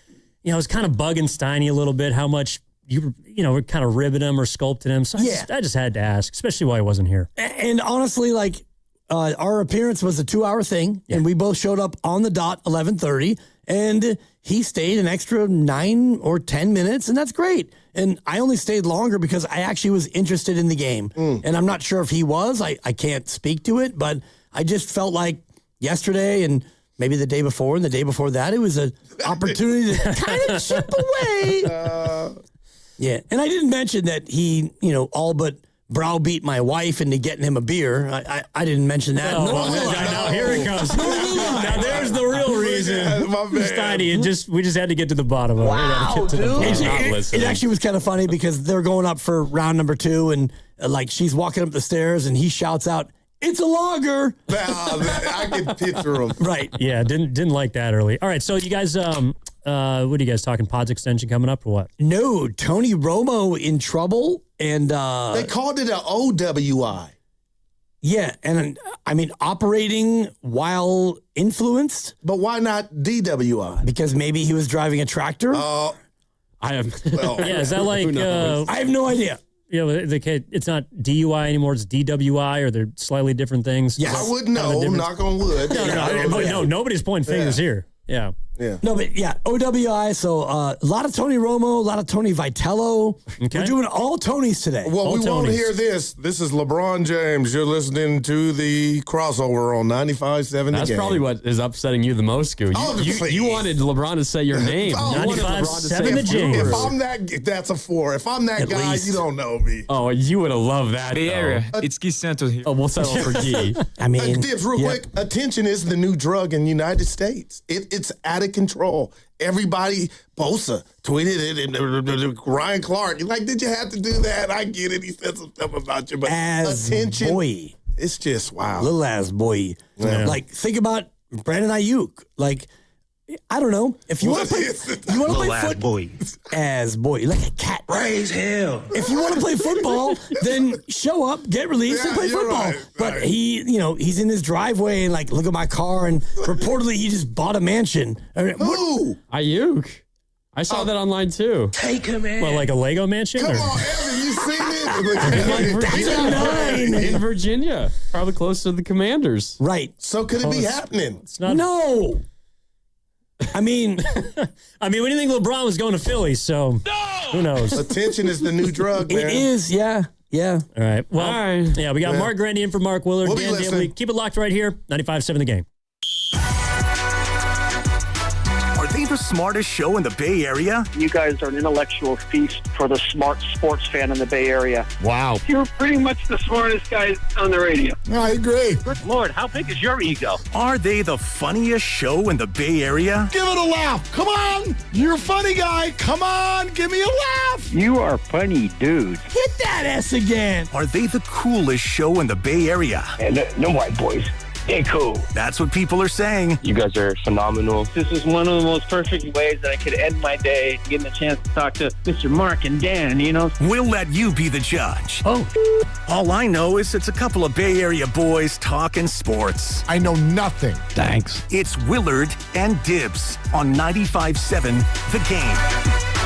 I was kind of bugging Steiny a little bit how much you were kind of ribbing him or sculpting him. So I just had to ask, especially while he wasn't here. And honestly, like, our appearance was a 2-hour thing, and we both showed up on the dot 11:30, and he stayed an extra 9 or 10 minutes, and that's great. And I only stayed longer because I actually was interested in the game. And I'm not sure if he was. I can't speak to it, but I just felt like yesterday and maybe the day before and the day before that, it was an opportunity to kind of chip away. Yeah. And I didn't mention that he, all but browbeat my wife into getting him a beer. I didn't mention that. Now here it comes. Now there's the real reason. Steiny, we just had to get to the bottom of it. Wow, dude. It actually was kind of funny because they're going up for round number 2, and like she's walking up the stairs, and he shouts out, "It's a lager." I can picture him. Right. Yeah, didn't like that early. All right, so you guys, what are you guys talking? Pods extension coming up or what? No, Tony Romo in trouble, and they called it an OWI. Yeah, and I mean operating while influenced. But why not DWI? Because maybe he was driving a tractor. I have. Yeah, is that like? I have no idea. It's not DUI anymore. It's DWI, or they're slightly different things. Yes. I wouldn't know. Knock on wood. No, nobody's pointing fingers here. Yeah. Yeah. No, but OWI. So a lot of Tony Romo, a lot of Tony Vitello. Okay. We're doing all Tonys today. Well, we won't hear this. This is LeBron James. You're listening to the crossover on 95.7. That's probably what is upsetting you the most, Scoo. You wanted LeBron to say your name. 95.7 the James. If I'm that's a 4. If I'm that guy, you don't know me. Oh, you would have loved that. Bay Area. It's Guy Santos here. Oh, we'll settle for Guy. I mean, Dibs, real quick. Attention is the new drug in the United States. It's out of control. Everybody, Bosa tweeted it, and Ryan Clark. You're like, did you have to do that? I get it. He said some stuff about you, but attention. It's just, wow. Little ass boy. Yeah. Like, think about Brandon Ayuk. Like, I don't know. If you want to play football, as boy, like a cat. Raise hell. If you want to play football, then show up, get released, and play football. Right. But he's in his driveway and like, look at my car, and reportedly he just bought a mansion. Who? Ayuk. I saw that online too. Take him in. Well, like a Lego mansion? Come or? on, Evan, you seen it? That's a 9. In Virginia, probably close to the Commanders. Right. So could it be happening? It's not. No. I mean, we didn't think LeBron was going to Philly, so who knows? Attention is the new drug, man. It is, yeah. All right. Well, yeah, we got Yeah. Mark Grandy in for Mark Willard. We'll be Dan listening. Daly. Keep it locked right here. 95.7 The Game. Are they the smartest show in the Bay Area? You guys are an intellectual feast for the smart sports fan in the Bay Area. Wow. You're pretty much the smartest guys on the radio. I agree. Good Lord, how big is your ego? Are they the funniest show in the Bay Area? Give it a laugh. Come on. You're a funny guy. Come on. Give me a laugh. You are funny, dude. Hit that S again. Are they the coolest show in the Bay Area? And no white boys. They cool. That's what people are saying. You guys are phenomenal. This is one of the most perfect ways that I could end my day, getting a chance to talk to Mr. Mark and Dan, We'll let you be the judge. Oh. All I know is it's a couple of Bay Area boys talking sports. I know nothing. Thanks. It's Willard and Dibs on 95.7 The Game.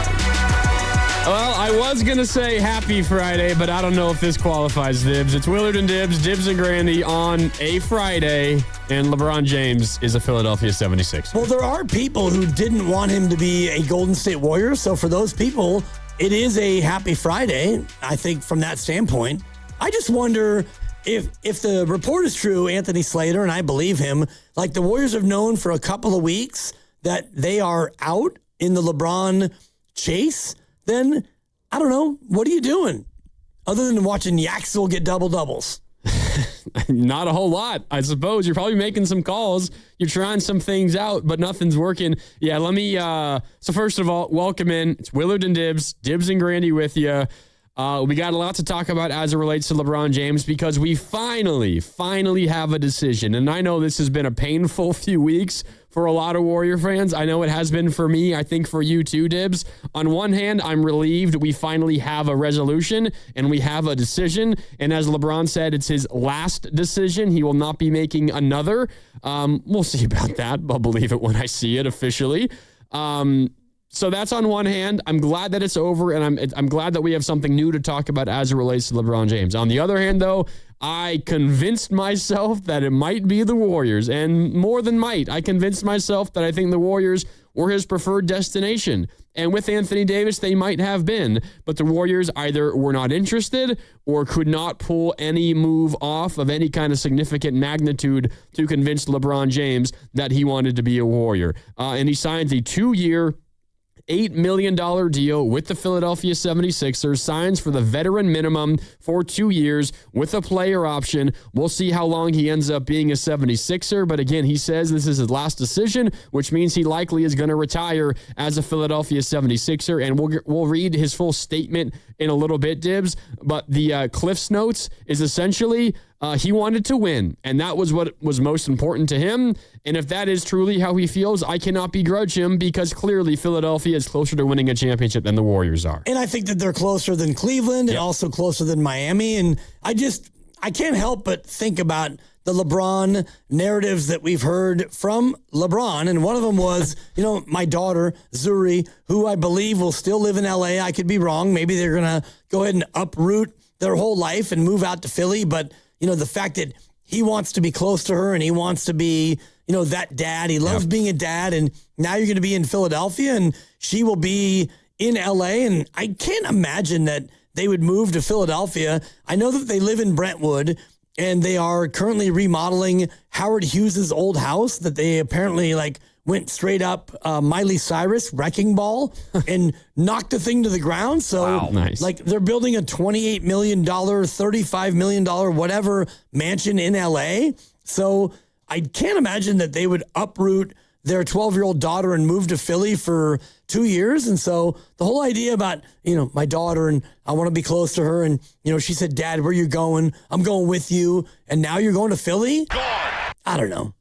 Well, I was going to say happy Friday, but I don't know if this qualifies, Dibs. It's Willard and Dibs and Grandy on a Friday, and LeBron James is a Philadelphia 76. Well, there are people who didn't want him to be a Golden State Warrior, so for those people, it is a happy Friday, I think, from that standpoint. I just wonder if the report is true, Anthony Slater, and I believe him, like the Warriors have known for a couple of weeks that they are out in the LeBron chase, then I don't know. What are you doing other than watching Yaxel get double-doubles? Not a whole lot, I suppose. You're probably making some calls. You're trying some things out, but nothing's working. Yeah, let me... So first of all, welcome in. It's Willard and Dibs and Grandy with you. We got a lot to talk about as it relates to LeBron James because we finally have a decision. And I know this has been a painful few weeks for a lot of Warrior fans. I know it has been for me. I think for you too, Dibs. On one hand, I'm relieved we finally have a resolution and we have a decision. And as LeBron said, it's his last decision. He will not be making another. We'll see about that. I'll believe it when I see it officially. So that's on one hand. I'm glad that it's over, and I'm glad that we have something new to talk about as it relates to LeBron James. On the other hand, though, I convinced myself that it might be the Warriors, and more than might, I convinced myself that I think the Warriors were his preferred destination. And with Anthony Davis, they might have been, but the Warriors either were not interested or could not pull any move off of any kind of significant magnitude to convince LeBron James that he wanted to be a Warrior. And he signs a 2-year, $8 million deal with the Philadelphia 76ers, signs for the veteran minimum for 2 years with a player option. We'll see how long he ends up being a 76er, but again, he says this is his last decision, which means he likely is going to retire as a Philadelphia 76er, and we'll read his full statement in a little bit, Dibs, but the Cliff's Notes is essentially he wanted to win, and that was what was most important to him. And if that is truly how he feels, I cannot begrudge him because clearly Philadelphia is closer to winning a championship than the Warriors are. And I think that they're closer than Cleveland and also closer than Miami. And I can't help but think about the LeBron narratives that we've heard from LeBron. And one of them was, my daughter, Zuri, who I believe will still live in LA. I could be wrong. Maybe they're going to go ahead and uproot their whole life and move out to Philly. But the fact that he wants to be close to her and he wants to be, that dad. He loves being a dad. And now you're going to be in Philadelphia and she will be in LA. And I can't imagine that they would move to Philadelphia. I know that they live in Brentwood and they are currently remodeling Howard Hughes's old house that they apparently went straight up Miley Cyrus wrecking ball and knocked the thing to the ground. So nice. They're building a $28 million, $35 million, whatever mansion in LA. So I can't imagine that they would uproot their 12-year-old daughter and moved to Philly for 2 years. And so the whole idea about, my daughter and I want to be close to her. And, she said, Dad, where are you going? I'm going with you. And now you're going to Philly? I don't know.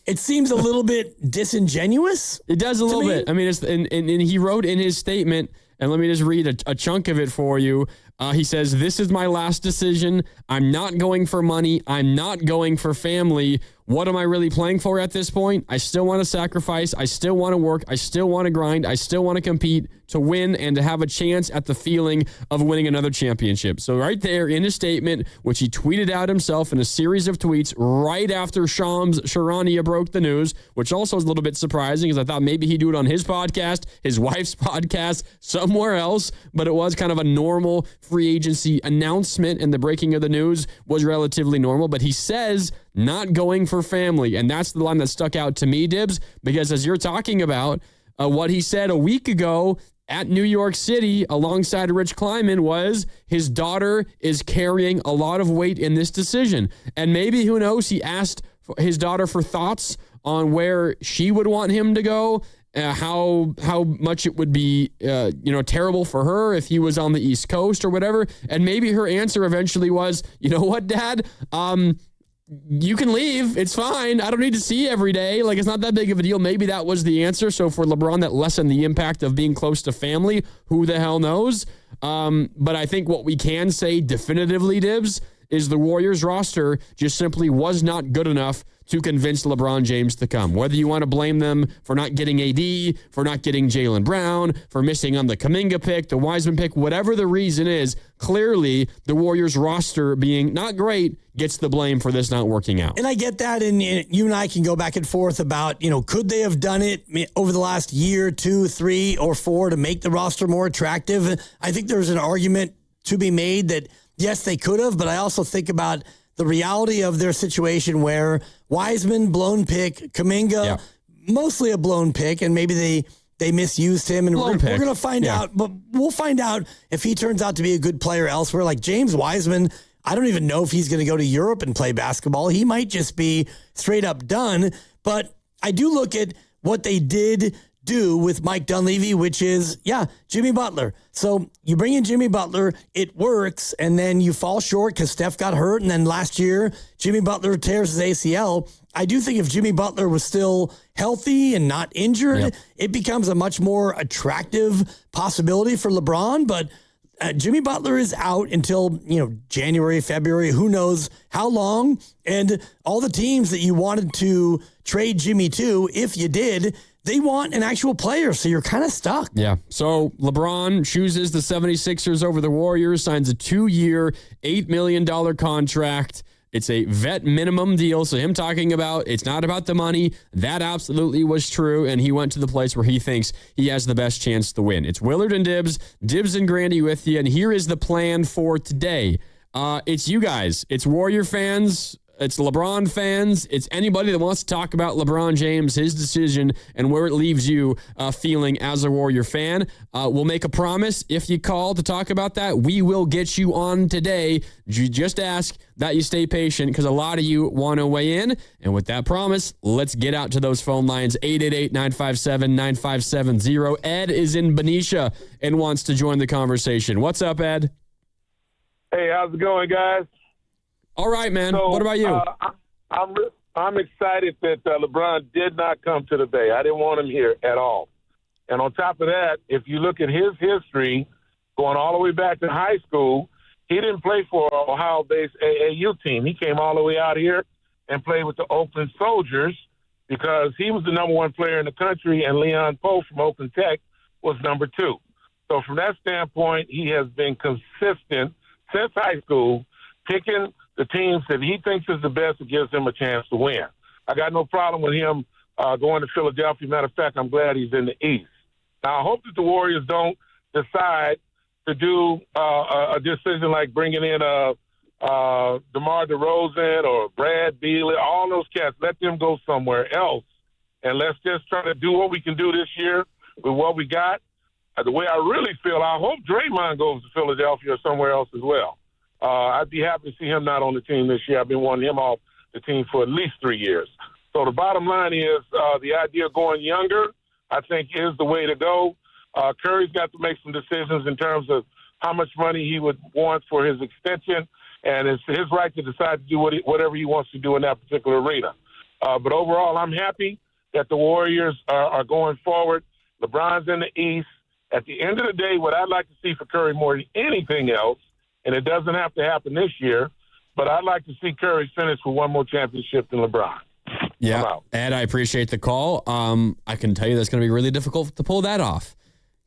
It seems a little bit disingenuous. It does a little bit. I mean, and he wrote in his statement, and let me just read a chunk of it for you. He says, "This is my last decision. I'm not going for money. I'm not going for family. What am I really playing for at this point? I still want to sacrifice. I still want to work. I still want to grind. I still want to compete to win and to have a chance at the feeling of winning another championship." So right there in his statement, which he tweeted out himself in a series of tweets right after Shams Charania broke the news, which also is a little bit surprising because I thought maybe he'd do it on his podcast, his wife's podcast, somewhere else, but it was kind of a normal free agency announcement, and the breaking of the news was relatively normal. But he says, not going for family. And that's the line that stuck out to me, Dibs, because as you're talking about what he said a week ago at New York City alongside Rich Kleiman was his daughter is carrying a lot of weight in this decision. And maybe, who knows, he asked his daughter for thoughts on where she would want him to go. How much it would be, terrible for her if he was on the East Coast or whatever. And maybe her answer eventually was, you know what, Dad? You can leave. It's fine. I don't need to see you every day. Like, it's not that big of a deal. Maybe that was the answer. So for LeBron, that lessened the impact of being close to family. Who the hell knows? But I think what we can say definitively, Dibs, is the Warriors roster just simply was not good enough to convince LeBron James to come. Whether you want to blame them for not getting AD, for not getting Jaylen Brown, for missing on the Kuminga pick, the Wiseman pick, whatever the reason is, clearly the Warriors roster being not great gets the blame for this not working out. And I get that, and you and I can go back and forth about, could they have done it over the last year, 2, 3, or 4 to make the roster more attractive? I think there's an argument to be made that, yes, they could have, but I also think about the reality of their situation where Wiseman, blown pick, Kuminga, mostly a blown pick, and maybe they misused him, and we're going to find out. But we'll find out if he turns out to be a good player elsewhere. Like James Wiseman, I don't even know if he's going to go to Europe and play basketball. He might just be straight up done. But I do look at what they did do with Mike Dunleavy, which is, Jimmy Butler. So you bring in Jimmy Butler, it works, and then you fall short because Steph got hurt, and then last year, Jimmy Butler tears his ACL. I do think if Jimmy Butler was still healthy and not injured, it becomes a much more attractive possibility for LeBron, but Jimmy Butler is out until, January, February, who knows how long, and all the teams that you wanted to trade Jimmy to, if you did, they want an actual player, so you're kind of stuck. Yeah. So LeBron chooses the 76ers over the Warriors, signs a 2-year, $8 million contract. It's a vet minimum deal. So him talking about it's not about the money, that absolutely was true. And he went to the place where he thinks he has the best chance to win. It's Willard and Dibs and Grandy with you. And here is the plan for today. It's you guys. It's Warrior fans. It's LeBron fans. It's anybody that wants to talk about LeBron James, his decision, and where it leaves you feeling as a Warrior fan. We'll make a promise. If you call to talk about that, we will get you on today. Just ask that you stay patient because a lot of you want to weigh in. And with that promise, let's get out to those phone lines, 888-957-9570. Ed is in Benicia and wants to join the conversation. What's up, Ed? Hey, how's it going, guys? All right, man. So, what about you? I'm excited that LeBron did not come to the Bay. I didn't want him here at all. And on top of that, if you look at his history, going all the way back to high school, he didn't play for Ohio-based AAU team. He came all the way out here and played with the Oakland Soldiers because he was the number 1 player in the country, and Leon Poe from Oakland Tech was number 2. So from that standpoint, he has been consistent since high school, picking the teams that he thinks is the best that gives him a chance to win. I got no problem with him going to Philadelphia. Matter of fact, I'm glad he's in the East. Now, I hope that the Warriors don't decide to do a decision like bringing in DeMar DeRozan or Brad Beal, all those cats. Let them go somewhere else, and let's just try to do what we can do this year with what we got. The way I really feel, I hope Draymond goes to Philadelphia or somewhere else as well. I'd be happy to see him not on the team this year. I've been wanting him off the team for at least 3 years. So the bottom line is the idea of going younger, I think, is the way to go. Curry's got to make some decisions in terms of how much money he would want for his extension, and it's his right to decide to do whatever he wants to do in that particular arena. But overall, I'm happy that the Warriors are going forward. LeBron's in the East. At the end of the day, what I'd like to see for Curry more than anything else, and it doesn't have to happen this year, but I'd like to see Curry finish with one more championship than LeBron. Yeah, Ed, I appreciate the call. I can tell you that's going to be really difficult to pull that off.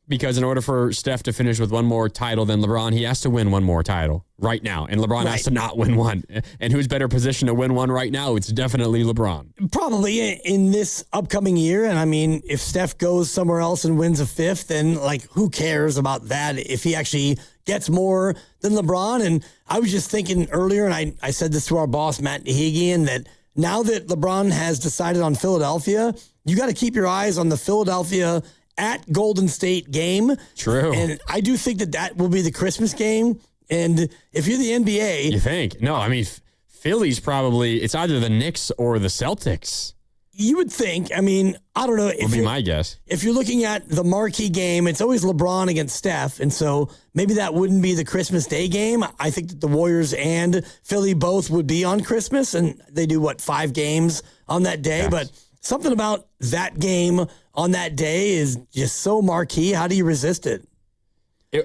Because in order for Steph to finish with one more title than LeBron, he has to win one more title right now. And LeBron has to not win one. And who's better positioned to win one right now? It's definitely LeBron. Probably in this upcoming year. And I mean, if Steph goes somewhere else and wins a fifth, then who cares about that if he actually gets more than LeBron? And I was just thinking earlier, and I said this to our boss, Matt Dehegian, that now that LeBron has decided on Philadelphia, you got to keep your eyes on the Philadelphia at Golden State game. True. And I do think that will be the Christmas game. And if you're the NBA... You think? No, I mean, Philly's probably... It's either the Knicks or the Celtics. You would think. I mean, I don't know. Would be my guess. If you're looking at the marquee game, it's always LeBron against Steph. And so maybe that wouldn't be the Christmas Day game. I think that the Warriors and Philly both would be on Christmas. And they do, 5 games on that day? Yes. But something about that game on that day is just so marquee. How do you resist it?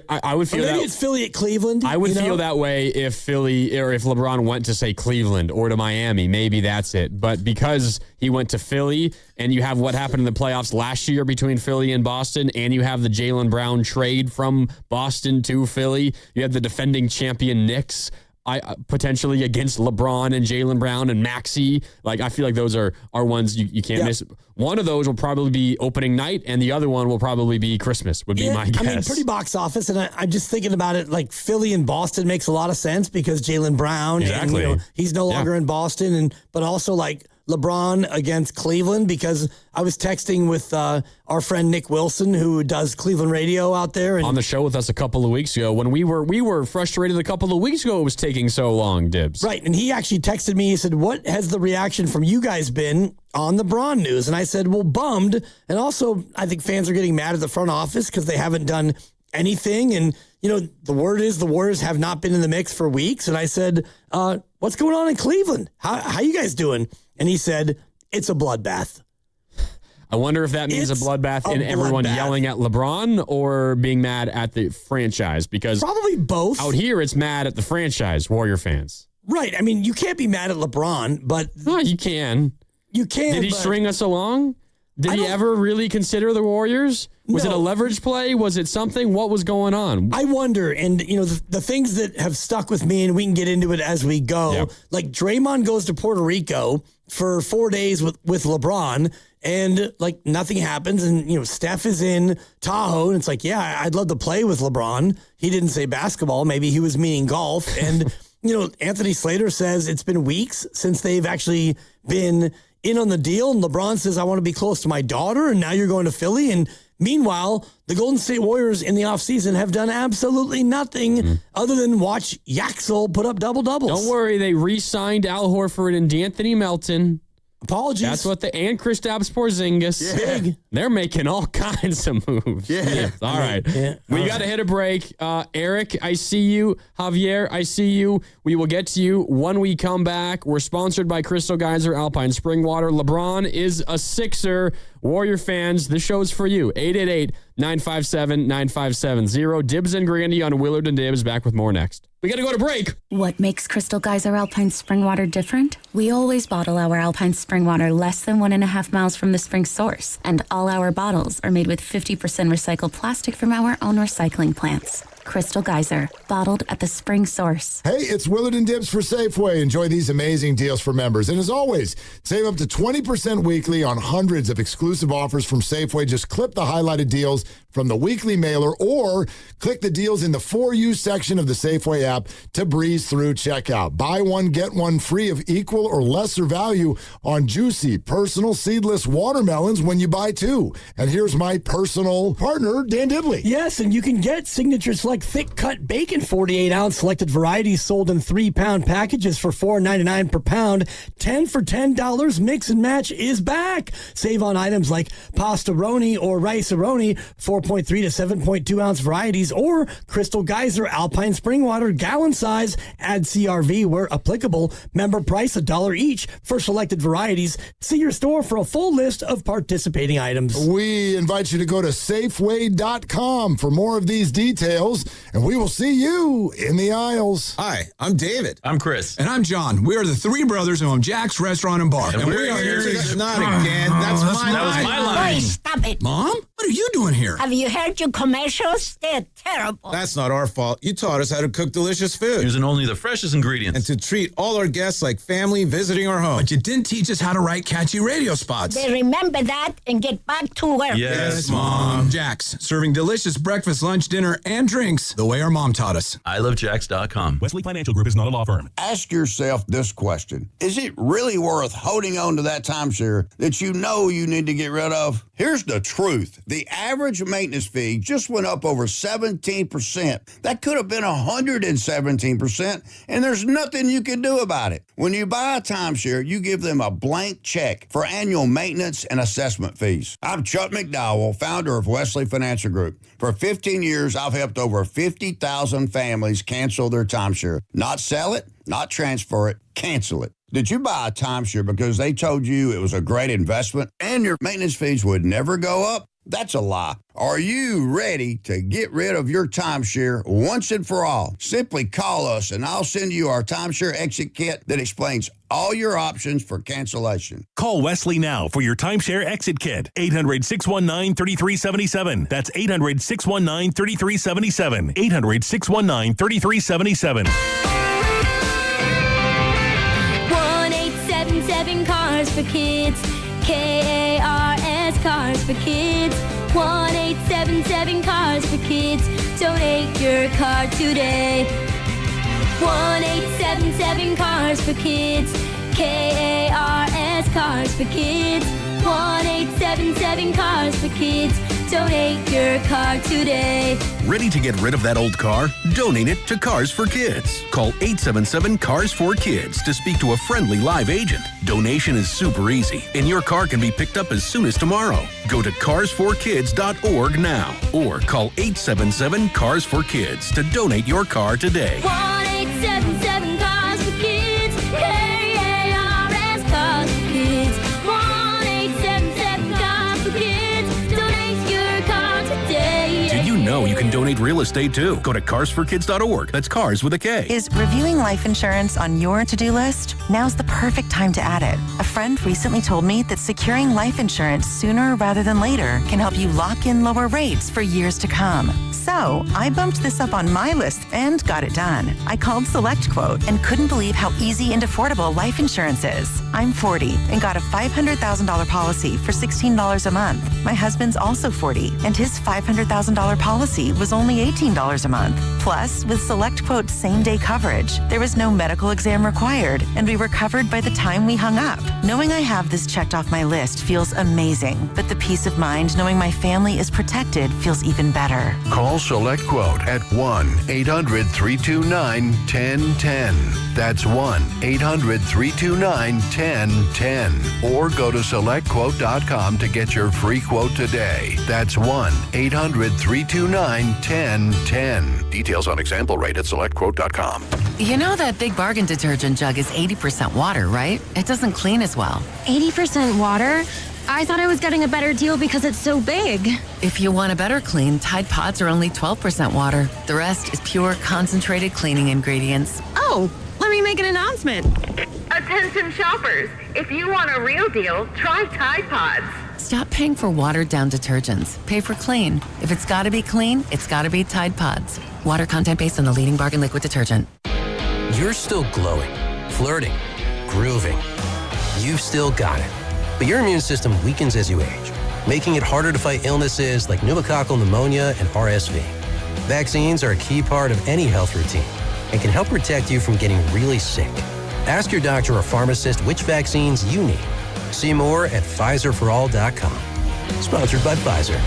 I would feel maybe it's Philly at Cleveland. I would feel that way if Philly or if LeBron went to, say, Cleveland or to Miami. Maybe that's it. But because he went to Philly and you have what happened in the playoffs last year between Philly and Boston, and you have the Jaylen Brown trade from Boston to Philly, you have the defending champion Knicks potentially against LeBron and Jaylen Brown and Maxey. I feel like those are ones you can't miss. One of those will probably be opening night, and the other one will probably be Christmas, would be my guess. I mean, pretty box office, and I'm just thinking about it, Philly and Boston makes a lot of sense because Jaylen Brown, and he's no longer in Boston, but also LeBron against Cleveland, because I was texting with our friend Nick Wilson, who does Cleveland radio out there. And on the show with us a couple of weeks ago, when we were frustrated a couple of weeks ago it was taking so long, Dibs. Right, and he actually texted me, he said, what has the reaction from you guys been on the Bron news? And I said, well, bummed. And also, I think fans are getting mad at the front office because they haven't done anything. And, the word is the Warriors have not been in the mix for weeks. And I said, what's going on in Cleveland? How you guys doing? And he said, it's a bloodbath. I wonder if that means a bloodbath in everyone yelling at LeBron or being mad at the franchise, because probably both. Out here, it's mad at the franchise, Warrior fans. Right. I mean, you can't be mad at LeBron, but... No, you can. You can. Did he string us along? Did he ever really consider the Warriors? Was it a leverage play? Was it something? What was going on? I wonder. And, the things that have stuck with me, and we can get into it as we go, Draymond goes to Puerto Rico for 4 days with LeBron, and, nothing happens. And, Steph is in Tahoe, and it's I'd love to play with LeBron. He didn't say basketball. Maybe he was meaning golf. And, Anthony Slater says it's been weeks since they've actually been in on the deal, and LeBron says, I want to be close to my daughter, and now you're going to Philly. And meanwhile, the Golden State Warriors in the offseason have done absolutely nothing other than watch Yaxel put up double-doubles. Don't worry, they re-signed Al Horford and D'Anthony Melton. Apologies. That's what and Kristaps Porzingis. Big. They're making all kinds of moves. Yeah. All right. Yeah. We got to hit a break. Eric, I see you. Javier, I see you. We will get to you when we come back. We're sponsored by Crystal Geyser Alpine Spring Water. LeBron is a Sixer. Warrior fans, this show's for you. 888-957-9570. Dibs and Grandy on Willard and Dibs. Back with more next. We got to go to break. What makes Crystal Geyser Alpine Spring Water different? We always bottle our Alpine Spring Water less than 1.5 miles from the spring source. And all our bottles are made with 50% recycled plastic from our own recycling plants. Crystal Geyser, bottled at the spring source. Hey, it's Willard and Dibs for Safeway. Enjoy these amazing deals for members. And as always, save up to 20% weekly on hundreds of exclusive offers from Safeway. Just clip the highlighted deals from the weekly mailer, or click the deals in the For You section of the Safeway app to breeze through checkout. Buy one, get one free of equal or lesser value on juicy, personal, seedless watermelons when you buy two. And here's my personal partner, Dan Dibley. Yes, and you can get Signature Select Thick Cut Bacon 48-ounce selected varieties sold in 3-pound packages for $4.99 per pound. 10 for $10 mix and match is back. Save on items like Pastaroni or Rice-A-Roni, 4.3 to 7.2 ounce varieties, or Crystal Geyser Alpine Spring Water gallon size. Add CRV where applicable. Member price $1 each for selected varieties. See your store for a full list of participating items. We invite you to go to Safeway.com for more of these details, and we will see you in the aisles. Hi, I'm David. I'm Chris. And I'm John. We are the three brothers who own Jack's Restaurant and Bar. And we are here to... Not again. That was my line. Boy, stop it. Mom? What are you doing here? Have you heard your commercials? They're terrible. That's not our fault. You taught us how to cook delicious food. Using only the freshest ingredients. And to treat all our guests like family visiting our home. But you didn't teach us how to write catchy radio spots. They remember that and get back to work. Yes, Mom. Jack's, serving delicious breakfast, lunch, dinner, and drinks the way our mom taught us. ilovejacks.com. Wesley Financial Group is not a law firm. Ask yourself this question. Is it really worth holding on to that timeshare that you know you need to get rid of? Here's the truth. The average maintenance fee just went up over 17%. That could have been 117%, and there's nothing you can do about it. When you buy a timeshare, you give them a blank check for annual maintenance and assessment fees. I'm Chuck McDowell, founder of Wesley Financial Group. For 15 years, I've helped over 50,000 families cancel their timeshare. Not sell it, not transfer it, cancel it. Did you buy a timeshare because they told you it was a great investment and your maintenance fees would never go up? That's a lie. Are you ready to get rid of your timeshare once and for all? Simply call us and I'll send you our timeshare exit kit that explains all your options for cancellation. Call Wesley now for your timeshare exit kit. 800-619-3377. That's 800-619-3377. 800-619-3377. 1-877 Cars for Kids. KARS Cars for Kids. 1-877 Cars for Kids. Donate your car today. 1-877 Cars for Kids. KARS Cars for Kids. 1-877 Cars for Kids. Donate your car today. Ready to get rid of that old car? Donate it to Cars for Kids. Call 877-CARS-4-KIDS to speak to a friendly live agent. Donation is super easy, and your car can be picked up as soon as tomorrow. Go to carsforkids.org now, or call 877-CARS-4-KIDS to donate your car today. 1-877 Cars for Kids. KARS Cars for Kids. 1-877 Cars for Kids. Donate your car today. Did you know you can donate real estate too? Go to carsforkids.org. That's cars with a K. Is reviewing life insurance on your to-do list? Now's the perfect time to add it. A friend recently told me that securing life insurance sooner rather than later can help you lock in lower rates for years to come. So I bumped this up on my list and got it done. I called SelectQuote and couldn't believe how easy and affordable life insurance is. I'm 40 and got a $500,000 policy for $16 a month. My husband's also 40 and his $500,000 policy was only $18 a month. Plus, with SelectQuote's same-day coverage, there was no medical exam required, and we were covered by the time we hung up. Knowing I have this checked off my list feels amazing, but the peace of mind knowing my family is protected feels even better. Call SelectQuote at 1-800-329-1010. That's 1-800-329-1010. Or go to SelectQuote.com to get your free quote today. That's 1-800-329-1010. Details on example rate at SelectQuote.com. You know that Big Bargain detergent jug is 80% water, right? It doesn't clean as well. 80% water? I thought I was getting a better deal because it's so big. If you want a better clean, Tide Pods are only 12% water. The rest is pure, concentrated cleaning ingredients. Oh, let me make an announcement. Attention shoppers, if you want a real deal, try Tide Pods. Stop paying for watered-down detergents. Pay for clean. If it's got to be clean, it's got to be Tide Pods. Water content based on the leading bargain liquid detergent. You're still glowing, flirting, grooving. You've still got it. But your immune system weakens as you age. making it harder to fight illnesses like pneumococcal pneumonia and RSV. Vaccines are a key part of any health routine and can help protect you from getting really sick. Ask your doctor or pharmacist which vaccines you need. See more at PfizerForAll.com. Sponsored by Pfizer.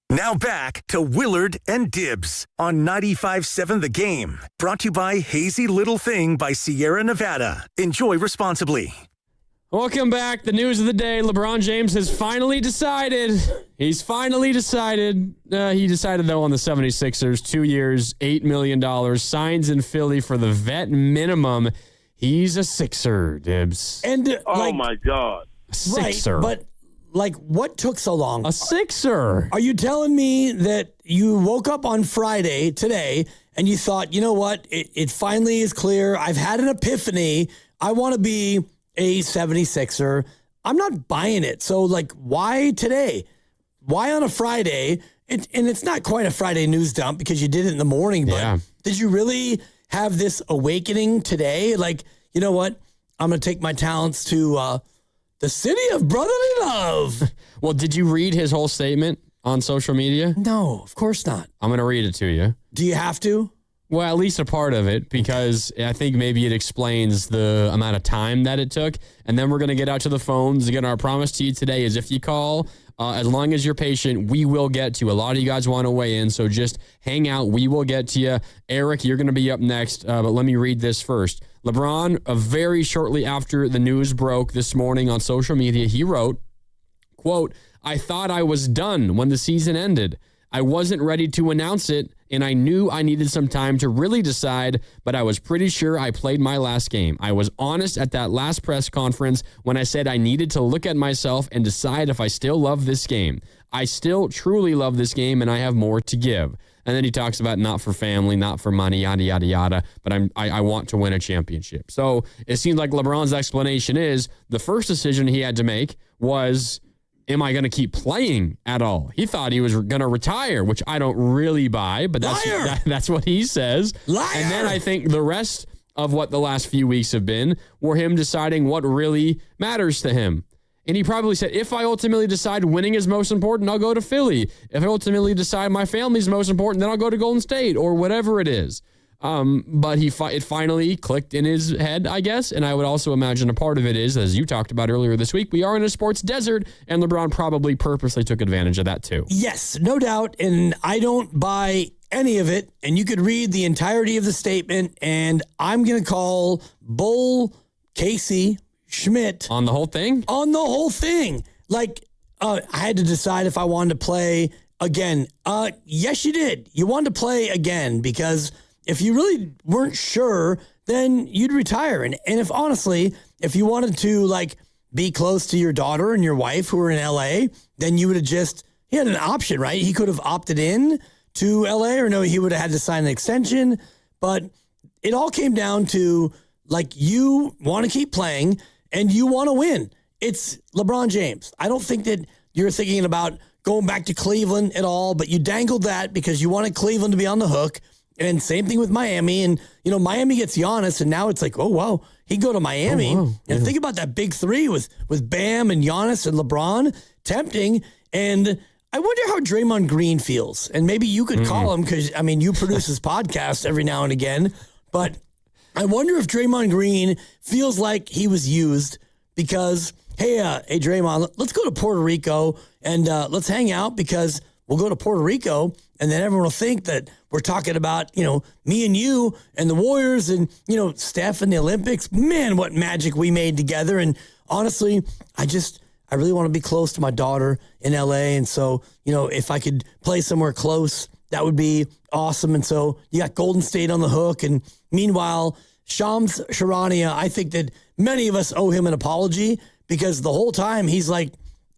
Now back to Willard and Dibbs on 95.7 The Game. Brought to you by Hazy Little Thing by Sierra Nevada. Enjoy responsibly. Welcome back. The news of the day. LeBron James has finally decided. He's finally decided. He decided, though, on the 76ers. 2 years, $8 million. Signs in Philly for the vet minimum. He's a Sixer, Dibbs. And oh, my God. Sixer. Right, but what took so long? A Sixer. Are you telling me that you woke up on Friday, today, and you thought, you know what? It finally is clear. I've had an epiphany. I want to be a 76er. I'm not buying it. So, why today? Why on a Friday? And it's not quite a Friday news dump because you did it in the morning, but did you really have this awakening today? You know what? I'm going to take my talents to the city of brotherly love. Well, did you read his whole statement on social media? No, of course not. I'm going to read it to you. Do you have to? Well, at least a part of it, because I think maybe it explains the amount of time that it took. And then we're going to get out to the phones. Again, our promise to you today is if you call, as long as you're patient, we will get to you. A lot of you guys want to weigh in, so just hang out. We will get to you. Eric, you're going to be up next, but let me read this first. LeBron, very shortly after the news broke this morning on social media, he wrote, quote, "I thought I was done when the season ended. I wasn't ready to announce it, and I knew I needed some time to really decide, but I was pretty sure I played my last game. I was honest at that last press conference when I said I needed to look at myself and decide if I still love this game. I still truly love this game, and I have more to give." And then he talks about not for family, not for money, yada, yada, yada, but I want to win a championship. So it seems like LeBron's explanation is the first decision he had to make was, am I going to keep playing at all? He thought he was going to retire, which I don't really buy, but that's what he says. Liar! And then I think the rest of what the last few weeks have been were him deciding what really matters to him. And he probably said, if I ultimately decide winning is most important, I'll go to Philly. If I ultimately decide my family's most important, then I'll go to Golden State or whatever it is. But it finally clicked in his head, I guess. And I would also imagine a part of it is, as you talked about earlier this week, we are in a sports desert, and LeBron probably purposely took advantage of that too. Yes, no doubt. And I don't buy any of it. And you could read the entirety of the statement, and I'm going to call Bull Casey Schmidt. On the whole thing? On the whole thing. I had to decide if I wanted to play again. Yes, you did. You wanted to play again because if you really weren't sure, then you'd retire. And if honestly, if you wanted to be close to your daughter and your wife who are in LA, then you would have he had an option, right? He could have opted in to LA, or no, he would have had to sign an extension. But it all came down to you want to keep playing and you want to win. It's LeBron James. I don't think that you're thinking about going back to Cleveland at all, but you dangled that because you wanted Cleveland to be on the hook. And same thing with Miami. And, Miami gets Giannis, and now it's oh, wow, he'd go to Miami. Oh, wow. And think about that big three with Bam and Giannis and LeBron. Tempting. And I wonder how Draymond Green feels. And maybe you could call him because, you produce his podcast every now and again. But I wonder if Draymond Green feels like he was used because, hey, Draymond, let's go to Puerto Rico and let's hang out because we'll go to Puerto Rico and then everyone will think that we're talking about, me and you and the Warriors and, Steph and the Olympics. Man, what magic we made together. And honestly, I really want to be close to my daughter in LA. And so, if I could play somewhere close, that would be awesome. And so you got Golden State on the hook. And meanwhile, Shams Charania, I think that many of us owe him an apology because the whole time he's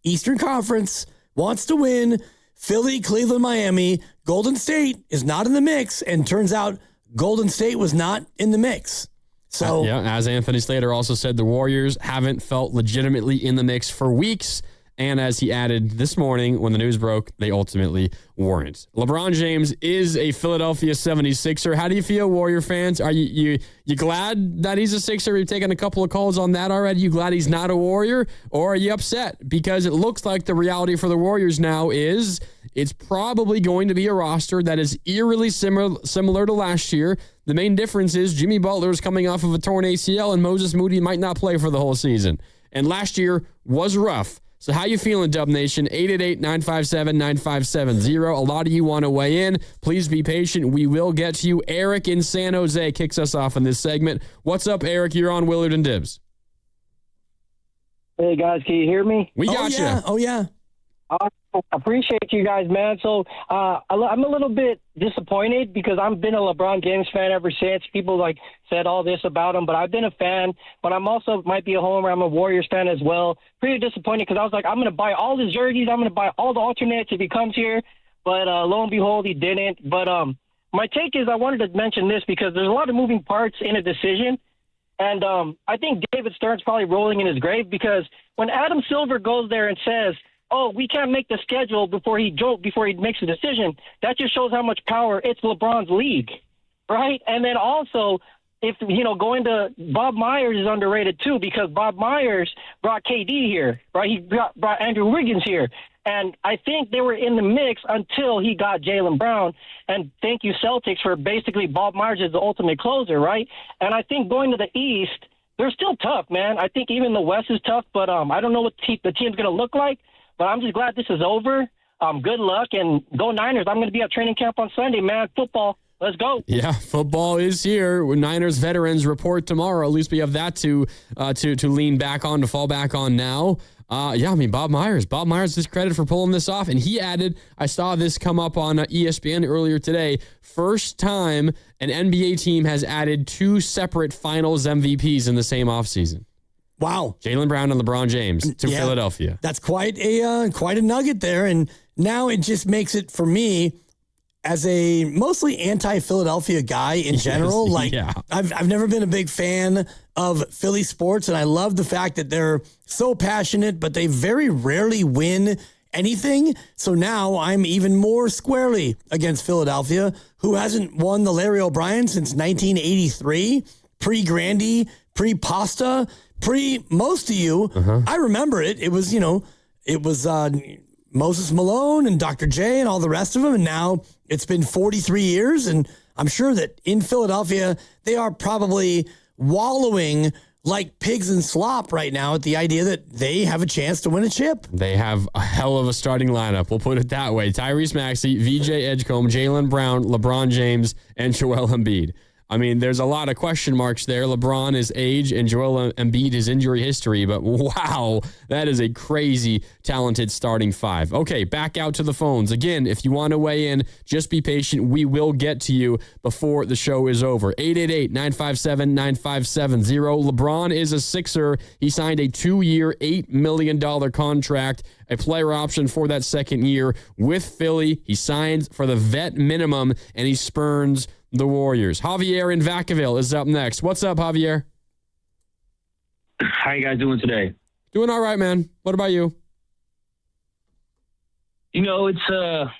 Eastern Conference, wants to win, Philly, Cleveland, Miami, Golden State is not in the mix. And turns out Golden State was not in the mix. So as Anthony Slater also said, the Warriors haven't felt legitimately in the mix for weeks. And as he added this morning when the news broke, they ultimately weren't. LeBron James is a Philadelphia 76er. How do you feel, Warrior fans? Are you glad that he's a Sixer? You've taken a couple of calls on that already. You glad he's not a Warrior? Or are you upset? Because it looks like the reality for the Warriors now is it's probably going to be a roster that is eerily similar to last year. The main difference is Jimmy Butler is coming off of a torn ACL and Moses Moody might not play for the whole season. And last year was rough. So how you feeling, Dub Nation? 888-957-9570. A lot of you want to weigh in. Please be patient. We will get to you. Eric in San Jose kicks us off in this segment. What's up, Eric? You're on Willard and Dibs. Hey, guys. Can you hear me? We got you. Oh, yeah. I appreciate you guys, man. So I'm a little bit disappointed because I've been a LeBron James fan ever since. People said all this about him, but I've been a fan. But I'm also might be a homer. I'm a Warriors fan as well. Pretty disappointed because I was like, I'm going to buy all his jerseys. I'm going to buy all the alternates if he comes here. But lo and behold, he didn't. But my take is I wanted to mention this because there's a lot of moving parts in a decision. And I think David Stern's probably rolling in his grave because when Adam Silver goes there and says, oh, we can't make the schedule before he makes a decision, that just shows how much power it's LeBron's league, right? And then also, if, going to Bob Myers is underrated too because Bob Myers brought KD here, right? He brought Andrew Wiggins here. And I think they were in the mix until he got Jaylen Brown. And thank you, Celtics, for basically Bob Myers is the ultimate closer, right? And I think going to the East, they're still tough, man. I think even the West is tough, but I don't know what the team's going to look like. But I'm just glad this is over. Good luck, and go Niners. I'm going to be at training camp on Sunday, man. Football. Let's go. Yeah, football is here. Niners veterans report tomorrow. At least we have that to lean back on, to fall back on now. Bob Myers. Bob Myers is credited for pulling this off. And he added, I saw this come up on ESPN earlier today, first time an NBA team has added two separate finals MVPs in the same offseason. Wow. Jaylen Brown and LeBron James to Philadelphia. That's quite a nugget there. And now it just makes it, for me, as a mostly anti-Philadelphia guy in general, I've never been a big fan of Philly sports, and I love the fact that they're so passionate, but they very rarely win anything. So now I'm even more squarely against Philadelphia, who hasn't won the Larry O'Brien since 1983, pre-Grandy, pre-Pasta, most of you. I remember it. It was, Moses Malone and Dr. J and all the rest of them. And now it's been 43 years. And I'm sure that in Philadelphia, they are probably wallowing like pigs in slop right now at the idea that they have a chance to win a chip. They have a hell of a starting lineup. We'll put it that way. Tyrese Maxey, VJ Edgecombe, Jaylen Brown, LeBron James, and Joel Embiid. I mean, there's a lot of question marks there. LeBron, his age, and Joel Embiid, his injury history. But wow, that is a crazy, talented starting five. Okay, back out to the phones. Again, if you want to weigh in, just be patient. We will get to you before the show is over. 888-957-9570. LeBron is a Sixer. He signed a 2-year, $8 million contract, a player option for that second year with Philly. He signs for the vet minimum, and he spurns the Warriors. Javier in Vacaville is up next. What's up, Javier? How you guys doing today? Doing all right, man. What about you? It's the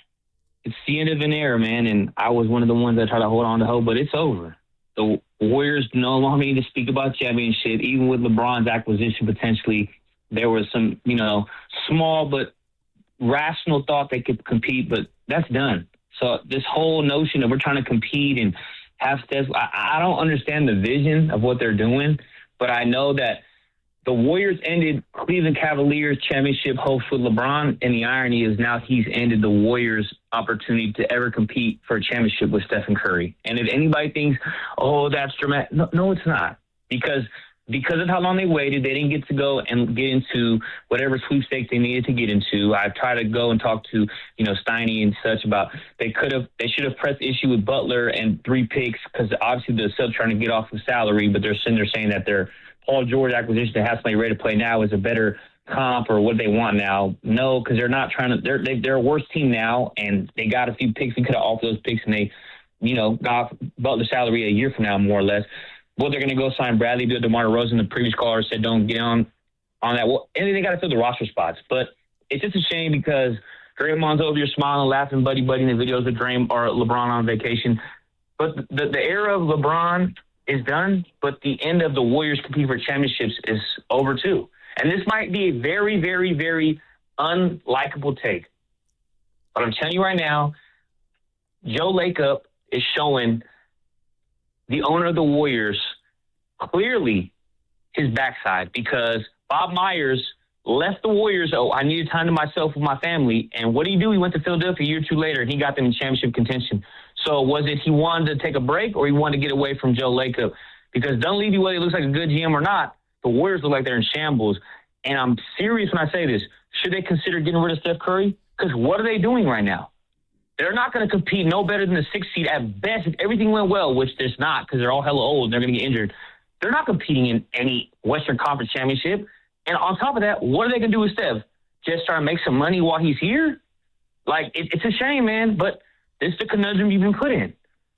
end of an era, man, and I was one of the ones that tried to hold on to hope, but it's over. The Warriors no longer need to speak about championship. Even with LeBron's acquisition, potentially, there was some, small but rational thought they could compete, but that's done. So this whole notion that we're trying to compete and have steps, I don't understand the vision of what they're doing, but I know that the Warriors ended Cleveland Cavaliers championship hopes with LeBron, and the irony is now he's ended the Warriors' opportunity to ever compete for a championship with Stephen Curry. And if anybody thinks, oh, that's dramatic, no, it's not. Because of how long they waited, they didn't get to go and get into whatever sweepstakes they needed to get into. I've tried to go and talk to, Steiny and such about they should have pressed issue with Butler and 3 picks because obviously they're still trying to get off of salary, but they're saying that their Paul George acquisition to have somebody ready to play now is a better comp or what they want now. No, because they're not trying to. They're a worse team now, and they got a few picks. We could have offered those picks, and they, got Butler's salary a year from now, more or less. Well, they're going to go sign Bradley Beal, DeMar DeRozan. The previous caller said don't get on that. Well, and they got to fill the roster spots. But it's just a shame because Draymond's over here smiling, laughing, buddy in the videos of LeBron on vacation. But the era of LeBron is done, but the end of the Warriors competing for championships is over too. And this might be a very, very, very unlikable take. But I'm telling you right now, Joe Lacob is showing the owner of the Warriors clearly his backside because Bob Myers left the Warriors. Oh, I needed time to myself with my family. And what did he do? He went to Philadelphia a year or two later, and he got them in championship contention. So was it he wanted to take a break or he wanted to get away from Joe Lacob? Because Dunleavy, whether he looks like a good GM or not, the Warriors look like they're in shambles. And I'm serious when I say this. Should they consider getting rid of Steph Curry? Because what are they doing right now? They're not going to compete no better than the 6th seed at best. If everything went well, which there's not because they're all hella old and they're going to get injured, they're not competing in any Western Conference championship. And on top of that, what are they going to do with Steph? Just try to make some money while he's here? Like, it's a shame, man, but this is the conundrum you've been put in.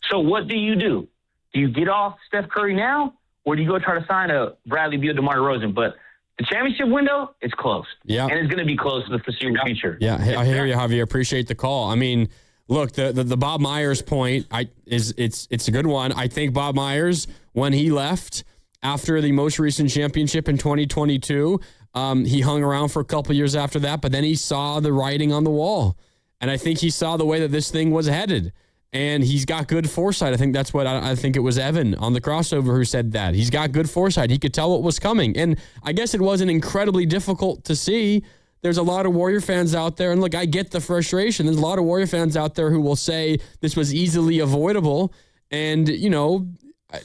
So what do? Do you get off Steph Curry now, or do you go try to sign a Bradley Beal, DeMar DeRozan? But the championship window, it's close. Yeah. And it's going to be close in the foreseeable future. Yeah, I hear you, Javier. Appreciate the call. I mean, look, the Bob Myers point it's a good one. I think Bob Myers, when he left after the most recent championship in 2022, he hung around for a couple years after that, but then he saw the writing on the wall. And I think he saw the way that this thing was headed. And he's got good foresight. I think that's what I think it was Evan on the crossover who said that. He's got good foresight. He could tell what was coming. And I guess it wasn't incredibly difficult to see. There's a lot of Warrior fans out there. And look, I get the frustration. There's a lot of Warrior fans out there who will say this was easily avoidable. And, you know,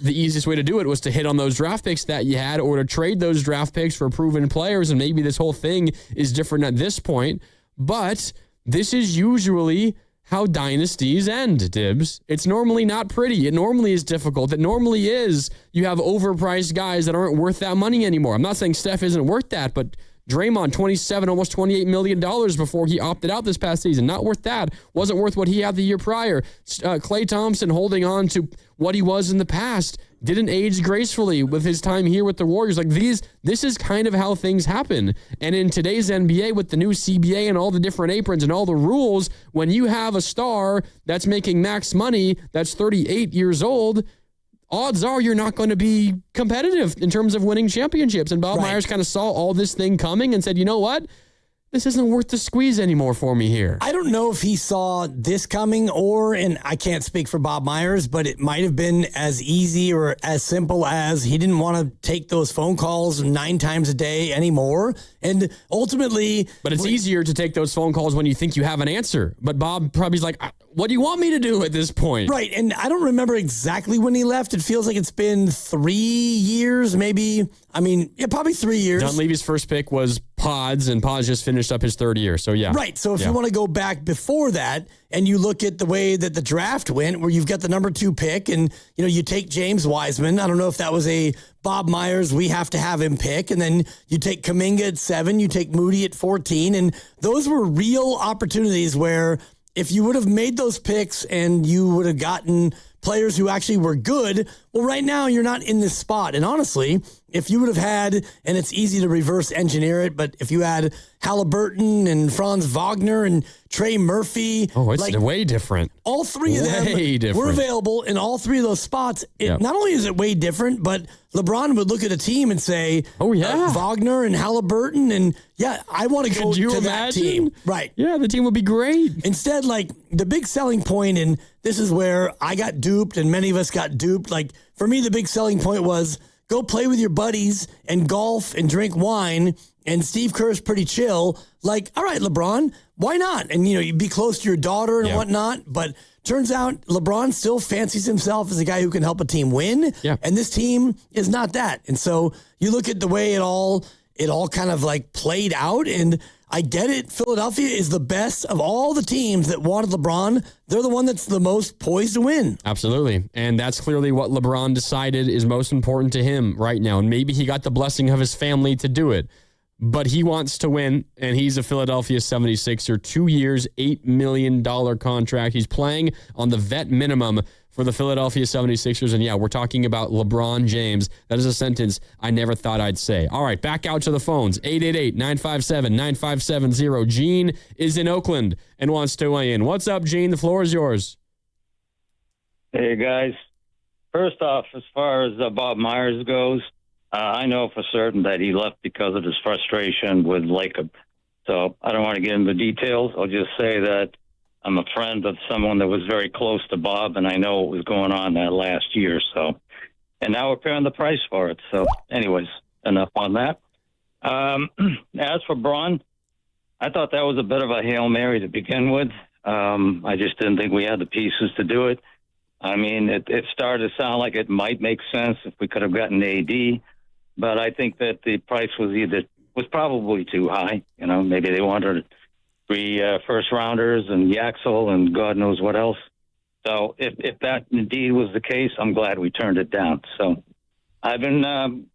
the easiest way to do it was to hit on those draft picks that you had or to trade those draft picks for proven players. And maybe this whole thing is different at this point. But this is usually how dynasties end, Dibs. It's normally not pretty. It normally is difficult. It normally is you have overpriced guys that aren't worth that money anymore. I'm not saying Steph isn't worth that, but Draymond, $27, almost $28 million before he opted out this past season. Not worth that. Wasn't worth what he had the year prior. Klay Thompson holding on to what he was in the past. Didn't age gracefully with his time here with the Warriors. Like this is kind of how things happen. And in today's NBA with the new CBA and all the different aprons and all the rules, when you have a star that's making max money that's 38 years old, odds are you're not going to be competitive in terms of winning championships. And Bob Myers kind of saw all this thing coming and said, you know what? This isn't worth the squeeze anymore for me here. I don't know if he saw this coming and I can't speak for Bob Myers, but it might have been as easy or as simple as he didn't want to take those phone calls 9 times a day anymore. And ultimately... But it's easier to take those phone calls when you think you have an answer. But Bob probably's like, what do you want me to do at this point? Right, and I don't remember exactly when he left. It feels like it's been 3 years, maybe. I mean, yeah, probably 3 years. Dunleavy's first pick was Pods, and Pods just finished up his 3rd year, so yeah. Right, so if you want to go back before that, and you look at the way that the draft went, where you've got the number 2 pick, and you take James Wiseman. I don't know if that was a Bob Myers, we have to have him pick, and then you take Kuminga at 7, you take Moody at 14, and those were real opportunities where if you would have made those picks and you would have gotten players who actually were good, well, right now you're not in this spot. And honestly, if you would have had, and it's easy to reverse engineer it, but if you had Halliburton and Franz Wagner and Trey Murphy. Oh, it's way different. All 3 of them were available in all 3 of those spots. Not only is it way different, but LeBron would look at a team and say, oh, yeah, Wagner and Halliburton, and yeah, I want to go to that team. Right. Yeah, the team would be great. Instead, like, the big selling point, and this is where I got duped and many of us got duped. Like, for me, the big selling point was go play with your buddies and golf and drink wine, and Steve Kerr's pretty chill. Like, all right, LeBron, why not? And, you'd be close to your daughter and whatnot. But turns out LeBron still fancies himself as a guy who can help a team win. Yeah. And this team is not that. And so you look at the way it all kind of like played out, and I get it. Philadelphia is the best of all the teams that wanted LeBron. They're the one that's the most poised to win. Absolutely. And that's clearly what LeBron decided is most important to him right now. And maybe he got the blessing of his family to do it. but he wants to win, and he's a Philadelphia 76er, 2 years, $8 million contract. He's playing on the vet minimum for the Philadelphia 76ers, and yeah, we're talking about LeBron James. That is a sentence I never thought I'd say. All right, back out to the phones, 888-957-9570. Gene is in Oakland and wants to weigh in. What's up, Gene? The floor is yours. Hey, guys. First off, as far as Bob Myers goes, I know for certain that he left because of his frustration with Lacob. So I don't want to get into the details. I'll just say that I'm a friend of someone that was very close to Bob, and I know what was going on that last year. So, and now we're paying the price for it. So anyways, enough on that. As for Braun, I thought that was a bit of a Hail Mary to begin with. I just didn't think we had the pieces to do it. I mean, it started to sound like it might make sense if we could have gotten AD, but I think that the price was probably too high. You know, maybe they wanted 3 first rounders and Yaxel and God knows what else. So if that indeed was the case, I'm glad we turned it down. So I've been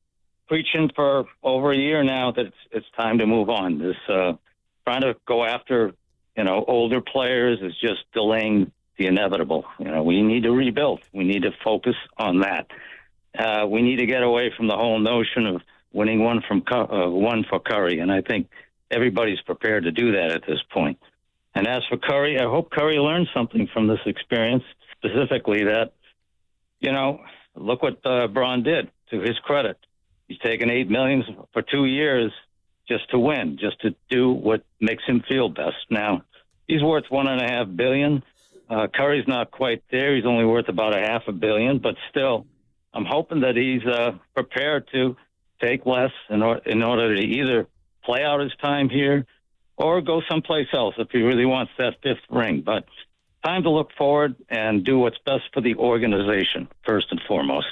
preaching for over a year now that it's time to move on. This trying to go after, older players is just delaying the inevitable. We need to rebuild. We need to focus on that. We need to get away from the whole notion of winning one for Curry, and I think everybody's prepared to do that at this point. And as for Curry, I hope Curry learned something from this experience, specifically that, look what Braun did. To his credit, he's taken $8 million for 2 years just to win, just to do what makes him feel best. Now, he's worth $1.5 billion. Curry's not quite there. He's only worth about $500 million, but still, I'm hoping that he's prepared to take less in order to either play out his time here or go someplace else if he really wants that 5th ring. But time to look forward and do what's best for the organization, first and foremost.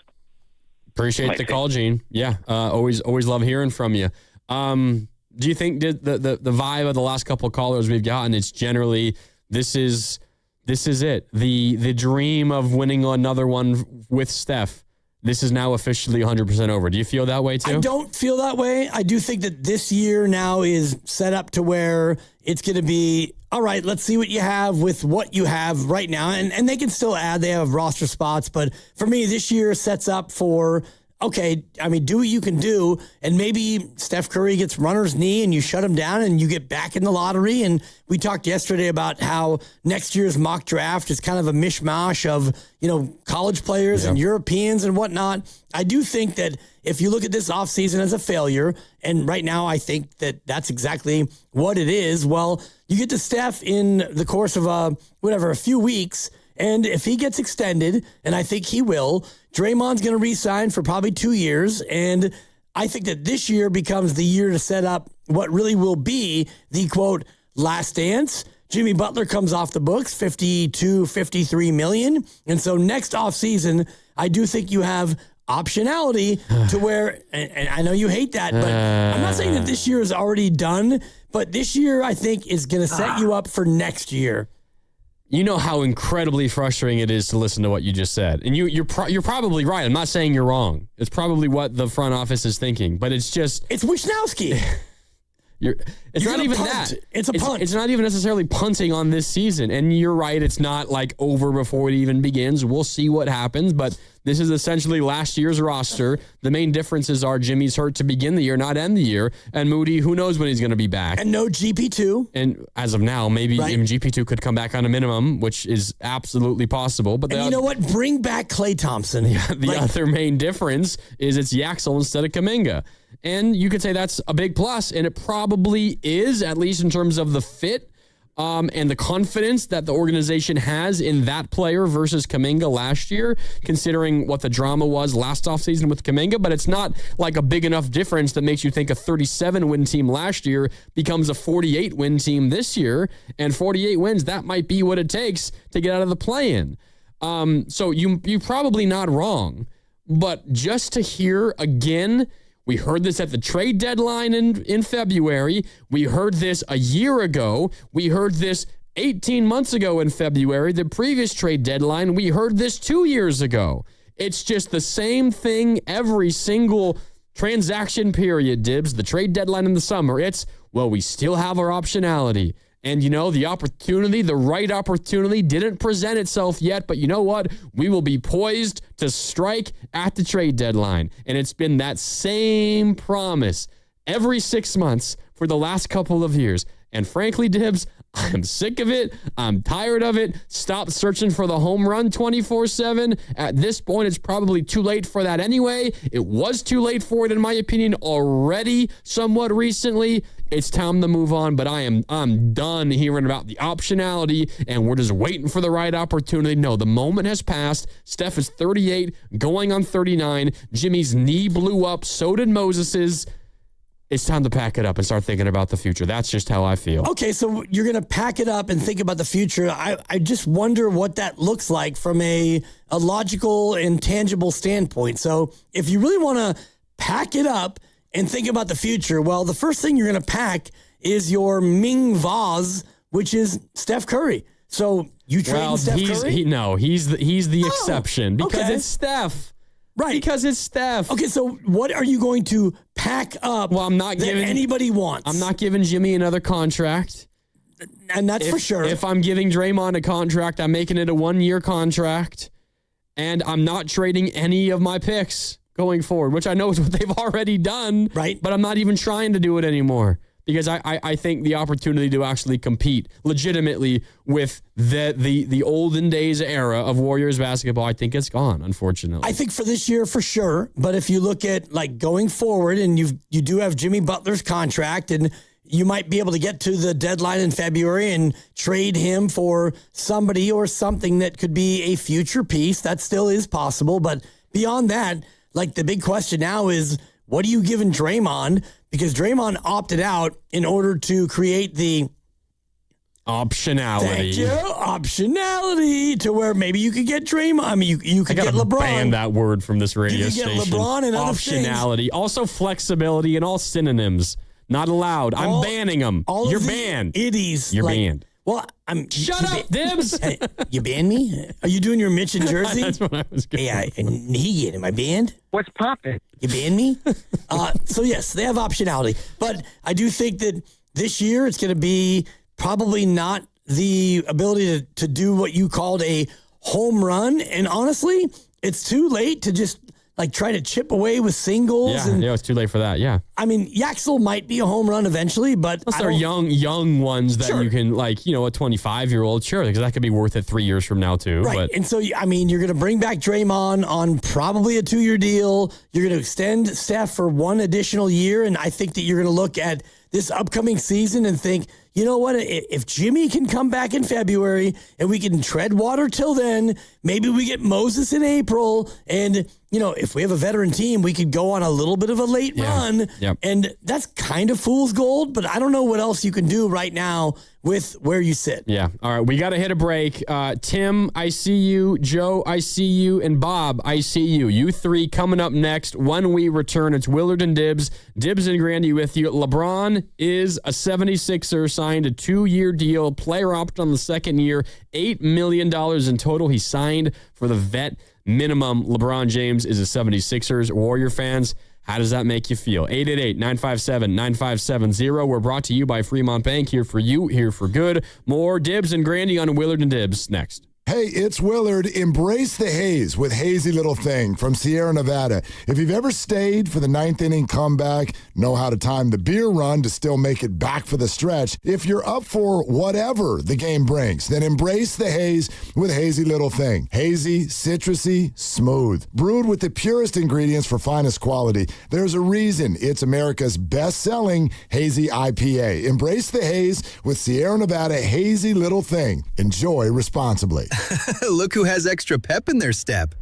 Appreciate the call, Gene. Yeah, always love hearing from you. Do you think the vibe of the last couple of callers we've gotten, it's generally this is it. The dream of winning another one with Steph, this is now officially 100% over. Do you feel that way too? I don't feel that way. I do think that this year now is set up to where it's going to be, all right, let's see what you have with what you have right now. And they can still add, they have roster spots. But for me, this year sets up for, okay, I mean, do what you can do. And maybe Steph Curry gets runner's knee and you shut him down and you get back in the lottery. And we talked yesterday about how next year's mock draft is kind of a mishmash of, college players and Europeans and whatnot. I do think that if you look at this offseason as a failure, and right now I think that that's exactly what it is, well, you get to Steph in the course of a few weeks. And if he gets extended, and I think he will, Draymond's going to re-sign for probably 2 years. And I think that this year becomes the year to set up what really will be the, quote, last dance. Jimmy Butler comes off the books, $53 million. And so next offseason, I do think you have optionality to where, and I know you hate that, but I'm not saying that this year is already done, but this year I think is going to set you up for next year. You know how incredibly frustrating it is to listen to what you just said. And you're probably right. I'm not saying you're wrong. It's probably what the front office is thinking, but it's just... It's Wisnowski. It's not even that. It's a punt. It's not even necessarily punting on this season. And you're right. It's not like over before it even begins. We'll see what happens. But this is essentially last year's roster. The main differences are Jimmy's hurt to begin the year, not end the year. And Moody, who knows when he's going to be back. And no GP2. And as of now, maybe even GP2 could come back on a minimum, which is absolutely possible. But you know what? Bring back Klay Thompson. The other main difference is it's Yaxel instead of Kuminga. And you could say that's a big plus, and it probably is, at least in terms of the fit and the confidence that the organization has in that player versus Kuminga last year, considering what the drama was last offseason with Kuminga. But it's not like a big enough difference that makes you think a 37-win team last year becomes a 48-win team this year. And 48 wins, that might be what it takes to get out of the play-in. So you're probably not wrong. But just to hear again... We heard this at the trade deadline in February. We heard this a year ago. We heard this 18 months ago in February, the previous trade deadline. We heard this 2 years ago. It's just the same thing every single transaction period, Dibs, the trade deadline in the summer. It's, well, we still have our optionality. And, the opportunity, the right opportunity didn't present itself yet. But you know what? We will be poised to strike at the trade deadline. And it's been that same promise every 6 months for the last couple of years. And frankly, Dibs, I'm sick of it. I'm tired of it. Stop searching for the home run 24/7. At this point, it's probably too late for that anyway. It was too late for it, in my opinion, already somewhat recently. It's time to move on, but I'm done hearing about the optionality, and we're just waiting for the right opportunity. No, the moment has passed. Steph is 38, going on 39. Jimmy's knee blew up. So did Moses's. It's time to pack it up and start thinking about the future. That's just how I feel. Okay, so you're going to pack it up and think about the future. I just wonder what that looks like from a logical and tangible standpoint. So if you really want to pack it up and think about the future, well, the first thing you're going to pack is your Ming vase, which is Steph Curry. So you trade Steph Curry? He's the exception because it's Steph. Right. Because it's Steph. Okay, so what are you going to pack up I'm not that giving anybody wants? I'm not giving Jimmy another contract. And that's for sure. If I'm giving Draymond a contract, I'm making it a 1-year contract. And I'm not trading any of my picks going forward, which I know is what they've already done. Right. But I'm not even trying to do it anymore. Because I think the opportunity to actually compete legitimately with the olden days era of Warriors basketball, I think it's gone, unfortunately. I think for this year, for sure. But if you look at like going forward, and you do have Jimmy Butler's contract, and you might be able to get to the deadline in February and trade him for somebody or something that could be a future piece. That still is possible. But beyond that, like the big question now is, what are you giving Draymond? Because Draymond opted out in order to create the optionality. Thank you. Optionality to where maybe you could get Draymond. I mean, you could get LeBron. Ban that word from this radio station. You could get LeBron and other optionality. things. Also flexibility and all synonyms. Not allowed. I'm banning them. You're banned. Iddies. You're banned. Well, Shut up, Dibs. Hey, you banned me? Are you doing your Mitch in Jersey? That's what I was going to say. And he am I banned? What's poppin'? You banned me? So, yes, they have optionality. But I do think that this year it's going to be probably not the ability to do what you called a home run. And honestly, it's too late to just like try to chip away with singles. Yeah, it's too late for that. Yeah. I mean, Yaxel might be a home run eventually, but they're young ones that you can like, a 25-year-old, sure, because that could be worth it 3 years from now too. Right. But. And so, I mean, you're going to bring back Draymond on probably a 2-year deal. You're going to extend Steph for 1 additional year. And I think that you're going to look at this upcoming season and think, you know what, if Jimmy can come back in February and we can tread water till then, maybe we get Moses in April. And, if we have a veteran team, we could go on a little bit of a late run. Yep. And that's kind of fool's gold, but I don't know what else you can do right now with where you sit. Yeah. All right. We got to hit a break. Tim, I see you. Joe, I see you. And Bob, I see you. You three coming up next. When we return, it's Willard and Dibs. Dibs and Grandy with you. LeBron is a 76er, signed a 2-year deal, player option on the second year, $8 million in total. He signed for the vet minimum. LeBron James is a 76ers. Warrior fans, how does that make you feel? 888-957-9570. We're brought to you by Fremont Bank. Here for you, here for good. More Dibs and Grandy on Willard and Dibs next. Hey, it's Willard. Embrace the haze with Hazy Little Thing from Sierra Nevada. If you've ever stayed for the 9th inning comeback, know how to time the beer run to still make it back for the stretch. If you're up for whatever the game brings, then embrace the haze with Hazy Little Thing. Hazy, citrusy, smooth. Brewed with the purest ingredients for finest quality. There's a reason it's America's best-selling Hazy IPA. Embrace the haze with Sierra Nevada Hazy Little Thing. Enjoy responsibly. Look who has extra pep in their step.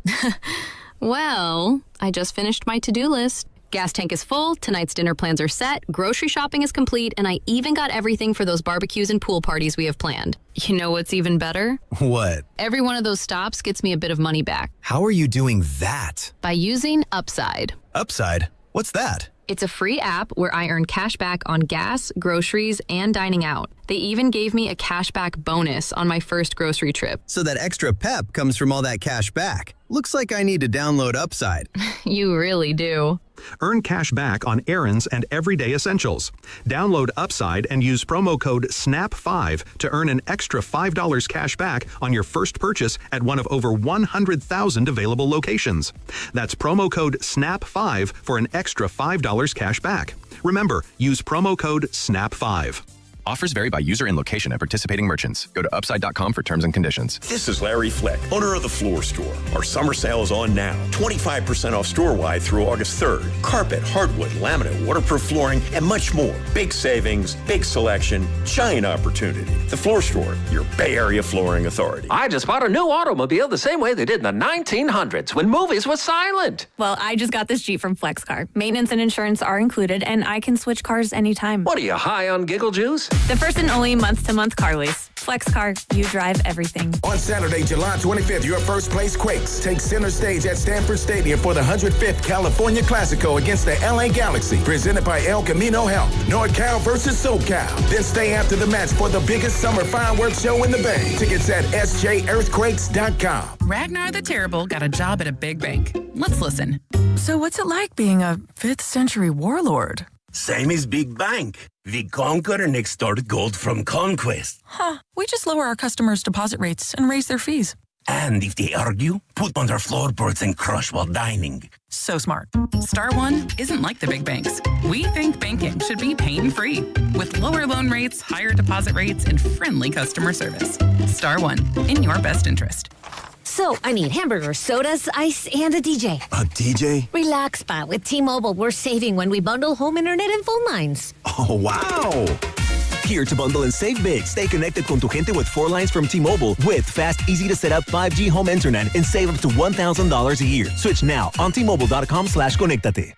Well, I just finished my to-do list. Gas tank is full, tonight's dinner plans are set, grocery shopping is complete, and I even got everything for those barbecues and pool parties we have planned. You know what's even better? What? Every one of those stops gets me a bit of money back. How are you doing that? By using Upside. Upside? What's that? It's a free app where I earn cash back on gas, groceries, and dining out. They even gave me a cashback bonus on my first grocery trip. So that extra pep comes from all that cash back. Looks like I need to download Upside. You really do. Earn cash back on errands and everyday essentials. Download Upside and use promo code SNAP5 to earn an extra $5 cash back on your first purchase at one of over 100,000 available locations. That's promo code SNAP5 for an extra $5 cash back. Remember, use promo code SNAP5. Offers vary by user and location at participating merchants. Go to upside.com for terms and conditions. This is Larry Fleck, owner of The Floor Store. Our summer sale is on now. 25% off store-wide through August 3rd. Carpet, hardwood, laminate, waterproof flooring, and much more. Big savings, big selection, giant opportunity. The Floor Store, your Bay Area flooring authority. I just bought a new automobile the same way they did in the 1900s when movies were silent. Well, I just got this Jeep from FlexCar. Maintenance and insurance are included, and I can switch cars anytime. What are you, high on giggle juice? The first and only month-to-month car lease. FlexCar, you drive everything. On Saturday, July 25th, your first place Quakes take center stage at Stanford Stadium for the 105th California Classico against the LA Galaxy, presented by El Camino Health. NorCal versus SoCal. Then stay after the match for the biggest summer fireworks show in the Bay. Tickets at sjearthquakes.com. Ragnar the Terrible got a job at a big bank. Let's listen. So what's it like being a 5th century warlord? Same as Big Bank. We conquer and extort gold from conquest. Huh. We just lower our customers' deposit rates and raise their fees. And if they argue, put on their floorboards and crush while dining. So smart. Star One isn't like the big banks. We think banking should be pain-free, with lower loan rates, higher deposit rates, and friendly customer service. Star One, in your best interest. So, I need hamburgers, sodas, ice, and a DJ. A DJ? Relax, Spot. With T-Mobile, we're saving when we bundle home internet and phone lines. Oh, wow. Here to bundle and save big. Stay connected con tu gente with 4 lines from T-Mobile with fast, easy-to-set-up 5G home internet and save up to $1,000 a year. Switch now on T-Mobile.com/conectate.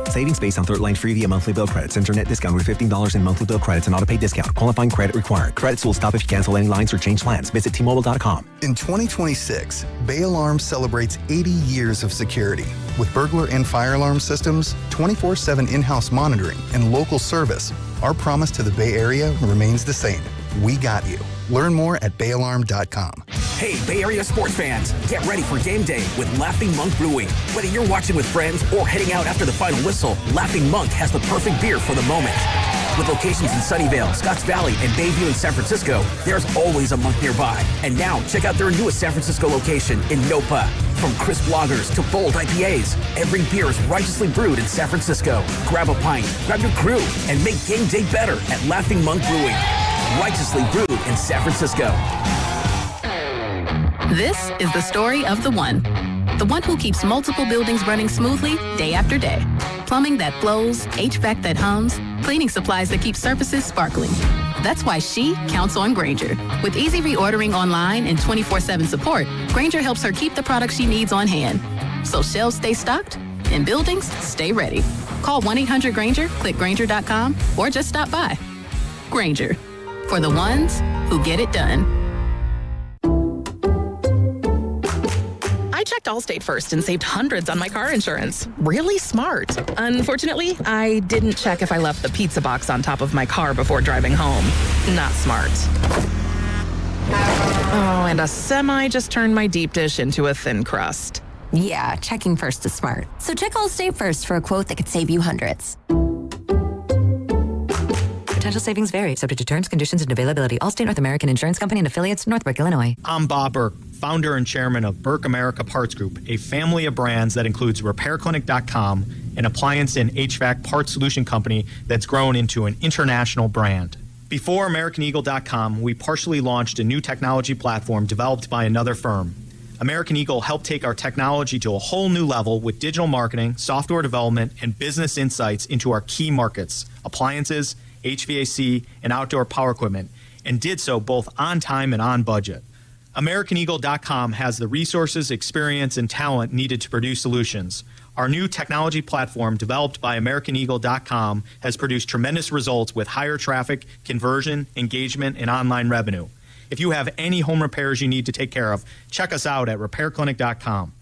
Savings based on third line free via monthly bill credits. Internet discount with $15 in monthly bill credits and auto-pay discount. Qualifying credit required. Credits will stop if you cancel any lines or change plans. Visit T-Mobile.com. In 2026, Bay Alarm celebrates 80 years of security. With burglar and fire alarm systems, 24/7 in-house monitoring, and local service, our promise to the Bay Area remains the same. We got you. Learn more at bayalarm.com. Hey, Bay Area sports fans, get ready for game day with Laughing Monk Brewing. Whether you're watching with friends or heading out after the final whistle, Laughing Monk has the perfect beer for the moment. With locations in Sunnyvale, Scotts Valley, and Bayview in San Francisco, there's always a monk nearby. And now, check out their newest San Francisco location in Nopa. From crisp lagers to bold IPAs, every beer is righteously brewed in San Francisco. Grab a pint, grab your crew, and make game day better at Laughing Monk Brewing. Righteously brewed in San Francisco. This is the story of the one who keeps multiple buildings running smoothly day after day. Plumbing that flows, HVAC that hums, cleaning supplies that keep surfaces sparkling. That's why she counts on Grainger. With easy reordering online and 24/7 support, Grainger helps her keep the products she needs on hand. So shelves stay stocked and buildings stay ready. Call 1-800-GRAINGER, click Grainger.com, or just stop by. Grainger, for the ones who get it done. I checked Allstate first and saved hundreds on my car insurance. Really smart. Unfortunately, I didn't check if I left the pizza box on top of my car before driving home. Not smart. Oh, and a semi just turned my deep dish into a thin crust. Yeah, checking first is smart. So check Allstate first for a quote that could save you hundreds. Potential savings vary, subject to terms, conditions, and availability. Allstate North American Insurance Company and affiliates, Northbrook, Illinois. I'm Bob Burke, founder and chairman of Burke America Parts Group, a family of brands that includes RepairClinic.com, an appliance and HVAC parts solution company that's grown into an international brand. Before AmericanEagle.com, we partially launched a new technology platform developed by another firm. American Eagle helped take our technology to a whole new level with digital marketing, software development, and business insights into our key markets, appliances, HVAC, and outdoor power equipment, and did so both on time and on budget. AmericanEagle.com has the resources, experience, and talent needed to produce solutions. Our new technology platform, developed by AmericanEagle.com, has produced tremendous results with higher traffic, conversion, engagement, and online revenue. If you have any home repairs you need to take care of, check us out at RepairClinic.com.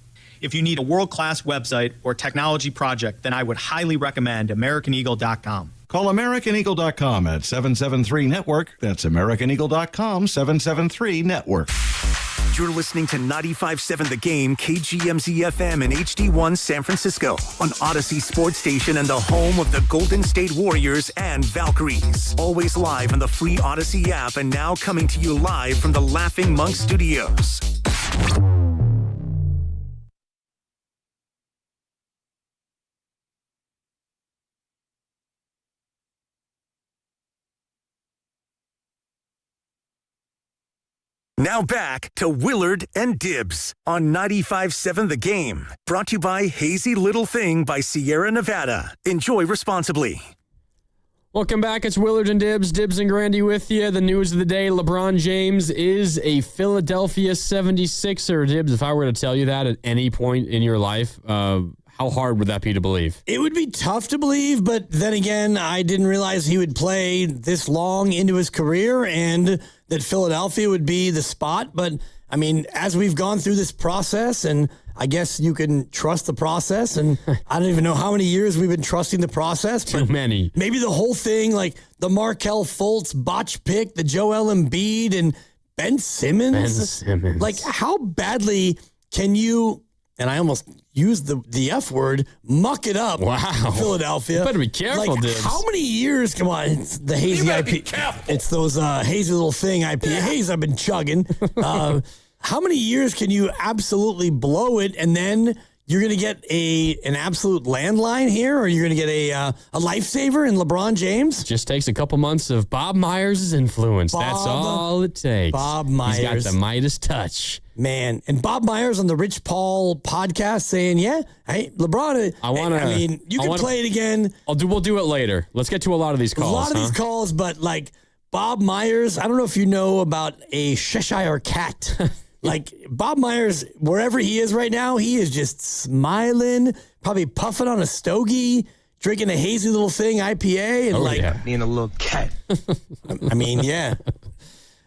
If you need a world-class website or technology project, then I would highly recommend AmericanEagle.com. Call AmericanEagle.com at 773-NETWORK. That's AmericanEagle.com, 773-NETWORK. You're listening to 95.7 The Game, KGMZ FM and HD1 San Francisco on Odyssey Sports Station and the home of the Golden State Warriors and Valkyries. Always live on the free Odyssey app and now coming to you live from the Laughing Monk Studios. Now back to Willard and Dibs on 95.7 The Game. Brought to you by Hazy Little Thing by Sierra Nevada. Enjoy responsibly. Welcome back. It's Willard and Dibs. Dibs and Grandy with you. The news of the day, LeBron James is a Philadelphia 76er. Dibs, if I were to tell you that at any point in your life, how hard would that be to believe? It would be tough to believe, but then again, I didn't realize he would play this long into his career and that Philadelphia would be the spot. But, I mean, as we've gone through this process, and I guess you can trust the process, and I don't even know how many years we've been trusting the process. Too many. Maybe the whole thing, like the Markelle Fultz botch pick, the Joel Embiid, and Ben Simmons. Like, how badly can you, and I almost used the F word, muck it up. Wow. Philadelphia. You better be careful, like, Dibs. How many years? Come on, it's the hazy IPA. It's those hazy little thing IPAs I've been chugging. How many years can you absolutely blow it, and then you're going to get an absolute landline here, or you're going to get a lifesaver in LeBron James? Just takes a couple months of Bob Myers' influence. That's all it takes. Bob Myers. He's got the Midas touch. Man, and Bob Myers on the Rich Paul podcast saying, yeah, hey, LeBron, I mean, you can play it again. We'll do it later. Let's get to a lot of these calls. A lot of these calls, but like Bob Myers, I don't know if you know about a Cheshire cat. Like Bob Myers, wherever he is right now, he is just smiling, probably puffing on a stogie, drinking a hazy little thing IPA, and being a little cat. I mean, yeah.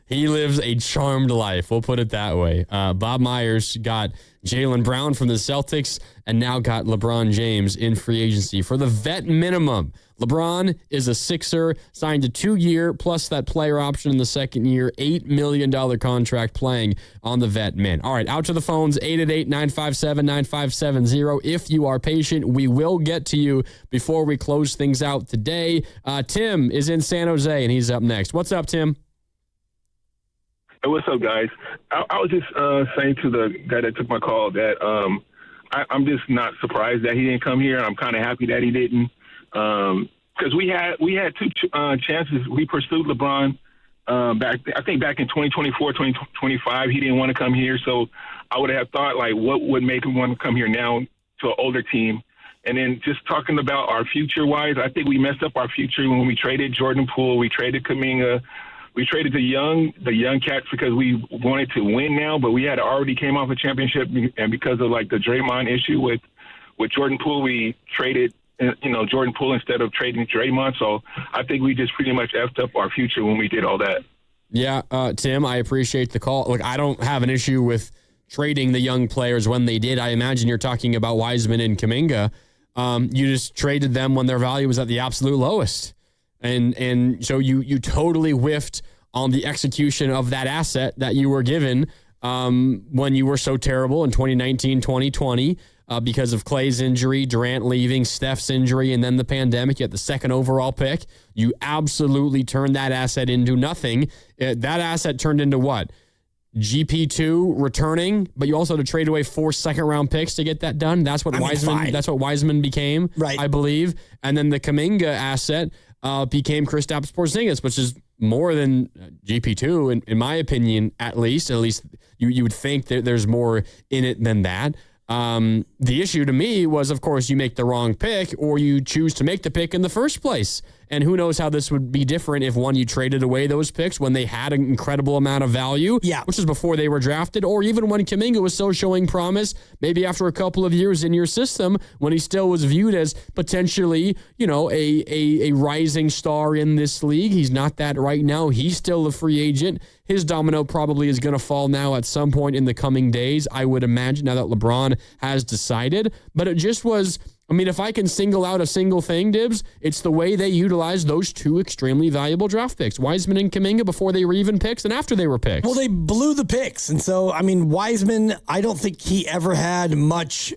He lives a charmed life. We'll put it that way. Bob Myers got Jaylen Brown from the Celtics and now got LeBron James in free agency for the vet minimum. LeBron is a Sixer, signed a 2-year plus that player option in the second year, $8 million contract playing on the vet min. All right, out to the phones, 888-957-9570. If you are patient, we will get to you before we close things out today. Tim is in San Jose, and he's up next. What's up, Tim? Hey, what's up, guys? I was just saying to the guy that took my call that I'm just not surprised that he didn't come here. I'm kind of happy that he didn't, because we had two chances. We pursued LeBron back in 2024, 2025. He didn't want to come here, so I would have thought, like, what would make him want to come here now to an older team? And then just talking about our future-wise, I think we messed up our future when we traded Jordan Poole, we traded Kuminga. We traded the young cats because we wanted to win now, but we had already came off a championship, and because of like the Draymond issue with Jordan Poole, we traded Jordan Poole instead of trading Draymond. So I think we just pretty much effed up our future when we did all that. Yeah, Tim, I appreciate the call. Look, I don't have an issue with trading the young players when they did. I imagine you're talking about Wiseman and Kuminga. You just traded them when their value was at the absolute lowest. And so you totally whiffed on the execution of that asset that you were given when you were so terrible in 2019, 2020 because of Clay's injury, Durant leaving, Steph's injury, and then the pandemic. You had the second overall pick. You absolutely turned that asset into nothing. That asset turned into what? GP2 returning, but you also had to trade away 4 second-round picks to get that done. That's what Wiseman became, right? I believe. And then the Kuminga asset became Kristaps Porzingis, which is more than GP2, in my opinion, at least. At least you would think that there's more in it than that. The issue to me was, of course, you make the wrong pick or you choose to make the pick in the first place. And who knows how this would be different if, one, you traded away those picks when they had an incredible amount of value, which is before they were drafted, or even when Kuminga was still showing promise, maybe after a couple of years in your system when he still was viewed as potentially, a rising star in this league. He's not that right now. He's still a free agent. His domino probably is going to fall now at some point in the coming days, I would imagine, now that LeBron has decided. But it just was I mean, if I can single out a single thing, Dibs, it's the way they utilize those two extremely valuable draft picks, Wiseman and Kuminga, before they were even picks and after they were picks. Well, they blew the picks. And so, I mean, Wiseman, I don't think he ever had much,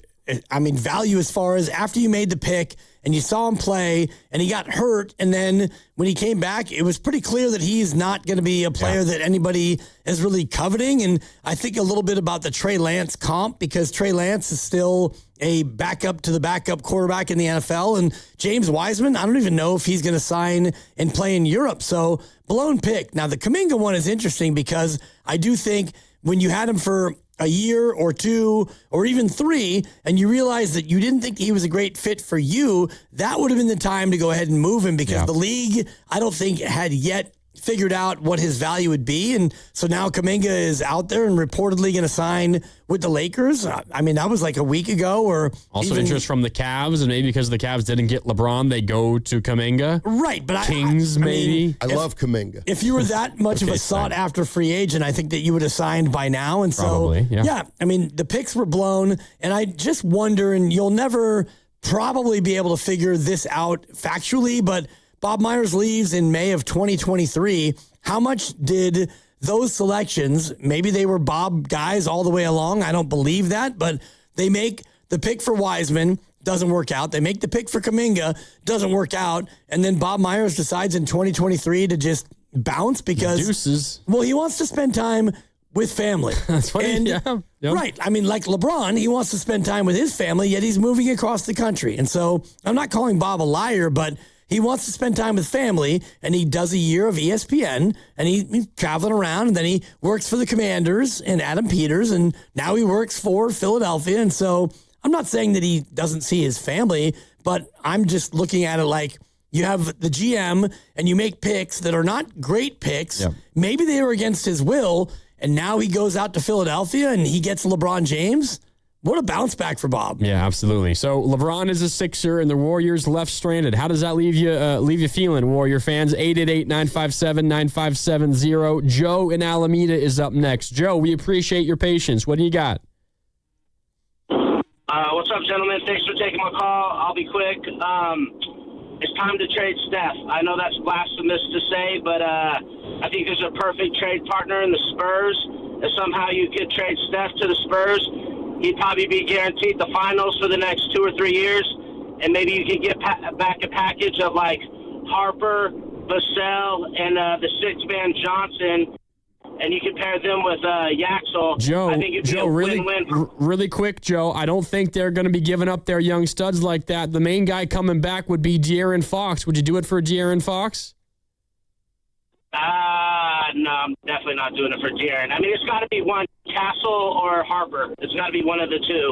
value as far as after you made the pick and you saw him play and he got hurt. And then when he came back, it was pretty clear that he's not going to be a player that anybody is really coveting. And I think a little bit about the Trey Lance comp, because Trey Lance is still a backup to the backup quarterback in the NFL. And James Wiseman, I don't even know if he's going to sign and play in Europe. So blown pick. Now, the Kuminga one is interesting because I do think when you had him for a year or two or even 3, and you realize that you didn't think he was a great fit for you, that would have been the time to go ahead and move him, because the league, I don't think, had yet figured out what his value would be. And so now Kuminga is out there and reportedly going to sign with the Lakers. I mean, that was like a week ago. Or also interest from the Cavs, and maybe because the Cavs didn't get LeBron, they go to Kuminga. Right, but Kings maybe. I love Kuminga. If you were that much of a sought-after free agent, I think that you would have signed by now. And probably, so, I mean, the picks were blown, and I just wonder, and you'll never probably be able to figure this out factually, but Bob Myers leaves in May of 2023. How much did those selections, maybe they were Bob guys all the way along, I don't believe that, but they make the pick for Wiseman, doesn't work out. They make the pick for Kuminga, doesn't work out, and then Bob Myers decides in 2023 to just bounce because Deuces. Well, he wants to spend time with family. That's what Right. I mean, like LeBron, he wants to spend time with his family, yet he's moving across the country. And so I'm not calling Bob a liar, but he wants to spend time with family, and he does a year of ESPN, and he's traveling around, and then he works for the Commanders and Adam Peters, and now he works for Philadelphia. And so I'm not saying that he doesn't see his family, but I'm just looking at it like you have the GM, and you make picks that are not great picks. Yep. Maybe they were against his will, and now he goes out to Philadelphia, and he gets LeBron James. What a bounce back for Bob. Yeah, absolutely. So LeBron is a Sixer and the Warriors left stranded. How does that leave you feeling, Warrior fans? 888-957-9570. Joe in Alameda is up next. Joe, we appreciate your patience. What do you got? What's up, gentlemen? Thanks for taking my call. I'll be quick. It's time to trade Steph. I know that's blasphemous to say, but I think there's a perfect trade partner in the Spurs. If somehow you could trade Steph to the Spurs, he'd probably be guaranteed the finals for the next 2 or 3 years, and maybe you could get back a package of like Harper, Vassell, and the six-man Johnson, and you can pair them with Yaxel. Joe, I think it'd be a win-win. Really quick, Joe, I don't think they're going to be giving up their young studs like that. The main guy coming back would be De'Aaron Fox. Would you do it for De'Aaron Fox? No, I'm definitely not doing it for De'Aaron. I mean, it's got to be one, Castle or Harper. It's got to be one of the two.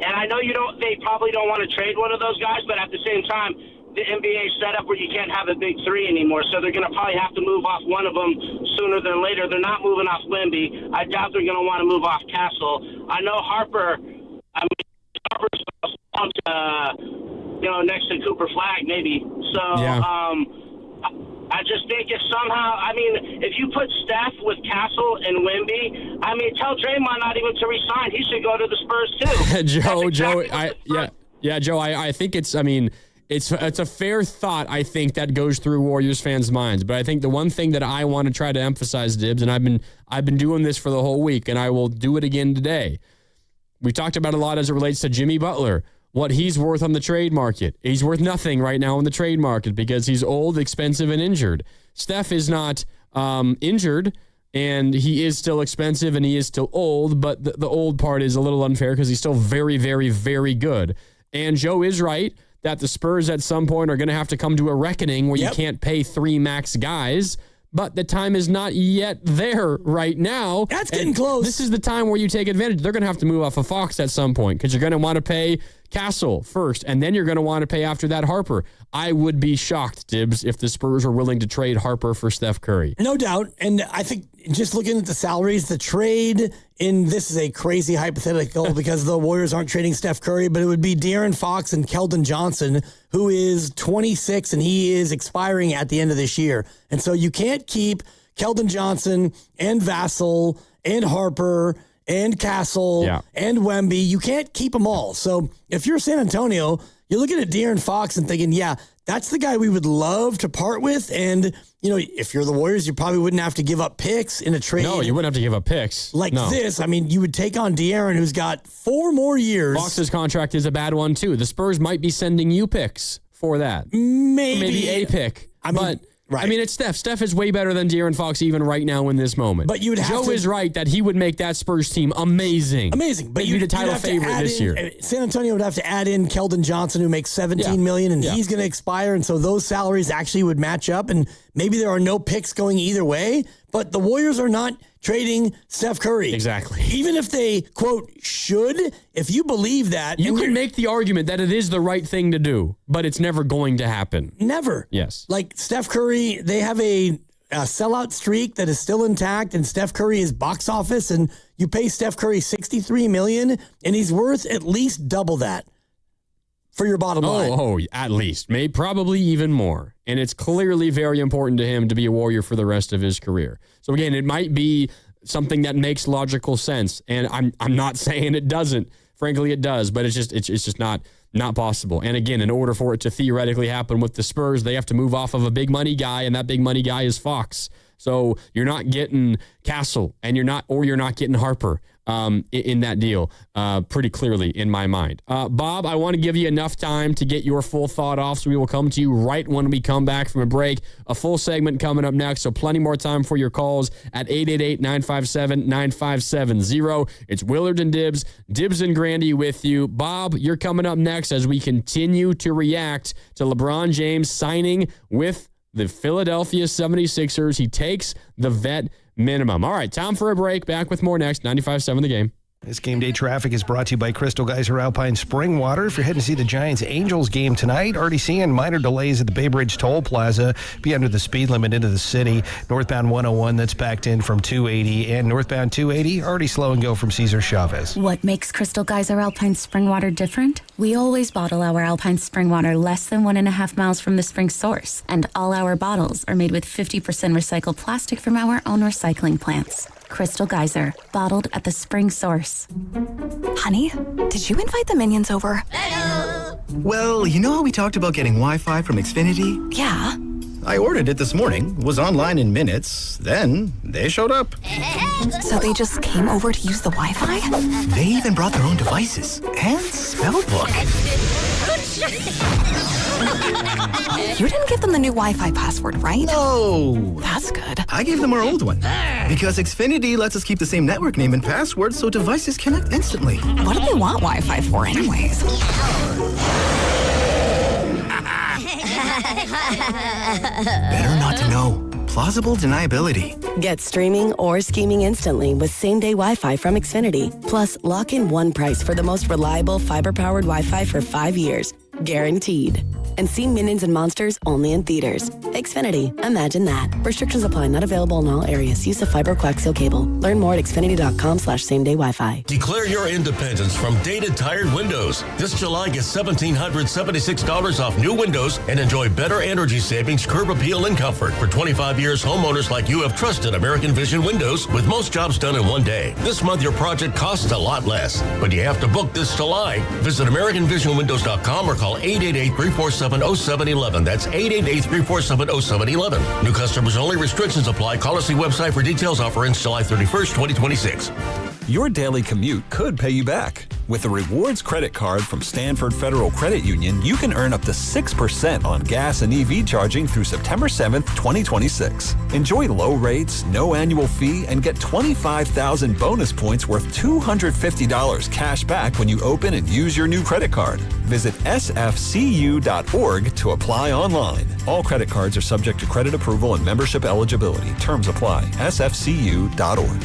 And I know they probably don't want to trade one of those guys, but at the same time, the NBA is set up where you can't have a big three anymore, so they're going to probably have to move off one of them sooner than later. They're not moving off Wemby. I doubt they're going to want to move off Castle. I know Harper's next to Cooper Flagg, maybe. So, I just think if you put Steph with Castle and Wemby, tell Draymond not even to resign. He should go to the Spurs too. Joe, I think it's a fair thought, I think, that goes through Warriors fans' minds. But I think the one thing that I want to try to emphasize, Dibs, and I've been doing this for the whole week, and I will do it again today. We talked about a lot as it relates to Jimmy Butler, what he's worth on the trade market. He's worth nothing right now on the trade market because he's old, expensive, and injured. Steph is not injured, and he is still expensive, and he is still old, but the old part is a little unfair because he's still very, very, very good. And Joe is right that the Spurs at some point are going to have to come to a reckoning where you can't pay 3 max guys, but the time is not yet there right now. That's getting close. This is the time where you take advantage. They're going to have to move off of Fox at some point because you're going to want to pay Castle first, and then you're going to want to pay after that Harper. I would be shocked, Dibs, if the Spurs are willing to trade Harper for Steph Curry. No doubt. And I think just looking at the salaries, the trade this is a crazy hypothetical because the Warriors aren't trading Steph Curry, but it would be De'Aaron Fox and Keldon Johnson, who is 26, and he is expiring at the end of this year. And so you can't keep Keldon Johnson and Vassell and Harper and Castle and Wemby. You can't keep them all. So if you're San Antonio, you're looking at De'Aaron Fox and thinking, yeah, that's the guy we would love to part with. And, if you're the Warriors, you probably wouldn't have to give up picks in a trade. No, you wouldn't have to give up picks. Like this. I mean, you would take on De'Aaron, who's got 4 more years. Fox's contract is a bad one, too. The Spurs might be sending you picks for that. Maybe a pick. It's Steph. Steph is way better than De'Aaron Fox even right now in this moment. But you would have Joe is right that he would make that Spurs team amazing. But you'd be the title favorite this year. San Antonio would have to add in Keldon Johnson, who makes $17 million, and he's going to expire. And so those salaries actually would match up. And maybe there are no picks going either way. But the Warriors are not trading Steph Curry. Exactly. Even if they, quote, should, if you believe that. You can make the argument that it is the right thing to do, but it's never going to happen. Never. Yes. Like Steph Curry, they have a sellout streak that is still intact, and Steph Curry is box office, and you pay Steph Curry $63 million, and he's worth at least double that for your bottom line. Oh, at least. Maybe probably even more. And it's clearly very important to him to be a Warrior for the rest of his career. So again, it might be something that makes logical sense. And I'm not saying it doesn't. Frankly, it does, but it's just not possible. And again, in order for it to theoretically happen with the Spurs, they have to move off of a big money guy, and that big money guy is Fox. So you're not getting Castle, and you're not getting Harper in that deal pretty clearly in my mind. Bob, I want to give you enough time to get your full thought off, so we will come to you right when we come back from a break. A full segment coming up next, so plenty more time for your calls at 888-957-9570. It's Willard and Dibs and Grandy with you. Bob, you're coming up next as we continue to react to LeBron James signing with the Philadelphia 76ers. He takes the vet minimum. All right, time for a break. Back with more next. 95.7 The Game. This game day traffic is brought to you by Crystal Geyser Alpine Spring Water. If you're heading to see the Giants-Angels game tonight, already seeing minor delays at the Bay Bridge Toll Plaza. Be under the speed limit into the city. Northbound 101, that's backed in from 280. And northbound 280, already slow and go from Cesar Chavez. What makes Crystal Geyser Alpine Spring Water different? We always bottle our Alpine Spring Water less than 1.5 miles from the spring source. And all our bottles are made with 50% recycled plastic from our own recycling plants. Crystal Geyser, bottled at the spring source. Honey, did you invite the minions over? Well, you know how we talked about getting Wi-Fi from Xfinity? Yeah. I ordered it this morning, was online in minutes, then they showed up. So they just came over to use the Wi-Fi? They even brought their own devices and spell book. You didn't give them the new Wi-Fi password, right? No. That's good. I gave them our old one. Because Xfinity lets us keep the same network name and password so devices connect instantly. What do they want Wi-Fi for anyways? Better not to know. Plausible deniability. Get streaming or scheming instantly with same-day Wi-Fi from Xfinity. Plus, lock in one price for the most reliable fiber-powered Wi-Fi for 5 years. Guaranteed. And see Minions and Monsters only in theaters. Xfinity. Imagine that. Restrictions apply. Not available in all areas. Use of fiber coaxial cable. Learn more at xfinity.com/same-day Wi-Fi. Declare your independence from dated tired windows. This July, get $1,776 off new windows and enjoy better energy savings, curb appeal, and comfort. For 25 years, homeowners like you have trusted American Vision Windows with most jobs done in one day. This month, your project costs a lot less, but you have to book this July. Visit AmericanVisionWindows.com or call 888-347-0711. That's 888-347-0711. New customers only. Restrictions apply. Call us the website for details. Offer ends July 31st, 2026. Your daily commute could pay you back. With a rewards credit card from Stanford Federal Credit Union, you can earn up to 6% on gas and EV charging through September 7th, 2026. Enjoy low rates, no annual fee, and get 25,000 bonus points worth $250 cash back when you open and use your new credit card. Visit sfcu.org to apply online. All credit cards are subject to credit approval and membership eligibility. Terms apply. sfcu.org.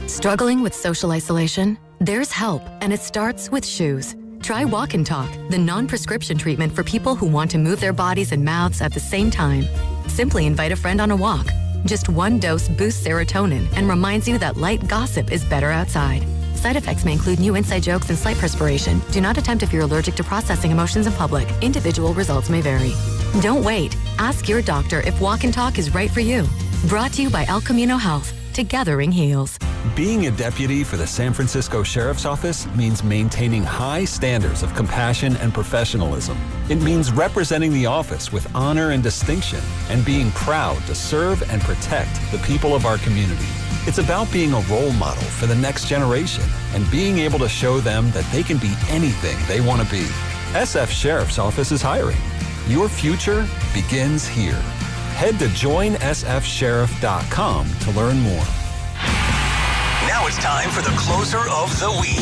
Struggling with social isolation? There's help, and it starts with shoes. Try Walk and Talk, the non-prescription treatment for people who want to move their bodies and mouths at the same time. Simply invite a friend on a walk. Just one dose boosts serotonin and reminds you that light gossip is better outside. Side effects may include new inside jokes and slight perspiration. Do not attempt if you're allergic to processing emotions in public. Individual results may vary. Don't wait. Ask your doctor if Walk and Talk is right for you. Brought to you by El Camino Health. Together Ring Heals. Being a deputy for the San Francisco Sheriff's Office means maintaining high standards of compassion and professionalism. It means representing the office with honor and distinction and being proud to serve and protect the people of our community. It's about being a role model for the next generation and being able to show them that they can be anything they want to be. SF Sheriff's Office is hiring. Your future begins here. Head to joinsfsheriff.com to learn more. Now it's time for the closer of the week.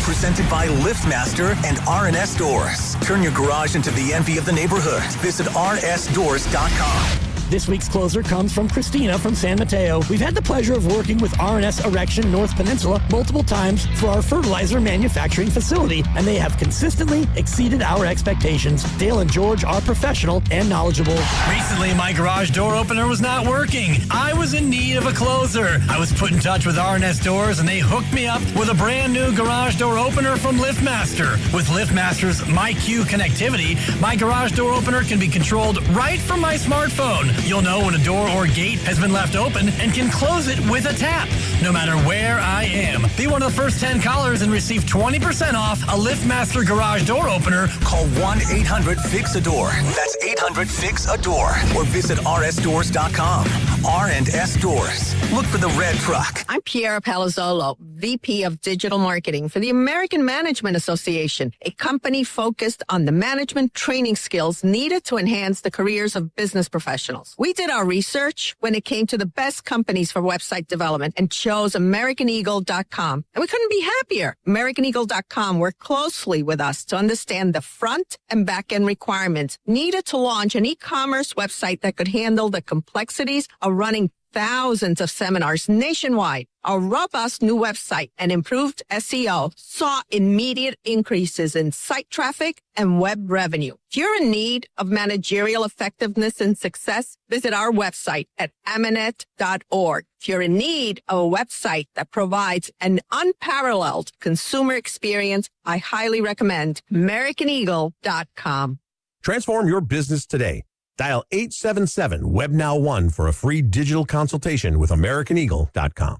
Presented by LiftMaster and R&S Doors. Turn your garage into the envy of the neighborhood. Visit rsdoors.com. This week's closer comes from Christina from San Mateo. We've had the pleasure of working with R&S Erection North Peninsula multiple times for our fertilizer manufacturing facility, and they have consistently exceeded our expectations. Dale and George are professional and knowledgeable. Recently, my garage door opener was not working. I was in need of a closer. I was put in touch with R&S Doors, and they hooked me up with a brand new garage door opener from LiftMaster. With LiftMaster's MyQ connectivity, my garage door opener can be controlled right from my smartphone. You'll know when a door or gate has been left open and can close it with a tap, no matter where I am. Be one of the first 10 callers and receive 20% off a LiftMaster garage door opener. Call 1-800-FIX-A-DOOR. That's 800-FIX-A-DOOR. Or visit rsdoors.com. R&S Doors. Look for the red truck. I'm Piera Palazzolo, VP of Digital Marketing for the American Management Association, a company focused on the management training skills needed to enhance the careers of business professionals. We did our research when it came to the best companies for website development and chose AmericanEagle.com. And we couldn't be happier. AmericanEagle.com worked closely with us to understand the front and back end requirements needed to launch an e-commerce website that could handle the complexities of running thousands of seminars nationwide. Our robust new website and improved SEO saw immediate increases in site traffic and web revenue. If you're in need of managerial effectiveness and success, visit our website at amanet.org. If you're in need of a website that provides an unparalleled consumer experience, I highly recommend AmericanEagle.com. Transform your business today. Dial 877-WebNow1 for a free digital consultation with AmericanEagle.com.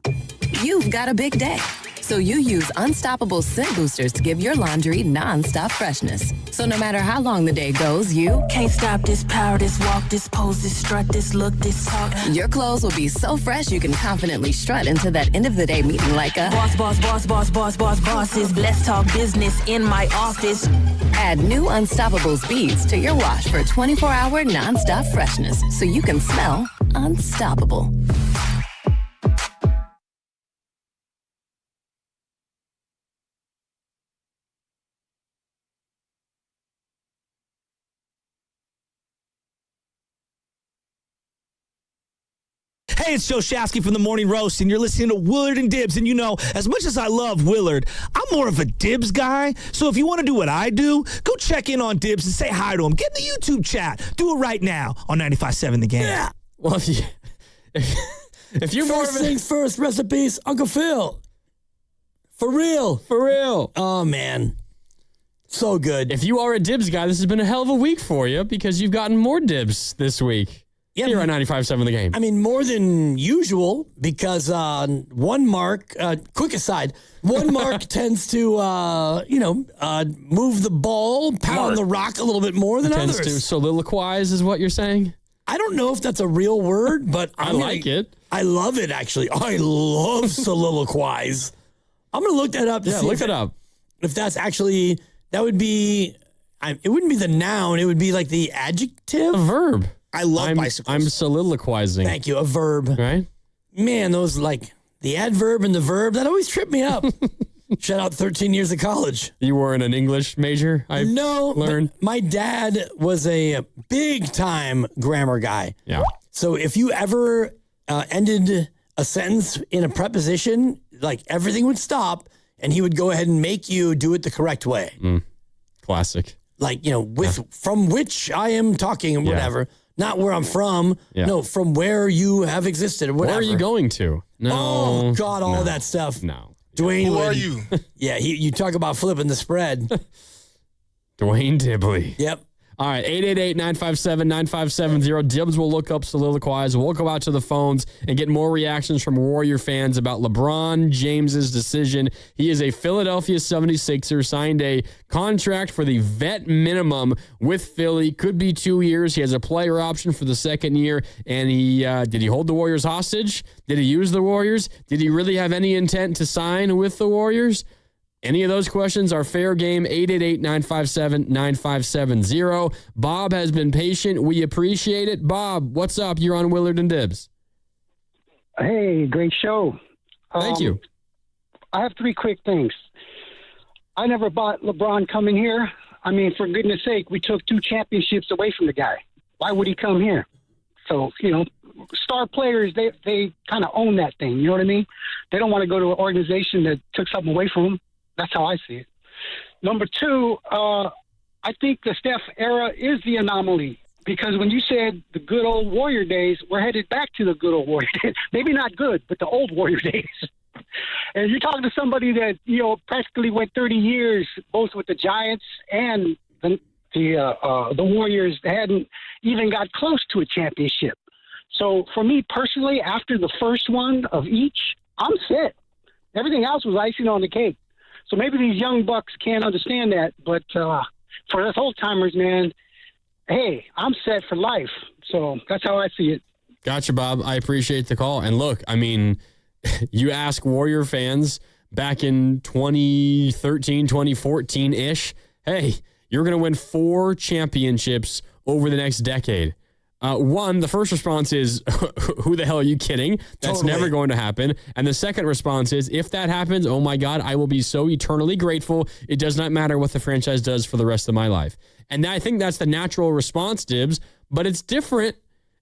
You've got a big day, so you use Unstoppable Scent Boosters to give your laundry nonstop freshness. So no matter how long the day goes, you can't stop this power, this walk, this pose, this strut, this look, this talk. Your clothes will be so fresh you can confidently strut into that end of the day meeting like a bosses. Let's talk business in my office. Add new Unstoppable beads to your wash for 24-hour nonstop freshness so you can smell unstoppable. Hey, it's Joe Shasky from the Morning Roast, and you're listening to Willard and Dibs. And you know, as much as I love Willard, I'm more of a Dibs guy. So if you want to do what I do, go check in on Dibs and say hi to him. Get in the YouTube chat. Do it right now on 95.7 The Game. Yeah. Well, if you're more of a... things first, recipes, Uncle Phil. For real. For real. Oh, man. So good. If you are a Dibs guy, this has been a hell of a week for you because you've gotten more Dibs this week. Yeah, here at 95.7 The Game. I mean, more than usual because one mark, quick aside, one mark tends to, move the ball, pound the rock a little bit more than others. Tends to soliloquize is what you're saying? I don't know if that's a real word, but I like it. I love it, actually. I love soliloquize. I'm going to look that up to see. Look it up. If that's actually, that would be, it wouldn't be the noun. It would be like the adjective. A verb. I love bicycles. I'm soliloquizing. Thank you. A verb. Right? Man, those like the adverb and the verb, that always tripped me up. Shout out 13 years of college. You weren't an English major? No, learned. My dad was a big time grammar guy. Yeah. So if you ever ended a sentence in a preposition, like everything would stop and he would go ahead and make you do it the correct way. Classic. Like, from which I am talking and whatever. Not where I'm from. Yeah. No, from where you have existed or whatever. Where are you going to? No. Oh, God, all that stuff. No. Dwayne, who are you? Yeah, you talk about flipping the spread. Dwayne Dibley. Yep. All right, 888-957-9570. Dibs will look up soliloquize. We'll go out to the phones and get more reactions from Warrior fans about LeBron James's decision. He is a Philadelphia 76er, signed a contract for the vet minimum with Philly. Could be 2 years. He has a player option for the second year. And did he hold the Warriors hostage? Did he use the Warriors? Did he really have any intent to sign with the Warriors? Any of those questions are fair game. 888-957-9570. Bob has been patient. We appreciate it. Bob, what's up? You're on Willard and Dibs. Hey, great show. Thank you. I have 3 quick things. I never bought LeBron coming here. I mean, for goodness sake, we took 2 championships away from the guy. Why would he come here? So, star players, they kind of own that thing. You know what I mean? They don't want to go to an organization that took something away from them. That's how I see it. Number 2, I think the Steph era is the anomaly because when you said the good old Warrior days, we're headed back to the good old Warrior days. Maybe not good, but the old Warrior days. And you're talking to somebody that, practically went 30 years, both with the Giants and the Warriors hadn't even got close to a championship. So for me personally, after the first one of each, I'm set. Everything else was icing on the cake. So maybe these young bucks can't understand that, but for us old timers, man, hey, I'm set for life. So that's how I see it. Gotcha, Bob. I appreciate the call. And look, I mean, you ask Warrior fans back in 2013, 2014-ish, hey, you're going to win 4 championships over the next decade. The first response is, who the hell are you kidding? That's never going to happen. And the second response is, if that happens, oh my God, I will be so eternally grateful. It does not matter what the franchise does for the rest of my life. And I think that's the natural response, Dibs, but it's different.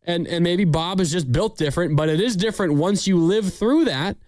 And maybe Bob is just built different, but it is different once you live through that.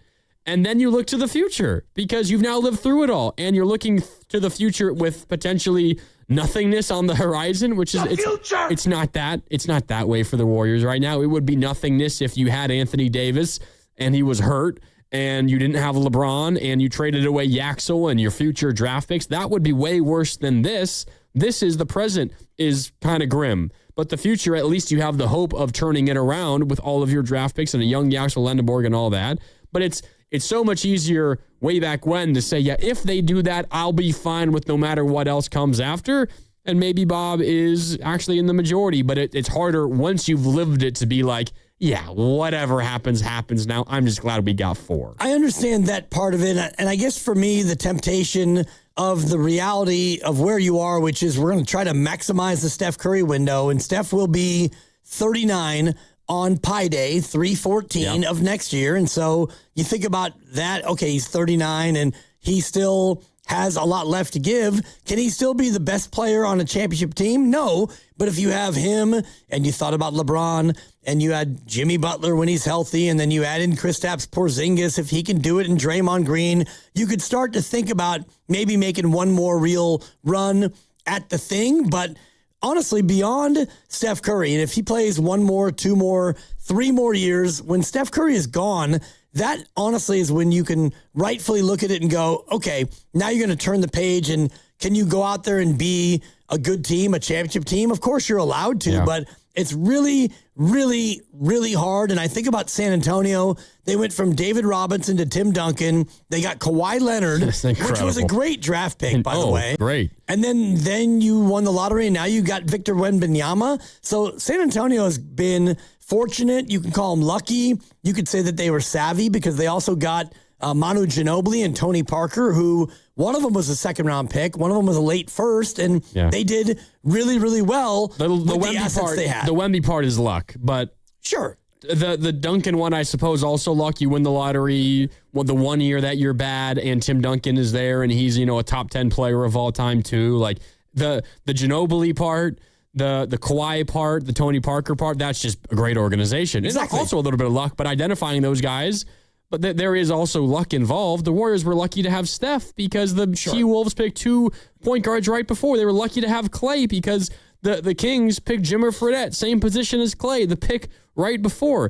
And then you look to the future because you've now lived through it all. And you're looking to the future with potentially nothingness on the horizon, which is it's not that way for the Warriors right now. It would be nothingness if you had Anthony Davis and he was hurt and you didn't have LeBron and you traded away Yaxel and your future draft picks. That would be way worse than this. This is the present is kind of grim, but the future, at least you have the hope of turning it around with all of your draft picks and a young Yaxel Lendeborg and all that. But it's so much easier way back when to say, yeah, if they do that, I'll be fine with no matter what else comes after. And maybe Bob is actually in the majority, but it's harder once you've lived it to be like, yeah, whatever happens now. I'm just glad we got 4. I understand that part of it. And I guess for me, the temptation of the reality of where you are, which is we're going to try to maximize the Steph Curry window. And Steph will be 39 on Pi Day, 3/14 of next year. And so you think about that, okay, he's 39 and he still has a lot left to give. Can he still be the best player on a championship team? No. But if you have him and you thought about LeBron and you had Jimmy Butler when he's healthy and then you add in Kristaps Porzingis if he can do it and Draymond Green, you could start to think about maybe making one more real run at the thing. But honestly, beyond Steph Curry, and if he plays 1 more, 2 more, 3 more years, when Steph Curry is gone, that honestly is when you can rightfully look at it and go, okay, now you're going to turn the page and can you go out there and be a good team, a championship team? Of course you're allowed to, but it's really, really, really hard. And I think about San Antonio. They went from David Robinson to Tim Duncan. They got Kawhi Leonard, which was a great draft pick, by the way. Great. And then you won the lottery, and now you got Victor Wembanyama. So San Antonio has been fortunate. You can call them lucky. You could say that they were savvy because they also got Manu Ginobili and Tony Parker, who one of them was a second-round pick, one of them was a late first, and they did really, really well with the assets they had. The Wemby part is luck, but sure. The Duncan one, I suppose, also luck. You win the lottery the 1 year that you're bad, and Tim Duncan is there, and he's a top 10 player of all time too. Like the Ginobili part, the Kawhi part, the Tony Parker part. That's just a great organization. Exactly. It's also a little bit of luck, but identifying those guys. But there is also luck involved. The Warriors were lucky to have Steph because the T-Wolves picked 2 point guards right before. They were lucky to have Clay because the Kings picked Jimmer Fredette, same position as Clay, the pick right before.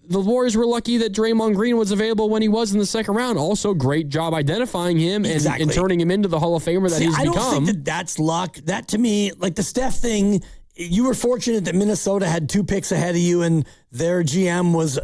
the Warriors were lucky that Draymond Green was available when he was in the second round. Also, great job identifying him and turning him into the Hall of Famer that he's become. I don't think that's luck. That, to me, like the Steph thing, you were fortunate that Minnesota had 2 picks ahead of you, and their GM was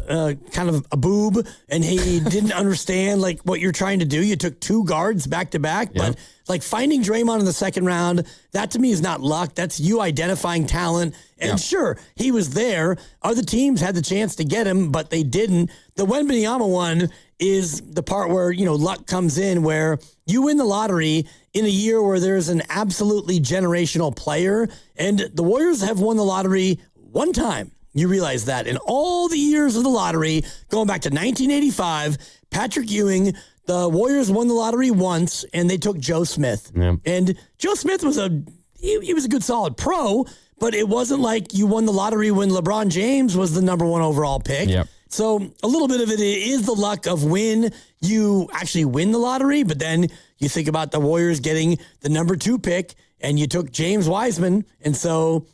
kind of a boob, and he didn't understand like what you're trying to do. You took 2 guards back to back, but like finding Draymond in the second round, that to me is not luck. That's you identifying talent. And sure, he was there. Other teams had the chance to get him, but they didn't. The Wembanyama one is the part where, luck comes in, where you win the lottery in a year where there's an absolutely generational player. And the Warriors have won the lottery one time. You realize that in all the years of the lottery, going back to 1985, Patrick Ewing, the Warriors won the lottery once, and they took Joe Smith. Yeah. And Joe Smith was he was a good, solid pro, but it wasn't like you won the lottery when LeBron James was the number 1 overall pick. Yep. So a little bit of it is the luck of when you actually win the lottery, but then you think about the Warriors getting the number 2 pick, and you took James Wiseman, and so,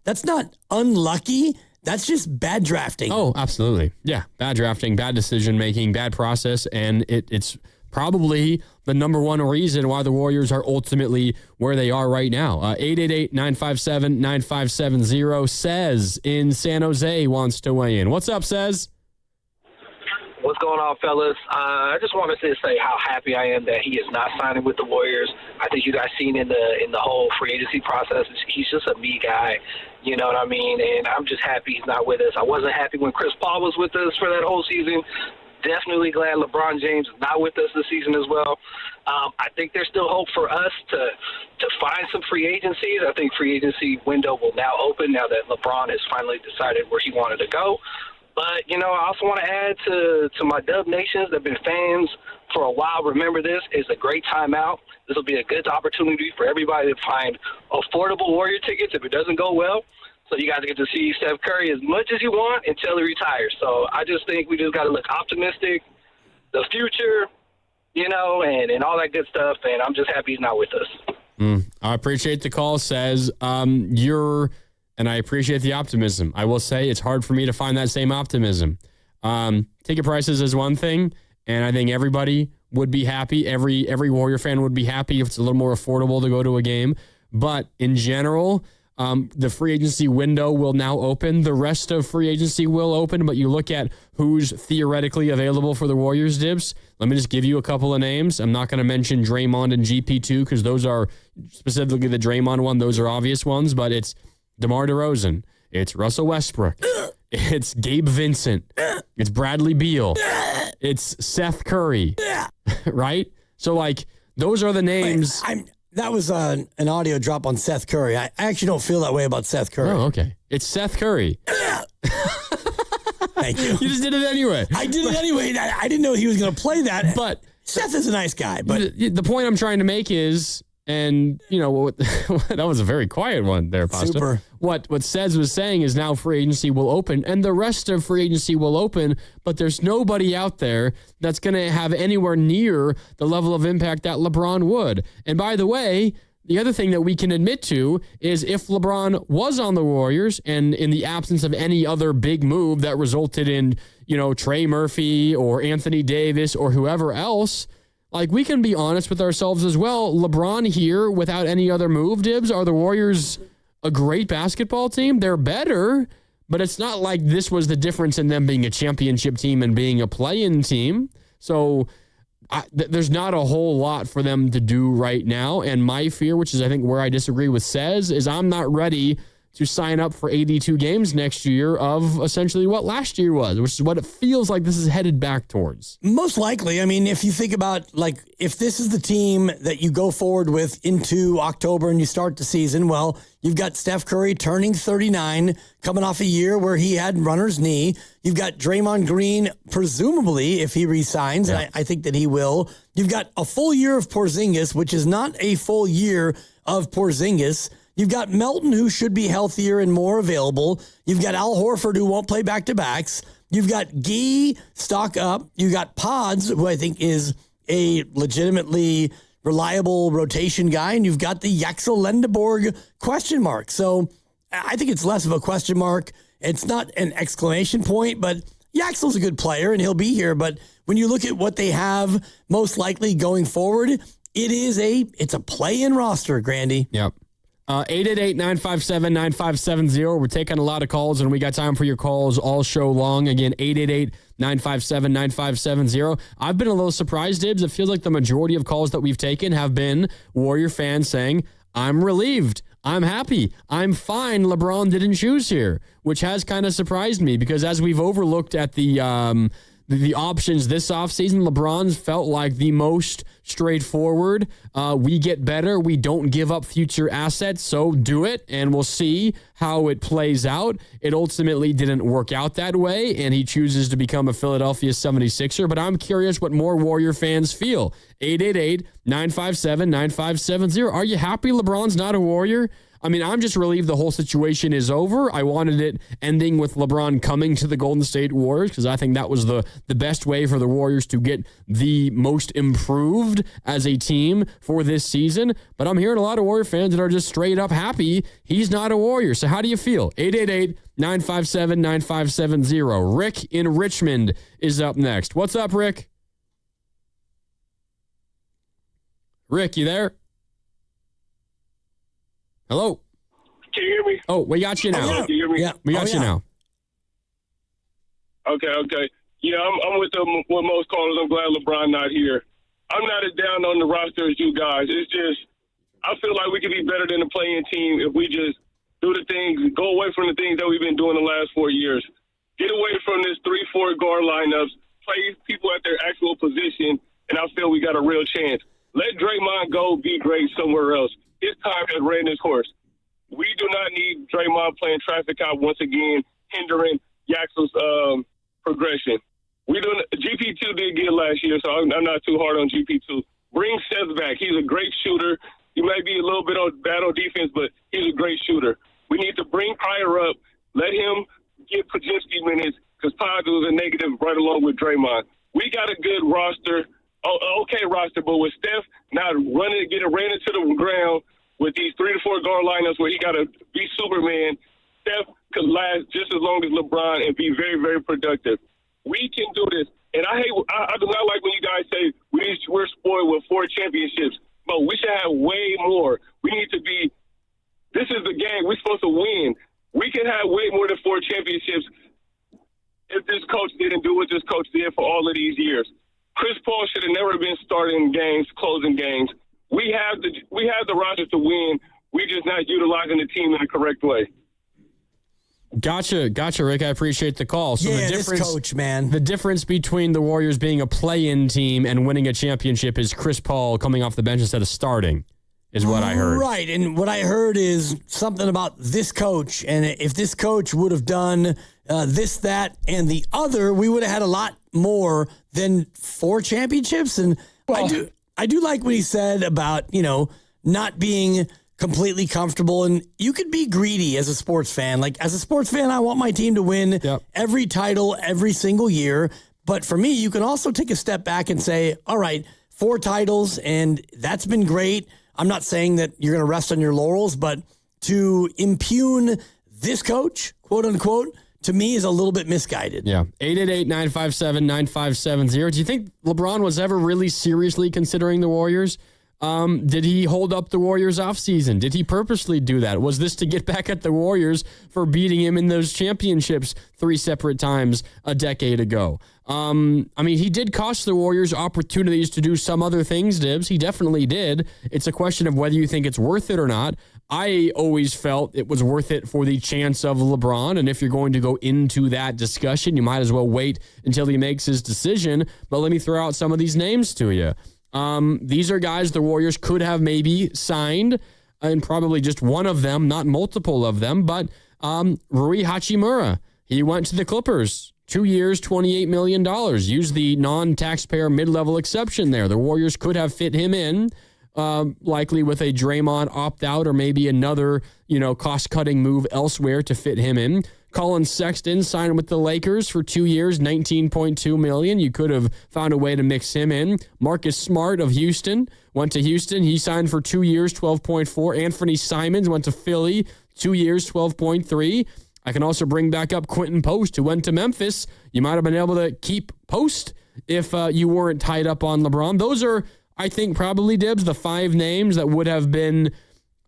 that's not unlucky. That's just bad drafting. Oh, absolutely. Yeah, bad drafting, bad decision-making, bad process, and it's probably the number 1 reason why the Warriors are ultimately where they are right now. 888-957-9570. Says in San Jose wants to weigh in. What's up, Says? What's going on, fellas? I just wanted to say how happy I am that he is not signing with the Warriors. I think you guys seen in the whole free agency process, he's just a me guy. You know what I mean? And I'm just happy he's not with us. I wasn't happy when Chris Paul was with us for that whole season. Definitely glad LeBron James is not with us this season as well. I think there's still hope for us to find some free agencies. I think free agency window will now open now that LeBron has finally decided where he wanted to go. But, I also want to add to my Dub Nations that have been fans for a while. Remember, this is a great timeout. This will be a good opportunity for everybody to find affordable Warrior tickets if it doesn't go well. So you guys get to see Steph Curry as much as you want until he retires. So I just think we just got to look optimistic, the future, and all that good stuff. And I'm just happy he's not with us. I appreciate the call, Says. And I appreciate the optimism. I will say it's hard for me to find that same optimism. Ticket prices is one thing, and I think everybody would be happy. Every Warrior fan would be happy if it's a little more affordable to go to a game. But in general, the free agency window will now open. The rest of free agency will open, but you look at who's theoretically available for the Warriors, Dibs. Let me just give you a couple of names. I'm not going to mention Draymond and GP2 because those are specifically the Draymond one. Those are obvious ones, but it's DeMar DeRozan. It's Russell Westbrook. It's Gabe Vincent. It's Bradley Beal. It's Seth Curry. Right? So, those are the names. That was an audio drop on Seth Curry. I actually don't feel that way about Seth Curry. Oh, okay. It's Seth Curry. Thank you. You just did it anyway. I did it anyway. I didn't know he was going to play that. But Seth is a nice guy. But the point I'm trying to make is, and that was a very quiet one there, Pasta. Super. What Says was saying is now free agency will open, and the rest of free agency will open, but there's nobody out there that's going to have anywhere near the level of impact that LeBron would. And by the way, the other thing that we can admit to is if LeBron was on the Warriors and in the absence of any other big move that resulted in, Trey Murphy or Anthony Davis or whoever else, we can be honest with ourselves as well. LeBron here without any other move, Dibs, are the Warriors a great basketball team? They're better, but it's not like this was the difference in them being a championship team and being a play-in team. So there's not a whole lot for them to do right now. And my fear, which is I think where I disagree with Says, is I'm not ready to sign up for 82 games next year of essentially what last year was, which is what it feels like this is headed back towards. Most likely. I mean, if you think about, if this is the team that you go forward with into October and you start the season, well, you've got Steph Curry turning 39, coming off a year where he had runner's knee. You've got Draymond Green, presumably, if he resigns, and I think that he will. You've got a full year of Porzingis, which is not a full year of Porzingis. You've got Melton, who should be healthier and more available. You've got Al Horford, who won't play back-to-backs. You've got Gee, stock up. You've got Pods, who I think is a legitimately reliable rotation guy. And you've got the Yaxel Lendeborg question mark. So I think it's less of a question mark It's not an exclamation point, but Yaxel's a good player and he'll be here. But when you look at what they have most likely going forward, it's a play-in roster, Grandy. Yep. 888-957-9570. We're taking a lot of calls, and we got time for your calls all show long. Again, 888-957-9570. I've been a little surprised, Dibs. It feels like the majority of calls that we've taken have been Warrior fans saying, I'm relieved. I'm happy. I'm fine. LeBron didn't choose here, which has kind of surprised me because as we've overlooked at the options this offseason, LeBron's felt like the most straightforward. We get better. We don't give up future assets, so do it, and we'll see how it plays out. It ultimately didn't work out that way, and he chooses to become a Philadelphia 76er, but I'm curious what more Warrior fans feel. 888-957-9570. Are you happy LeBron's not a Warrior? I mean, I'm just relieved the whole situation is over. I wanted it ending with LeBron coming to the Golden State Warriors because I think that was the best way for the Warriors to get the most improved as a team for this season. But I'm hearing a lot of Warrior fans that are just straight up happy he's not a Warrior. So how do you feel? 888-957-9570. Rick in Richmond is up next. What's up, Rick? Rick, you there? Hello? Can you hear me? Oh, we got you now. Can you hear me? Yeah. We got you now. Okay. Yeah, I'm with most callers. I'm glad LeBron not here. I'm not as down on the roster as you guys. It's just, I feel like we could be better than the playing team if we just do the things, go away from the things that we've been doing the last 4 years. Get away from this 3-4 guard lineups, play people at their actual position, and I feel we got a real chance. Let Draymond go be great somewhere else. His time has ran his course. We do not need Draymond playing traffic out once again, hindering Yaxel's progression. GP2 did good last year, so I'm not too hard on GP2. Bring Seth back. He's a great shooter. He might be a little bit bad on defense, but he's a great shooter. We need to bring Pryor up, let him get Podziemski minutes, because Paz was a negative right along with Draymond. We got a good roster. Okay roster, but with Steph not getting ran into the ground with these 3-4 guard lineups where he got to be Superman, Steph could last just as long as LeBron and be very, very productive. We can do this. And I do not like when you guys say we're spoiled with 4 championships. But we should have way more. We need to be – this is the game. We're supposed to win. We can have way more than 4 championships if this coach didn't do what this coach did for all of these years. Chris Paul should have never been starting games, closing games. We have the roster to win. We're just not utilizing the team in the correct way. Gotcha, Rick. I appreciate the call. So yeah, the difference, this coach, man. The difference between the Warriors being a play-in team and winning a championship is Chris Paul coming off the bench instead of starting, is what I heard. Right, and what I heard is something about this coach, and if this coach would have done this, that, and the other, we would have had a lot more than 4 championships. And I do like what he said about, not being completely comfortable, and you could be greedy as a sports fan. Like, as a sports fan, I want my team to win every title every single year. But for me, you can also take a step back and say, all right, 4 titles, and that's been great. I'm not saying that you're going to rest on your laurels, but to impugn this coach, quote unquote, to me is a little bit misguided. Yeah. 888-957-9570. Do you think LeBron was ever really seriously considering the Warriors? Did he hold up the Warriors off season? Did he purposely do that? Was this to get back at the Warriors for beating him in those championships 3 separate times a decade ago? I mean, he did cost the Warriors opportunities to do some other things, Dibs. He definitely did. It's a question of whether you think it's worth it or not. I always felt it was worth it for the chance of LeBron, and if you're going to go into that discussion, you might as well wait until he makes his decision. But let me throw out some of these names to you. These are guys the Warriors could have maybe signed, and probably just one of them, not multiple of them, but Rui Hachimura. He went to the Clippers. 2 years, $28 million. Use the non-taxpayer mid-level exception there. The Warriors could have fit him in, likely with a Draymond opt-out or maybe another, cost-cutting move elsewhere to fit him in. Colin Sexton signed with the Lakers for 2 years, $19.2 million. You could have found a way to mix him in. Marcus Smart of Houston went to Houston. He signed for 2 years, $12.4. Anthony Simons went to Philly, 2 years, $12.3. I can also bring back up Quentin Post, who went to Memphis. You might have been able to keep Post if you weren't tied up on LeBron. Those are, I think, probably, Dibs, the 5 names that would have been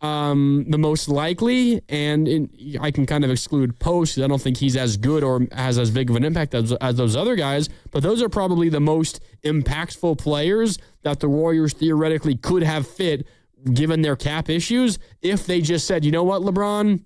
the most likely. And I can kind of exclude Post. I don't think he's as good or has as big of an impact as those other guys. But those are probably the most impactful players that the Warriors theoretically could have fit, given their cap issues, if they just said, you know what, LeBron,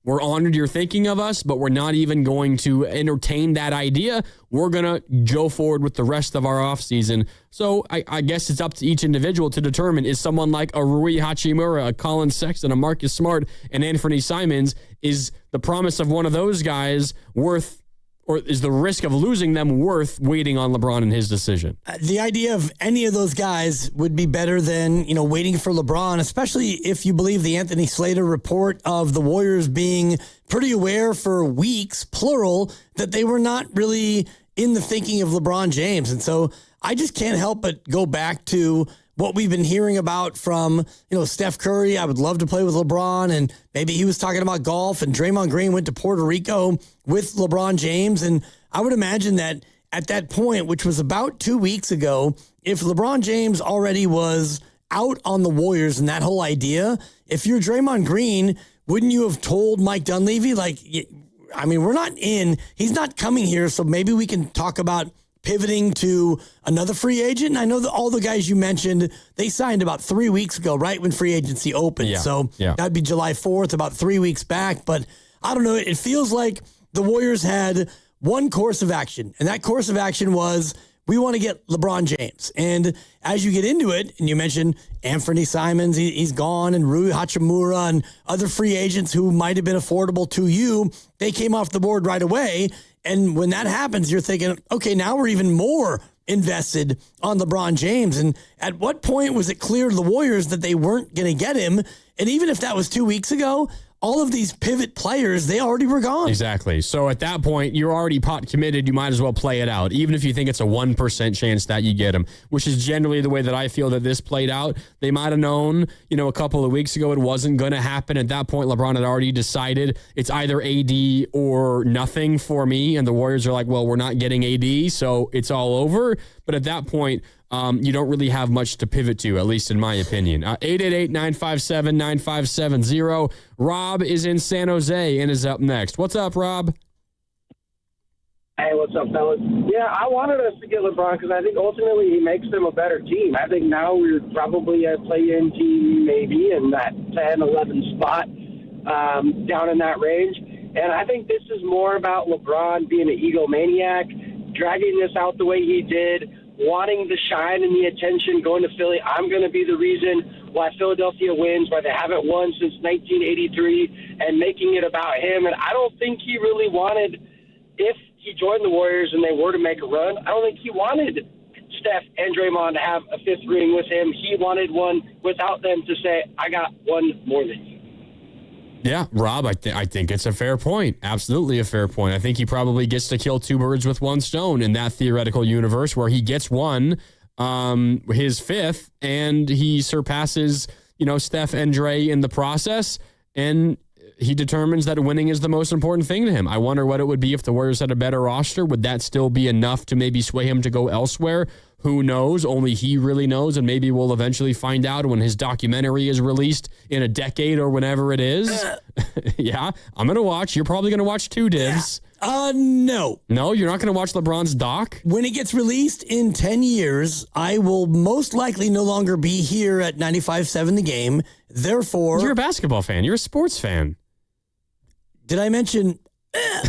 we're honored you're thinking of us, but we're not even going to entertain that idea. We're going to go forward with the rest of our offseason. So I guess it's up to each individual to determine, is someone like a Rui Hachimura, a Colin Sexton, a Marcus Smart, and Anthony Simons, is the promise of one of those guys worth, or is the risk of losing them worth waiting on LeBron and his decision? The idea of any of those guys would be better than, waiting for LeBron, especially if you believe the Anthony Slater report of the Warriors being pretty aware for weeks, plural, that they were not really in the thinking of LeBron James. And so I just can't help but go back to what we've been hearing about from, Steph Curry. I would love to play with LeBron, and maybe he was talking about golf, and Draymond Green went to Puerto Rico with LeBron James. And I would imagine that at that point, which was about 2 weeks ago, if LeBron James already was out on the Warriors and that whole idea, if you're Draymond Green, wouldn't you have told Mike Dunleavy, we're not in, he's not coming here, so maybe we can talk about pivoting to another free agent? And I know that all the guys you mentioned, they signed about 3 weeks ago, right when free agency opened. Yeah. So that'd be July 4th, about 3 weeks back. But I don't know. It feels like the Warriors had one course of action, and that course of action was, we want to get LeBron James. And as you get into it, and you mentioned Anthony Simons, he's gone, and Rui Hachimura and other free agents who might have been affordable to you, they came off the board right away. And when that happens, you're thinking, okay, now we're even more invested on LeBron James. And at what point was it clear to the Warriors that they weren't going to get him? And even if that was 2 weeks ago, all of these pivot players, they already were gone. Exactly. So at that point, you're already pot committed. You might as well play it out, even if you think it's a 1% chance that you get him, which is generally the way that I feel that this played out. They might have known, a couple of weeks ago it wasn't going to happen. At that point, LeBron had already decided it's either AD or nothing for me. And the Warriors are like, well, we're not getting AD, so it's all over. But at that point, you don't really have much to pivot to, at least in my opinion. 888-957-9570. Rob is in San Jose and is up next. What's up, Rob? Hey, what's up, fellas? Yeah, I wanted us to get LeBron because I think ultimately he makes them a better team. I think now we're probably a play-in team maybe in that 10, 11 spot down in that range. And I think this is more about LeBron being an egomaniac, dragging this out the way he did, wanting the shine and the attention, going to Philly. I'm going to be the reason why Philadelphia wins, why they haven't won since 1983, and making it about him. And I don't think he really wanted, if he joined the Warriors and they were to make a run, I don't think he wanted Steph and Draymond to have a 5th ring with him. He wanted one without them to say, I got one more than you. Yeah, Rob, I think it's a fair point. Absolutely a fair point. I think he probably gets to kill 2 birds with 1 stone in that theoretical universe where he gets one, his 5th, and he surpasses, Steph and Dre in the process, and he determines that winning is the most important thing to him. I wonder what it would be if the Warriors had a better roster. Would that still be enough to maybe sway him to go elsewhere? Who knows? Only he really knows, and maybe we'll eventually find out when his documentary is released in a decade or whenever it is. Yeah, I'm going to watch. You're probably going to watch too, Dibs. No. No, you're not going to watch LeBron's doc? When it gets released in 10 years, I will most likely no longer be here at 95.7 The Game. Therefore... You're a basketball fan. You're a sports fan. Did I mention... Yeah,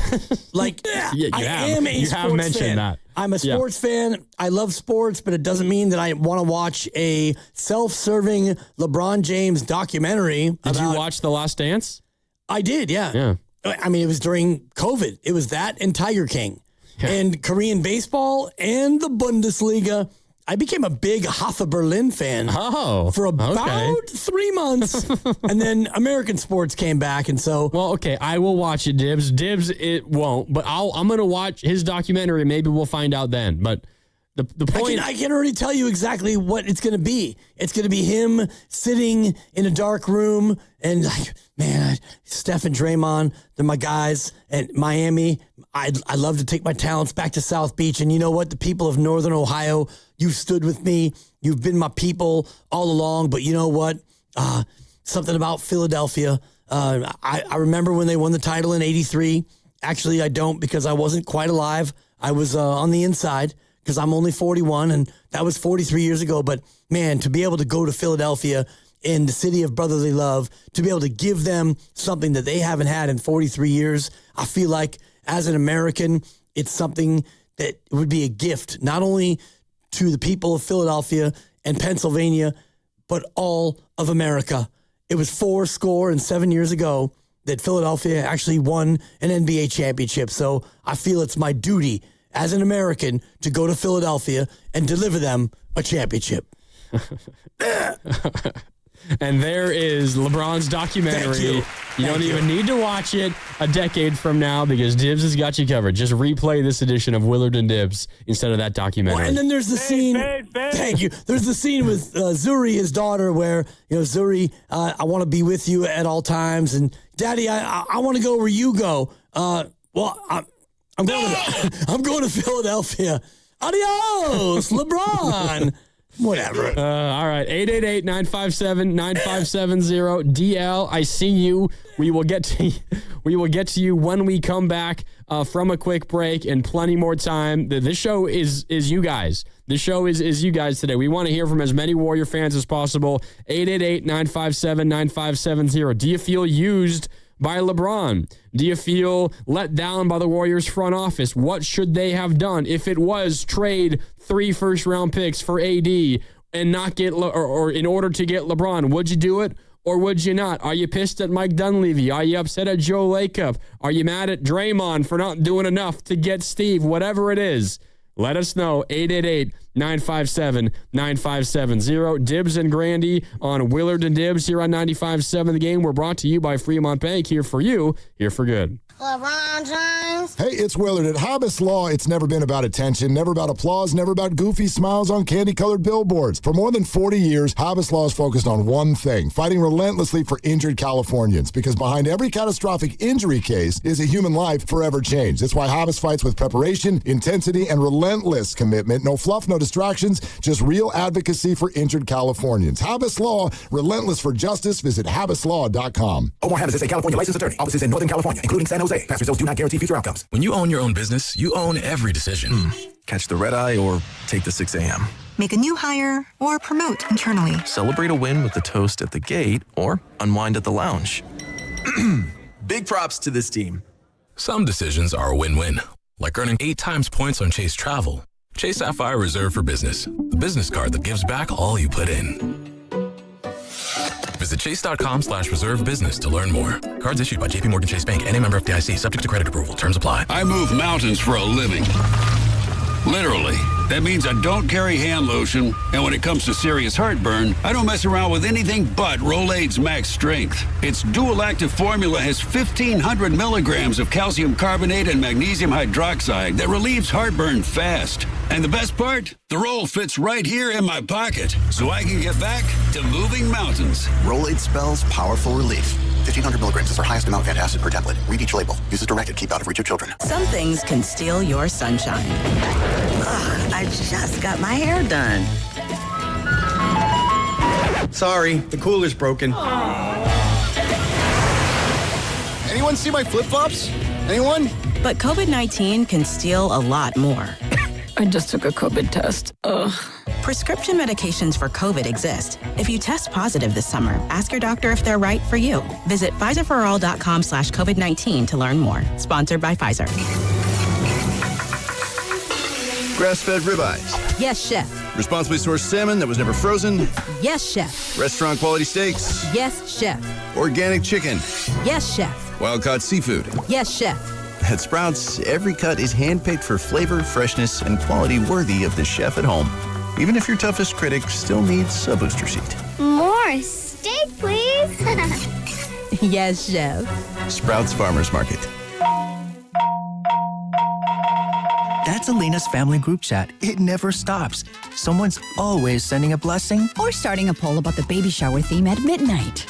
I am a sports fan. That. I'm a sports fan. I love sports, but it doesn't mean that I want to watch a self-serving LeBron James documentary. Did you watch The Last Dance? I did, yeah. Yeah. I mean, it was during COVID. It was that and Tiger King and Korean baseball and the Bundesliga. I became a big Hertha Berlin fan for about 3 months. And then American sports came back. And so. Well, okay, I will watch it, Dibs. Dibs, it won't. But I'm going to watch his documentary. Maybe we'll find out then. But The point. I can already tell you exactly what it's going to be. It's going to be him sitting in a dark room and like, man, Steph and Draymond, they're my guys. And Miami, I'd love to take my talents back to South Beach. And you know what? The people of Northern Ohio, you've stood with me. You've been my people all along. But you know what? Something about Philadelphia. I remember when they won the title in '83. Actually, I don't because I wasn't quite alive. I was on the inside. Because I'm only 41, and that was 43 years ago. But, man, to be able to go to Philadelphia in the city of brotherly love, to be able to give them something that they haven't had in 43 years, I feel like as an American, it's something that would be a gift, not only to the people of Philadelphia and Pennsylvania, but all of America. It was 7 years ago that Philadelphia actually won an NBA championship. So I feel it's my duty as an American to go to Philadelphia and deliver them a championship. And there is LeBron's documentary. You don't even need to watch it a decade from now because Dibs has got you covered. Just replay this edition of Willard and Dibs instead of that documentary. Well, and then there's the scene. Thank you. There's the scene with Zuri, his daughter, where, Zuri, I want to be with you at all times. And Daddy, I want to go where you go. I'm going to Philadelphia. Adios, LeBron. Whatever. All right. 888-957-9570. DL, I see you. We will get to you when we come back from a quick break and plenty more time. This show is you guys. This show is you guys today. We want to hear from as many Warrior fans as possible. 888-957-9570. Do you feel used by LeBron? Do you feel let down by the Warriors front office? What should they have done if it was trade 3 first-round picks for AD and not get or in order to get LeBron? Would you do it or would you not? Are you pissed at Mike Dunleavy? Are you upset at Joe Lacob? Are you mad at Draymond for not doing enough to get Steve? Whatever it is, let us know. 888-957-9570. Dibs and Grandy on Willard and Dibs here on 95.7 The Game. We're brought to you by Fremont Bank. Here for you, here for good. LeBron James. Hey, it's Willard. At Habas Law, it's never been about attention, never about applause, never about goofy smiles on candy-colored billboards. For more than 40 years, Habas Law is focused on one thing, fighting relentlessly for injured Californians, because behind every catastrophic injury case is a human life forever changed. That's why Habas fights with preparation, intensity, and relentless commitment. No fluff, no distractions, just real advocacy for injured Californians. Habas Law, relentless for justice. Visit habaslaw.com. Omar Habas is a California licensed attorney. Offices in Northern California, including San Jose. Past results do not guarantee future outcomes. When you own your own business, you own every decision. Catch the red eye or take the 6 a.m. Make a new hire or promote internally. Celebrate a win with the toast at the gate or unwind at the lounge. Big props to this team. Some decisions are a win-win, like earning 8 times points on Chase Travel. Chase Sapphire Reserve for Business, the business card that gives back all you put in. Visit chase.com/reserve business to learn more. Cards issued by JPMorgan Chase Bank, N.A. member FDIC, subject to credit approval. Terms apply. I move mountains for a living. Literally. That means I don't carry hand lotion, and when it comes to serious heartburn, I don't mess around with anything but Rolaids Max Strength. Its dual active formula has 1,500 milligrams of calcium carbonate and magnesium hydroxide that relieves heartburn fast. And the best part? The roll fits right here in my pocket, so I can get back to moving mountains. Rolaids spells powerful relief. 1,500 milligrams is our highest amount of antacid per tablet. Read each label. Use as directed. Keep out of reach of children. Some things can steal your sunshine. Ugh, I just got my hair done. Sorry, the cooler's broken. Anyone see my flip-flops? Anyone? But COVID-19 can steal a lot more. I just took a COVID test. Ugh. Prescription medications for COVID exist. If you test positive this summer, ask your doctor if they're right for you. Visit PfizerForAll.com/COVID-19 to learn more. Sponsored by Pfizer. Grass-fed ribeyes. Yes, chef. Responsibly sourced salmon that was never frozen. Yes, chef. Restaurant quality steaks. Yes, chef. Organic chicken. Yes, chef. Wild-caught seafood. Yes, chef. At Sprouts, every cut is handpicked for flavor, freshness, and quality worthy of the chef at home. Even if your toughest critic still needs a booster seat. More steak, please. Yes, chef. Sprouts Farmers Market. That Selena's family group chat. It never stops. Someone's always sending a blessing or starting a poll about the baby shower theme at midnight.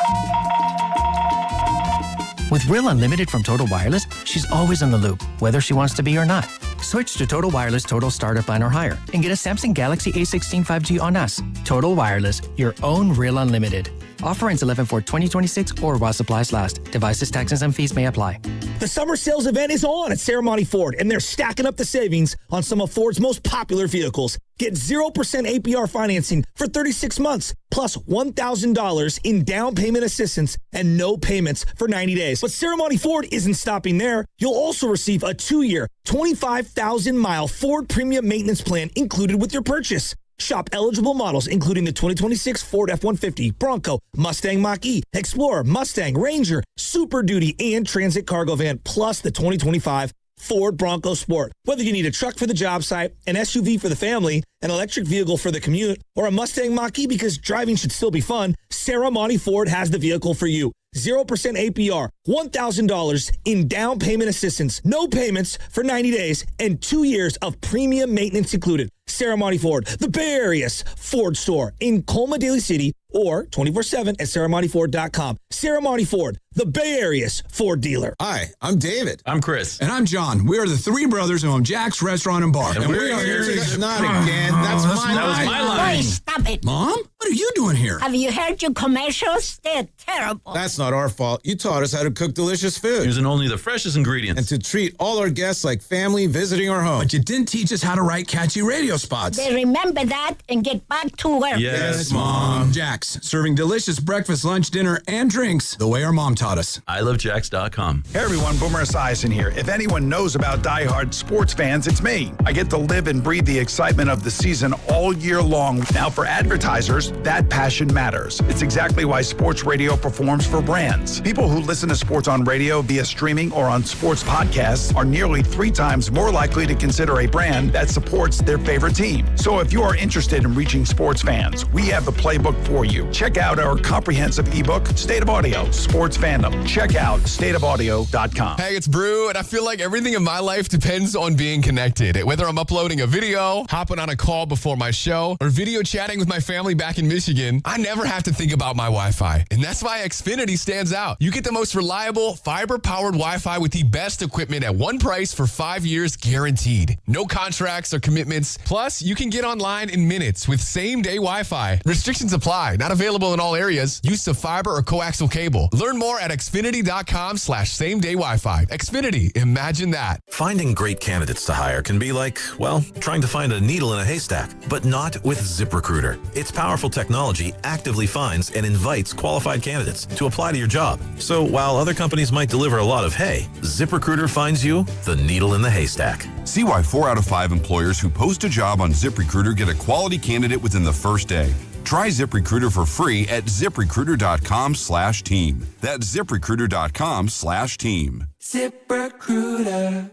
With Real Unlimited from Total Wireless, she's always in the loop, whether she wants to be or not. Switch to Total Wireless Total Starter Plan or higher and get a Samsung Galaxy A16 5G on us. Total Wireless, your own Real Unlimited. Offer ends 11/4/2026 or while supplies last. Devices, taxes, and fees may apply. The summer sales event is on at Serramonte Ford, and they're stacking up the savings on some of Ford's most popular vehicles. Get 0% APR financing for 36 months, plus $1,000 in down payment assistance and no payments for 90 days. But Serramonte Ford isn't stopping there. You'll also receive a 2-year, 25,000-mile Ford Premium Maintenance Plan included with your purchase. Shop eligible models, including the 2026 Ford F-150, Bronco, Mustang Mach-E, Explorer, Mustang, Ranger, Super Duty, and Transit Cargo Van, plus the 2025 Ford Bronco Sport. Whether you need a truck for the job site, an SUV for the family, an electric vehicle for the commute, or a Mustang Mach-E because driving should still be fun, Serramonte Ford has the vehicle for you. 0% APR, $1,000 in down payment assistance, no payments for 90 days, and 2 years of premium maintenance included. Serramonte Ford, the Bay Area's Ford store in Colma, Daly City, or 24/7 at SerramonteFord.com. Serramonte Ford, the Bay Area's Ford dealer. Hi, I'm David. I'm Chris. And I'm John. We are the three brothers who own Jack's Restaurant and Bar. And we are here to... Not again. That was my line. Boy, stop it. Mom? What are you doing here? Have you heard your commercials? They're terrible. That's not our fault. You taught us how to cook delicious food. Using only the freshest ingredients. And to treat all our guests like family visiting our home. But you didn't teach us how to write catchy radio spots. They remember that and get back to work. Yes, Mom. Jack's, serving delicious breakfast, lunch, dinner, and drinks the way our mom taught us. ilovejacks.com. Hey everyone, Boomer Esiason here. If anyone knows about diehard sports fans, it's me. I get to live and breathe the excitement of the season all year long. Now for advertisers, that passion matters. It's exactly why sports radio performs for brands. People who listen to sports on radio via streaming or on sports podcasts are nearly 3 times more likely to consider a brand that supports their favorite team. So if you are interested in reaching sports fans, we have the playbook for you. Check out our comprehensive ebook, State of Audio, Sports Fandom. Check out stateofaudio.com. Hey, it's Brew, and I feel like everything in my life depends on being connected. Whether I'm uploading a video, hopping on a call before my show, or video chatting with my family back in Michigan, I never have to think about my Wi-Fi. And that's why Xfinity stands out. You get the most reliable, fiber-powered Wi-Fi with the best equipment at one price for 5 years guaranteed. No contracts or commitments. Plus, you can get online in minutes with same-day Wi-Fi. Restrictions apply. Not available in all areas. Use of fiber or coaxial cable. Learn more at xfinity.com/same-day Wi-Fi. Xfinity. Imagine that. Finding great candidates to hire can be like, well, trying to find a needle in a haystack, but not with ZipRecruiter. Its powerful technology actively finds and invites qualified candidates to apply to your job. So while other companies might deliver a lot of hay, ZipRecruiter finds you the needle in the haystack. See why 4 out of 5 employers who post a job on ZipRecruiter get a quality candidate within the first day. Try ZipRecruiter for free at ZipRecruiter.com/team. That's ZipRecruiter.com/team. ZipRecruiter.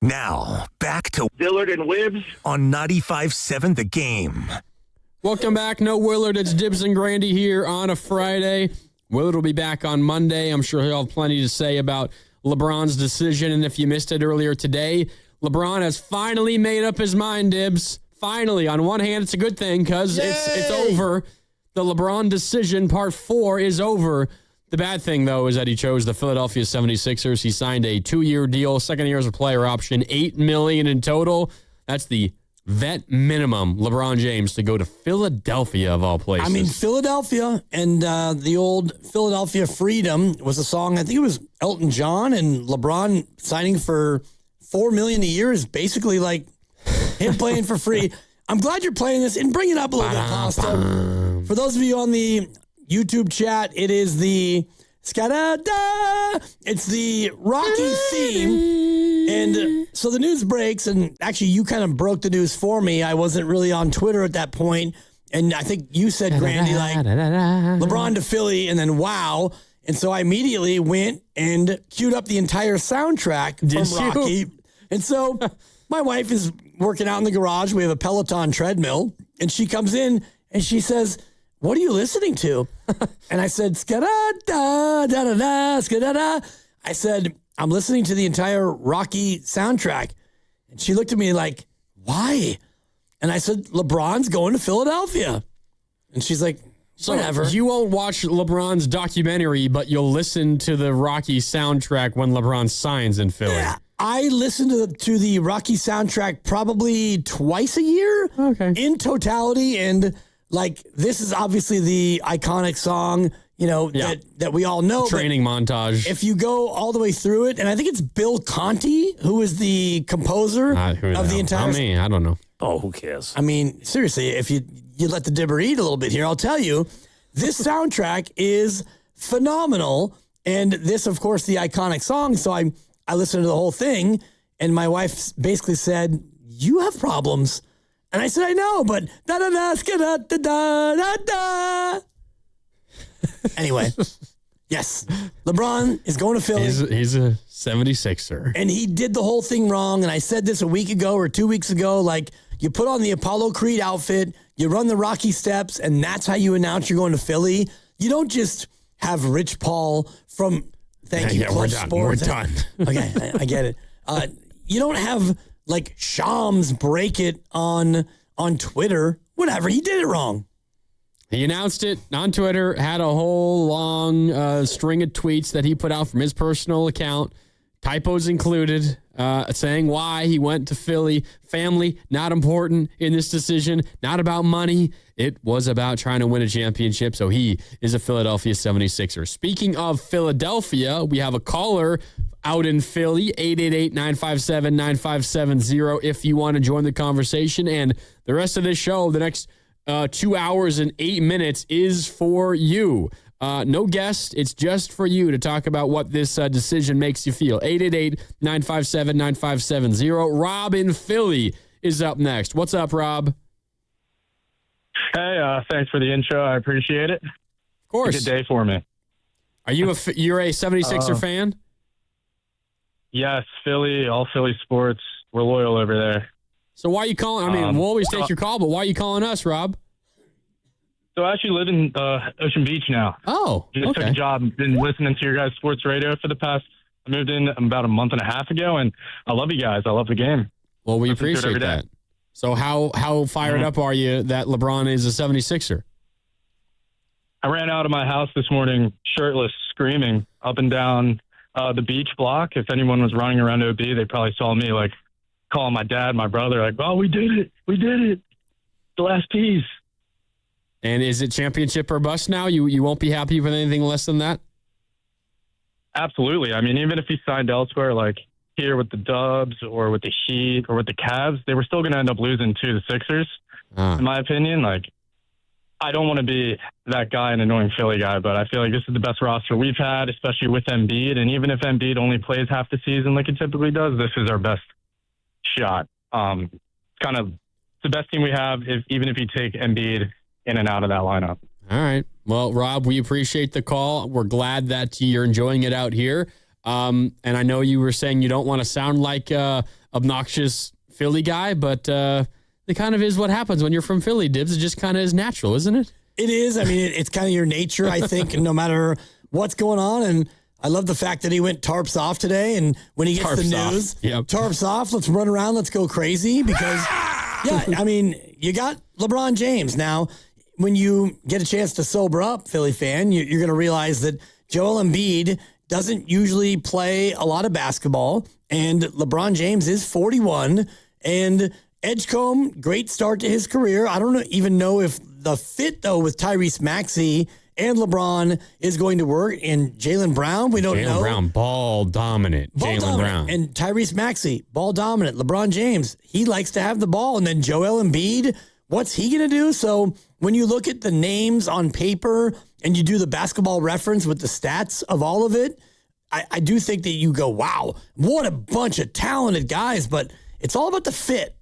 Now, back to Dillard and Wibbs on 95.7 The Game. Welcome back. No Willard. It's Dibs and Grandy here on a Friday. Willard will be back on Monday. I'm sure he'll have plenty to say about LeBron's decision. And if you missed it earlier today, LeBron has finally made up his mind, Dibs. Finally. On one hand, it's a good thing because it's over. The LeBron decision, part 4, is over. The bad thing, though, is that he chose the Philadelphia 76ers. He signed a 2-year deal, second year as a player option, $8 million in total. That's the vet minimum, LeBron James, to go to Philadelphia, of all places. I mean, Philadelphia and the old Philadelphia Freedom was a song, I think it was Elton John, and LeBron signing for $4 million a year is basically like him playing for free. I'm glad you're playing this, and bring it up a little bit, Costa. For those of you on the YouTube chat, it is the Ska-da-da. It's the Rocky theme. And so the news breaks, and actually you kind of broke the news for me. I wasn't really on Twitter at that point. And I think you said, Grandy, like, LeBron to Philly, and then wow. And so I immediately went and queued up the entire soundtrack from Rocky. And so my wife is working out in the garage. We have a Peloton treadmill. And she comes in and she says, what are you listening to? And I said, ska-da-da-da-da-da, ska-da-da. I said, I'm listening to the entire Rocky soundtrack. And she looked at me like, why? And I said, LeBron's going to Philadelphia. And she's like, whatever. So you won't watch LeBron's documentary, but you'll listen to the Rocky soundtrack when LeBron signs in Philly. Yeah, I listen to the Rocky soundtrack probably twice a year in totality. And like, this is obviously the iconic song, that we all know. Training montage. If you go all the way through it, and I think it's Bill Conti, who is the composer of the entire... I don't know. Oh, who cares? I mean, seriously, if you let the dibber eat a little bit here, I'll tell you, this soundtrack is phenomenal. And this, of course, the iconic song. So I listened to the whole thing, and my wife basically said, you have problems. And I said, I know, but da-da-da-da-da-da-da. Anyway, yes, LeBron is going to Philly. He's a 76er. And he did the whole thing wrong. And I said this a week ago or 2 weeks ago, like, you put on the Apollo Creed outfit, you run the Rocky steps, and that's how you announce you're going to Philly. You don't just have Rich Paul from Club Sports. We're done. Okay, I get it. You don't have like Shams break it on Twitter. Whatever, he did it wrong. He announced it on Twitter, had a whole long string of tweets that he put out from his personal account, typos included, saying why he went to Philly. Family, not important in this decision, not about money. It was about trying to win a championship, so he is a Philadelphia 76er. Speaking of Philadelphia, we have a caller out in Philly, 888-957-9570 if you want to join the conversation. And the rest of this show, the next 2 hours and 8 minutes is for you. No guest. It's just for you to talk about what this decision makes you feel. 888-957-9570. Rob in Philly is up next. What's up, Rob? Hey, thanks for the intro. I appreciate it. Of course. It's a good day for me. Are you you're a 76er fan? Yes, Philly, all Philly sports. We're loyal over there. So why are you calling? I mean, we'll always take your call, but why are you calling us, Rob? So I actually live in Ocean Beach now. Oh, Just took a job. Been listening to your guys' sports radio for the past. I moved in about a month and a half ago, and I love you guys. I love the game. Well, we appreciate that. So how fired up are you that LeBron is a 76er? I ran out of my house this morning shirtless, screaming up and down the beach block. If anyone was running around OB, they probably saw me like calling my dad, my brother, like, "Oh, we did it! We did it! The last piece." And is it championship or bust now? You won't be happy with anything less than that? Absolutely. I mean, even if he signed elsewhere, like here with the Dubs or with the Heat or with the Cavs, they were still going to end up losing to the Sixers, in my opinion. Like, I don't want to be that guy, an annoying Philly guy, but I feel like this is the best roster we've had, especially with Embiid. And even if Embiid only plays half the season like it typically does, this is our best shot. It's the best team we have, even if you take Embiid in and out of that lineup. All right. Well, Rob, we appreciate the call. We're glad that you're enjoying it out here. And I know you were saying you don't want to sound like a obnoxious Philly guy, but it kind of is what happens when you're from Philly, Dibs. It just kind of is natural, isn't it? It is. I mean, it's kind of your nature, I think, no matter what's going on. And I love the fact that he went tarps off today. And when he gets the news, tarps off, let's run around, let's go crazy. Because, I mean, you got LeBron James. Now, when you get a chance to sober up, Philly fan, you're going to realize that Joel Embiid doesn't usually play a lot of basketball. And LeBron James is 41. And Edgecombe, great start to his career. I don't even know if the fit, though, with Tyrese Maxey and LeBron is going to work. And Jaylen Brown, we don't know. Jaylen Brown, ball dominant. Jaylen Brown. And Tyrese Maxey, ball dominant. LeBron James, he likes to have the ball. And then Joel Embiid, what's he going to do? So when you look at the names on paper and you do the basketball reference with the stats of all of it, I do think that you go, wow, what a bunch of talented guys. But it's all about the fit.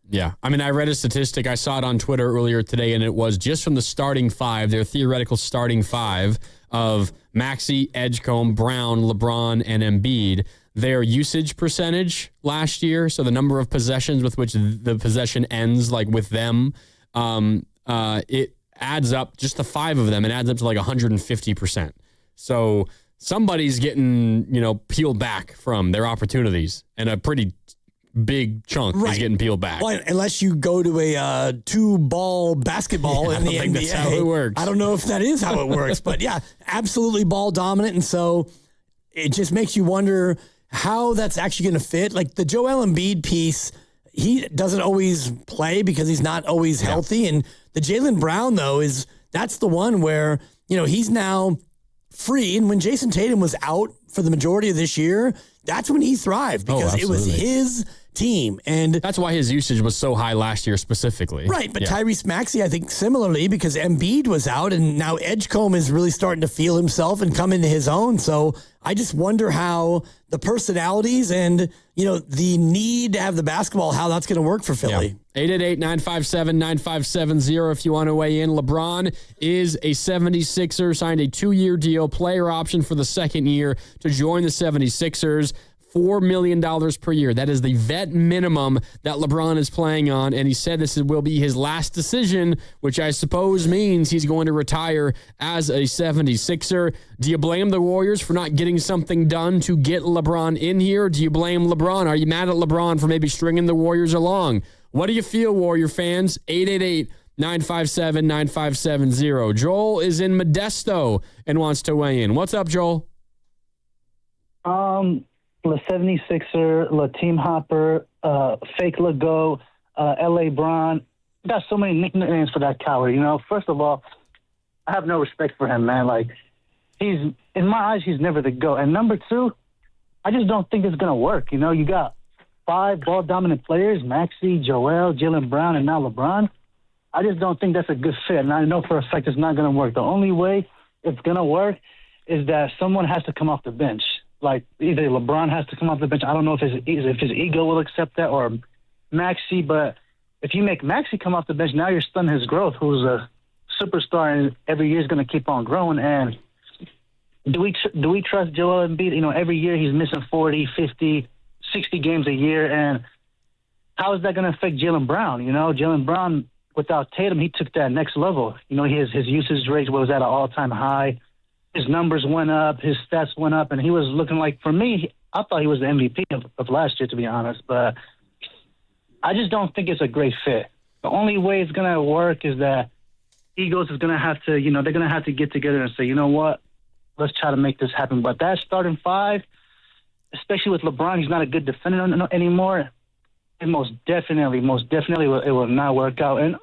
Yeah. I mean, I read a statistic. I saw it on Twitter earlier today, and it was just from the starting five, their theoretical starting five of Maxey, Edgecombe, Brown, LeBron, and Embiid, their usage percentage last year, so the number of possessions with which the possession ends, like with them, it adds up, just the 5 of them, it adds up to like 150%. So somebody's getting, peeled back from their opportunities, and a pretty big chunk is getting peeled back. Well, unless you go to a 2-ball basketball in the NBA. That's how it works. I don't know if that is how it works, but yeah, absolutely ball dominant. And so it just makes you wonder how that's actually going to fit. Like the Joel Embiid piece, he doesn't always play because he's not always healthy. And the Jaylen Brown, though, that's the one where, he's now free. And when Jason Tatum was out for the majority of this year, that's when he thrived because it was his team. And that's why his usage was so high last year specifically. Right. But Tyrese Maxey, I think similarly, because Embiid was out and now Edgecombe is really starting to feel himself and come into his own. So I just wonder how the personalities and, the need to have the basketball, how that's going to work for Philly. 888-957-9570 if you want to weigh in. LeBron is a 76er, signed a 2-year deal, player option for the second year to join the 76ers. $4 million per year. That is the vet minimum that LeBron is playing on, and he said this will be his last decision, which I suppose means he's going to retire as a 76er. Do you blame the Warriors for not getting something done to get LeBron in here? Do you blame LeBron? Are you mad at LeBron for maybe stringing the Warriors along? What do you feel, Warrior fans? 888-957-9570. Joel is in Modesto and wants to weigh in. What's up, Joel? Le 76er, Le Team Hopper, Fake Lego, LA Bron. Got so many nicknames for that coward. First of all, I have no respect for him, man. Like, in my eyes, he's never the GOAT. And number 2, I just don't think it's going to work. You got 5 ball-dominant players, Maxey, Joel, Jaylen Brown, and now LeBron. I just don't think that's a good fit. And I know for a fact it's not going to work. The only way it's going to work is that someone has to come off the bench. Like, either LeBron has to come off the bench. I don't know if his ego will accept that, or Maxey. But if you make Maxey come off the bench, now you're stunning his growth, who's a superstar, and every year is going to keep on growing. And do we trust Joel Embiid? Every year he's missing 40, 50, 60 games a year. And how is that going to affect Jaylen Brown? Jaylen Brown, without Tatum, he took that next level. His usage rate was at an all-time high. His numbers went up, his stats went up, and he was looking like, for me, I thought he was the MVP of last year, to be honest. But I just don't think it's a great fit. The only way it's going to work is that egos is going to have to, they're going to have to get together and say, you know what, let's try to make this happen. But that starting 5, especially with LeBron, he's not a good defender anymore. And most definitely, it will not work out. And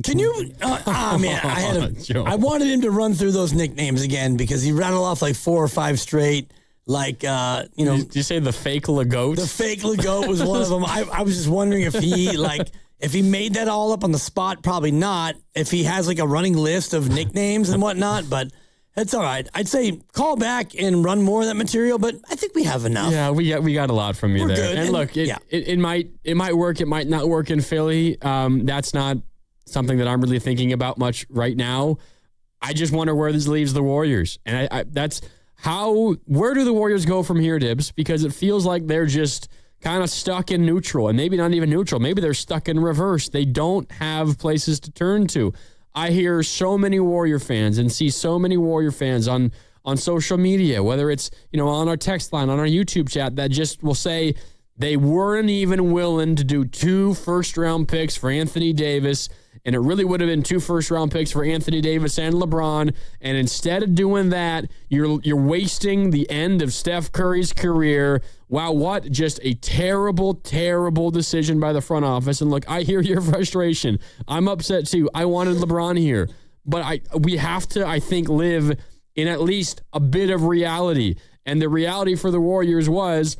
can you? Man, I wanted him to run through those nicknames again because he rattled off like 4 or 5 straight. Like, Did you say the fake Legoat? The fake Legoat was one of them. I was just wondering if he made that all up on the spot. Probably not. If he has like a running list of nicknames and whatnot, but it's all right. I'd say call back and run more of that material, but I think we have enough. Yeah, we got a lot from you. We're there. Good. And look, it might work. It might not work in Philly. That's not something that I'm really thinking about much right now. I just wonder where this leaves the Warriors. And where do the Warriors go from here, Dibs? Because it feels like they're just kind of stuck in neutral, and maybe not even neutral. Maybe they're stuck in reverse. They don't have places to turn to. I hear so many Warrior fans and see so many Warrior fans on social media, whether it's, on our text line, on our YouTube chat, that just will say they weren't even willing to do 2 first-round picks for Anthony Davis. And it really would have been 2 first-round picks for Anthony Davis and LeBron. And instead of doing that, you're wasting the end of Steph Curry's career. Wow, what just a terrible, terrible decision by the front office. And look, I hear your frustration. I'm upset too. I wanted LeBron here. But we have to, I think, live in at least a bit of reality. And the reality for the Warriors was,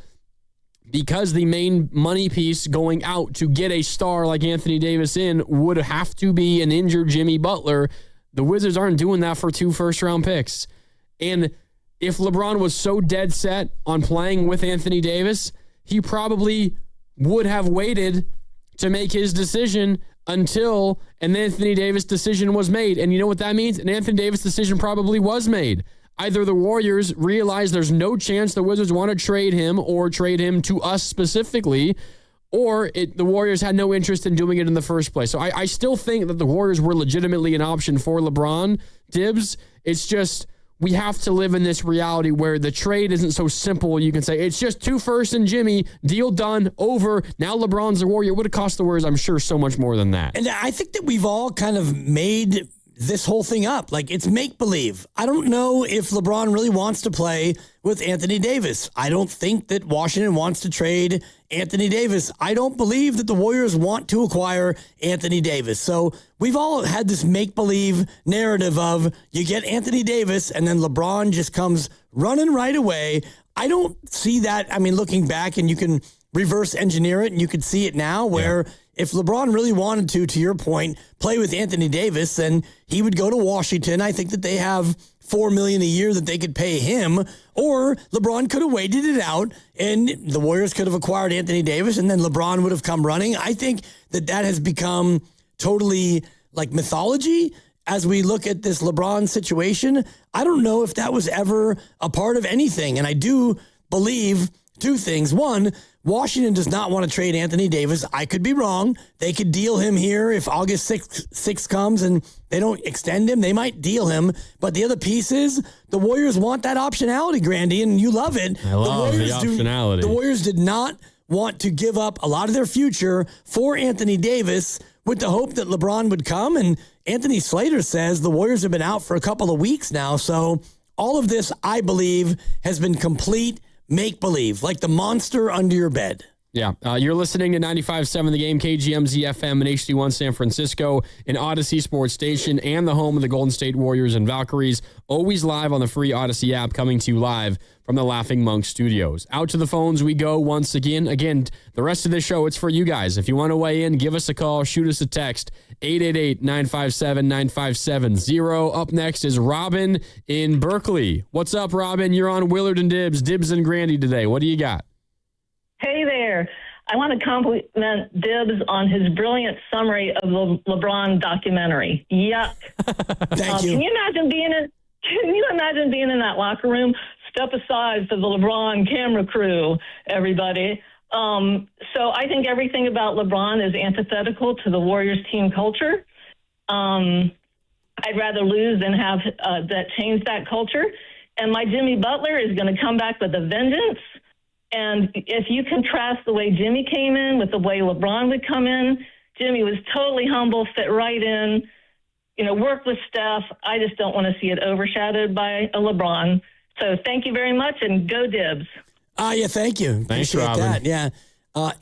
because the main money piece going out to get a star like Anthony Davis in would have to be an injured Jimmy Butler, the Wizards aren't doing that for 2 first-round picks. And if LeBron was so dead set on playing with Anthony Davis, he probably would have waited to make his decision until an Anthony Davis decision was made. And you know what that means? An Anthony Davis decision probably was made. Either the Warriors realize there's no chance the Wizards want to trade him or trade him to us specifically, or the Warriors had no interest in doing it in the first place. So I still think that the Warriors were legitimately an option for LeBron, Dibs. It's just we have to live in this reality where the trade isn't so simple. You can say it's just 2 firsts and Jimmy, deal done, over. Now LeBron's a Warrior. It would have cost the Warriors, I'm sure, so much more than that. And I think that we've all kind of made this whole thing up. Like, it's make-believe. I don't know if LeBron really wants to play with Anthony Davis. I don't think that Washington wants to trade Anthony Davis. I don't believe that the Warriors want to acquire Anthony Davis. So we've all had this make-believe narrative of you get Anthony Davis and then LeBron just comes running right away. I don't see that. I mean, looking back, and you can reverse engineer it and you can see it now where if LeBron really wanted to your point, play with Anthony Davis, then he would go to Washington. I think that they have $4 million a year that they could pay him, or LeBron could have waited it out and the Warriors could have acquired Anthony Davis and then LeBron would have come running. I think that has become totally like mythology as we look at this LeBron situation. I don't know if that was ever a part of anything. And I do believe 2 things. One, Washington does not want to trade Anthony Davis. I could be wrong. They could deal him here if August 6th comes and they don't extend him. They might deal him. But the other piece is the Warriors want that optionality, Grandy, and you love it. I love the optionality. The Warriors did not want to give up a lot of their future for Anthony Davis with the hope that LeBron would come. And Anthony Slater says the Warriors have been out for a couple of weeks now. So all of this, I believe, has been complete make-believe, like the monster under your bed. Yeah, you're listening to 95.7 The Game, KGMZ FM and HD1 San Francisco, an Odyssey sports station, and the home of the Golden State Warriors and Valkyries. Always live on the free Odyssey app, coming to you live from the Laughing Monk Studios. Out to the phones we go once again. Again, the rest of this show, it's for you guys. If you want to weigh in, give us a call, shoot us a text, 888-957-9570. Up next is Robin in Berkeley. What's up, Robin? You're on Willard and Dibs and Grandy today. What do you got? Hey there. I want to compliment Dibs on his brilliant summary of the LeBron documentary. Yuck. Thank you. Can you imagine being in that locker room? Step aside for the LeBron camera crew, everybody. So I think everything about LeBron is antithetical to the Warriors team culture. I'd rather lose than have that change that culture. And my Jimmy Butler is going to come back with a vengeance. And if you contrast the way Jimmy came in with the way LeBron would come in, Jimmy was totally humble, fit right in, worked with Steph. I just don't want to see it overshadowed by a LeBron. So thank you very much, and go Dibs. Yeah, thank you. Thanks, Appreciate Robin. that. Yeah.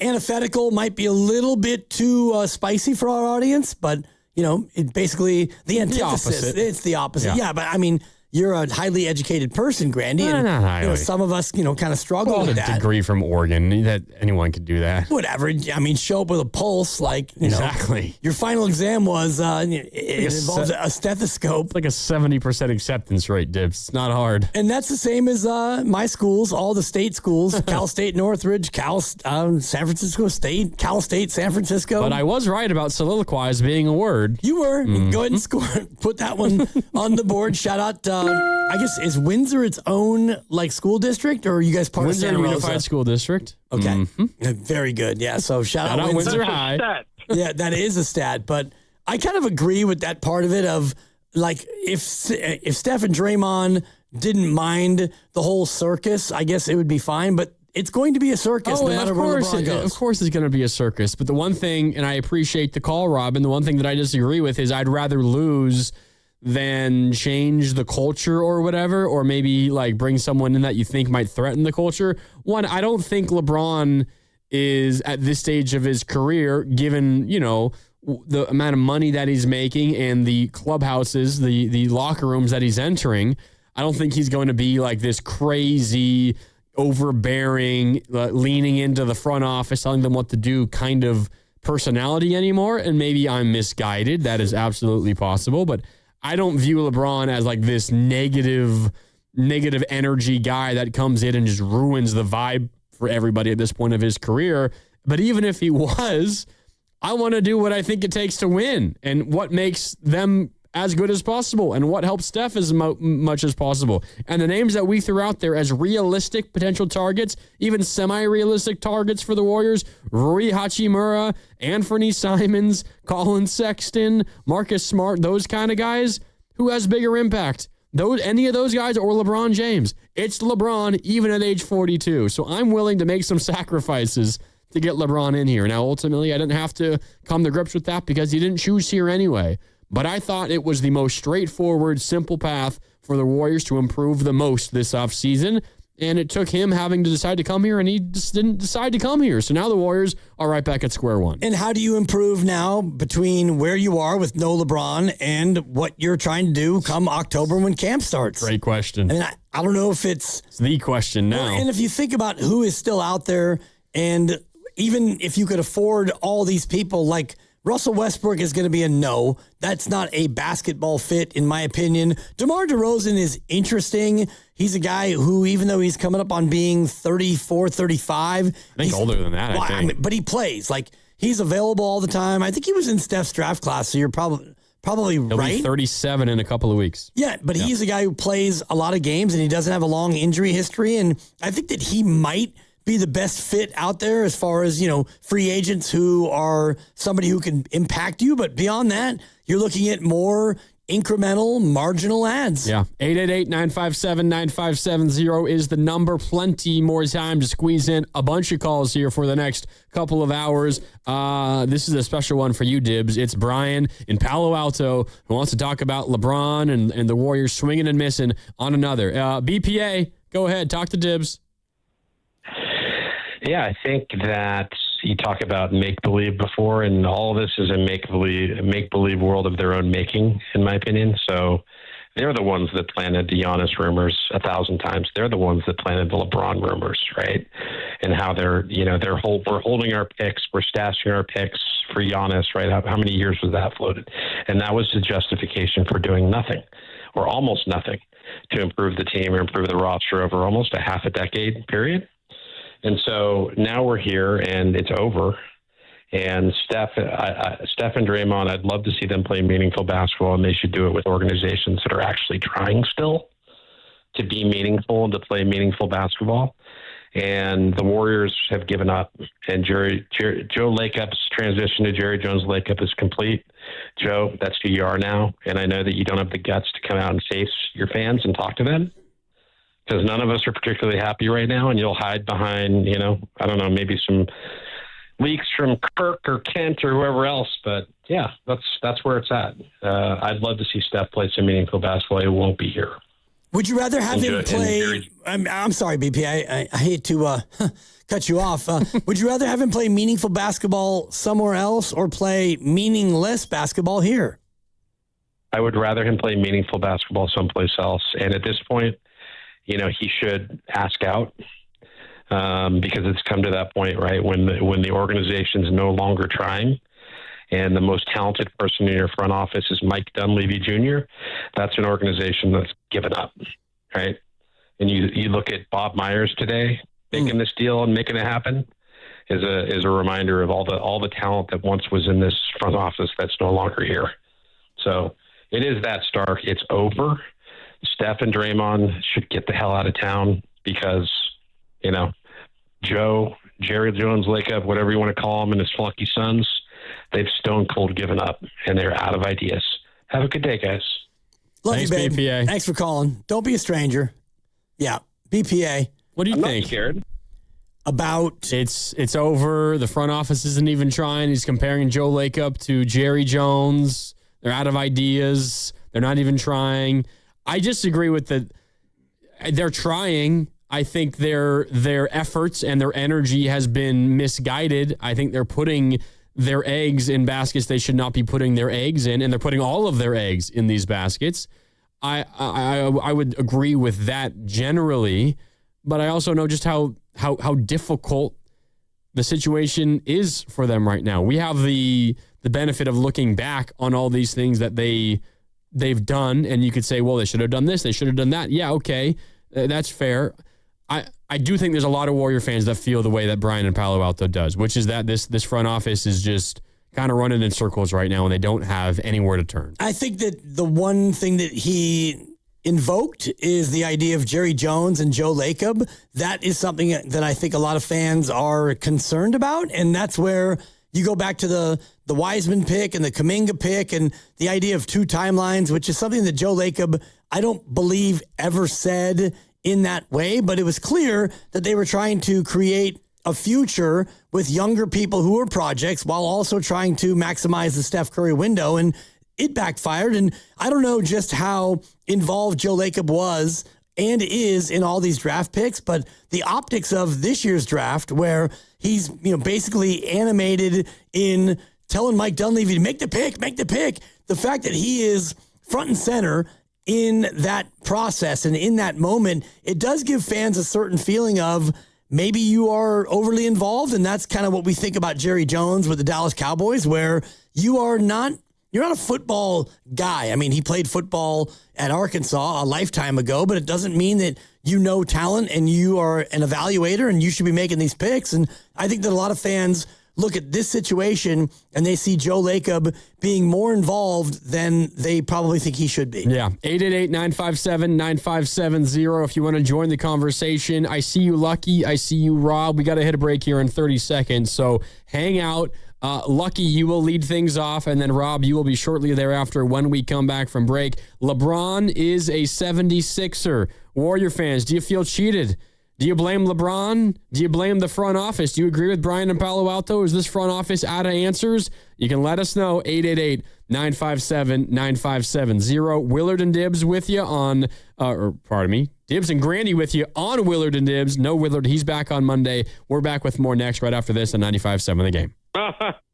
Antithetical might be a little bit too spicy for our audience, but, it basically the antithesis. It's the opposite. Yeah, but I mean, you're a highly educated person, Grandy. And, not highly. Some of us, kind of struggle with that. A degree from Oregon, that anyone could do that. Whatever. I mean, show up with a pulse, like, Exactly. Your final exam was, it involves a stethoscope. It's like a 70% acceptance rate, Dibs. It's not hard. And that's the same as my schools, all the state schools, Cal State Northridge, San Francisco State, Cal State San Francisco. But I was right about soliloquize being a word. You were. Go ahead and score. Put that one on the board. Shout out, I guess, is Windsor its own school district, or are you guys part Windsor of Santa Rosa? Unified School District. Okay. Mm-hmm. Very good. Yeah. So shout out Windsor High. Yeah, that is a stat. But I kind of agree with that part of it of if Steph and Draymond didn't mind the whole circus, I guess it would be fine. But it's going to be a circus no matter where LeBron goes. Of course it's going to be a circus. But the one thing, and I appreciate the call, Robin, the one thing that I disagree with is I'd rather lose than change the culture or whatever, or maybe bring someone in that you think might threaten the culture. One, I don't think LeBron is at this stage of his career, given, the amount of money that he's making and the clubhouses, the locker rooms that he's entering. I don't think he's going to be this crazy, overbearing, leaning into the front office, telling them what to do kind of personality anymore. And maybe I'm misguided. That is absolutely possible. But I don't view LeBron as this negative energy guy that comes in and just ruins the vibe for everybody at this point of his career. But even if he was, I want to do what I think it takes to win. And what makes them as good as possible and what helps Steph as much as possible. And the names that we threw out there as realistic potential targets, even semi-realistic targets for the Warriors, Rui Hachimura, Anthony Simons, Colin Sexton, Marcus Smart, those kind of guys, who has bigger impact? Any of those guys or LeBron James? It's LeBron, even at age 42. So I'm willing to make some sacrifices to get LeBron in here. Now, ultimately, I didn't have to come to grips with that because he didn't choose here anyway. But I thought it was the most straightforward, simple path for the Warriors to improve the most this offseason. And it took him having to decide to come here, and he just didn't decide to come here. So now the Warriors are right back at square one. And how do you improve now between where you are with no LeBron and what you're trying to do come October when camp starts? Great question. I mean, I don't know if it's the question now. And if you think about who is still out there, and even if you could afford all these people, like Russell Westbrook is going to be a no. That's not a basketball fit, in my opinion. DeMar DeRozan is interesting. He's a guy who, even though he's coming up on being 34, 35. I think older than that, I think. But he plays. Like, he's available all the time. I think he was in Steph's draft class, so you're probably He'll right. Be 37 in a couple of weeks. Yeah, but he's a guy who plays a lot of games, and he doesn't have a long injury history. And I think that he might be the best fit out there as far as, free agents who are somebody who can impact you. But beyond that, you're looking at more incremental, marginal ads. Yeah. 888-957-9570 is the number. Plenty more time to squeeze in a bunch of calls here for the next couple of hours. This is a special one for you, Dibs. It's Brian in Palo Alto who wants to talk about LeBron and the Warriors swinging and missing on another. BPA, go ahead. Talk to Dibs. Yeah, I think that you talk about make-believe before, and all of this is a make-believe world of their own making, in my opinion. So they're the ones that planted the Giannis rumors 1,000 times. They're the ones that planted the LeBron rumors, right? And how we're holding our picks, we're stashing our picks for Giannis, right? How many years was that floated? And that was the justification for doing nothing, or almost nothing, to improve the team or improve the roster over almost a half a decade period. And so now we're here, and it's over. And Steph and Draymond, I'd love to see them play meaningful basketball, and they should do it with organizations that are actually trying still to be meaningful and to play meaningful basketball. And the Warriors have given up. And Joe Lakeup's transition to Jerry Jones Lakeup is complete. Joe, that's who you are now. And I know that you don't have the guts to come out and face your fans and talk to them, because none of us are particularly happy right now, and you'll hide behind, I don't know, maybe some leaks from Kirk or Kent or whoever else. But yeah, that's where it's at. I'd love to see Steph play some meaningful basketball. It won't be here. Would you rather have him play? I'm sorry, BP. I hate to cut you off. Would you rather have him play meaningful basketball somewhere else or play meaningless basketball here? I would rather him play meaningful basketball someplace else. And at this point, he should ask out because it's come to that point, right? When the organization's no longer trying, and the most talented person in your front office is Mike Dunleavy Jr., that's an organization that's given up, right? And you look at Bob Myers today making this deal and making it happen is a reminder of all the talent that once was in this front office that's no longer here. So it is that stark. It's over. Steph and Draymond should get the hell out of town because, Jerry Jones Lakeup, whatever you want to call him, and his flunky sons, they've stone cold given up, and they're out of ideas. Have a good day, guys. Love you, babe. BPA. Thanks for calling. Don't be a stranger. Yeah, BPA. What do you think? Not scared. About it's over. The front office isn't even trying. He's comparing Joe Lakeup to Jerry Jones. They're out of ideas. They're not even trying. I disagree with they're trying. I think their efforts and their energy has been misguided. I think they're putting their eggs in baskets they should not be putting their eggs in, and they're putting all of their eggs in these baskets. I would agree with that generally, but I also know just how difficult the situation is for them right now. We have the benefit of looking back on all these things that they've done, and you could say, well, they should have done this, they should have done that. Yeah, okay, that's fair. I do think there's a lot of Warrior fans that feel the way that Brian in Palo Alto does, which is that this front office is just kind of running in circles right now and they don't have anywhere to turn. I think that the one thing that he invoked is the idea of Jerry Jones and Joe Lacob. That is something that I think a lot of fans are concerned about, and that's where you go back to the Wiseman pick and the Kuminga pick and the idea of two timelines, which is something that Joe Lacob, I don't believe, ever said in that way, but it was clear that they were trying to create a future with younger people who were projects while also trying to maximize the Steph Curry window, and it backfired. And I don't know just how involved Joe Lacob was and is in all these draft picks, but the optics of this year's draft, where he's basically animated in telling Mike Dunleavy to make the pick, the fact that he is front and center in that process and in that moment, it does give fans a certain feeling of maybe you are overly involved. And that's kind of what we think about Jerry Jones with the Dallas Cowboys, where you're not a football guy. I mean, he played football at Arkansas a lifetime ago, but it doesn't mean that you know talent and you are an evaluator and you should be making these picks. And I think that a lot of fans look at this situation and they see Joe Lacob being more involved than they probably think he should be. Yeah. 888-957-9570 if you want to join the conversation. I see you, Lucky. I see you, Rob. We got to hit a break here in 30 seconds, so hang out. Lucky, you will lead things off, and then Rob, you will be shortly thereafter when we come back from break. LeBron is a 76er. Warrior fans, do you feel cheated? Do you blame LeBron? Do you blame the front office? Do you agree with Brian in Palo Alto? Is this front office out of answers? You can let us know. 888-957-9570. Willard and Dibs with you on, Dibs and Grandy with you on Willard and Dibs. No Willard, he's back on Monday. We're back with more next right after this on 95.7 The Game.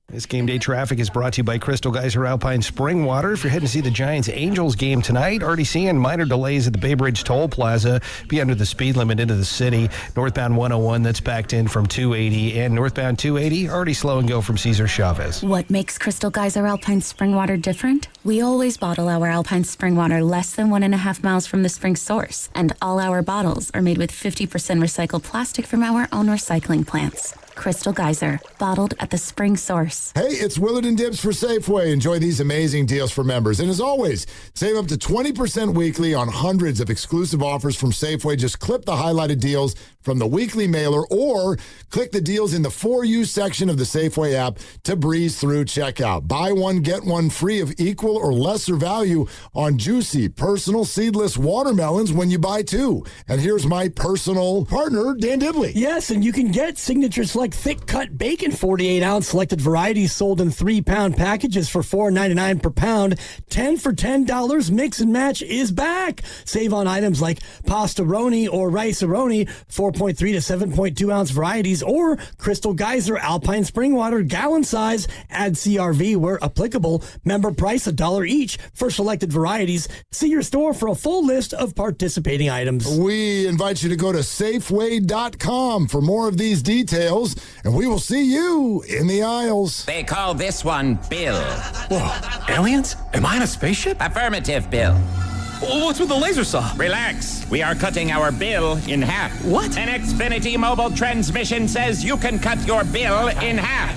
This game day traffic is brought to you by Crystal Geyser Alpine Spring Water. If you're heading to see the Giants-Angels game tonight, already seeing minor delays at the Bay Bridge Toll Plaza. Be under the speed limit into the city. Northbound 101, that's backed in from 280. And northbound 280, already slow and go from Cesar Chavez. What makes Crystal Geyser Alpine Spring Water different? We always bottle our Alpine Spring Water less than 1.5 miles from the spring source. And all our bottles are made with 50% recycled plastic from our own recycling plants. Crystal Geyser, bottled at the spring source. Hey, it's Willard and Dibs for Safeway. Enjoy these amazing deals for members. And as always, save up to 20% weekly on hundreds of exclusive offers from Safeway. Just clip the highlighted deals from the weekly mailer or click the deals in the For You section of the Safeway app to breeze through checkout. Buy one, get one free of equal or lesser value on juicy, personal, seedless watermelons when you buy two. And here's my personal partner, Dan Dibley. Yes, and you can get Signature Select thick-cut bacon 48-ounce selected varieties sold in 3-pound packages for $4.99 per pound. 10 for $10 mix and match is back. Save on items like pasta-roni or rice-a-roni, 4.3 to 7.2 ounce varieties, or Crystal Geyser Alpine Spring Water gallon size. Add CRV where applicable. Member price $1 each for selected varieties. See your store for a full list of participating items. We invite you to go to Safeway.com for more of these details, and we will see you in the aisles. They call this one Bill. Whoa, aliens? Am I in a spaceship? Affirmative, Bill. What's with the laser saw? Relax. We are cutting our bill in half. What? An Xfinity mobile transmission says you can cut your bill in half.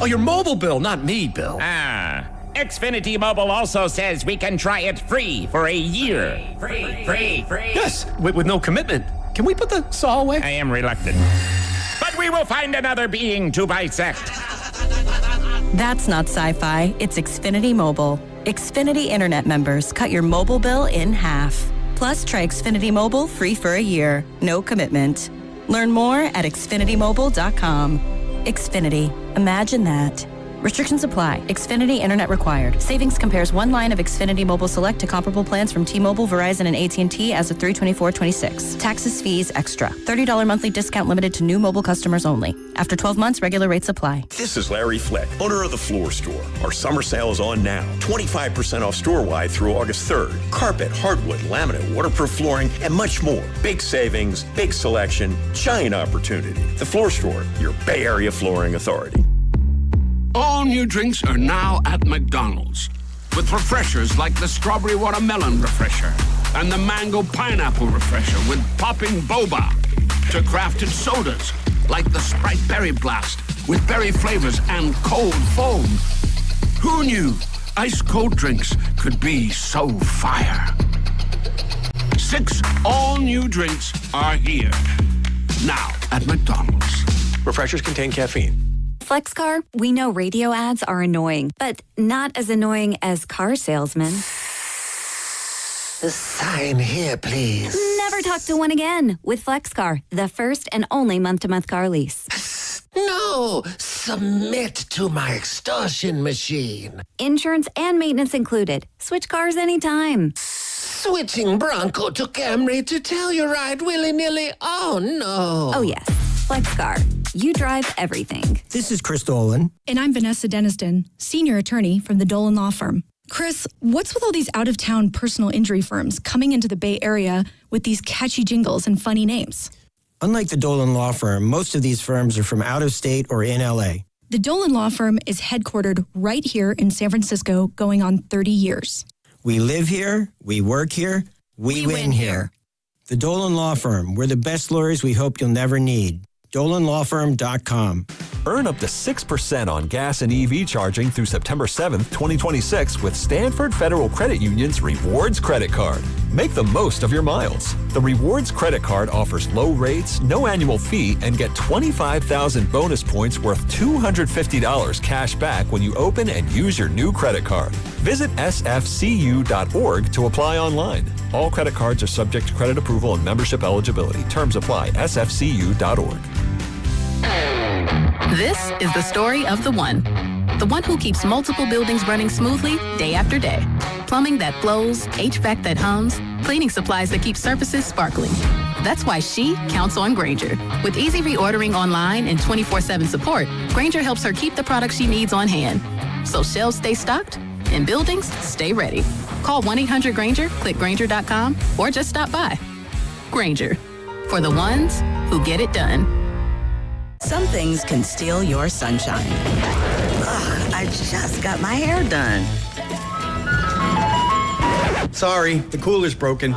Oh, your mobile bill, not me, Bill. Xfinity Mobile also says we can try it free for a year. Free. Yes, with no commitment. Can we put the saw away? I am reluctant. But we will find another being to bisect. That's not sci-fi, it's Xfinity Mobile. Xfinity Internet members cut your mobile bill in half. Plus, try Xfinity Mobile free for a year. No commitment. Learn more at xfinitymobile.com. Xfinity. Imagine that. Restrictions apply. Xfinity Internet required. Savings compares one line of Xfinity Mobile Select to comparable plans from T-Mobile, Verizon, and AT&T as of 3/24/26. Taxes, fees, extra. $30 monthly discount limited to new mobile customers only. After 12 months, regular rates apply. This is Larry Flick, owner of The Floor Store. Our summer sale is on now. 25% off store-wide through August 3rd. Carpet, hardwood, laminate, waterproof flooring, and much more. Big savings, big selection, giant opportunity. The Floor Store, your Bay Area flooring authority. All new drinks are now at McDonald's, with refreshers like the Strawberry Watermelon Refresher and the Mango Pineapple Refresher with popping boba, to crafted sodas like the Sprite Berry Blast with berry flavors and cold foam. Who knew ice cold drinks could be so fire? 6 all-new drinks are here. Now at McDonald's. Refreshers contain caffeine. FlexCar, we know radio ads are annoying, but not as annoying as car salesmen. Sign here, please. Never talk to one again with FlexCar, the first and only month-to-month car lease. No, submit to my extortion machine. Insurance and maintenance included. Switch cars anytime. Switching Bronco to Camry to tell you ride willy-nilly? Oh, no. Oh, yes. FlexCar. You drive everything. This is Chris Dolan. And I'm Vanessa Deniston, senior attorney from the Dolan Law Firm. Chris, what's with all these out-of-town personal injury firms coming into the Bay Area with these catchy jingles and funny names? Unlike the Dolan Law Firm, most of these firms are from out of state or in L.A. The Dolan Law Firm is headquartered right here in San Francisco, going on 30 years. We live here, we work here, we win here. The Dolan Law Firm, we're the best lawyers we hope you'll never need. DolanLawFirm.com. Earn up to 6% on gas and EV charging through September 7th, 2026 with Stanford Federal Credit Union's Rewards Credit Card. Make the most of your miles. The Rewards Credit Card offers low rates, no annual fee, and get 25,000 bonus points worth $250 cash back when you open and use your new credit card. Visit sfcu.org to apply online. All credit cards are subject to credit approval and membership eligibility. Terms apply. sfcu.org. This is the story of the one who keeps multiple buildings running smoothly day after day. Plumbing that flows, HVAC that hums, cleaning supplies that keep surfaces sparkling. That's why she counts on Grainger. With easy reordering online and 24/7 support, Grainger helps her keep the products she needs on hand. So shelves stay stocked and buildings stay ready. Call 1-800-GRAINGER, click Grainger.com, or just stop by. Grainger, for the ones who get it done. Some things can steal your sunshine. Ugh, I just got my hair done. Sorry, the cooler's broken.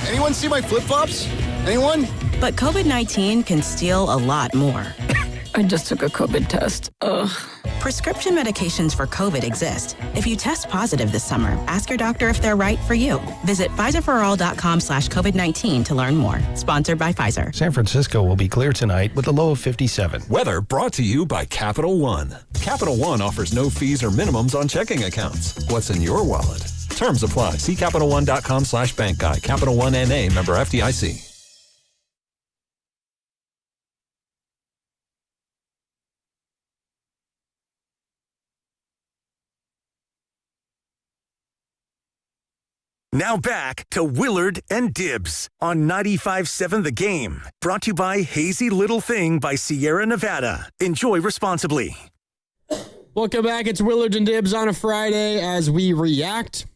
Anyone see my flip-flops? Anyone? But COVID-19 can steal a lot more. I just took a COVID test. Ugh. Prescription medications for COVID exist. If you test positive this summer, ask your doctor if they're right for you. Visit PfizerForAll.com/COVID-19 to learn more. Sponsored by Pfizer. San Francisco will be clear tonight with a low of 57. Weather brought to you by Capital One. Capital One offers no fees or minimums on checking accounts. What's in your wallet? Terms apply. See CapitalOne.com/bank guide. Capital One NA, member FDIC. Now back to Willard and Dibbs on 95.7 The Game. Brought to you by Hazy Little Thing by Sierra Nevada. Enjoy responsibly. Welcome back. It's Willard and Dibbs on a Friday as we react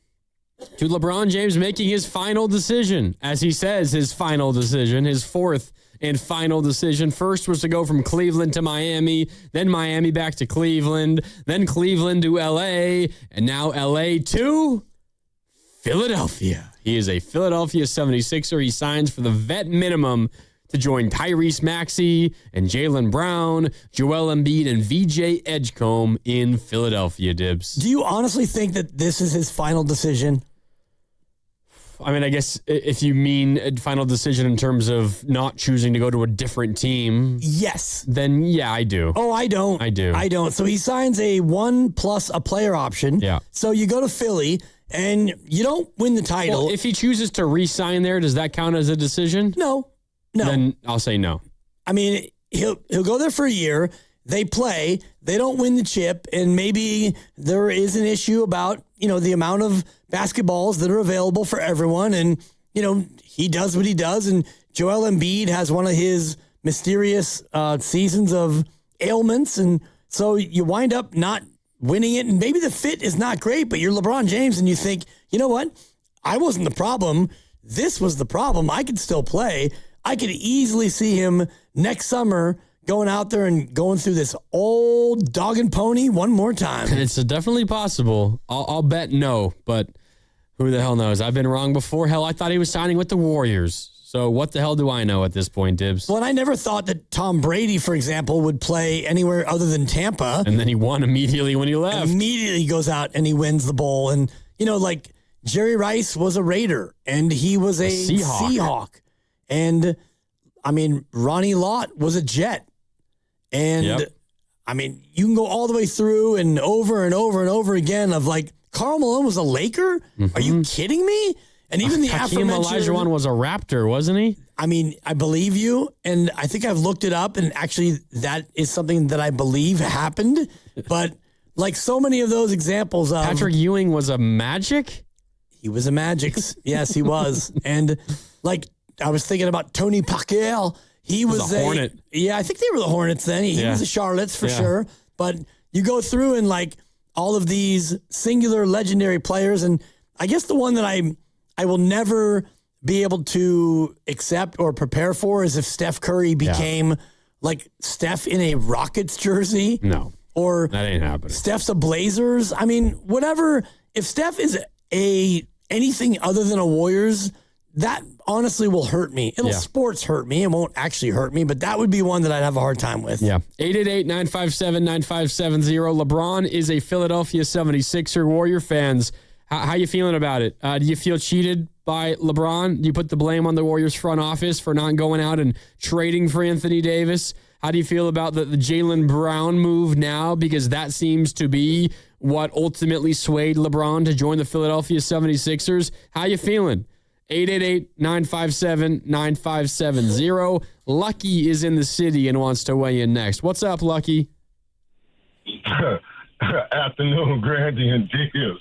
to LeBron James making his final decision. As he says, his final decision, his fourth and final decision. First was to go from Cleveland to Miami, then Miami back to Cleveland, then Cleveland to L.A., and now L.A. to Philadelphia. He is a Philadelphia 76er. He signs for the vet minimum to join Tyrese Maxey and Jaylen Brown, Joel Embiid, and VJ Edgecombe in Philadelphia, Dibbs. Do you honestly think that this is his final decision? I mean, I guess if you mean a final decision in terms of not choosing to go to a different team. Yes. Then, yeah, I do. Oh, I don't. I do. I don't. So he signs a 1 plus a player option. Yeah. So you go to Philly and you don't win the title. Well, if he chooses to re-sign there, does that count as a decision? No. Then I'll say no. I mean, he'll go there for a year. They play. They don't win the chip. And maybe there is an issue about, the amount of basketballs that are available for everyone. And, he does what he does. And Joel Embiid has one of his mysterious seasons of ailments. And so you wind up not winning it. And maybe the fit is not great, but you're LeBron James and you think, you know what? I wasn't the problem. This was the problem. I could still play. I could easily see him next summer going out there and going through this old dog and pony one more time. It's definitely possible. I'll bet no, but who the hell knows? I've been wrong before. Hell, I thought he was signing with the Warriors. So what the hell do I know at this point, Dibs? Well, I never thought that Tom Brady, for example, would play anywhere other than Tampa. And then he won immediately when he left. Immediately goes out and he wins the bowl. And, like Jerry Rice was a Raider and he was a Seahawk. And, Ronnie Lott was a Jet. And, you can go all the way through and over and over and over again of like, Karl Malone was a Laker? Are you kidding me? And even the Hakeem Olajuwon was a Raptor, wasn't he? I believe you, and I think I've looked it up, and actually that is something that I believe happened. But like so many of those examples of... Patrick Ewing was a Magic? He was a Magic. Yes, he was. And like I was thinking about Tony Parker. He was a Hornet. Yeah, I think they were the Hornets then. He was the Charlottes for sure. But you go through and like all of these singular legendary players, and I guess the one that I will never be able to accept or prepare for is if Steph Curry became like Steph in a Rockets jersey. No. Or that ain't happening. Steph's a Blazers. Whatever. If Steph is anything other than a Warriors, that honestly will hurt me. It'll sports hurt me. It won't actually hurt me, but that would be one that I'd have a hard time with. Yeah. 888-957-9570. LeBron is a Philadelphia 76er. Warrior fans, how you feeling about it? Do you feel cheated by LeBron? Do you put the blame on the Warriors front office for not going out and trading for Anthony Davis? How do you feel about the Jaylen Brown move now? Because that seems to be what ultimately swayed LeBron to join the Philadelphia 76ers. How you feeling? 888-957-9570. Lucky is in the city and wants to weigh in next. What's up, Lucky? Afternoon, Grandy and Diaz.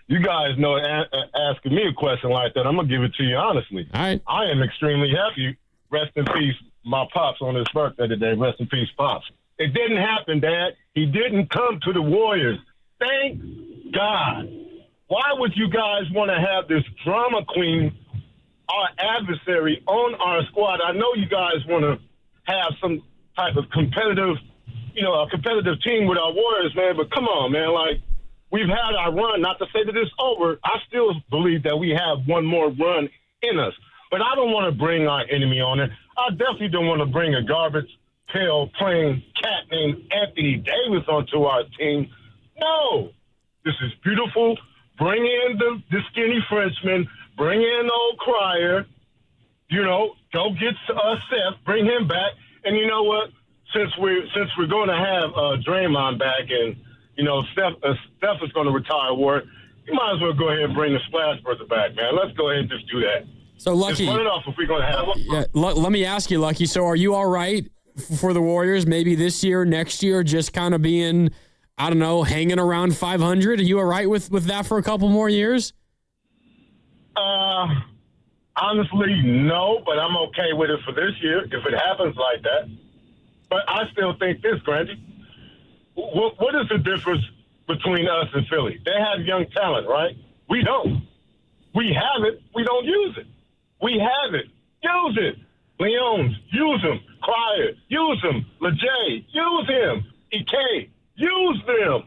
You guys know asking me a question like that, I'm going to give it to you honestly. All right. I am extremely happy. Rest in peace, my Pops on his birthday today. Rest in peace, Pops. It didn't happen, Dad. He didn't come to the Warriors. Thank God. Why would you guys want to have this drama queen, our adversary, on our squad? I know you guys want to have some type of competitive, a competitive team with our Warriors, man, but come on, man, like, we've had our run. Not to say that it's over. I still believe that we have one more run in us. But I don't want to bring our enemy on it. I definitely don't want to bring a garbage pail playing cat named Anthony Davis onto our team. No. This is beautiful. Bring in the skinny Frenchman. Bring in old Crier. Go get Seth. Bring him back. And you know what? Since we're going to have Draymond back and Steph is going to retire, Ward, you might as well go ahead and bring the Splash Brother back, man. Let's go ahead and just do that. So, Lucky, just run it off if we're going to have let me ask you, Lucky, so are you all right for the Warriors maybe this year, next year, just kind of being, I don't know, hanging around 500? Are you all right with that for a couple more years? Honestly, no, but I'm okay with it for this year if it happens like that. But I still think this, Grandy. What is the difference between us and Philly? They have young talent, right? We don't. We have it. We don't use it. We have it. Use it. Leons, use him. Crier, use him. LeJay, use him. Ike, use them.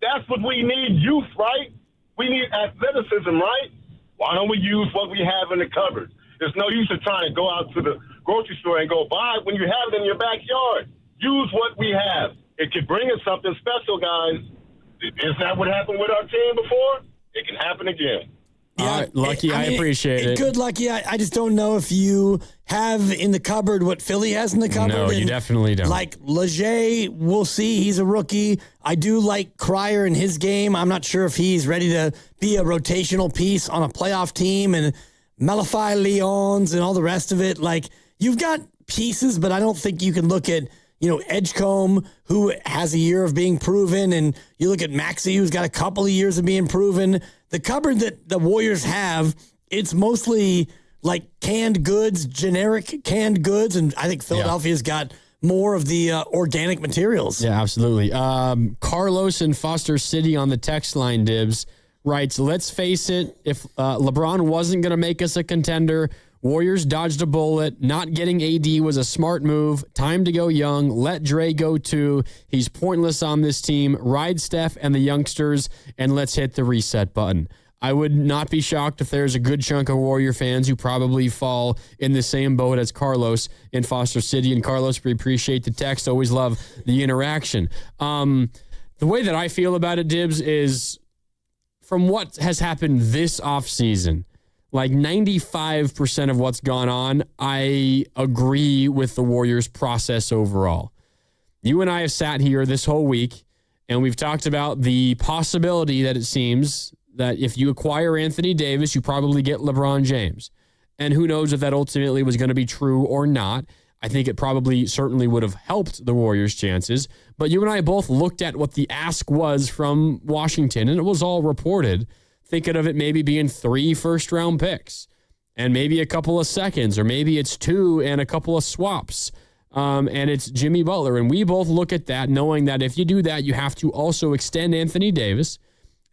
That's what we need, youth, right? We need athleticism, right? Why don't we use what we have in the cupboard? There's no use of trying to go out to the grocery store and go buy it when you have it in your backyard. Use what we have. It could bring us something special, guys. Isn't that what happened with our team before? It can happen again. Yeah, all right, Lucky, I appreciate it. Good, Lucky. I just don't know if you have in the cupboard what Philly has in the cupboard. No, you definitely don't. Like LeJay, we'll see. He's a rookie. I do like Crier in his game. I'm not sure if he's ready to be a rotational piece on a playoff team. And Malachi Leons and all the rest of it. Like, you've got pieces, but I don't think you can look at, Edgecombe, who has a year of being proven, and you look at Maxey, who's got a couple of years of being proven. The cupboard that the Warriors have, it's mostly like canned goods, generic canned goods, and I think Philadelphia's got more of the organic materials. Yeah, absolutely. Carlos in Foster City on the text line, Dibs, writes, let's face it, if LeBron wasn't going to make us a contender, Warriors dodged a bullet. Not getting AD was a smart move. Time to go young. Let Dre go too. He's pointless on this team. Ride Steph and the youngsters, and let's hit the reset button. I would not be shocked if there's a good chunk of Warrior fans who probably fall in the same boat as Carlos in Foster City. And Carlos, we appreciate the text. Always love the interaction. The way that I feel about it, Dibs, is from what has happened this offseason, like 95% of what's gone on, I agree with the Warriors' process overall. You and I have sat here this whole week, and we've talked about the possibility that it seems that if you acquire Anthony Davis, you probably get LeBron James. And who knows if that ultimately was going to be true or not. I think it probably certainly would have helped the Warriors' chances. But you and I both looked at what the ask was from Washington, and it was all reported, thinking of it maybe being 3 first-round picks and maybe a couple of seconds, or maybe it's 2 and a couple of swaps. And it's Jimmy Butler. And we both look at that knowing that if you do that, you have to also extend Anthony Davis.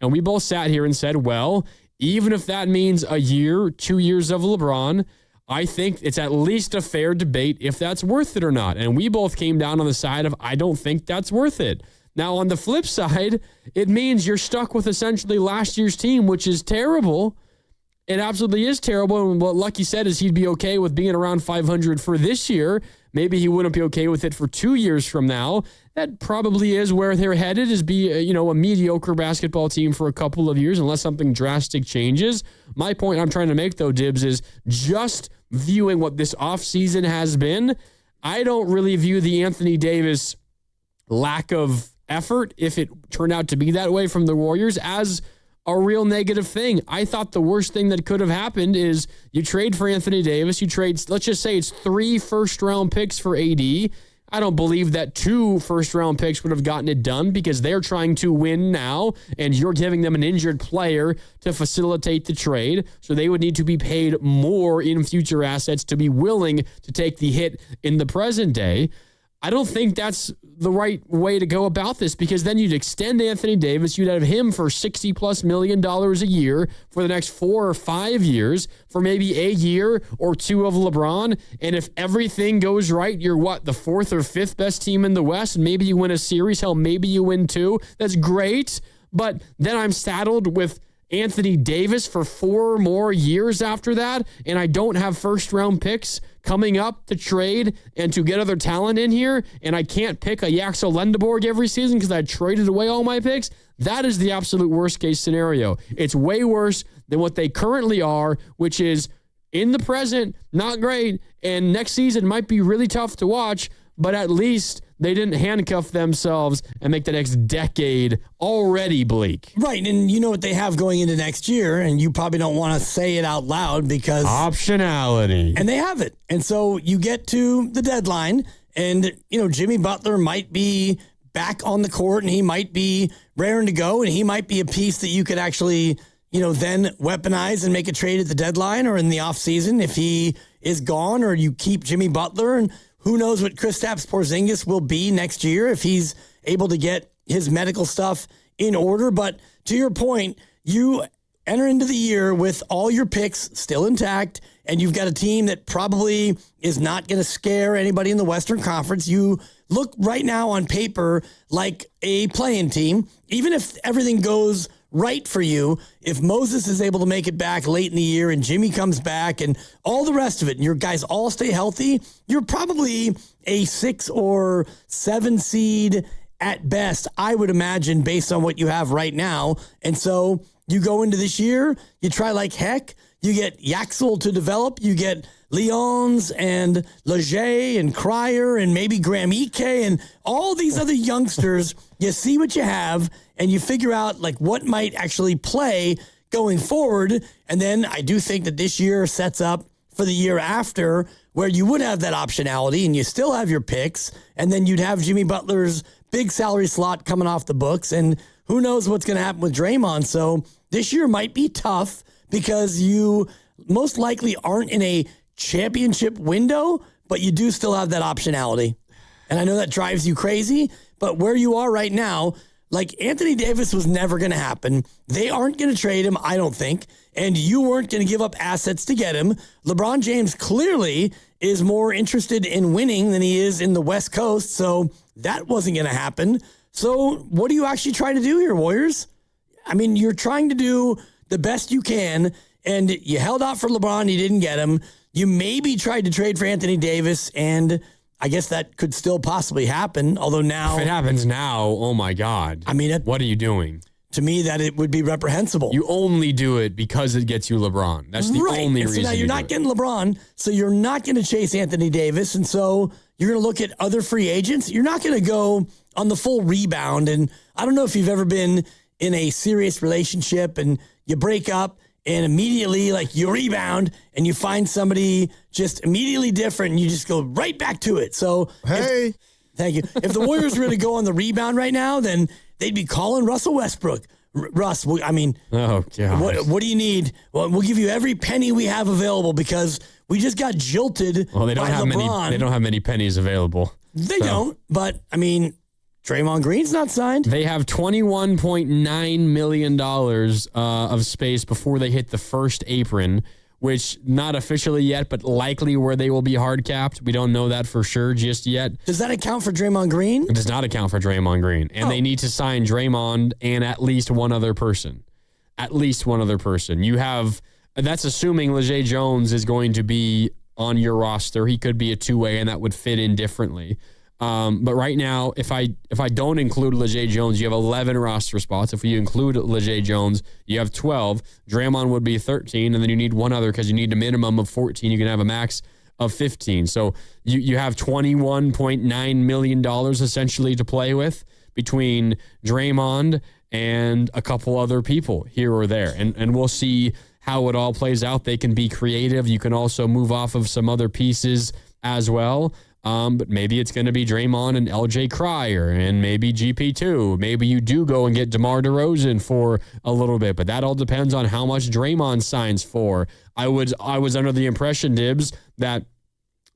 And we both sat here and said, well, even if that means a year, 2 years of LeBron, I think it's at least a fair debate if that's worth it or not. And we both came down on the side of, I don't think that's worth it. Now, on the flip side, it means you're stuck with essentially last year's team, which is terrible. It absolutely is terrible. And what Lucky said is he'd be okay with being around 500 for this year. Maybe he wouldn't be okay with it for 2 years from now. That probably is where they're headed, is be a mediocre basketball team for a couple of years unless something drastic changes. My point I'm trying to make, though, Dibs, is just viewing what this offseason has been, I don't really view the Anthony Davis lack of effort, if it turned out to be that way from the Warriors, as a real negative thing. I thought the worst thing that could have happened is you trade for Anthony Davis, you trade, let's just say it's 3 first-round picks for AD. I don't believe that 2 first-round picks would have gotten it done because they're trying to win now, and you're giving them an injured player to facilitate the trade, so they would need to be paid more in future assets to be willing to take the hit in the present day. I don't think that's the right way to go about this, because then you'd extend Anthony Davis. You'd have him for $60+ million a year for the next 4 or 5 years for maybe a year or 2 of LeBron. And if everything goes right, you're the 4th or 5th best team in the West. And maybe you win a series. Hell, maybe you win 2. That's great. But then I'm saddled with Anthony Davis for 4 more years after that, and I don't have first-round picks coming up to trade and to get other talent in here, and I can't pick a Yaxel Lendeborg every season because I traded away all my picks. That is the absolute worst-case scenario. It's way worse than what they currently are, which is, in the present, not great, and next season might be really tough to watch, but at least they didn't handcuff themselves and make the next decade already bleak. Right, and you know what they have going into next year, and you probably don't want to say it out loud because... optionality. And they have it. And so you get to the deadline, and, Jimmy Butler might be back on the court, and he might be raring to go, and he might be a piece that you could actually, then weaponize and make a trade at the deadline or in the offseason if he is gone, or you keep Jimmy Butler, and who knows what Kristaps Porzingis will be next year if he's able to get his medical stuff in order. But to your point, you enter into the year with all your picks still intact, and you've got a team that probably is not going to scare anybody in the Western Conference. You look right now on paper like a play-in team. Even if everything goes right for you, if Moses is able to make it back late in the year and Jimmy comes back and all the rest of it, and your guys all stay healthy, you're probably a 6 or 7 seed at best, I would imagine, based on what you have right now. And so you go into this year, you try like heck, you get Yaxel to develop, you get Leons and Leger and Cryer and maybe Graham Ike and all these other youngsters. You see what you have and you figure out like what might actually play going forward. And then I do think that this year sets up for the year after where you would have that optionality and you still have your picks. And then you'd have Jimmy Butler's big salary slot coming off the books. And who knows what's going to happen with Draymond. So this year might be tough because you most likely aren't in a championship window, but you do still have that optionality. And I know that drives you crazy, but where you are right now, like Anthony Davis was never going to happen. They aren't going to trade him, I don't think. And you weren't going to give up assets to get him. LeBron James clearly is more interested in winning than he is in the West Coast. So that wasn't going to happen. So what are you actually trying to do here, Warriors? I mean, you're trying to do the best you can, and you held out for LeBron, you didn't get him. You maybe tried to trade for Anthony Davis, and I guess that could still possibly happen, although now... If it happens now, oh my God. I mean... What are you doing? To me, that it would be reprehensible. You only do it because it gets you LeBron. That's the only reason. So now you're not getting LeBron, so you're not going to chase Anthony Davis, and so you're going to look at other free agents. You're not going to go on the full rebound, and I don't know if you've ever been in a serious relationship and you break up, and immediately, like, you rebound and you find somebody just immediately different and you just go right back to it. So, thank you. If the Warriors were going to go on the rebound right now, then they'd be calling Russell Westbrook. Russ, I mean, oh, God. What do you need? Well, we'll give you every penny we have available because we just got jilted by LeBron. They don't have many pennies available. They don't, but, I mean... Draymond Green's not signed. They have $21.9 million of space before they hit the first apron, which not officially yet, but likely where they will be hard capped. We don't know that for sure just yet. Does that account for Draymond Green? It does not account for Draymond Green. And they need to sign Draymond and at least one other person. At least one other person. That's assuming Leger Jones is going to be on your roster. He could be a two-way, and that would fit in differently. But right now, if I don't include Leger Jones, you have 11 roster spots. If you include Leger Jones, you have 12. Draymond would be 13, and then you need one other because you need a minimum of 14. You can have a max of 15. So you have $21.9 million essentially to play with between Draymond and a couple other people here or there. And we'll see how it all plays out. They can be creative. You can also move off of some other pieces as well. But maybe it's going to be Draymond and LJ Cryer and maybe GP2. Maybe you do go and get DeMar DeRozan for a little bit, but that all depends on how much Draymond signs for. I was under the impression, Dibs, that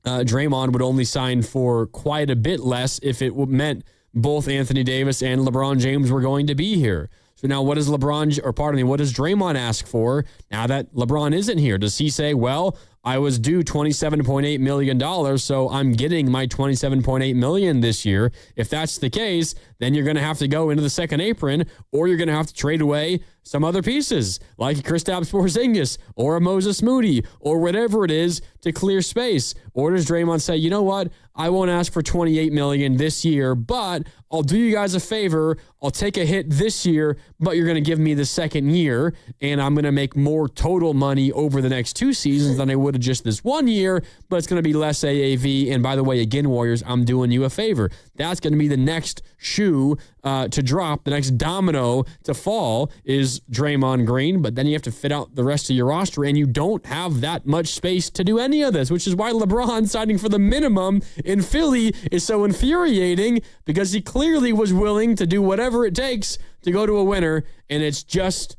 Draymond would only sign for quite a bit less if it meant both Anthony Davis and LeBron James were going to be here. So now what does what does Draymond ask for now that LeBron isn't here? Does he say, well, I was due $27.8 million, so I'm getting my $27.8 million this year? If that's the case, then you're going to have to go into the second apron, or you're going to have to trade away some other pieces, like Kristaps Porzingis, or a Moses Moody, or whatever it is to clear space. Or does Draymond say, you know what, I won't ask for $28 million this year, but I'll do you guys a favor. I'll take a hit this year, but you're going to give me the second year, and I'm going to make more total money over the next two seasons than I would have just this 1 year, but it's going to be less AAV. And by the way, again, Warriors, I'm doing you a favor. That's going to be the next shoe to drop. The next domino to fall is Draymond Green, but then you have to fit out the rest of your roster, and you don't have that much space to do any of this, which is why LeBron signing for the minimum in Philly is so infuriating, because he clearly was willing to do whatever it takes to go to a winner, and it's just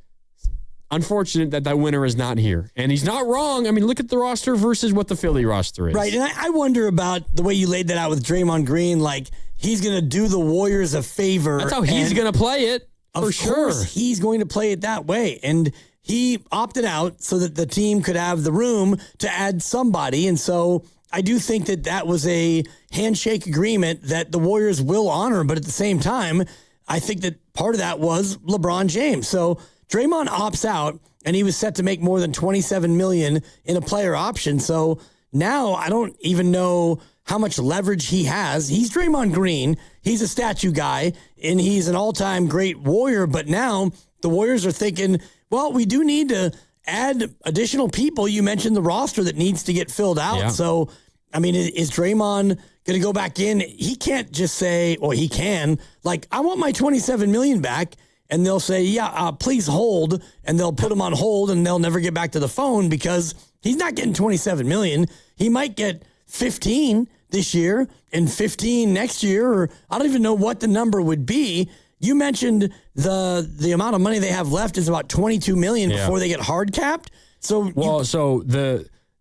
unfortunate that winner is not here. And he's not wrong. I mean, look at the roster versus what the Philly roster is. Right, and I wonder about the way you laid that out with Draymond Green, like he's going to do the Warriors a favor. That's how he's going to play it, for sure. Of course, he's going to play it that way. And he opted out so that the team could have the room to add somebody. And so I do think that was a handshake agreement that the Warriors will honor. But at the same time, I think that part of that was LeBron James. So Draymond opts out, and he was set to make more than $27 million in a player option. So now I don't even know how much leverage he has. He's Draymond Green. He's a statue guy, and he's an all-time great Warrior. But now the Warriors are thinking, well, we do need to add additional people. You mentioned the roster that needs to get filled out. Yeah. So, I mean, is Draymond going to go back in? He can't just say, or he can, like, I want my $27 million back. And they'll say, yeah, please hold. And they'll put him on hold, and they'll never get back to the phone because he's not getting $27 million. He might get 15 this year and 15 next year, or I don't even know what the number would be. You mentioned the amount of money they have left is about $22 million before they get hard capped. So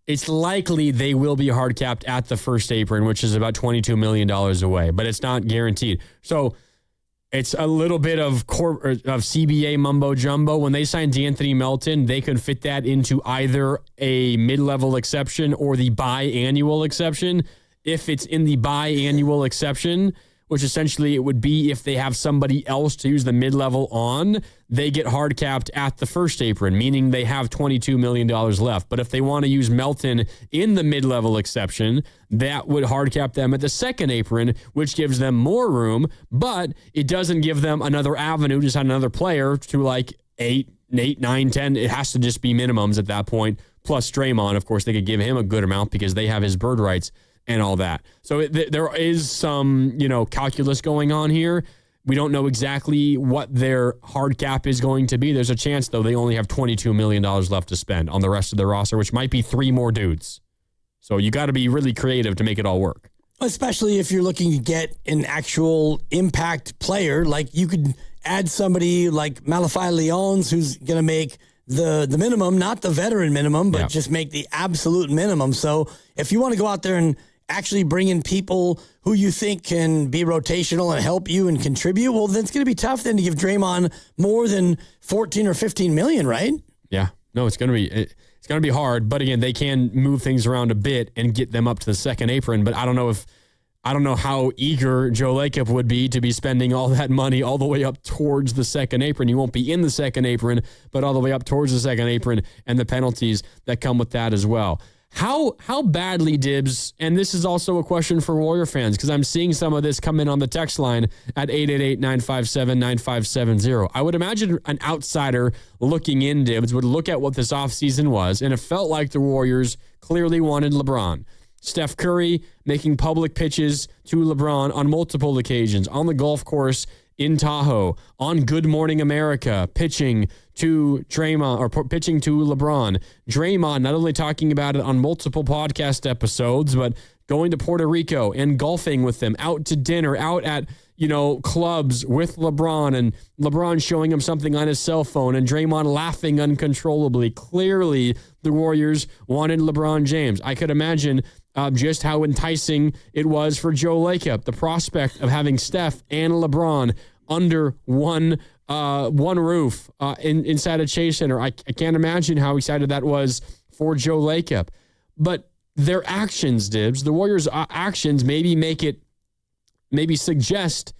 it's likely they will be hard capped at the first apron, which is about $22 million away, but it's not guaranteed. So it's a little bit of CBA mumbo jumbo. When they signed D'Anthony Melton, they could fit that into either a mid-level exception or the biannual exception. If it's in the biannual exception, which essentially it would be if they have somebody else to use the mid-level on, they get hard capped at the first apron, meaning they have $22 million left. But if they want to use Melton in the mid-level exception, that would hard cap them at the second apron, which gives them more room, but it doesn't give them another avenue to sign another player to like 8, 9, 10. It has to just be minimums at that point. Plus Draymond, of course, they could give him a good amount because they have his bird rights and all that. So there is some, calculus going on here. We don't know exactly what their hard cap is going to be. There's a chance, though, they only have $22 million left to spend on the rest of their roster, which might be 3 more dudes. So you got to be really creative to make it all work. Especially if you're looking to get an actual impact player. Like you could add somebody like Malachi Leons, who's going to make the minimum, not the veteran minimum, but just make the absolute minimum. So if you want to go out there and actually bring in people who you think can be rotational and help you and contribute, well, then it's going to be tough then to give Draymond more than 14 or 15 million, right? Yeah. No, it's going to be hard, but again, they can move things around a bit and get them up to the second apron, but I don't know how eager Joe Lacob would be to be spending all that money all the way up towards the second apron. You won't be in the second apron, but all the way up towards the second apron and the penalties that come with that as well. How badly, Dibs, and this is also a question for Warrior fans, because I'm seeing some of this come in on the text line at 888-957-9570. I would imagine an outsider looking in, Dibs, would look at what this offseason was, and it felt like the Warriors clearly wanted LeBron. Steph Curry making public pitches to LeBron on multiple occasions, on the golf course in Tahoe, on Good Morning America, pitching to Draymond or pitching to LeBron. Draymond not only talking about it on multiple podcast episodes, but going to Puerto Rico and golfing with them, out to dinner, out at, clubs with LeBron, and LeBron showing him something on his cell phone and Draymond laughing uncontrollably. Clearly, the Warriors wanted LeBron James. I could imagine just how enticing it was for Joe Lacob, the prospect of having Steph and LeBron under one roof inside a Chase Center. I can't imagine how excited that was for Joe Lacob. But their actions, Dibs, the Warriors' actions maybe suggest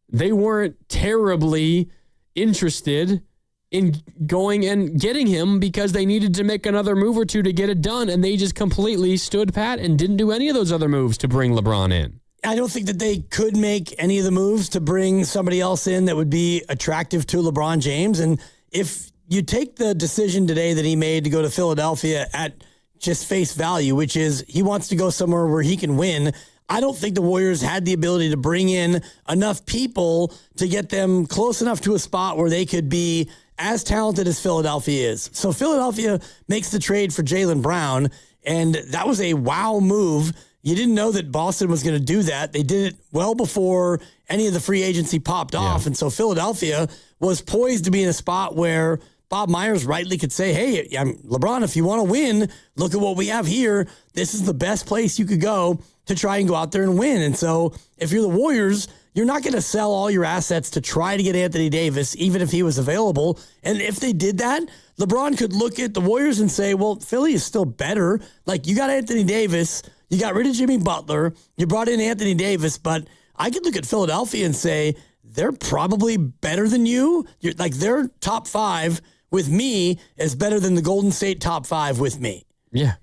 they weren't terribly interested in going and getting him because they needed to make another move or two to get it done, and they just completely stood pat and didn't do any of those other moves to bring LeBron in. I don't think that they could make any of the moves to bring somebody else in that would be attractive to LeBron James. And if you take the decision today that he made to go to Philadelphia at just face value, which is he wants to go somewhere where he can win, I don't think the Warriors had the ability to bring in enough people to get them close enough to a spot where they could be as talented as Philadelphia is. So Philadelphia makes the trade for Jaylen Brown, and that was a wow move. You didn't know that Boston was going to do that. They did it well before any of the free agency popped off, and so Philadelphia was poised to be in a spot where Bob Myers rightly could say, hey, LeBron, if you want to win, look at what we have here. This is the best place you could go to try and go out there and win. And so if you're the Warriors, you're not going to sell all your assets to try to get Anthony Davis, even if he was available. And if they did that, LeBron could look at the Warriors and say, well, Philly is still better. Like, you got Anthony Davis, you got rid of Jimmy Butler, you brought in Anthony Davis, but I could look at Philadelphia and say, they're probably better than you. Like, their top 5 with me is better than the Golden State top 5 with me. Yeah.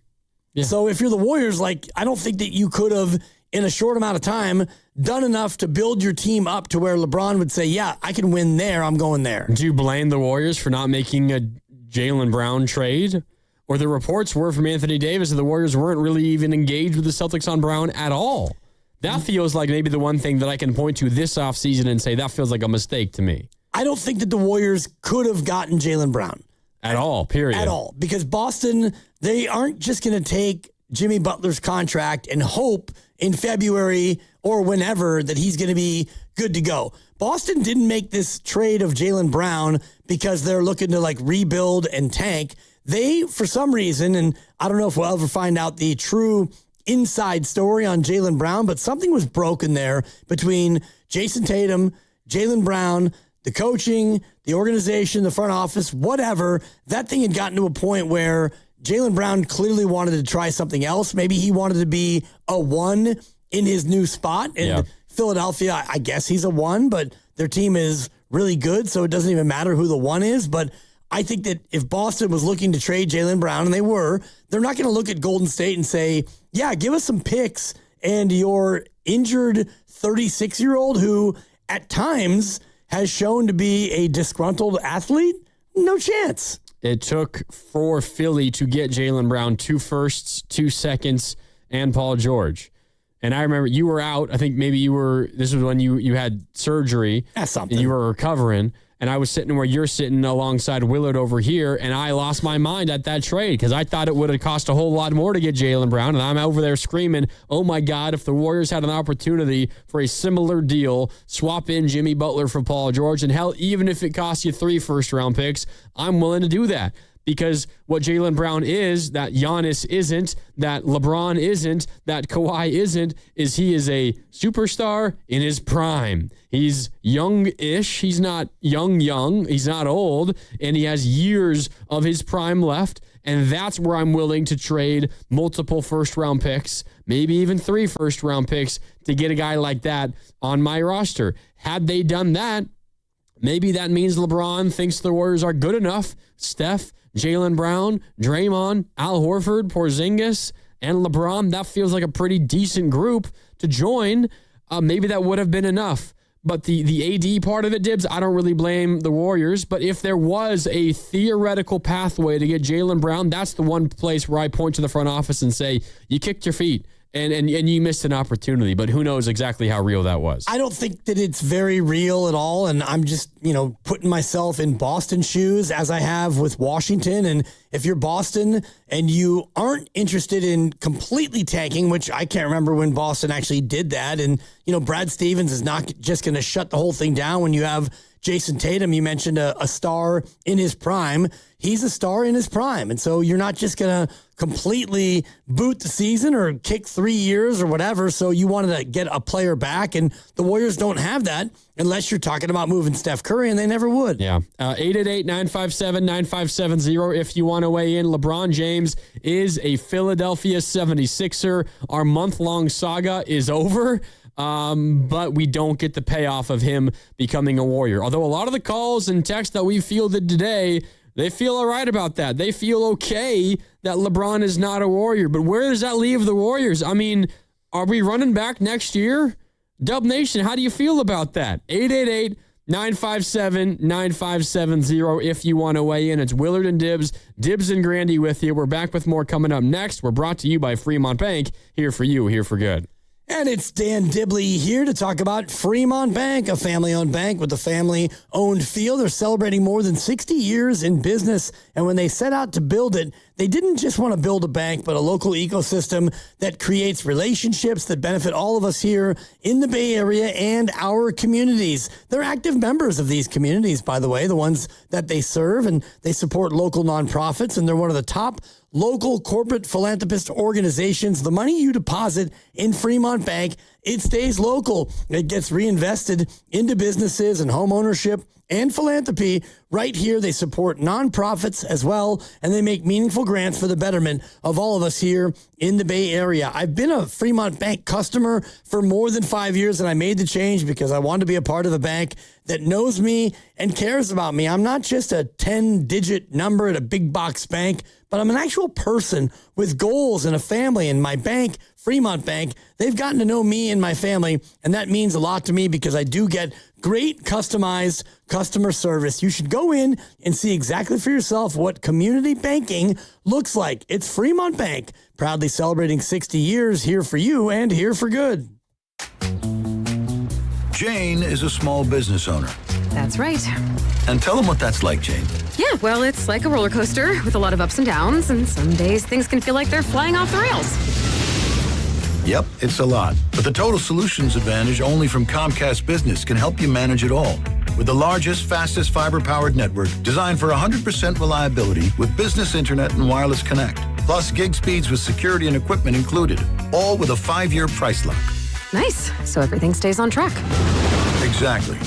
So if you're the Warriors, I don't think that you could have, in a short amount of time, done enough to build your team up to where LeBron would say, yeah, I can win there, I'm going there. Do you blame the Warriors for not making a Jaylen Brown trade? Or the reports were from Anthony Davis that the Warriors weren't really even engaged with the Celtics on Brown at all. That feels like maybe the one thing that I can point to this offseason and say that feels like a mistake to me. I don't think that the Warriors could have gotten Jaylen Brown. At all, period. At all. Because Boston, they aren't just going to take Jimmy Butler's contract and hope in February or whenever that he's going to be good to go. Boston didn't make this trade of Jaylen Brown because they're looking to rebuild and tank. They, for some reason, and I don't know if we'll ever find out the true inside story on Jaylen Brown, but something was broken there between Jason Tatum, Jaylen Brown, the coaching, the organization, the front office, whatever. That thing had gotten to a point where Jaylen Brown clearly wanted to try something else. Maybe he wanted to be a 1 in his new spot. And Philadelphia, I guess he's a 1, but their team is really good, so it doesn't even matter who the 1 is. But I think that if Boston was looking to trade Jaylen Brown, and they were, they're not going to look at Golden State and say, yeah, give us some picks and your injured 36-year-old who at times has shown to be a disgruntled athlete. No chance. It took for Philly to get Jaylen Brown 2 firsts, 2 seconds, and Paul George. And I remember you were out. I think maybe this was when you had surgery. That's something. And you were recovering. And I was sitting where you're sitting alongside Willard over here. And I lost my mind at that trade because I thought it would have cost a whole lot more to get Jaylen Brown. And I'm over there screaming, oh my God, if the Warriors had an opportunity for a similar deal, swap in Jimmy Butler for Paul George. And hell, even if it costs you 3 first-round picks, I'm willing to do that. Because what Jaylen Brown is, that Giannis isn't, that LeBron isn't, that Kawhi isn't, is he is a superstar in his prime. He's young-ish. He's not young. He's not old. And he has years of his prime left. And that's where I'm willing to trade multiple first-round picks, maybe even 3 first-round picks to get a guy like that on my roster. Had they done that, maybe that means LeBron thinks the Warriors are good enough. Steph, Jaylen Brown, Draymond, Al Horford, Porzingis, and LeBron, that feels like a pretty decent group to join. Maybe that would have been enough. But the AD part of it, Dibs, I don't really blame the Warriors. But if there was a theoretical pathway to get Jaylen Brown, that's the one place where I point to the front office and say, you kicked your feet. And you missed an opportunity, but who knows exactly how real that was. I don't think that it's very real at all, and I'm just, putting myself in Boston shoes as I have with Washington. And if you're Boston and you aren't interested in completely tanking, which I can't remember when Boston actually did that, and, Brad Stevens is not just going to shut the whole thing down when you have Jason Tatum, you mentioned a star in his prime. He's a star in his prime. And so you're not just going to completely boot the season or kick 3 years or whatever. So you wanted to get a player back, and the Warriors don't have that unless you're talking about moving Steph Curry, and they never would. Yeah. 888-957-9570 if you want to weigh in. LeBron James is a Philadelphia 76er. Our month-long saga is over. But we don't get the payoff of him becoming a Warrior. Although a lot of the calls and texts that we fielded today, they feel all right about that. They feel okay that LeBron is not a Warrior. But where does that leave the Warriors? I mean, are we running back next year? Dub Nation, how do you feel about that? 888-957-9570 if you want to weigh in. It's Willard and Dibs. Dibs and Grandy with you. We're back with more coming up next. We're brought to you by Fremont Bank. Here for you, here for good. And it's Dan Dibley here to talk about Fremont Bank, a family-owned bank with a family-owned feel. They're celebrating more than 60 years in business, and when they set out to build it, they didn't just want to build a bank, but a local ecosystem that creates relationships that benefit all of us here in the Bay Area and our communities. They're active members of these communities, by the way, the ones that they serve, and they support local nonprofits, and they're one of the top local corporate philanthropist organizations. The money you deposit in Fremont Bank, it stays local. It gets reinvested into businesses and home ownership and philanthropy. Right here, they support nonprofits as well, and they make meaningful grants for the betterment of all of us here in the Bay Area. I've been a Fremont Bank customer for more than 5 years, and I made the change because I wanted to be a part of a bank that knows me and cares about me. I'm not just a 10-digit number at a big box bank, but I'm an actual person with goals and a family. And my bank, Fremont Bank, they've gotten to know me and my family, and that means a lot to me because I do get great customized customer service. You should go in and see exactly for yourself what community banking looks like. It's Fremont Bank, proudly celebrating 60 years, here for you and here for good. Jane is a small business owner. That's right. And tell them what that's like, Jane. Yeah, well, it's like a roller coaster with a lot of ups and downs, and some days things can feel like they're flying off the rails. Yep, it's a lot. But the Total Solutions Advantage only from Comcast Business can help you manage it all. With the largest, fastest fiber-powered network designed for 100% reliability with business internet and wireless connect. Plus gig speeds with security and equipment included. All with a 5-year price lock. Nice. So everything stays on track. Exactly.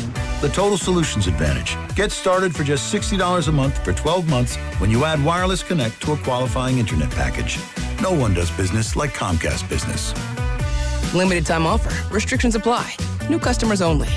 The Total Solutions Advantage. Get started for just $60 a month for 12 months when you add wireless connect to a qualifying internet package. No one does business like Comcast Business. Limited time offer. Restrictions apply. New customers only.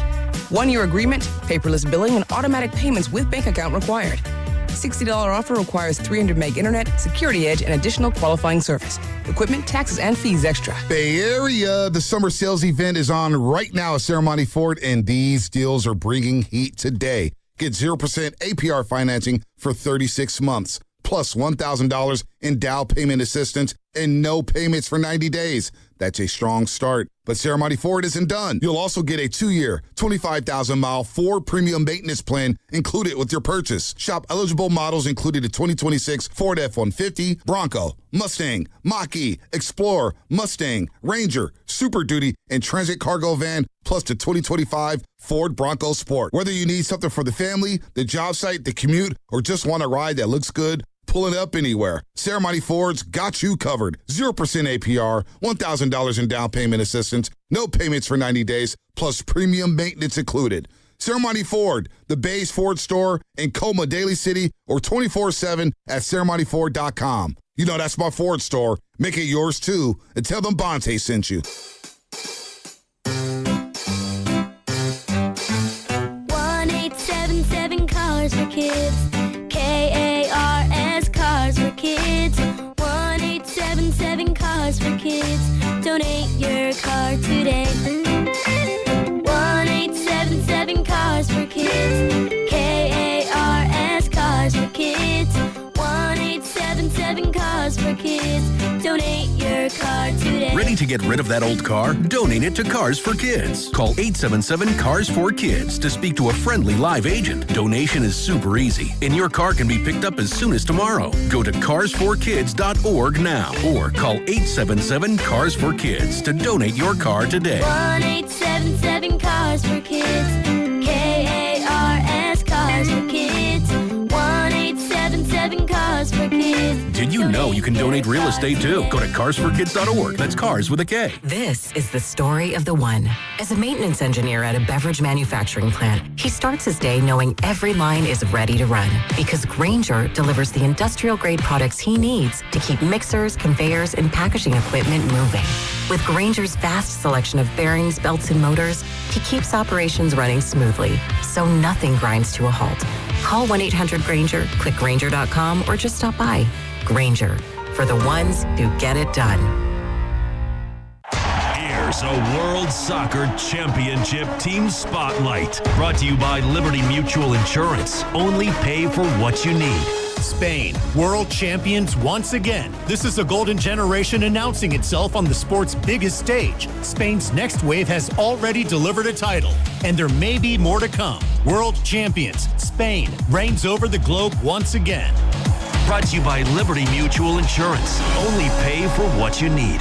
1-year agreement, paperless billing, and automatic payments with bank account required. $60 offer requires 300 meg internet, security edge, and additional qualifying service. Equipment, taxes, and fees extra. Bay Area, the summer sales event is on right now at Ceremony Ford, and these deals are bringing heat today. Get 0% APR financing for 36 months, plus $1,000 in down payment assistance and no payments for 90 days. That's a strong start. But Ceremony Ford isn't done. You'll also get a 2-year, 25,000-mile Ford premium maintenance plan included with your purchase. Shop eligible models including the 2026 Ford F-150, Bronco, Mustang, Mach-E, Explorer, Mustang, Ranger, Super Duty, and Transit Cargo Van, plus the 2025 Ford Bronco Sport. Whether you need something for the family, the job site, the commute, or just want a ride that looks good, pull it up anywhere. Ceremony Ford's got you covered. 0% APR, $1,000 in down payment assistance, no payments for 90 days, plus premium maintenance included. Ceremony Ford, the Bay's Ford store in Coma, Daly City, or 24/7 at ceremonyford.com. You know that's my Ford store. Make it yours too, and tell them Bonte sent you. 1-877 Cars for Kids. KARS Cars for Kids. 1-877 Cars for Kids. Donate your car today. 1-877 Cars for Kids. KARS Cars for Kids. 1-877 Cars for Kids. Donate your car today. Ready to get rid of that old car? Donate it to Cars for Kids. Call 877 Cars for Kids to speak to a friendly live agent. Donation is super easy, and your car can be picked up as soon as tomorrow. Go to carsforkids.org now or call 877 Cars for Kids to donate your car today. 1-877 Cars for Kids. KARS Cars for Kids. 1-877 Cars for Kids. Did you know you can donate real estate too? Go to carsforkids.org. That's cars with a K. This is the story of the one. As a maintenance engineer at a beverage manufacturing plant, he starts his day knowing every line is ready to run because Grainger delivers the industrial-grade products he needs to keep mixers, conveyors, and packaging equipment moving. With Grainger's vast selection of bearings, belts, and motors, he keeps operations running smoothly, so nothing grinds to a halt. Call 1-800-GRAINGER, click Grainger.com, or just stop by. Grainger, for the ones who get it done. Here's a World Soccer Championship Team Spotlight, brought to you by Liberty Mutual Insurance. Only pay for what you need. Spain, world champions once again. This is the golden generation announcing itself on the sport's biggest stage. Spain's next wave has already delivered a title, and there may be more to come. World champions, Spain reigns over the globe once again. Brought to you by Liberty Mutual Insurance. Only pay for what you need.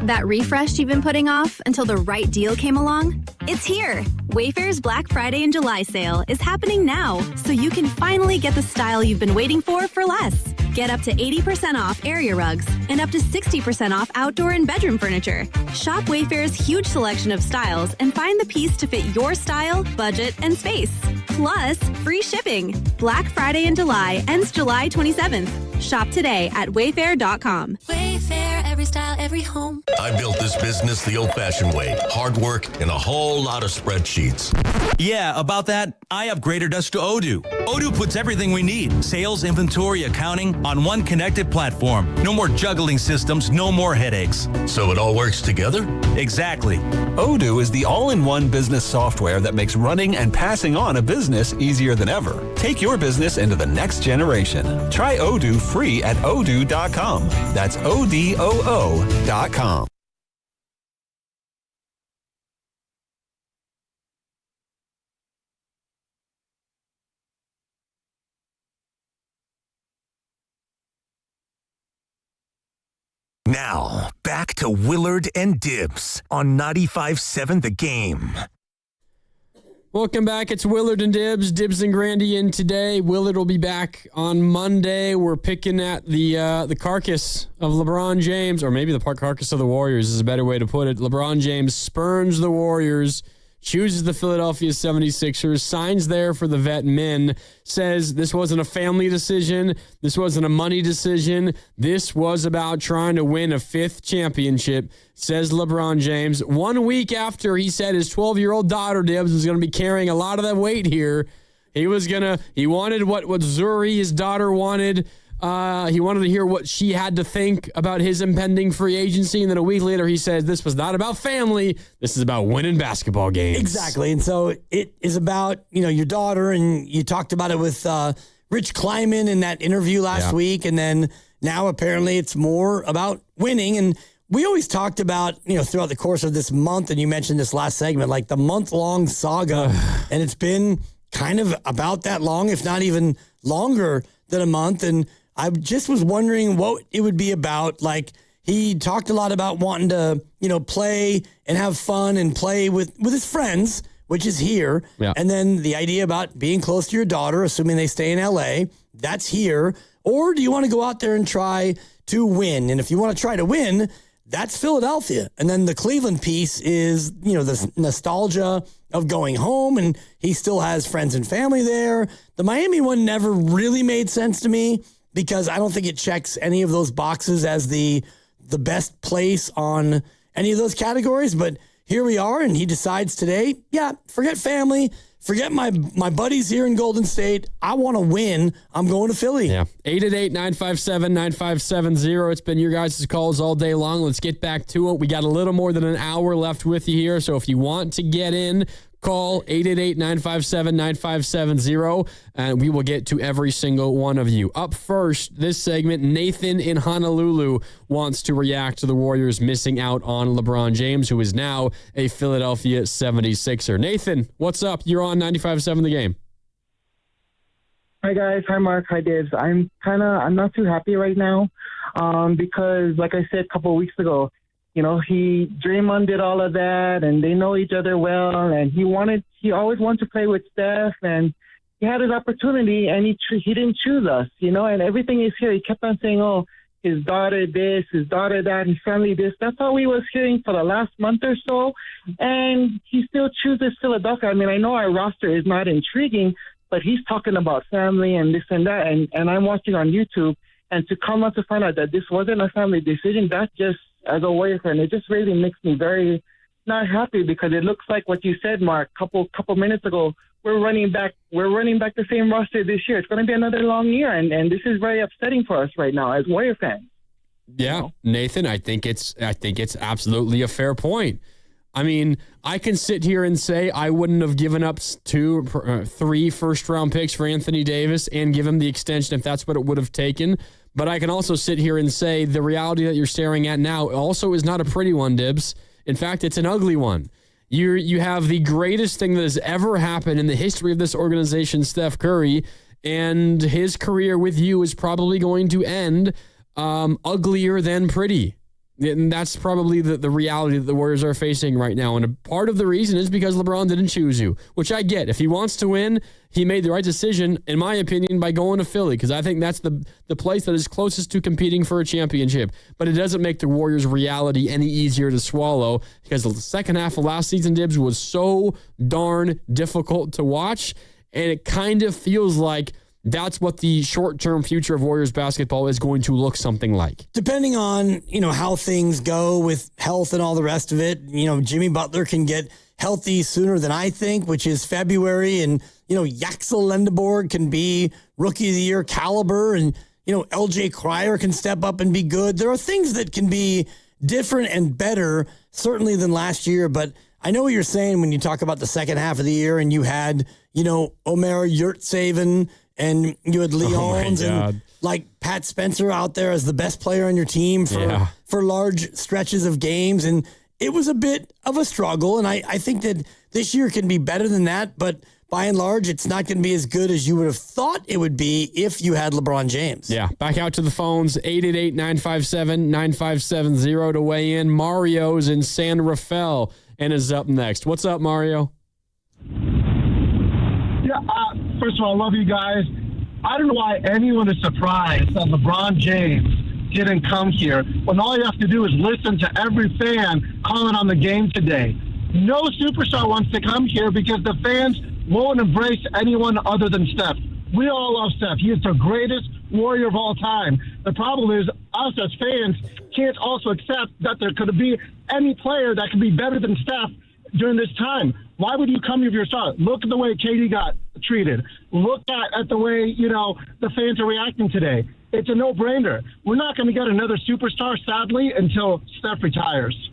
That refresh you've been putting off until the right deal came along? It's here! Wayfair's Black Friday and July sale is happening now, so you can finally get the style you've been waiting for less. Get up to 80% off area rugs and up to 60% off outdoor and bedroom furniture. Shop Wayfair's huge selection of styles and find the piece to fit your style, budget, and space. Plus, free shipping. Black Friday in July ends July 27th. Shop today at wayfair.com. Wayfair, every style, every home. I built this business the old-fashioned way. Hard work and a whole lot of spreadsheets. Yeah, about that, I upgraded us to Odoo. Odoo puts everything we need, sales, inventory, accounting, on one connected platform. No more juggling systems, no more headaches. So it all works together? Exactly. Odoo is the all-in-one business software that makes running and passing on a business easier than ever. Take your business into the next generation. Try Odoo free at odoo.com. That's ODOO.com. Now, back to Willard and Dibbs on 95.7 The Game. Welcome back. It's Willard and Dibbs. Dibbs and Grandy in today. Willard will be back on Monday. We're picking at the carcass of LeBron James, or maybe the carcass of the Warriors is a better way to put it. LeBron James spurns the Warriors chooses the Philadelphia 76ers, signs there for the vet min, says this wasn't a family decision. This wasn't a money decision. This was about trying to win a 5th championship, says LeBron James. 1 week after he said his 12-year-old daughter, Dibs, was going to be carrying a lot of that weight here. He wanted what Zuri, his daughter, wanted. He wanted to hear what she had to think about his impending free agency. And then a week later, he says, this was not about family. This is about winning basketball games. Exactly. And so it is about, your daughter. And you talked about it with Rich Kleiman in that interview last week. And then now apparently it's more about winning. And we always talked about, throughout the course of this month, and you mentioned this last segment, like the month-long saga. And it's been kind of about that long, if not even longer than a month. And I just was wondering what it would be about. Like, he talked a lot about wanting to, play and have fun and play with his friends, which is here. Yeah. And then the idea about being close to your daughter, assuming they stay in LA, that's here. Or do you want to go out there and try to win? And if you want to try to win, that's Philadelphia. And then the Cleveland piece is, the nostalgia of going home, and he still has friends and family there. The Miami one never really made sense to me, because I don't think it checks any of those boxes as the best place on any of those categories. But here we are, and he decides today, forget family, forget my buddies here in Golden State. I want to win. I'm going to Philly. Yeah. 888-957-9570. It's been your guys' calls all day long. Let's get back to it. We got a little more than an hour left with you here, so if you want to get in, call 888-957-9570, and we will get to every single one of you. Up first, this segment, Nathan in Honolulu wants to react to the Warriors missing out on LeBron James, who is now a Philadelphia 76er. Nathan, what's up? You're on 95.7 The Game. Hi, guys. Hi, Mark. Hi, Dibs. I'm not too happy right now because, like I said a couple of weeks ago, Draymond did all of that, and they know each other well, and he always wanted to play with Steph, and he had his opportunity, and he didn't choose us, and everything is here. He kept on saying, oh, his daughter this, his daughter that, his family this. That's all we was hearing for the last month or so, and he still chooses Philadelphia. I mean, I know our roster is not intriguing, but he's talking about family and this and that, and I'm watching on YouTube, and to come out to find out that this wasn't a family decision, that just, as a Warrior fan, it just really makes me very not happy, because it looks like what you said, Mark, couple minutes ago. We're running back the same roster this year. It's going to be another long year, and this is very upsetting for us right now as Warrior fans. Yeah, Nathan, I think it's absolutely a fair point. I mean, I can sit here and say I wouldn't have given up 3 first-round picks for Anthony Davis and give him the extension if that's what it would have taken. But I can also sit here and say the reality that you're staring at now also is not a pretty one, Dibs. In fact, it's an ugly one. You have the greatest thing that has ever happened in the history of this organization, Steph Curry, and his career with you is probably going to end uglier than pretty. And that's probably the reality that the Warriors are facing right now. And a part of the reason is because LeBron didn't choose you, which I get. If he wants to win, he made the right decision, in my opinion, by going to Philly, because I think that's the place that is closest to competing for a championship. But it doesn't make the Warriors' reality any easier to swallow, because the second half of last season, Dibs, was so darn difficult to watch. And it kind of feels like that's what the short-term future of Warriors basketball is going to look something like. Depending on, how things go with health and all the rest of it, Jimmy Butler can get healthy sooner than I think, which is February. And, Yaxel Lendeborg can be Rookie of the Year caliber, and, LJ Cryer can step up and be good. There are things that can be different and better, certainly than last year. But I know what you're saying when you talk about the second half of the year and you had, Omer Yurtseven, and you had Leons and like Pat Spencer out there as the best player on your team for large stretches of games. And it was a bit of a struggle. And I think that this year can be better than that. But by and large, it's not going to be as good as you would have thought it would be if you had LeBron James. Yeah. Back out to the phones, 888-957-9570 to weigh in. Mario's in San Rafael and is up next. What's up, Mario? Yeah, first of all, I love you guys. I don't know why anyone is surprised that LeBron James didn't come here when all you have to do is listen to every fan calling on the game today. No superstar wants to come here because the fans won't embrace anyone other than Steph. We all love Steph. He is the greatest Warrior of all time. The problem is us as fans can't also accept that there could be any player that could be better than Steph during this time. Why would you come if you're a star? Look at the way KD got treated. Look at the way, the fans are reacting today. It's a no-brainer. We're not going to get another superstar, sadly, until Steph retires.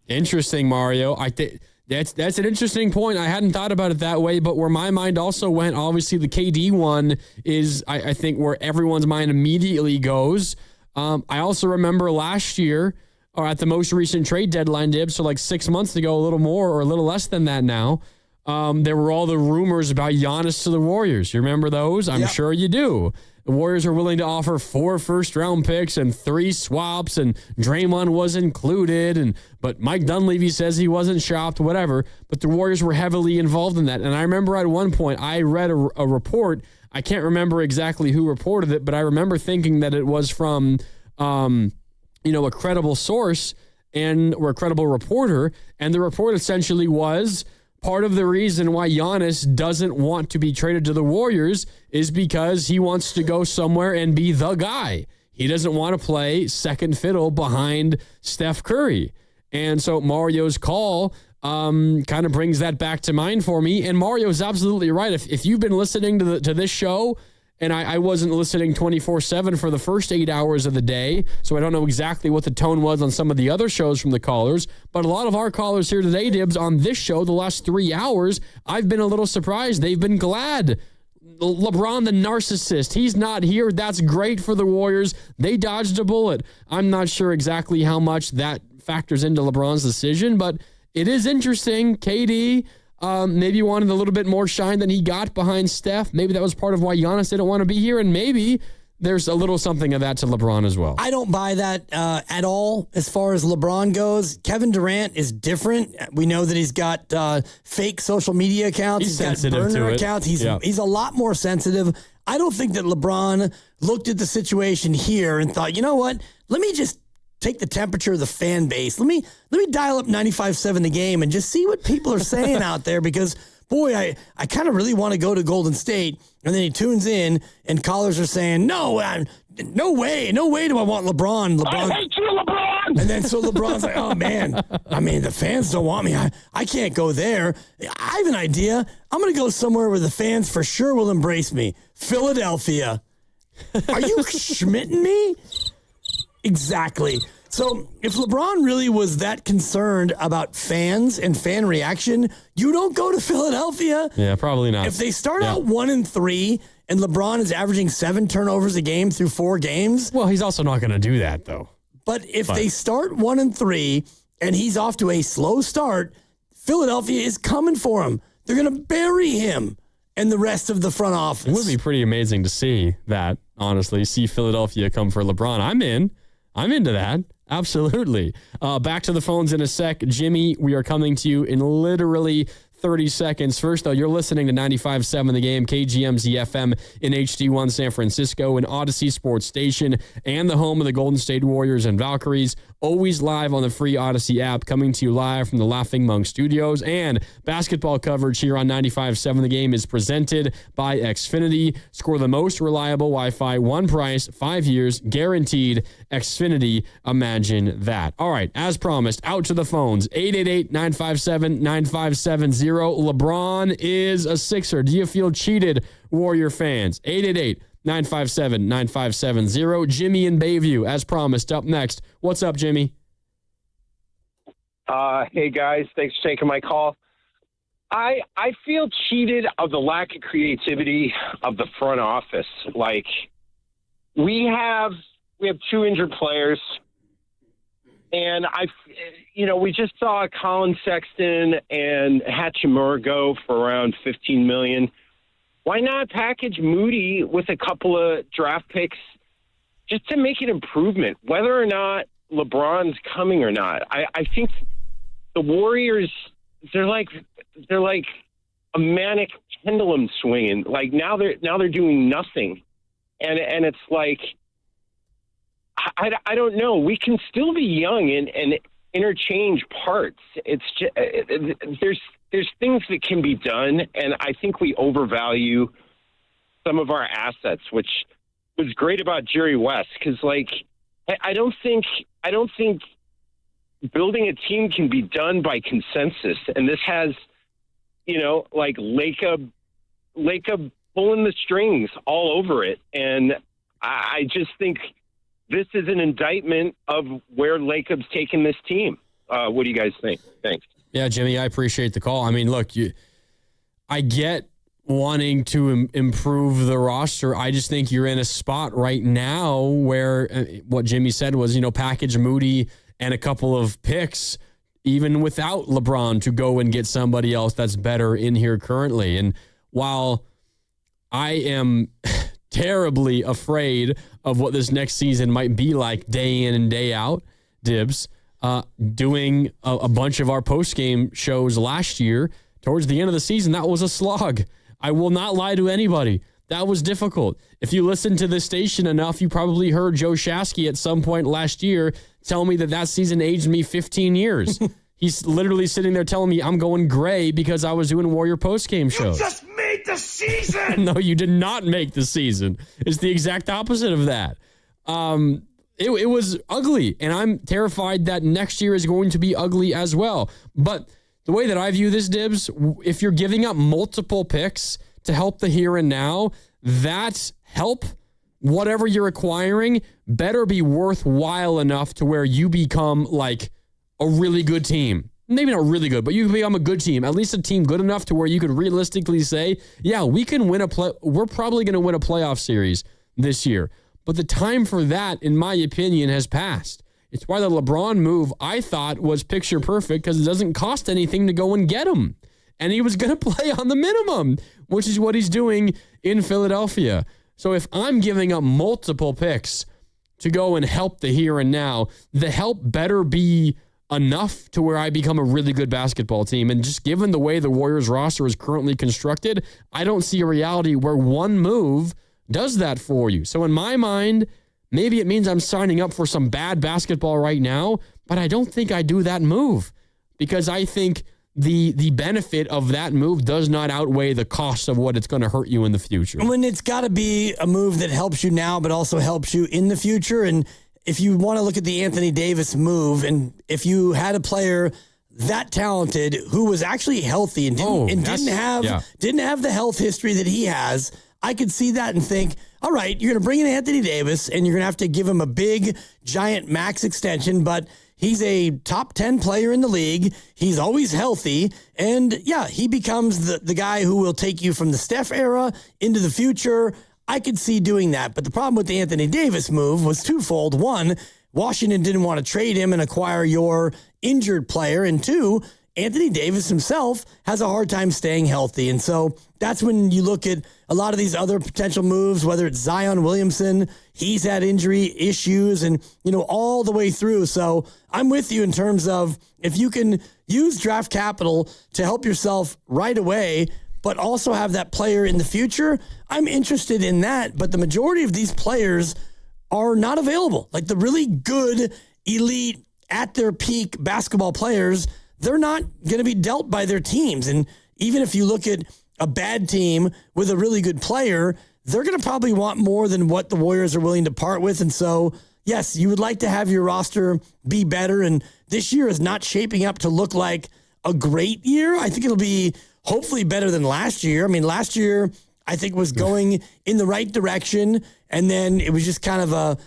Interesting, Mario. I think that's an interesting point. I hadn't thought about it that way, but where my mind also went, obviously the KD one is, I think, where everyone's mind immediately goes. I also remember last year, or at the most recent trade deadline, Dibs, so like 6 months ago, a little more or a little less than that now, there were all the rumors about Giannis to the Warriors. You remember those? I'm sure you do. The Warriors are willing to offer 4 first-round picks and 3 swaps, and Draymond was included, but Mike Dunleavy says he wasn't shopped, whatever. But the Warriors were heavily involved in that. And I remember at one point I read a report. I can't remember exactly who reported it, but I remember thinking that it was from a credible source or a credible reporter, and the report essentially was part of the reason why Giannis doesn't want to be traded to the Warriors is because he wants to go somewhere and be the guy. He doesn't want to play second fiddle behind Steph Curry. And so Mario's call kind of brings that back to mind for me. And Mario's absolutely right. If you've been listening to this show, and I wasn't listening 24/7 for the first 8 hours of the day, so I don't know exactly what the tone was on some of the other shows from the callers, but a lot of our callers here today, Dibs, on this show, the last 3 hours, I've been a little surprised. They've been glad. LeBron, the narcissist, he's not here. That's great for the Warriors. They dodged a bullet. I'm not sure exactly how much that factors into LeBron's decision, but it is interesting. KD maybe wanted a little bit more shine than he got behind Steph. Maybe that was part of why Giannis didn't want to be here, and maybe there's a little something of that to LeBron as well. I don't buy that at all as far as LeBron goes. Kevin Durant is different. We know that he's got fake social media accounts. He's got sensitive burner to it. accounts. He's a lot more sensitive. I don't think that LeBron looked at the situation here and thought, you know what, let me just take the temperature of the fan base. Let me dial up 95.7 The Game and just see what people are saying out there, because boy, I kind of really want to go to Golden State. And then he tunes in and callers are saying, no way do I want LeBron. I hate you, LeBron. And then so LeBron's like, oh man, I mean, the fans don't want me. I can't go there. I have an idea. I'm going to go somewhere where the fans for sure will embrace me. Philadelphia. Are you schmitting me? Exactly. So if LeBron really was that concerned about fans and fan reaction, you don't go to Philadelphia. Yeah, probably not. If they start out 1-3 and LeBron is averaging 7 turnovers a game through 4 games. Well, he's also not going to do that, though. But if they start 1-3 and he's off to a slow start, Philadelphia is coming for him. They're going to bury him and the rest of the front office. It would be pretty amazing to see that, honestly. See Philadelphia come for LeBron. I'm into that. Absolutely. Back to the phones in a sec. Jimmy, we are coming to you in literally 30 seconds. First, though, you're listening to 95.7 The Game, KGMZ FM in HD1 San Francisco, an Odyssey Sports Station, and the home of the Golden State Warriors and Valkyries. Always live on the free Odyssey app, coming to you live from the Laughing Monk Studios. And basketball coverage here on 95.7 The Game is presented by Xfinity. Score the most reliable Wi-Fi, one price, 5 years, guaranteed. Xfinity, imagine that. All right, as promised, out to the phones. 888-957-9570. LeBron is a Sixer. Do you feel cheated, Warrior fans? 888-957-9570. Jimmy in Bayview, as promised, up next. What's up, Jimmy? Hey, guys. Thanks for taking my call. I feel cheated of the lack of creativity of the front office. Like, we have 2 injured players. And we just saw Colin Sexton and Hachimura go for around $15 million. Why not package Moody with a couple of draft picks just to make an improvement, whether or not LeBron's coming or not? I think the Warriors, they're like a manic pendulum swinging. Like now they're doing nothing, and it's like. I don't know. We can still be young, and interchange parts. It's just, there's things that can be done, and I think we overvalue some of our assets, which was great about Jerry West, because I don't think building a team can be done by consensus, and this has Lacob pulling the strings all over it, and I just think this is an indictment of where Lacob's taken this team. What do you guys think? Thanks. Yeah, Jimmy, I appreciate the call. I mean, look, I get wanting to improve the roster. I just think you're in a spot right now where what Jimmy said was, package Moody and a couple of picks, even without LeBron, to go and get somebody else that's better in here currently. And while I am terribly afraid of what this next season might be like day in and day out, Dibs, doing a bunch of our post-game shows last year, towards the end of the season, that was a slog. I will not lie to anybody. That was difficult. If you listen to this station enough, you probably heard Joe Shasky at some point last year tell me that season aged me 15 years. He's literally sitting there telling me I'm going gray because I was doing Warrior post-game shows. You just made the season! No, you did not make the season. It's the exact opposite of that. It was ugly, and I'm terrified that next year is going to be ugly as well. But the way that I view this, Dibs, if you're giving up multiple picks to help the here and now, that help, whatever you're acquiring, better be worthwhile enough to where you become like a really good team. Maybe not really good, but you can become a good team, at least a team good enough to where you could realistically say, yeah, we can win we're probably going to win a playoff series this year. But the time for that, in my opinion, has passed. It's why the LeBron move, I thought, was picture perfect because it doesn't cost anything to go and get him. And he was going to play on the minimum, which is what he's doing in Philadelphia. So if I'm giving up multiple picks to go and help the here and now, the help better be enough to where I become a really good basketball team. And just given the way the Warriors roster is currently constructed, I don't see a reality where one move does that for you. So in my mind, maybe it means I'm signing up for some bad basketball right now, but I don't think I do that move because I think the benefit of that move does not outweigh the cost of what it's going to hurt you in the future. When it's got to be a move that helps you now, but also helps you in the future. And if you want to look at the Anthony Davis move, and if you had a player that talented who was actually healthy and didn't have the health history that he has, I could see that and think, all right, you're going to bring in Anthony Davis and you're going to have to give him a big, giant max extension, but he's a top 10 player in the league. He's always healthy. And yeah, he becomes the guy who will take you from the Steph era into the future. I could see doing that. But the problem with the Anthony Davis move was twofold. One, Washington didn't want to trade him and acquire your injured player. And two, Anthony Davis himself has a hard time staying healthy. And so that's when you look at a lot of these other potential moves, whether it's Zion Williamson, he's had injury issues and, all the way through. So I'm with you in terms of if you can use draft capital to help yourself right away, but also have that player in the future, I'm interested in that. But the majority of these players are not available. Like the really good, elite, at their peak basketball players, they're not going to be dealt by their teams. And even if you look at a bad team with a really good player, they're going to probably want more than what the Warriors are willing to part with. And so, yes, you would like to have your roster be better. And this year is not shaping up to look like a great year. I think it'll be hopefully better than last year. I mean, last year, I think was going in the right direction. And then it was just kind of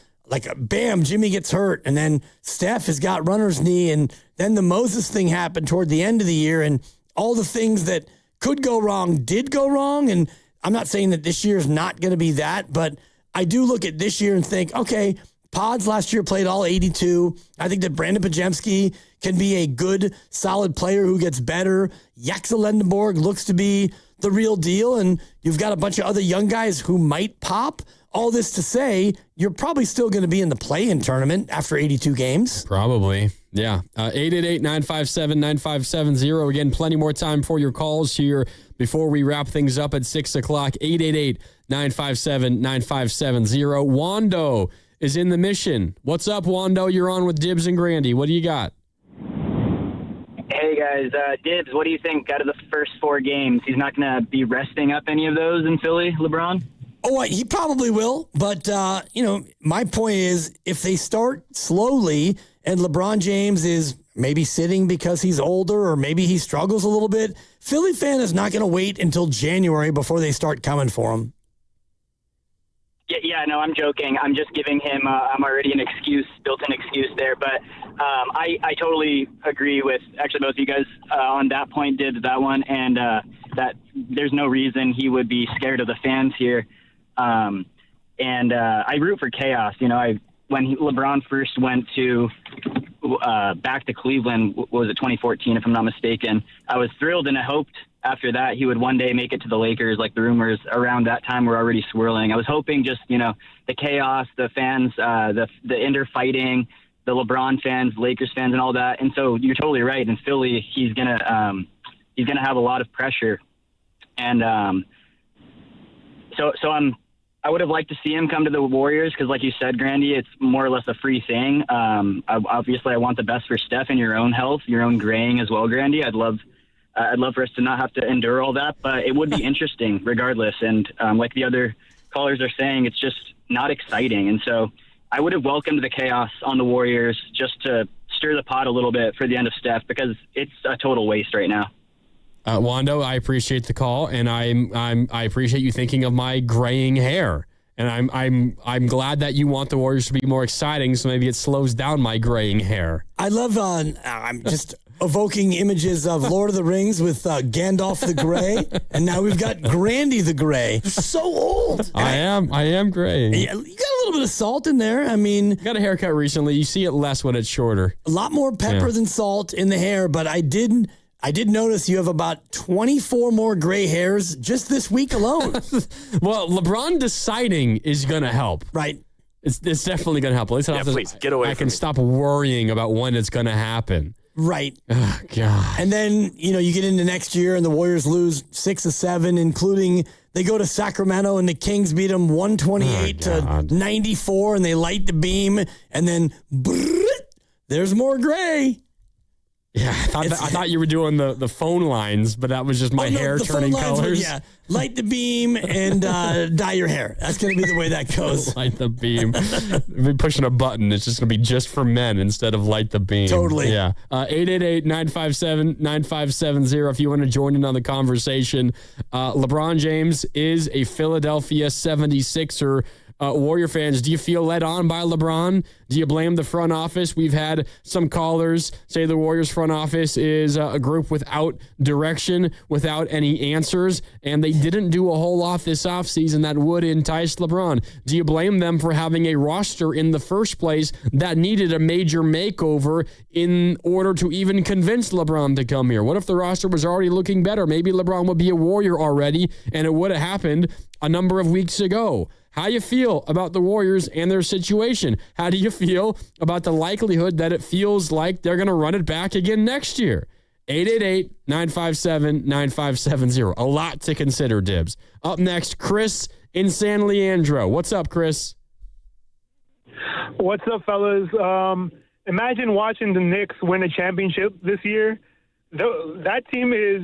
bam, Jimmy gets hurt. And then Steph has got runner's knee. And then the Moses thing happened toward the end of the year. And all the things that could go wrong did go wrong. And I'm not saying that this year is not going to be that, but I do look at this year and think, okay, Pods last year played all 82. I think that Brandon Pajemski can be a good, solid player who gets better. Jaxa Lendenborg looks to be the real deal. And you've got a bunch of other young guys who might pop. All this to say, you're probably still going to be in the play-in tournament after 82 games. Probably, yeah. 888-957-9570. Again, plenty more time for your calls here before we wrap things up at 6 o'clock. 888-957-9570. Wando is in the Mission. What's up, Wando? You're on with Dibs and Grandy. What do you got? Hey, guys. Dibs, what do you think out of the first 4 games? He's not going to be resting up any of those in Philly, LeBron? Oh, he probably will. But, my point is if they start slowly and LeBron James is maybe sitting because he's older or maybe he struggles a little bit, Philly fan is not going to wait until January before they start coming for him. Yeah, no, I'm joking. I'm just giving him, I'm already built-in excuse there. But I totally agree with actually both of you guys on that point, did that one, and that there's no reason he would be scared of the fans here. And I root for chaos. When LeBron first went back to Cleveland, what was it, 2014, if I'm not mistaken, I was thrilled and I hoped after that he would one day make it to the Lakers. Like the rumors around that time were already swirling. I was hoping just, the chaos, the fans, the interfighting, the LeBron fans, Lakers fans and all that. And so you're totally right. In Philly, he's going to have a lot of pressure. And I would have liked to see him come to the Warriors because, like you said, Grandy, it's more or less a free thing. Obviously, I want the best for Steph and your own health, your own graying as well, Grandy. I'd love for us to not have to endure all that, but it would be interesting regardless. And like the other callers are saying, it's just not exciting. And so I would have welcomed the chaos on the Warriors just to stir the pot a little bit for the end of Steph because it's a total waste right now. Wando, I appreciate the call, and I appreciate you thinking of my graying hair. And I'm glad that you want the Warriors to be more exciting, so maybe it slows down my graying hair. I love. I'm just evoking images of Lord of the Rings with Gandalf the Grey, and now we've got Grandy the Grey. So old. I am gray. Yeah, you got a little bit of salt in there. I mean, got a haircut recently. You see it less when it's shorter. A lot more pepper than salt in the hair, but I did notice you have about 24 more gray hairs just this week alone. Well, LeBron deciding is going to help. Right. It's definitely going to help. At least please, get away I from can me. stop worrying about when it's going to happen. Right. Oh, God. And then, you get into next year and the Warriors lose 6 of 7, including they go to Sacramento and the Kings beat them 128 to 94 and they light the beam and then there's more gray. Yeah, I thought you were doing the phone lines, but that was just my hair turning colors. Yeah, light the beam and dye your hair. That's going to be the way that goes. Light the beam. Be pushing a button. It's just going to be just for men instead of light the beam. Totally. Yeah. 888-957-9570 if you want to join in on the conversation. LeBron James is a Philadelphia 76er. Warrior fans, do you feel led on by LeBron? Do you blame the front office? We've had some callers say the Warriors front office is a group without direction, without any answers, and they didn't do a whole lot this offseason that would entice LeBron. Do you blame them for having a roster in the first place that needed a major makeover in order to even convince LeBron to come here? What if the roster was already looking better? Maybe LeBron would be a Warrior already, and it would have happened a number of weeks ago. How do you feel about the Warriors and their situation? How do you feel about the likelihood that it feels like they're going to run it back again next year? 888-957-9570. A lot to consider, Dibs. Up next, Chris in San Leandro. What's up, Chris? What's up, fellas? Imagine watching the Knicks win a championship this year. That team is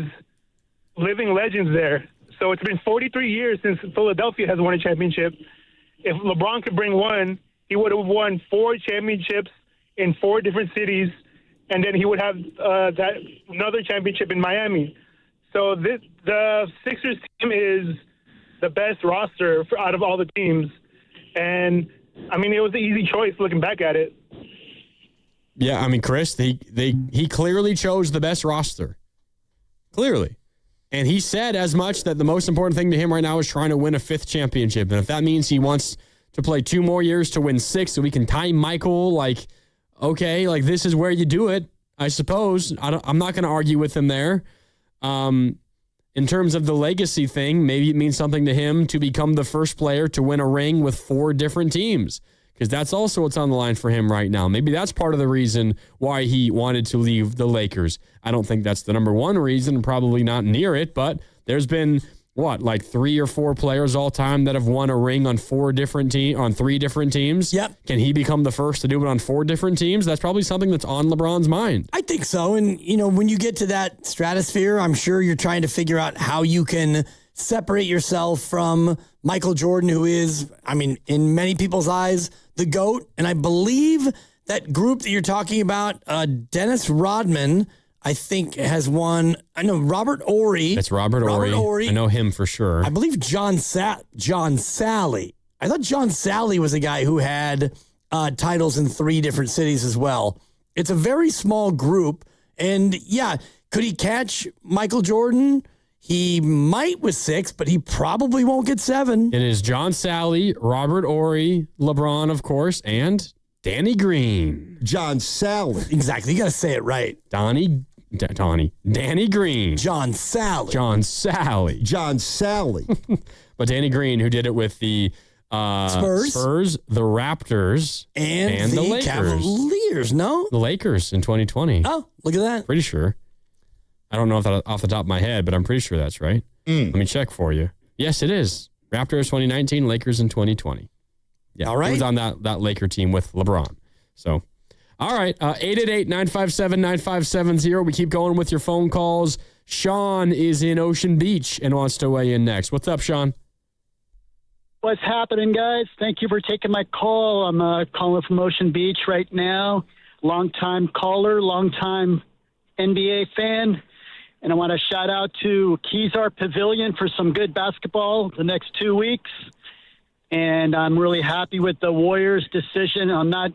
living legends there. So it's been 43 years since Philadelphia has won a championship. If LeBron could bring one, he would have won 4 championships in 4 different cities, and then he would have another championship in Miami. So the Sixers team is the best roster out of all the teams. And, I mean, it was an easy choice looking back at it. Yeah, I mean, Chris, he clearly chose the best roster. Clearly. And he said as much that the most important thing to him right now is trying to win a 5th championship. And if that means he wants to play 2 more years to win 6 so we can tie Michael, okay, this is where you do it, I suppose. I'm not going to argue with him there. In terms of the legacy thing, maybe it means something to him to become the first player to win a ring with 4 different teams. Because that's also what's on the line for him right now. Maybe that's part of the reason why he wanted to leave the Lakers. I don't think that's the number one reason, probably not near it, but there's been like 3 or 4 players all time that have won a ring on 3 different teams? Yep. Can he become the first to do it on 4 different teams? That's probably something that's on LeBron's mind. I think so. And, when you get to that stratosphere, I'm sure you're trying to figure out how you can separate yourself from Michael Jordan, who is, in many people's eyes, the GOAT. And I believe that group that you're talking about, Dennis Rodman, I think has won. I know Robert Horry. It's Robert Horry. I know him for sure. I believe John Sally. I thought John Sally was a guy who had titles in 3 different cities as well. It's a very small group. And yeah, could he catch Michael Jordan? He might with 6, but he probably won't get 7. It is John Sally, Robert Horry, LeBron, of course, and Danny Green. John Sally. Exactly. You got to say it right. Danny Green. John Sally. But Danny Green, who did it with the Spurs, the Raptors, and the the Lakers. Cavaliers, no? The Lakers in 2020. Oh, look at that. Pretty sure. I don't know if that off the top of my head, but I'm pretty sure that's right. Let me check for you. Yes, it is. Raptors 2019, Lakers in 2020. Yeah, all right. He was on that Laker team with LeBron. So, all right. 888-957-9570. We keep going with your phone calls. Sean is in Ocean Beach and wants to weigh in next. What's up, Sean? What's happening, guys? Thank you for taking my call. I'm calling from Ocean Beach right now. Long-time caller, long-time NBA fan. And I want to shout out to Kezar Pavilion for some good basketball the next 2 weeks. And I'm really happy with the Warriors' decision on not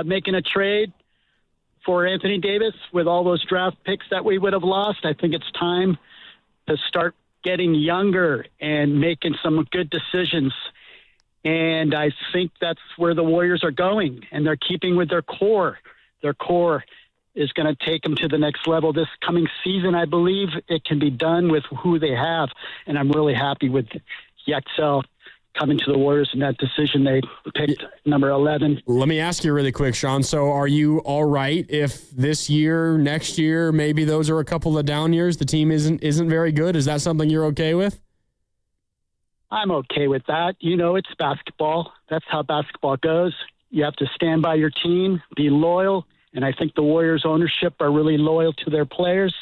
making a trade for Anthony Davis with all those draft picks that we would have lost. I think it's time to start getting younger and making some good decisions. And I think that's where the Warriors are going. And they're keeping with their core. Their core is going to take them to the next level this coming season. I believe it can be done with who they have. And I'm really happy with Yaxel coming to the Warriors in that decision. They picked number 11. Let me ask you really quick, Sean. So are you all right if this year, next year, maybe those are a couple of down years, the team isn't very good? Is that something you're okay with? I'm okay with that. It's basketball. That's how basketball goes. You have to stand by your team, be loyal. And I think the Warriors ownership are really loyal to their players,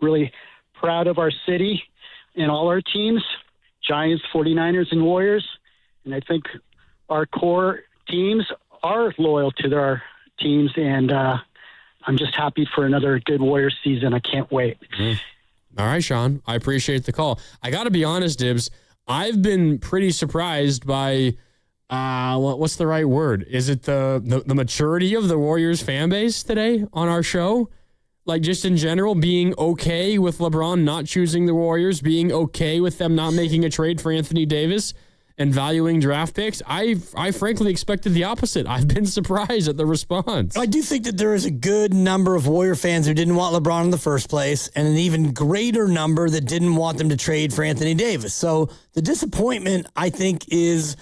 really proud of our city and all our teams, Giants, 49ers, and Warriors. And I think our core teams are loyal to their teams. And I'm just happy for another good Warriors season. I can't wait. All right, Sean. I appreciate the call. I got to be honest, Dibs. I've been pretty surprised by what's the right word? Is it the maturity of the Warriors fan base today on our show? Like just in general, being okay with LeBron not choosing the Warriors, being okay with them not making a trade for Anthony Davis and valuing draft picks. I frankly expected the opposite. I've been surprised at the response. I do think that there is a good number of Warrior fans who didn't want LeBron in the first place, and an even greater number that didn't want them to trade for Anthony Davis. So the disappointment, I think, is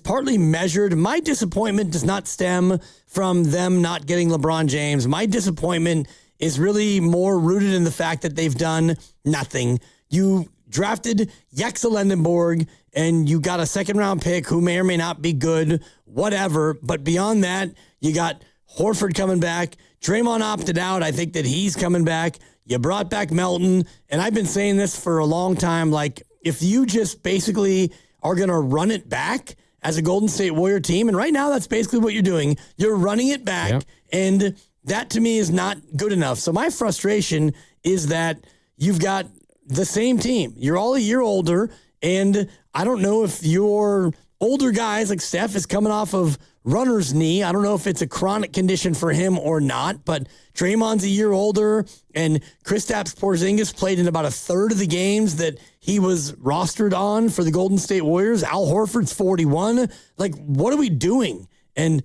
partly measured. My disappointment does not stem from them not getting LeBron James. My disappointment is really more rooted in the fact that they've done nothing. You drafted Yaxel Lendenborg, and you got a second-round pick who may or may not be good, whatever. But beyond that, you got Horford coming back. Draymond opted out. I think that he's coming back. You brought back Melton. And I've been saying this for a long time. Like, if you just basically are going to run it back as a Golden State Warrior team, and right now that's basically what you're doing. You're running it back, and that to me is not good enough. So my frustration is that you've got the same team. You're all a year older, and I don't know if your older guys like Steph is coming off of runner's knee. I don't know if it's a chronic condition for him or not, but Draymond's a year older, and Kristaps Porzingis played in about a third of the games that he was rostered on for the Golden State Warriors. Al Horford's 41. Like, what are we doing? And,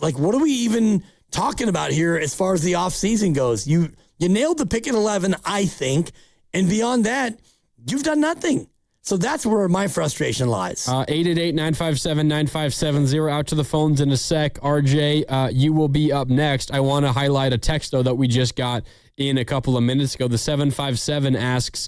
like, what are we even talking about here as far as the offseason goes? You nailed the pick at 11, I think, and beyond that, you've done nothing. So that's where my frustration lies. 888-957-9570. Out to the phones in a sec. RJ, you will be up next. I want to highlight a text, though, that we just got in a couple of minutes ago. The 757 asks,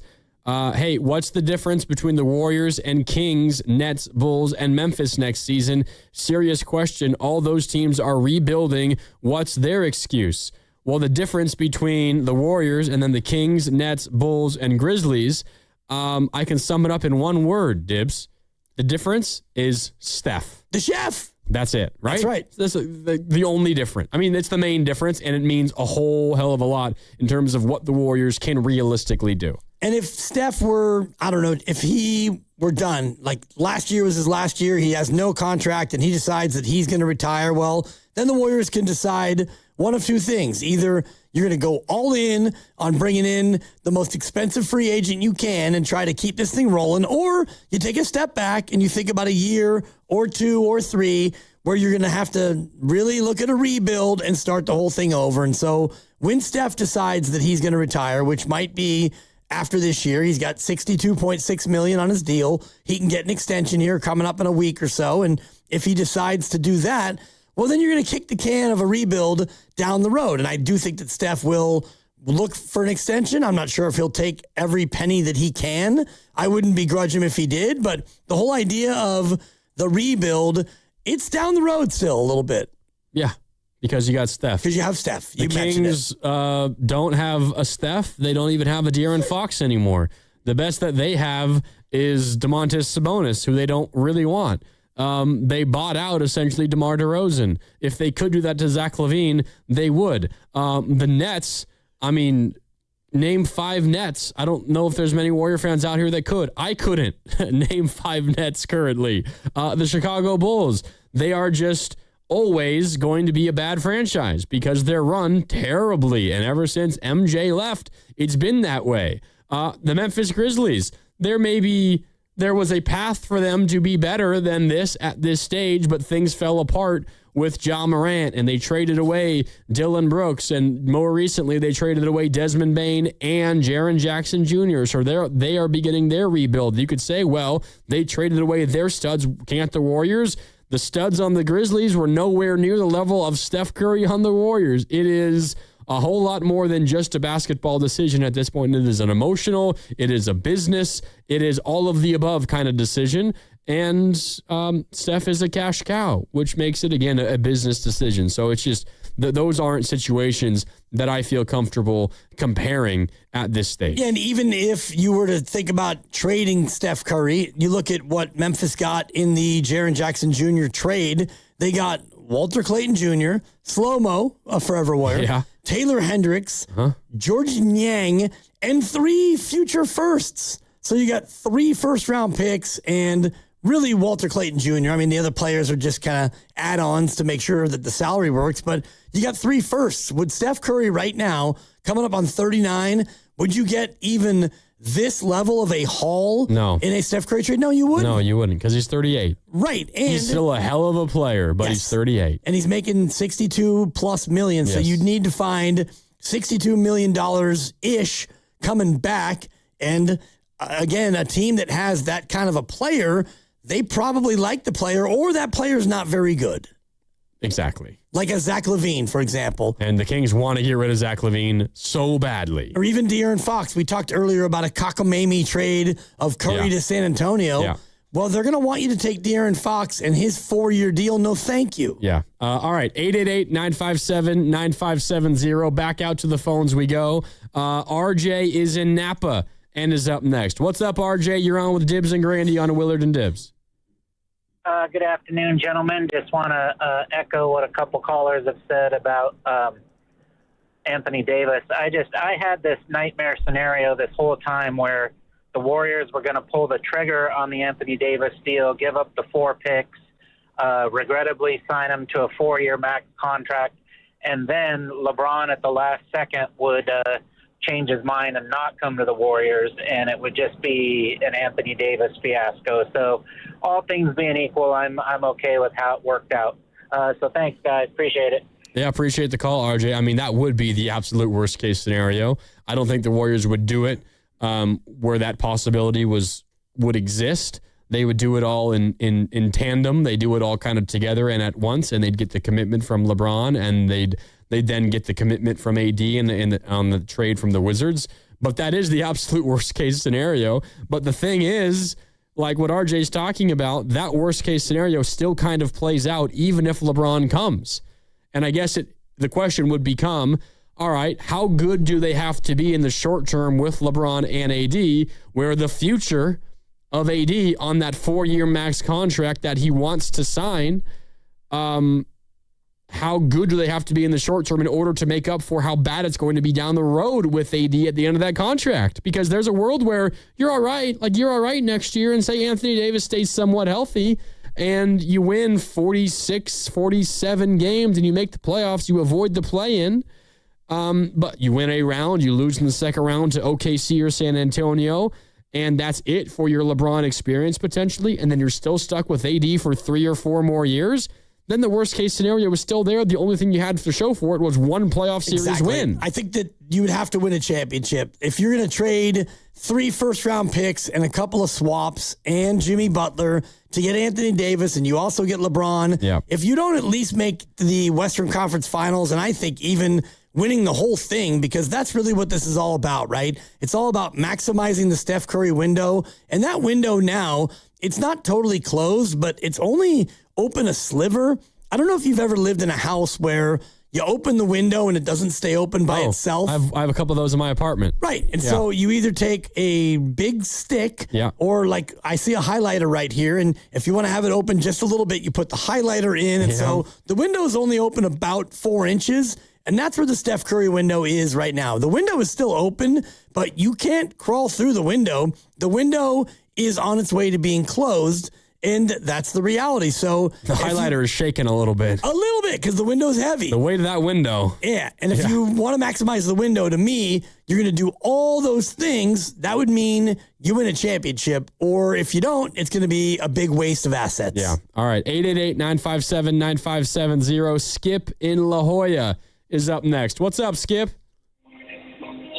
Hey, what's the difference between the Warriors and Kings, Nets, Bulls, and Memphis next season? Serious question. All those teams are rebuilding. What's their excuse? Well, the difference between the Warriors and then the Kings, Nets, Bulls, and Grizzlies, I can sum it up in one word, Dibs. The difference is Steph. The chef. That's it, right? That's right. That's the only difference. I mean, it's the main difference, and it means a whole hell of a lot in terms of what the Warriors can realistically do. And if Steph were, I don't know, if he were done, like last year was his last year, he has no contract, and he decides that he's going to retire, well, then the Warriors can decide one of two things. Either you're going to go all in on bringing in the most expensive free agent you can and try to keep this thing rolling, or you take a step back and you think about a year or 2 or 3 where you're going to have to really look at a rebuild and start the whole thing over. And so when Steph decides that he's going to retire, which might be after this year, he's got $62.6 million on his deal. He can get an extension here coming up in a week or so. And if he decides to do that, well, then you're going to kick the can of a rebuild down the road. And I do think that Steph will look for an extension. I'm not sure if he'll take every penny that he can. I wouldn't begrudge him if he did. But the whole idea of the rebuild, it's down the road still a little bit. Yeah. Because you got Steph. Because you have Steph. The Kings don't have a Steph. They don't even have a De'Aaron Fox anymore. The best that they have is Domantas Sabonis, who they don't really want. They bought out essentially DeMar DeRozan. If they could do that to Zach LaVine, they would. The Nets, I mean, name 5 Nets. I don't know if there's many Warrior fans out here that could. I couldn't name 5 Nets currently. The Chicago Bulls, they are just always going to be a bad franchise because they're run terribly. And ever since MJ left, it's been that way. The Memphis Grizzlies, there was a path for them to be better than this at this stage, but things fell apart with Ja Morant, and they traded away Dylan Brooks, and more recently they traded away Desmond Bane and Jaren Jackson Jr. So they are beginning their rebuild. You could say, well, they traded away their studs. Can't the Warriors? The studs on the Grizzlies were nowhere near the level of Steph Curry on the Warriors. It is a whole lot more than just a basketball decision at this point. It is an emotional, it is a business, it is all of the above kind of decision. And Steph is a cash cow, which makes it, again, a business decision. So it's just those aren't situations that I feel comfortable comparing at this stage. Yeah, and even if you were to think about trading Steph Curry, you look at what Memphis got in the Jaren Jackson Jr. trade. They got Walter Clayton Jr., Slow-Mo, a forever Warrior, Taylor Hendricks, George Niang, and 3 future firsts. So you got 3 first-round picks and really Walter Clayton Jr. I mean, the other players are just kind of add-ons to make sure that the salary works, but you got 3 firsts. Would Steph Curry right now, coming up on 39, would you get even this level of a haul in a Steph Curry trade? No, you wouldn't. No, you wouldn't, because he's 38. Right. And he's still a hell of a player, but he's 38. And he's making $62+ million, so you'd need to find $62 million-ish coming back. And again, a team that has that kind of a player, they probably like the player, or that player's not very good. Exactly. Like a Zach LaVine, for example. And the Kings want to get rid of Zach LaVine so badly. Or even De'Aaron Fox. We talked earlier about a cockamamie trade of Curry to San Antonio. Yeah. Well, they're going to want you to take De'Aaron Fox and his 4-year deal. No, thank you. Yeah. All right. 888-957-9570. Back out to the phones we go. RJ is in Napa and is up next. What's up, RJ? You're on with Dibs and Grandy on Willard and Dibs. Good afternoon, gentlemen. Just want to echo what a couple callers have said about Anthony Davis. I had this nightmare scenario this whole time where the Warriors were going to pull the trigger on the Anthony Davis deal, give up the 4 picks, regrettably sign him to a 4-year max contract, and then LeBron at the last second would change his mind and not come to the Warriors, and it would just be an Anthony Davis fiasco. So all things being equal, I'm okay with how it worked out. So thanks, guys. Appreciate it. Yeah, appreciate the call, RJ. I mean, that would be the absolute worst case scenario. I don't think the Warriors would do it where that possibility would exist. They would do it all in tandem. They do it all kind of together and at once, and they'd get the commitment from LeBron, and they'd then get the commitment from AD on the trade from the Wizards. but that is the absolute worst case scenario. But the thing is, like what RJ's talking about, that worst case scenario still kind of plays out even if LeBron comes. And I guess the question would become, all right, how good do they have to be in the short term with LeBron and AD, where the future of AD on that 4-year max contract that he wants to sign, how good do they have to be in the short term in order to make up for how bad it's going to be down the road with AD at the end of that contract? Because there's a world where you're all right, like you're all right next year, and say Anthony Davis stays somewhat healthy and you win 46, 47 games and you make the playoffs, you avoid the play-in, but you win a round, you lose in the second round to OKC or San Antonio, and that's it for your LeBron experience potentially, and then you're still stuck with AD for 3 or 4 more years. Then the worst case scenario was still there. The only thing you had to show for it was one playoff series win. I think that you would have to win a championship. If you're going to trade 3 first-round picks and a couple of swaps and Jimmy Butler to get Anthony Davis, and you also get LeBron, if you don't at least make the Western Conference Finals, and I think even winning the whole thing, because that's really what this is all about, right? It's all about maximizing the Steph Curry window. And that window now, it's not totally closed, but it's only open a sliver. I don't know if you've ever lived in a house where you open the window and it doesn't stay open by itself. I have a couple of those in my apartment. Right. And so you either take a big stick or like I see a highlighter right here. And if you want to have it open just a little bit, you put the highlighter in. And so the window is only open about 4 inches. And that's where the Steph Curry window is right now. The window is still open, but you can't crawl through the window. The window is on its way to being closed. And that's the reality. So the highlighter is shaking a little bit. A little bit, because the window's heavy. The weight of that window. Yeah. And if you want to maximize the window, to me, you're going to do all those things. That would mean you win a championship. Or if you don't, it's going to be a big waste of assets. Yeah. All right. 888-957-9570. Skip in La Jolla is up next. What's up, Skip?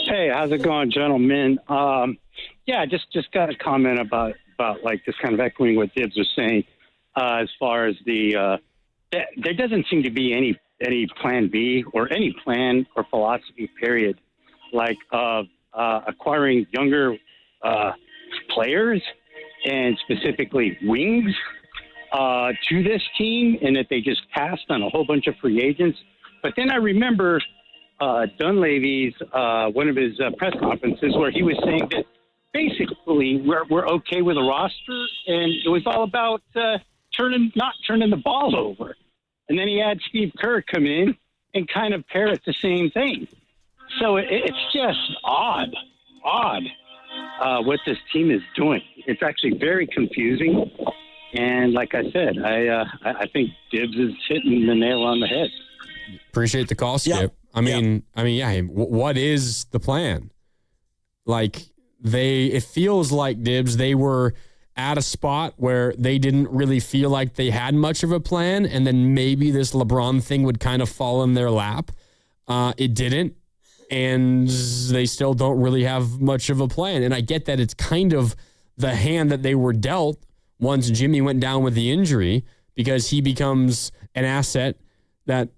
Hey, how's it going, gentlemen? Just got a comment about like this kind of echoing what Dibbs was saying as far as the there doesn't seem to be any plan B or any plan or philosophy, period, like acquiring younger players and specifically wings to this team, and that they just passed on a whole bunch of free agents. But then I remember Dunleavy's one of his press conferences where he was saying that basically we're okay with a roster, and it was all about not turning the ball over. And then he had Steve Kerr come in and kind of parrot the same thing. So it's just odd what this team is doing. It's actually very confusing. And like I said, I think Dibbs is hitting the nail on the head. Appreciate the call, Skip. What is the plan? Like, it feels like Dibbs, they were at a spot where they didn't really feel like they had much of a plan, and then maybe this LeBron thing would kind of fall in their lap. It didn't, and they still don't really have much of a plan. And I get that it's kind of the hand that they were dealt once Jimmy went down with the injury, because he becomes an asset that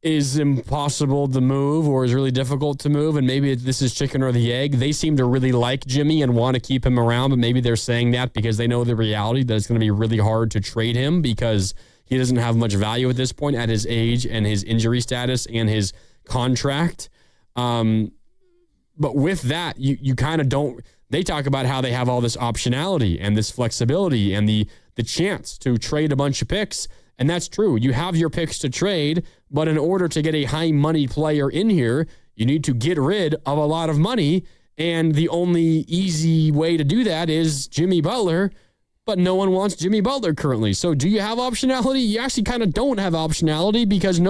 is impossible to move or is really difficult to move, and maybe this is chicken or the egg. They seem to really like Jimmy and want to keep him around, but maybe they're saying that because they know the reality that it's going to be really hard to trade him because he doesn't have much value at this point at his age and his injury status and his contract. But with that, you kind of don't. They talk about how they have all this optionality and this flexibility and the chance to trade a bunch of picks. And that's true. You have your picks to trade, but in order to get a high money player in here, you need to get rid of a lot of money. And the only easy way to do that is Jimmy Butler, but no one wants Jimmy Butler currently. So do you have optionality? You actually kind of don't have optionality because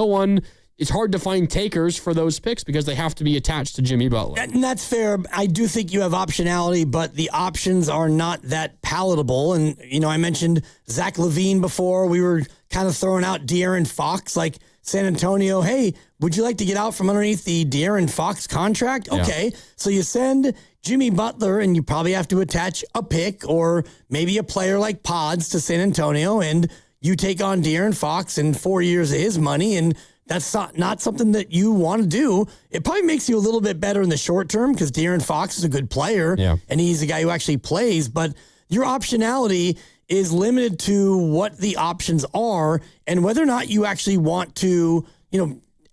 it's hard to find takers for those picks because they have to be attached to Jimmy Butler. And that's fair. I do think you have optionality, but the options are not that palatable. And, I mentioned Zach LaVine before. We were kind of throwing out De'Aaron Fox, like San Antonio. Hey, would you like to get out from underneath the De'Aaron Fox contract? Okay. So you send Jimmy Butler, and you probably have to attach a pick or maybe a player like Pods to San Antonio, and you take on De'Aaron Fox and 4 years of his money, and that's not something that you want to do. It probably makes you a little bit better in the short term because De'Aaron Fox is a good player, and he's a guy who actually plays. But your optionality is limited to what the options are and whether or not you actually want to,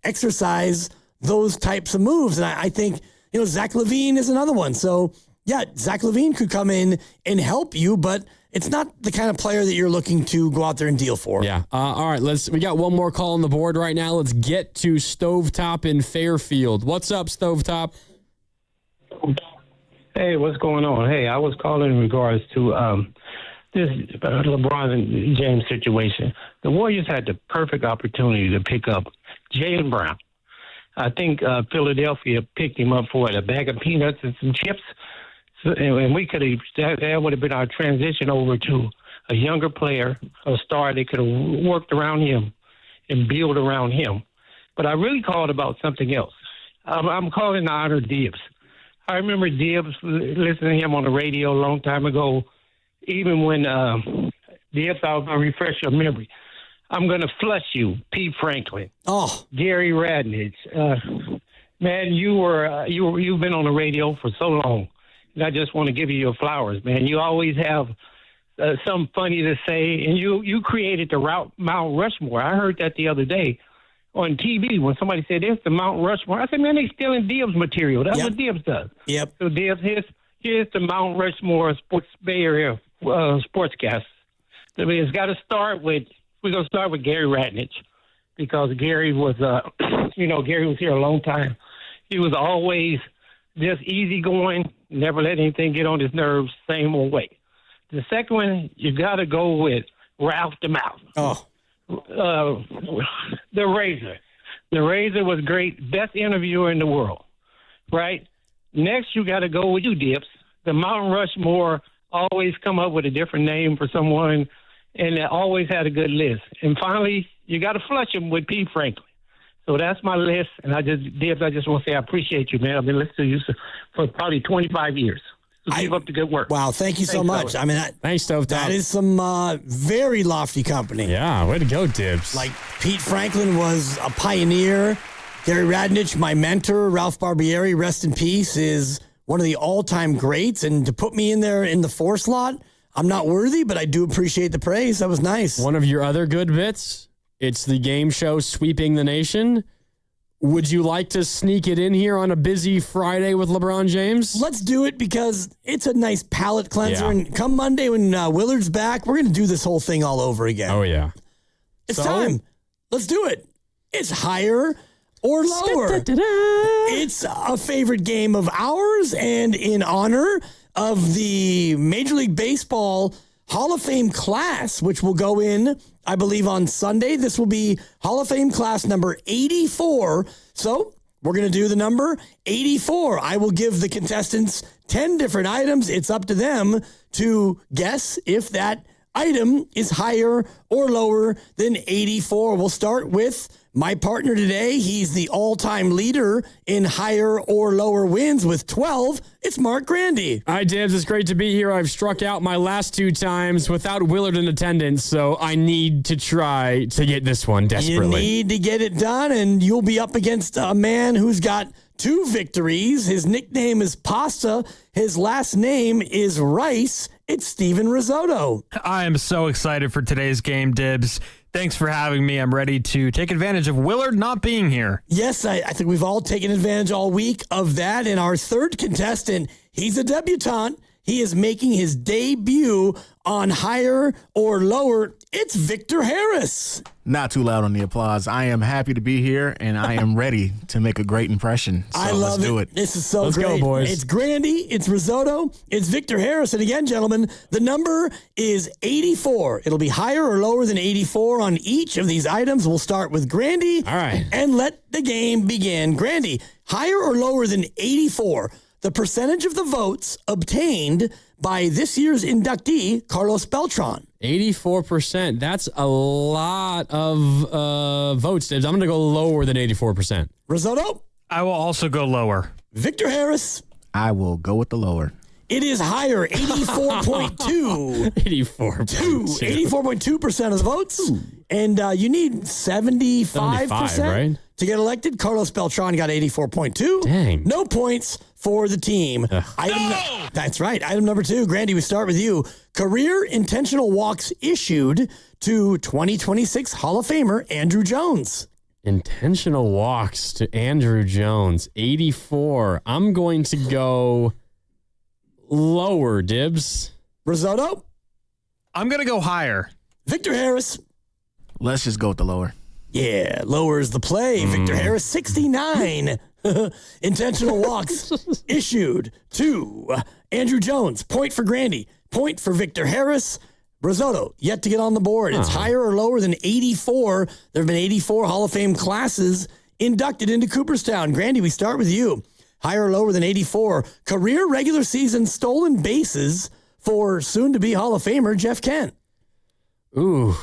exercise those types of moves. And I think, Zach LaVine is another one. So, yeah, Zach LaVine could come in and help you, but it's not the kind of player that you're looking to go out there and deal for. Yeah. All right. We got one more call on the board right now. Let's get to Stovetop in Fairfield. What's up, Stovetop? Hey, what's going on? Hey, I was calling in regards to this LeBron and James situation. The Warriors had the perfect opportunity to pick up Jaylen Brown. I think Philadelphia picked him up for a bag of peanuts and some chips. So, and we could have, that would have been our transition over to a younger player, a star that could have worked around him and build around him. But I really called about something else. I'm calling to honor Dibbs. I remember Dibbs, listening to him on the radio a long time ago, even when Dibbs, I was going to refresh your memory. I'm going to flush you, Pete Franklin. Oh, Gary Radnich. Man, you've been on the radio for so long, and I just want to give you your flowers, man. You always have something funny to say, and you created the Mount Rushmore. I heard that the other day on TV when somebody said, "It's the Mount Rushmore." I said, "Man, they stealing Dibbs material. That's what Dibbs does." Yep. So Dibbs, here's the Mount Rushmore Sports Bay Area sportscast. I mean, it's got to start with. We're going to start with Gary Radnich because Gary was, Gary was here a long time. He was always just easygoing, never let anything get on his nerves, same old way. The second one, you got to go with Ralph the Mouth. Oh. The Razor. The Razor was great, best interviewer in the world, right? Next, you got to go with you, Dibbs. The Mount Rushmore always come up with a different name for someone, and they always had a good list. And finally, you got to flush him with Pete Franklin. So that's my list. And Dibbs, I just want to say I appreciate you, man. I've been listening to you for probably 25 years. So keep up the good work. Wow, thank you so much. Fellas. I mean, thanks, Stovetop. That is some very lofty company. Yeah, way to go, Dibbs. Like Pete Franklin was a pioneer. Gary Radnich, my mentor, Ralph Barbieri, rest in peace, is one of the all-time greats. And to put me in there in the 4 slot, I'm not worthy, but I do appreciate the praise. That was nice. One of your other good bits, it's the game show Sweeping the Nation. Would you like to sneak it in here on a busy Friday with LeBron James? Let's do it because it's a nice palate cleanser. Yeah. And come Monday when Willard's back, we're going to do this whole thing all over again. Oh, yeah. It's time. Let's do it. It's higher or lower. It's a favorite game of ours, and in honor of the Major League Baseball Hall of Fame class, which will go in, I believe, on Sunday. This will be Hall of Fame class number 84. So we're going to do the number 84. I will give the contestants 10 different items. It's up to them to guess if that item is higher or lower than 84. We'll start with my partner today. He's the all-time leader in higher or lower wins with 12. It's Mark Grandy. Hi, Dibbs. It's great to be here. I've struck out my last 2 times without Willard in attendance, so I need to try to get this one desperately. You need to get it done, and you'll be up against a man who's got 2 victories. His nickname is Pasta. His last name is Rice. It's Steven Risotto. I am so excited for today's game, Dibbs. Thanks for having me. I'm ready to take advantage of Willard not being here. Yes, I think we've all taken advantage all week of that. And our third contestant, he's a debutante. He is making his debut on higher or lower. It's Victor Harris. Not too loud on the applause. I am happy to be here, and I am ready to make a great impression. So I love let's do it. it. This is so Let's great. go, boys. It's Grandy, it's Risotto, it's Victor Harris. And again, gentlemen, the number is 84. It'll be higher or lower than 84 on each of these items. We'll start with Grandy. All right. And let the game begin. Grandy, higher or lower than 84? The percentage of the votes obtained by this year's inductee, Carlos Beltran. 84%. That's a lot of votes, Dibbs. I'm going to go lower than 84%. Risotto? I will also go lower. Victor Harris? I will go with the lower. It is higher, 84.2. 84.2. 84.2% of the votes. And you need 75%, right? to get elected. Carlos Beltran got 84.2. Dang. No points for the team. That's right. Item number 2. Grandy, we start with you. Career intentional walks issued to 2026 Hall of Famer Andrew Jones. Intentional walks to Andrew Jones, 84. I'm going to go lower, Dibs. Risotto? I'm going to go higher. Victor Harris? Let's just go with the lower. Yeah, lowers the play. Victor Harris, 69. Intentional walks issued to Andrew Jones. Point for Grandy. Point for Victor Harris. Risotto, yet to get on the board. It's higher or lower than 84. There have been 84 Hall of Fame classes inducted into Cooperstown. Grandy, we start with you. Higher or lower than 84. Career regular season stolen bases for soon-to-be Hall of Famer Jeff Kent. Ooh,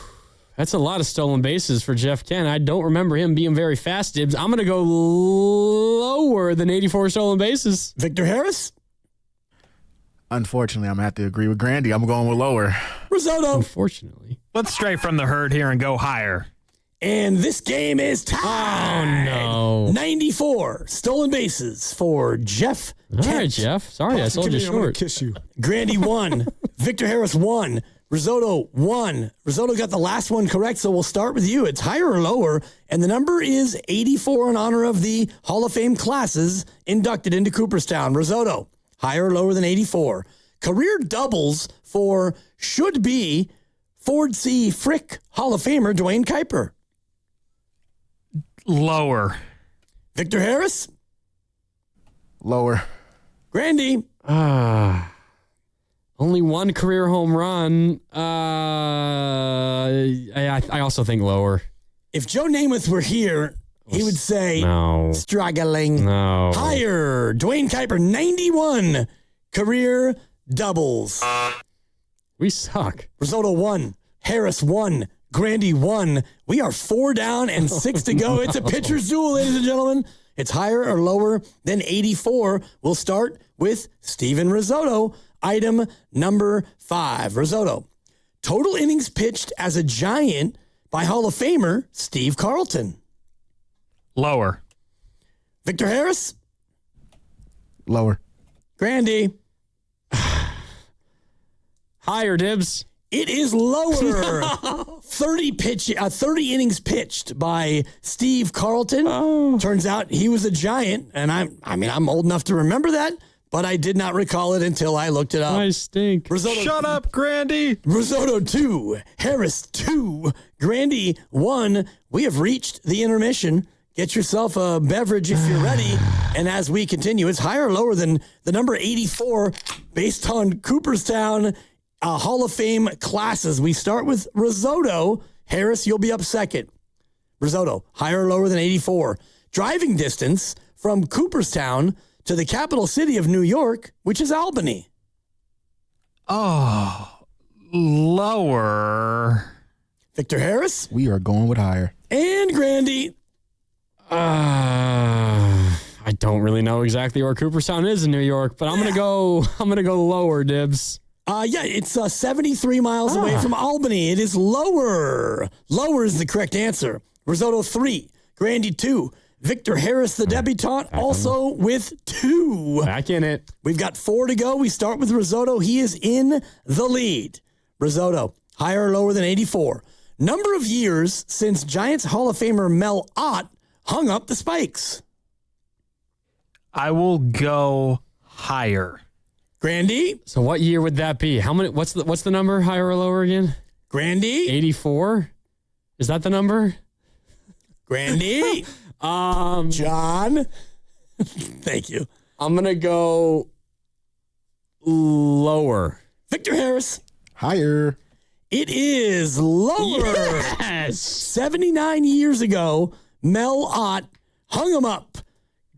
that's a lot of stolen bases for Jeff Kent. I don't remember him being very fast, Dibs. I'm going to go lower than 84 stolen bases. Victor Harris? Unfortunately, I'm going to have to agree with Grandy. I'm going with lower. Risotto. Unfortunately. Let's stray from the herd here and go higher. And this game is tied. Oh, no. 94 stolen bases for Jeff Kent. All right, Jeff. Sorry, I sold you I'm gonna short. kiss you. Grandy 1. Victor Harris 1. Risotto 1. Risotto got the last one correct, so we'll start with you. It's higher or lower, and the number is 84 in honor of the Hall of Fame classes inducted into Cooperstown. Risotto, higher or lower than 84. Career doubles for should-be Ford C. Frick Hall of Famer Dwayne Kuiper. Lower. Victor Harris? Lower. Grandy? Only one career home run. I also think lower. If Joe Namath were here, he would say, No. struggling. No. Higher. Dwayne Kuiper, 91 career doubles. We suck. Risotto 1. Harris 1. Grandy 1. We are 4 down and 6 to go. It's a pitcher's duel, ladies and gentlemen. It's higher or lower than 84. We'll start with Steven Risotto. Item number 5. Risotto. Total innings pitched as a Giant by Hall of Famer Steve Carlton. Lower. Victor Harris? Lower. Grandy? Higher, Dibs. It is lower. 30 innings pitched by Steve Carlton. Turns out he was a Giant, and I'm old enough to remember that, but I did not recall it until I looked it up. I stink. Risotto, Shut up, Grandy. Risotto 2, Harris 2, Grandy 1. We have reached the intermission. Get yourself a beverage if you're ready. And as we continue, it's higher or lower than the number 84 based on Cooperstown Hall of Fame classes. We start with Risotto. Harris, you'll be up second. Risotto, higher or lower than 84. Driving distance from Cooperstown to the capital city of New York, which is Albany. Oh, lower. Victor Harris. We are going with higher. And Grandy. I don't really know exactly where Cooperstown is in New York, but I'm gonna go lower, Dibs. It's 73 miles away from Albany. It is lower. Lower is the correct answer. Risotto 3, Grandy 2, Victor Harris, the debutante, also with 2. Back in it. We've got 4 to go. We start with Risotto. He is in the lead. Risotto, higher or lower than 84. Number of years since Giants Hall of Famer Mel Ott hung up the spikes. I will go higher. Grandy? So what year would that be? How many? What's the number? Higher or lower again? Grandy? 84. Is that the number? Grandy? John? Thank you. I'm gonna go lower. Victor Harris? Higher. It is lower. Yes. 79 years ago, Mel Ott hung him up.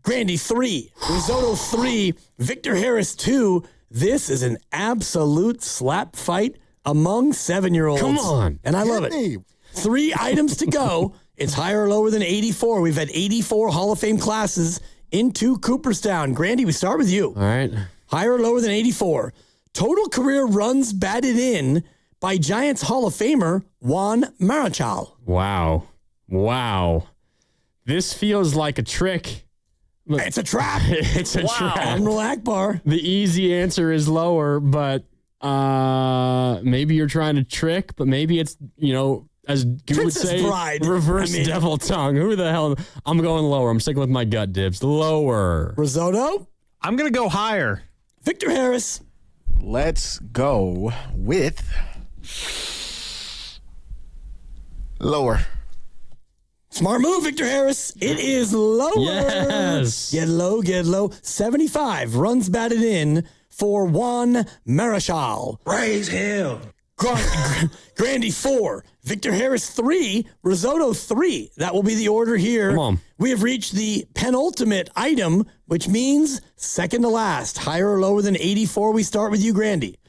Grandy 3, Risotto 3, Victor Harris 2. This is an absolute slap fight among 7-year-olds. Come on. And I love it. 3 items to go. It's higher or lower than 84. We've had 84 Hall of Fame classes into Cooperstown. Grandy, we start with you. All right. Higher or lower than 84. Total career runs batted in by Giants Hall of Famer Juan Marichal. Wow. This feels like a trick. Look, it's a trap. It's a trap. Admiral Akbar. The easy answer is lower, but maybe you're trying to trick, but maybe it's, as you would say, Bride. reverse devil tongue. Who the hell? I'm going lower. I'm sticking with my gut, Dibs. Lower. Risotto? I'm going to go higher. Victor Harris? Let's go with lower. Smart move, Victor Harris. It is lower. Yes. Get low. 75 runs batted in for Juan Marichal. Praise him. Grandy 4, Victor Harris 3, Risotto 3. That will be the order here. Come on. We have reached the penultimate item, which means second to last. Higher or lower than 84, we start with you, Grandy.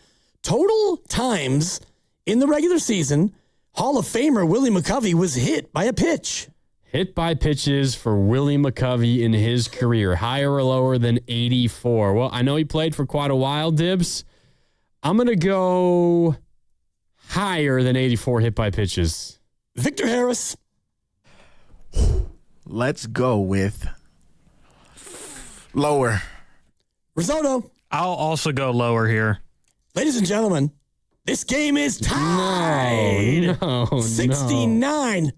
Total times in the regular season, Hall of Famer Willie McCovey was hit by a pitch. Hit by pitches for Willie McCovey in his career. Higher or lower than 84? Well, I know he played for quite a while, Dibs. I'm going to go higher than 84 hit by pitches. Victor Harris. Let's go with lower. Risotto. I'll also go lower here. Ladies and gentlemen, this game is tied. No. 69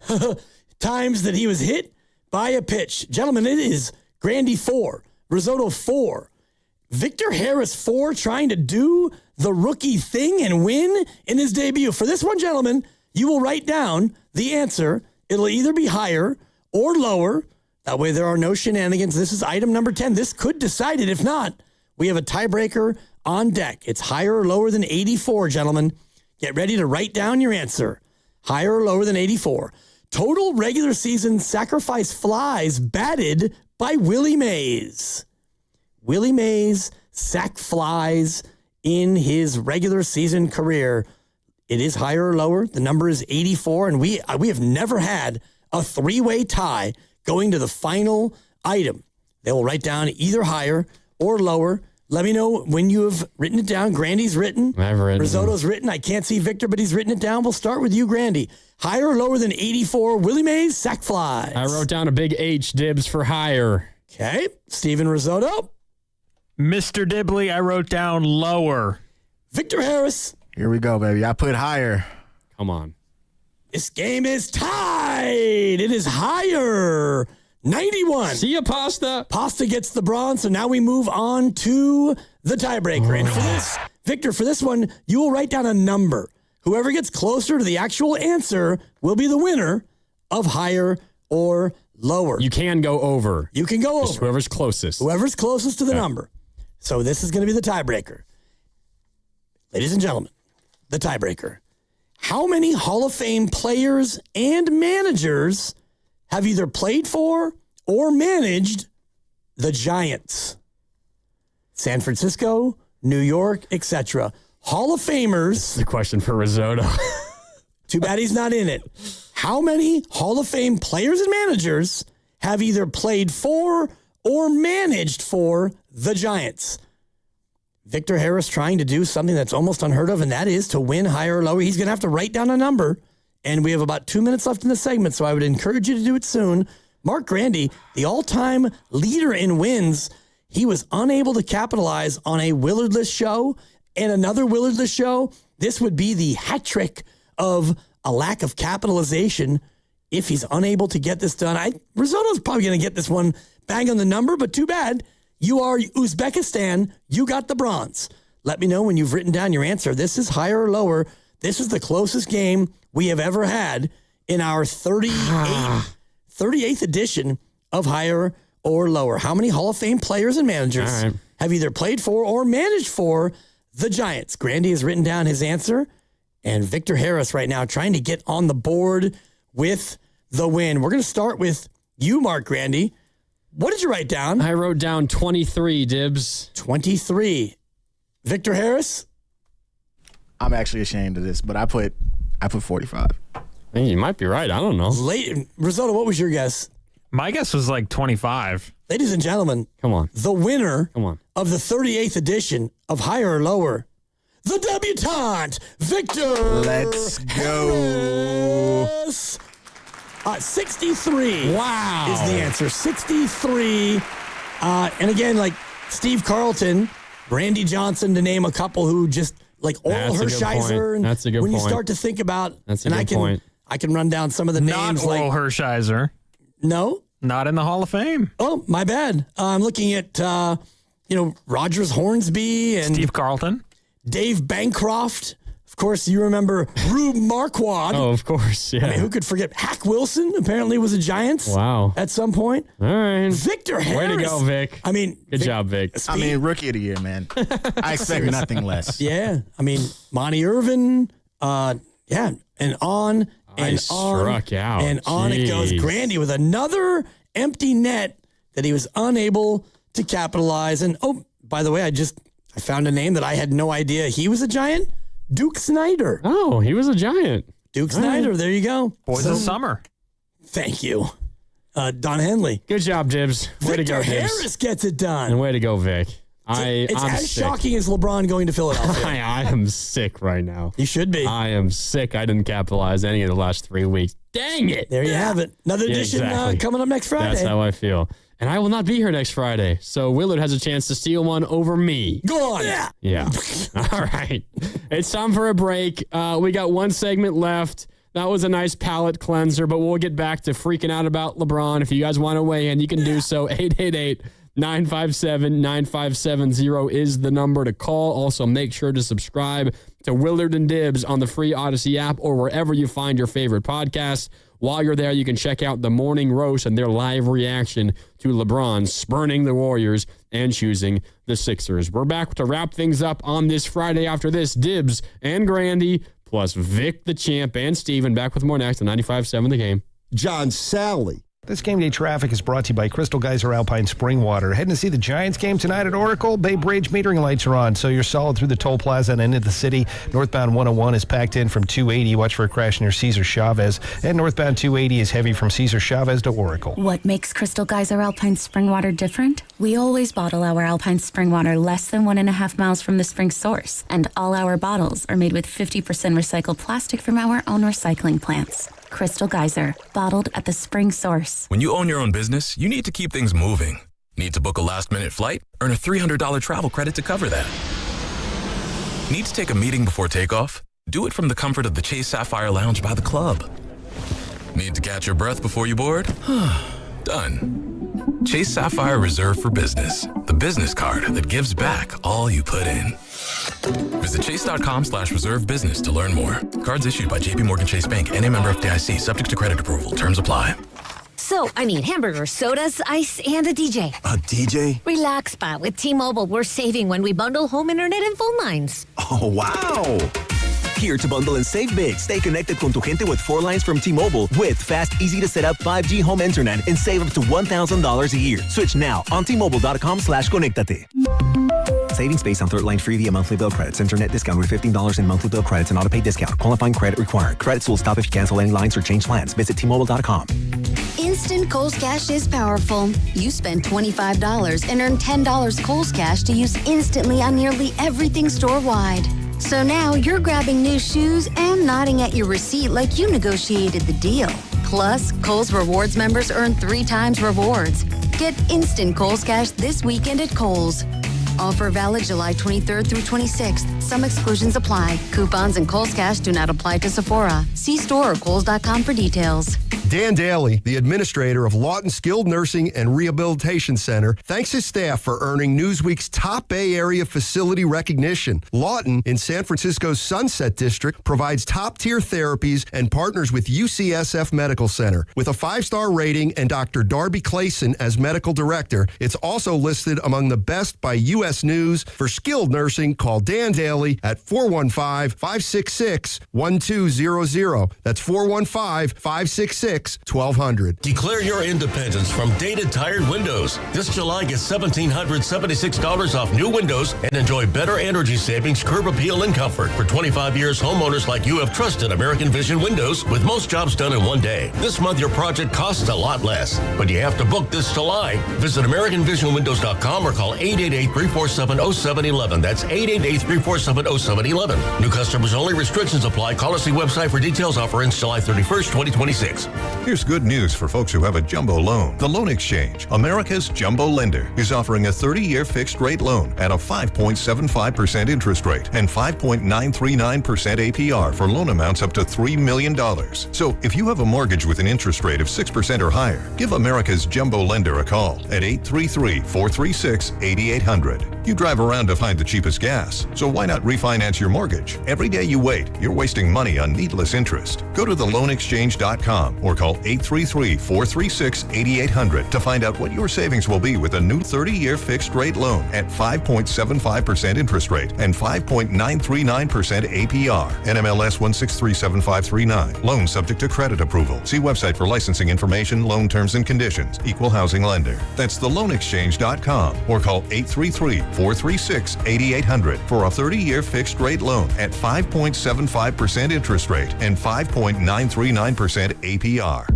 times that he was hit by a pitch. Gentlemen, it is Grandy 4, Risotto 4, Victor Harris 4 trying to do the rookie thing and win in his debut. For this one, gentlemen, you will write down the answer. It'll either be higher or lower. That way there are no shenanigans. This is item number 10. This could decide it. If not, we have a tiebreaker on deck. It's higher or lower than 84, gentlemen. Get ready to write down your answer. Higher or lower than 84. Total regular season sacrifice flies batted by Willie Mays. Willie Mays sack flies in his regular season career. It is higher or lower. The number is 84, and we have never had a three-way tie going to the final item. They will write down either higher or lower. Let me know when you have written it down. Grandy's written. I've written. Risotto's written. I can't see Victor, but he's written it down. We'll start with you, Grandy. Higher or lower than 84, Willie Mays, sack flies. I wrote down a big H, Dibs, for higher. Okay. Steven Risotto. Mr. Dibley, I wrote down lower. Victor Harris. Here we go, baby. I put higher. Come on. This game is tied. It is higher. 91. See ya, Pasta. Pasta gets the bronze, so now we move on to the tiebreaker. And for this, Victor, for this one, you will write down a number. Whoever gets closer to the actual answer will be the winner of higher or lower. You can go over. You can go over. Just whoever's closest. Whoever's closest to the number. So this is going to be the tiebreaker. Ladies and gentlemen, the tiebreaker. How many Hall of Fame players and managers have either played for or managed the Giants? San Francisco, New York, etc. Hall of Famers. This is a question for Risotto. Too bad he's not in it. How many Hall of Fame players and managers have either played for or managed for the Giants? Victor Harris trying to do something that's almost unheard of, and that is to win higher or lower. He's going to have to write down a number, and we have about 2 minutes left in the segment, so I would encourage you to do it soon. Mark Grandy, the all-time leader in wins, he was unable to capitalize on a Willardless show and another Willardless show. This would be the hat trick of a lack of capitalization if he's unable to get this done. Risotto's probably going to get this one bang on the number, but too bad. You are Uzbekistan. You got the bronze. Let me know when you've written down your answer. This is higher or lower. This is the closest game we have ever had in our 38th edition of higher or lower. How many Hall of Fame players and managers have either played for or managed for the Giants? Grandy has written down his answer, and Victor Harris right now trying to get on the board with the win. We're going to start with you, Mark Grandy. What did you write down? I wrote down 23, Dibs. 23. Victor Harris? I'm actually ashamed of this, but I put 45. Hey, you might be right. I don't know. Risotto, what was your guess? My guess was like 25. Ladies and gentlemen, come on. The winner of the 38th edition of Higher or Lower, the debutante, Victor. Let's go. Harris. 63. Wow. Is the answer. 63. And again, like Steve Carlton, Randy Johnson, to name a couple who just like Oral Hershiser. And That's a good when point. you start to think about, That's a good point. I can run down some of the names. Not Oral Hershiser. No. Not in the Hall of Fame. Oh, my bad. I'm looking at, Rogers Hornsby and Steve Carlton. Dave Bancroft. Of course, you remember Rube Marquardt. Oh, of course, yeah. I mean, who could forget? Hack Wilson apparently was a Giants. Wow. At some point. All right. Victor Harris. Way to go, Vic. I mean, good job, Vic. Rookie of the year, man. I expect nothing less. Yeah. I mean, Monty Irvin. And on and struck out. And on it goes. Grandy with another empty net that he was unable to capitalize. And, oh, by the way, I found a name that I had no idea he was a Giant. Duke Snyder. Oh, he was a Giant. Duke Snyder. There you go. Boys of Summer. Thank you. Don Henley. Good job, Dibs. Way to go, Victor Dibs. Harris gets it done. And way to go, Vic. It's I'm as sick. shocking as LeBron going to Philadelphia. I am sick right now. You should be. I am sick. I didn't capitalize any of the last 3 weeks. Dang it. There you have it. Another edition coming up next Friday. That's how I feel. And I will not be here next Friday. So Willard has a chance to steal one over me. Go on. Yeah. All right. It's time for a break. We got one segment left. That was a nice palate cleanser, but we'll get back to freaking out about LeBron. If you guys want to weigh in, you can do so. 888-957-9570 is the number to call. Also, make sure to subscribe to Willard and Dibs on the free Odyssey app or wherever you find your favorite podcast. While you're there, you can check out the Morning Roast and their live reaction to LeBron spurning the Warriors and choosing the Sixers. We're back to wrap things up on this Friday. After this, Dibs and Grandy, plus Vic the Champ and Steven, back with more next on 95.7 The Game. John Sally. This game day traffic is brought to you by Crystal Geyser Alpine Spring Water. Heading to see the Giants game tonight at Oracle. Bay Bridge metering lights are on, so you're solid through the toll plaza and into the city. Northbound 101 is packed in from 280. Watch for a crash near Cesar Chavez. And northbound 280 is heavy from Cesar Chavez to Oracle. What makes Crystal Geyser Alpine Spring Water different? We always bottle our Alpine Spring Water less than 1.5 miles from the spring source. And all our bottles are made with 50% recycled plastic from our own recycling plants. Crystal Geyser, bottled at the spring source. When you own your own business, you need to keep things moving. Need to book a last-minute flight? Earn a $300 travel credit to cover that. Need to take a meeting before takeoff? Do it from the comfort of the Chase Sapphire Lounge by the club. Need to catch your breath before you board? Done. Chase Sapphire Reserve for Business, the business card that gives back all you put in. Visit chase.com/reserve business to learn more. Cards issued by JP Morgan Chase Bank, N.A. member FDIC, subject to credit approval. Terms apply. So, hamburgers, sodas, ice, and a DJ. A DJ? Relax, Spot. With T-Mobile, we're saving when we bundle home internet and phone lines. Oh, wow. Here to bundle and save big. Stay connected con tu gente with 4 lines from T-Mobile with fast, easy to set up 5G home internet and save up to $1,000 a year. Switch now on T-Mobile.com/conectate. Savings based on 3rd line free via monthly bill credits. Internet discount with $15 in monthly bill credits and auto-pay discount. Qualifying credit required. Credits will stop if you cancel any lines or change plans. Visit T-Mobile.com. Instant Kohl's Cash is powerful. You spend $25 and earn $10 Kohl's Cash to use instantly on nearly everything store-wide. So now you're grabbing new shoes and nodding at your receipt like you negotiated the deal. Plus, Kohl's Rewards members earn 3 times rewards. Get instant Kohl's Cash this weekend at Kohl's. Offer valid July 23rd through 26th. Some exclusions apply. Coupons and Kohl's Cash do not apply to Sephora. See store or Kohl's.com for details. Dan Daly, the administrator of Lawton Skilled Nursing and Rehabilitation Center, thanks his staff for earning Newsweek's top Bay Area facility recognition. Lawton, in San Francisco's Sunset District, provides top-tier therapies and partners with UCSF Medical Center. With a 5-star rating and Dr. Darby Clayson as medical director, it's also listed among the best by U.S. News. For skilled nursing, call Dan Daly at 415-566-1200. That's 415-566-1200. Declare your independence from Dated Tired Windows. This July, get $1,776 off new windows and enjoy better energy savings, curb appeal, and comfort. For 25 years, homeowners like you have trusted American Vision Windows with most jobs done in one day. This month, your project costs a lot less, but you have to book this July. Visit AmericanVisionWindows.com or call 888-345 888-347-0711. That's 888-347-0711. New customers only. Restrictions apply. Call us the website for details. Offer ends July 31st, 2026. Here's good news for folks who have a jumbo loan. The Loan Exchange, America's jumbo lender, is offering a 30-year fixed-rate loan at a 5.75% interest rate and 5.939% APR for loan amounts up to $3 million. So if you have a mortgage with an interest rate of 6% or higher, give America's jumbo lender a call at 833-436-8800. You drive around to find the cheapest gas, so why not refinance your mortgage? Every day you wait, you're wasting money on needless interest. Go to theloanexchange.com or call 833-436-8800 to find out what your savings will be with a new 30-year fixed-rate loan at 5.75% interest rate and 5.939% APR. NMLS 1637539. Loan subject to credit approval. See website for licensing information, loan terms and conditions. Equal housing lender. That's theloanexchange.com or call 833-436-8800 for a 30-year fixed-rate loan at 5.75% interest rate and 5.939% APR.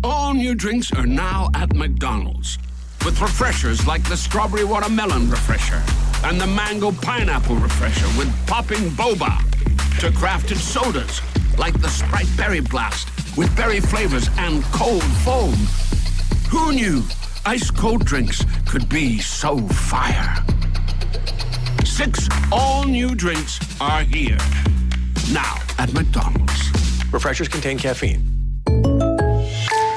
All new drinks are now at McDonald's, with refreshers like the Strawberry Watermelon Refresher and the Mango Pineapple Refresher with popping boba, to crafted sodas like the Sprite Berry Blast with berry flavors and cold foam. Who knew ice-cold drinks could be so fire? 6 all-new drinks are here, now at McDonald's. Refreshers contain caffeine.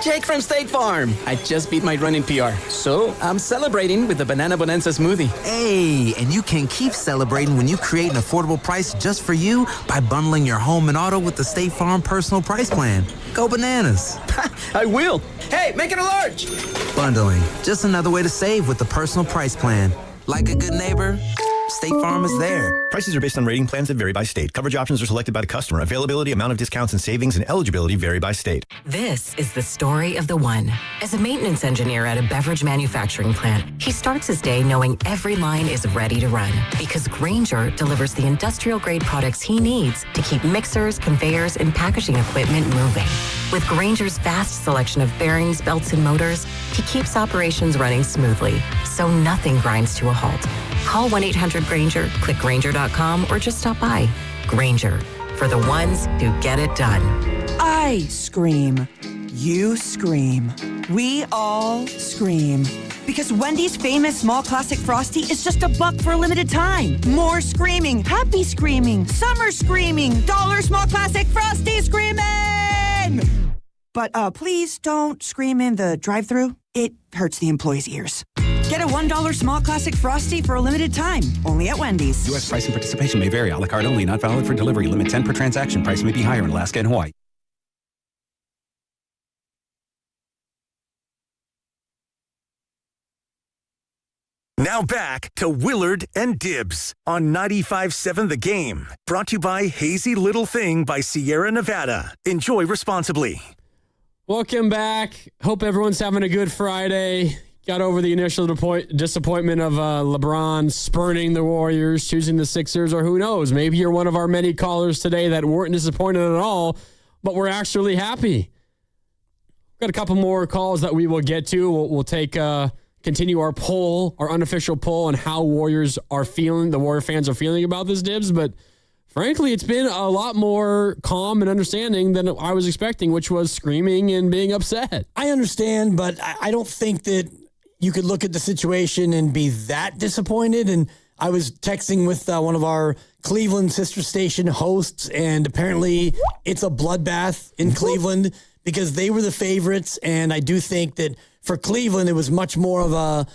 Jake from State Farm. I just beat my running PR, so I'm celebrating with the Banana Bonanza smoothie. Hey, and you can keep celebrating when you create an affordable price just for you by bundling your home and auto with the State Farm Personal Price Plan. Go bananas. I will. Hey, make it a large. Bundling, just another way to save with the Personal Price Plan. Like a good neighbor, State Farm is there. Prices are based on rating plans that vary by state. Coverage options are selected by the customer. Availability, amount of discounts and savings, and eligibility vary by state. This is the story of the one. As a maintenance engineer at a beverage manufacturing plant, he starts his day knowing every line is ready to run because Grainger delivers the industrial-grade products he needs to keep mixers, conveyors, and packaging equipment moving. With Grainger's vast selection of bearings, belts, and motors, he keeps operations running smoothly, so nothing grinds to a halt. Call 1-800-GRAINGER, click Grainger.com, or just stop by. Grainger, for the ones who get it done. I scream. You scream. We all scream. Because Wendy's famous small classic Frosty is just $1 for a limited time. More screaming, happy screaming, summer screaming, dollar small classic Frosty screaming! But please don't scream in the drive-thru. It hurts the employees' ears. Get a $1 small classic Frosty for a limited time, only at Wendy's. U.S. price and participation may vary. A la carte only, not valid for delivery. Limit 10 per transaction. Price may be higher in Alaska and Hawaii. Now back to Willard and Dibbs on 95.7 The Game. Brought to you by Hazy Little Thing by Sierra Nevada. Enjoy responsibly. Welcome back. Hope everyone's having a good Friday. Got over the initial disappointment of LeBron spurning the Warriors, choosing the Sixers, or who knows, maybe you're one of our many callers today that weren't disappointed at all, but we're actually happy. Got a couple more calls that we will get to. We'll take continue our poll, our unofficial poll on how Warriors are feeling, the Warrior fans are feeling about this, Dibbs, but frankly, it's been a lot more calm and understanding than I was expecting, which was screaming and being upset. I understand, but I don't think that you could look at the situation and be that disappointed. And I was texting with one of our Cleveland sister station hosts, and apparently it's a bloodbath in Cleveland because they were the favorites. And I do think that for Cleveland, it was much more of a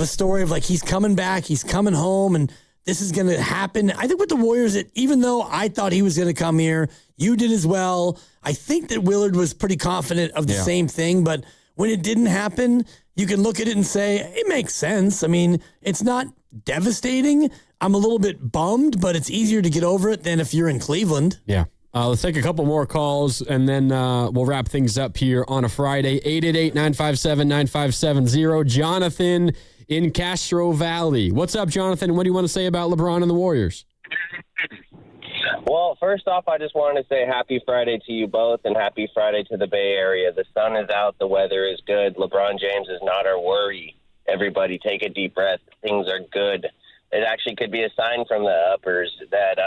story of like, he's coming back, he's coming home, and this is going to happen. I think with the Warriors, even though I thought he was going to come here, you did as well. I think that Willard was pretty confident of the same thing, but when it didn't happen, you can look at it and say, it makes sense. I mean, it's not devastating. I'm a little bit bummed, but it's easier to get over it than if you're in Cleveland. Yeah. Let's take a couple more calls, and then we'll wrap things up here on a Friday. 888-957-9570. Jonathan in Castro Valley. What's up, Jonathan? What do you want to say about LeBron and the Warriors? Well, first off, I just wanted to say happy Friday to you both and happy Friday to the Bay Area. The sun is out. The weather is good. LeBron James is not our worry. everybody take a deep breath. Things are good. It actually could be a sign from the uppers that,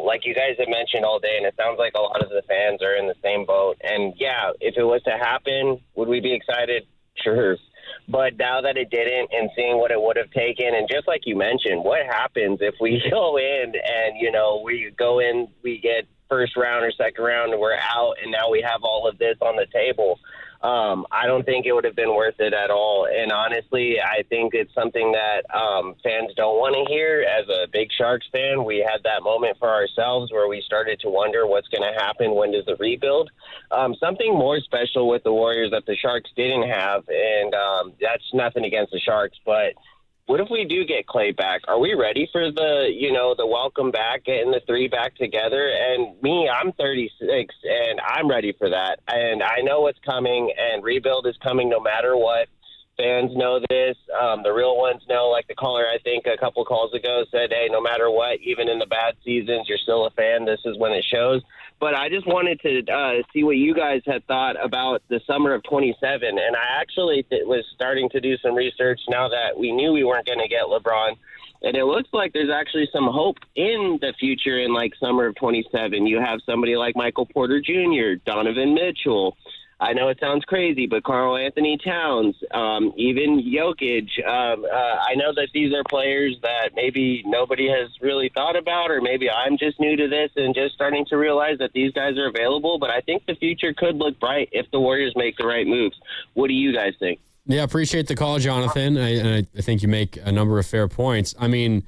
like you guys have mentioned all day, and it sounds like a lot of the fans are in the same boat. And, yeah, if it was to happen, would we be excited? Sure. But now that it didn't, and seeing what it would have taken, and just like you mentioned, what happens if we go in and, we go in, we get first round or second round, and we're out, and now we have all of this on the table? I don't think it would have been worth it at all. And honestly, I think it's something that fans don't want to hear. As a big Sharks fan, we had that moment for ourselves where we started to wonder what's going to happen. When does the rebuild? Something more special with the Warriors that the Sharks didn't have, and that's nothing against the Sharks, but what if we do get Clay back? Are we ready for the welcome back, getting the three back together? And me, I'm 36, and I'm ready for that. And I know what's coming, and rebuild is coming no matter what. Fans know this. The real ones know, like the caller, I think, a couple calls ago said, hey, no matter what, even in the bad seasons, you're still a fan. This is when it shows. But I just wanted to see what you guys had thought about the summer of 27. And I actually was starting to do some research now that we knew we weren't going to get LeBron. And it looks like there's actually some hope in the future in, like, summer of 27. You have somebody like Michael Porter Jr., Donovan Mitchell. I know it sounds crazy, but Karl Anthony Towns, even Jokic. I know that these are players that maybe nobody has really thought about, or maybe I'm just new to this and just starting to realize that these guys are available. But I think the future could look bright if the Warriors make the right moves. What do you guys think? Yeah, appreciate the call, Jonathan. I think you make a number of fair points. I mean,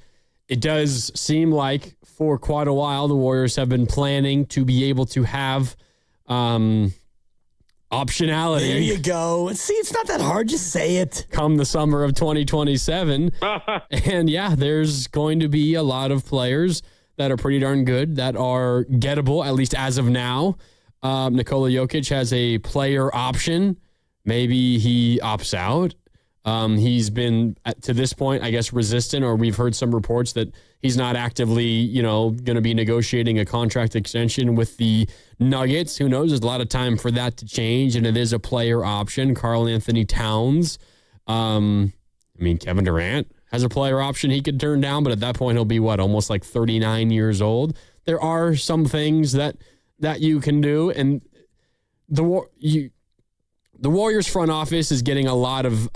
it does seem like for quite a while the Warriors have been planning to be able to have optionality. There you go. See, it's not that hard. Just say it. Come the summer of 2027. And yeah, there's going to be a lot of players that are pretty darn good that are gettable, at least as of now. Nikola Jokic has a player option. Maybe he opts out. He's been, to this point, I guess, resistant, or we've heard some reports that he's not actively, going to be negotiating a contract extension with the Nuggets. Who knows? There's a lot of time for that to change, and it is a player option. Karl Anthony Towns. Kevin Durant has a player option he could turn down, but at that point, he'll be, almost like 39 years old. There are some things that you can do, and the Warriors front office is getting a lot of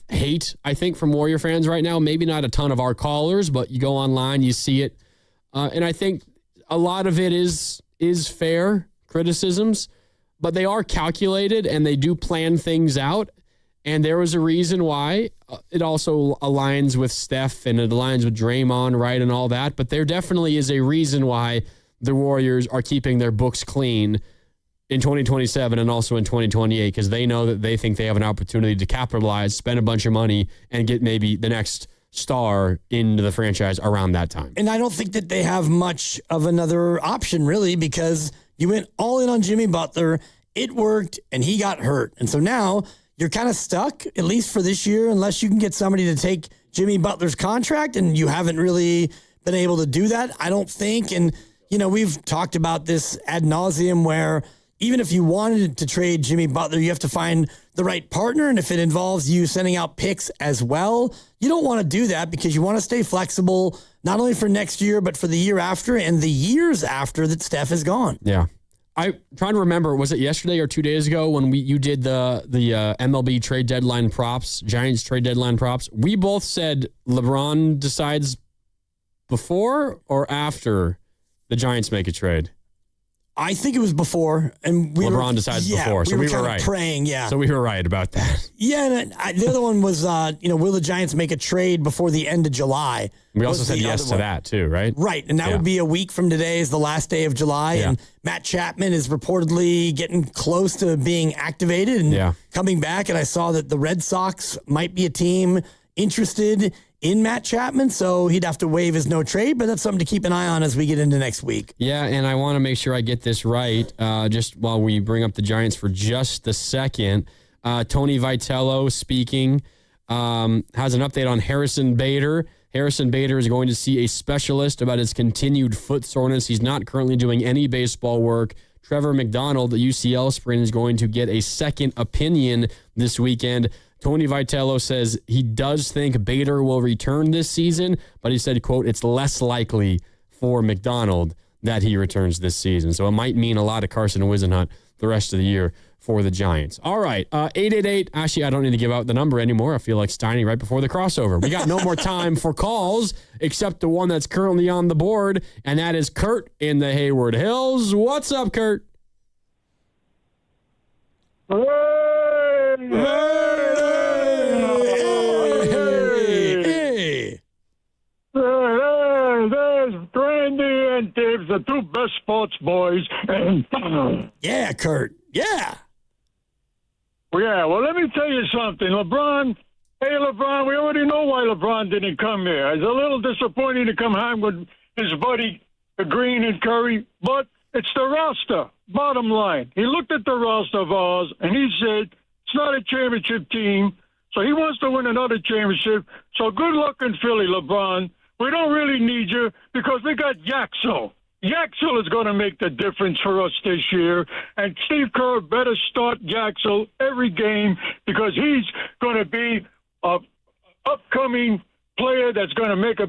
hate, I think, from Warrior fans right now. Maybe not a ton of our callers, but you go online, you see it. And I think a lot of it is fair criticisms, but they are calculated and they do plan things out. And there was a reason why. It also aligns with Steph and it aligns with Draymond, right, and all that. But there definitely is a reason why the Warriors are keeping their books clean in 2027 and also in 2028, because they know that they think they have an opportunity to capitalize, spend a bunch of money, and get maybe the next star into the franchise around that time. And I don't think that they have much of another option, really, because you went all in on Jimmy Butler. It worked, and he got hurt. And so now you're kind of stuck, at least for this year, unless you can get somebody to take Jimmy Butler's contract, and you haven't really been able to do that, I don't think. And, we've talked about this ad nauseum where even if you wanted to trade Jimmy Butler, you have to find the right partner. And if it involves you sending out picks as well, you don't want to do that because you want to stay flexible, not only for next year, but for the year after and the years after that Steph is gone. Yeah. I'm trying to remember, was it yesterday or 2 days ago when you did the MLB trade deadline props, Giants trade deadline props? We both said LeBron decides before or after the Giants make a trade. I think it was before, and LeBron decides before, so we were right. Praying, yeah. So we were right about that. Yeah, and the other one was, will the Giants make a trade before the end of July? We also said yes to that too, right? Right, and that would be a week from today is the last day of July, and Matt Chapman is reportedly getting close to being activated and coming back, and I saw that the Red Sox might be a team interested in Matt Chapman, so he'd have to waive his no trade, but that's something to keep an eye on as we get into next week. Yeah, and I want to make sure I get this right, just while we bring up the Giants for just a second. Tony Vitello speaking, has an update on Harrison Bader. Harrison Bader is going to see a specialist about his continued foot soreness. He's not currently doing any baseball work. Trevor McDonald, the UCL sprain, is going to get a second opinion this weekend. Tony Vitello says he does think Bader will return this season, but he said, quote, it's less likely for McDonald that he returns this season. So it might mean a lot of Carson Whisenhunt the rest of the year for the Giants. All right, 888. Actually, I don't need to give out the number anymore. I feel like Steiny right before the crossover. We got no more time for calls except the one that's currently on the board, and that is Kurt in the Hayward Hills. What's up, Kurt? Hey. There's Brandy and Dave, the two best sports boys. And yeah, Kurt. Yeah. Yeah, well, let me tell you something. LeBron, we already know why LeBron didn't come here. It's a little disappointing to come home with his buddy Green and Curry, but it's the roster. Bottom line, he looked at the roster of ours, and he said, it's not a championship team, so he wants to win another championship. So good luck in Philly, LeBron. We don't really need you because we got Yaxel. Yaxel is going to make the difference for us this year, and Steve Kerr better start Yaxel every game because he's going to be an upcoming player that's going to make a